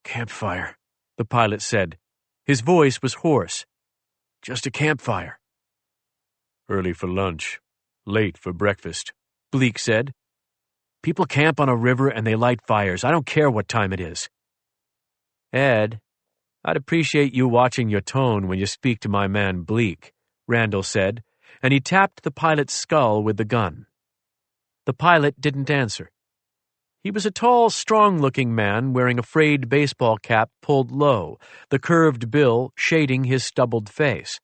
"Campfire," the pilot said. His voice was hoarse. "Just a campfire." "Early for lunch, late for breakfast," Bleak said. "People camp on a river and they light fires. I don't care what time it is." "Ed, I'd appreciate you watching your tone when you speak to my man Bleak," Randall said, and he tapped the pilot's skull with the gun. The pilot didn't answer. He was a tall, strong-looking man wearing a frayed baseball cap pulled low, the curved bill shading his stubbled face.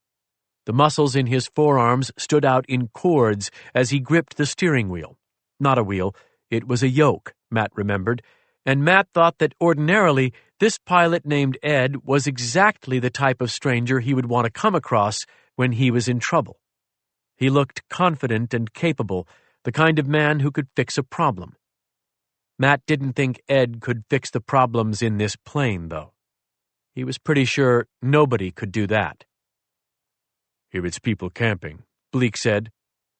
The muscles in his forearms stood out in cords as he gripped the steering wheel. Not a wheel, it was a yoke, Matt remembered, and Matt thought that ordinarily this pilot named Ed was exactly the type of stranger he would want to come across when he was in trouble. He looked confident and capable, the kind of man who could fix a problem. Matt didn't think Ed could fix the problems in this plane, though. He was pretty sure nobody could do that. "If it's people camping," Bleak said,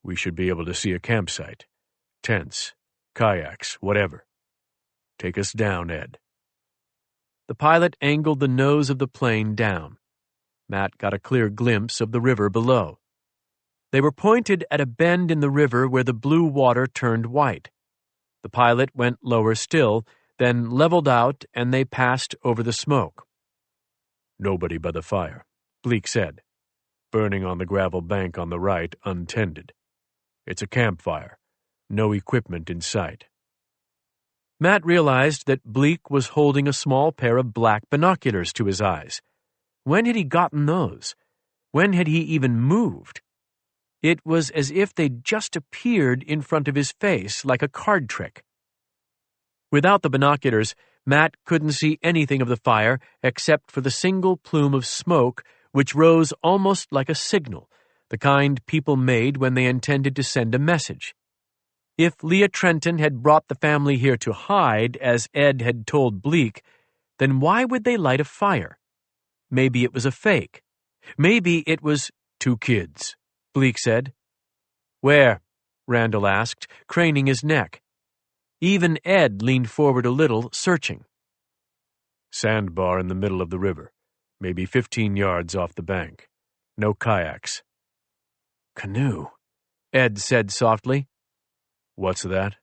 "we should be able to see a campsite. Tents, kayaks, whatever. Take us down, Ed." The pilot angled the nose of the plane down. Matt got a clear glimpse of the river below. They were pointed at a bend in the river where the blue water turned white. The pilot went lower still, then leveled out, and they passed over the smoke. "Nobody by the fire," Bleak said. "Burning on the gravel bank on the right, untended. It's a campfire. No equipment in sight." Matt realized that Bleak was holding a small pair of black binoculars to his eyes. When had he gotten those? When had he even moved? It was as if they'd just appeared in front of his face like a card trick. Without the binoculars, Matt couldn't see anything of the fire except for the single plume of smoke which rose almost like a signal, the kind people made when they intended to send a message. If Leah Trenton had brought the family here to hide, as Ed had told Bleak, then why would they light a fire? Maybe it was a fake. Maybe it was 2 kids, Bleak said. "Where?" Randall asked, craning his neck. Even Ed leaned forward a little, searching. "Sandbar in the middle of the river, maybe 15 yards off the bank. No kayaks." "Canoe," Ed said softly. "What's that?"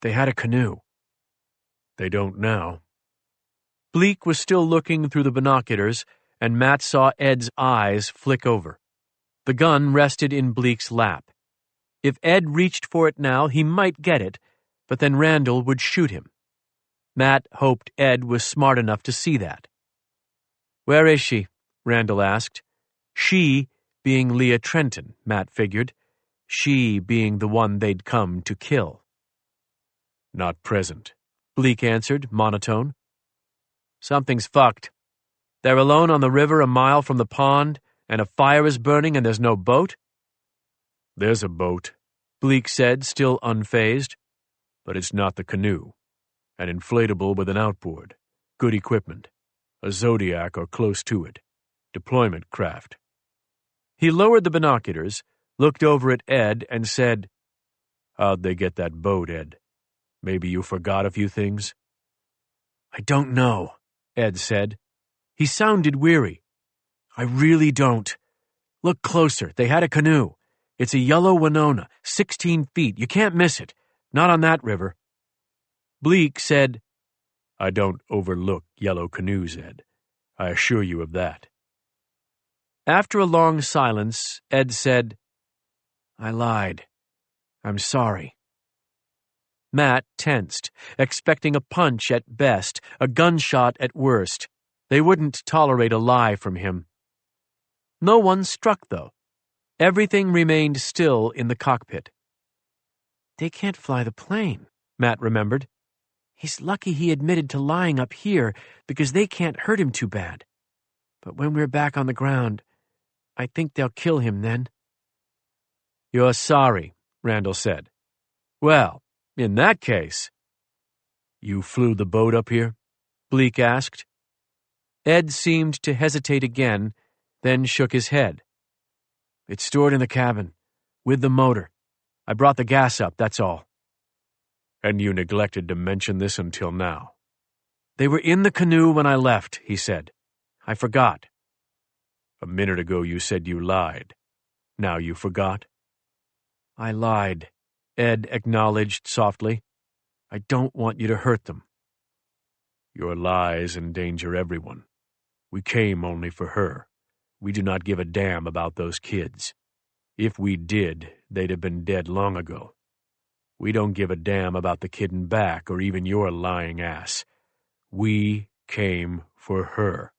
"They had a canoe." "They don't now." Bleak was still looking through the binoculars, and Matt saw Ed's eyes flick over. The gun rested in Bleak's lap. If Ed reached for it now, he might get it, but then Randall would shoot him. Matt hoped Ed was smart enough to see that. "Where is she?" Randall asked. She being Leah Trenton, Matt figured. She being the one they'd come to kill. "Not present," Bleak answered, monotone. "Something's fucked. They're alone on the river a mile from the pond, and a fire is burning and there's no boat?" "There's a boat," Bleak said, still unfazed. "But it's not the canoe. An inflatable with an outboard. Good equipment. A Zodiac or close to it. Deployment craft." He lowered the binoculars, looked over at Ed, and said, "How'd they get that boat, Ed? Maybe you forgot a few things?" "I don't know," Ed said. He sounded weary. "I really don't. Look closer. They had a canoe. It's a yellow Winona, 16 feet. You can't miss it. Not on that river." Bleak said, "I don't overlook yellow canoes, Ed. I assure you of that." After a long silence, Ed said, "I lied. I'm sorry." Matt tensed, expecting a punch at best, a gunshot at worst. They wouldn't tolerate a lie from him. No one struck, though. Everything remained still in the cockpit. "They can't fly the plane," Matt remembered. "He's lucky he admitted to lying up here because they can't hurt him too bad. But when we're back on the ground, I think they'll kill him then." "You're sorry," Randall said. "Well, in that case—" "You flew the boat up here?" Bleak asked. Ed seemed to hesitate again, then shook his head. "It's stored in the cabin, with the motor. I brought the gas up, that's all." "And you neglected to mention this until now." "They were in the canoe when I left," he said. "I forgot." "A minute ago you said you lied. Now you forgot?" "I lied," Ed acknowledged softly. "I don't want you to hurt them." "Your lies endanger everyone. We came only for her. We do not give a damn about those kids. If we did, they'd have been dead long ago. We don't give a damn about the kid in back or even your lying ass. We came for her.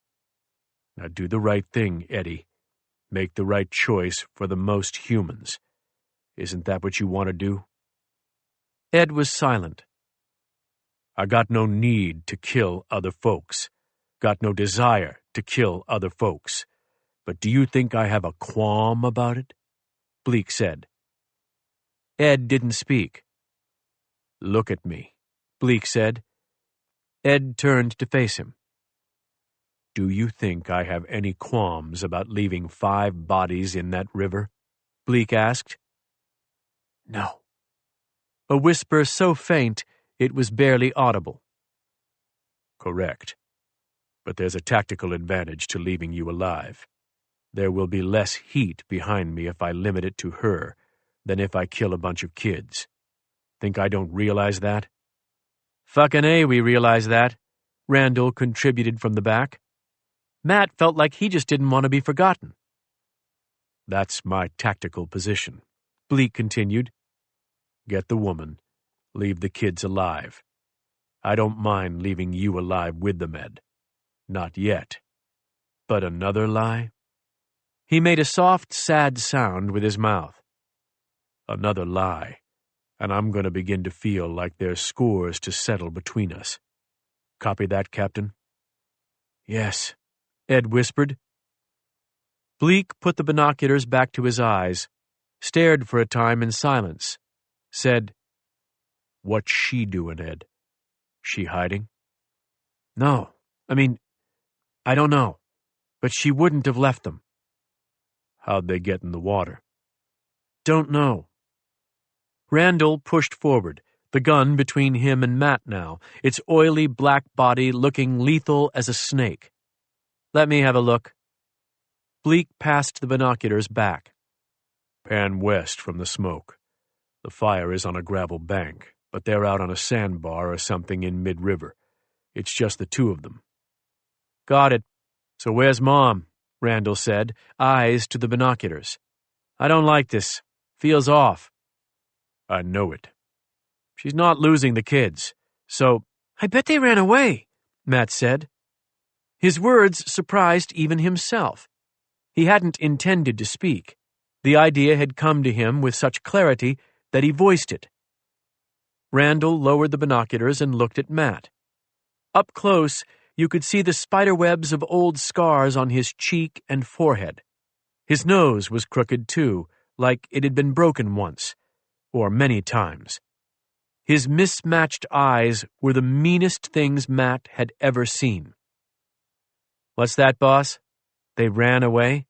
Now do the right thing, Eddie. Make the right choice for the most humans. Isn't that what you want to do?" Ed was silent. I got no need to kill other folks. Got no desire to kill other folks. But do you think I have a qualm about it? Bleak said. Ed didn't speak. Look at me, Bleak said. Ed turned to face him. Do you think I have any qualms about leaving 5 bodies in that river? Bleak asked. No. A whisper so faint it was barely audible. Correct. But there's a tactical advantage to leaving you alive. There will be less heat behind me if I limit it to her than if I kill a bunch of kids. Think I don't realize that? Fucking A, we realize that, Randall contributed from the back. Matt felt like he just didn't want to be forgotten. That's my tactical position, Bleak continued. Get the woman, leave the kids alive. I don't mind leaving you alive with them, Ed. Not yet. But another lie? He made a soft, sad sound with his mouth. Another lie, and I'm going to begin to feel like there's scores to settle between us. Copy that, Captain? Yes, Ed whispered. Bleak put the binoculars back to his eyes, stared for a time in silence, said, What's she doing, Ed? She hiding? No, I don't know, but she wouldn't have left them. How'd they get in the water? Don't know. Randall pushed forward, the gun between him and Matt now, its oily black body looking lethal as a snake. Let me have a look. Bleak passed the binoculars back. Pan west from the smoke. The fire is on a gravel bank, but they're out on a sandbar or something in mid-river. It's just the 2 of them. Got it. So where's Mom? Randall said, eyes to the binoculars. I don't like this. Feels off. I know it. She's not losing the kids. So, I bet they ran away, Matt said. His words surprised even himself. He hadn't intended to speak. The idea had come to him with such clarity that he voiced it. Randall lowered the binoculars and looked at Matt. Up close, you could see the spiderwebs of old scars on his cheek and forehead. His nose was crooked too, like it had been broken once, or many times. His mismatched eyes were the meanest things Matt had ever seen. What's that, boss? They ran away?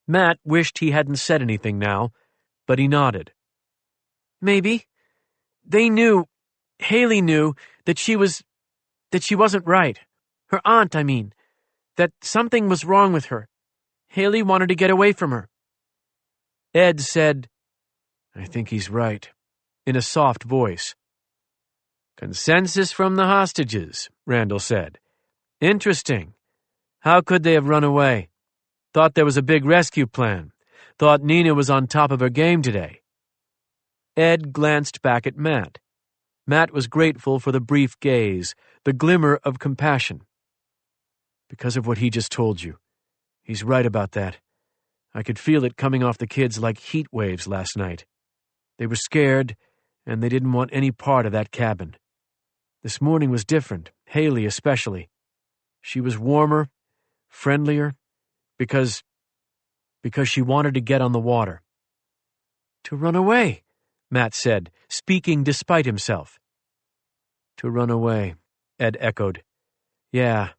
Matt wished he hadn't said anything now, but he nodded. Maybe. Haley knew that she wasn't right. Her aunt, that something was wrong with her. Haley wanted to get away from her. Ed said, I think he's right, in a soft voice. Consensus from the hostages, Randall said. Interesting. How could they have run away? Thought there was a big rescue plan. Thought Nina was on top of her game today. Ed glanced back at Matt. Matt was grateful for the brief gaze, the glimmer of compassion. Because of what he just told you. He's right about that. I could feel it coming off the kids like heat waves last night. They were scared, and they didn't want any part of that cabin. This morning was different, Haley especially. She was warmer, friendlier, because she wanted to get on the water. To run away, Matt said, speaking despite himself. To run away, Ed echoed. Yeah.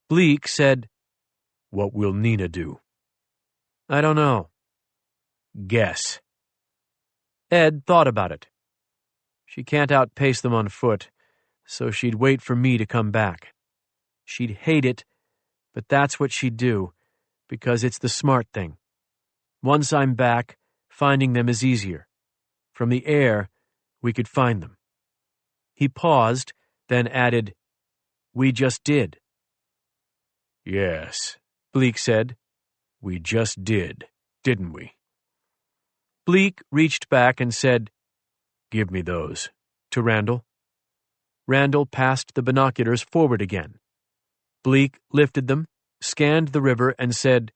Bleak said, What will Nina do? I don't know. Guess. Ed thought about it. She can't outpace them on foot, so she'd wait for me to come back. She'd hate it, but that's what she'd do, because it's the smart thing. Once I'm back, finding them is easier. From the air, we could find them. He paused, then added, We just did. Yes, Bleak said. We just did, didn't we? Bleak reached back and said, Give me those, to Randall. Randall passed the binoculars forward again. Bleak lifted them, scanned the river, and said,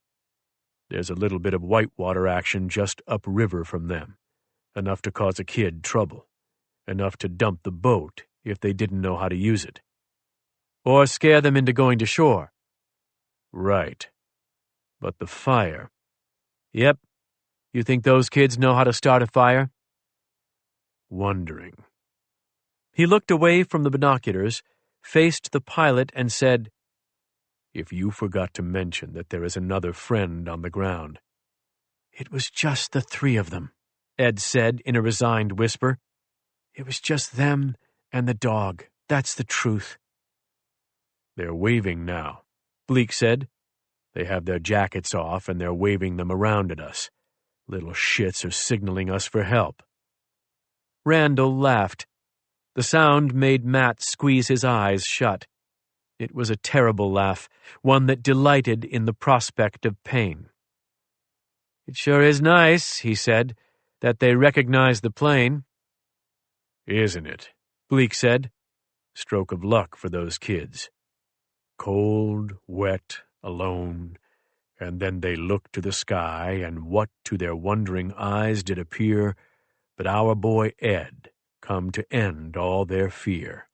There's a little bit of whitewater action just upriver from them, enough to cause a kid trouble. enough to dump the boat if they didn't know how to use it. Or scare them into going to shore. Right. But the fire. Yep. You think those kids know how to start a fire? Wondering. He looked away from the binoculars, faced the pilot, and said, "If you forgot to mention that there is another friend on the ground." "It was just the three of them," Ed said in a resigned whisper. "It was just them and the dog. That's the truth." "They're waving now," Bleak said. "They have their jackets off and they're waving them around at us. Little shits are signaling us for help." Randall laughed. The sound made Matt squeeze his eyes shut. It was a terrible laugh, one that delighted in the prospect of pain. "It sure is nice," he said, "that they recognize the plane." "Isn't it?" Bleak said. "Stroke of luck for those kids. Cold, wet, alone, and then they looked to the sky, and what to their wondering eyes did appear but our boy Ed come to end all their fear."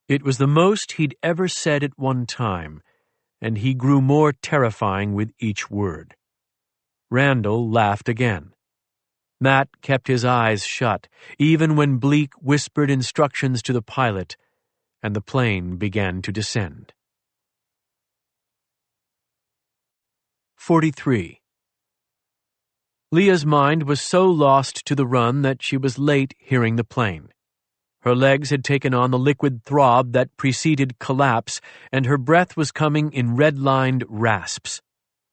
It was the most he'd ever said at one time, and he grew more terrifying with each word. Randall laughed again. Matt kept his eyes shut, even when Bleak whispered instructions to the pilot, and the plane began to descend. 43. Leah's mind was so lost to the run that she was late hearing the plane. Her legs had taken on the liquid throb that preceded collapse, and her breath was coming in red-lined rasps.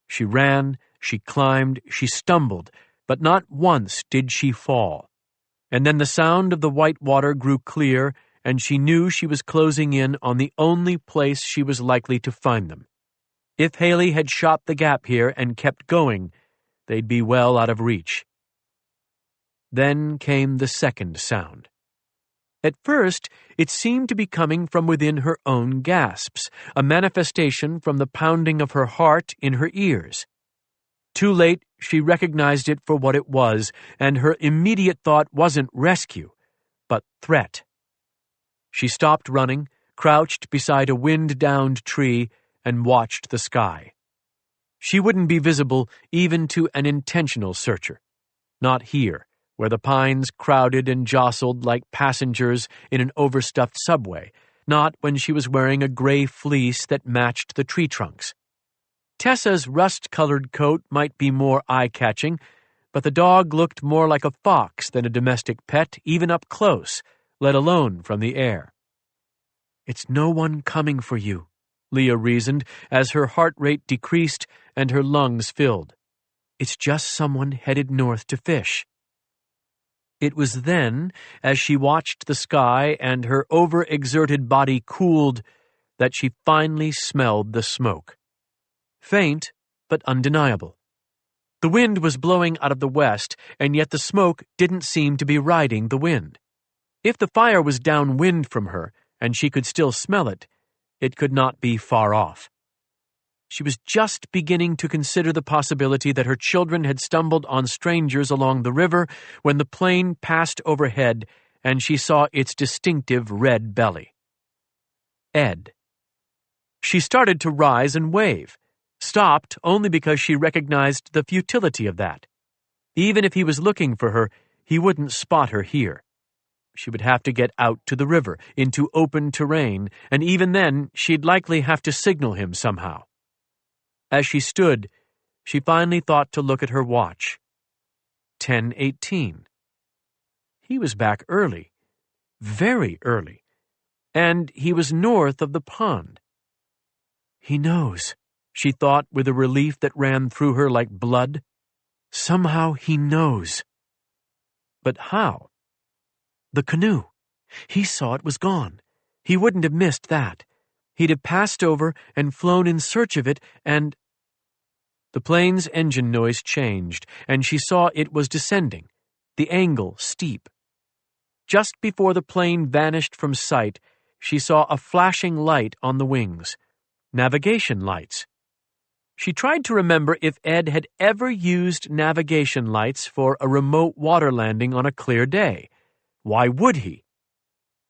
She ran, she climbed, she stumbled, but not once did she fall. And then the sound of the white water grew clear, and she knew she was closing in on the only place she was likely to find them. If Haley had shot the gap here and kept going, they'd be well out of reach. Then came the second sound. At first, it seemed to be coming from within her own gasps, a manifestation from the pounding of her heart in her ears. Too late, she recognized it for what it was, and her immediate thought wasn't rescue, but threat. She stopped running, crouched beside a wind-downed tree, and watched the sky. She wouldn't be visible even to an intentional searcher. Not here, where the pines crowded and jostled like passengers in an overstuffed subway, not when she was wearing a gray fleece that matched the tree trunks. Tessa's rust-colored coat might be more eye-catching, but the dog looked more like a fox than a domestic pet, even up close, let alone from the air. "It's no one coming for you," Leah reasoned as her heart rate decreased and her lungs filled. "It's just someone headed north to fish." It was then, as she watched the sky and her overexerted body cooled, that she finally smelled the smoke. Faint, but undeniable. The wind was blowing out of the west, and yet the smoke didn't seem to be riding the wind. If the fire was downwind from her, and she could still smell it, it could not be far off. She was just beginning to consider the possibility that her children had stumbled on strangers along the river when the plane passed overhead and she saw its distinctive red belly. Ed. She started to rise and wave, stopped only because she recognized the futility of that. Even if he was looking for her, he wouldn't spot her here. She would have to get out to the river, into open terrain, and even then she'd likely have to signal him somehow. As she stood, she finally thought to look at her watch. 10:18. He was back early, very early, and he was north of the pond. He knows, she thought with a relief that ran through her like blood. Somehow he knows. But how? The canoe. He saw it was gone. He wouldn't have missed that. He'd have passed over and flown in search of it, and... The plane's engine noise changed, and she saw it was descending, the angle steep. Just before the plane vanished from sight, she saw a flashing light on the wings. Navigation lights. She tried to remember if Ed had ever used navigation lights for a remote water landing on a clear day, Why would he?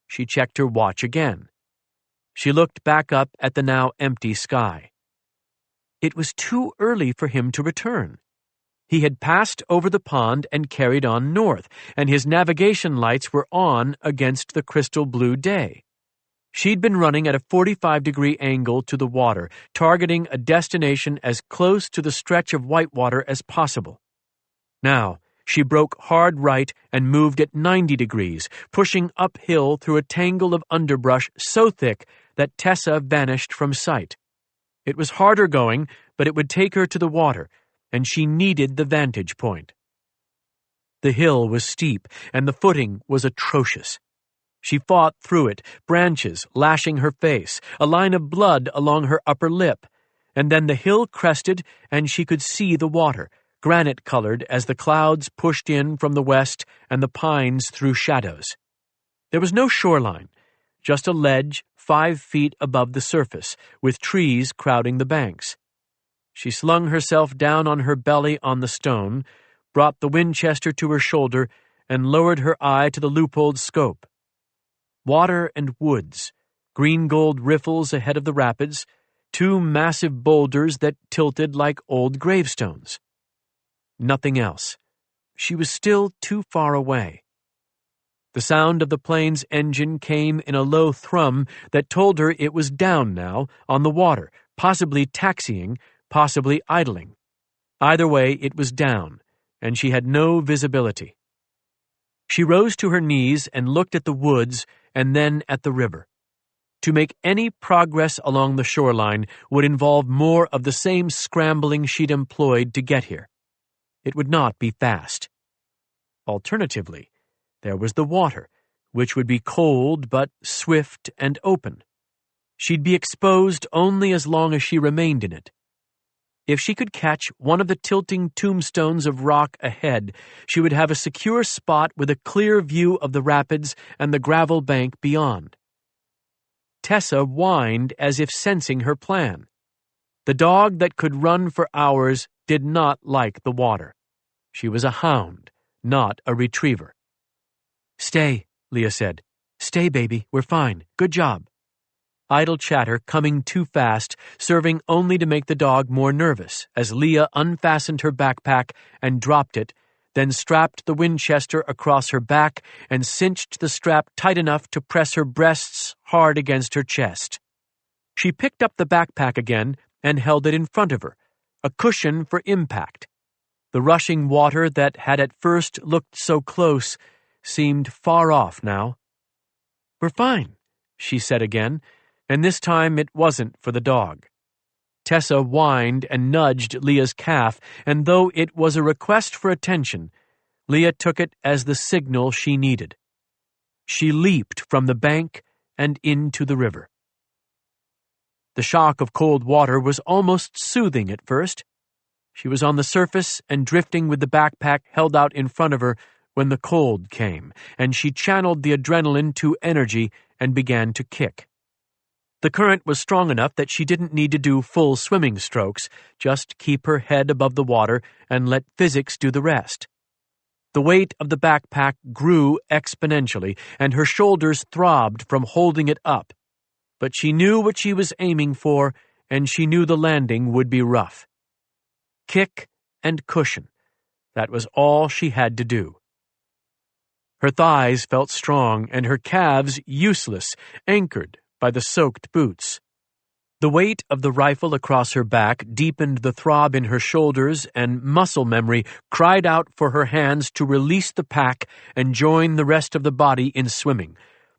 She checked her watch again. She looked back up at the now empty sky. It was too early for him to return. He had passed over the pond and carried on north, and his navigation lights were on against the crystal blue day. She'd been running at a 45-degree angle to the water, targeting a destination as close to the stretch of whitewater as possible. Now, she broke hard right and moved at 90 degrees, pushing uphill through a tangle of underbrush so thick that Tessa vanished from sight. It was harder going, but it would take her to the water, and she needed the vantage point. The hill was steep, and the footing was atrocious. She fought through it, branches lashing her face, a line of blood along her upper lip, and then the hill crested and she could see the water, granite-colored as the clouds pushed in from the west and the pines threw shadows. There was no shoreline, just a ledge 5 feet above the surface, with trees crowding the banks. She slung herself down on her belly on the stone, brought the Winchester to her shoulder, and lowered her eye to the loopholed scope. Water and woods, green-gold riffles ahead of the rapids, 2 massive boulders that tilted like old gravestones. Nothing else. She was still too far away. The sound of the plane's engine came in a low thrum that told her it was down now, on the water, possibly taxiing, possibly idling. Either way, it was down, and she had no visibility. She rose to her knees and looked at the woods and then at the river. To make any progress along the shoreline would involve more of the same scrambling she'd employed to get here. It would not be fast. Alternatively, there was the water, which would be cold but swift and open. She'd be exposed only as long as she remained in it. If she could catch one of the tilting tombstones of rock ahead, she would have a secure spot with a clear view of the rapids and the gravel bank beyond. Tessa whined as if sensing her plan. The dog that could run for hours did not like the water. She was a hound, not a retriever. "Stay," Leah said. "Stay, baby. We're fine. Good job." Idle chatter coming too fast, serving only to make the dog more nervous as Leah unfastened her backpack and dropped it, then strapped the Winchester across her back and cinched the strap tight enough to press her breasts hard against her chest. She picked up the backpack again and held it in front of her, a cushion for impact. The rushing water that had at first looked so close seemed far off now. "We're fine," she said again, and this time it wasn't for the dog. Tessa whined and nudged Leah's calf, and though it was a request for attention, Leah took it as the signal she needed. She leaped from the bank and into the river. The shock of cold water was almost soothing at first. She was on the surface and drifting with the backpack held out in front of her when the cold came, and she channeled the adrenaline to energy and began to kick. The current was strong enough that she didn't need to do full swimming strokes, just keep her head above the water and let physics do the rest. The weight of the backpack grew exponentially, and her shoulders throbbed from holding it up. But she knew what she was aiming for, and she knew the landing would be rough. Kick and cushion. That was all she had to do. Her thighs felt strong, and her calves useless, anchored by the soaked boots. The weight of the rifle across her back deepened the throb in her shoulders, and muscle memory cried out for her hands to release the pack and join the rest of the body in swimming.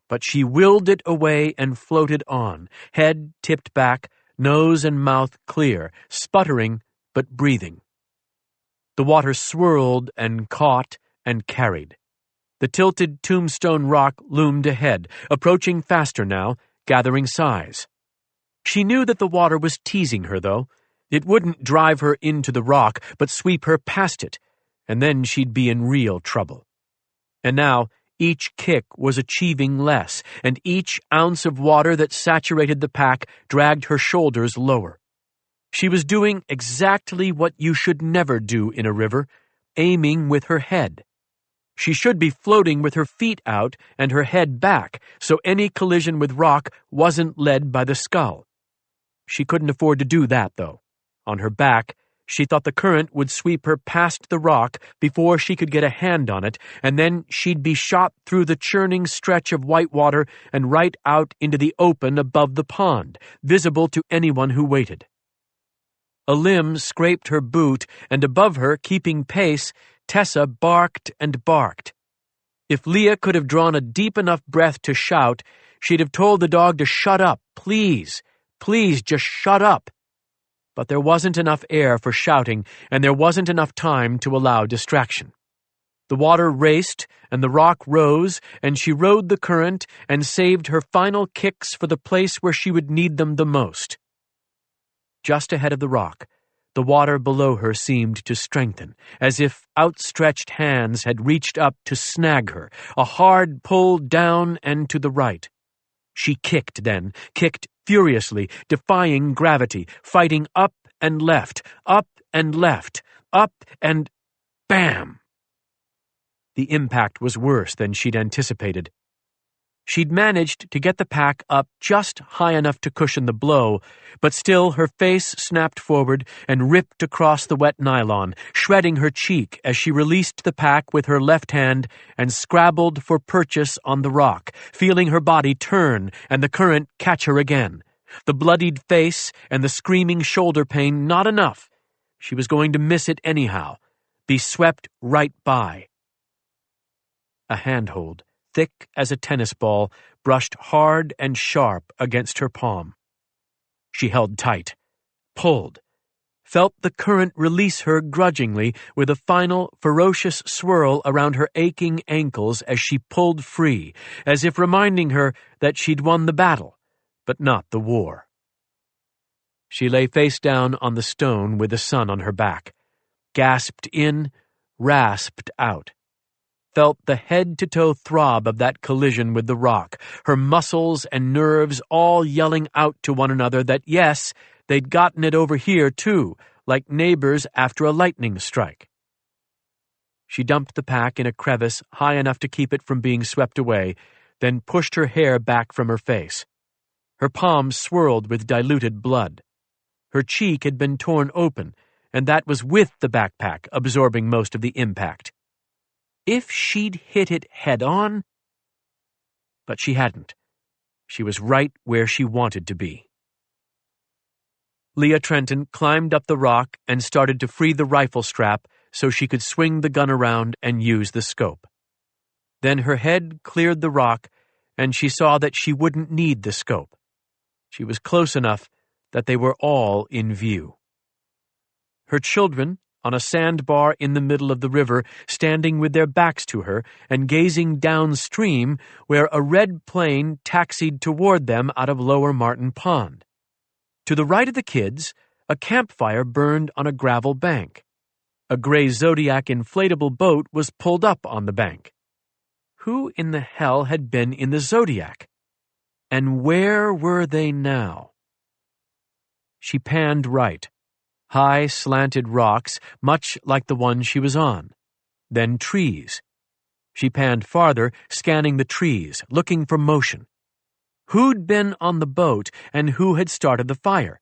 But she willed it away and floated on, head tipped back, nose and mouth clear, sputtering but breathing. The water swirled and caught and carried. The tilted tombstone rock loomed ahead, approaching faster now, gathering size. She knew that the water was teasing her, though. It wouldn't drive her into the rock, but sweep her past it, and then she'd be in real trouble. And now, each kick was achieving less, and each ounce of water that saturated the pack dragged her shoulders lower. She was doing exactly what you should never do in a river, aiming with her head. She should be floating with her feet out and her head back, so any collision with rock wasn't led by the skull. She couldn't afford to do that, though. On her back, she thought the current would sweep her past the rock before she could get a hand on it, and then she'd be shot through the churning stretch of white water and right out into the open above the pond, visible to anyone who waited. A limb scraped her boot, and above her, keeping pace, Tessa barked and barked. If Leah could have drawn a deep enough breath to shout, she'd have told the dog to shut up, please, please just shut up. But there wasn't enough air for shouting, and there wasn't enough time to allow distraction. The water raced, and the rock rose, and she rode the current and saved her final kicks for the place where she would need them the most. Just ahead of the rock, the water below her seemed to strengthen, as if outstretched hands had reached up to snag her, a hard pull down and to the right. She kicked then, kicked furiously, defying gravity, fighting up and left, up and left, up and bam! The impact was worse than she'd anticipated. She'd managed to get the pack up just high enough to cushion the blow, but still her face snapped forward and ripped across the wet nylon, shredding her cheek as she released the pack with her left hand and scrabbled for purchase on the rock, feeling her body turn and the current catch her again. The bloodied face and the screaming shoulder pain not enough. She was going to miss it anyhow, be swept right by. A handhold, thick as a tennis ball, brushed hard and sharp against her palm. She held tight, pulled, felt the current release her grudgingly with a final ferocious swirl around her aching ankles as she pulled free, as if reminding her that she'd won the battle, but not the war. She lay face down on the stone with the sun on her back, gasped in, rasped out. Felt the head-to-toe throb of that collision with the rock, her muscles and nerves all yelling out to one another that, yes, they'd gotten it over here, too, like neighbors after a lightning strike. She dumped the pack in a crevice high enough to keep it from being swept away, then pushed her hair back from her face. Her palms swirled with diluted blood. Her cheek had been torn open, and that was with the backpack absorbing most of the impact. If she'd hit it head-on... But she hadn't. She was right where she wanted to be. Leah Trenton climbed up the rock and started to free the rifle strap so she could swing the gun around and use the scope. Then her head cleared the rock, and she saw that she wouldn't need the scope. She was close enough that they were all in view. Her children, on a sandbar in the middle of the river, standing with their backs to her and gazing downstream where a red plane taxied toward them out of Lower Martin Pond. To the right of the kids, a campfire burned on a gravel bank. A gray Zodiac inflatable boat was pulled up on the bank. Who in the hell had been in the Zodiac? And where were they now? She panned right. High, slanted rocks, much like the one she was on. Then trees. She panned farther, scanning the trees, looking for motion. Who'd been on the boat and who had started the fire?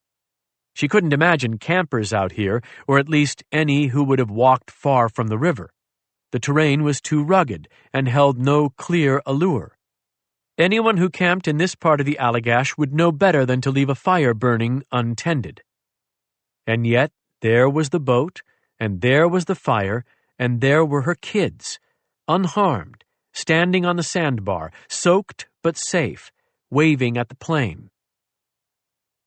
She couldn't imagine campers out here, or at least any who would have walked far from the river. The terrain was too rugged and held no clear allure. Anyone who camped in this part of the Allagash would know better than to leave a fire burning untended. And yet, there was the boat, and there was the fire, and there were her kids, unharmed, standing on the sandbar, soaked but safe, waving at the plane.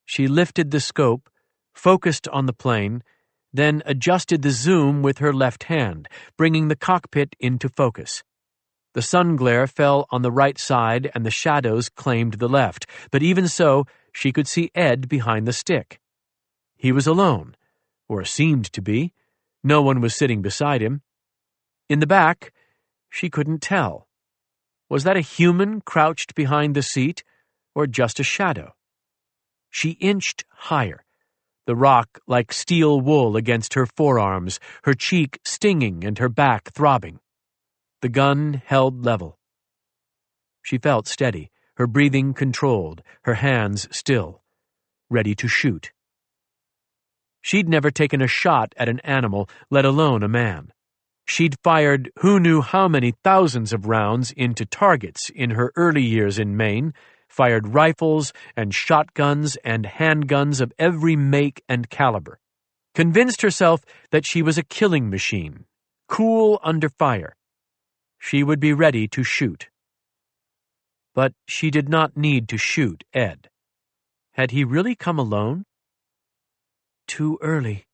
She lifted the scope, focused on the plane, then adjusted the zoom with her left hand, bringing the cockpit into focus. The sun glare fell on the right side and the shadows claimed the left, but even so, she could see Ed behind the stick. He was alone, or seemed to be. No one was sitting beside him. In the back, she couldn't tell. Was that a human crouched behind the seat, or just a shadow? She inched higher, the rock like steel wool against her forearms, her cheek stinging and her back throbbing. the gun held level. She felt steady, her breathing controlled, her hands still, ready to shoot. She'd never taken a shot at an animal, let alone a man. She'd fired who knew how many thousands of rounds into targets in her early years in Maine, fired rifles and shotguns and handguns of every make and caliber, convinced herself that she was a killing machine, cool under fire. She would be ready to shoot. But she did not need to shoot Ed. Had he really come alone? Too early.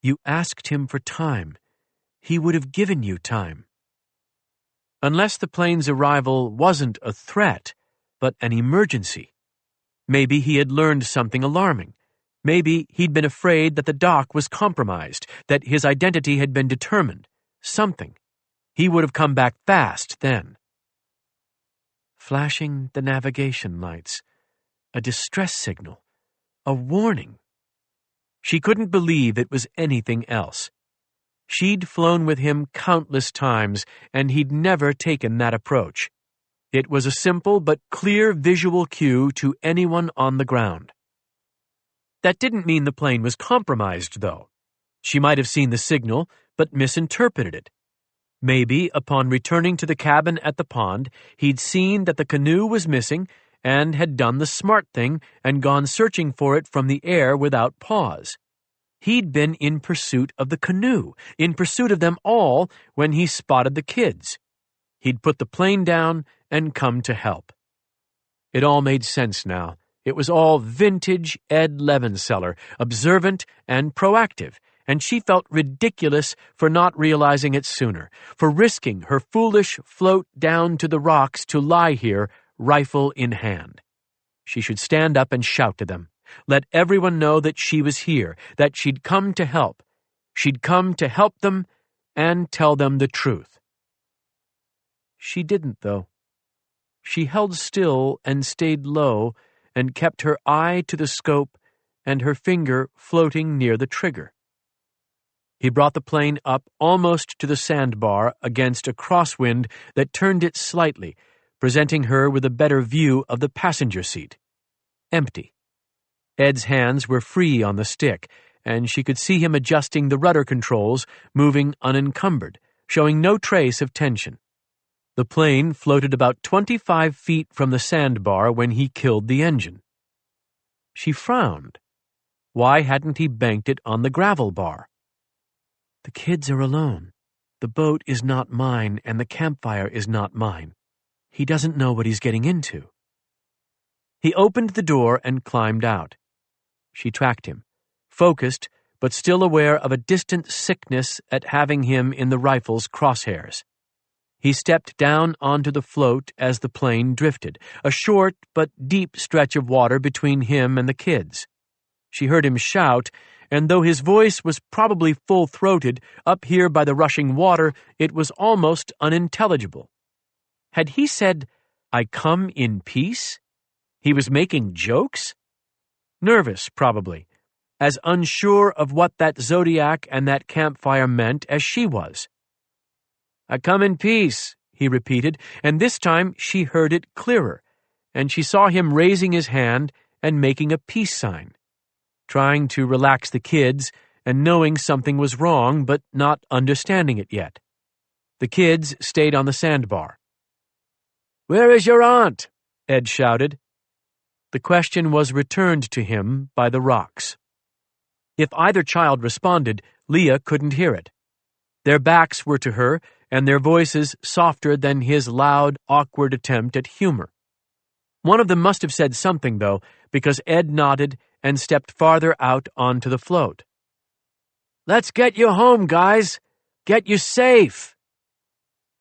You asked him for time. He would have given you time. Unless the plane's arrival wasn't a threat, but an emergency. Maybe he had learned something alarming. Maybe he'd been afraid that the dock was compromised, that his identity had been determined. Something. He would have come back fast then. Flashing the navigation lights. A distress signal. A warning. She couldn't believe it was anything else. She'd flown with him countless times, and he'd never taken that approach. It was a simple but clear visual cue to anyone on the ground. That didn't mean the plane was compromised, though. She might have seen the signal, but misinterpreted it. Maybe, upon returning to the cabin at the pond, he'd seen that the canoe was missing and had done the smart thing and gone searching for it from the air without pause. He'd been in pursuit of the canoe, in pursuit of them all, when he spotted the kids. He'd put the plane down and come to help. It all made sense now. It was all vintage Ed Levenseller, observant and proactive, and she felt ridiculous for not realizing it sooner, for risking her foolish float down to the rocks to lie here, rifle in hand. She should stand up and shout to them. Let everyone know that she was here, that she'd come to help. She'd come to help them and tell them the truth. She didn't, though. She held still and stayed low and kept her eye to the scope and her finger floating near the trigger. He brought the plane up almost to the sandbar against a crosswind that turned it slightly, presenting her with a better view of the passenger seat. Empty. Ed's hands were free on the stick, and she could see him adjusting the rudder controls, moving unencumbered, showing no trace of tension. The plane floated about 25 feet from the sandbar when he killed the engine. She frowned. Why hadn't he banked it on the gravel bar? The kids are alone. The boat is not mine, and the campfire is not mine. He doesn't know what he's getting into. He opened the door and climbed out. She tracked him, focused, but still aware of a distant sickness at having him in the rifle's crosshairs. He stepped down onto the float as the plane drifted, a short but deep stretch of water between him and the kids. She heard him shout, and though his voice was probably full-throated, up here by the rushing water, it was almost unintelligible. Had he said, "I come in peace"? He was making jokes? Nervous, probably, as unsure of what that zodiac and that campfire meant as she was. "I come in peace," he repeated, and this time she heard it clearer, and she saw him raising his hand and making a peace sign, trying to relax the kids and knowing something was wrong but not understanding it yet. The kids stayed on the sandbar. "Where is your aunt?" Ed shouted. The question was returned to him by the rocks. If either child responded, Leah couldn't hear it. Their backs were to her, and their voices softer than his loud, awkward attempt at humor. One of them must have said something, though, because Ed nodded and stepped farther out onto the float. "Let's get you home, guys! Get you safe!"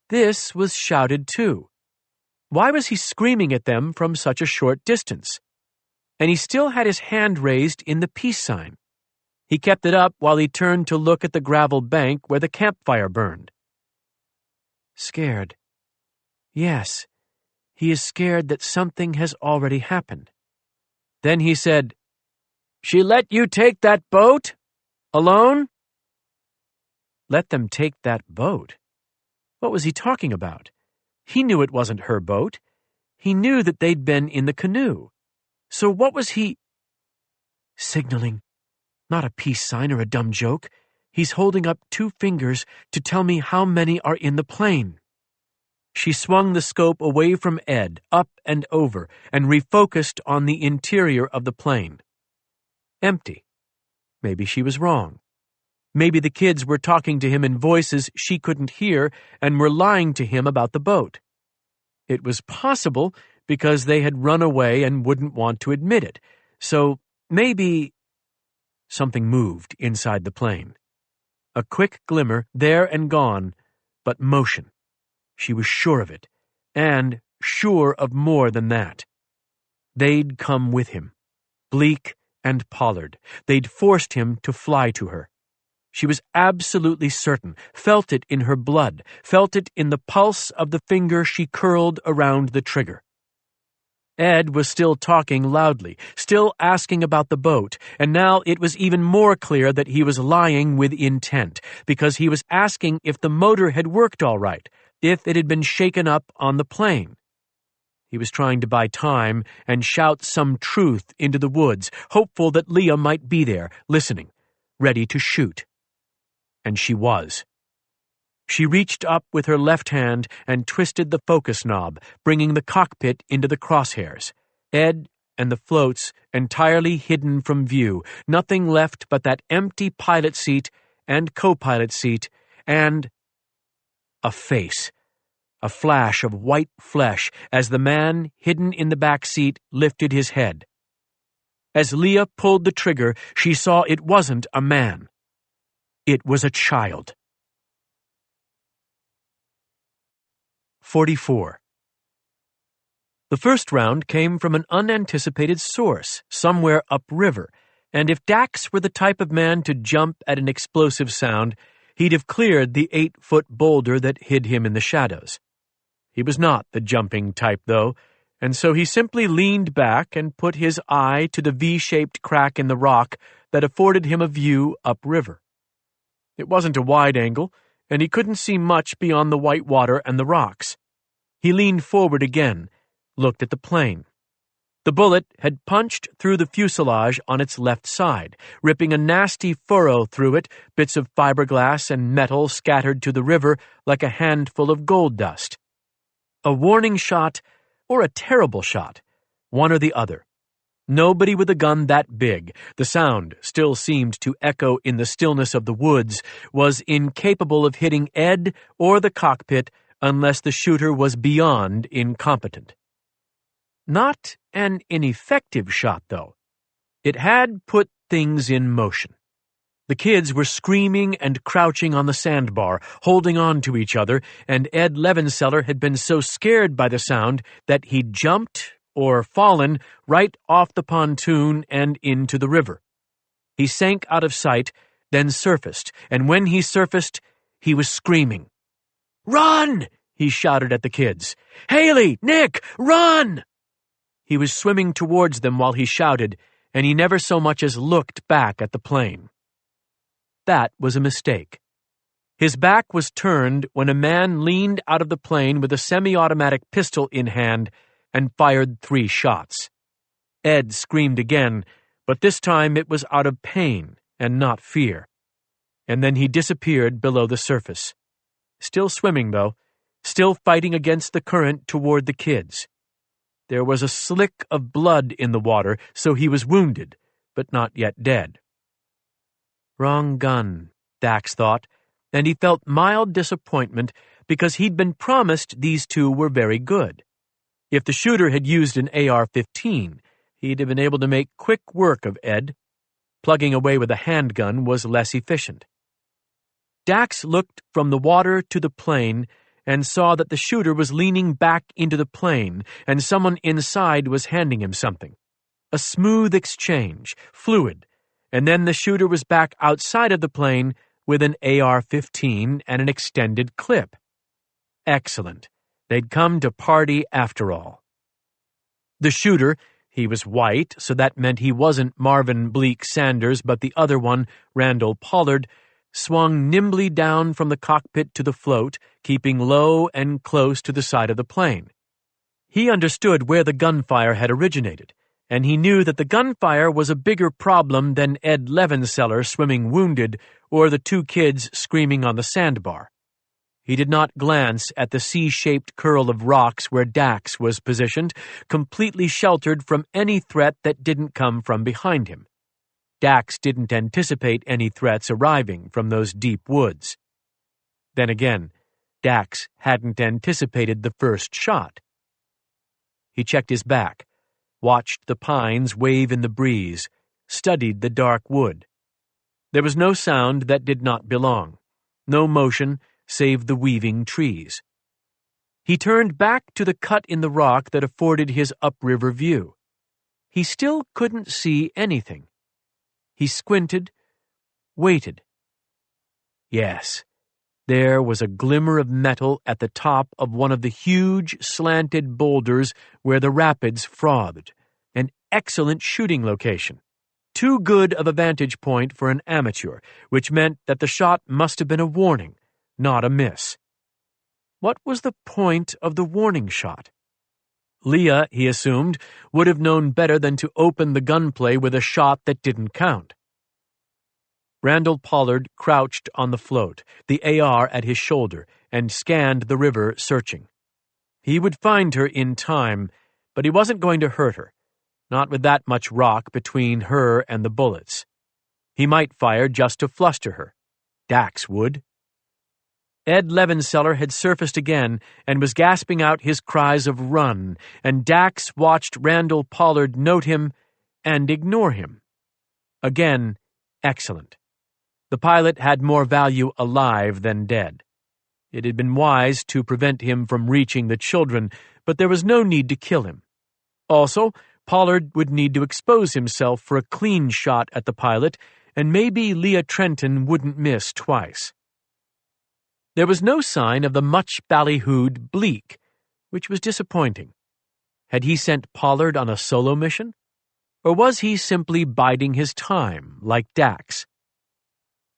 This was shouted too. Why was he screaming at them from such a short distance? And he still had his hand raised in the peace sign. He kept it up while he turned to look at the gravel bank where the campfire burned. Scared. Yes, he is scared that something has already happened. Then he said, "She let you take that boat? Alone?" Let them take that boat? What was he talking about? He knew it wasn't her boat. He knew that they'd been in the canoe. So what was he... Signaling. Not a peace sign or a dumb joke. He's holding up 2 fingers to tell me how many are in the plane. She swung the scope away from Ed, up and over, and refocused on the interior of the plane. Empty. Maybe she was wrong. Maybe the kids were talking to him in voices she couldn't hear and were lying to him about the boat. It was possible because they had run away and wouldn't want to admit it. So maybe... Something moved inside the plane. A quick glimmer, there and gone, but motion. She was sure of it, and sure of more than that. They'd come with him, Bleak and Pollard. They'd forced him to fly to her. She was absolutely certain, felt it in her blood, felt it in the pulse of the finger she curled around the trigger. Ed was still talking loudly, still asking about the boat, and now it was even more clear that he was lying with intent, because he was asking if the motor had worked all right, if it had been shaken up on the plane. He was trying to buy time and shout some truth into the woods, hopeful that Leah might be there, listening, ready to shoot. And she was. She reached up with her left hand and twisted the focus knob, bringing the cockpit into the crosshairs. Ed and the floats entirely hidden from view, nothing left but that empty pilot seat and co-pilot seat and a face. A flash of white flesh as the man hidden in the back seat lifted his head. As Leah pulled the trigger, she saw it wasn't a man. It was a child. 44. The first round came from an unanticipated source, somewhere upriver, and if Dax were the type of man to jump at an explosive sound, he'd have cleared the 8-foot boulder that hid him in the shadows. He was not the jumping type, though, and so he simply leaned back and put his eye to the V-shaped crack in the rock that afforded him a view upriver. It wasn't a wide angle, and he couldn't see much beyond the white water and the rocks. He leaned forward again, looked at the plane. The bullet had punched through the fuselage on its left side, ripping a nasty furrow through it, bits of fiberglass and metal scattered to the river like a handful of gold dust. A warning shot or a terrible shot, one or the other. Nobody with a gun that big, the sound still seemed to echo in the stillness of the woods, was incapable of hitting Ed or the cockpit unless the shooter was beyond incompetent. Not an ineffective shot, though. It had put things in motion. The kids were screaming and crouching on the sandbar, holding on to each other, and Ed Levenseller had been so scared by the sound that he'd jumped or fallen right off the pontoon and into the river. He sank out of sight, then surfaced, and when he surfaced, he was screaming. "Run!" he shouted at the kids. "Haley! Nick! Run!" He was swimming towards them while he shouted, and he never so much as looked back at the plane. That was a mistake. His back was turned when a man leaned out of the plane with a semi-automatic pistol in hand and fired 3 shots. Ed screamed again, but this time it was out of pain and not fear. And then he disappeared below the surface. Still swimming, though, still fighting against the current toward the kids. There was a slick of blood in the water, so he was wounded, but not yet dead. Wrong gun, Dax thought, and he felt mild disappointment because he'd been promised these 2 were very good. If the shooter had used an AR-15, he'd have been able to make quick work of Ed. Plugging away with a handgun was less efficient. Dax looked from the water to the plane and saw that the shooter was leaning back into the plane and someone inside was handing him something. A smooth exchange, fluid, and then the shooter was back outside of the plane with an AR-15 and an extended clip. Excellent. They'd come to party after all. The shooter, he was white, so that meant he wasn't Marvin Bleak Sanders, but the other one, Randall Pollard, swung nimbly down from the cockpit to the float, keeping low and close to the side of the plane. He understood where the gunfire had originated, and he knew that the gunfire was a bigger problem than Ed Levenseller swimming wounded or the two kids screaming on the sandbar. He did not glance at the C-shaped curl of rocks where Dax was positioned, completely sheltered from any threat that didn't come from behind him. Dax didn't anticipate any threats arriving from those deep woods. Then again, Dax hadn't anticipated the first shot. He checked his back, watched the pines wave in the breeze, studied the dark wood. There was no sound that did not belong, no motion save the weaving trees. He turned back to the cut in the rock that afforded his upriver view. He still couldn't see anything. He squinted, waited. Yes, there was a glimmer of metal at the top of one of the huge, slanted boulders where the rapids frothed. An excellent shooting location. Too good of a vantage point for an amateur, which meant that the shot must have been a warning, not a miss. What was the point of the warning shot? Leah, he assumed, would have known better than to open the gunplay with a shot that didn't count. Randall Pollard crouched on the float, the AR at his shoulder, and scanned the river, searching. He would find her in time, but he wasn't going to hurt her, not with that much rock between her and the bullets. He might fire just to fluster her. Dax would. Ed Levenseller had surfaced again and was gasping out his cries of run, and Dax watched Randall Pollard note him and ignore him. Again, excellent. The pilot had more value alive than dead. It had been wise to prevent him from reaching the children, but there was no need to kill him. Also, Pollard would need to expose himself for a clean shot at the pilot, and maybe Leah Trenton wouldn't miss twice. There was no sign of the much ballyhooed Bleak, which was disappointing. Had he sent Pollard on a solo mission? Or was he simply biding his time, like Dax?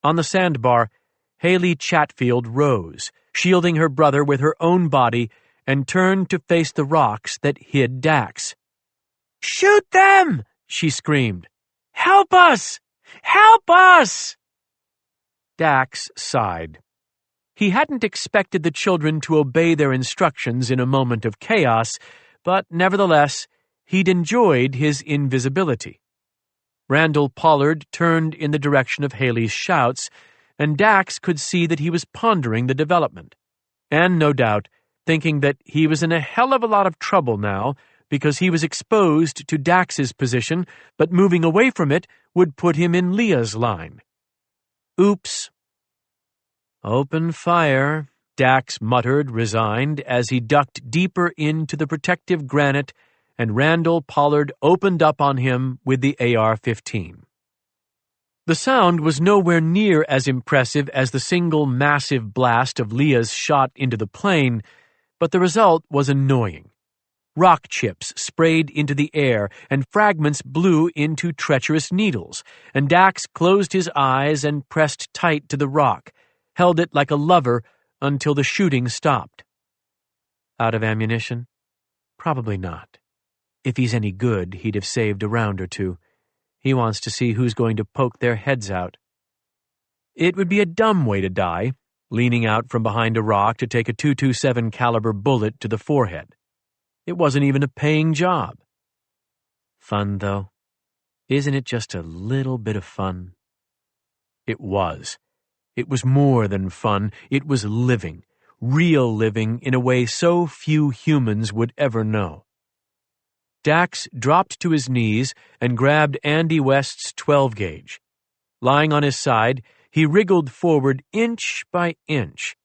On the sandbar, Haley Chatfield rose, shielding her brother with her own body, and turned to face the rocks that hid Dax. "Shoot them!" she screamed. "Help us! Help us!" Dax sighed. He hadn't expected the children to obey their instructions in a moment of chaos, but nevertheless, he'd enjoyed his invisibility. Randall Pollard turned in the direction of Haley's shouts, and Dax could see that he was pondering the development, and no doubt thinking that he was in a hell of a lot of trouble now because he was exposed to Dax's position, but moving away from it would put him in Leah's line. Oops. "Open fire," Dax muttered, resigned, as he ducked deeper into the protective granite, and Randall Pollard opened up on him with the AR-15. The sound was nowhere near as impressive as the single massive blast of Leah's shot into the plane, but the result was annoying. Rock chips sprayed into the air, and fragments blew into treacherous needles, and Dax closed his eyes and pressed tight to the rock, held it like a lover until the shooting stopped. Out of ammunition? Probably not. If he's any good, he'd have saved a round or two. He wants to see who's going to poke their heads out. It would be a dumb way to die, leaning out from behind a rock to take a .227 caliber bullet to the forehead. It wasn't even a paying job. Fun, though. Isn't it just a little bit of fun? It was. It was more than fun. It was living, real living in a way so few humans would ever know. Dax dropped to his knees and grabbed Andy West's 12-gauge. Lying on his side, he wriggled forward inch by inch.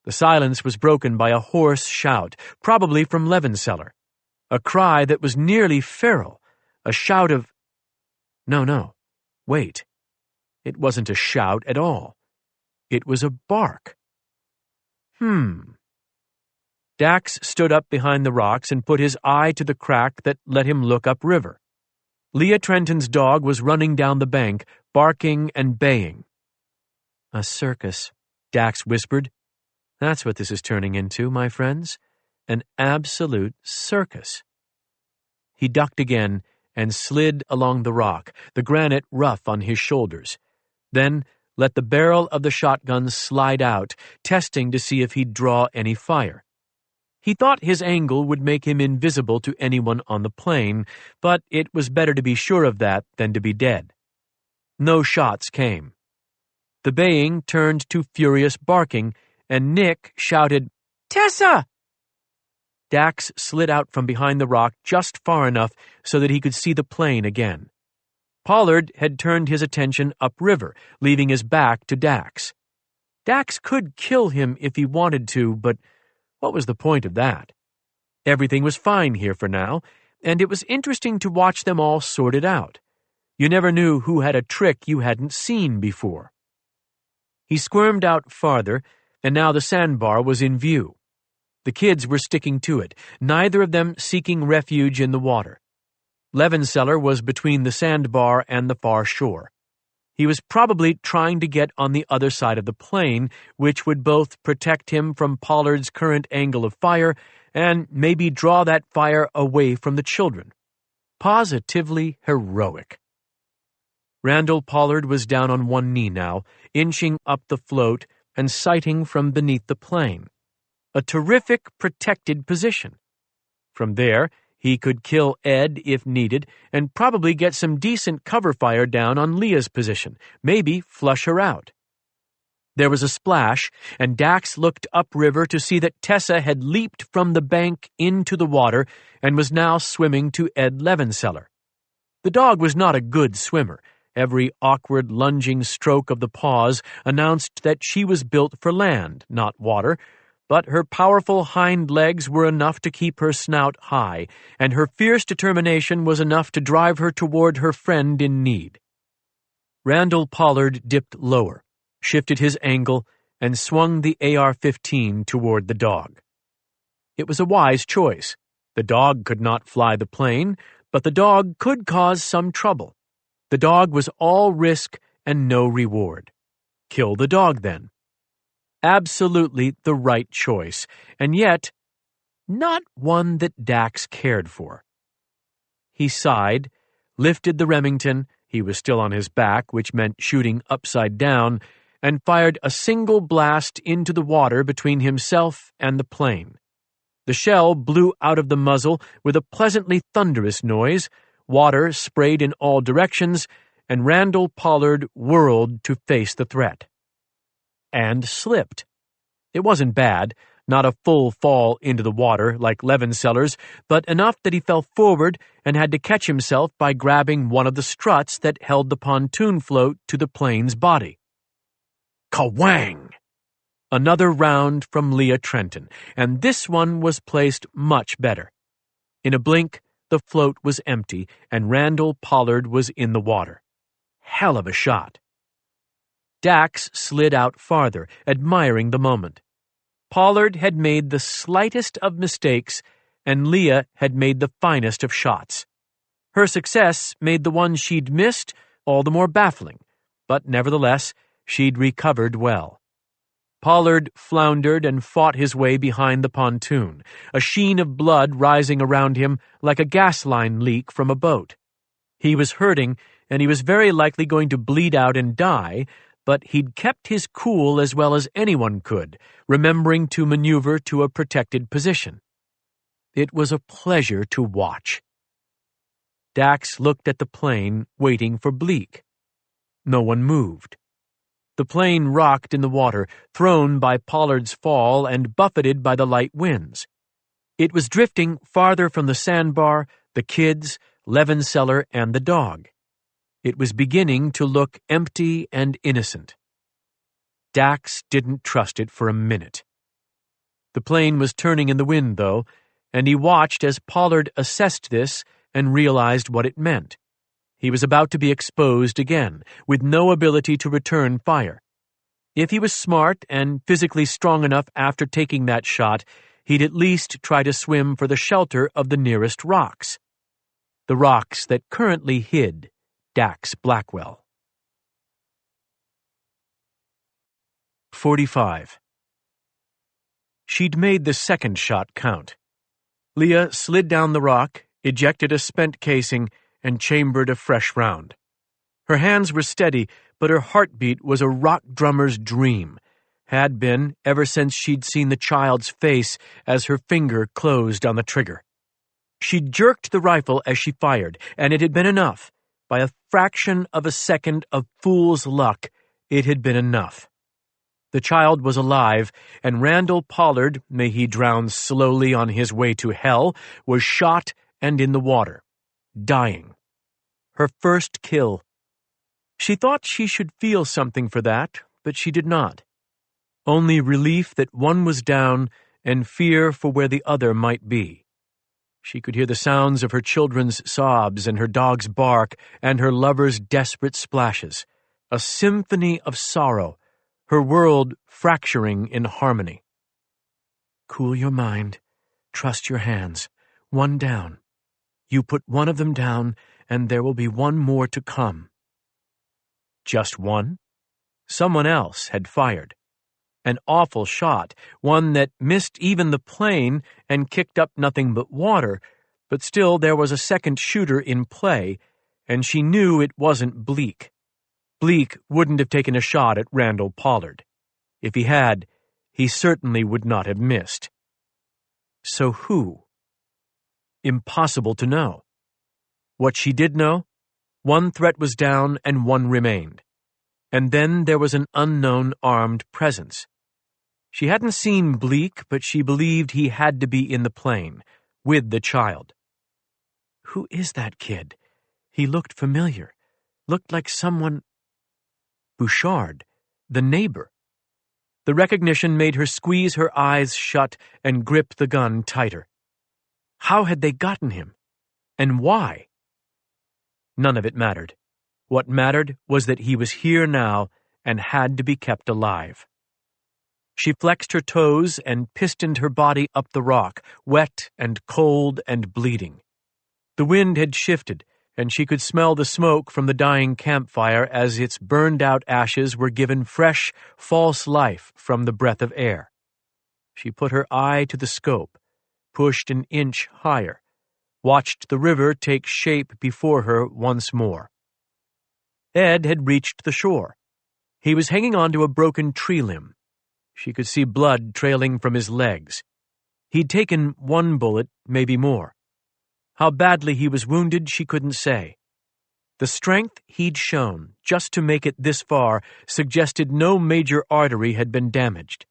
The silence was broken by a hoarse shout, probably from Levenseller. A cry that was nearly feral, a shout of... No, wait. It wasn't a shout at all. It was a bark. Dax stood up behind the rocks and put his eye to the crack that let him look upriver. Leah Trenton's dog was running down the bank, barking and baying. A circus, Dax whispered. That's what this is turning into, my friends. An absolute circus. He ducked again and slid along the rock, the granite rough on his shoulders. Then let the barrel of the shotgun slide out, testing to see if he'd draw any fire. He thought his angle would make him invisible to anyone on the plane, but it was better to be sure of that than to be dead. No shots came. The baying turned to furious barking, and Nick shouted, "Tessa!" Dax slid out from behind the rock just far enough so that he could see the plane again. Pollard had turned his attention upriver, leaving his back to Dax. Dax could kill him if he wanted to, but what was the point of that? Everything was fine here for now, and it was interesting to watch them all sort it out. You never knew who had a trick you hadn't seen before. He squirmed out farther, and now the sandbar was in view. The kids were sticking to it, neither of them seeking refuge in the water. Levenseller was between the sandbar and the far shore. He was probably trying to get on the other side of the plane, which would both protect him from Pollard's current angle of fire and maybe draw that fire away from the children. Positively heroic. Randall Pollard was down on one knee now, inching up the float and sighting from beneath the plane. A terrific protected position. From there, he could kill Ed if needed and probably get some decent cover fire down on Leah's position, maybe flush her out. There was a splash, and Dax looked upriver to see that Tessa had leaped from the bank into the water and was now swimming to Ed Levenseller. The dog was not a good swimmer. Every awkward lunging stroke of the paws announced that she was built for land, not water, but her powerful hind legs were enough to keep her snout high, and her fierce determination was enough to drive her toward her friend in need. Randall Pollard dipped lower, shifted his angle, and swung the AR-15 toward the dog. It was a wise choice. The dog could not fly the plane, but the dog could cause some trouble. The dog was all risk and no reward. Kill the dog, then. Absolutely the right choice, and yet not one that Dax cared for. He sighed, lifted the Remington, he was still on his back, which meant shooting upside down, and fired a single blast into the water between himself and the plane. The shell blew out of the muzzle with a pleasantly thunderous noise, water sprayed in all directions, and Randall Pollard whirled to face the threat. And slipped. It wasn't bad, not a full fall into the water like Levenseller's, but enough that he fell forward and had to catch himself by grabbing one of the struts that held the pontoon float to the plane's body. Kawang! Another round from Leah Trenton, and this one was placed much better. In a blink, the float was empty, and Randall Pollard was in the water. Hell of a shot. Dax slid out farther, admiring the moment. Pollard had made the slightest of mistakes, and Leah had made the finest of shots. Her success made the one she'd missed all the more baffling, but nevertheless, she'd recovered well. Pollard floundered and fought his way behind the pontoon, a sheen of blood rising around him like a gas line leak from a boat. He was hurting, and he was very likely going to bleed out and die, but he'd kept his cool as well as anyone could, remembering to maneuver to a protected position. It was a pleasure to watch. Dax looked at the plane, waiting for Bleak. No one moved. The plane rocked in the water, thrown by Pollard's fall and buffeted by the light winds. It was drifting farther from the sandbar, the kids, Levenseller, and the dog. It was beginning to look empty and innocent. Dax didn't trust it for a minute. The plane was turning in the wind, though, and he watched as Pollard assessed this and realized what it meant. He was about to be exposed again, with no ability to return fire. If he was smart and physically strong enough after taking that shot, he'd at least try to swim for the shelter of the nearest rocks. The rocks that currently hid Dax Blackwell. 45. She'd made the second shot count. Leah slid down the rock, ejected a spent casing, and chambered a fresh round. Her hands were steady, but her heartbeat was a rock drummer's dream, had been ever since she'd seen the child's face as her finger closed on the trigger. She'd jerked the rifle as she fired, and it had been enough. By a fraction of a second of fool's luck, it had been enough. The child was alive, and Randall Pollard, may he drown slowly on his way to hell, was shot and in the water, dying. Her first kill. She thought she should feel something for that, but she did not. Only relief that one was down and fear for where the other might be. She could hear the sounds of her children's sobs and her dog's bark and her lover's desperate splashes. A symphony of sorrow, her world fracturing in harmony. Cool your mind. Trust your hands. One down. You put one of them down, and there will be one more to come. Just one? Someone else had fired. An awful shot, one that missed even the plane and kicked up nothing but water, but still there was a second shooter in play, and she knew it wasn't Bleak. Bleak wouldn't have taken a shot at Randall Pollard. If he had, he certainly would not have missed. So who? Impossible to know. What she did know? One threat was down and one remained. And then there was an unknown armed presence. She hadn't seen Bleak, but she believed he had to be in the plane, with the child. Who is that kid? He looked familiar. Looked like someone... Bouchard, the neighbor. The recognition made her squeeze her eyes shut and grip the gun tighter. How had they gotten him? And why? None of it mattered. What mattered was that he was here now and had to be kept alive. She flexed her toes and pistoned her body up the rock, wet and cold and bleeding. The wind had shifted, and she could smell the smoke from the dying campfire as its burned-out ashes were given fresh, false life from the breath of air. She put her eye to the scope, pushed an inch higher, watched the river take shape before her once more. Ed had reached the shore. He was hanging onto a broken tree limb. She could see blood trailing from his legs. He'd taken one bullet, maybe more. How badly he was wounded, she couldn't say. The strength he'd shown just to make it this far suggested no major artery had been damaged.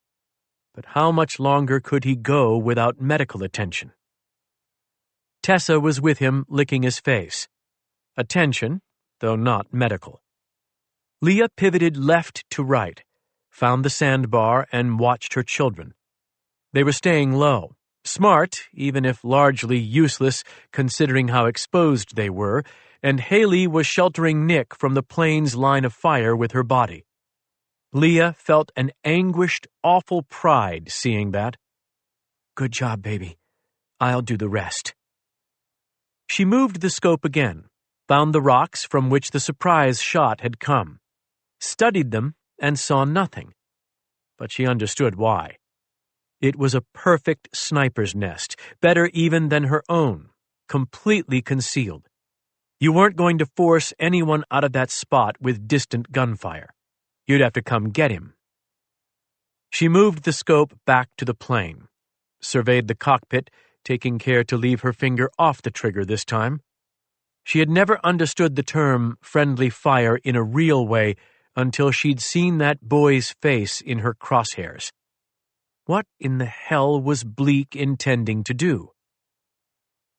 But how much longer could he go without medical attention? Tessa was with him, licking his face. Attention, though not medical. Leah pivoted left to right, found the sandbar, and watched her children. They were staying low. Smart, even if largely useless considering how exposed they were, and Haley was sheltering Nick from the plane's line of fire with her body. Leah felt an anguished, awful pride seeing that. Good job, baby. I'll do the rest. She moved the scope again, found the rocks from which the surprise shot had come, studied them, and saw nothing. But she understood why. It was a perfect sniper's nest, better even than her own, completely concealed. You weren't going to force anyone out of that spot with distant gunfire. You'd have to come get him. She moved the scope back to the plane, surveyed the cockpit, taking care to leave her finger off the trigger this time. She had never understood the term friendly fire in a real way until she'd seen that boy's face in her crosshairs. What in the hell was Bleak intending to do?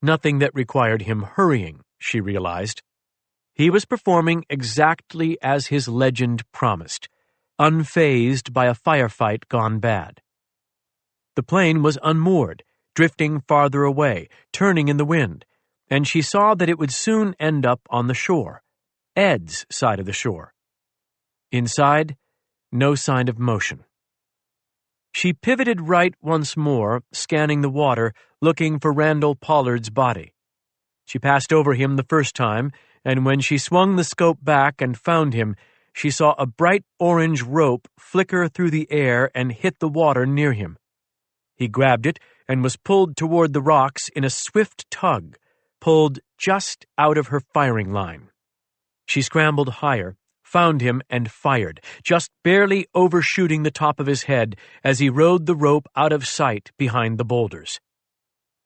Nothing that required him hurrying, she realized. He was performing exactly as his legend promised, unfazed by a firefight gone bad. The plane was unmoored, drifting farther away, turning in the wind, and she saw that it would soon end up on the shore, Ed's side of the shore. Inside, no sign of motion. She pivoted right once more, scanning the water, looking for Randall Pollard's body. She passed over him the first time, and when she swung the scope back and found him, she saw a bright orange rope flicker through the air and hit the water near him. He grabbed it and was pulled toward the rocks in a swift tug, pulled just out of her firing line. She scrambled higher, found him, and fired, just barely overshooting the top of his head as he rode the rope out of sight behind the boulders.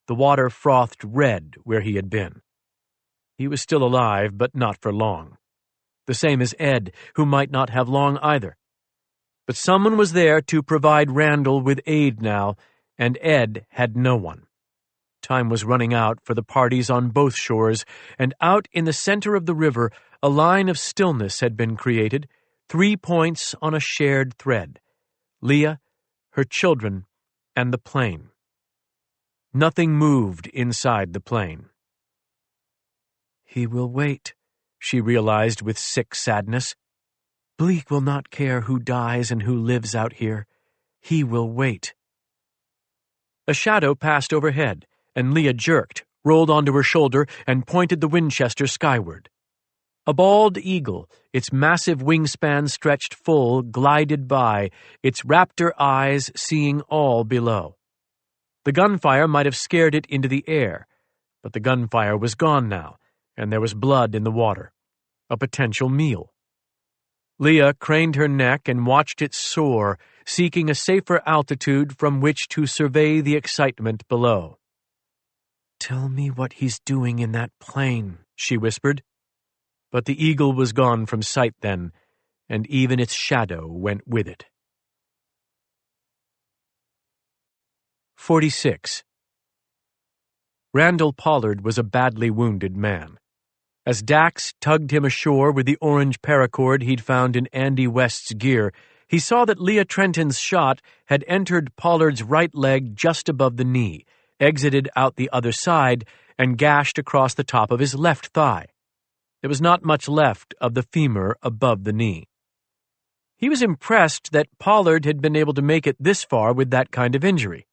The water frothed red where he had been. He was still alive, but not for long. The same as Ed, who might not have long either. But someone was there to provide Randall with aid now, and Ed had no one. Time was running out for the parties on both shores, and out in the center of the river, a line of stillness had been created, 3 points on a shared thread: Leah, her children, and the plane. Nothing moved inside the plane. He will wait, she realized with sick sadness. Bleak will not care who dies and who lives out here. He will wait. A shadow passed overhead, and Leah jerked, rolled onto her shoulder, and pointed the Winchester skyward. A bald eagle, its massive wingspan stretched full, glided by, its raptor eyes seeing all below. The gunfire might have scared it into the air, but the gunfire was gone now, and there was blood in the water. A potential meal. Leah craned her neck and watched it soar, seeking a safer altitude from which to survey the excitement below. "Tell me what he's doing in that plane," she whispered. But the eagle was gone from sight then, and even its shadow went with it. 46. Randall Pollard was a badly wounded man. As Dax tugged him ashore with the orange paracord he'd found in Andy West's gear, he saw that Leah Trenton's shot had entered Pollard's right leg just above the knee, exited out the other side, and gashed across the top of his left thigh. There was not much left of the femur above the knee. He was impressed that Pollard had been able to make it this far with that kind of injury.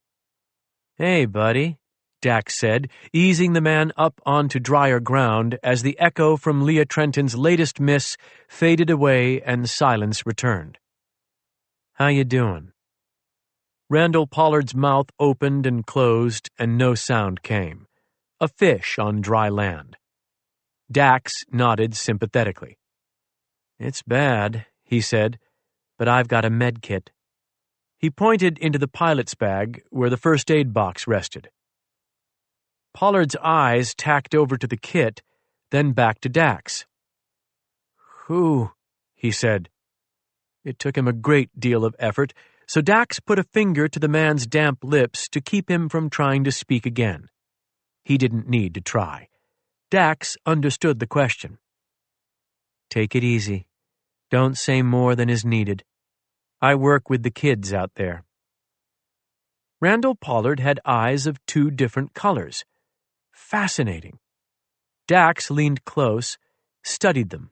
"Hey, buddy," Dax said, easing the man up onto drier ground as the echo from Leah Trenton's latest miss faded away and silence returned. "How you doing?" Randall Pollard's mouth opened and closed, and no sound came. A fish on dry land. Dax nodded sympathetically. "It's bad," he said, "but I've got a med kit." He pointed into the pilot's bag where the first aid box rested. Pollard's eyes tacked over to the kit, then back to Dax. "Who?" he said. It took him a great deal of effort, so Dax put a finger to the man's damp lips to keep him from trying to speak again. He didn't need to try. Dax understood the question. "Take it easy. Don't say more than is needed. I work with the kids out there." Randall Pollard had eyes of 2 different colors. Fascinating. Dax leaned close, studied them.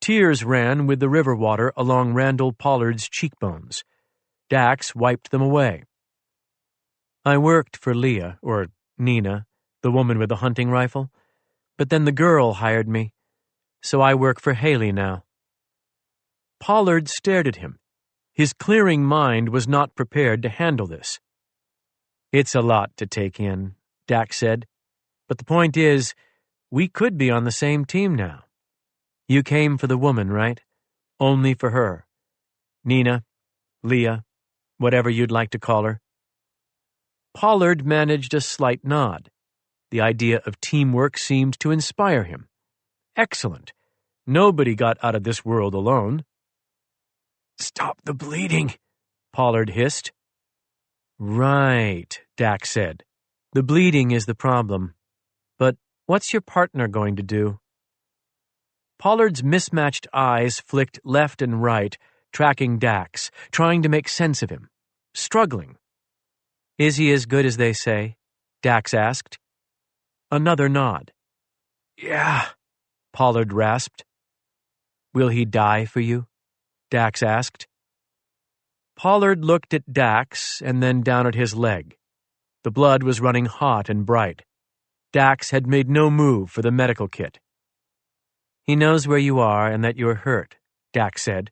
Tears ran with the river water along Randall Pollard's cheekbones. Dax wiped them away. "I worked for Leah, or Nina, the woman with the hunting rifle, but then the girl hired me, so I work for Haley now." Pollard stared at him. His clearing mind was not prepared to handle this. "It's a lot to take in," Dax said, "but the point is, we could be on the same team now. You came for the woman, right? Only for her. Nina, Leah, whatever you'd like to call her." Pollard managed a slight nod. The idea of teamwork seemed to inspire him. Excellent. Nobody got out of this world alone. "Stop the bleeding," Pollard hissed. "Right," Dax said. "The bleeding is the problem. But what's your partner going to do?" Pollard's mismatched eyes flicked left and right, tracking Dax, trying to make sense of him. Struggling. "Is he as good as they say?" Dax asked. Another nod. "Yeah," Pollard rasped. "Will he die for you?" Dax asked. Pollard looked at Dax and then down at his leg. The blood was running hot and bright. Dax had made no move for the medical kit. "He knows where you are and that you're hurt," Dax said.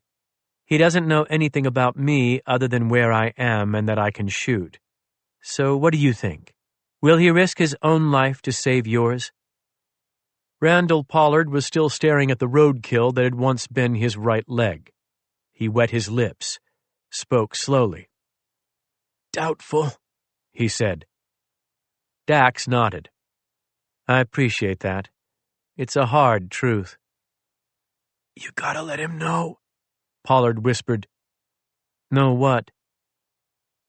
"He doesn't know anything about me other than where I am and that I can shoot. So what do you think? Will he risk his own life to save yours?" Randall Pollard was still staring at the roadkill that had once been his right leg. He wet his lips, spoke slowly. "Doubtful," he said. Dax nodded. "I appreciate that. It's a hard truth." "You gotta let him know," Pollard whispered. "Know what?"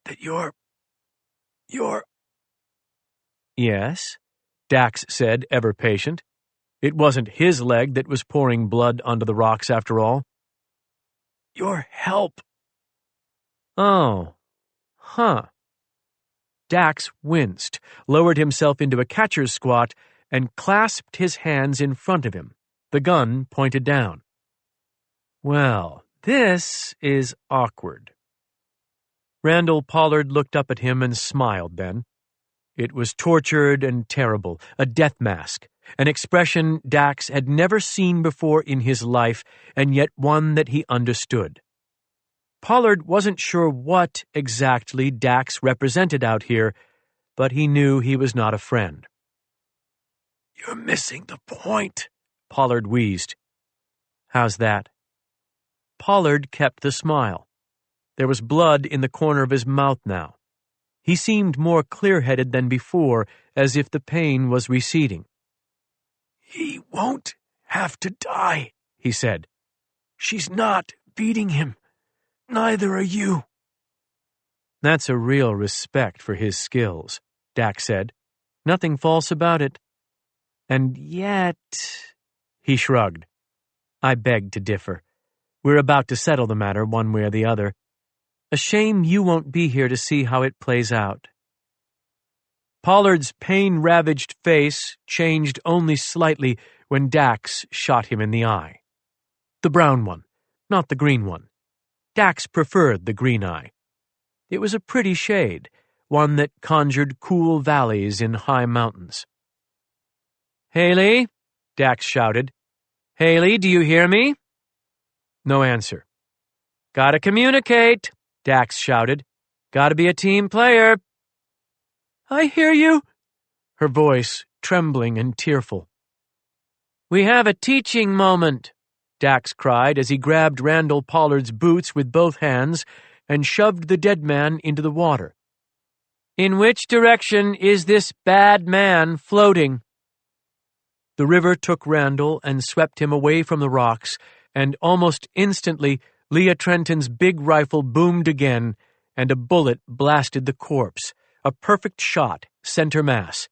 "That you're... "Yes," Dax said, ever patient. It wasn't his leg that was pouring blood onto the rocks after all. "Your help." "Oh. Huh." Dax winced, lowered himself into a catcher's squat, and clasped his hands in front of him, the gun pointed down. "Well, this is awkward." Randall Pollard looked up at him and smiled then. It was tortured and terrible, a death mask, an expression Dax had never seen before in his life, and yet one that he understood. Pollard wasn't sure what exactly Dax represented out here, but he knew he was not a friend. "You're missing the point," Pollard wheezed. "How's that?" Pollard kept the smile. There was blood in the corner of his mouth now. He seemed more clear-headed than before, as if the pain was receding. "He won't have to die," he said. "She's not beating him. Neither are you." "That's a real respect for his skills," Dax said. "Nothing false about it. And yet..." He shrugged. "I beg to differ. We're about to settle the matter one way or the other. A shame you won't be here to see how it plays out." Pollard's pain-ravaged face changed only slightly when Dax shot him in the eye. The brown one, not the green one. Dax preferred the green eye. It was a pretty shade, one that conjured cool valleys in high mountains. "Haley," Dax shouted. "Haley, do you hear me?" No answer. "Gotta communicate," Dax shouted. "Gotta be a team player." "I hear you," her voice trembling and tearful. "We have a teaching moment," Dax cried as he grabbed Randall Pollard's boots with both hands and shoved the dead man into the water. "In which direction is this bad man floating?" The river took Randall and swept him away from the rocks, and almost instantly Leah Trenton's big rifle boomed again, and a bullet blasted the corpse, a perfect shot, center mass.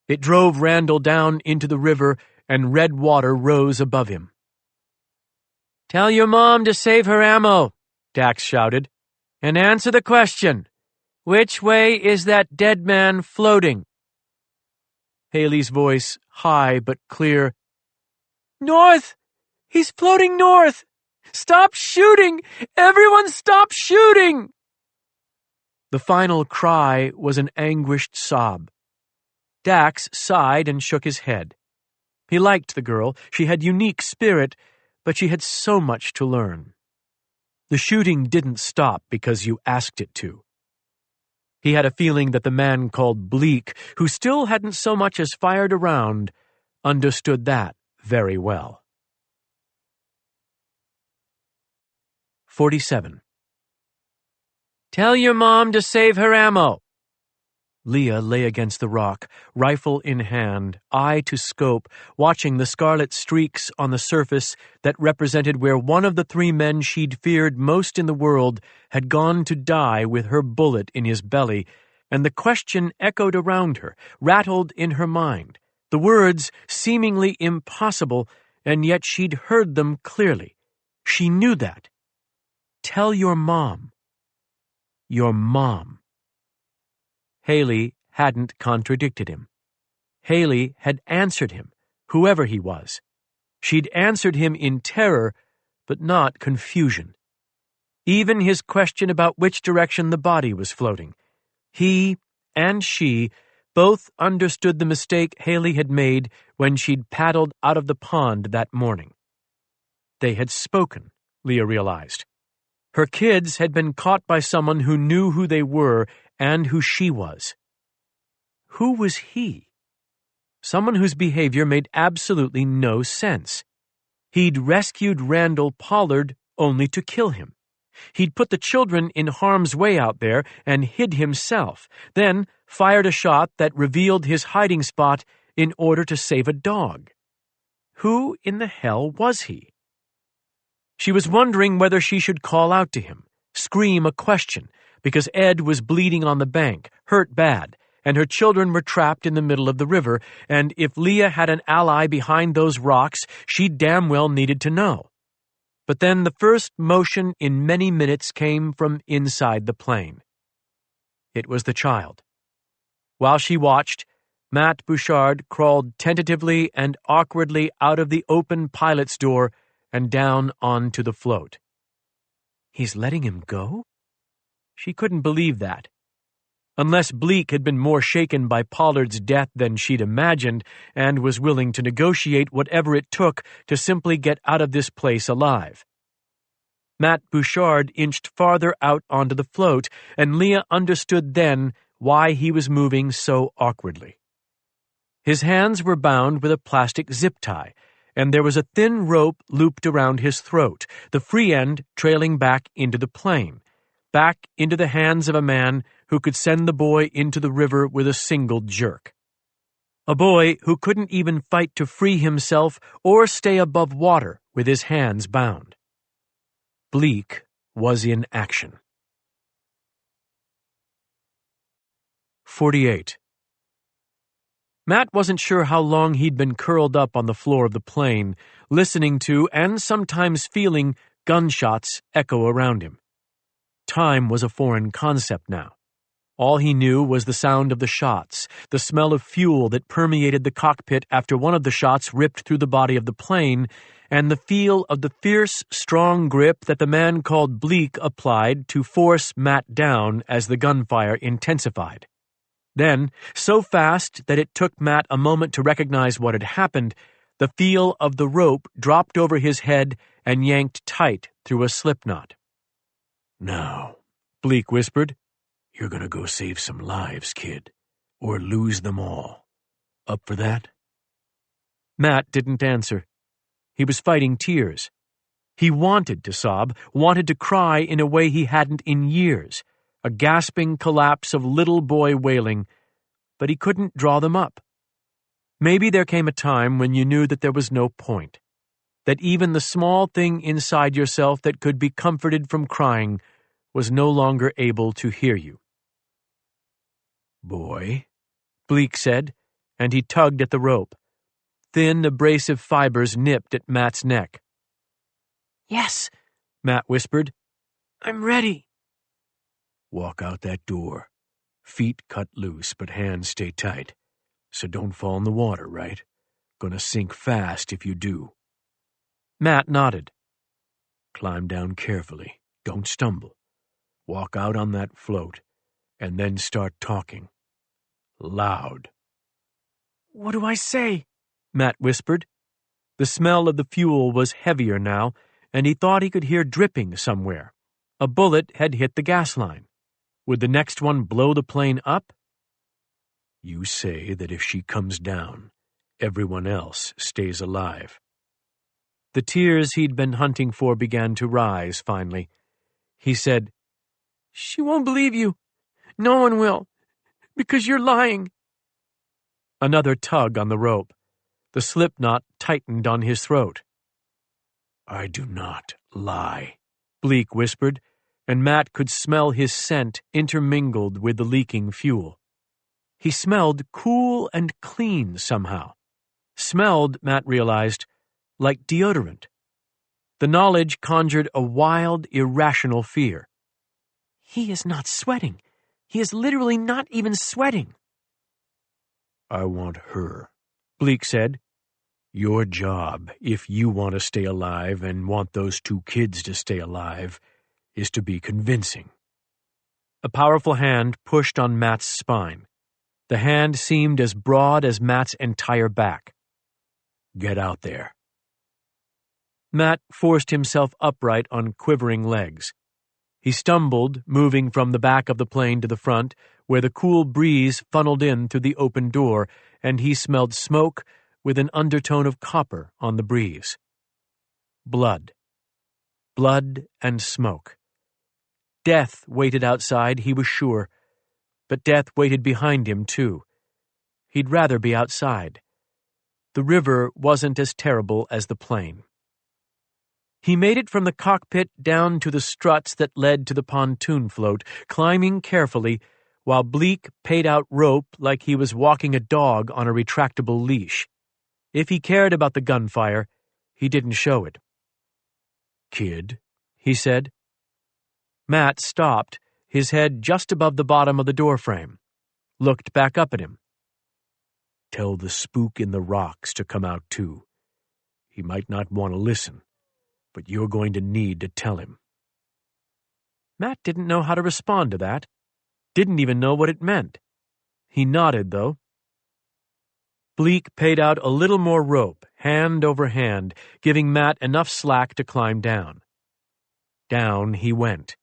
It drove Randall down into the river, and red water rose above him. "Tell your mom to save her ammo," Dax shouted, "and answer the question. Which way is that dead man floating?" Haley's voice, high but clear. "North! He's floating north! Stop shooting! Everyone stop shooting!" The final cry was an anguished sob. Dax sighed and shook his head. He liked the girl. She had unique spirit, but she had so much to learn. The shooting didn't stop because you asked it to. He had a feeling that the man called Bleak, who still hadn't so much as fired a round, understood that very well. 47. "Tell your mom to save her ammo." Leah lay against the rock, rifle in hand, eye to scope, watching the scarlet streaks on the surface that represented where one of the three men she'd feared most in the world had gone to die with her bullet in his belly, and the question echoed around her, rattled in her mind, the words seemingly impossible, and yet she'd heard them clearly. She knew that. Tell your mom. Your mom. Haley hadn't contradicted him. Haley had answered him, whoever he was. She'd answered him in terror, but not confusion. Even his question about which direction the body was floating. He and she both understood the mistake Haley had made when she'd paddled out of the pond that morning. They had spoken Leah realized. Her kids had been caught by someone who knew who they were and who she was. Who was he? Someone whose behavior made absolutely no sense. He'd rescued Randall Pollard only to kill him. He'd put the children in harm's way out there and hid himself, then fired a shot that revealed his hiding spot in order to save a dog. Who in the hell was he? She was wondering whether she should call out to him, scream a question, because Ed was bleeding on the bank, hurt bad, and her children were trapped in the middle of the river, and if Leah had an ally behind those rocks, she damn well needed to know. But then the first motion in many minutes came from inside the plane. It was the child. While she watched, Matt Bouchard crawled tentatively and awkwardly out of the open pilot's door and down onto the float. He's letting him go? She couldn't believe that. Unless Bleak had been more shaken by Pollard's death than she'd imagined and was willing to negotiate whatever it took to simply get out of this place alive. Matt Bouchard inched farther out onto the float, and Leah understood then why he was moving so awkwardly. His hands were bound with a plastic zip tie, and there was a thin rope looped around his throat, the free end trailing back into the plane, back into the hands of a man who could send the boy into the river with a single jerk. A boy who couldn't even fight to free himself or stay above water with his hands bound. Bleak was in action. 48. Matt wasn't sure how long he'd been curled up on the floor of the plane, listening to and sometimes feeling gunshots echo around him. Time was a foreign concept now. All he knew was the sound of the shots, the smell of fuel that permeated the cockpit after one of the shots ripped through the body of the plane, and the feel of the fierce, strong grip that the man called Bleak applied to force Matt down as the gunfire intensified. Then, so fast that it took Matt a moment to recognize what had happened, the feel of the rope dropped over his head and yanked tight through a slipknot. "Now," Bleak whispered, "you're gonna go save some lives, kid, or lose them all. Up for that?" Matt didn't answer. He was fighting tears. He wanted to sob, wanted to cry in a way he hadn't in years, a gasping collapse of little boy wailing, but he couldn't draw them up. Maybe there came a time when you knew that there was no point, that even the small thing inside yourself that could be comforted from crying was no longer able to hear you. "Boy," Bleak said, and he tugged at the rope. Thin, abrasive fibers nipped at Matt's neck. "Yes," Matt whispered. "I'm ready." "Walk out that door. Feet cut loose, but hands stay tight. So don't fall in the water, right? Gonna sink fast if you do." Matt nodded. "Climb down carefully. Don't stumble. Walk out on that float, and then start talking. Loud." "What do I say?" Matt whispered. The smell of the fuel was heavier now, and he thought he could hear dripping somewhere. A bullet had hit the gas line. Would the next one blow the plane up? "You say that if she comes down, everyone else stays alive." The tears he'd been hunting for began to rise finally. He said, "She won't believe you. No one will. Because you're lying." Another tug on the rope. The slipknot tightened on his throat. "I do not lie," Bleak whispered, and Matt could smell his scent intermingled with the leaking fuel. He smelled cool and clean somehow. Smelled, Matt realized, like deodorant. The knowledge conjured a wild, irrational fear. He is not sweating. He is literally not even sweating. "I want her," Bleak said. "Your job, if you want to stay alive and want those 2 kids to stay alive, is to be convincing." A powerful hand pushed on Matt's spine. The hand seemed as broad as Matt's entire back. "Get out there." Matt forced himself upright on quivering legs. He stumbled, moving from the back of the plane to the front, where the cool breeze funneled in through the open door, and he smelled smoke with an undertone of copper on the breeze. Blood. Blood and smoke. Death waited outside, he was sure, but death waited behind him, too. He'd rather be outside. The river wasn't as terrible as the plane. He made it from the cockpit down to the struts that led to the pontoon float, climbing carefully, while Bleak paid out rope like he was walking a dog on a retractable leash. If he cared about the gunfire, he didn't show it. "Kid," he said. Matt stopped, his head just above the bottom of the doorframe, looked back up at him. "Tell the spook in the rocks to come out too. He might not want to listen, but you're going to need to tell him." Matt didn't know how to respond to that. Didn't even know what it meant. He nodded, though. Bleak paid out a little more rope, hand over hand, giving Matt enough slack to climb down. Down he went.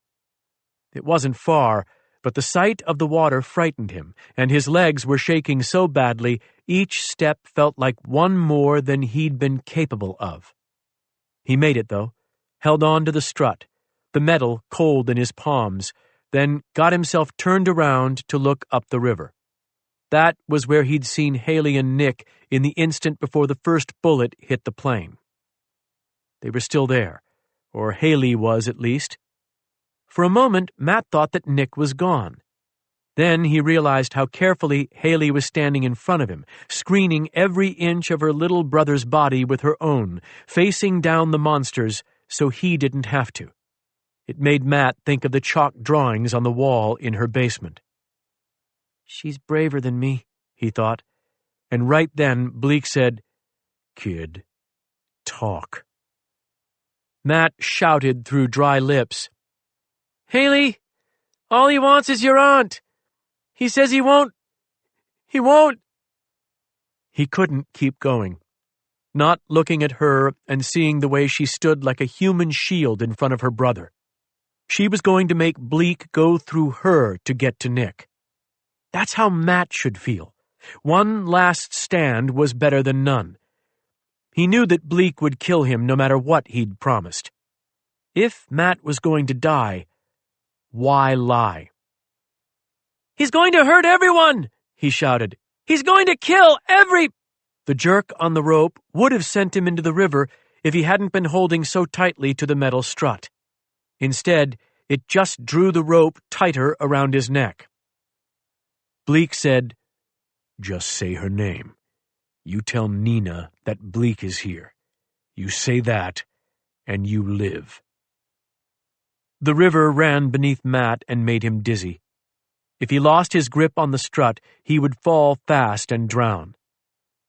It wasn't far, but the sight of the water frightened him, and his legs were shaking so badly each step felt like one more than he'd been capable of. He made it, though, held on to the strut, the metal cold in his palms, then got himself turned around to look up the river. That was where he'd seen Haley and Nick in the instant before the first bullet hit the plane. They were still there, or Haley was at least. For a moment, Matt thought that Nick was gone. Then he realized how carefully Haley was standing in front of him, screening every inch of her little brother's body with her own, facing down the monsters so he didn't have to. It made Matt think of the chalk drawings on the wall in her basement. "She's braver than me," he thought, and right then Bleak said, "Kid, talk." Matt shouted through dry lips, "Haley, all he wants is your aunt. He says he won't. He won't." He couldn't keep going, not looking at her and seeing the way she stood like a human shield in front of her brother. She was going to make Bleak go through her to get to Nick. That's how Matt should feel. One last stand was better than none. He knew that Bleak would kill him no matter what he'd promised. If Matt was going to die, why lie? "He's going to hurt everyone!" he shouted. "He's going to kill every—" The jerk on the rope would have sent him into the river if he hadn't been holding so tightly to the metal strut. Instead, it just drew the rope tighter around his neck. Bleak said, "Just say her name. You tell Nina that Bleak is here. You say that, and you live." The river ran beneath Matt and made him dizzy. If he lost his grip on the strut, he would fall fast and drown.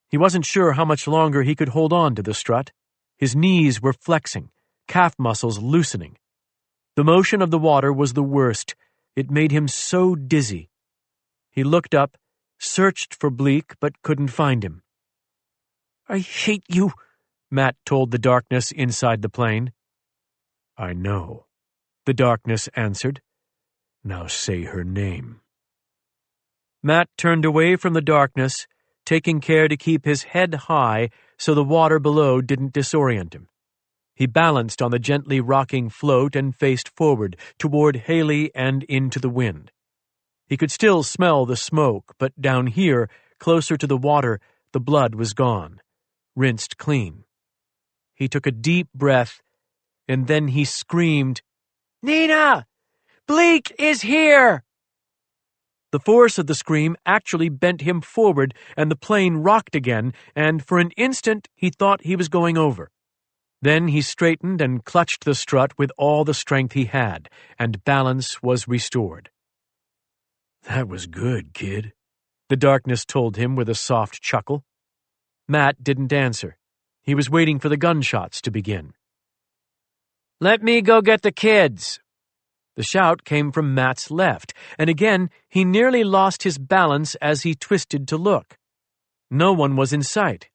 He wasn't sure how much longer he could hold on to the strut. His knees were flexing, calf muscles loosening. The motion of the water was the worst. It made him so dizzy. He looked up, searched for Bleak, but couldn't find him. "I hate you," Matt told the darkness inside the plane. "I know," the darkness answered. "Now say her name." Matt turned away from the darkness, taking care to keep his head high so the water below didn't disorient him. He balanced on the gently rocking float and faced forward, toward Haley and into the wind. He could still smell the smoke, but down here, closer to the water, the blood was gone, rinsed clean. He took a deep breath, and then he screamed, "Nina! Bleak is here!" The force of the scream actually bent him forward, and the plane rocked again, and for an instant he thought he was going over. Then he straightened and clutched the strut with all the strength he had, and balance was restored. "That was good, kid," the darkness told him with a soft chuckle. Matt didn't answer. He was waiting for the gunshots to begin. "Let me go get the kids." The shout came from Matt's left, and again he nearly lost his balance as he twisted to look. No one was in sight.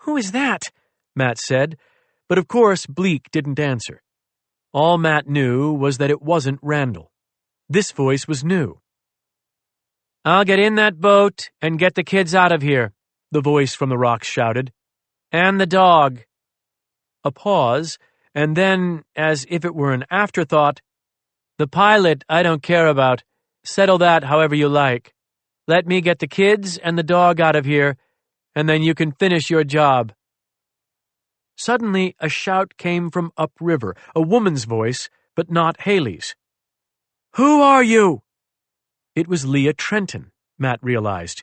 "Who is that?" Matt said, But of course, Bleak didn't answer. All Matt knew was that it wasn't Randall. This voice was new. "I'll get in that boat and get the kids out of here," the voice from the rocks shouted. "And the dog." A pause, and then, as if it were an afterthought, "The pilot I don't care about. Settle that however you like. Let me get the kids and the dog out of here, and then you can finish your job." Suddenly, a shout came from upriver, a woman's voice, but not Haley's. "Who are you?" It was Leah Trenton, Matt realized.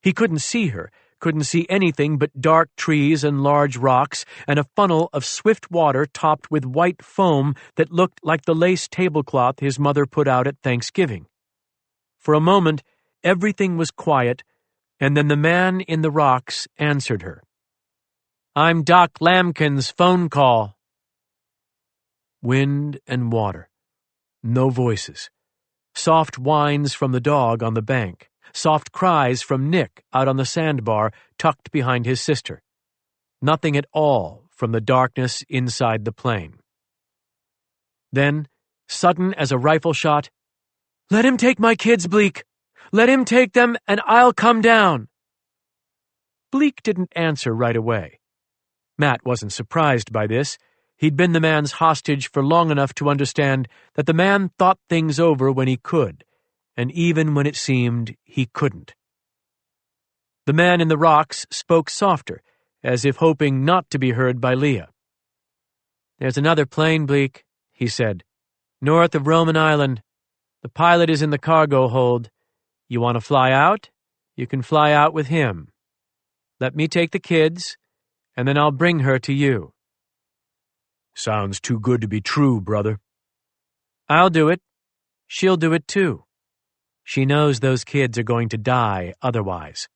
He couldn't see her, couldn't see anything but dark trees and large rocks and a funnel of swift water topped with white foam that looked like the lace tablecloth his mother put out at Thanksgiving. For a moment, everything was quiet, and then the man in the rocks answered her. "I'm Doc Lambkin's phone call." Wind and water. No voices. Soft whines from the dog on the bank. Soft cries from Nick out on the sandbar tucked behind his sister. Nothing at all from the darkness inside the plane. Then, sudden as a rifle shot, "Let him take my kids, Bleak! Let him take them and I'll come down!" Bleak didn't answer right away. Matt wasn't surprised by this. He'd been the man's hostage for long enough to understand that the man thought things over when he could, and even when it seemed he couldn't. The man in the rocks spoke softer, as if hoping not to be heard by Leah. "There's another plane, Bleak," he said, "north of Roman Island. The pilot is in the cargo hold. You want to fly out? You can fly out with him. Let me take the kids, and then I'll bring her to you." "Sounds too good to be true, brother." "I'll do it. She'll do it too. She knows those kids are going to die otherwise."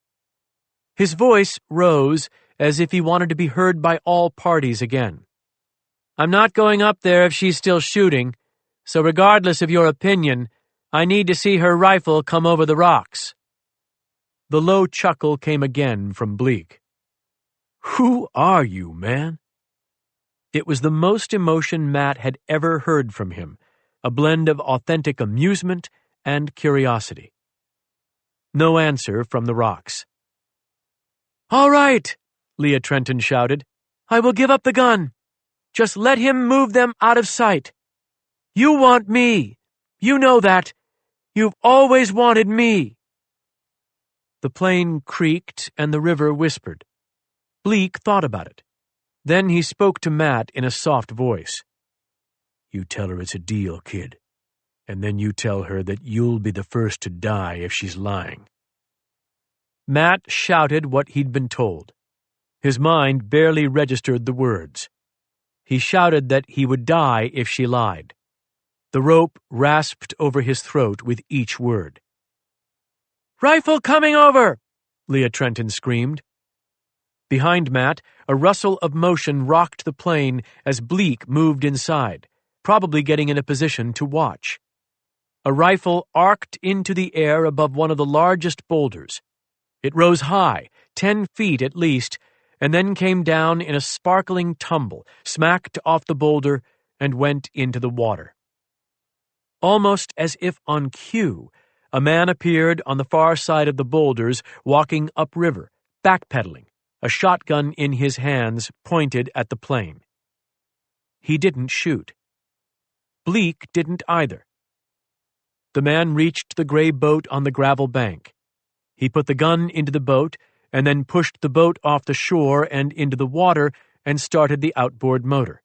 His voice rose as if he wanted to be heard by all parties again. "I'm not going up there if she's still shooting, so regardless of your opinion, I need to see her rifle come over the rocks." The low chuckle came again from Bleak. "Who are you, man?" It was the most emotion Matt had ever heard from him, a blend of authentic amusement and curiosity. No answer from the rocks. "All right," Leah Trenton shouted. "I will give up the gun. Just let him move them out of sight. You want me. You know that. You've always wanted me." The plane creaked and the river whispered. Bleak thought about it. Then he spoke to Matt in a soft voice. "You tell her it's a deal, kid. And then you tell her that you'll be the first to die if she's lying." Matt shouted what he'd been told. His mind barely registered the words. He shouted that he would die if she lied. The rope rasped over his throat with each word. "Rifle coming over!" Leah Trenton screamed. Behind Matt, a rustle of motion rocked the plane as Bleak moved inside, probably getting in a position to watch. A rifle arced into the air above one of the largest boulders. It rose high, 10 feet at least, and then came down in a sparkling tumble, smacked off the boulder, and went into the water. Almost as if on cue, a man appeared on the far side of the boulders, walking upriver, backpedaling, a shotgun in his hands pointed at the plane. He didn't shoot. Bleak didn't either. The man reached the gray boat on the gravel bank. He put the gun into the boat and then pushed the boat off the shore and into the water and started the outboard motor.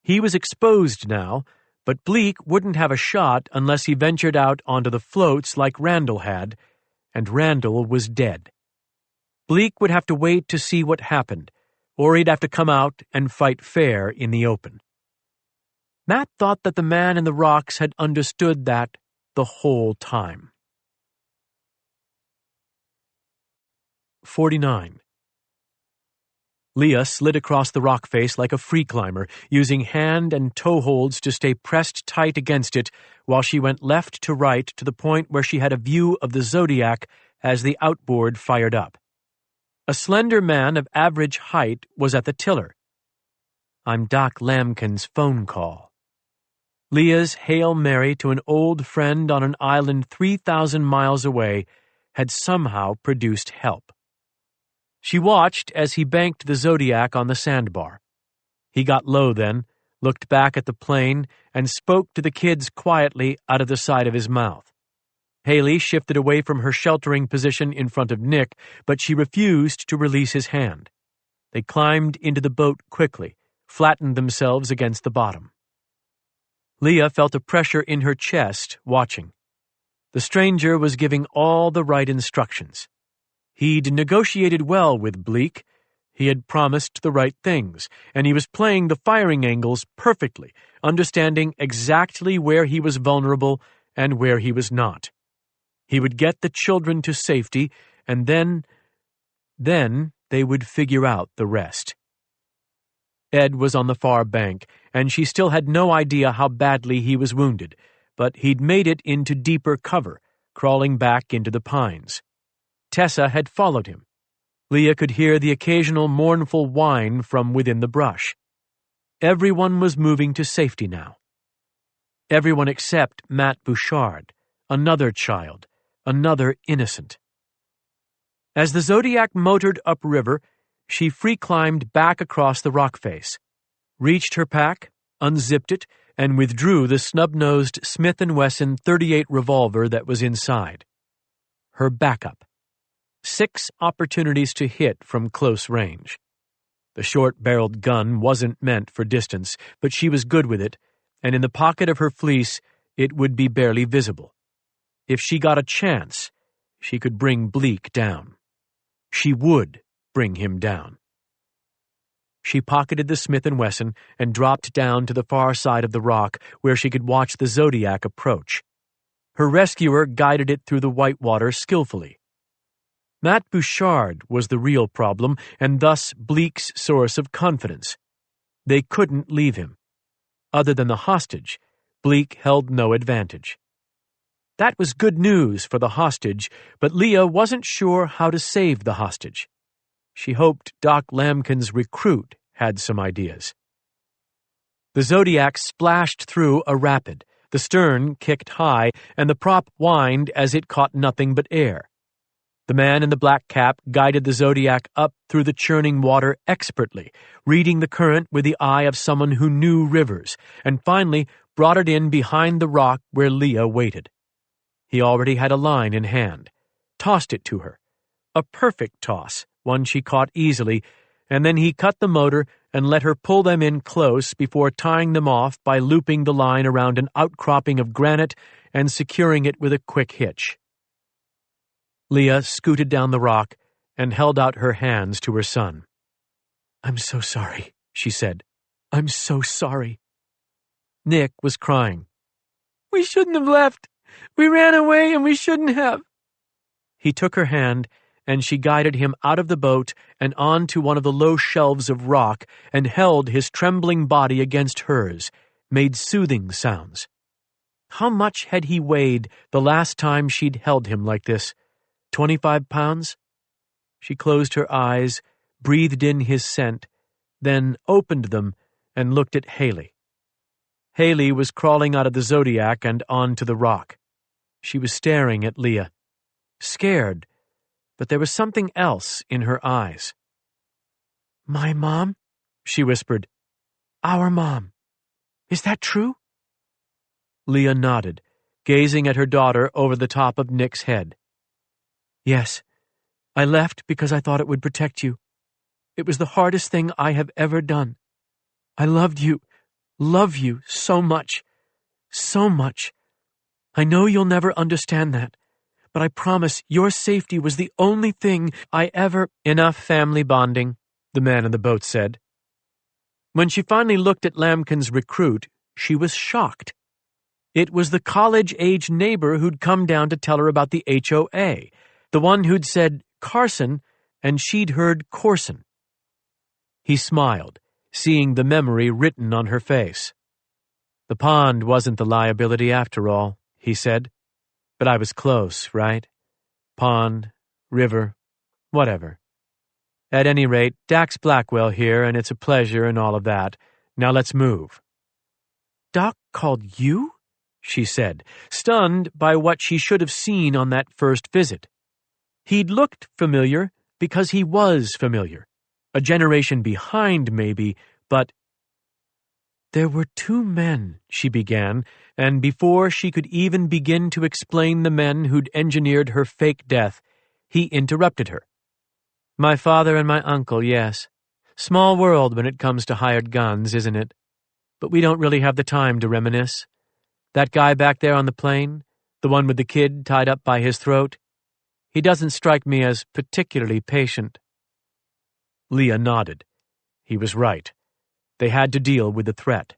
He was exposed now, but Bleak wouldn't have a shot unless he ventured out onto the floats like Randall had, and Randall was dead. Bleak would have to wait to see what happened, or he'd have to come out and fight fair in the open. Matt thought that the man in the rocks had understood that the whole time. 49. Leah slid across the rock face like a free climber, using hand and toe holds to stay pressed tight against it while she went left to right to the point where she had a view of the Zodiac as the outboard fired up. A slender man of average height was at the tiller. I'm Doc Lambkin's phone call. Leah's Hail Mary to an old friend on an island 3,000 miles away had somehow produced help. She watched as he banked the Zodiac on the sandbar. He got low then, looked back at the plane, and spoke to the kids quietly out of the side of his mouth. Haley shifted away from her sheltering position in front of Nick, but she refused to release his hand. They climbed into the boat quickly, flattened themselves against the bottom. Leah felt a pressure in her chest, watching. The stranger was giving all the right instructions. He'd negotiated well with Bleak. He had promised the right things, and he was playing the firing angles perfectly, understanding exactly where he was vulnerable and where he was not. He would get the children to safety, and then they would figure out the rest. Ed was on the far bank, and she still had no idea how badly he was wounded, but he'd made it into deeper cover, crawling back into the pines. Tessa had followed him. Leah could hear the occasional mournful whine from within the brush. Everyone was moving to safety now. Everyone except Matt Bouchard, another child, another innocent. As the Zodiac motored upriver, she free-climbed back across the rock face, reached her pack, unzipped it, and withdrew the snub-nosed Smith & Wesson .38 revolver that was inside. Her backup. 6 opportunities to hit from close range. The short-barreled gun wasn't meant for distance, but she was good with it, and in the pocket of her fleece it would be barely visible. If she got a chance, she could bring Bleak down. She would bring him down. She pocketed the Smith & Wesson and dropped down to the far side of the rock where she could watch the Zodiac approach. Her rescuer guided it through the whitewater skillfully. Matt Bouchard was the real problem, and thus Bleak's source of confidence. They couldn't leave him. Other than the hostage, Bleak held no advantage. That was good news for the hostage, but Leah wasn't sure how to save the hostage. She hoped Doc Lambkin's recruit had some ideas. The Zodiac splashed through a rapid. The stern kicked high, and the prop whined as it caught nothing but air. The man in the black cap guided the Zodiac up through the churning water expertly, reading the current with the eye of someone who knew rivers, and finally brought it in behind the rock where Leah waited. He already had a line in hand, tossed it to her. A perfect toss, one she caught easily, and then he cut the motor and let her pull them in close before tying them off by looping the line around an outcropping of granite and securing it with a quick hitch. Leah scooted down the rock and held out her hands to her son. "I'm so sorry," she said. "I'm so sorry." Nick was crying. "We shouldn't have left. We ran away and we shouldn't have." He took her hand, and she guided him out of the boat and onto one of the low shelves of rock and held his trembling body against hers, made soothing sounds. How much had he weighed the last time she'd held him like this? 25 pounds? She closed her eyes, breathed in his scent, then opened them and looked at Haley. Haley was crawling out of the Zodiac and onto the rock. She was staring at Leah. Scared, but there was something else in her eyes. "My mom?" she whispered. "Our mom. Is that true?" Leah nodded, gazing at her daughter over the top of Nick's head. "Yes, I left because I thought it would protect you. It was the hardest thing I have ever done. I love you so much, so much. I know you'll never understand that, but I promise your safety was the only thing I ever—" "Enough family bonding," the man in the boat said. When she finally looked at Lambkin's recruit, she was shocked. It was the college-age neighbor who'd come down to tell her about the HOA, the one who'd said Carson, and she'd heard Corson. He smiled, seeing the memory written on her face. "The pond wasn't the liability after all," he said. "But I was close, right? Pond, river, whatever. At any rate, Dax Blackwell here, and it's a pleasure and all of that. Now let's move." "Doc called you?" she said, stunned by what she should have seen on that first visit. He'd looked familiar because he was familiar. A generation behind, maybe, but— "There were two men," she began, and before she could even begin to explain the men who'd engineered her fake death, he interrupted her. "My father and my uncle, yes. Small world when it comes to hired guns, isn't it? But we don't really have the time to reminisce. That guy back there on the plane, the one with the kid tied up by his throat, he doesn't strike me as particularly patient." Leah nodded. He was right. They had to deal with the threat.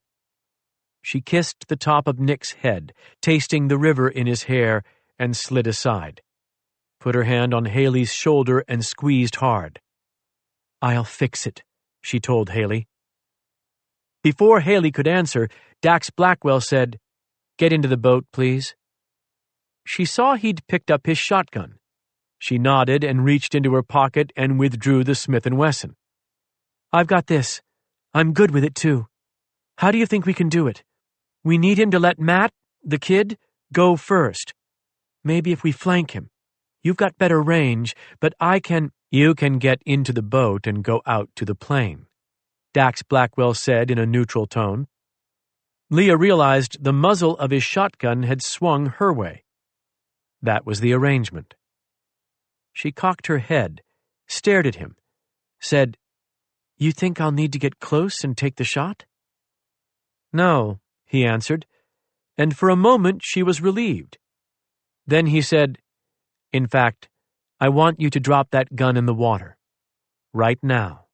She kissed the top of Nick's head, tasting the river in his hair, and slid aside. Put her hand on Haley's shoulder and squeezed hard. "I'll fix it," she told Haley. Before Haley could answer, Dax Blackwell said, "Get into the boat, please." She saw he'd picked up his shotgun. She nodded and reached into her pocket and withdrew the Smith & Wesson. "I've got this. I'm good with it, too. How do you think we can do it? We need him to let Matt, the kid, go first. Maybe if we flank him. You've got better range, but I can—" "You can get into the boat and go out to the plane," Dax Blackwell said in a neutral tone. Leah realized the muzzle of his shotgun had swung her way. That was the arrangement. She cocked her head, stared at him, said, "You think I'll need to get close and take the shot?" "No," he answered, and for a moment she was relieved. Then he said, "In fact, I want you to drop that gun in the water. Right now."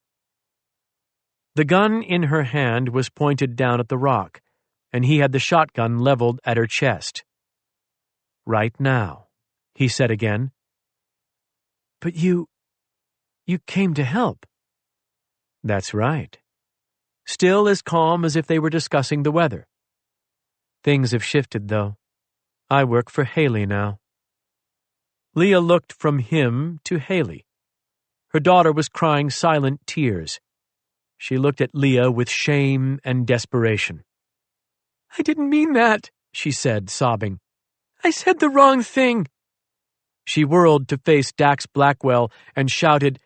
The gun in her hand was pointed down at the rock, and he had the shotgun leveled at her chest. "Right now," he said again. "But you came to help." "That's right." Still as calm as if they were discussing the weather. "Things have shifted, though. I work for Haley now." Leah looked from him to Haley. Her daughter was crying silent tears. She looked at Leah with shame and desperation. "I didn't mean that," she said, sobbing. "I said the wrong thing." She whirled to face Dax Blackwell and shouted,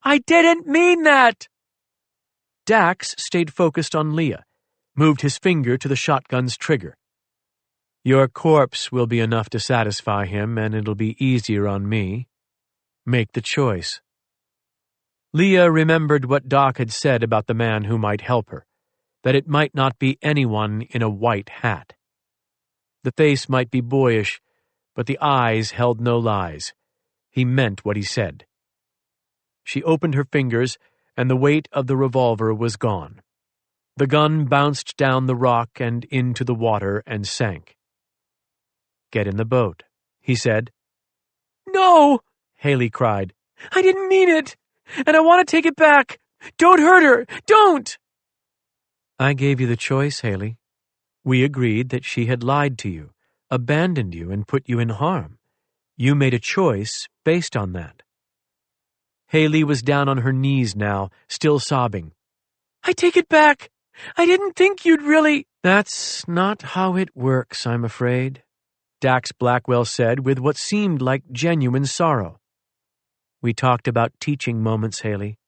"I didn't mean that!" Dax stayed focused on Leah, moved his finger to the shotgun's trigger. "Your corpse will be enough to satisfy him, and it'll be easier on me. Make the choice." Leah remembered what Doc had said about the man who might help her, that it might not be anyone in a white hat. The face might be boyish, but the eyes held no lies. He meant what he said. She opened her fingers, and the weight of the revolver was gone. The gun bounced down the rock and into the water and sank. "Get in the boat," he said. "No!" Haley cried. "I didn't mean it! And I want to take it back! Don't hurt her! Don't!" "I gave you the choice, Haley. We agreed that she had lied to you, abandoned you, and put you in harm. You made a choice based on that." Haley was down on her knees now, still sobbing. "I take it back! I didn't think you'd really—" "That's not how it works, I'm afraid," Dax Blackwell said with what seemed like genuine sorrow. "We talked about teaching moments, Haley.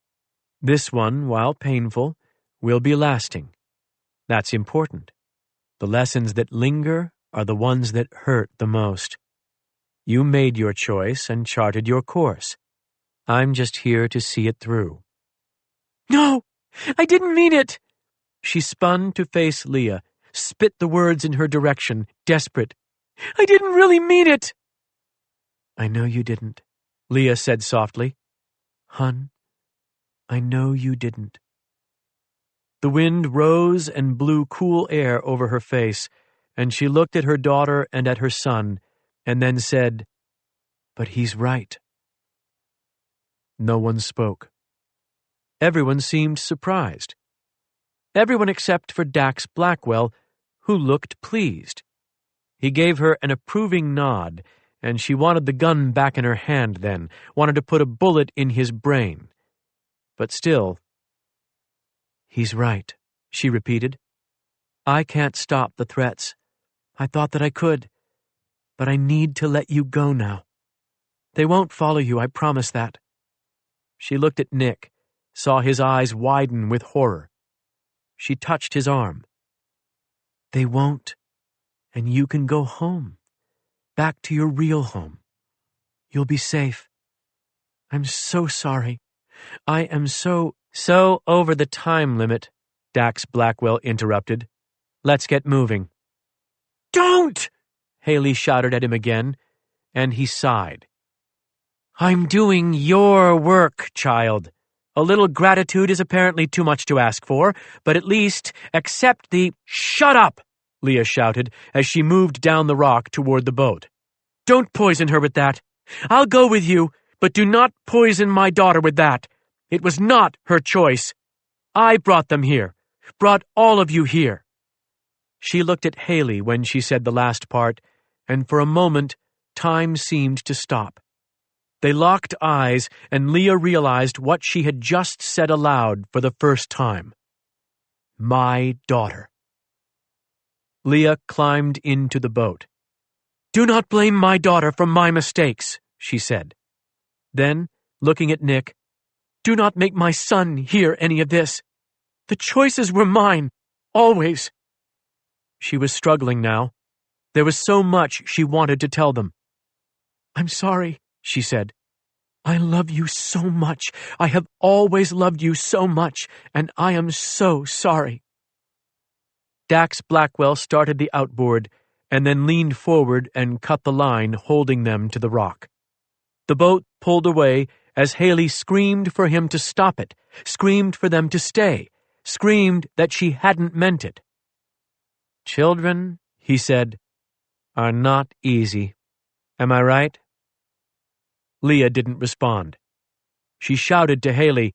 This one, while painful, will be lasting. That's important. The lessons that linger are the ones that hurt the most. You made your choice and charted your course. I'm just here to see it through." "No, I didn't mean it!" She spun to face Leah, spit the words in her direction, desperate. "I didn't really mean it!" "I know you didn't," Leah said softly. "Hun, I know you didn't." The wind rose and blew cool air over her face, and she looked at her daughter and at her son, and then said, "But he's right." No one spoke. Everyone seemed surprised. Everyone except for Dax Blackwell, who looked pleased. He gave her an approving nod, and she wanted the gun back in her hand then, wanted to put a bullet in his brain. But still, "He's right," she repeated. I can't stop the threats. I thought that I could, but I need to let you go now. They won't follow you, I promise that. She looked at Nick, saw his eyes widen with horror. She touched his arm. They won't, and you can go home, back to your real home. You'll be safe. I'm so sorry. I am so over the time limit, Dax Blackwell interrupted. Let's get moving. Don't! Haley shouted at him again, and he sighed. I'm doing your work, child. A little gratitude is apparently too much to ask for, but at least accept the— Shut up! Leah shouted as she moved down the rock toward the boat. Don't poison her with that. I'll go with you, but do not poison my daughter with that. It was not her choice. I brought them here, brought all of you here. She looked at Haley when she said the last part, and for a moment, time seemed to stop. They locked eyes, and Leah realized what she had just said aloud for the first time. My daughter. Leah climbed into the boat. Do not blame my daughter for my mistakes, she said. Then, looking at Nick, do not make my son hear any of this. The choices were mine, always. She was struggling now. There was so much she wanted to tell them. I'm sorry, she said. I love you so much. I have always loved you so much, and I am so sorry. Dax Blackwell started the outboard and then leaned forward and cut the line holding them to the rock. The boat pulled away as Haley screamed for him to stop it, screamed for them to stay, screamed that she hadn't meant it. Children, he said, are not easy. Am I right? Leah didn't respond. She shouted to Haley,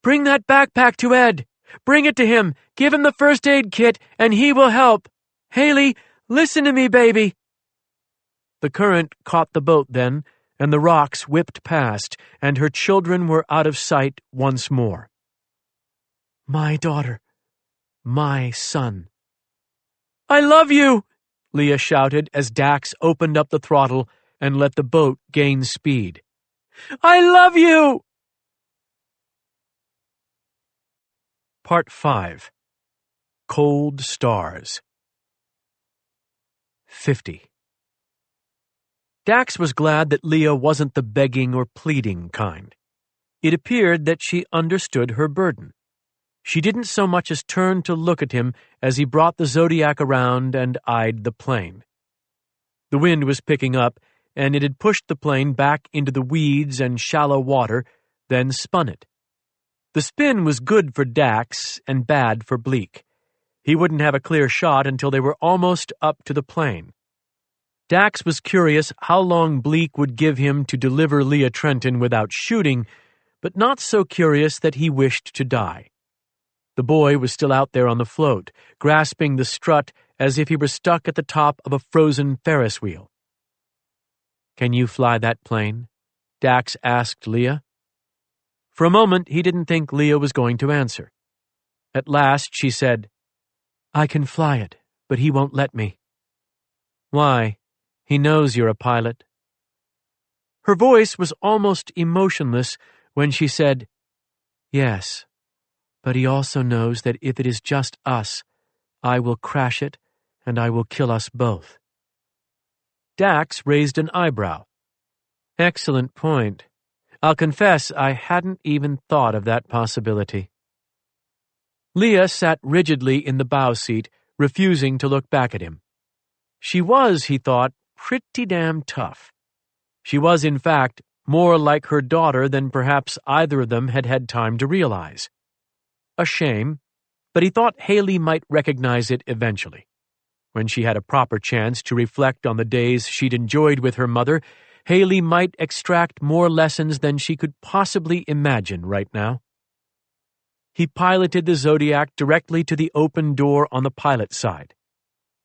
Bring that backpack to Ed! Bring it to him! Give him the first aid kit, and he will help! Haley, listen to me, baby! The current caught the boat then, and the rocks whipped past, and her children were out of sight once more. My daughter. My son. I love you! Leah shouted as Dax opened up the throttle and let the boat gain speed. I love you! Part 5. Cold Stars. 50. Dax was glad that Leah wasn't the begging or pleading kind. It appeared that she understood her burden. She didn't so much as turn to look at him as he brought the Zodiac around and eyed the plane. The wind was picking up, and it had pushed the plane back into the weeds and shallow water, then spun it. The spin was good for Dax and bad for Bleak. He wouldn't have a clear shot until they were almost up to the plane. Dax was curious how long Bleak would give him to deliver Leah Trenton without shooting, but not so curious that he wished to die. The boy was still out there on the float, grasping the strut as if he were stuck at the top of a frozen Ferris wheel. Can you fly that plane? Dax asked Leah. For a moment, he didn't think Leah was going to answer. At last, she said, I can fly it, but he won't let me. Why? He knows you're a pilot. Her voice was almost emotionless when she said, Yes, but he also knows that if it is just us, I will crash it and I will kill us both. Dax raised an eyebrow. Excellent point. I'll confess I hadn't even thought of that possibility. Leah sat rigidly in the bow seat, refusing to look back at him. She was, he thought, pretty damn tough. She was, in fact, more like her daughter than perhaps either of them had had time to realize. A shame, but he thought Haley might recognize it eventually. When she had a proper chance to reflect on the days she'd enjoyed with her mother, Haley might extract more lessons than she could possibly imagine right now. He piloted the Zodiac directly to the open door on the pilot side.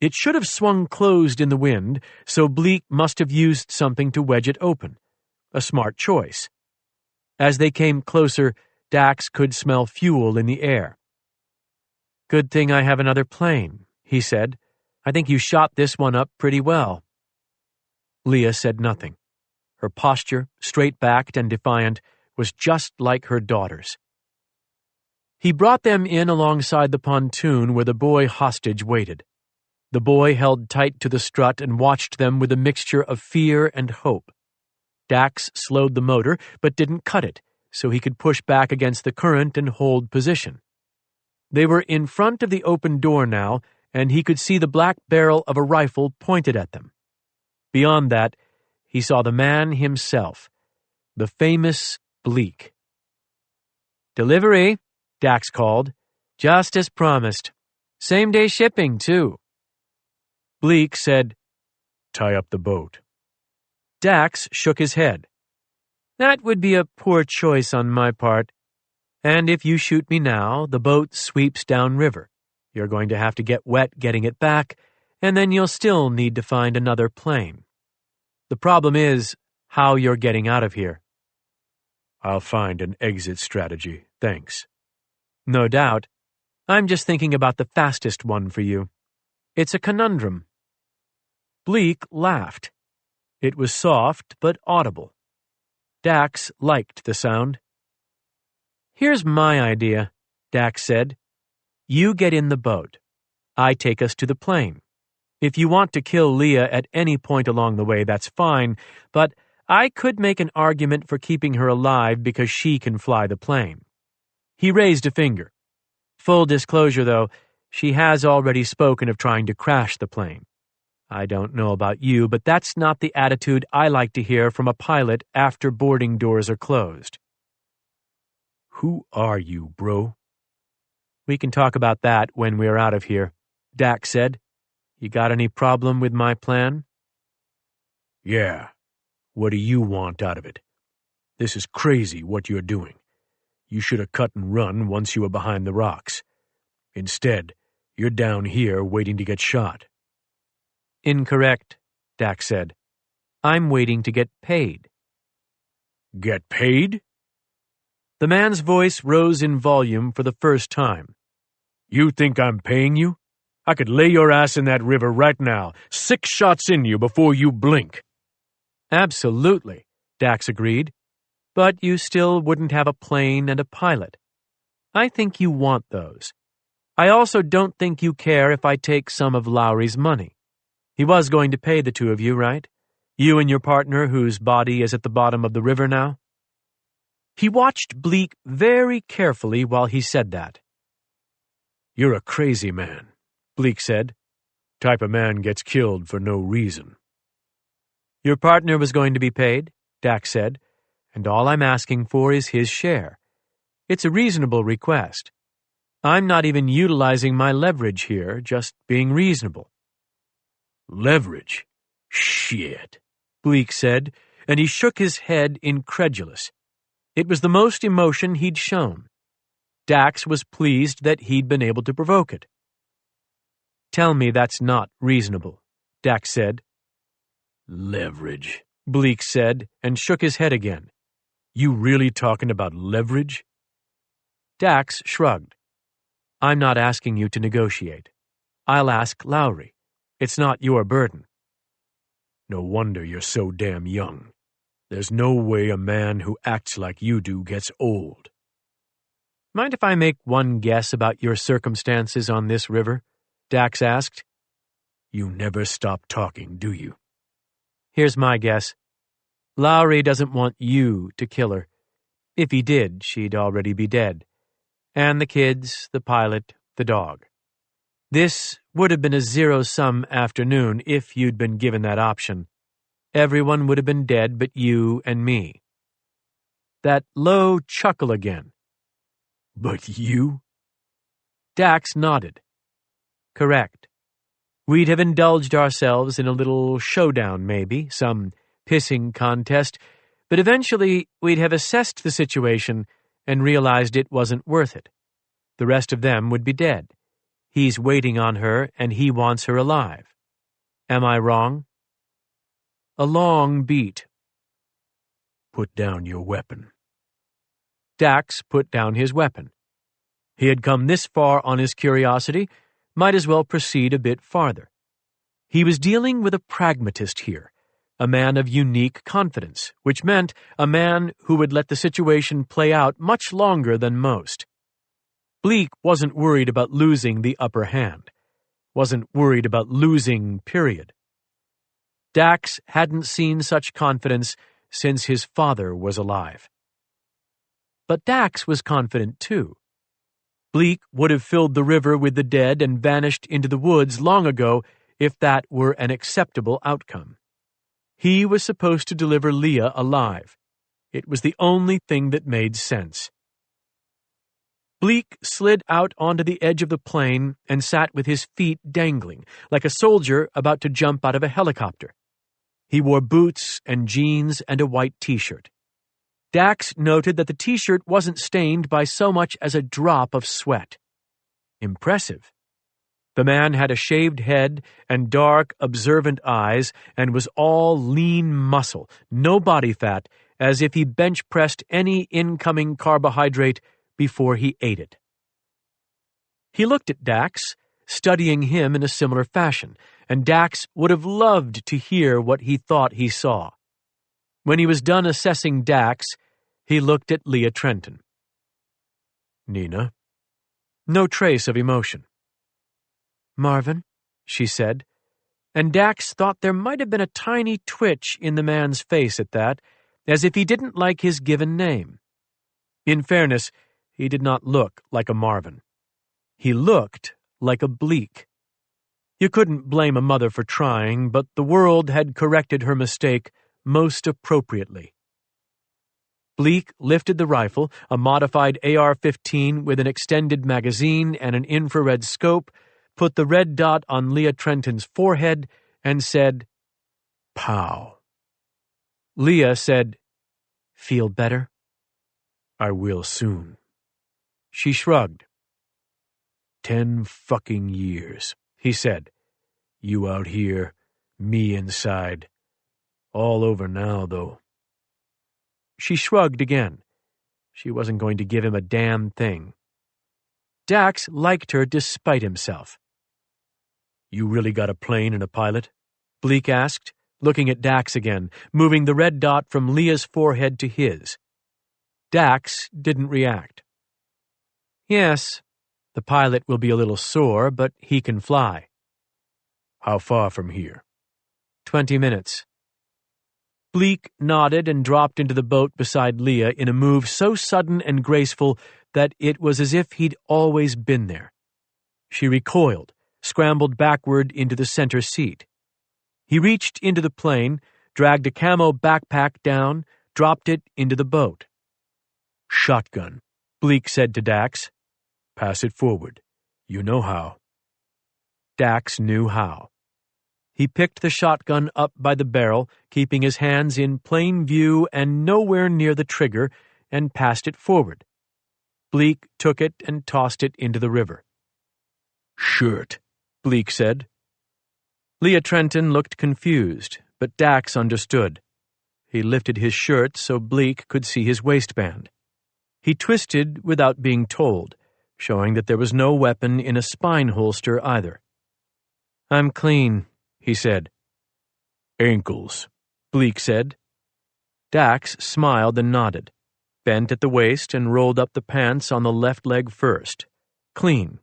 It should have swung closed in the wind, so Bleak must have used something to wedge it open. A smart choice. As they came closer, Dax could smell fuel in the air. Good thing I have another plane, he said. I think you shot this one up pretty well. Leah said nothing. Her posture, straight-backed and defiant, was just like her daughter's. He brought them in alongside the pontoon where the boy hostage waited. The boy held tight to the strut and watched them with a mixture of fear and hope. Dax slowed the motor, but didn't cut it, so he could push back against the current and hold position. They were in front of the open door now, and he could see the black barrel of a rifle pointed at them. Beyond that, he saw the man himself, the famous Bleak. "Delivery," Dax called. "Just as promised. Same-day shipping, too." Bleak said, "Tie up the boat." Dax shook his head. "That would be a poor choice on my part. And if you shoot me now, the boat sweeps downriver. You're going to have to get wet getting it back, and then you'll still need to find another plane. The problem is how you're getting out of here." "I'll find an exit strategy, thanks." "No doubt. I'm just thinking about the fastest one for you. It's a conundrum." Bleak laughed. It was soft but audible. Dax liked the sound. "Here's my idea," Dax said. "You get in the boat. I take us to the plane. If you want to kill Leah at any point along the way, that's fine, but I could make an argument for keeping her alive because she can fly the plane." He raised a finger. "Full disclosure, though, she has already spoken of trying to crash the plane. I don't know about you, but that's not the attitude I like to hear from a pilot after boarding doors are closed." "Who are you, bro?" "We can talk about that when we're out of here," Dax said. "You got any problem with my plan?" "Yeah. What do you want out of it? This is crazy what you're doing. You should have cut and run once you were behind the rocks. Instead, you're down here waiting to get shot." "Incorrect," Dax said. "I'm waiting to get paid." "Get paid?" The man's voice rose in volume for the first time. "You think I'm paying you? I could lay your ass in that river right now, 6 shots in you before you blink." "Absolutely," Dax agreed. "But you still wouldn't have a plane and a pilot. I think you want those. I also don't think you care if I take some of Lowry's money. He was going to pay the two of you, right? You and your partner whose body is at the bottom of the river now?" He watched Bleak very carefully while he said that. "You're a crazy man," Bleak said. "Type of man gets killed for no reason." "Your partner was going to be paid," Dax said, "and all I'm asking for is his share. It's a reasonable request. I'm not even utilizing my leverage here, just being reasonable." "Leverage? Shit," Bleak said, and he shook his head incredulous. It was the most emotion he'd shown. Dax was pleased that he'd been able to provoke it. "Tell me that's not reasonable," Dax said. "Leverage," Bleak said, and shook his head again. "You really talking about leverage?" Dax shrugged. "I'm not asking you to negotiate. I'll ask Lowry. It's not your burden." "No wonder you're so damn young. There's no way a man who acts like you do gets old." "Mind if I make one guess about your circumstances on this river?" Dax asked. "You never stop talking, do you?" "Here's my guess. Lowry doesn't want you to kill her. If he did, she'd already be dead. And the kids, the pilot, the dog. This would have been a zero-sum afternoon if you'd been given that option. Everyone would have been dead but you and me." That low chuckle again. "But you?" Dax nodded. "Correct. We'd have indulged ourselves in a little showdown, maybe, some pissing contest, but eventually we'd have assessed the situation and realized it wasn't worth it. The rest of them would be dead. He's waiting on her, and he wants her alive. Am I wrong?" A long beat. "Put down your weapon." Dax put down his weapon. He had come this far on his curiosity, might as well proceed a bit farther. He was dealing with a pragmatist here, a man of unique confidence, which meant a man who would let the situation play out much longer than most. Bleak wasn't worried about losing the upper hand, wasn't worried about losing, period. Dax hadn't seen such confidence since his father was alive. But Dax was confident too. Bleak would have filled the river with the dead and vanished into the woods long ago if that were an acceptable outcome. He was supposed to deliver Leah alive. It was the only thing that made sense. Bleak slid out onto the edge of the plain and sat with his feet dangling, like a soldier about to jump out of a helicopter. He wore boots and jeans and a white t-shirt. Dax noted that the t-shirt wasn't stained by so much as a drop of sweat. Impressive. The man had a shaved head and dark, observant eyes and was all lean muscle, no body fat, as if he bench-pressed any incoming carbohydrate before he ate it. He looked at Dax, studying him in a similar fashion, and Dax would have loved to hear what he thought he saw. When he was done assessing Dax, he looked at Leah Trenton. Nina? No trace of emotion. Marvin, she said, and Dax thought there might have been a tiny twitch in the man's face at that, as if he didn't like his given name. In fairness, he did not look like a Marvin. He looked like a Bleak. You couldn't blame a mother for trying, but the world had corrected her mistake most appropriately. Bleak lifted the rifle, a modified AR-15 with an extended magazine and an infrared scope, put the red dot on Leah Trenton's forehead, and said, "Pow." Leah said, "Feel better?" "I will soon." She shrugged. 10 fucking years, he said. You out here, me inside. All over now, though. She shrugged again. She wasn't going to give him a damn thing. Dax liked her despite himself. You really got a plane and a pilot? Bleak asked, looking at Dax again, moving the red dot from Leah's forehead to his. Dax didn't react. Yes, the pilot will be a little sore, but he can fly. How far from here? 20 minutes. Bleak nodded and dropped into the boat beside Leah in a move so sudden and graceful that it was as if he'd always been there. She recoiled, scrambled backward into the center seat. He reached into the plane, dragged a camo backpack down, dropped it into the boat. Shotgun, Bleak said to Dax. Pass it forward. You know how. Dax knew how. He picked the shotgun up by the barrel, keeping his hands in plain view and nowhere near the trigger, and passed it forward. Bleak took it and tossed it into the river. Shirt, Bleak said. Leah Trenton looked confused, but Dax understood. He lifted his shirt so Bleak could see his waistband. He twisted without being told, showing that there was no weapon in a spine holster either. I'm clean, he said. Ankles, Bleak said. Dax smiled and nodded, bent at the waist and rolled up the pants on the left leg first. Clean.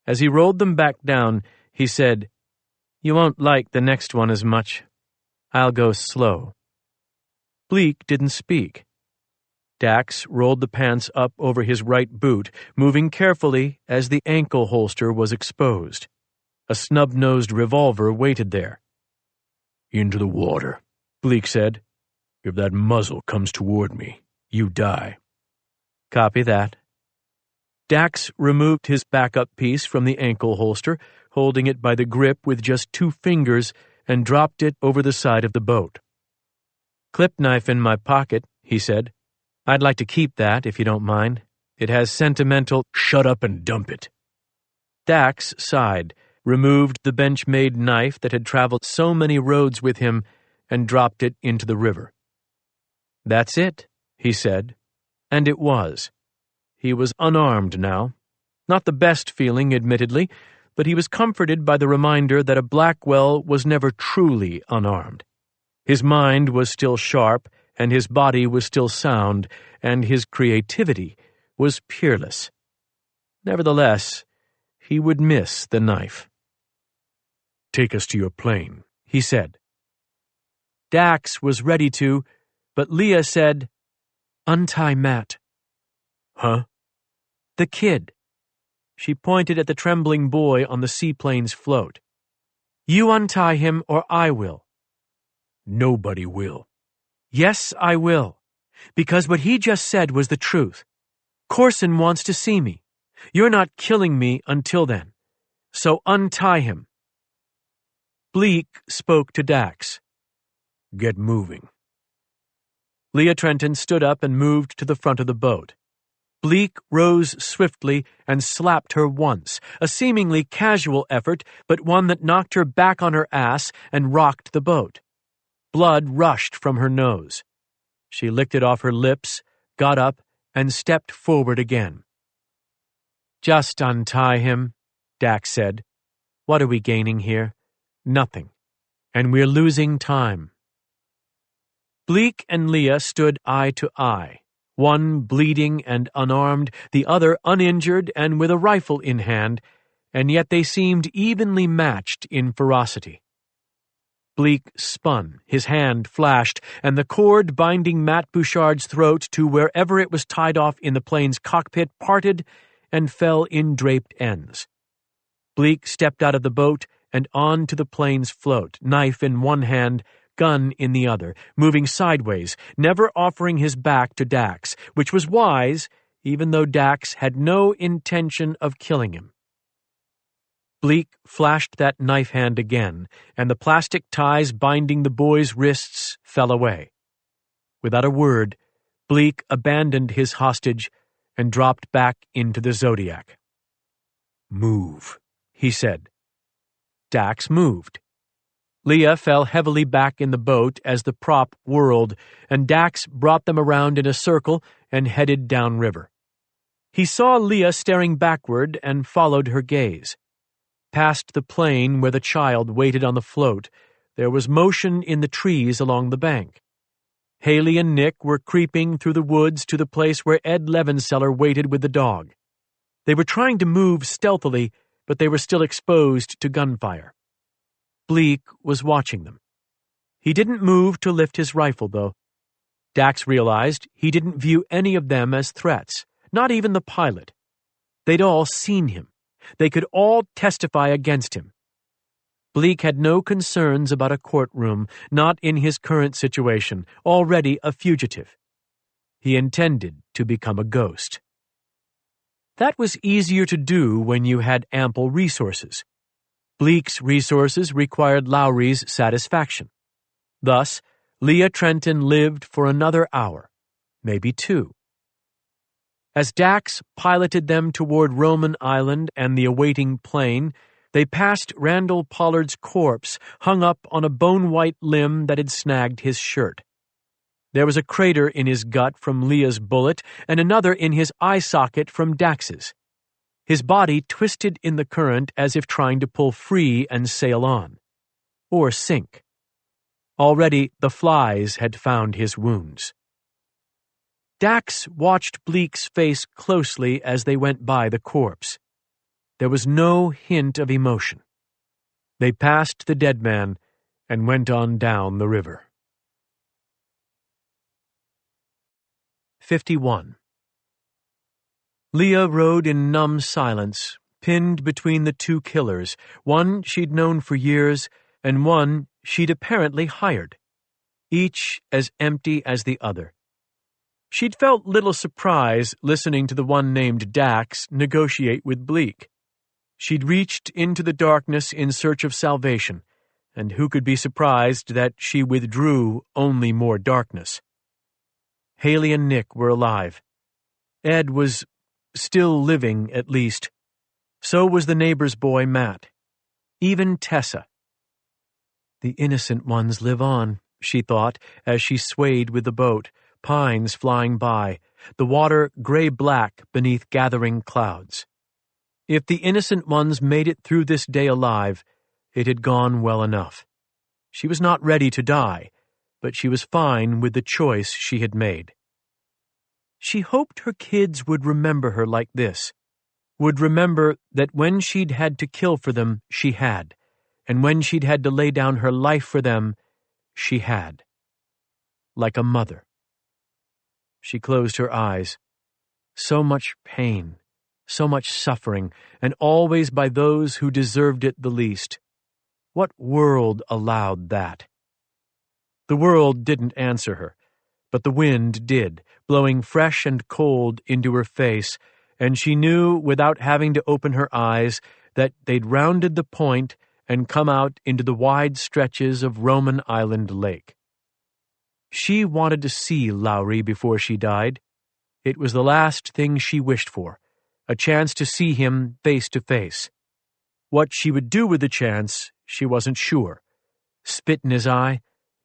As he rolled them back down, he said, You won't like the next one as much. I'll go slow. Bleak didn't speak. Dax rolled the pants up over his right boot, moving carefully as the ankle holster was exposed. A snub-nosed revolver waited there. Into the water, Bleak said. If that muzzle comes toward me, you die. Copy that. Dax removed his backup piece from the ankle holster, holding it by the grip with just 2 fingers, and dropped it over the side of the boat. Clip knife in my pocket, he said. I'd like to keep that, if you don't mind. It has sentimental... Shut up and dump it. Dax sighed, removed the bench-made knife that had traveled so many roads with him, and dropped it into the river. That's it, he said. And it was. He was unarmed now. Not the best feeling, admittedly, but he was comforted by the reminder that a Blackwell was never truly unarmed. His mind was still sharp, and his body was still sound, and his creativity was peerless. Nevertheless, he would miss the knife. "Take us to your plane," he said. Dax was ready to, but Leah said, "Untie Matt." "Huh?" "The kid." She pointed at the trembling boy on the seaplane's float. "You untie him or I will." "Nobody will." "Yes, I will. Because what he just said was the truth. Corson wants to see me. You're not killing me until then. So untie him." Bleak spoke to Dax. "Get moving." Leah Trenton stood up and moved to the front of the boat. Bleak rose swiftly and slapped her once, a seemingly casual effort, but one that knocked her back on her ass and rocked the boat. Blood rushed from her nose. She licked it off her lips, got up, and stepped forward again. "Just untie him," Dax said. "What are we gaining here? Nothing. And we're losing time." Bleak and Leah stood eye to eye, one bleeding and unarmed, the other uninjured and with a rifle in hand, and yet they seemed evenly matched in ferocity. Bleak spun, his hand flashed, and the cord binding Matt Bouchard's throat to wherever it was tied off in the plane's cockpit parted and fell in draped ends. Bleak stepped out of the boat and on to the plane's float, knife in one hand, gun in the other, moving sideways, never offering his back to Dax, which was wise, even though Dax had no intention of killing him. Bleak flashed that knife hand again, and the plastic ties binding the boy's wrists fell away. Without a word, Bleak abandoned his hostage and dropped back into the Zodiac. "Move," he said. Dax moved. Leah fell heavily back in the boat as the prop whirled, and Dax brought them around in a circle and headed downriver. He saw Leah staring backward and followed her gaze. Past the plane where the child waited on the float, there was motion in the trees along the bank. Haley and Nick were creeping through the woods to the place where Ed Levenseller waited with the dog. They were trying to move stealthily, but they were still exposed to gunfire. Bleak was watching them. He didn't move to lift his rifle, though. Dax realized he didn't view any of them as threats, not even the pilot. They'd all seen him. They could all testify against him. Bleak had no concerns about a courtroom, not in his current situation, already a fugitive. He intended to become a ghost. That was easier to do when you had ample resources. Bleak's resources required Lowry's satisfaction. Thus, Leah Trenton lived for another hour, maybe two. As Dax piloted them toward Roman Island and the awaiting plane, they passed Randall Pollard's corpse hung up on a bone-white limb that had snagged his shirt. There was a crater in his gut from Leah's bullet and another in his eye socket from Dax's. His body twisted in the current as if trying to pull free and sail on. Or sink. Already the flies had found his wounds. Dax watched Bleak's face closely as they went by the corpse. There was no hint of emotion. They passed the dead man and went on down the river. 51. Leah rode in numb silence, pinned between the two killers, one she'd known for years and one she'd apparently hired, each as empty as the other. She'd felt little surprise listening to the one named Dax negotiate with Bleak. She'd reached into the darkness in search of salvation, and who could be surprised that she withdrew only more darkness? Haley and Nick were alive. Ed was still living, at least. So was the neighbor's boy, Matt. Even Tessa. The innocent ones live on, she thought, as she swayed with the boat, pines flying by, the water gray-black beneath gathering clouds. If the innocent ones made it through this day alive, it had gone well enough. She was not ready to die, but she was fine with the choice she had made. She hoped her kids would remember her like this, would remember that when she'd had to kill for them, she had, and when she'd had to lay down her life for them, she had. Like a mother. She closed her eyes. So much pain, so much suffering, and always by those who deserved it the least. What world allowed that? The world didn't answer her, but the wind did, blowing fresh and cold into her face, and she knew without having to open her eyes that they'd rounded the point and come out into the wide stretches of Roman Island Lake. She wanted to see Lowry before she died. It was the last thing she wished for, a chance to see him face to face. What she would do with the chance, she wasn't sure. Spit in his eye,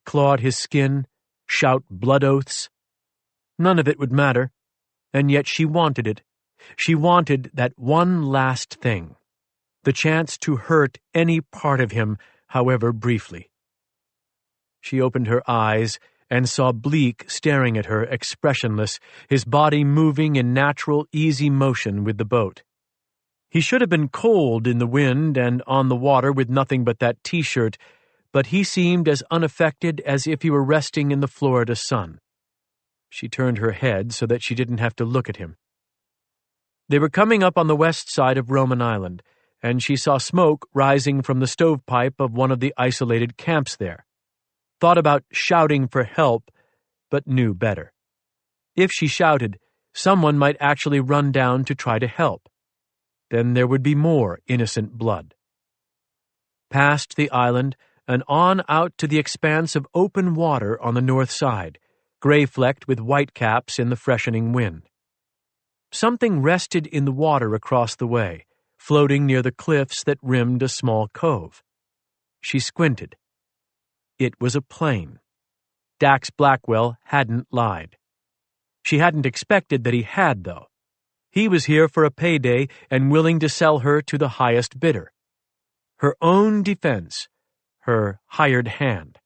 clawed his skin, shout blood oaths. None of it would matter, and yet she wanted it. She wanted that one last thing, the chance to hurt any part of him, however briefly. She opened her eyes and saw Bleak staring at her, expressionless, his body moving in natural, easy motion with the boat. He should have been cold in the wind and on the water with nothing but that T-shirt, but he seemed as unaffected as if he were resting in the Florida sun. She turned her head so that she didn't have to look at him. They were coming up on the west side of Roman Island, and she saw smoke rising from the stovepipe of one of the isolated camps there. Thought about shouting for help, but knew better. If she shouted, someone might actually run down to try to help. Then there would be more innocent blood. Past the island and on out to the expanse of open water on the north side, gray-flecked with whitecaps in the freshening wind. Something rested in the water across the way, floating near the cliffs that rimmed a small cove. She squinted. It was a plane. Dax Blackwell hadn't lied. She hadn't expected that he had, though. He was here for a payday and willing to sell her to the highest bidder. Her own defense, her hired hand.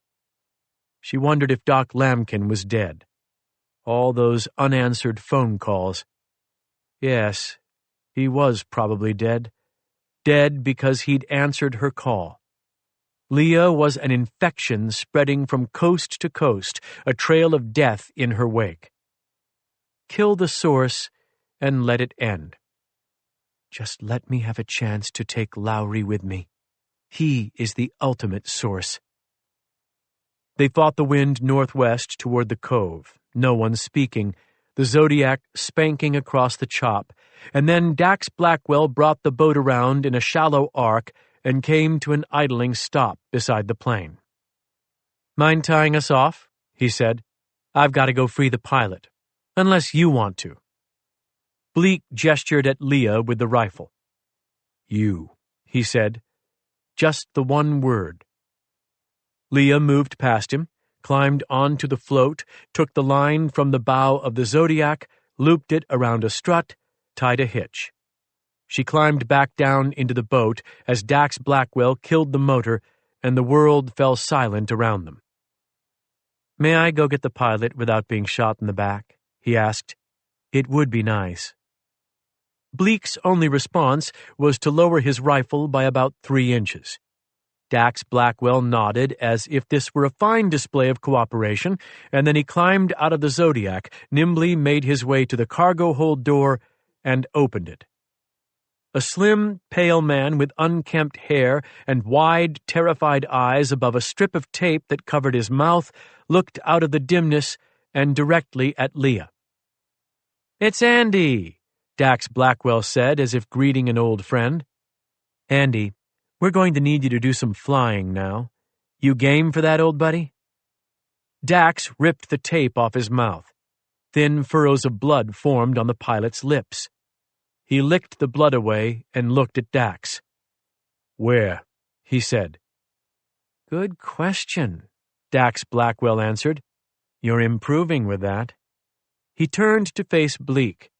She wondered if Doc Lambkin was dead. All those unanswered phone calls. Yes, he was probably dead. Dead because he'd answered her call. Leah was an infection spreading from coast to coast, a trail of death in her wake. Kill the source and let it end. Just let me have a chance to take Lowry with me. He is the ultimate source. They fought the wind northwest toward the cove, no one speaking, the Zodiac spanking across the chop, and then Dax Blackwell brought the boat around in a shallow arc and came to an idling stop beside the plane. "Mind tying us off?" he said. "I've got to go free the pilot. Unless you want to." Bleak gestured at Leah with the rifle. "You," he said. Just the one word. Leah moved past him, climbed onto the float, took the line from the bow of the Zodiac, looped it around a strut, tied a hitch. She climbed back down into the boat as Dax Blackwell killed the motor and the world fell silent around them. "May I go get the pilot without being shot in the back?" he asked. "It would be nice." Bleak's only response was to lower his rifle by about 3 inches. Dax Blackwell nodded as if this were a fine display of cooperation, and then he climbed out of the Zodiac, nimbly made his way to the cargo hold door, and opened it. A slim, pale man with unkempt hair and wide, terrified eyes above a strip of tape that covered his mouth looked out of the dimness and directly at Leah. "It's Andy," Dax Blackwell said as if greeting an old friend. "Andy, we're going to need you to do some flying now. You game for that, old buddy?" Dax ripped the tape off his mouth. Thin furrows of blood formed on the pilot's lips. He licked the blood away and looked at Dax. "Where?" he said. "Good question," Dax Blackwell answered. "You're improving with that." He turned to face Bleak.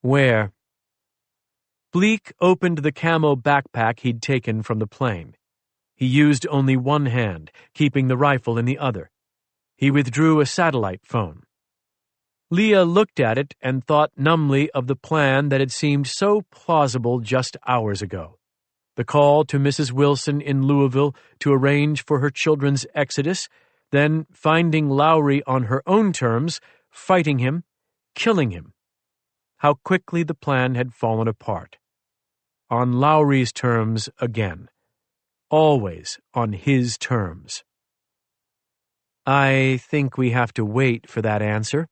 "Where?" Bleak opened the camo backpack he'd taken from the plane. He used only one hand, keeping the rifle in the other. He withdrew a satellite phone. Leah looked at it and thought numbly of the plan that had seemed so plausible just hours ago. The call to Mrs. Wilson in Louisville to arrange for her children's exodus, then finding Lowry on her own terms, fighting him, killing him. How quickly the plan had fallen apart. On Lowry's terms again. Always on his terms. "I think we have to wait for that answer,"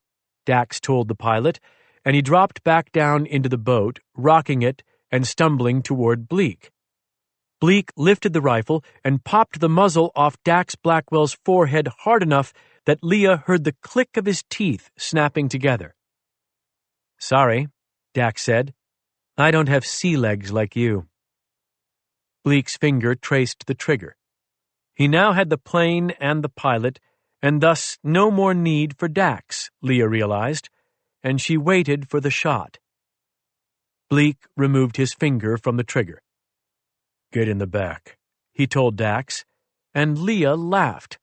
Dax told the pilot, and he dropped back down into the boat, rocking it and stumbling toward Bleak. Bleak lifted the rifle and popped the muzzle off Dax Blackwell's forehead hard enough that Leah heard the click of his teeth snapping together. "Sorry," Dax said. "I don't have sea legs like you." Bleak's finger traced the trigger. He now had the plane and the pilot, and thus no more need for Dax, Leah realized, and she waited for the shot. Bleak removed his finger from the trigger. "Get in the back," he told Dax, and Leah laughed.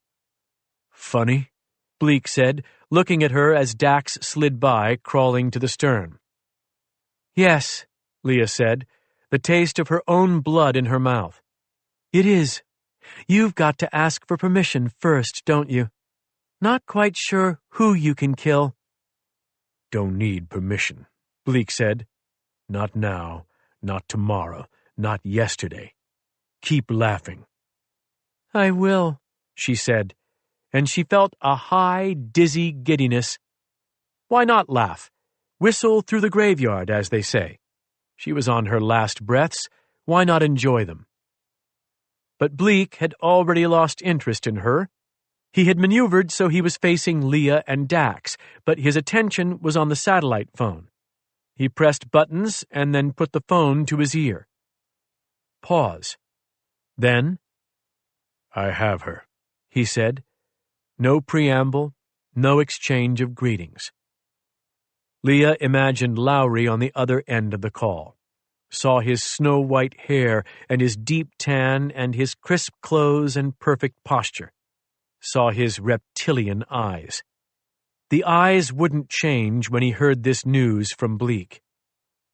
"Funny," Bleak said, looking at her as Dax slid by, crawling to the stern. "Yes," Leah said, the taste of her own blood in her mouth. "It is. You've got to ask for permission first, don't you? Not quite sure who you can kill." "Don't need permission," Bleak said. "Not now, not tomorrow, not yesterday. Keep laughing." "I will," she said, and she felt a high, dizzy giddiness. Why not laugh? Whistle through the graveyard, as they say. She was on her last breaths. Why not enjoy them? But Bleak had already lost interest in her. He had maneuvered so he was facing Leah and Dax, but his attention was on the satellite phone. He pressed buttons and then put the phone to his ear. Pause. Then, "I have her," he said. No preamble, no exchange of greetings. Leah imagined Lowry on the other end of the call, saw his snow-white hair and his deep tan and his crisp clothes and perfect posture, saw his reptilian eyes. The eyes wouldn't change when he heard this news from Bleak.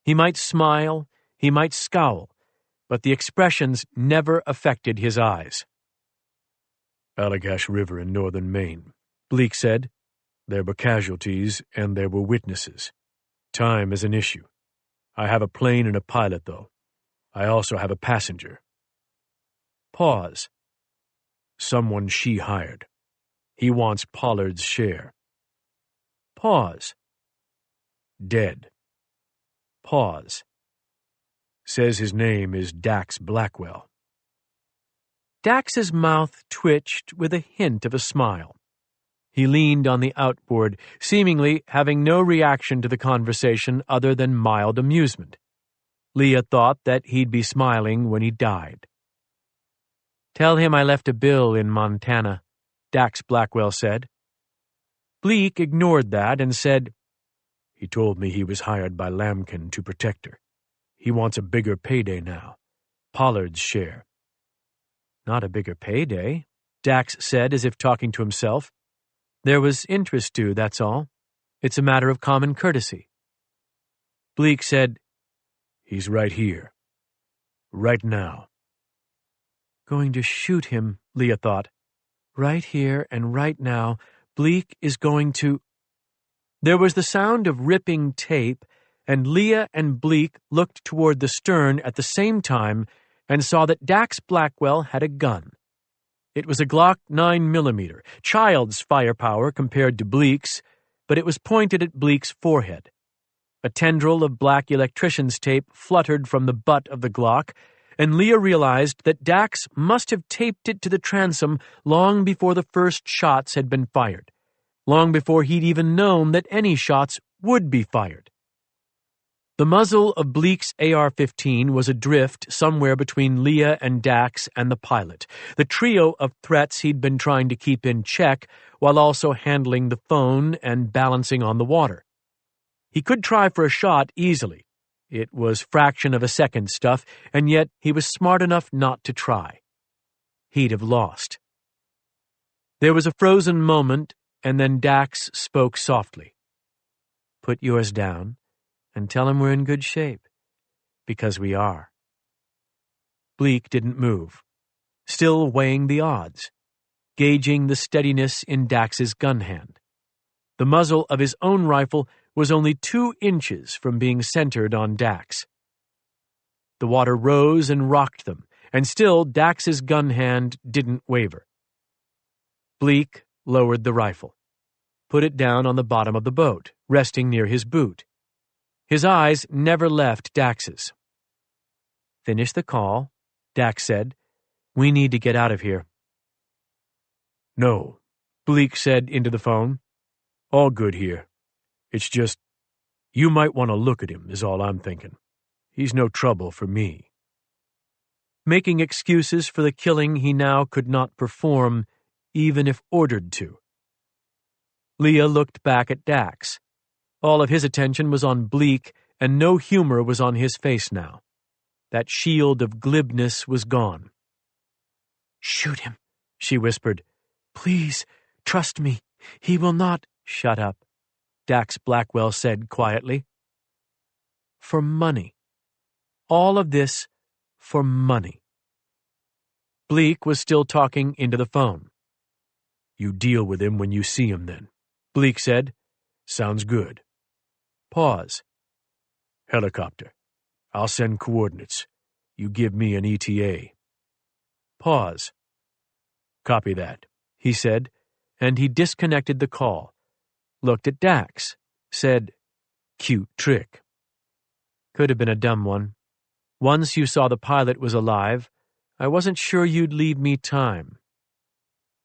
He might smile, he might scowl, but the expressions never affected his eyes. "Allagash River in northern Maine," Bleak said. "There were casualties and there were witnesses. Time is an issue. I have a plane and a pilot, though. I also have a passenger." Pause. "Someone she hired. He wants Pollard's share." Pause. "Dead." Pause. "Says his name is Dax Blackwell." Dax's mouth twitched with a hint of a smile. He leaned on the outboard, seemingly having no reaction to the conversation other than mild amusement. Leah thought that he'd be smiling when he died. "Tell him I left a bill in Montana," Dax Blackwell said. Bleak ignored that and said, "He told me he was hired by Lambkin to protect her. He wants a bigger payday now. Pollard's share." "Not a bigger payday," Dax said as if talking to himself. "There was interest due, that's all. It's a matter of common courtesy." Bleak said, "He's right here. Right now." Going to shoot him, Leah thought. Right here and right now, Bleak is going to... There was the sound of ripping tape, and Leah and Bleak looked toward the stern at the same time and saw that Dax Blackwell had a gun. It was a Glock 9mm, child's firepower compared to Bleak's, but it was pointed at Bleak's forehead. A tendril of black electrician's tape fluttered from the butt of the Glock, and Leah realized that Dax must have taped it to the transom long before the first shots had been fired, long before he'd even known that any shots would be fired. The muzzle of Bleak's AR-15 was adrift somewhere between Leah and Dax and the pilot, the trio of threats he'd been trying to keep in check while also handling the phone and balancing on the water. He could try for a shot easily. It was fraction of a second stuff, and yet he was smart enough not to try. He'd have lost. There was a frozen moment, and then Dax spoke softly. "Put yours down and tell him we're in good shape, because we are." Bleak didn't move, still weighing the odds, gauging the steadiness in Dax's gun hand. The muzzle of his own rifle was only 2 inches from being centered on Dax. The water rose and rocked them, and still Dax's gun hand didn't waver. Bleak lowered the rifle, put it down on the bottom of the boat, resting near his boot. His eyes never left Dax's. "Finish the call," Dax said. "We need to get out of here." "No," Bleak said into the phone. "All good here. It's just, you might want to look at him is all I'm thinking. He's no trouble for me." Making excuses for the killing he now could not perform, even if ordered to. Leah looked back at Dax. All of his attention was on Bleak, and no humor was on his face now. That shield of glibness was gone. "Shoot him," she whispered. "Please, trust me. He will not—" "Shut up," Dax Blackwell said quietly. "For money. All of this for money." Bleak was still talking into the phone. "You deal with him when you see him then," Bleak said. "Sounds good." Pause. "Helicopter. I'll send coordinates. You give me an ETA." Pause. "Copy that," he said, and he disconnected the call, looked at Dax, said, "Cute trick." Could have been a dumb one. Once you saw the pilot was alive, I wasn't sure you'd leave me time.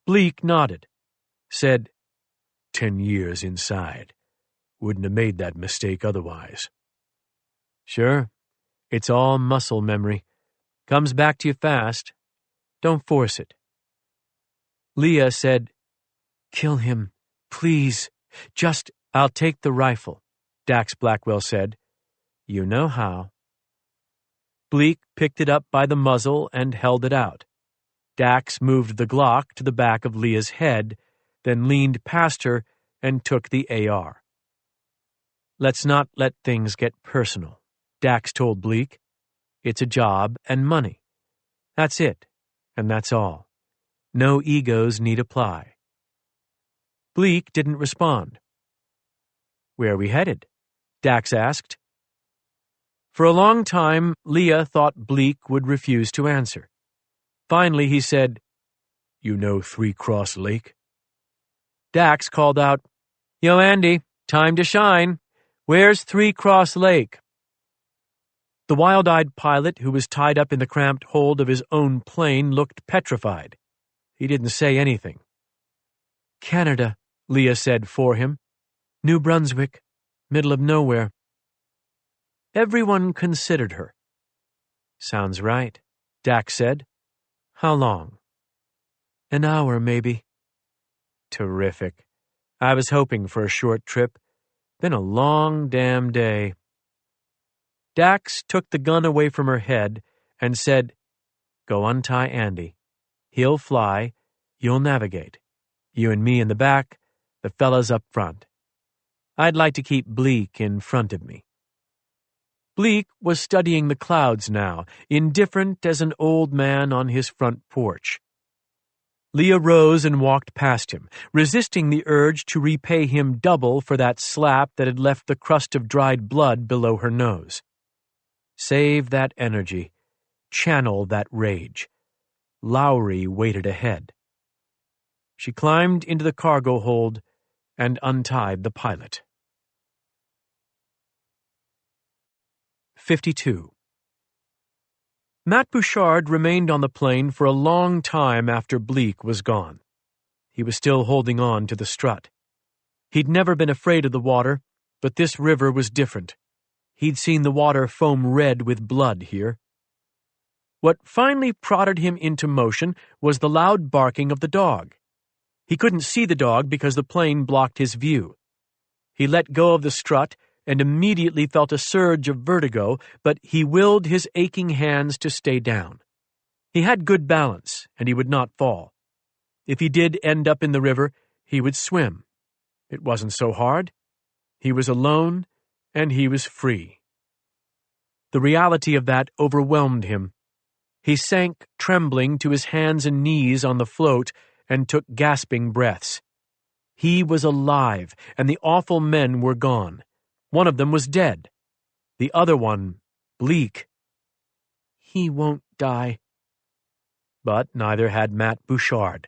Bleak nodded, said, 10 years inside. Wouldn't have made that mistake otherwise." "Sure. It's all muscle memory. Comes back to you fast. Don't force it." Leah said, "Kill him, please. Just—" "I'll take the rifle," Dax Blackwell said. "You know how." Bleak picked it up by the muzzle and held it out. Dax moved the Glock to the back of Leah's head, then leaned past her and took the AR. "Let's not let things get personal," Dax told Bleak. "It's a job and money. That's it, and that's all. No egos need apply." Bleak didn't respond. "Where are we headed?" Dax asked. For a long time, Leah thought Bleak would refuse to answer. Finally, he said, "You know 3 Cross Lake?" Dax called out, "Yo, Andy, time to shine. Where's 3 Cross Lake?" The wild-eyed pilot, who was tied up in the cramped hold of his own plane, looked petrified. He didn't say anything. "Canada," Leah said for him. "New Brunswick, middle of nowhere." Everyone considered her. "Sounds right," Dax said. "How long?" "An hour, maybe." "Terrific. I was hoping for a short trip. Been a long damn day." Dax took the gun away from her head and said, "Go untie Andy. He'll fly. You'll navigate. You and me in the back, the fellas up front. I'd like to keep Bleak in front of me." Bleak was studying the clouds now, indifferent as an old man on his front porch. Leah rose and walked past him, resisting the urge to repay him double for that slap that had left the crust of dried blood below her nose. Save that energy. Channel that rage. Lowry waited ahead. She climbed into the cargo hold and untied the pilot. 52. Matt Bouchard remained on the plane for a long time after Bleak was gone. He was still holding on to the strut. He'd never been afraid of the water, but this river was different. He'd seen the water foam red with blood here. What finally prodded him into motion was the loud barking of the dog. He couldn't see the dog because the plane blocked his view. He let go of the strut and immediately felt a surge of vertigo, but he willed his aching hands to stay down. He had good balance, and he would not fall. If he did end up in the river, he would swim. It wasn't so hard. He was alone, and he was free. The reality of that overwhelmed him. He sank trembling to his hands and knees on the float and took gasping breaths. He was alive, and the awful men were gone. One of them was dead. The other one, Bleak. He won't die. But neither had Matt Bouchard.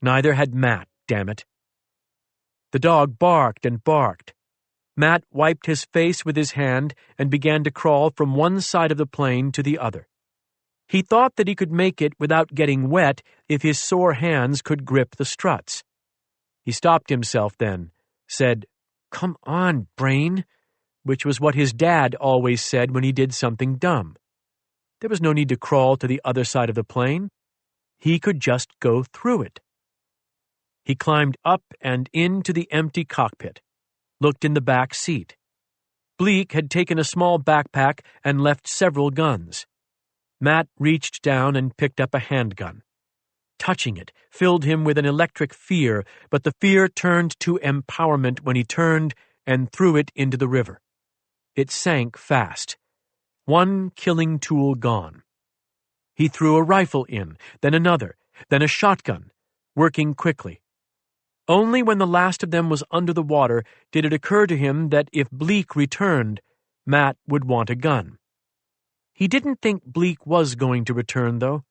Neither had Matt, damn it. The dog barked and barked. Matt wiped his face with his hand and began to crawl from one side of the plane to the other. He thought that he could make it without getting wet if his sore hands could grip the struts. He stopped himself then, said, "Come on, brain," which was what his dad always said when he did something dumb. There was no need to crawl to the other side of the plane. He could just go through it. He climbed up and into the empty cockpit, looked in the back seat. Bleak had taken a small backpack and left several guns. Matt reached down and picked up a handgun. Touching it filled him with an electric fear, but the fear turned to empowerment when he turned and threw it into the river. It sank fast. One killing tool gone. He threw a rifle in, then another, then a shotgun, working quickly. Only when the last of them was under the water did it occur to him that if Bleak returned, Matt would want a gun. He didn't think Bleak was going to return, though.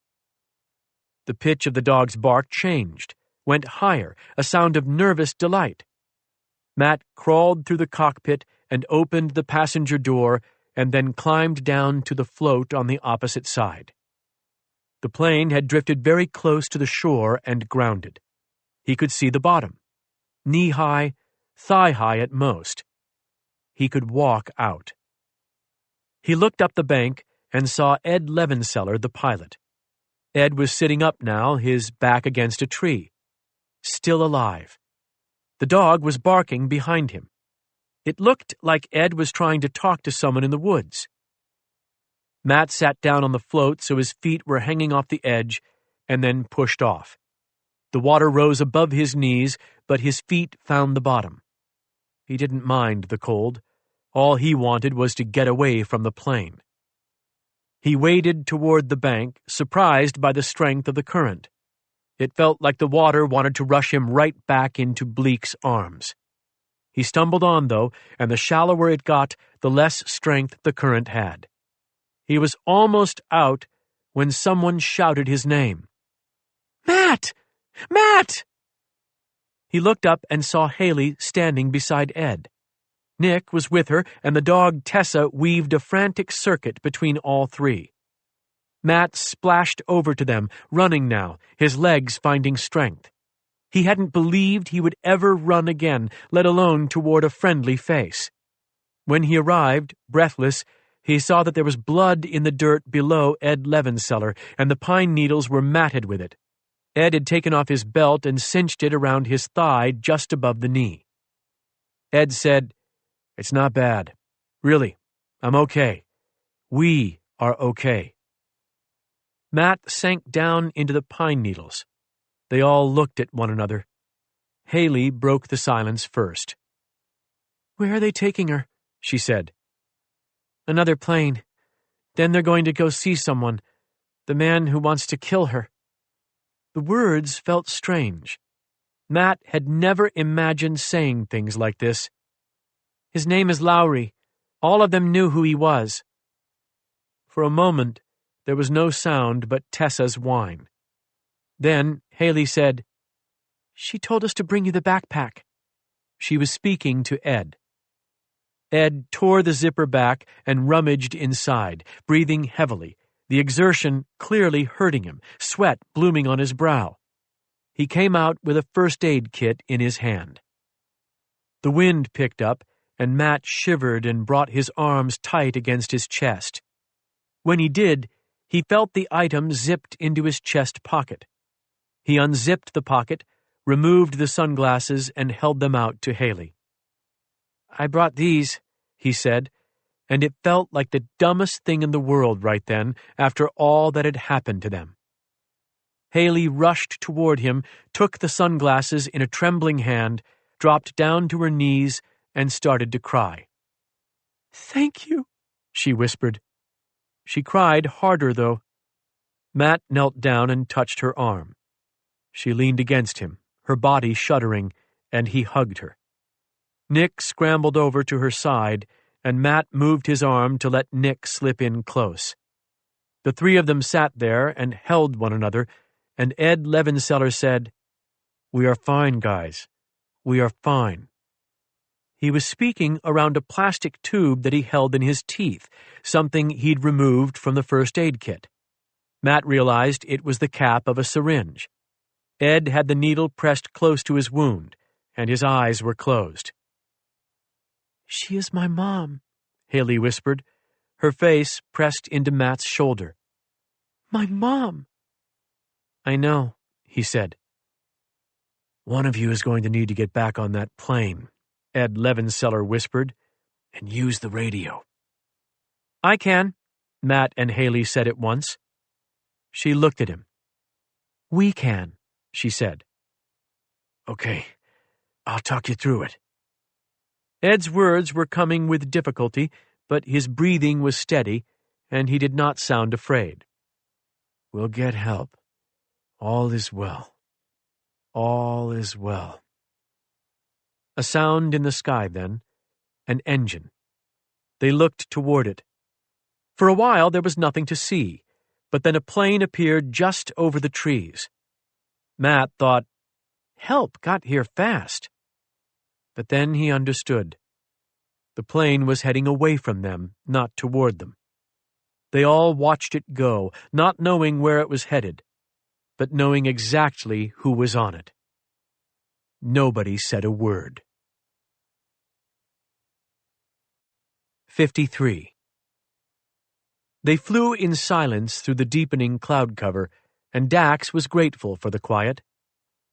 The pitch of the dog's bark changed, went higher, a sound of nervous delight. Matt crawled through the cockpit and opened the passenger door and then climbed down to the float on the opposite side. The plane had drifted very close to the shore and grounded. He could see the bottom, knee-high, thigh-high at most. He could walk out. He looked up the bank and saw Ed Levenseller, the pilot. Ed was sitting up now, his back against a tree, still alive. The dog was barking behind him. It looked like Ed was trying to talk to someone in the woods. Matt sat down on the float so his feet were hanging off the edge and then pushed off. The water rose above his knees, but his feet found the bottom. He didn't mind the cold. All he wanted was to get away from the plane. He waded toward the bank, surprised by the strength of the current. It felt like the water wanted to rush him right back into Bleak's arms. He stumbled on, though, and the shallower it got, the less strength the current had. He was almost out when someone shouted his name. "Matt! Matt!" He looked up and saw Haley standing beside Ed. Nick was with her, and the dog Tessa weaved a frantic circuit between all three. Matt splashed over to them, running now, his legs finding strength. He hadn't believed he would ever run again, let alone toward a friendly face. When he arrived, breathless, he saw that there was blood in the dirt below Ed Levenseller, and the pine needles were matted with it. Ed had taken off his belt and cinched it around his thigh just above the knee. Ed said, "It's not bad. Really, I'm okay. We are okay." Matt sank down into the pine needles. They all looked at one another. Haley broke the silence first. "Where are they taking her?" she said. "Another plane. Then they're going to go see someone. The man who wants to kill her." The words felt strange. Matt had never imagined saying things like this. "His name is Lowry. All of them knew who he was." For a moment, there was no sound but Tessa's whine. Then Haley said, "She told us to bring you the backpack." She was speaking to Ed. Ed tore the zipper back and rummaged inside, breathing heavily, the exertion clearly hurting him, sweat blooming on his brow. He came out with a first aid kit in his hand. The wind picked up, and Matt shivered and brought his arms tight against his chest. When he did, he felt the item zipped into his chest pocket. He unzipped the pocket, removed the sunglasses, and held them out to Haley. "I brought these," he said, and it felt like the dumbest thing in the world right then, after all that had happened to them. Haley rushed toward him, took the sunglasses in a trembling hand, dropped down to her knees, and started to cry. "Thank you," she whispered. She cried harder, though. Matt knelt down and touched her arm. She leaned against him, her body shuddering, and he hugged her. Nick scrambled over to her side, and Matt moved his arm to let Nick slip in close. The three of them sat there and held one another, and Ed Levenseller said, "We are fine, guys. We are fine." He was speaking around a plastic tube that he held in his teeth, something he'd removed from the first aid kit. Matt realized it was the cap of a syringe. Ed had the needle pressed close to his wound, and his eyes were closed. "She is my mom," Haley whispered, her face pressed into Matt's shoulder. "My mom." "I know," he said. "One of you is going to need to get back on that plane," Ed Levenseller whispered, "and use the radio." "I can," Matt and Haley said at once. She looked at him. "We can," she said. "Okay, I'll talk you through it." Ed's words were coming with difficulty, but his breathing was steady, and he did not sound afraid. "We'll get help. All is well. All is well." A sound in the sky then. An engine. They looked toward it. For a while there was nothing to see, but then a plane appeared just over the trees. Matt thought, "Help got here fast." But then he understood. The plane was heading away from them, not toward them. They all watched it go, not knowing where it was headed, but knowing exactly who was on it. Nobody said a word. 53. They flew in silence through the deepening cloud cover, and Dax was grateful for the quiet.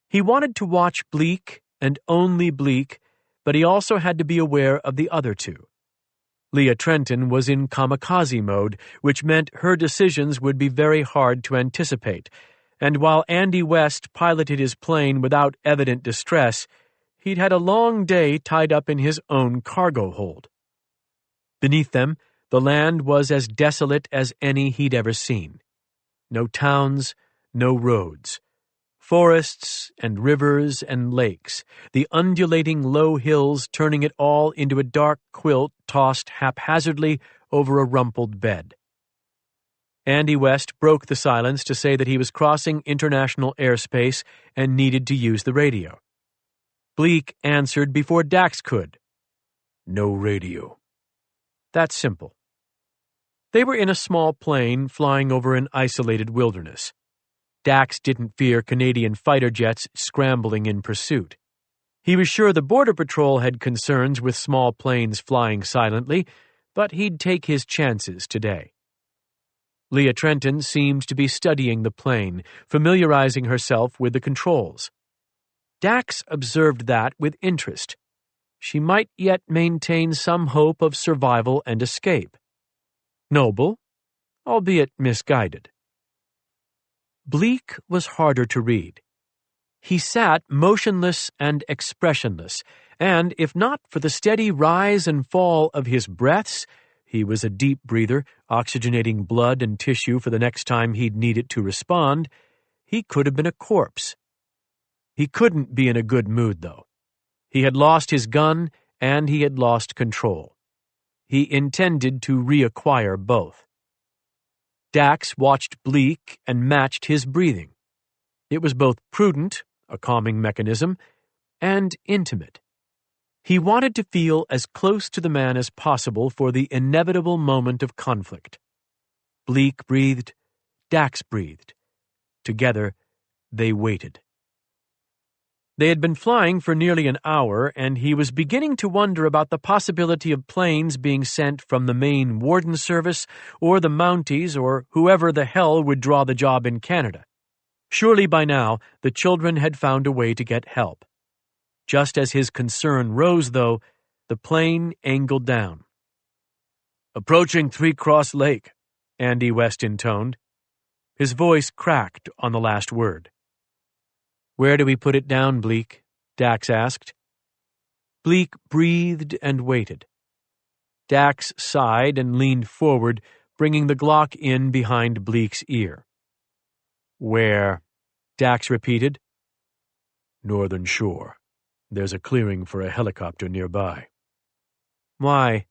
He wanted to watch Bleak, and only Bleak, but he also had to be aware of the other two. Leah Trenton was in kamikaze mode, which meant her decisions would be very hard to anticipate, and while Andy West piloted his plane without evident distress, he'd had a long day tied up in his own cargo hold. Beneath them, the land was as desolate as any he'd ever seen. No towns, no roads. Forests and rivers and lakes, the undulating low hills turning it all into a dark quilt tossed haphazardly over a rumpled bed. Andy West broke the silence to say that he was crossing international airspace and needed to use the radio. Bleak answered before Dax could. "No radio." That's simple. They were in a small plane flying over an isolated wilderness. Dax didn't fear Canadian fighter jets scrambling in pursuit. He was sure the Border Patrol had concerns with small planes flying silently, but he'd take his chances today. Leah Trenton seemed to be studying the plane, familiarizing herself with the controls. Dax observed that with interest. She might yet maintain some hope of survival and escape. Noble, albeit misguided. Bleak was harder to read. He sat motionless and expressionless, and if not for the steady rise and fall of his breaths, he was a deep breather, oxygenating blood and tissue for the next time he'd need it to respond, he could have been a corpse. He couldn't be in a good mood, though. He had lost his gun, and he had lost control. He intended to reacquire both. Dax watched Bleak and matched his breathing. It was both prudent, a calming mechanism, and intimate. He wanted to feel as close to the man as possible for the inevitable moment of conflict. Bleak breathed, Dax breathed. Together, they waited. They had been flying for nearly an hour, and he was beginning to wonder about the possibility of planes being sent from the main warden service or the Mounties or whoever the hell would draw the job in Canada. Surely by now the children had found a way to get help. Just as his concern rose, though, the plane angled down. "Approaching Three Cross Lake," Andy West intoned. His voice cracked on the last word. "Where do we put it down, Bleak?" Dax asked. Bleak breathed and waited. Dax sighed and leaned forward, bringing the Glock in behind Bleak's ear. "Where?" Dax repeated. "Northern Shore. There's a clearing for a helicopter nearby." "Why?"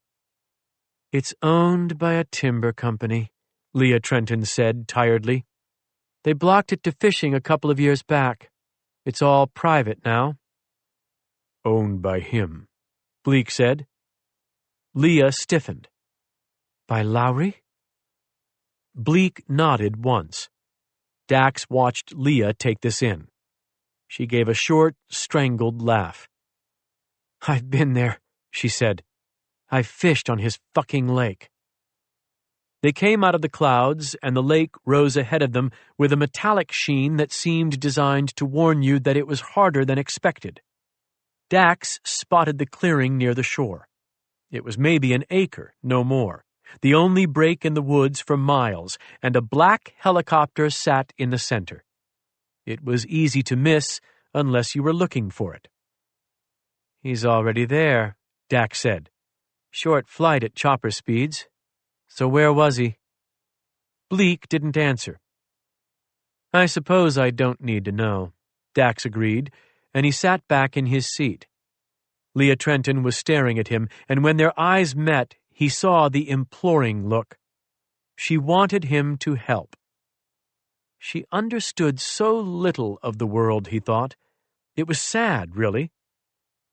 "It's owned by a timber company," Leah Trenton said tiredly. "They blocked it to fishing a couple of years back. It's all private now." "Owned by him," Bleak said. Leah stiffened. "By Lowry?" Bleak nodded once. Dax watched Leah take this in. She gave a short, strangled laugh. "I've been there," she said. "I've fished on his fucking lake." They came out of the clouds, and the lake rose ahead of them with a metallic sheen that seemed designed to warn you that it was harder than expected. Dax spotted the clearing near the shore. It was maybe an acre, no more, the only break in the woods for miles, and a black helicopter sat in the center. It was easy to miss unless you were looking for it. "He's already there," Dax said. "Short flight at chopper speeds. So where was he?" Bleak didn't answer. "I suppose I don't need to know," Dax agreed, and he sat back in his seat. Leah Trenton was staring at him, and when their eyes met, he saw the imploring look. She wanted him to help. She understood so little of the world, he thought. It was sad, really.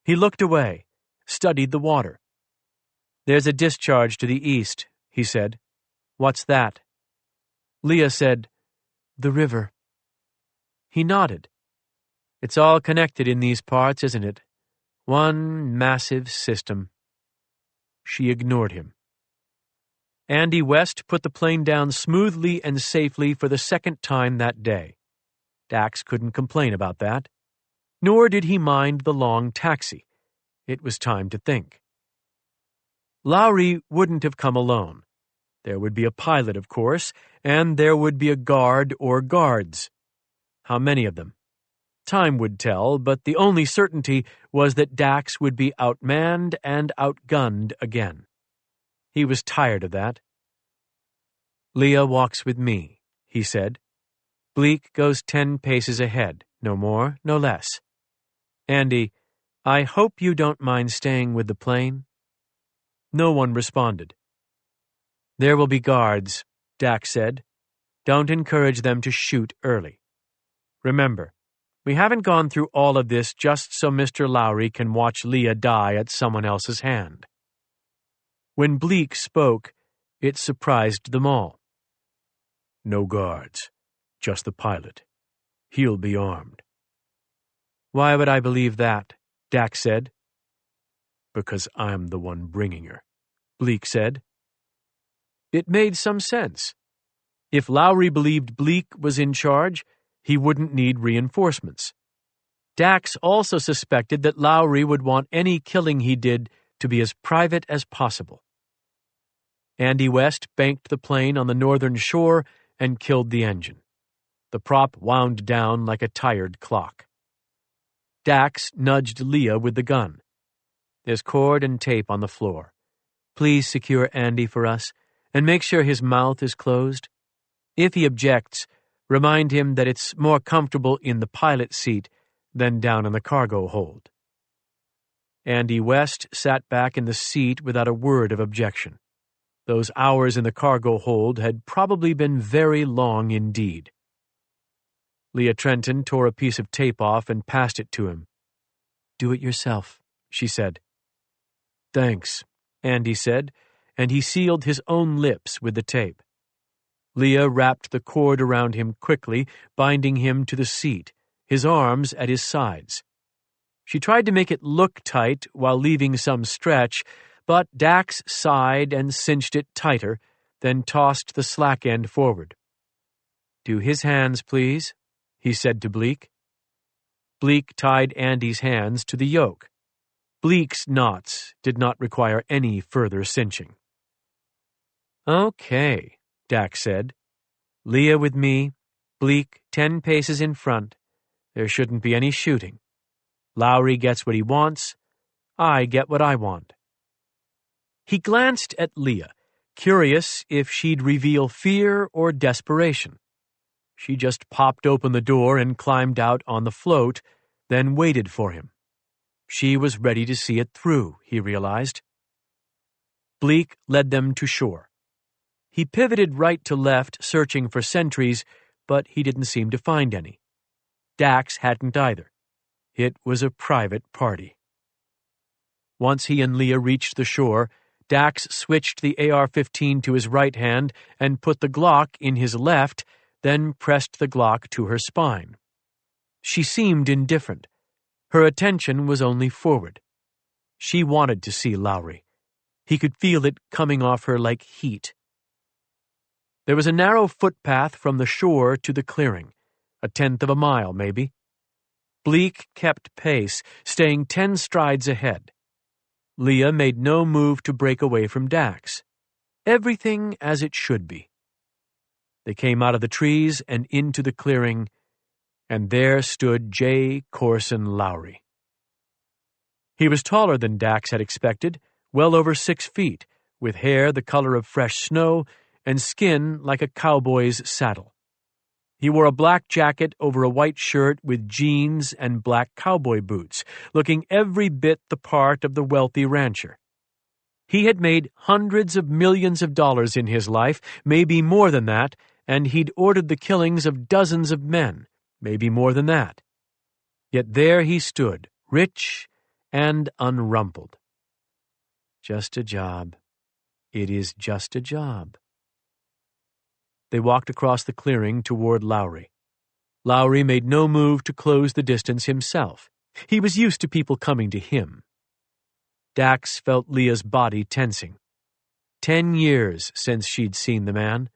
He looked away, studied the water. "There's a discharge to the east," he said. "What's that?" Leah said, "The river." He nodded. "It's all connected in these parts, isn't it? One massive system." She ignored him. Andy West put the plane down smoothly and safely for the second time that day. Dax couldn't complain about that. Nor did he mind the long taxi. It was time to think. Lowry wouldn't have come alone. There would be a pilot, of course, and there would be a guard or guards. How many of them? Time would tell, but the only certainty was that Dax would be outmanned and outgunned again. He was tired of that. "Leah walks with me," he said. "Bleak goes 10 paces ahead, no more, no less. Andy, I hope you don't mind staying with the plane." No one responded. "There will be guards," Dax said. "Don't encourage them to shoot early. Remember, we haven't gone through all of this just so Mr. Lowry can watch Leah die at someone else's hand." When Bleak spoke, it surprised them all. "No guards, just the pilot. He'll be armed." "Why would I believe that?" Dax said. "Because I'm the one bringing her," Bleak said. It made some sense. If Lowry believed Bleak was in charge, he wouldn't need reinforcements. Dax also suspected that Lowry would want any killing he did to be as private as possible. Andy West banked the plane on the northern shore and killed the engine. The prop wound down like a tired clock. Dax nudged Leah with the gun. "There's cord and tape on the floor. Please secure Andy for us, and make sure his mouth is closed. If he objects, remind him that it's more comfortable in the pilot's seat than down in the cargo hold." Andy West sat back in the seat without a word of objection. Those hours in the cargo hold had probably been very long indeed. Leah Trenton tore a piece of tape off and passed it to him. "Do it yourself," she said. "Thanks," Andy said, and he sealed his own lips with the tape. Leah wrapped the cord around him quickly, binding him to the seat, his arms at his sides. She tried to make it look tight while leaving some stretch, but Dax sighed and cinched it tighter, then tossed the slack end forward. "Do his hands, please," he said to Bleak. Bleak tied Andy's hands to the yoke. Bleak's knots did not require any further cinching. "Okay," Dax said. "Leah with me, Bleak 10 paces in front. There shouldn't be any shooting. Lowry gets what he wants. I get what I want." He glanced at Leah, curious if she'd reveal fear or desperation. She just popped open the door and climbed out on the float, then waited for him. She was ready to see it through, he realized. Bleak led them to shore. He pivoted right to left, searching for sentries, but he didn't seem to find any. Dax hadn't either. It was a private party. Once he and Leah reached the shore, Dax switched the AR-15 to his right hand and put the Glock in his left, then pressed the Glock to her spine. She seemed indifferent. Her attention was only forward. She wanted to see Lowry. He could feel it coming off her like heat. There was a narrow footpath from the shore to the clearing, 1/10 of a mile, maybe. Bleak kept pace, staying 10 strides ahead. Leah made no move to break away from Dax. Everything as it should be. They came out of the trees and into the clearing, and there stood J. Corson Lowry. He was taller than Dax had expected, well over 6 feet, with hair the color of fresh snow and skin like a cowboy's saddle. He wore a black jacket over a white shirt with jeans and black cowboy boots, looking every bit the part of the wealthy rancher. He had made hundreds of millions of dollars in his life, maybe more than that, and he'd ordered the killings of dozens of men, maybe more than that. Yet there he stood, rich and unrumpled. Just a job. It is just a job. They walked across the clearing toward Lowry. Lowry made no move to close the distance himself. He was used to people coming to him. Dax felt Leah's body tensing. 10 years since she'd seen the man.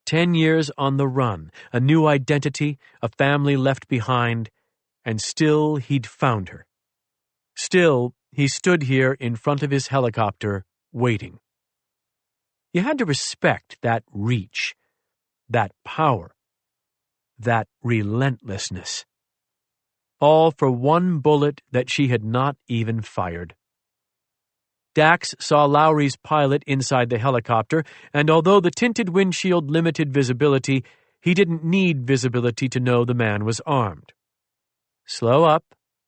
10 years on the run, a new identity, a family left behind, and still he'd found her. Still, he stood here in front of his helicopter, waiting. You had to respect that reach, that power, that relentlessness. All for one bullet that she had not even fired. Dax saw Lowry's pilot inside the helicopter, and although the tinted windshield limited visibility, he didn't need visibility to know the man was armed. "Slow up,"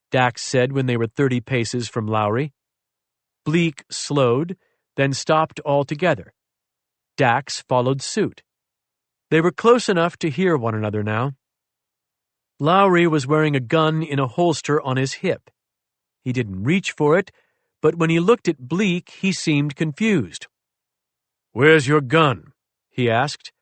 Dax said when they were 30 paces from Lowry. Bleak slowed, then stopped altogether. Dax followed suit. They were close enough to hear one another now. Lowry was wearing a gun in a holster on his hip. He didn't reach for it, but when he looked at Bleak, he seemed confused. "Where's your gun?" he asked.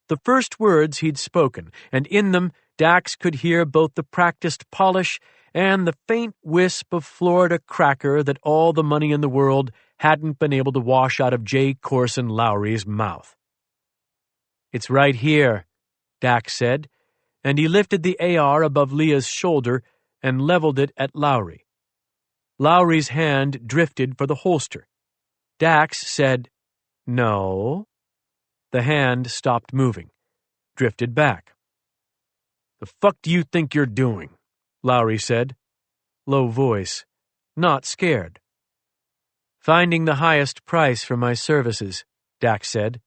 The first words he'd spoken, and in them Dax could hear both the practiced polish and the faint wisp of Florida cracker that all the money in the world hadn't been able to wash out of J. Corson Lowry's mouth. "It's right here," Dax said, and he lifted the AR above Leah's shoulder and leveled it at Lowry. Lowry's hand drifted for the holster. Dax said, "No." The hand stopped moving, drifted back. "The fuck do you think you're doing?" Lowry said. Low voice, not scared. "Finding the highest price for my services," Dax said.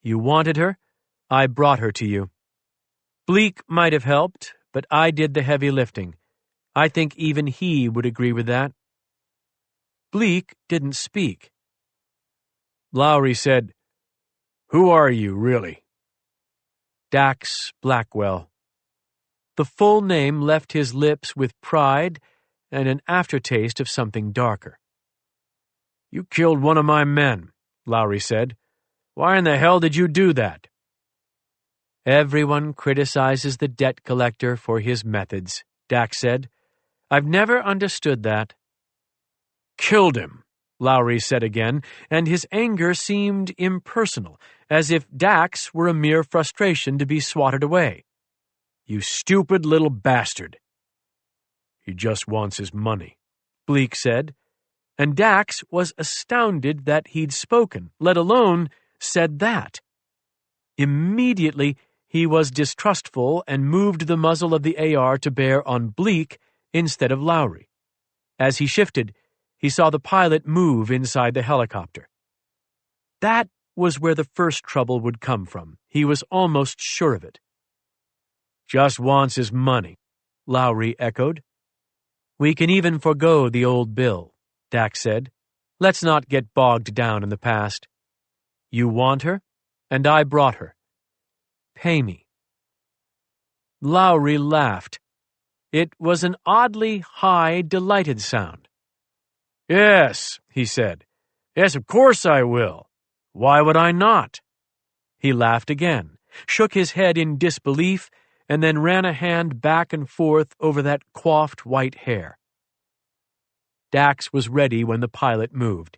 "You wanted her? I brought her to you. Bleak might have helped, but I did the heavy lifting. I think even he would agree with that." Bleak didn't speak. Lowry said, "Who are you, really?" Dax Blackwell. The full name left his lips with pride and an aftertaste of something darker. "You killed one of my men," Lowry said. "Why in the hell did you do that?" "Everyone criticizes the debt collector for his methods," Dax said. I've never understood that. Killed him, Lowry said again, and his anger seemed impersonal, as if Dax were a mere frustration to be swatted away. You stupid little bastard. He just wants his money, Bleak said, and Dax was astounded that he'd spoken, let alone said that. Immediately, he was distrustful and moved the muzzle of the AR to bear on Bleak instead of Lowry. As he shifted, he saw the pilot move inside the helicopter. That was where the first trouble would come from. He was almost sure of it. Just wants his money, Lowry echoed. We can even forego the old bill, Dax said. Let's not get bogged down in the past. You want her, and I brought her. Pay me. Lowry laughed. It was an oddly high, delighted sound. Yes, he said. Yes, of course I will. Why would I not? He laughed again, shook his head in disbelief, and then ran a hand back and forth over that coiffed white hair. Dax was ready when the pilot moved.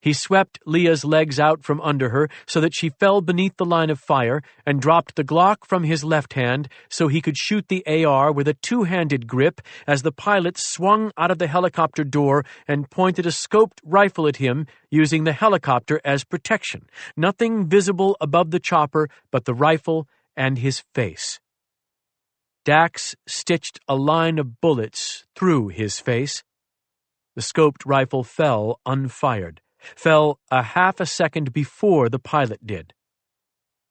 He swept Leah's legs out from under her so that she fell beneath the line of fire and dropped the Glock from his left hand so he could shoot the AR with a two-handed grip as the pilot swung out of the helicopter door and pointed a scoped rifle at him using the helicopter as protection. Nothing visible above the chopper but the rifle and his face. Dax stitched a line of bullets through his face. The scoped rifle fell unfired. Fell a half a second before the pilot did.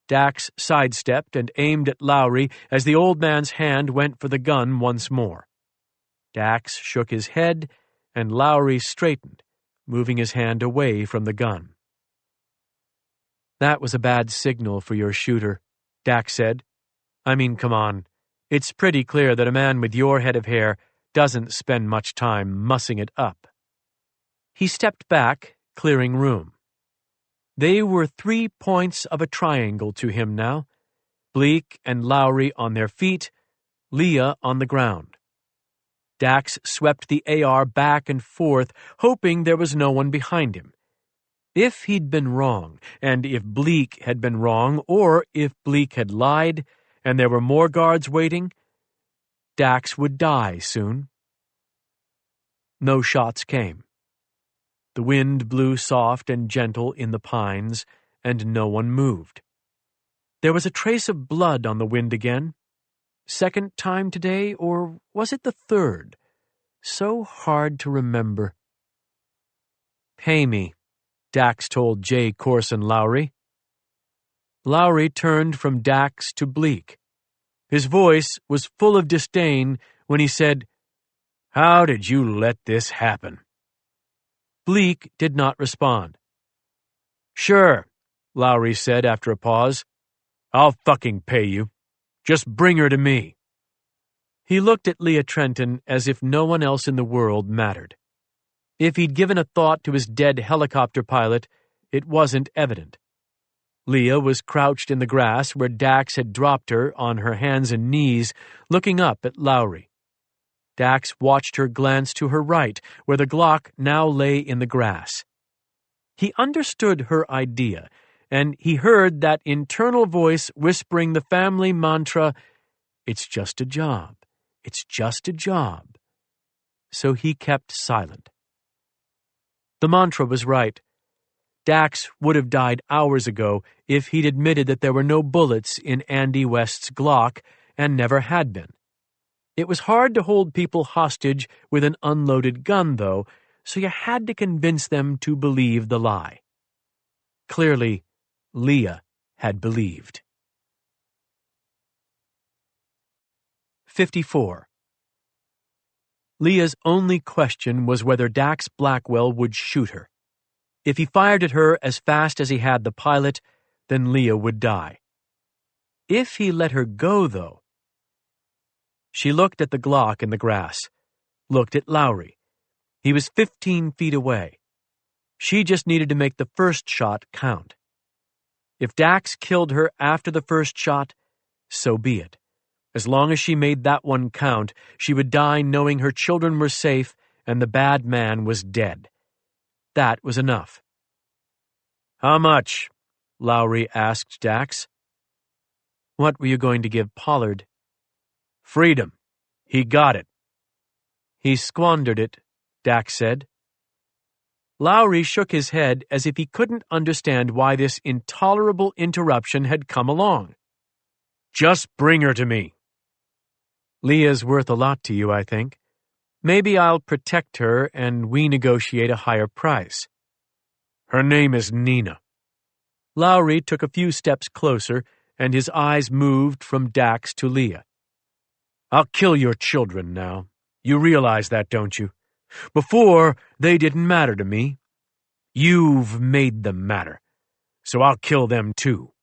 Dax sidestepped and aimed at Lowry as the old man's hand went for the gun once more. Dax shook his head, and Lowry straightened, moving his hand away from the gun. That was a bad signal for your shooter, Dax said. I mean, come on. It's pretty clear that a man with your head of hair doesn't spend much time mussing it up. He stepped back, clearing room. They were 3 points of a triangle to him now, Bleak and Lowry on their feet, Leah on the ground. Dax swept the AR back and forth, hoping there was no one behind him. If he'd been wrong, and if Bleak had been wrong, or if Bleak had lied, and there were more guards waiting, Dax would die soon. No shots came. The wind blew soft and gentle in the pines, and no one moved. There was a trace of blood on the wind again. Second time today, or was it the third? So hard to remember. Pay me, Dax told J. Corson Lowry. Lowry turned from Dax to Bleak. His voice was full of disdain when he said, How did you let this happen? Bleak did not respond. Sure, Lowry said after a pause. I'll fucking pay you. Just bring her to me. He looked at Leah Trenton as if no one else in the world mattered. If he'd given a thought to his dead helicopter pilot, it wasn't evident. Leah was crouched in the grass where Dax had dropped her on her hands and knees, looking up at Lowry. Dax watched her glance to her right, where the Glock now lay in the grass. He understood her idea, and he heard that internal voice whispering the family mantra, It's just a job. It's just a job. So he kept silent. The mantra was right. Dax would have died hours ago if he'd admitted that there were no bullets in Andy West's Glock and never had been. It was hard to hold people hostage with an unloaded gun, though, so you had to convince them to believe the lie. Clearly, Leah had believed. 54. Leah's only question was whether Dax Blackwell would shoot her. If he fired at her as fast as he had the pilot, then Leah would die. If he let her go, though... She looked at the Glock in the grass, looked at Lowry. He was 15 feet away. She just needed to make the first shot count. If Dax killed her after the first shot, so be it. As long as she made that one count, she would die knowing her children were safe and the bad man was dead. That was enough. "How much?" Lowry asked Dax. "What were you going to give Pollard?" "Freedom. He got it." "He squandered it," Dax said. Lowry shook his head as if he couldn't understand why this intolerable interruption had come along. "Just bring her to me." "Leah's worth a lot to you, I think. Maybe I'll protect her and we negotiate a higher price." "Her name is Nina." Lowry took a few steps closer, and his eyes moved from Dax to Leah. "I'll kill your children now. You realize that, don't you? Before, they didn't matter to me. You've made them matter, so I'll kill them too."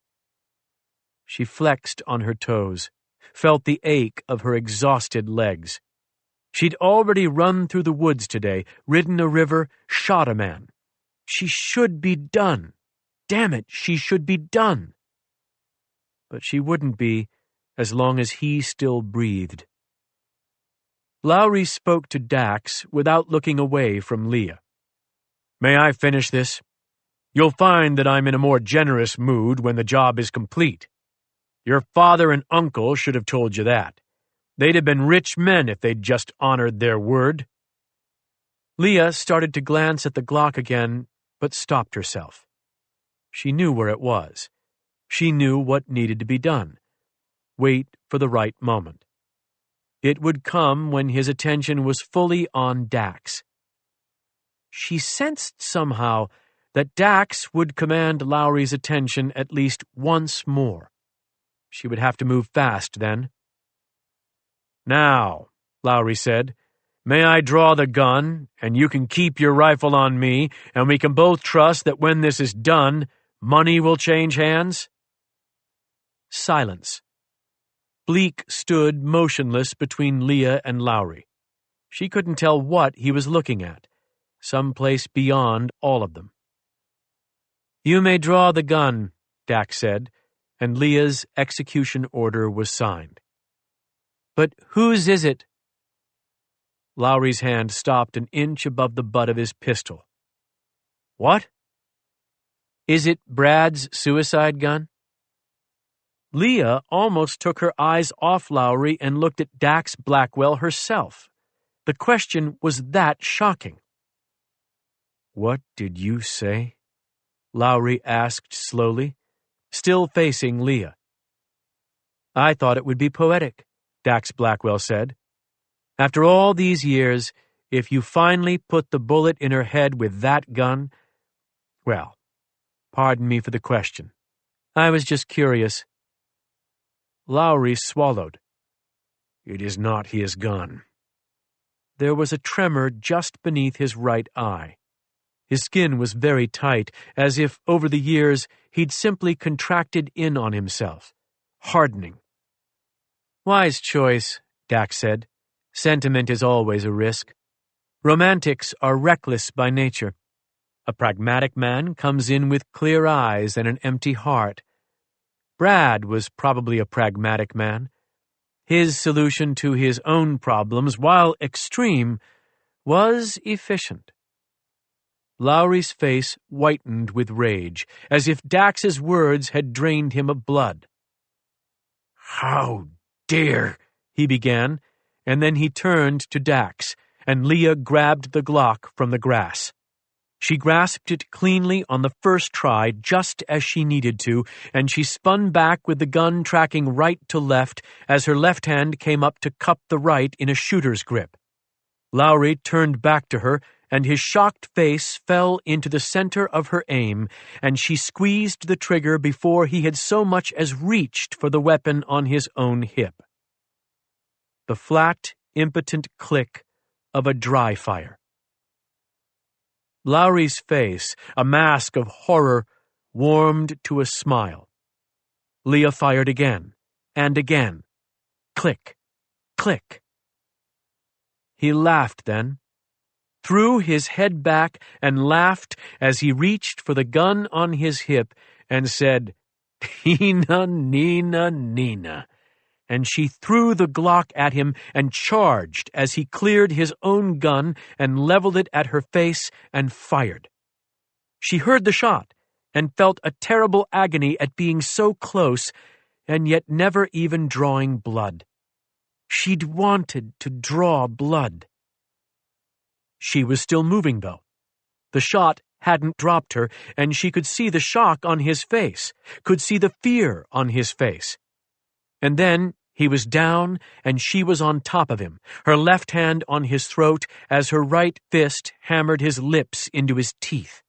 She flexed on her toes, felt the ache of her exhausted legs. She'd already run through the woods today, ridden a river, shot a man. She should be done. Damn it, she should be done. But she wouldn't be as long as he still breathed. Lowry spoke to Dax without looking away from Leah. "May I finish this? You'll find that I'm in a more generous mood when the job is complete. Your father and uncle should have told you that. They'd have been rich men if they'd just honored their word." Leah started to glance at the Glock again, but stopped herself. She knew where it was. She knew what needed to be done. Wait for the right moment. It would come when his attention was fully on Dax. She sensed somehow that Dax would command Lowry's attention at least once more. She would have to move fast then. "Now," Lowry said, "may I draw the gun, and you can keep your rifle on me, and we can both trust that when this is done, money will change hands?" Silence. Bleak stood motionless between Leah and Lowry. She couldn't tell what he was looking at, someplace beyond all of them. "You may draw the gun," Dax said, and Leah's execution order was signed. "But whose is it?" Lowry's hand stopped an inch above the butt of his pistol. "What?" "Is it Brad's suicide gun?" Leah almost took her eyes off Lowry and looked at Dax Blackwell herself. The question was that shocking. "What did you say?" Lowry asked slowly, still facing Leah. "I thought it would be poetic," Dax Blackwell said. "After all these years, if you finally put the bullet in her head with that gun, well, pardon me for the question. I was just curious." Lowry swallowed. "It is not his gun." There was a tremor just beneath his right eye. His skin was very tight, as if over the years he'd simply contracted in on himself, hardening. "Wise choice," Dax said. "Sentiment is always a risk. Romantics are reckless by nature. A pragmatic man comes in with clear eyes and an empty heart. Brad was probably a pragmatic man. His solution to his own problems, while extreme, was efficient." Lowry's face whitened with rage, as if Dax's words had drained him of blood. "How dare," he began, and then he turned to Dax, and Leah grabbed the Glock from the grass. She grasped it cleanly on the first try, just as she needed to, and she spun back with the gun tracking right to left as her left hand came up to cup the right in a shooter's grip. Lowry turned back to her, and his shocked face fell into the center of her aim, and she squeezed the trigger before he had so much as reached for the weapon on his own hip. The flat, impotent click of a dry fire. Lowry's face, a mask of horror, warmed to a smile. Leah fired again, and again. Click, click. He laughed then, threw his head back and laughed as he reached for the gun on his hip and said, "Nina, Nina, Nina. and she threw the Glock at him and charged as he cleared his own gun and leveled it at her face and fired. She heard the shot and felt a terrible agony at being so close and yet never even drawing blood. She'd wanted to draw blood. She was still moving, though. The shot hadn't dropped her, and she could see the shock on his face, could see the fear on his face. And then he was down, and she was on top of him, her left hand on his throat as her right fist hammered his lips into his teeth.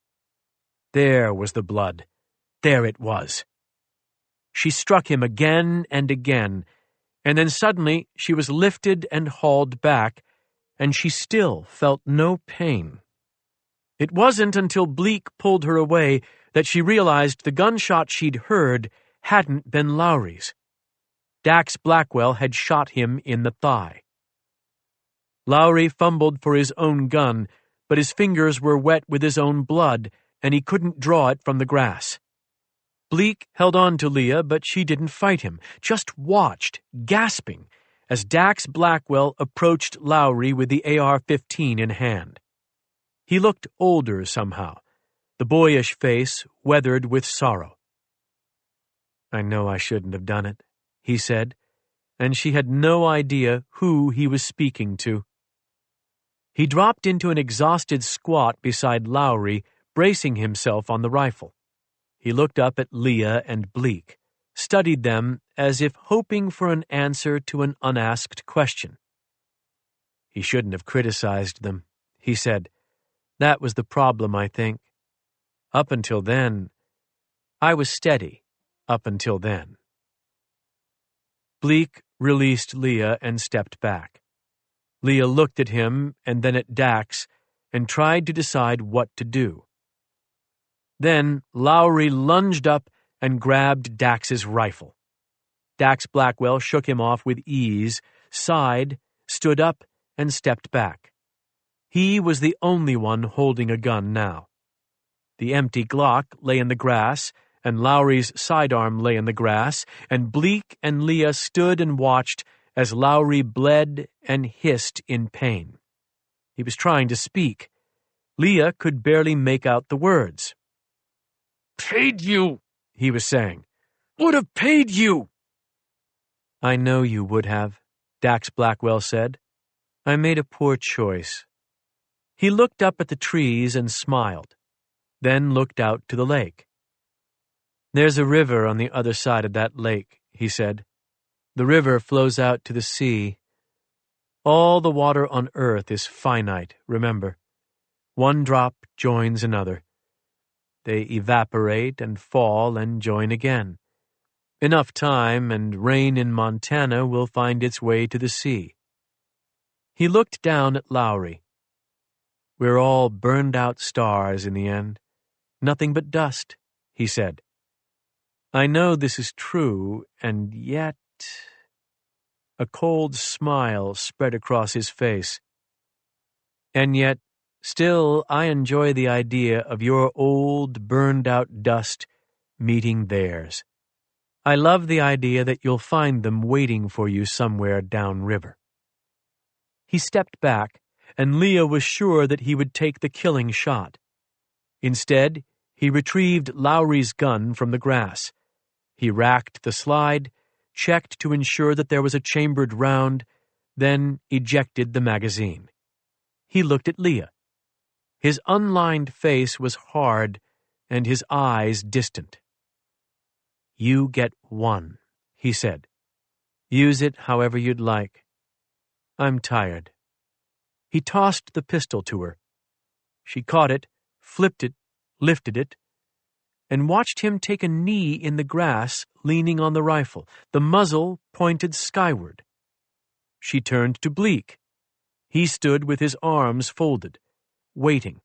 There was the blood. There it was. She struck him again and again, and then suddenly she was lifted and hauled back, and she still felt no pain. It wasn't until Bleak pulled her away that she realized the gunshot she'd heard hadn't been Lowry's. Dax Blackwell had shot him in the thigh. Lowry fumbled for his own gun, but his fingers were wet with his own blood, and he couldn't draw it from the grass. Bleak held on to Leah, but she didn't fight him, just watched, gasping, as Dax Blackwell approached Lowry with the AR-15 in hand. He looked older somehow, the boyish face weathered with sorrow. "I know I shouldn't have done it," he said, and she had no idea who he was speaking to. He dropped into an exhausted squat beside Lowry, bracing himself on the rifle. He looked up at Leah and Bleak, studied them as if hoping for an answer to an unasked question. "He shouldn't have criticized them," he said. "That was the problem, I think. Up until then, I was steady up until then." Bleak released Leah and stepped back. Leah looked at him and then at Dax and tried to decide what to do. Then Lowry lunged up and grabbed Dax's rifle. Dax Blackwell shook him off with ease, sighed, stood up, and stepped back. He was the only one holding a gun now. The empty Glock lay in the grass, and Lowry's sidearm lay in the grass, and Bleak and Leah stood and watched as Lowry bled and hissed in pain. He was trying to speak. Leah could barely make out the words. "Paid you," he was saying. "Would have paid you." "I know you would have," Dax Blackwell said. "I made a poor choice." He looked up at the trees and smiled, then looked out to the lake. "There's a river on the other side of that lake," he said. "The river flows out to the sea. All the water on earth is finite, remember. One drop joins another. They evaporate and fall and join again. Enough time and rain in Montana will find its way to the sea." He looked down at Lowry. "We're all burned-out stars in the end. Nothing but dust," he said. "I know this is true, and yet—" A cold smile spread across his face. "And yet, still I enjoy the idea of your old, burned-out dust meeting theirs. I love the idea that you'll find them waiting for you somewhere downriver." He stepped back, and Leah was sure that he would take the killing shot. Instead, he retrieved Lowry's gun from the grass. He racked the slide, checked to ensure that there was a chambered round, then ejected the magazine. He looked at Leah. His unlined face was hard, and his eyes distant. "You get one," he said. "Use it however you'd like. I'm tired." He tossed the pistol to her. She caught it, flipped it, lifted it, and watched him take a knee in the grass, leaning on the rifle, the muzzle pointed skyward. She turned to Bleak. He stood with his arms folded, waiting.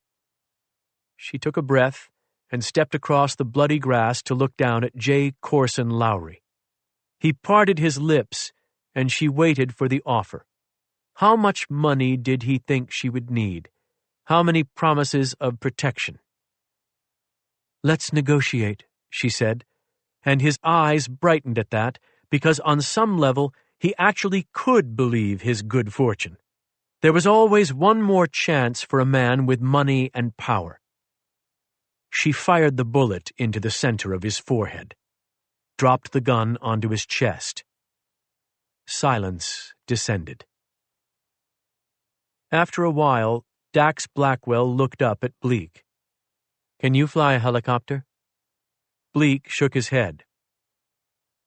She took a breath and stepped across the bloody grass to look down at J. Corson Lowry. He parted his lips, and she waited for the offer. How much money did he think she would need? How many promises of protection? "Let's negotiate," she said, and his eyes brightened at that, because on some level he actually could believe his good fortune. There was always one more chance for a man with money and power. She fired the bullet into the center of his forehead, dropped the gun onto his chest. Silence descended. After a while, Dax Blackwell looked up at Bleak. "Can you fly a helicopter?" Bleak shook his head.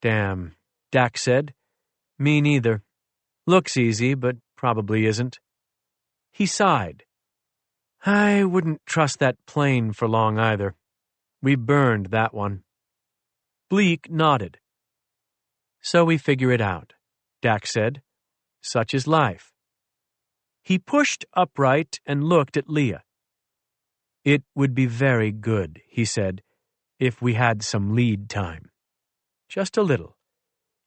"Damn," Dax said. "Me neither. Looks easy, but probably isn't." He sighed. "I wouldn't trust that plane for long either. We burned that one." Bleak nodded. "So we figure it out," Dax said. "Such is life." He pushed upright and looked at Leah. "It would be very good," he said, "if we had some lead time. Just a little.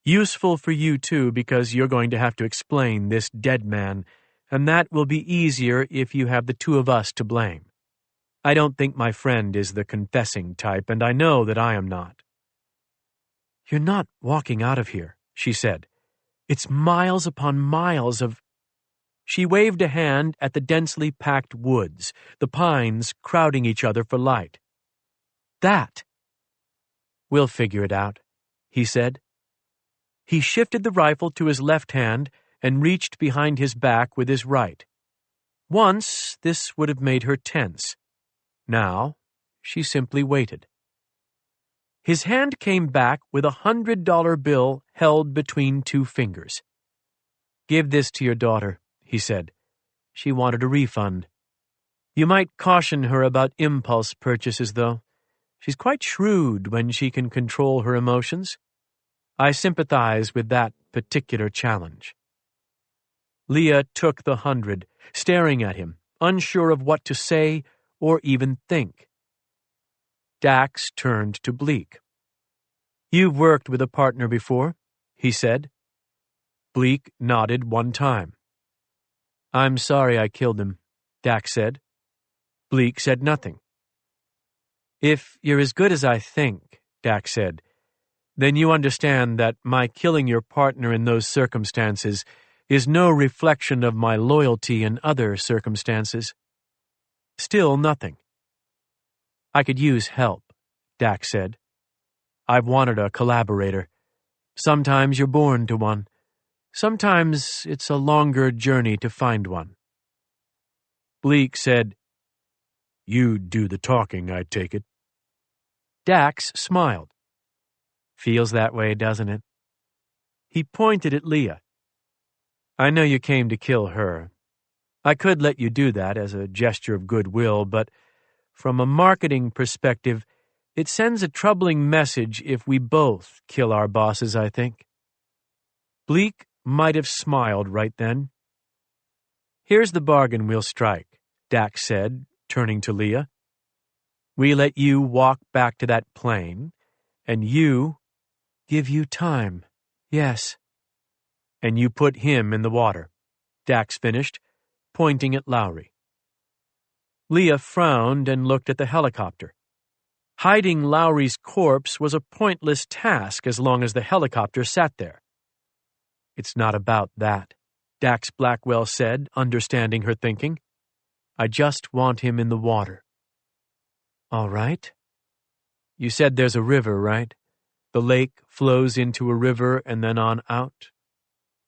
Useful for you too, because you're going to have to explain this dead man, and that will be easier if you have the two of us to blame. I don't think my friend is the confessing type, and I know that I am not." "You're not walking out of here," she said. "It's miles upon miles of—" She waved a hand at the densely packed woods, the pines crowding each other for light. "That." "We'll figure it out," he said. He shifted the rifle to his left hand and reached behind his back with his right. Once, this would have made her tense. Now, she simply waited. His hand came back with a $100 bill held between two fingers. "Give this to your daughter," he said. "She wanted a refund. You might caution her about impulse purchases, though. She's quite shrewd when she can control her emotions. I sympathize with that particular challenge." Leah took the 100, staring at him, unsure of what to say or even think. Dax turned to Bleak. "You've worked with a partner before," he said. Bleak nodded one time. "I'm sorry I killed him," Dax said. Bleak said nothing. "If you're as good as I think," Dax said, "then you understand that my killing your partner in those circumstances is no reflection of my loyalty in other circumstances." Still nothing. "I could use help," Dax said. "I've wanted a collaborator. Sometimes you're born to one. Sometimes it's a longer journey to find one." Bleak said, "You do the talking, I take it." Dax smiled. "Feels that way, doesn't it?" He pointed at Leah. "I know you came to kill her. I could let you do that as a gesture of goodwill, but from a marketing perspective, it sends a troubling message if we both kill our bosses, I think." Bleak might have smiled right then. "Here's the bargain we'll strike," Dax said, turning to Leah. "We let you walk back to that plane, and you—" "Give you time, yes." "And you put him in the water," Dax finished, pointing at Lowry. Leah frowned and looked at the helicopter. Hiding Lowry's corpse was a pointless task as long as the helicopter sat there. "It's not about that," Dax Blackwell said, understanding her thinking. "I just want him in the water." "All right." "You said there's a river, right? The lake flows into a river and then on out."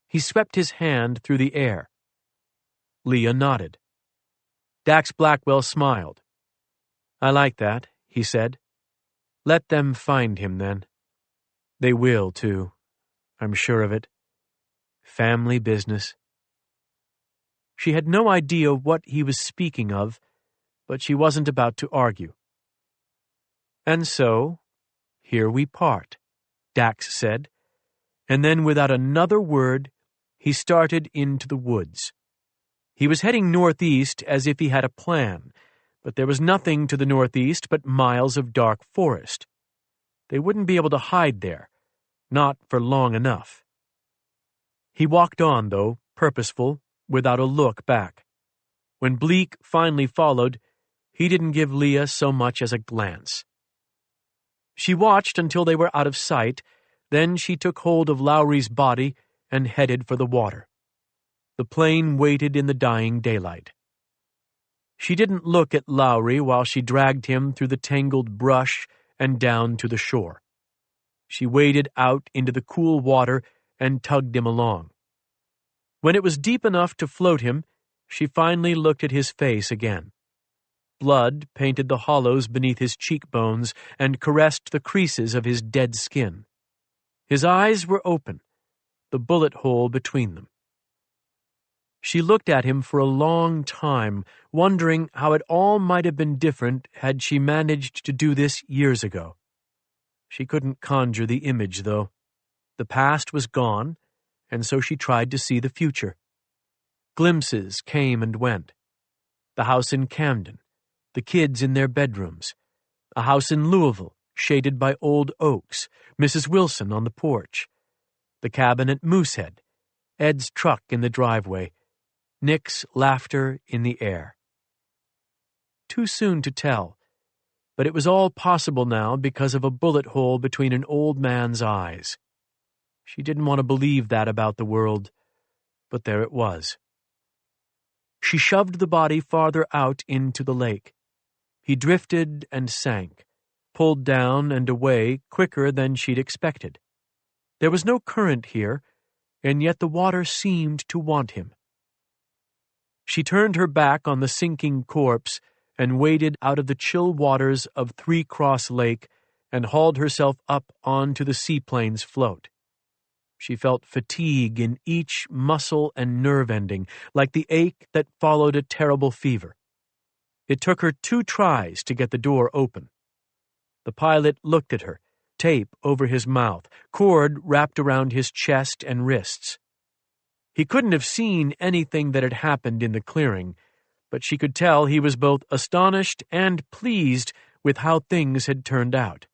He swept his hand through the air. Leah nodded. Dax Blackwell smiled. "I like that," he said. "Let them find him, then. They will, too. I'm sure of it. Family business." She had no idea what he was speaking of, but she wasn't about to argue. "And so, here we part," Dax said, and then without another word, he started into the woods. He was heading northeast as if he had a plan, but there was nothing to the northeast but miles of dark forest. They wouldn't be able to hide there, not for long enough. He walked on, though, purposeful, without a look back. When Bleak finally followed, he didn't give Leah so much as a glance. She watched until they were out of sight, then she took hold of Lowry's body and headed for the water. The plane waited in the dying daylight. She didn't look at Lowry while she dragged him through the tangled brush and down to the shore. She waded out into the cool water and tugged him along. When it was deep enough to float him, she finally looked at his face again. Blood painted the hollows beneath his cheekbones and caressed the creases of his dead skin. His eyes were open, the bullet hole between them. She looked at him for a long time, wondering how it all might have been different had she managed to do this years ago. She couldn't conjure the image, though. The past was gone, and so she tried to see the future. Glimpses came and went. The house in Camden, the kids in their bedrooms, a house in Louisville, shaded by old oaks, Mrs. Wilson on the porch, the cabin at Moosehead, Ed's truck in the driveway, Nick's laughter in the air. Too soon to tell, but it was all possible now because of a bullet hole between an old man's eyes. She didn't want to believe that about the world, but there it was. She shoved the body farther out into the lake. He drifted and sank, pulled down and away quicker than she'd expected. There was no current here, and yet the water seemed to want him. She turned her back on the sinking corpse and waded out of the chill waters of Three Cross Lake and hauled herself up onto the seaplane's float. She felt fatigue in each muscle and nerve ending, like the ache that followed a terrible fever. It took her 2 tries to get the door open. The pilot looked at her, tape over his mouth, cord wrapped around his chest and wrists. He couldn't have seen anything that had happened in the clearing, but she could tell he was both astonished and pleased with how things had turned out.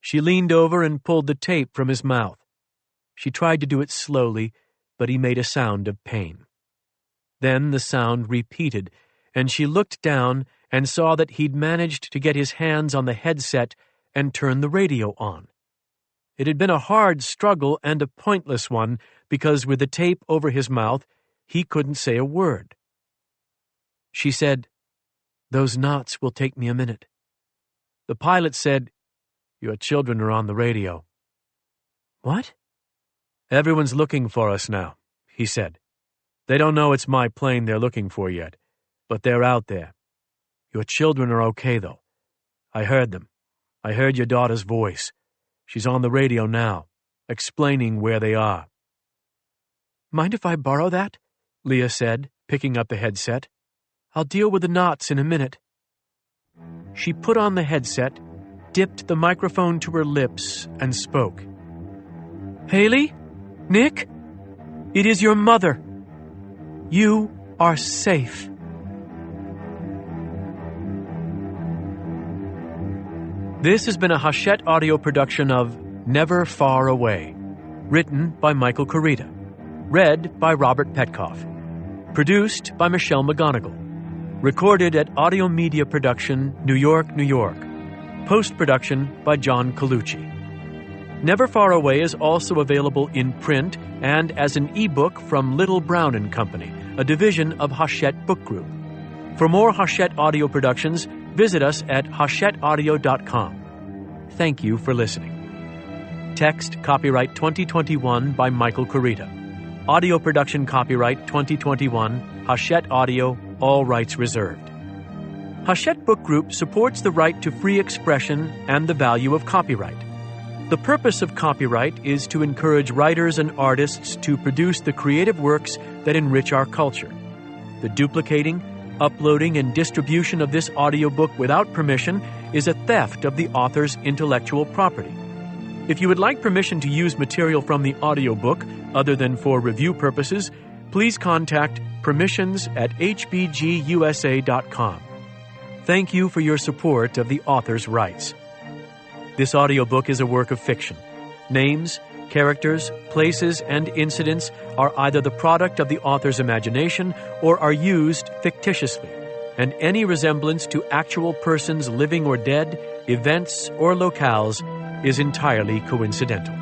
She leaned over and pulled the tape from his mouth. She tried to do it slowly, but he made a sound of pain. Then the sound repeated, and she looked down and saw that he'd managed to get his hands on the headset and turn the radio on. It had been a hard struggle and a pointless one, because with the tape over his mouth, he couldn't say a word. She said, "Those knots will take me a minute." The pilot said, "Your children are on the radio." "What?" "Everyone's looking for us now," he said. "They don't know it's my plane they're looking for yet, but they're out there. Your children are okay, though. I heard them. I heard your daughter's voice. She's on the radio now, explaining where they are." "Mind if I borrow that?" Leah said, picking up the headset. "I'll deal with the knots in a minute." She put on the headset, dipped the microphone to her lips, and spoke. "Haley? Nick? It is your mother. You are safe." This has been a Hachette audio production of Never Far Away, written by Michael Carita, read by Robert Petkoff, produced by Michelle McGonigal, recorded at Audio Media Production, New York, New York, post-production by John Colucci. Never Far Away is also available in print and as an ebook from Little Brown and Company, a division of Hachette Book Group. For more Hachette audio productions, visit us at hachetteaudio.com. Thank you for listening. Text copyright 2021 by Michael Carita. Audio production copyright 2021, Hachette Audio, all rights reserved. Hachette Book Group supports the right to free expression and the value of copyright. The purpose of copyright is to encourage writers and artists to produce the creative works that enrich our culture. The duplicating, uploading, and distribution of this audiobook without permission is a theft of the author's intellectual property. If you would like permission to use material from the audiobook, other than for review purposes, please contact permissions@hbgusa.com. Thank you for your support of the author's rights. This audiobook is a work of fiction. Names, characters, places, and incidents are either the product of the author's imagination or are used fictitiously, and any resemblance to actual persons living or dead, events, or locales is entirely coincidental.